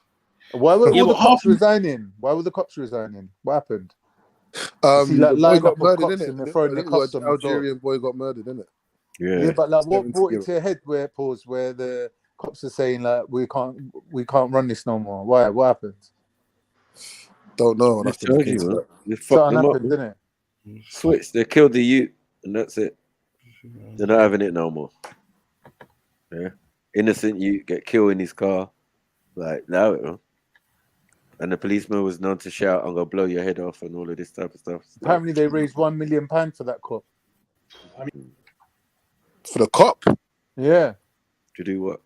Why were all the cops resigning? Why were the cops resigning? What happened? The boy got murdered, innit? Algerian boy got murdered, innit? Yeah, but like, what brought it to your head where the cops are saying like we can't run this no more? Why? What happened? Don't know. Something happened, didn't it? Switch. They killed the youth, and that's it. They're not having it no more. Yeah, innocent youth get killed in his car. Like now, and the policeman was known to shout, "I'm gonna blow your head off," and all of this type of stuff. Apparently, they raised £1 million for that cop. For the cop? Yeah. To do what?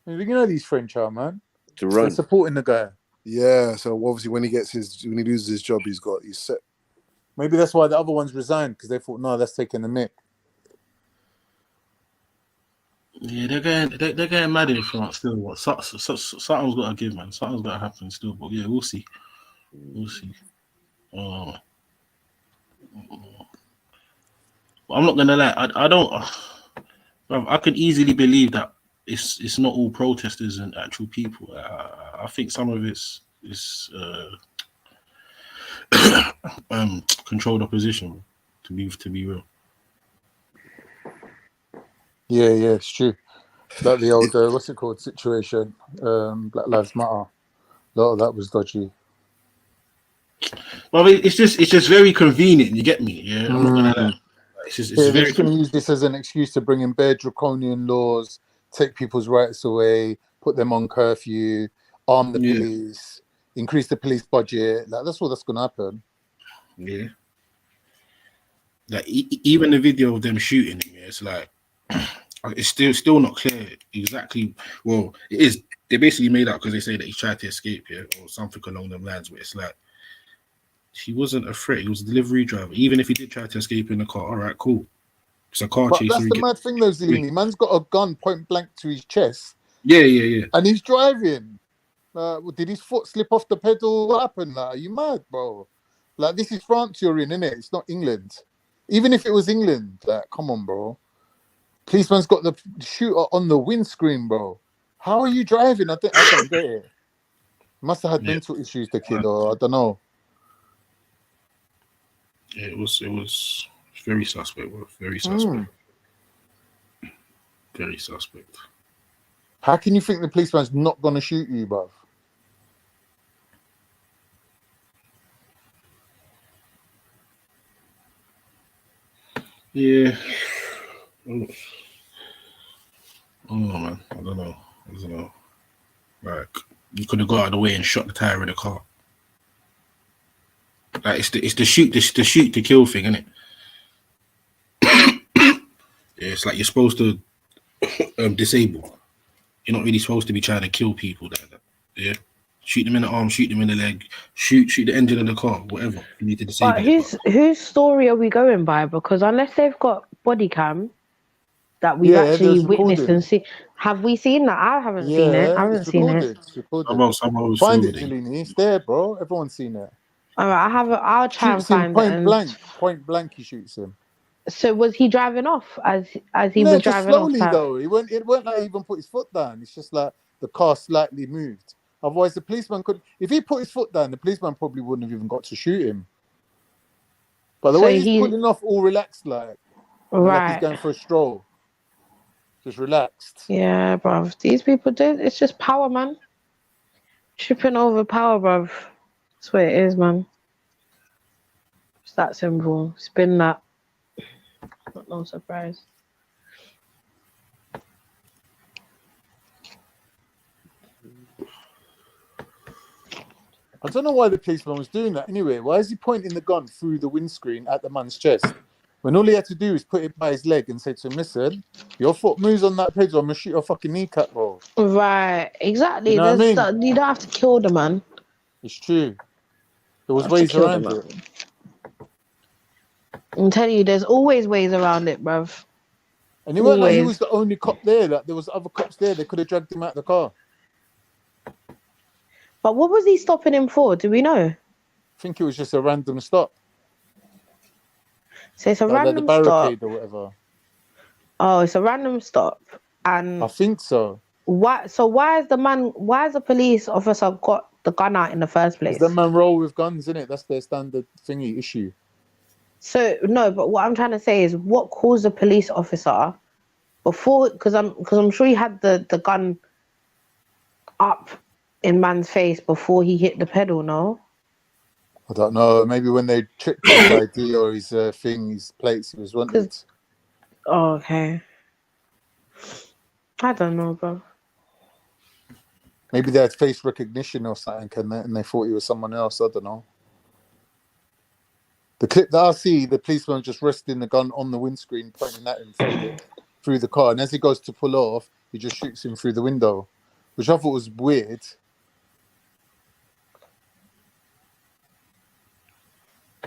You know these French are, man. To They're run. supporting the guy. Yeah, so obviously when he loses his job, he's set. Maybe that's why the other ones resigned, because they thought, no, that's taking the mick. Yeah, they're going mad in France still. What? Something's got to give, man. Something's got to happen still. But yeah, we'll see. We'll see. I'm not gonna lie. I don't. I could easily believe that it's not all protesters and actual people. I think some of it's controlled opposition. To be real. Yeah, it's true. Like the old, what's it called, situation, Black Lives Matter. A lot of that was dodgy. Well, it's just very convenient. You get me? Yeah, I'm not gonna lie. They're just going to use this as an excuse to bring in bare draconian laws, take people's rights away, put them on curfew, arm the police, increase the police budget. Like that's what that's going to happen. Yeah. Like even the video of them shooting him, it's like it's still not clear exactly. Well, it is. They basically made up because they say that he tried to escape, or something along them lines. But it's like he wasn't a threat. He was a delivery driver. Even if he did try to escape in the car, all right, cool. It's a car chase. That's the mad thing, though, Zellini. Man's got a gun point blank to his chest. Yeah. And he's driving. Did his foot slip off the pedal? What happened? Are you mad, bro? Like, this is France you're in, innit? It's not England. Even if it was England, like, come on, bro. Policeman's got the shooter on the windscreen, bro. How are you driving? I don't get it. Must have had mental issues, the kid, or I don't know. Yeah, it was very suspect, bro. Very suspect. Very suspect. How can you think the policeman's not going to shoot you, bruv? Yeah. Oh man, I don't know. Like, you could have got out of the way and shot the tire of the car. Like, it's the shoot to kill thing, isn't it? Yeah, it's like you're supposed to disable. You're not really supposed to be trying to kill people like that. Yeah, shoot them in the arm, shoot them in the leg, shoot the engine of the car, whatever. You need to disable. But whose story are we going by? Because unless they've got body cam that we've actually witnessed and see, have we seen that? I haven't seen it. I haven't seen it. It's recorded. Someone Find it, Trilluminati. It's there, bro. Everyone's seen it. All right, I'll try and find it. Point blank, he shoots him. So was he driving off as he was driving slowly, off? Though. It weren't like he even put his foot down. It's just like the car slightly moved. Otherwise, the policeman could. If he put his foot down, the policeman probably wouldn't have even got to shoot him. But the way he's pulling off, all relaxed, like he's going for a stroll, just relaxed. Yeah, bruv. These people do. It's just power, man. Tripping over power, bruv. That's what it is, man. It's that simple. It's been that. Not no surprise. I don't know why the policeman was doing that anyway. Why is he pointing the gun through the windscreen at the man's chest when all he had to do is put it by his leg and say to him, listen, your foot moves on that pedal, I'm going to shoot your fucking kneecap, bro. Right, exactly. You know what I mean? You don't have to kill the man. It's true. There was ways around it. I'm telling you, there's always ways around it, bruv. And it wasn't like he was the only cop there. Like, there was other cops there. They could have dragged him out of the car. But what was he stopping him for? Do we know? I think it was just a random stop. So it's a random the barricade stop. Or whatever. Oh, it's a random stop. And I think so. Why is the police officer got the gun out in the first place? The man roll with guns, innit? That's their standard thingy issue. So no, but what I'm trying to say is what caused the police officer before, because I'm sure he had the gun up in man's face before he hit the pedal, no? I don't know. Maybe when they checked his ID or his his plates, he was wanted. Oh, okay. I don't know, bro. Maybe they had face recognition or something, and they thought he was someone else. I don't know. The clip that I see, the policeman just resting the gun on the windscreen, pointing at him through the car, and as he goes to pull off, he just shoots him through the window, which I thought was weird.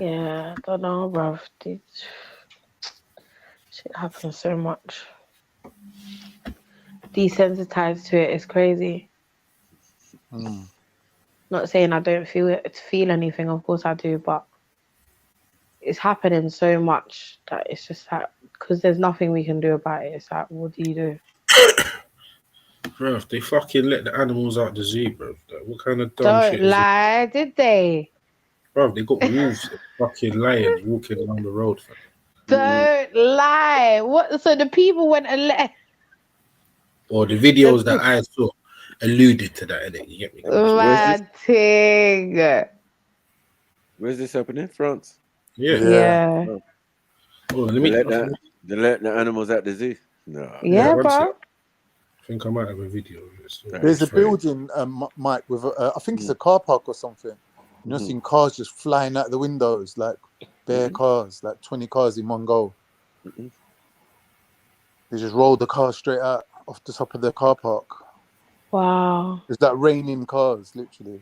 Yeah, I don't know, bruv. Shit happens so much. Desensitized to it is crazy. Not saying I don't feel anything, of course I do, but it's happening so much that it's just like, because there's nothing we can do about it. It's like, what do you do? Bro, they fucking let the animals out the zoo, bro. Like, what kind of dumb shit Don't is it? lie, did they? Bro, they got wolves and fucking lions walking down the road, fam. Don't lie. What? So the people went and let. Or the videos that I saw alluded to that, innit? You get me? Where's this happening? France? Yeah. Oh, let me they let the animals at the zoo. No. Yeah, bro. I think I might have a video of this. There's a building, Mike, with I think it's a car park or something. You know, seeing cars just flying out the windows, like bare cars, like 20 cars in one go. They just rolled the car straight out off the top of the car park. Wow. It's like raining cars, literally.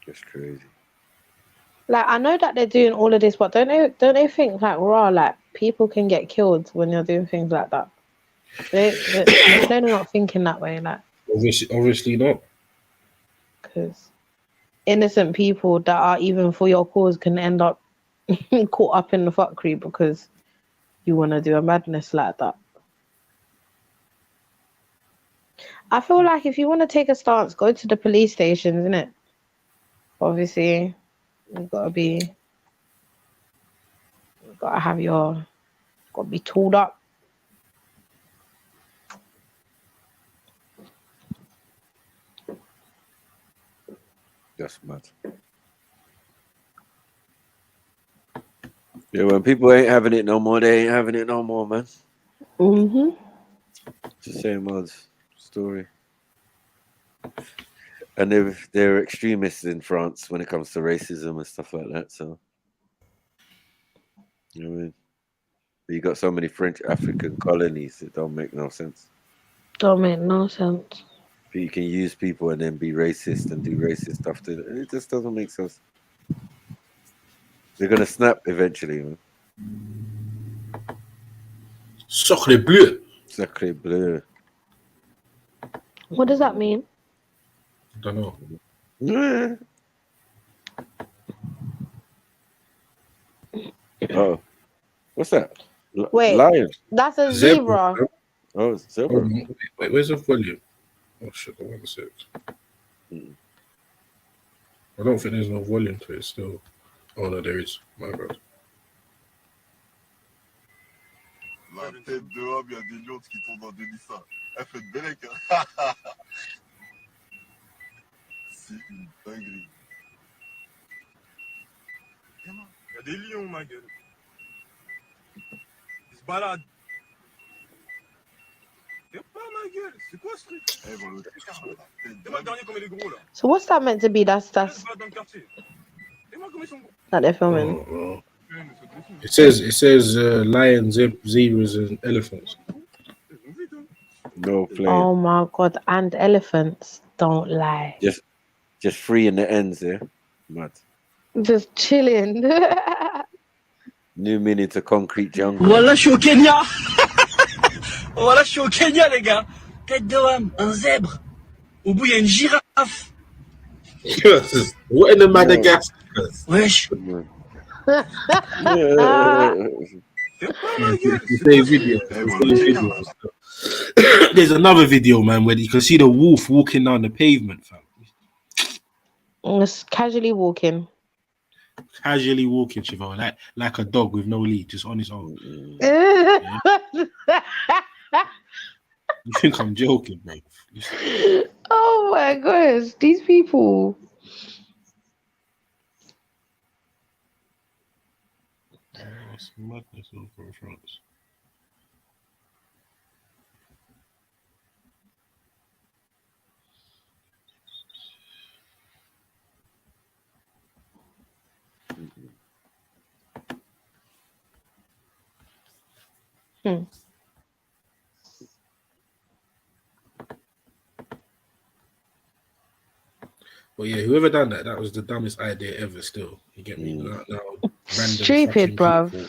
That's crazy. Like, I know that they're doing all of this, but don't they think like, like people can get killed when you're doing things like that? They're clearly not thinking that way, like. Obviously not. Because innocent people that are even for your cause can end up caught up in the fuckery because you want to do a madness like that. I feel like if you want to take a stance, go to the police stations, innit? Obviously, you've got to be tooled up. That's mad. Yeah, when people ain't having it no more, they ain't having it no more, man. Mm-hmm. It's the same old story. And they're extremists in France when it comes to racism and stuff like that. So, you know what I mean? But you got so many French African colonies, it don't make no sense. Don't make no sense. But you can use people and then be racist and do racist stuff to them. It just doesn't make sense. They're gonna snap eventually, man. Sacre bleu. Sacre bleu. What does that mean? I don't know. Oh, what's that? Wait, lion. That's a zebra. Oh, zebra. Wait, where's the volume? Oh shit, I want to say it. I don't think there's no volume to it still. Oh no, there is. My bad. La tête de homme, il y a des lions qui tombent dans Denissa. Elle fait de Bélec. C'est une dinguerie. Il y a des lions, ma gueule. Ils se baladent. Fais pas ma gueule. C'est quoi ce truc? C'est moi le dernier comme il est gros là. So what's that meant to be? That's Dans le quartier. Dis-moi comment ils sont gros. that they're filming. Oh. It says lions, zebras, and elephants. No play. Oh my god! And elephants, don't lie. Just free in the ends there. Mad. Just chilling. New meaning to concrete jungle. Voilà, je suis au Kenya. Voilà, je suis au Kenya, les gars. Tête de homme, un zèbre. Au bout, il y a une girafe. What in the Madagascar? Wesh. There's another video, man, where you can see the wolf walking down the pavement, fam. Just casually walking. Casually walking, Chivo, like a dog with no lead, just on his own. You think I'm joking, bro? Oh my gosh, these people. It's madness over in France. But yeah, whoever done that, that was the dumbest idea ever. Still, you get me? Now random Stupid, bruv. people,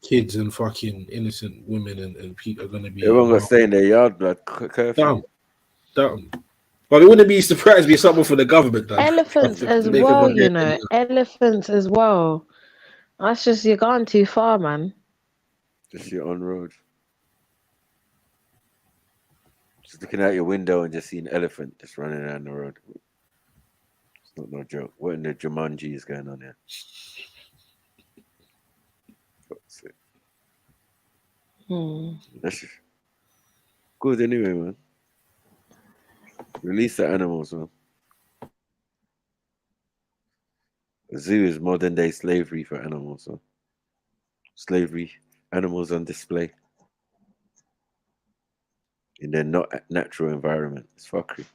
kids and fucking innocent women and people are gonna be Everyone got to stay in their yard, blood. Curfew. Dumb. But we wouldn't be surprised if someone from the government done. Elephants as well, you know. Elephants as well. That's just, you're going too far, man. Just you're on road. Just looking out your window and just seeing an elephant just running down the road. It's not no joke. What in the Jumanji is going on here? That's just good anyway, man. Release the animals, man. A zoo is modern day slavery for animals, man. Slavery, animals on display in their not natural environment. It's fuckery.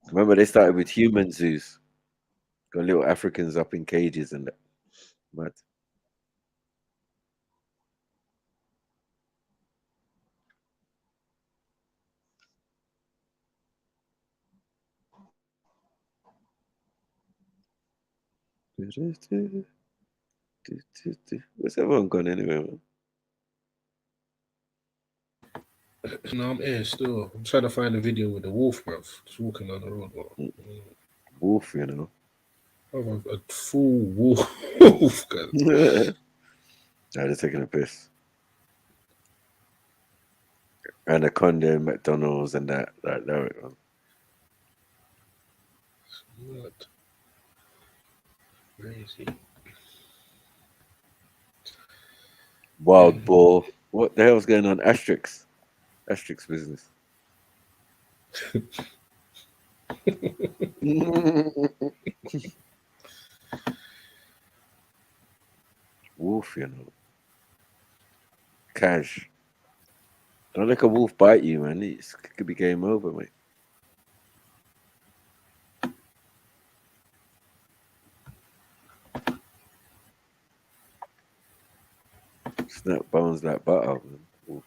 Remember, they started with human zoos. Got little Africans up in cages and that. Mad. Where's everyone gone anyway, man? No, I'm here still. I'm trying to find a video with the wolf, bruv. Just walking down the road. Wolf, you know. Oh, a full wolf. Nah, they're taking a piss. Anaconda, McDonald's, and that. What? Crazy. Wild boar. What the hell's going on? Asterix business. Wolf, you know. Cash. Don't let a wolf bite you, man. It could be game over, mate. Snap bones like butter, man. Wolf.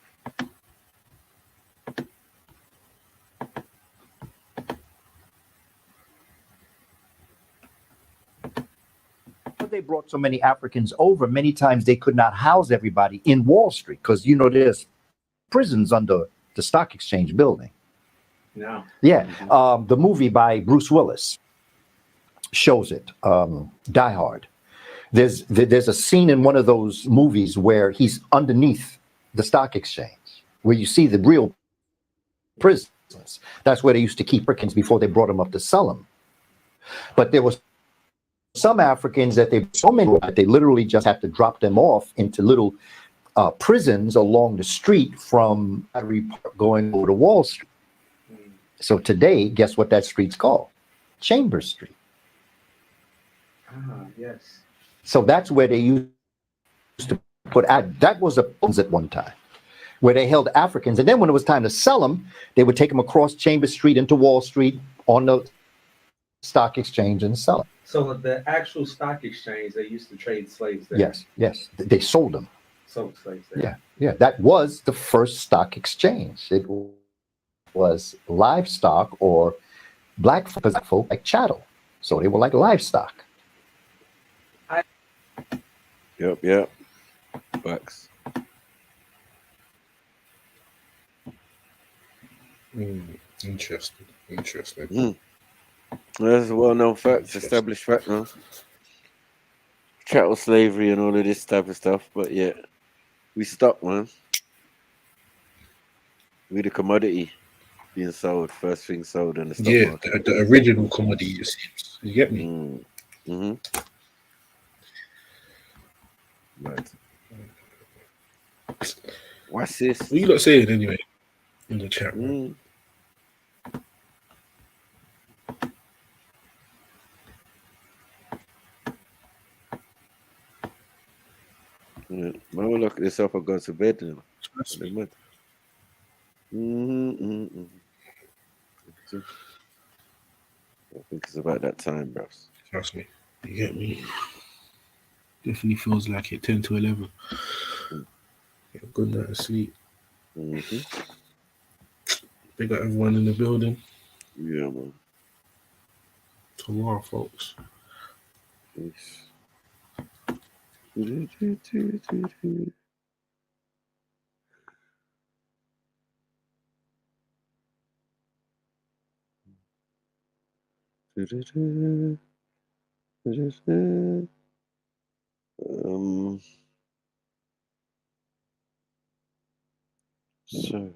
They brought so many Africans over, many times they could not house everybody in Wall Street because, you know, there's prisons under the stock exchange building. No. Yeah. The movie by Bruce Willis shows it, Die Hard. There's a scene in one of those movies where he's underneath the stock exchange, where you see the real prisons. That's where they used to keep Africans before they brought them up to sell them. But there was some Africans that they literally just had to drop them off into little prisons along the street from Battery Park going over to Wall Street. So today, guess what that street's called? Chambers Street. Yes. So that's where they used to put that was a prisons at one time, where they held Africans. And then when it was time to sell them, they would take them across Chambers Street into Wall Street on the stock exchange and sell them. So the actual stock exchange, they used to trade slaves there. Yes. They sold them. Sold slaves there. Yeah. That was the first stock exchange. It was livestock or black folk like chattel. So they were like livestock. Yep. Facts. Interesting. That's a well-known fact, established fact now. Chattel slavery and all of this type of stuff, but yeah, we stuck, man. We the commodity being sold, first thing sold in the stock market. The original commodity, it seems. You get me? Right. What's this? What you lot saying anyway in the chat room? Yeah. Man will look at this up and go to bed now. I think it's about that time, bros. Trust me. You get me? Definitely feels like it. 10 to 11. Yeah, good night of sleep. Big up everyone in the building. Yeah, man. Tomorrow, folks. Peace. So